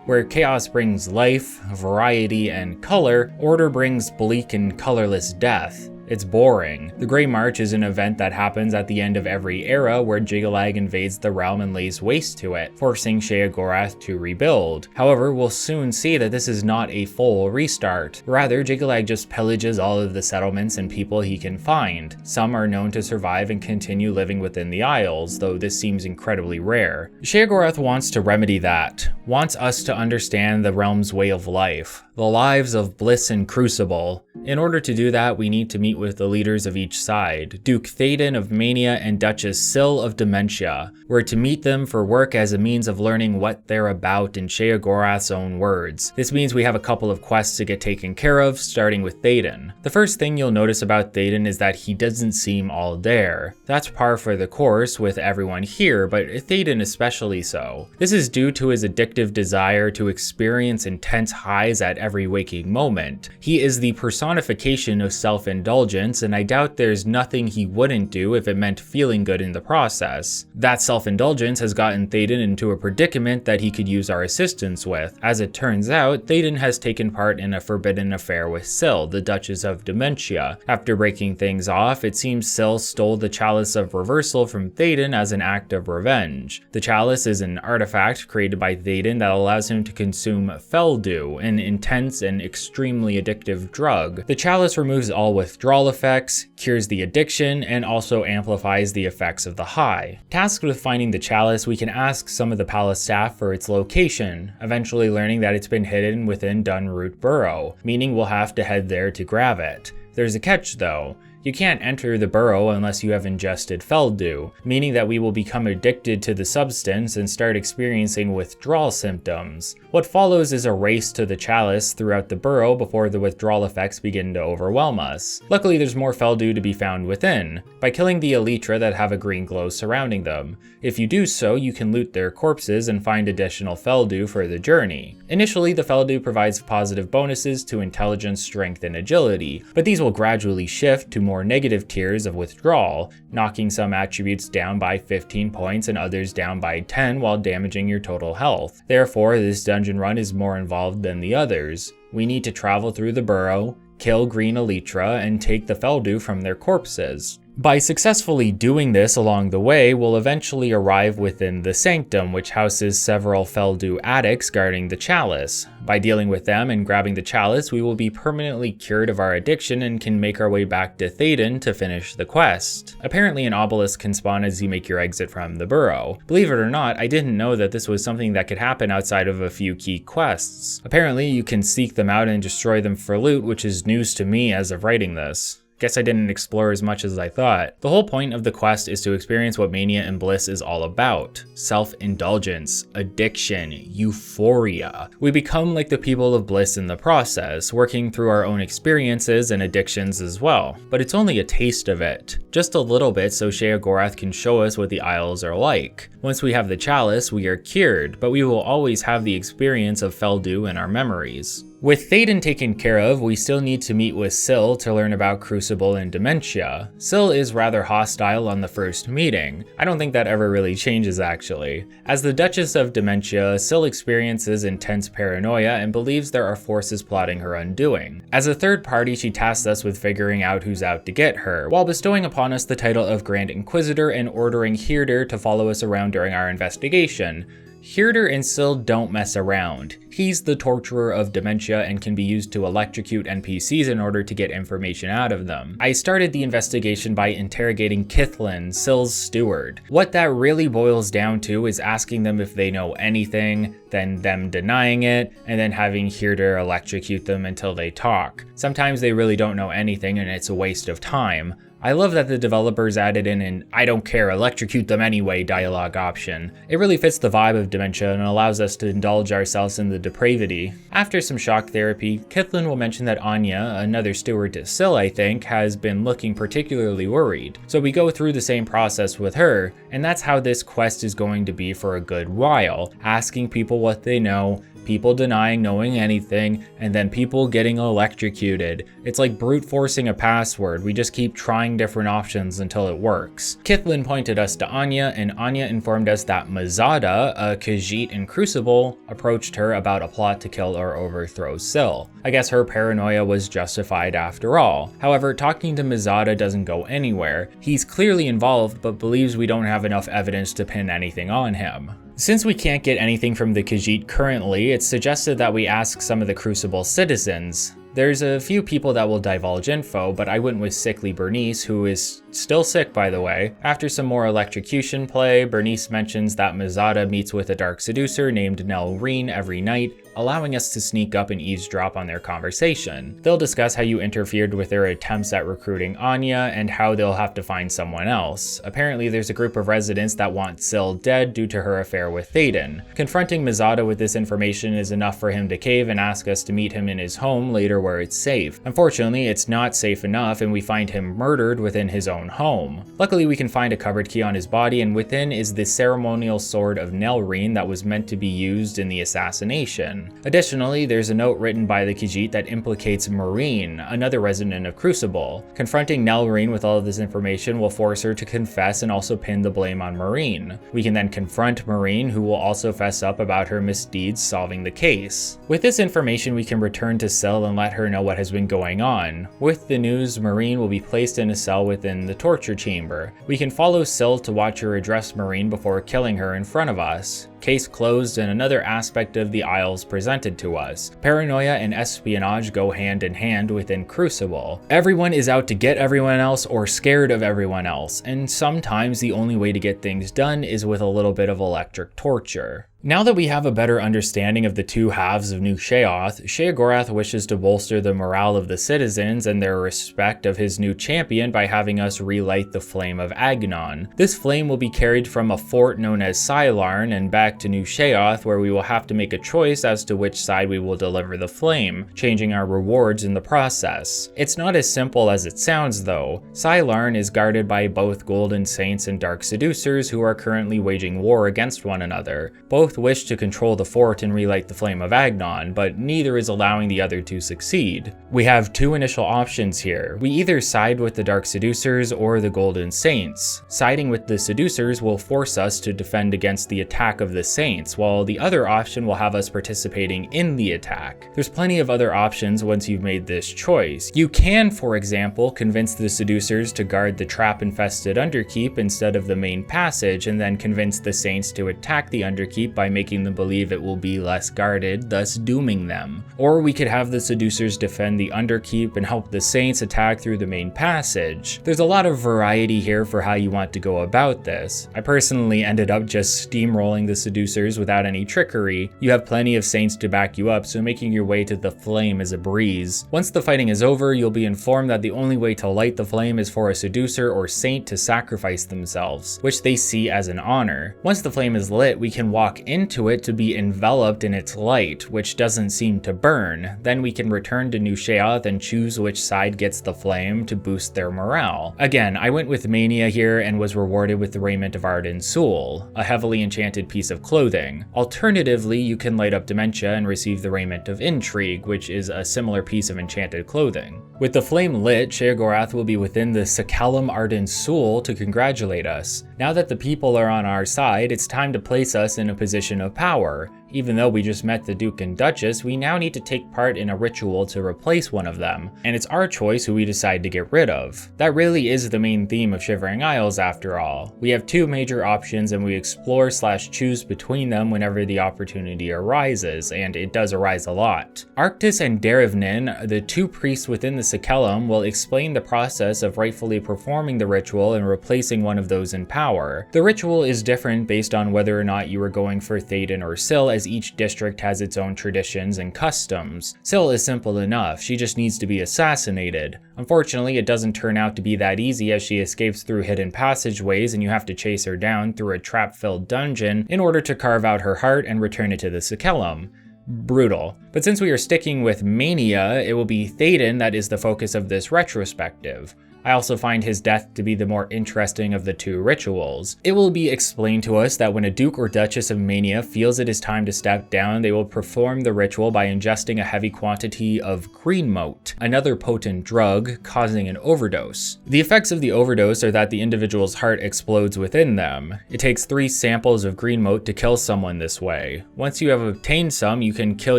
Where chaos brings life, variety, and color, order brings bleak and colorless death. It's boring. The Grey March is an event that happens at the end of every era where Jyggalag invades the realm and lays waste to it, forcing Sheogorath to rebuild. However, we'll soon see that this is not a full restart. Rather, Jyggalag just pillages all of the settlements and people he can find. Some are known to survive and continue living within the Isles, though this seems incredibly rare. Sheogorath wants to remedy that, wants us to understand the realm's way of life, the lives of Bliss and Crucible. In order to do that, we need to meet with the leaders of each side, Duke Théoden of Mania and Duchess Syl of Dementia. We're to meet them for work as a means of learning what they're about in Sheogorath's own words. This means we have a couple of quests to get taken care of, starting with Théoden. The first thing you'll notice about Théoden is that he doesn't seem all there. That's par for the course with everyone here, but Théoden especially so. This is due to his addictive desire to experience intense highs at every waking moment. He is the personification of self-indulgence, and I doubt there's nothing he wouldn't do if it meant feeling good in the process. That self-indulgence has gotten Théoden into a predicament that he could use our assistance with. As it turns out, Théoden has taken part in a forbidden affair with Syl, the Duchess of Dementia. After breaking things off, it seems Syl stole the Chalice of Reversal from Théoden as an act of revenge. The Chalice is an artifact created by Théoden that allows him to consume Feldew, an intense and extremely addictive drug. The Chalice removes all withdrawal effects, cures the addiction, and also amplifies the effects of the high. Tasked with finding the Chalice, we can ask some of the palace staff for its location, eventually learning that it's been hidden within Dunroot Burrow, meaning we'll have to head there to grab it. There's a catch though. You can't enter the burrow unless you have ingested Feldew, meaning that we will become addicted to the substance and start experiencing withdrawal symptoms. What follows is a race to the chalice throughout the burrow before the withdrawal effects begin to overwhelm us. Luckily, there's more Feldew to be found within, by killing the elytra that have a green glow surrounding them. If you do so, you can loot their corpses and find additional Feldew for the journey. Initially, the Feldew provides positive bonuses to intelligence, strength, and agility, but these will gradually shift to more negative tiers of withdrawal, knocking some attributes down by 15 points and others down by 10 while damaging your total health. Therefore, this dungeon run is more involved than the others. We need to travel through the burrow, kill green elytra, and take the Feldew from their corpses. By successfully doing this along the way, we'll eventually arrive within the Sanctum, which houses several Feldew addicts guarding the chalice. By dealing with them and grabbing the chalice, we will be permanently cured of our addiction and can make our way back to Theoden to finish the quest. Apparently an obelisk can spawn as you make your exit from the burrow. Believe it or not, I didn't know that this was something that could happen outside of a few key quests. Apparently you can seek them out and destroy them for loot, which is news to me as of writing this. Guess I didn't explore as much as I thought. The whole point of the quest is to experience what mania and bliss is all about. Self-indulgence, addiction, euphoria. We become like the people of bliss in the process, working through our own experiences and addictions as well. But it's only a taste of it. Just a little bit so Sheogorath can show us what the Isles are like. Once we have the chalice, we are cured, but we will always have the experience of Feldew in our memories. With Theoden taken care of, we still need to meet with Syl to learn about Crucible and Dementia. Syl is rather hostile on the first meeting. I don't think that ever really changes actually. As the Duchess of Dementia, Syl experiences intense paranoia and believes there are forces plotting her undoing. As a third party, she tasks us with figuring out who's out to get her, while bestowing upon us the title of Grand Inquisitor and ordering Hirdir to follow us around during our investigation. Hirdir and Syl don't mess around. He's the torturer of dementia and can be used to electrocute NPCs in order to get information out of them. I started the investigation by interrogating Kithlin, Syl's steward. What that really boils down to is asking them if they know anything, then them denying it, and then having Hirdir electrocute them until they talk. Sometimes they really don't know anything and it's a waste of time. I love that the developers added in an "I don't care, electrocute them anyway" dialogue option. It really fits the vibe of dementia and allows us to indulge ourselves in the depravity. After some shock therapy, Kithlin will mention that Anya, another steward to Syl I think, has been looking particularly worried. So we go through the same process with her, and that's how this quest is going to be for a good while, asking people what they know, people denying knowing anything, and then people getting electrocuted. It's like brute forcing a password. We just keep trying different options until it works. Kithlin pointed us to Anya, and Anya informed us that Mazada, a Khajiit in Crucible, approached her about a plot to kill or overthrow Syl. I guess her paranoia was justified after all. However, talking to Mazada doesn't go anywhere. He's clearly involved, but believes we don't have enough evidence to pin anything on him. Since we can't get anything from the Khajiit currently, it's suggested that we ask some of the Crucible citizens. There's a few people that will divulge info, but I went with sickly Bernice, who is still sick by the way. After some more electrocution play, Bernice mentions that Mazada meets with a dark seducer named Leyawiin every night, allowing us to sneak up and eavesdrop on their conversation. They'll discuss how you interfered with their attempts at recruiting Anya and how they'll have to find someone else. Apparently there's a group of residents that want Syl dead due to her affair with Theoden. Confronting Mazada with this information is enough for him to cave and ask us to meet him in his home later where it's safe. Unfortunately, it's not safe enough and we find him murdered within his own home. Luckily, we can find a cupboard key on his body, and within is the ceremonial sword of Leyawiin that was meant to be used in the assassination. Additionally, there's a note written by the Khajiit that implicates Mehreen, another resident of Crucible. Confronting Leyawiin with all of this information will force her to confess and also pin the blame on Mehreen. We can then confront Mehreen, who will also fess up about her misdeeds solving the case. With this information, we can return to Syl and let her know what has been going on. With the news, Mehreen will be placed in a cell within the torture chamber. We can follow Syl to watch her address Mehreen before killing her in front of us. Case closed, and another aspect of the Isles presented to us. Paranoia and espionage go hand in hand within Crucible. Everyone is out to get everyone else or scared of everyone else, and sometimes the only way to get things done is with a little bit of electric torture. Now that we have a better understanding of the two halves of New Sheoth, Sheogorath wishes to bolster the morale of the citizens and their respect of his new champion by having us relight the Flame of Agnon. This flame will be carried from a fort known as Sylarn and back to New Sheoth, where we will have to make a choice as to which side we will deliver the flame, changing our rewards in the process. It's not as simple as it sounds though. Sylarn is guarded by both Golden Saints and Dark Seducers who are currently waging war against one another. Both wish to control the fort and relight the Flame of Agnon, but neither is allowing the other to succeed. We have two initial options here. We either side with the Dark Seducers or the Golden Saints. Siding with the Seducers will force us to defend against the attack of the Saints, while the other option will have us participating in the attack. There's plenty of other options once you've made this choice. You can, for example, convince the Seducers to guard the trap-infested Underkeep instead of the main passage, and then convince the Saints to attack the Underkeep by making them believe it will be less guarded, thus dooming them. Or we could have the Seducers defend the Underkeep and help the Saints attack through the main passage. There's a lot of variety here for how you want to go about this. I personally ended up just steamrolling the Seducers without any trickery. You have plenty of Saints to back you up, so making your way to the flame is a breeze. Once the fighting is over, you'll be informed that the only way to light the flame is for a Seducer or Saint to sacrifice themselves, which they see as an honor. Once the flame is lit, we can walk into it to be enveloped in its light, which doesn't seem to burn. Then we can return to New Sheoth and choose which side gets the flame to boost their morale. Again, I went with Mania here and was rewarded with the Raiment of Arden Soul, a heavily enchanted piece of clothing. Alternatively, you can light up Dementia and receive the Raiment of Intrigue, which is a similar piece of enchanted clothing. With the flame lit, Sheogorath will be within the Sakellum Arden Soul to congratulate us. Now that the people are on our side, it's time to place us in a position of power. Even though we just met the Duke and Duchess, we now need to take part in a ritual to replace one of them, and it's our choice who we decide to get rid of. That really is the main theme of Shivering Isles after all. We have two major options and we explore/choose between them whenever the opportunity arises, and it does arise a lot. Arctis and Derivnin, the two priests within the Sakellum, will explain the process of rightfully performing the ritual and replacing one of those in power. The ritual is different based on whether or not you are going for Theoden or Syl, as each district has its own traditions and customs. Syl is simple enough, she just needs to be assassinated. Unfortunately, it doesn't turn out to be that easy as she escapes through hidden passageways and you have to chase her down through a trap-filled dungeon in order to carve out her heart and return it to the Sakellum. Brutal. But since we are sticking with Mania, it will be Theoden that is the focus of this retrospective. I also find his death to be the more interesting of the two rituals. It will be explained to us that when a Duke or Duchess of Mania feels it is time to step down, they will perform the ritual by ingesting a heavy quantity of green mote, another potent drug, causing an overdose. The effects of the overdose are that the individual's heart explodes within them. It takes 3 samples of green mote to kill someone this way. Once you have obtained some, you can kill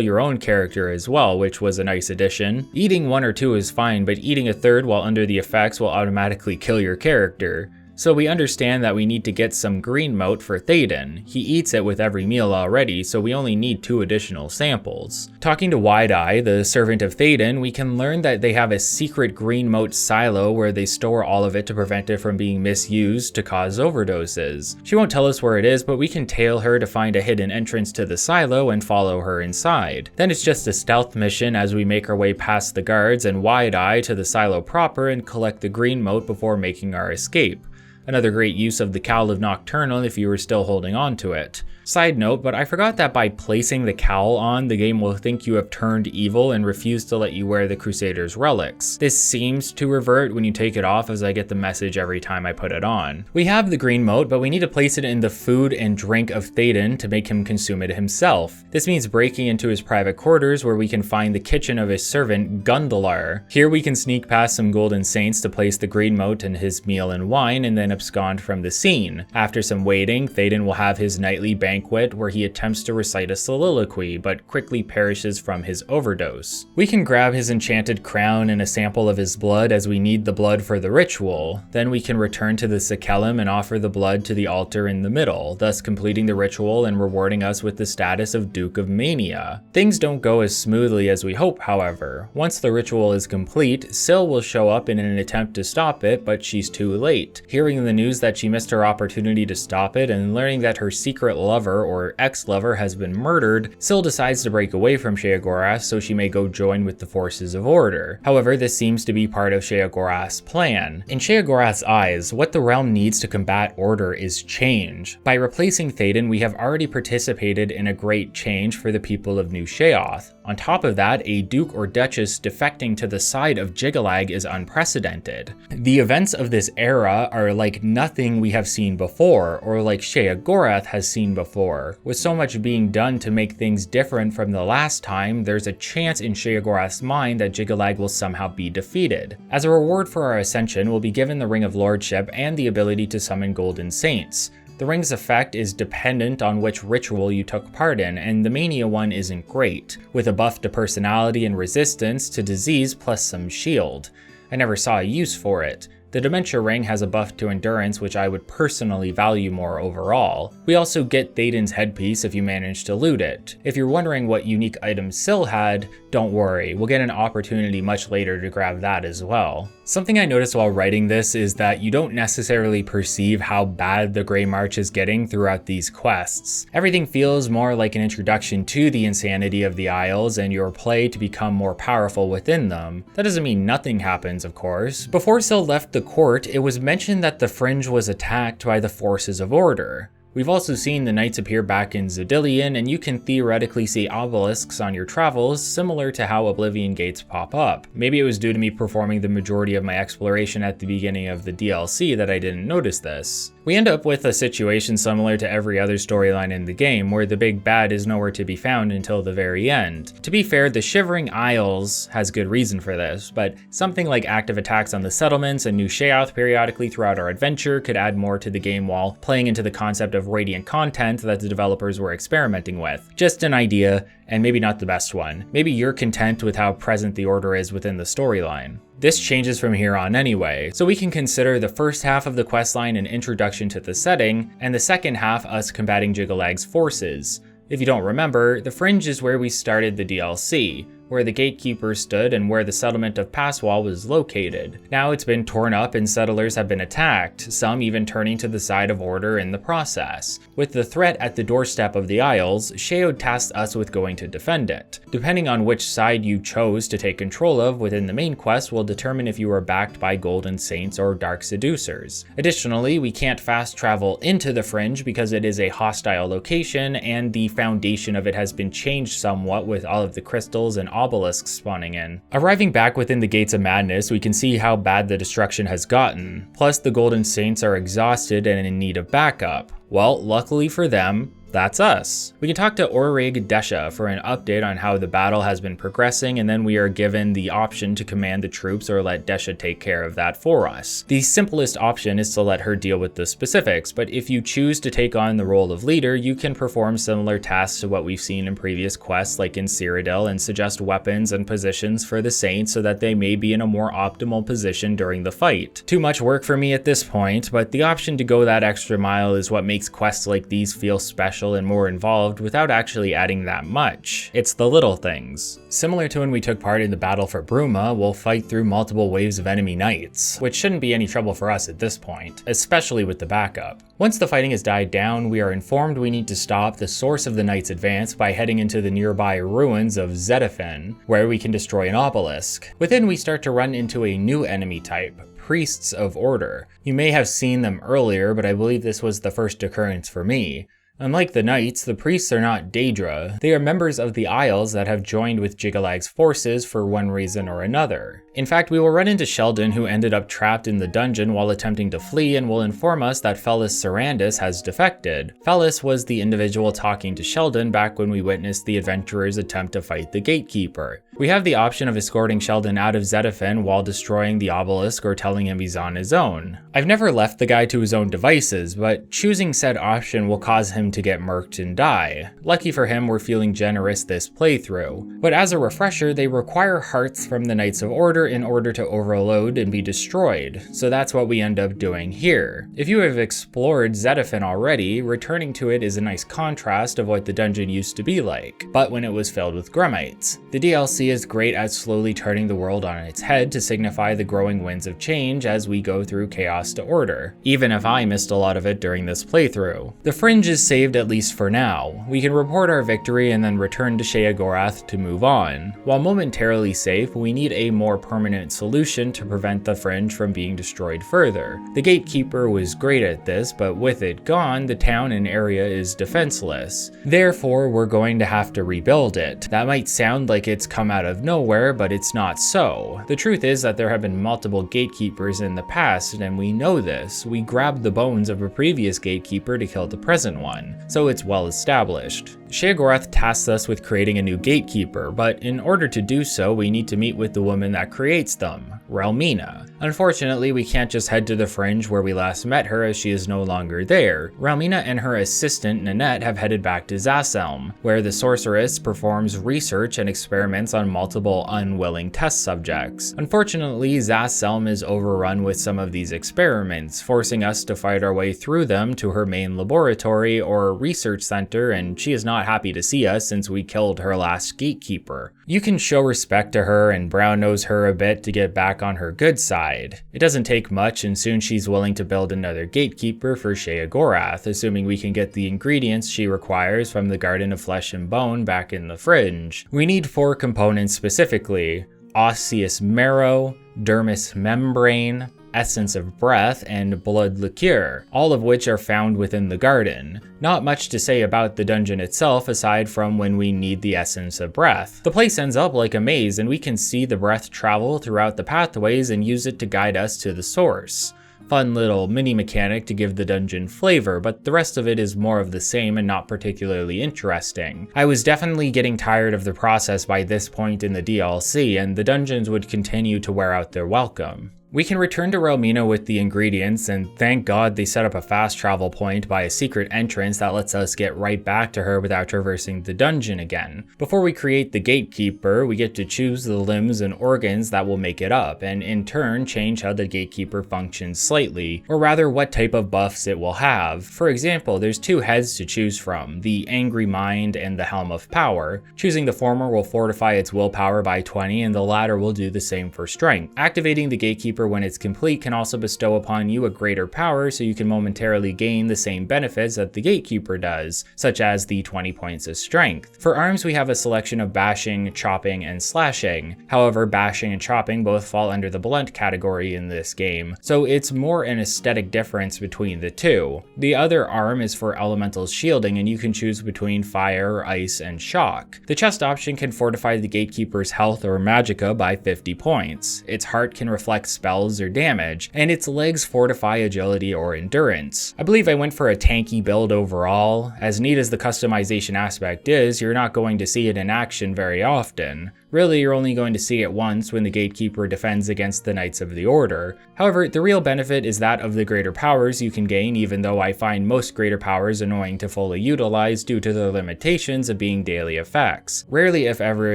your own character as well, which was a nice addition. Eating 1 or 2 is fine, but eating a third while under the effects will automatically kill your character. So we understand that we need to get some green mote for Theoden. He eats it with every meal already, so we only need 2 additional samples. Talking to Wide-Eye, the servant of Theoden, we can learn that they have a secret green mote silo where they store all of it to prevent it from being misused to cause overdoses. She won't tell us where it is, but we can tail her to find a hidden entrance to the silo and follow her inside. Then it's just a stealth mission as we make our way past the guards and Wide-Eye to the silo proper and collect the green mote before making our escape. Another great use of the Cowl of Nocturnal if you were still holding on to it. Side note, but I forgot that by placing the cowl on, the game will think you have turned evil and refuse to let you wear the Crusader's relics. This seems to revert when you take it off, as I get the message every time I put it on. We have the green mote, but we need to place it in the food and drink of Theoden to make him consume it himself. This means breaking into his private quarters where we can find the kitchen of his servant Gundalar. Here we can sneak past some Golden Saints to place the green mote in his meal and wine and then abscond from the scene. After some waiting, Theoden will have his nightly banquet where he attempts to recite a soliloquy, but quickly perishes from his overdose. We can grab his enchanted crown and a sample of his blood as we need the blood for the ritual. Then we can return to the Sakellum and offer the blood to the altar in the middle, thus completing the ritual and rewarding us with the status of Duke of Mania. Things don't go as smoothly as we hope, however. Once the ritual is complete, Syl will show up in an attempt to stop it, but she's too late. Hearing the news that she missed her opportunity to stop it and learning that her secret lover lover or ex-lover has been murdered, Syl decides to break away from Sheogorath so she may go join with the forces of order. However, this seems to be part of Sheogorath's plan. In Sheogorath's eyes, what the realm needs to combat order is change. By replacing Theoden, we have already participated in a great change for the people of New Sheoth. On top of that, a duke or duchess defecting to the side of Jyggalag is unprecedented. The events of this era are like nothing we have seen before, or like Sheogorath has seen before. With so much being done to make things different from the last time, there's a chance in Sheogorath's mind that Jyggalag will somehow be defeated. As a reward for our ascension, we'll be given the Ring of Lordship and the ability to summon Golden Saints. The ring's effect is dependent on which ritual you took part in, and the Mania one isn't great, with a buff to personality and resistance to disease plus some shield. I never saw a use for it. The Dementia Ring has a buff to endurance, which I would personally value more overall. We also get Theoden's headpiece if you manage to loot it. If you're wondering what unique items Syl had, don't worry, we'll get an opportunity much later to grab that as well. Something I noticed while writing this is that you don't necessarily perceive how bad the Grey March is getting throughout these quests. Everything feels more like an introduction to the insanity of the Isles and your play to become more powerful within them. That doesn't mean nothing happens, of course. Before Syl left the court, it was mentioned that the Fringe was attacked by the forces of order. We've also seen the knights appear back in Zodillion, and you can theoretically see obelisks on your travels, similar to how Oblivion gates pop up. Maybe it was due to me performing the majority of my exploration at the beginning of the DLC that I didn't notice this. We end up with a situation similar to every other storyline in the game, where the big bad is nowhere to be found until the very end. To be fair, the Shivering Isles has good reason for this, but something like active attacks on the settlements and New Sheoth periodically throughout our adventure could add more to the game while playing into the concept of radiant content that the developers were experimenting with. Just an idea, and maybe not the best one. Maybe you're content with how present the order is within the storyline. This changes from here on anyway, so we can consider the first half of the questline an introduction to the setting, and the second half us combating Jyggalag's forces. If you don't remember, the Fringe is where we started the DLC, where the gatekeeper stood and where the settlement of Passwall was located. Now it's been torn up and settlers have been attacked, some even turning to the side of order in the process. With the threat at the doorstep of the Isles, Sheod tasked us with going to defend it. Depending on which side you chose to take control of within the main quest will determine if you are backed by Golden Saints or Dark Seducers. Additionally, we can't fast travel into the Fringe because it is a hostile location and the foundation of it has been changed somewhat with all of the crystals and obelisks spawning in. Arriving back within the Gates of Madness, we can see how bad the destruction has gotten. Plus, the Golden Saints are exhausted and in need of backup. Well, luckily for them, that's us. We can talk to Orrery Desha for an update on how the battle has been progressing, and then we are given the option to command the troops or let Desha take care of that for us. The simplest option is to let her deal with the specifics, but if you choose to take on the role of leader, you can perform similar tasks to what we've seen in previous quests like in Cyrodiil and suggest weapons and positions for the Saints so that they may be in a more optimal position during the fight. Too much work for me at this point, but the option to go that extra mile is what makes quests like these feel special and more involved without actually adding that much. It's the little things. Similar to when we took part in the battle for Bruma, we'll fight through multiple waves of enemy knights, which shouldn't be any trouble for us at this point, especially with the backup. Once the fighting has died down, we are informed we need to stop the source of the knight's advance by heading into the nearby ruins of Zedaphin, where we can destroy an obelisk. Within, we start to run into a new enemy type, Priests of Order. You may have seen them earlier, but I believe this was the first occurrence for me. Unlike the knights, the priests are not Daedra. They are members of the Isles that have joined with Jyggalag's forces for one reason or another. In fact, we will run into Sheldon, who ended up trapped in the dungeon while attempting to flee, and will inform us that Fellis Sarandis has defected. Fellis was the individual talking to Sheldon back when we witnessed the adventurers attempt to fight the gatekeeper. We have the option of escorting Sheldon out of Zedaphin while destroying the obelisk or telling him he's on his own. I've never left the guy to his own devices, but choosing said option will cause him to get murked and die. Lucky for him, we're feeling generous this playthrough. But as a refresher, they require hearts from the Knights of Order trigger in order to overload and be destroyed, so that's what we end up doing here. If you have explored Zedaphin already, returning to it is a nice contrast of what the dungeon used to be like, but when it was filled with Grummites. The DLC is great at slowly turning the world on its head to signify the growing winds of change as we go through chaos to order, even if I missed a lot of it during this playthrough. The Fringe is saved at least for now. We can report our victory and then return to Sheogorath to move on. While momentarily safe, we need a more permanent solution to prevent the Fringe from being destroyed further. The Gatekeeper was great at this, but with it gone, the town and area is defenseless. Therefore, we're going to have to rebuild it. That might sound like it's come out of nowhere, but it's not so. The truth is that there have been multiple Gatekeepers in the past, and we know this. We grabbed the bones of a previous Gatekeeper to kill the present one, so it's well established. Sheogorath tasks us with creating a new Gatekeeper, but in order to do so, we need to meet with the woman that creates them, Vaermina. Unfortunately, we can't just head to the Fringe where we last met her, as she is no longer there. Vaermina and her assistant Nanette have headed back to Zaselm, where the sorceress performs research and experiments on multiple unwilling test subjects. Unfortunately, Zaselm is overrun with some of these experiments, forcing us to fight our way through them to her main laboratory or research center, and she is not happy to see us since we killed her last Gatekeeper. You can show respect to her and brown nose her a bit to get back on her good side. It doesn't take much, and soon she's willing to build another Gatekeeper for Sheogorath, assuming we can get the ingredients she requires from the Garden of Flesh and Bone back in the Fringe. We need 4 components specifically: osseous marrow, dermis membrane, essence of breath, and blood liqueur, all of which are found within the garden. Not much to say about the dungeon itself aside from when we need the essence of breath. The place ends up like a maze, and we can see the breath travel throughout the pathways and use it to guide us to the source. Fun little mini mechanic to give the dungeon flavor, but the rest of it is more of the same and not particularly interesting. I was definitely getting tired of the process by this point in the DLC, and the dungeons would continue to wear out their welcome. We can return to Vaermina with the ingredients, and thank God they set up a fast travel point by a secret entrance that lets us get right back to her without traversing the dungeon again. Before we create the Gatekeeper, we get to choose the limbs and organs that will make it up, and in turn change how the Gatekeeper functions slightly, or rather what type of buffs it will have. For example, there's 2 heads to choose from, the Angry Mind and the Helm of Power. Choosing the former will fortify its willpower by 20, and the latter will do the same for strength. Activating the Gatekeeper when it's complete can also bestow upon you a greater power, so you can momentarily gain the same benefits that the Gatekeeper does, such as the 20 points of strength. For arms, we have a selection of bashing, chopping, and slashing. However, bashing and chopping both fall under the blunt category in this game, so it's more an aesthetic difference between the two. The other arm is for elemental shielding, and you can choose between fire, ice, and shock. The chest option can fortify the Gatekeeper's health or magicka by 50 points. Its heart can reflect spells or damage, and its legs fortify agility or endurance. I believe I went for a tanky build overall. As neat as the customization aspect is, you're not going to see it in action very often. Really, you're only going to see it once when the Gatekeeper defends against the Knights of the Order. However, the real benefit is that of the greater powers you can gain, even though I find most greater powers annoying to fully utilize due to their limitations of being daily effects. Rarely if ever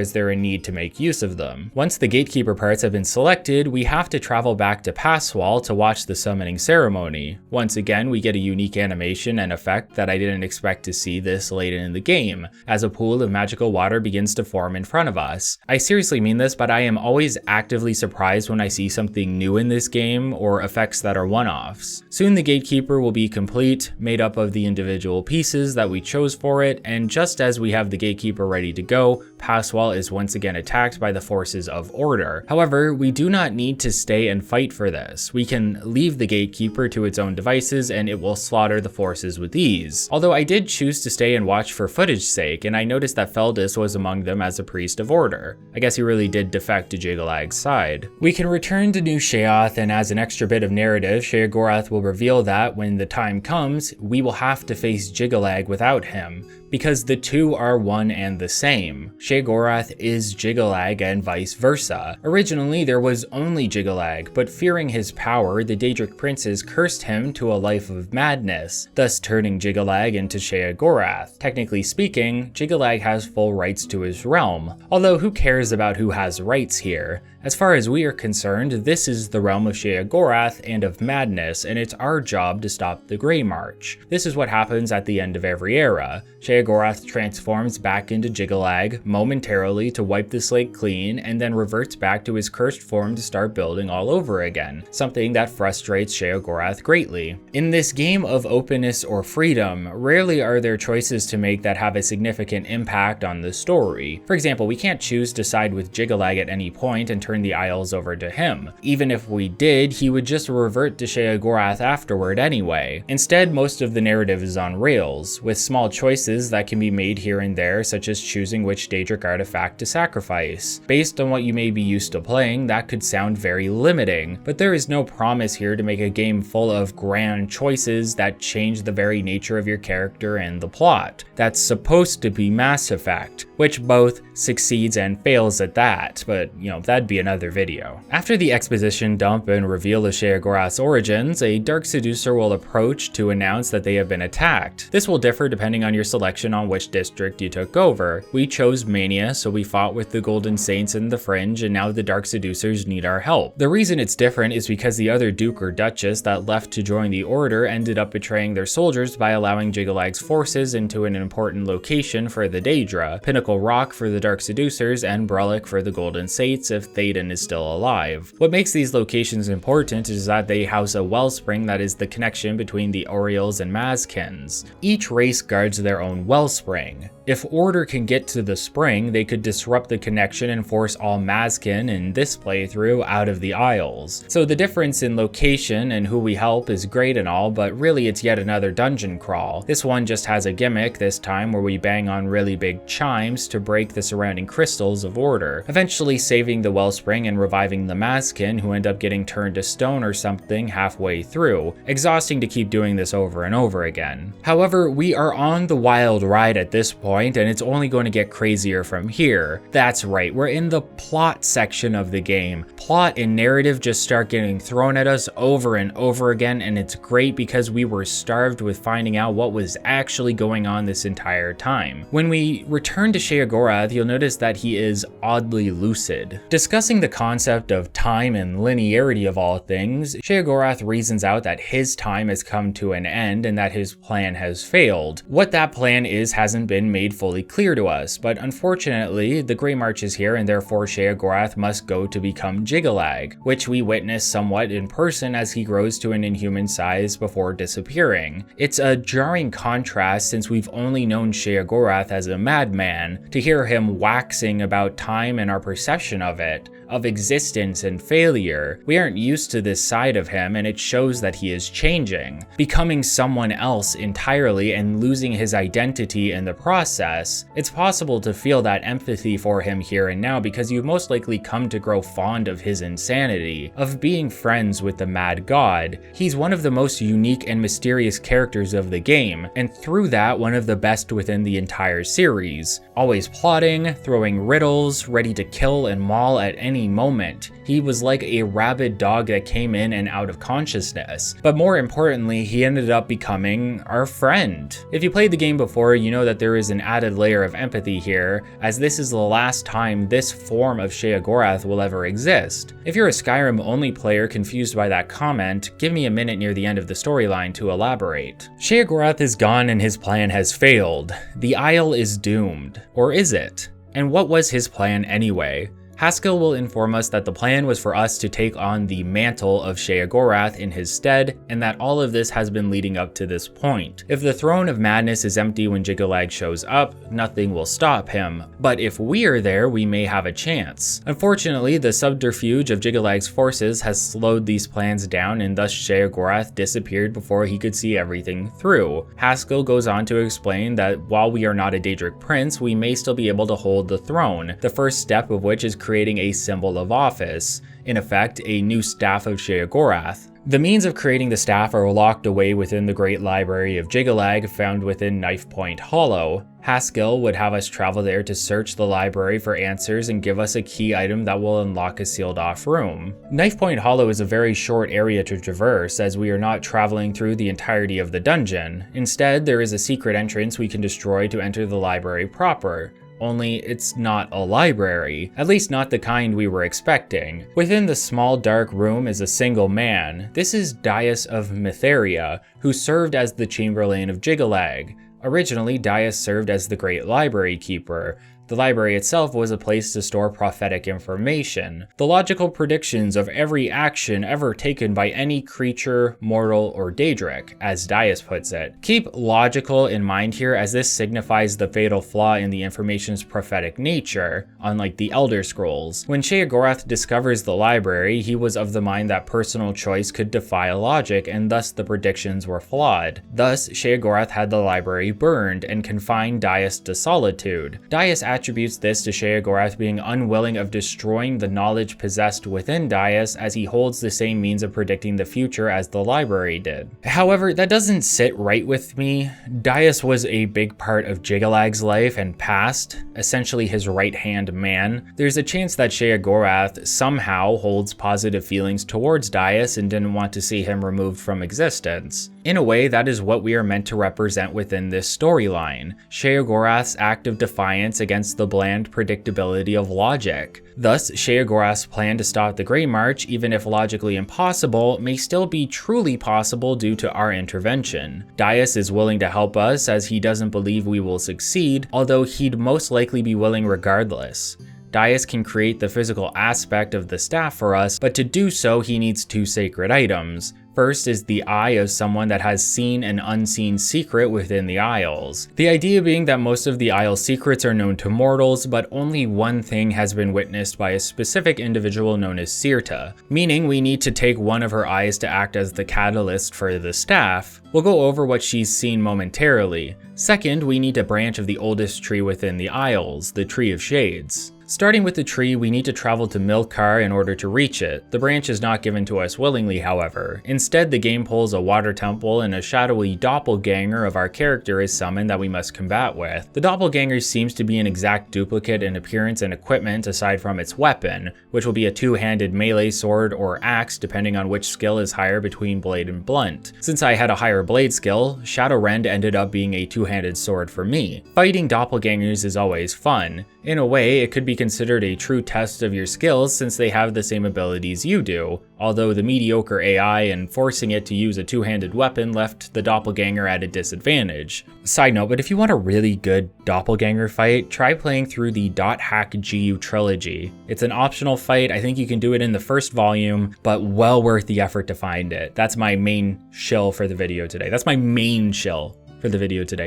is there a need to make use of them. Once the Gatekeeper parts have been selected, we have to travel back to Passwall to watch the summoning ceremony. Once again, we get a unique animation and effect that I didn't expect to see this late in the game, as a pool of magical water begins to form in front of us. I seriously mean this, but I am always actively surprised when I see something new in this game or effects that are one-offs. Soon the Gatekeeper will be complete, made up of the individual pieces that we chose for it, and just as we have the Gatekeeper ready to go, Passwall is once again attacked by the forces of Order. However, we do not need to stay and fight for this. We can leave the Gatekeeper to its own devices and it will slaughter the forces with ease. Although I did choose to stay and watch for footage sake, and I noticed that Feldus was among them as a priest of Order. I guess he really did defect to Jiggalag's side. We can return to New Sheoth, and as an extra bit of narrative, Sheogorath will reveal that when the time comes, we will have to face Jiggalag without him. because the two are one and the same. Sheogorath is Jyggalag and vice versa. Originally, there was only Jyggalag, but fearing his power, the Daedric princes cursed him to a life of madness, thus turning Jyggalag into Sheogorath. Technically speaking, Jyggalag has full rights to his realm, although who cares about who has rights here? As far as we are concerned, this is the realm of Sheogorath and of madness, and it's our job to stop the Grey March. This is what happens at the end of every era. Sheogorath transforms back into Jyggalag momentarily to wipe the slate clean, and then reverts back to his cursed form to start building all over again, something that frustrates Sheogorath greatly. In this game of openness or freedom, rarely are there choices to make that have a significant impact on the story. For example, we can't choose to side with Jyggalag at any point and turn the Isles over to him. Even if we did, he would just revert to Sheogorath afterward anyway. Instead, most of the narrative is on rails, with small choices that can be made here and there, such as choosing which Daedric artifact to sacrifice. Based on what you may be used to playing, that could sound very limiting, but there is no promise here to make a game full of grand choices that change the very nature of your character and the plot. That's supposed to be Mass Effect, which both succeeds and fails at that, but that'd be another video. After the exposition dump and reveal of Sheogorath's origins, a Dark Seducer will approach to announce that they have been attacked. This will differ depending on your selection on which district you took over. We chose Mania, so we fought with the Golden Saints and the Fringe, and now the Dark Seducers need our help. The reason it's different is because the other Duke or Duchess that left to join the Order ended up betraying their soldiers by allowing Jyggalag's forces into an important location for the Daedra, Pinnacle Rock for the Dark Seducers, and Brellic for the Golden Saints if Theoden is still alive. What makes these locations important is that they house a wellspring that is the connection between the Oriels and Mazkins. Each race guards their own wellspring. If Order can get to the spring, they could disrupt the connection and force all Mazkin in this playthrough out of the Isles. So the difference in location and who we help is great and all, but really it's yet another dungeon crawl. This one just has a gimmick this time where we bang on really big chimes to break the surrounding crystals of Order, eventually saving the wellspring and reviving the Mazkin who end up getting turned to stone or something halfway through. Exhausting to keep doing this over and over again. However, we are on the wild ride at this point, and it's only going to get crazier from here. That's right, we're in the plot section of the game. Plot and narrative just start getting thrown at us over and over again, and it's great because we were starved with finding out what was actually going on this entire time. When we return to Sheogorath, you'll notice that he is oddly lucid. Discussing the concept of time and linearity of all things, Sheogorath reasons out that his time has come to an end and that his plan has failed. What that plan is hasn't been made fully clear to us, but unfortunately, the Grey March is here and therefore Sheogorath must go to become Jyggalag, which we witness somewhat in person as he grows to an inhuman size before disappearing. It's a jarring contrast since we've only known Sheogorath as a madman, to hear him waxing about time and our perception of it, of existence and failure. We aren't used to this side of him, and it shows that he is changing, becoming someone else entirely and losing his identity in the process. It's possible to feel that empathy for him here and now because you've most likely come to grow fond of his insanity, of being friends with the Mad God. He's one of the most unique and mysterious characters of the game, and through that, one of the best within the entire series. Always plotting, throwing riddles, ready to kill and maul at any moment. He was like a rabid dog that came in and out of consciousness. But more importantly, he ended up becoming our friend. If you played the game before, you know that there is an added layer of empathy here, as this is the last time this form of Sheogorath will ever exist. If you're a Skyrim only player confused by that comment, give me a minute near the end of the storyline to elaborate. Sheogorath is gone and his plan has failed. The Isle is doomed. Or is it? And what was his plan anyway? Haskell will inform us that the plan was for us to take on the mantle of Sheogorath in his stead, and that all of this has been leading up to this point. If the Throne of Madness is empty when Jyggalag shows up, nothing will stop him. But if we are there, we may have a chance. Unfortunately, the subterfuge of Jyggalag's forces has slowed these plans down, and thus Sheogorath disappeared before he could see everything through. Haskell goes on to explain that while we are not a Daedric prince, we may still be able to hold the throne, the first step of which is creating a symbol of office, in effect, a new staff of Sheogorath. The means of creating the staff are locked away within the Great Library of Jyggalag found within Knife Point Hollow. Haskill would have us travel there to search the library for answers and give us a key item that will unlock a sealed off room. Knife Point Hollow is a very short area to traverse, as we are not traveling through the entirety of the dungeon. Instead, there is a secret entrance we can destroy to enter the library proper. Only it's not a library, at least not the kind we were expecting. Within the small dark room is a single man. This is Daius of Mytheria, who served as the Chamberlain of Jiggalag. Originally, Daius served as the Great Library Keeper. The library itself was a place to store prophetic information, the logical predictions of every action ever taken by any creature, mortal, or Daedric, as Daius puts it. Keep logical in mind here, as this signifies the fatal flaw in the information's prophetic nature, unlike the Elder Scrolls. When Sheogorath discovers the library, he was of the mind that personal choice could defy logic, and thus the predictions were flawed. Thus, Sheogorath had the library burned and confined Daius to solitude. Daius attributes this to Sheogorath being unwilling of destroying the knowledge possessed within Daius, as he holds the same means of predicting the future as the library did. However, that doesn't sit right with me. Daius was a big part of Jiggalag's life and past, essentially his right-hand man. There's a chance that Sheogorath somehow holds positive feelings towards Daius and didn't want to see him removed from existence. In a way, that is what we are meant to represent within this storyline, Sheogorath's act of defiance against the bland predictability of logic. Thus, Sheogorath's plan to stop the Grey March, even if logically impossible, may still be truly possible due to our intervention. Daius is willing to help us, as he doesn't believe we will succeed, although he'd most likely be willing regardless. Daius can create the physical aspect of the staff for us, but to do so he needs two sacred items. First is the eye of someone that has seen an unseen secret within the Isles. The idea being that most of the Isles' secrets are known to mortals, but only one thing has been witnessed by a specific individual known as Sirta, meaning we need to take one of her eyes to act as the catalyst for the staff. We'll go over what she's seen momentarily. Second, we need a branch of the oldest tree within the Isles, the Tree of Shades. Starting with the tree, we need to travel to Milkar in order to reach it. The branch is not given to us willingly, however. Instead, the game pulls a water temple and a shadowy doppelganger of our character is summoned that we must combat with. The doppelganger seems to be an exact duplicate in appearance and equipment aside from its weapon, which will be a two-handed melee sword or axe depending on which skill is higher between blade and blunt. Since I had a higher blade skill, Shadowrend ended up being a two-handed sword for me. Fighting doppelgangers is always fun. In a way, it could be considered a true test of your skills since they have the same abilities you do, although the mediocre AI and forcing it to use a two-handed weapon left the doppelganger at a disadvantage. Side note, but if you want a really good doppelganger fight, try playing through the .hack GU trilogy. It's an optional fight, I think you can do it in the first volume, but well worth the effort to find it. That's my main shill for the video today.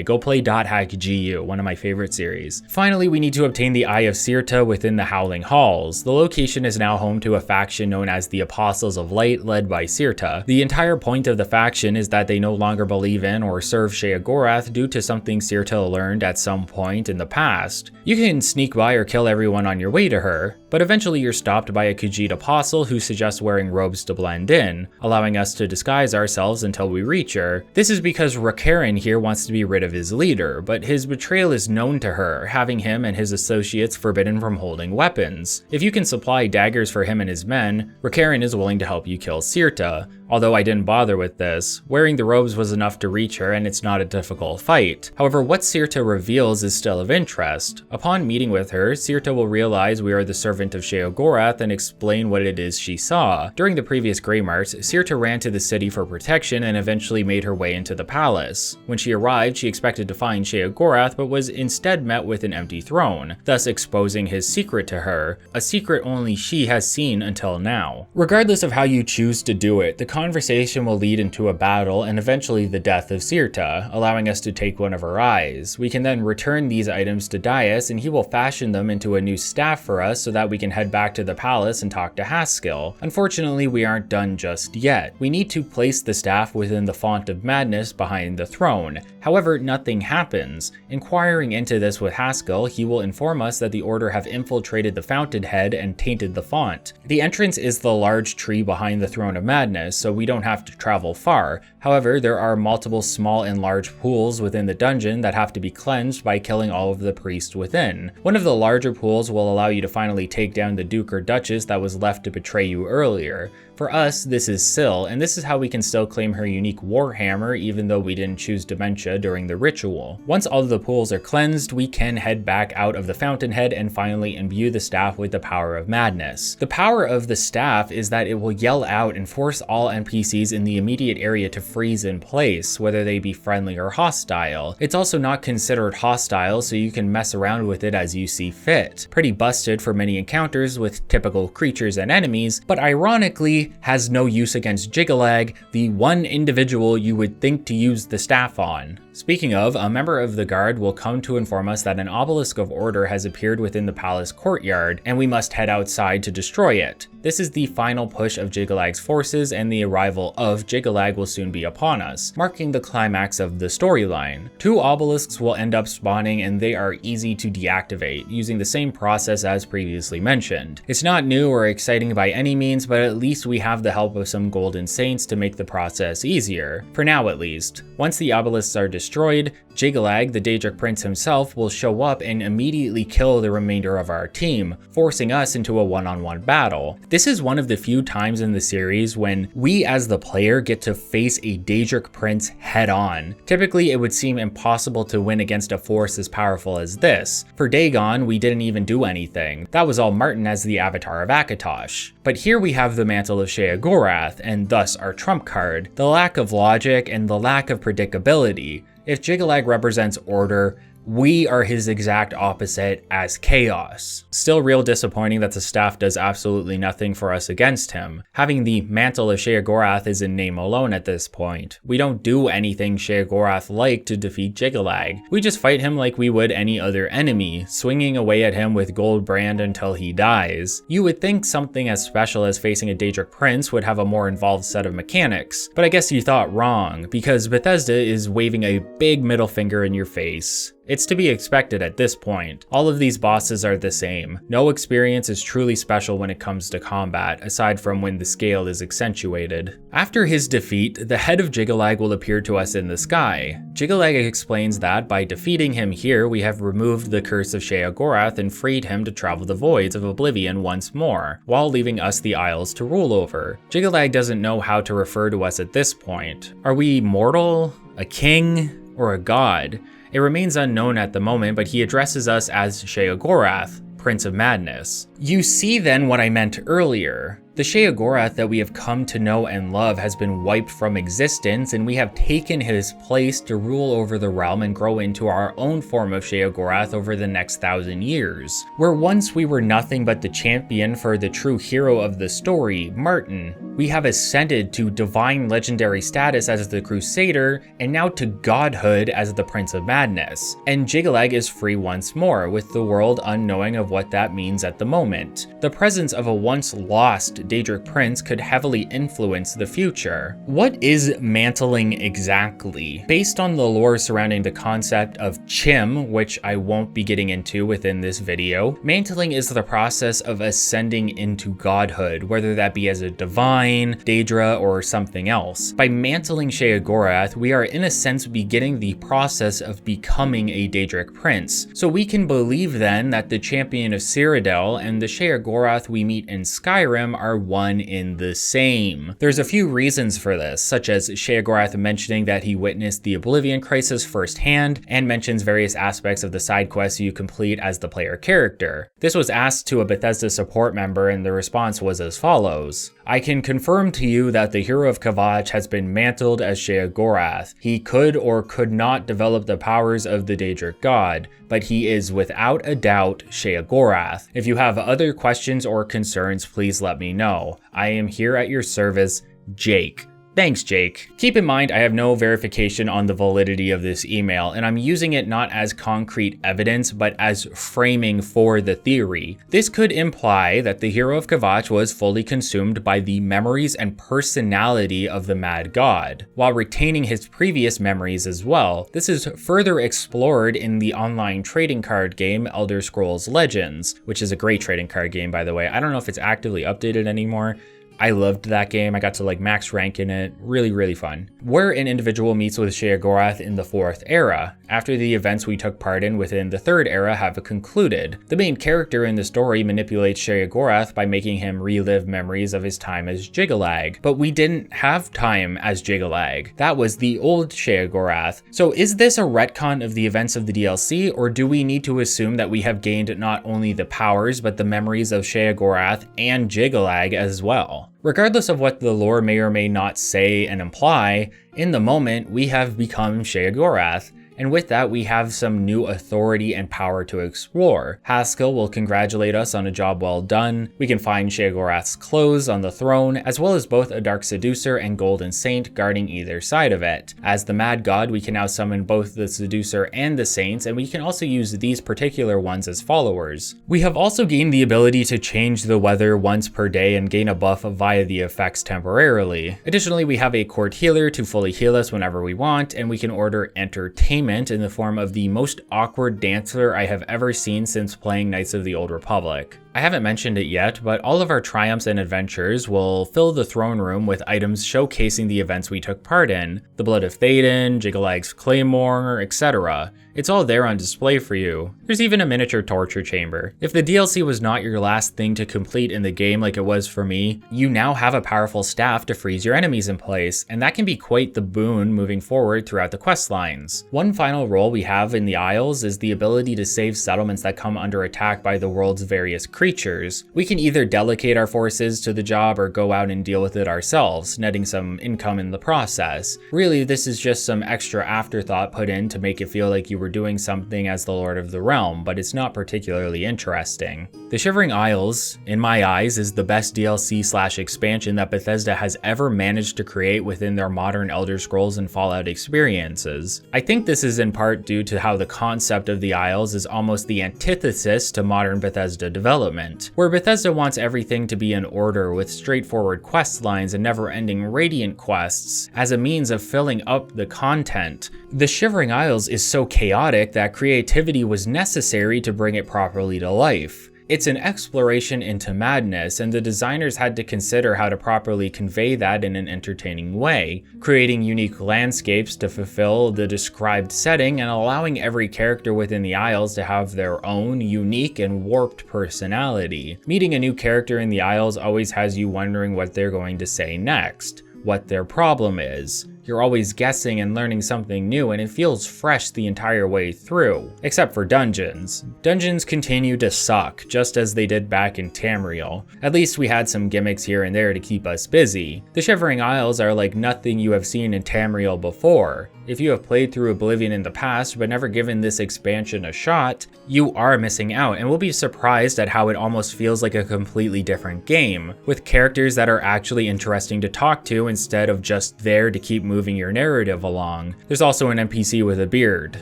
Go play .hack GU, one of my favorite series. Finally, we need to obtain the Eye of Sirta within the Howling Halls. The location is now home to a faction known as the Apostles of Light, led by Sirta. The entire point of the faction is that they no longer believe in or serve Sheogorath due to something Sirta learned at some point in the past. You can sneak by or kill everyone on your way to her, but eventually you're stopped by a Khajiit apostle who suggests wearing robes to blend in, allowing us to disguise ourselves until we reach her. This is because Rakaran here wants to be rid of his leader, but his betrayal is known to her, having him and his associates forbidden from holding weapons. If you can supply daggers for him and his men, Rakaran is willing to help you kill Sirta. Although I didn't bother with this, wearing the robes was enough to reach her and it's not a difficult fight. However, what Sirta reveals is still of interest. Upon meeting with her, Sirta will realize we are the servant of Sheogorath and explain what it is she saw. During the previous Grey March, Sirta ran to the city for protection and eventually made her way into the palace. When she arrived, she expected to find Sheogorath, but was instead met with an empty throne, thus exposing his secret to her, a secret only she has seen until now. Regardless of how you choose to do it, the conversation will lead into a battle and eventually the death of Sirta, allowing us to take one of her eyes. We can then return these items to Daius and he will fashion them into a new staff for us so that we can head back to the palace and talk to Haskill. Unfortunately, we aren't done just yet. We need to place the staff within the Font of Madness behind the throne. However, nothing happens. Inquiring into this with Haskell, he will inform us that the Order have infiltrated the fountainhead and tainted the font. The entrance is the large tree behind the Throne of Madness, so we don't have to travel far. However, there are multiple small and large pools within the dungeon that have to be cleansed by killing all of the priests within. One of the larger pools will allow you to finally take down the Duke or Duchess that was left to betray you earlier. For us, this is Syl, and this is how we can still claim her unique Warhammer even though we didn't choose Dementia during the ritual. Once all of the pools are cleansed, we can head back out of the fountainhead and finally imbue the staff with the power of madness. The power of the staff is that it will yell out and force all NPCs in the immediate area to freeze in place, whether they be friendly or hostile. It's also not considered hostile, so you can mess around with it as you see fit. Pretty busted for many encounters with typical creatures and enemies, but ironically has no use against Jyggalag, the one individual you would think to use the staff on. Speaking of, a member of the guard will come to inform us that an obelisk of order has appeared within the palace courtyard, and we must head outside to destroy it. This is the final push of Jyggalag's forces, and the arrival of Jyggalag will soon be upon us, marking the climax of the storyline. 2 obelisks will end up spawning, and they are easy to deactivate, using the same process as previously mentioned. It's not new or exciting by any means, but at least we have the help of some golden saints to make the process easier. For now at least. Once the obelisks are destroyed, Jyggalag, the Daedric Prince himself, will show up and immediately kill the remainder of our team, forcing us into a one-on-one battle. This is one of the few times in the series when we as the player get to face a Daedric Prince head-on. Typically, it would seem impossible to win against a force as powerful as this. For Dagon, we didn't even do anything. That was all Martin as the avatar of Akatosh. But here we have the Mantle of Sheogorath, and thus our trump card, the lack of logic and the lack of predictability. If Jyggalag represents order, we are his exact opposite as chaos. Still real disappointing that the staff does absolutely nothing for us against him. Having the Mantle of Sheogorath is in name alone at this point. We don't do anything Sheogorath-like to defeat Jyggalag. We just fight him like we would any other enemy, swinging away at him with Gold Brand until he dies. You would think something as special as facing a Daedric Prince would have a more involved set of mechanics, but I guess you thought wrong, because Bethesda is waving a big middle finger in your face. It's to be expected at this point. All of these bosses are the same. No experience is truly special when it comes to combat, aside from when the scale is accentuated. After his defeat, the head of Jyggalag will appear to us in the sky. Jyggalag explains that by defeating him here, we have removed the curse of Sheogorath and freed him to travel the voids of Oblivion once more, while leaving us the Isles to rule over. Jyggalag doesn't know how to refer to us at this point. Are we mortal, a king, or a god? It remains unknown at the moment, but he addresses us as Sheogorath, Prince of Madness. You see then what I meant earlier. The Sheogorath that we have come to know and love has been wiped from existence, and we have taken his place to rule over the realm and grow into our own form of Sheogorath over the next 1,000 years. Where once we were nothing but the champion for the true hero of the story, Martin, we have ascended to divine legendary status as the Crusader, and now to godhood as the Prince of Madness. And Jyggalag is free once more, with the world unknowing of what that means at the moment. The presence of a once lost Daedric Prince could heavily influence the future. What is mantling exactly? Based on the lore surrounding the concept of Chim, which I won't be getting into within this video, mantling is the process of ascending into godhood, whether that be as a divine, Daedra, or something else. By mantling Sheogorath, we are in a sense beginning the process of becoming a Daedric Prince. So we can believe then that the champion of Cyrodiil and the Sheogorath we meet in Skyrim are one in the same. There's a few reasons for this, such as Sheogorath mentioning that he witnessed the Oblivion Crisis firsthand, and mentions various aspects of the side quests you complete as the player character. This was asked to a Bethesda support member, and the response was as follows: I can confirm to you that the hero of Kavach has been mantled as Sheogorath. He could or could not develop the powers of the Daedric god, but he is without a doubt Sheogorath. If you have other questions or concerns, please let me know. I am here at your service, Jake. Thanks, Jake. Keep in mind, I have no verification on the validity of this email, and I'm using it not as concrete evidence, but as framing for the theory. This could imply that the hero of Kvatch was fully consumed by the memories and personality of the Mad God, while retaining his previous memories as well. This is further explored in the online trading card game Elder Scrolls Legends, which is a great trading card game, by the way. I don't know if it's actively updated anymore. I loved that game. I got to like max rank in it. Really, really fun. Where an individual meets with Sheogorath in the 4th era, after the events we took part in within the 3rd era have concluded. The main character in the story manipulates Sheogorath by making him relive memories of his time as Jiggalag, but we didn't have time as Jiggalag. That was the old Sheogorath. So is this a retcon of the events of the DLC, or do we need to assume that we have gained not only the powers, but the memories of Sheogorath and Jiggalag as well? Regardless of what the lore may or may not say and imply, in the moment we have become Sheogorath, and with that we have some new authority and power to explore. Haskell will congratulate us on a job well done. We can find Sheogorath's clothes on the throne, as well as both a Dark Seducer and Golden Saint guarding either side of it. As the Mad God, we can now summon both the Seducer and the Saints, and we can also use these particular ones as followers. We have also gained the ability to change the weather once per day and gain a buff via the effects temporarily. Additionally, we have a court healer to fully heal us whenever we want, and we can order entertainment in the form of the most awkward dancer I have ever seen since playing Knights of the Old Republic. I haven't mentioned it yet, but all of our triumphs and adventures will fill the throne room with items showcasing the events we took part in. The Blood of Théoden, Jiggalag's Claymore, etc. It's all there on display for you. There's even a miniature torture chamber. If the DLC was not your last thing to complete in the game like it was for me, you now have a powerful staff to freeze your enemies in place, and that can be quite the boon moving forward throughout the quest lines. One final role we have in the Isles is the ability to save settlements that come under attack by the world's various creatures. We can either delegate our forces to the job or go out and deal with it ourselves, netting some income in the process. Really, this is just some extra afterthought put in to make it feel like you were doing something as the Lord of the Realm, but it's not particularly interesting. The Shivering Isles, in my eyes, is the best DLC/expansion that Bethesda has ever managed to create within their modern Elder Scrolls and Fallout experiences. I think this is in part due to how the concept of the Isles is almost the antithesis to modern Bethesda development, where Bethesda wants everything to be in order with straightforward quest lines and never-ending Radiant quests as a means of filling up the content. The Shivering Isles is so chaotic that creativity was necessary to bring it properly to life. It's an exploration into madness, and the designers had to consider how to properly convey that in an entertaining way, creating unique landscapes to fulfill the described setting and allowing every character within the Isles to have their own unique and warped personality. Meeting a new character in the Isles always has you wondering what they're going to say next, what their problem is. You're always guessing and learning something new, and it feels fresh the entire way through. Except for dungeons. Dungeons continue to suck, just as they did back in Tamriel. At least we had some gimmicks here and there to keep us busy. The Shivering Isles are like nothing you have seen in Tamriel before. If you have played through Oblivion in the past but never given this expansion a shot, you are missing out and will be surprised at how it almost feels like a completely different game, with characters that are actually interesting to talk to instead of just there to keep moving your narrative along. There's also an NPC with a beard.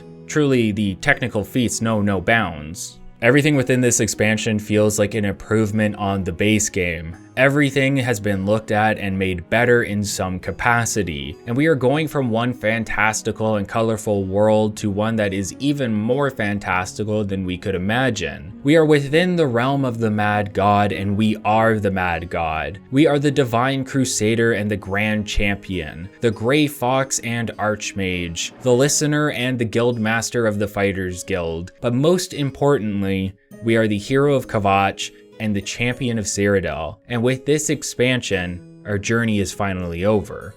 Truly, the technical feats know no bounds. Everything within this expansion feels like an improvement on the base game. Everything has been looked at and made better in some capacity, and we are going from one fantastical and colorful world to one that is even more fantastical than we could imagine. We are within the realm of the Mad God, and we are the Mad God. We are the Divine Crusader and the Grand Champion, the Grey Fox and Archmage, the Listener and the Guildmaster of the Fighters Guild, but most importantly, we are the hero of Kvatch and the champion of Cyrodiil, and with this expansion, our journey is finally over.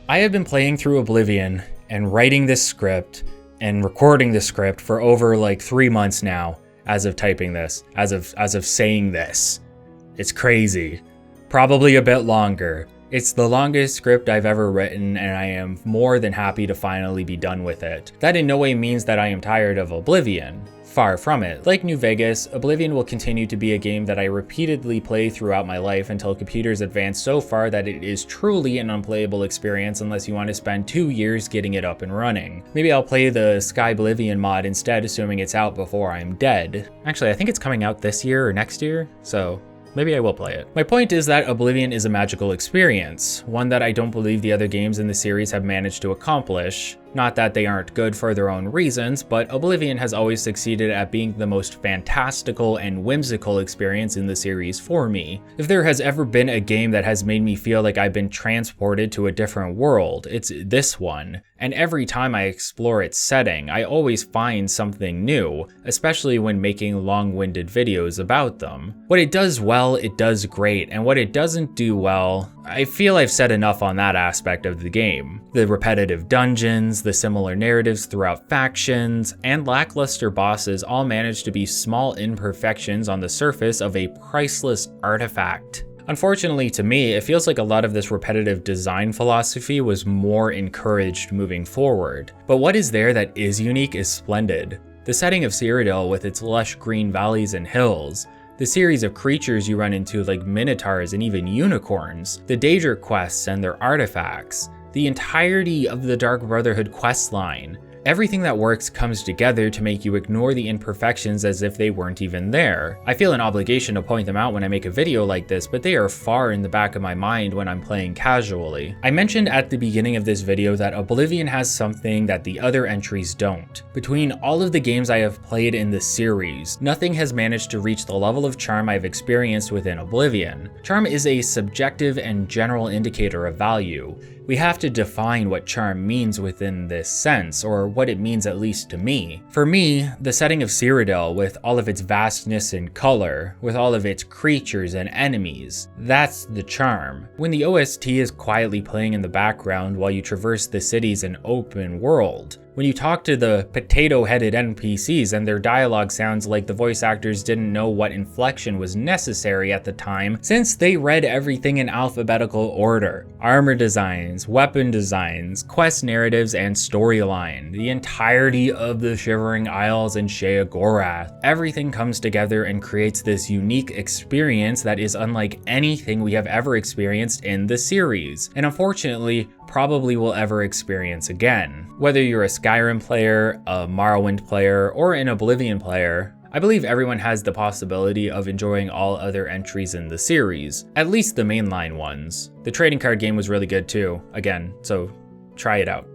I have been playing through Oblivion and writing this script and recording this script for over like 3 months now, as of typing this, as of saying this. It's crazy. Probably a bit longer. It's the longest script I've ever written, and I am more than happy to finally be done with it. That in no way means that I am tired of Oblivion. Far from it. Like New Vegas, Oblivion will continue to be a game that I repeatedly play throughout my life until computers advance so far that it is truly an unplayable experience unless you want to spend 2 years getting it up and running. Maybe I'll play the Skyblivion mod instead, assuming it's out before I'm dead. Actually, I think it's coming out this year or next year, so maybe I will play it. My point is that Oblivion is a magical experience, one that I don't believe the other games in the series have managed to accomplish. Not that they aren't good for their own reasons, but Oblivion has always succeeded at being the most fantastical and whimsical experience in the series for me. If there has ever been a game that has made me feel like I've been transported to a different world, it's this one. And every time I explore its setting, I always find something new, especially when making long-winded videos about them. What it does well, it does great, and what it doesn't do well, I feel I've said enough on that aspect of the game. The repetitive dungeons, the similar narratives throughout factions, and lackluster bosses all manage to be small imperfections on the surface of a priceless artifact. Unfortunately to me, it feels like a lot of this repetitive design philosophy was more encouraged moving forward. But what is there that is unique is splendid. The setting of Cyrodiil with its lush green valleys and hills, the series of creatures you run into like minotaurs and even unicorns, the Daedric quests and their artifacts, the entirety of the Dark Brotherhood questline. Everything that works comes together to make you ignore the imperfections as if they weren't even there. I feel an obligation to point them out when I make a video like this, but they are far in the back of my mind when I'm playing casually. I mentioned at the beginning of this video that Oblivion has something that the other entries don't. Between all of the games I have played in the series, nothing has managed to reach the level of charm I've experienced within Oblivion. Charm is a subjective and general indicator of value. We have to define what charm means within this sense, or what it means at least to me. For me, the setting of Cyrodiil, with all of its vastness and color, with all of its creatures and enemies, that's the charm. When the OST is quietly playing in the background while you traverse the city's an open world, when you talk to the potato-headed NPCs and their dialogue sounds like the voice actors didn't know what inflection was necessary at the time since they read everything in alphabetical order. Armor designs, weapon designs, quest narratives, and storyline. The entirety of the Shivering Isles and Sheogorath. Everything comes together and creates this unique experience that is unlike anything we have ever experienced in the series, and unfortunately, probably will ever experience again. Whether you're a Skyrim player, a Morrowind player, or an Oblivion player, I believe everyone has the possibility of enjoying all other entries in the series, at least the mainline ones. The trading card game was really good too, again, so try it out.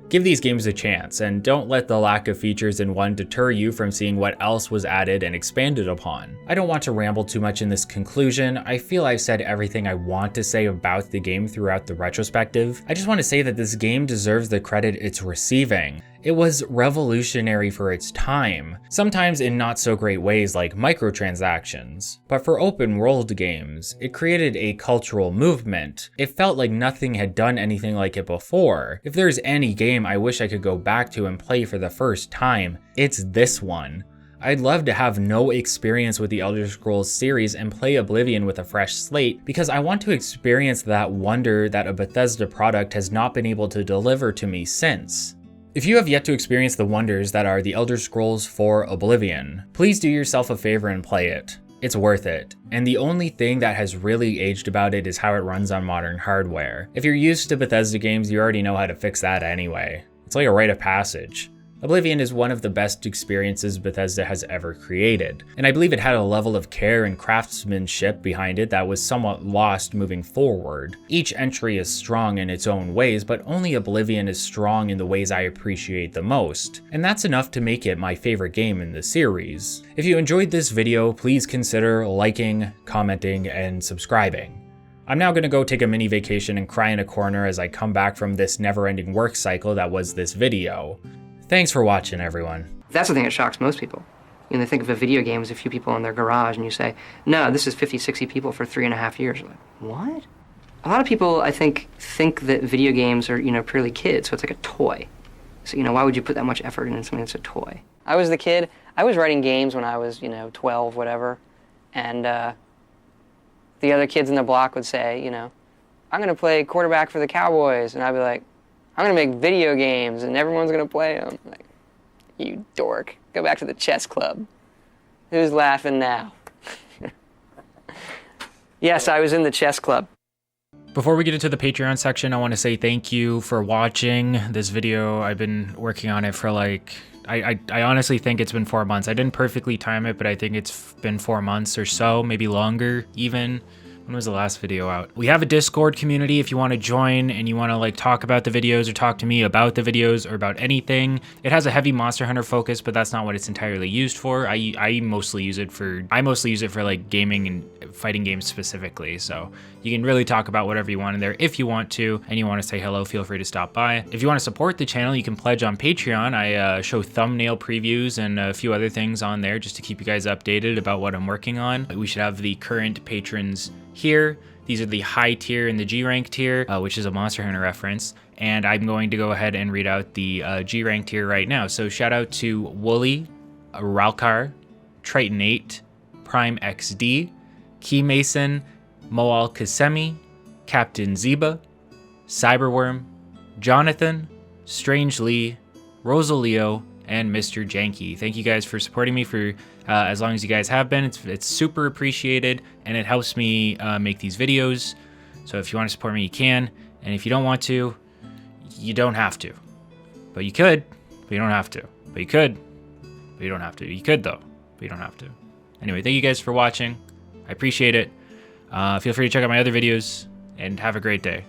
Give these games a chance, and don't let the lack of features in one deter you from seeing what else was added and expanded upon. I don't want to ramble too much in this conclusion. I feel I've said everything I want to say about the game throughout the retrospective. I just want to say that this game deserves the credit it's receiving. It was revolutionary for its time, sometimes in not so great ways like microtransactions. But for open world games, it created a cultural movement. It felt like nothing had done anything like it before. If there's any game I wish I could go back to and play for the first time, it's this one. I'd love to have no experience with the Elder Scrolls series and play Oblivion with a fresh slate because I want to experience that wonder that a Bethesda product has not been able to deliver to me since. If you have yet to experience the wonders that are the Elder Scrolls for Oblivion, please do yourself a favor and play it. It's worth it. And the only thing that has really aged about it is how it runs on modern hardware. If you're used to Bethesda games, you already know how to fix that anyway. It's like a rite of passage. Oblivion is one of the best experiences Bethesda has ever created, and I believe it had a level of care and craftsmanship behind it that was somewhat lost moving forward. Each entry is strong in its own ways, but only Oblivion is strong in the ways I appreciate the most, and that's enough to make it my favorite game in the series. If you enjoyed this video, please consider liking, commenting, and subscribing. I'm now gonna go take a mini vacation and cry in a corner as I come back from this never-ending work cycle that was this video. Thanks for watching, everyone. That's the thing that shocks most people. You know, they think of a video game as a few people in their garage, and you say, no, this is 50, 60 people for 3.5 years. You're like, what? A lot of people, I think that video games are, purely kids, so it's like a toy. So, why would you put that much effort into something that's a toy? I was the kid. I was writing games when I was, 12, whatever, and the other kids in the block would say, I'm going to play quarterback for the Cowboys, and I'd be like, I'm going to make video games, and everyone's going to play them. Like, you dork. Go back to the chess club. Who's laughing now? Yes, I was in the chess club. Before we get into the Patreon section, I want to say thank you for watching this video. I've been working on it for like, I honestly think it's been 4 months. I didn't perfectly time it, but I think it's been 4 months or so, maybe longer even. When was the last video out? We have a Discord community if you want to join and you want to like talk about the videos or talk to me about the videos or about anything. It has a heavy Monster Hunter focus, but that's not what it's entirely used for. I mostly use it for like gaming and fighting games specifically. So you can really talk about whatever you want in there. If you want to and you want to say hello, feel free to stop by. If you want to support the channel, you can pledge on Patreon. I show thumbnail previews and a few other things on there just to keep you guys updated about what I'm working on. We should have the current patrons here. These are the high tier and the G rank tier, which is a Monster Hunter reference. And I'm going to go ahead and read out the G rank tier right now. So shout out to Wooly, Ralkar, Triton 8, Prime XD, Key Mason, Moal Kasemi, Captain Zeba, Cyberworm, Jonathan, Strange Lee, Rosaleo, and Mr. Janky. Thank you guys for supporting me for as long as you guys have been. It's super appreciated and it helps me make these videos. So if you want to support me, you can. And if you don't want to, you don't have to. But you could, but you don't have to. But you could, but you don't have to. You could though, but you don't have to. Anyway, thank you guys for watching. I appreciate it. Feel free to check out my other videos and have a great day.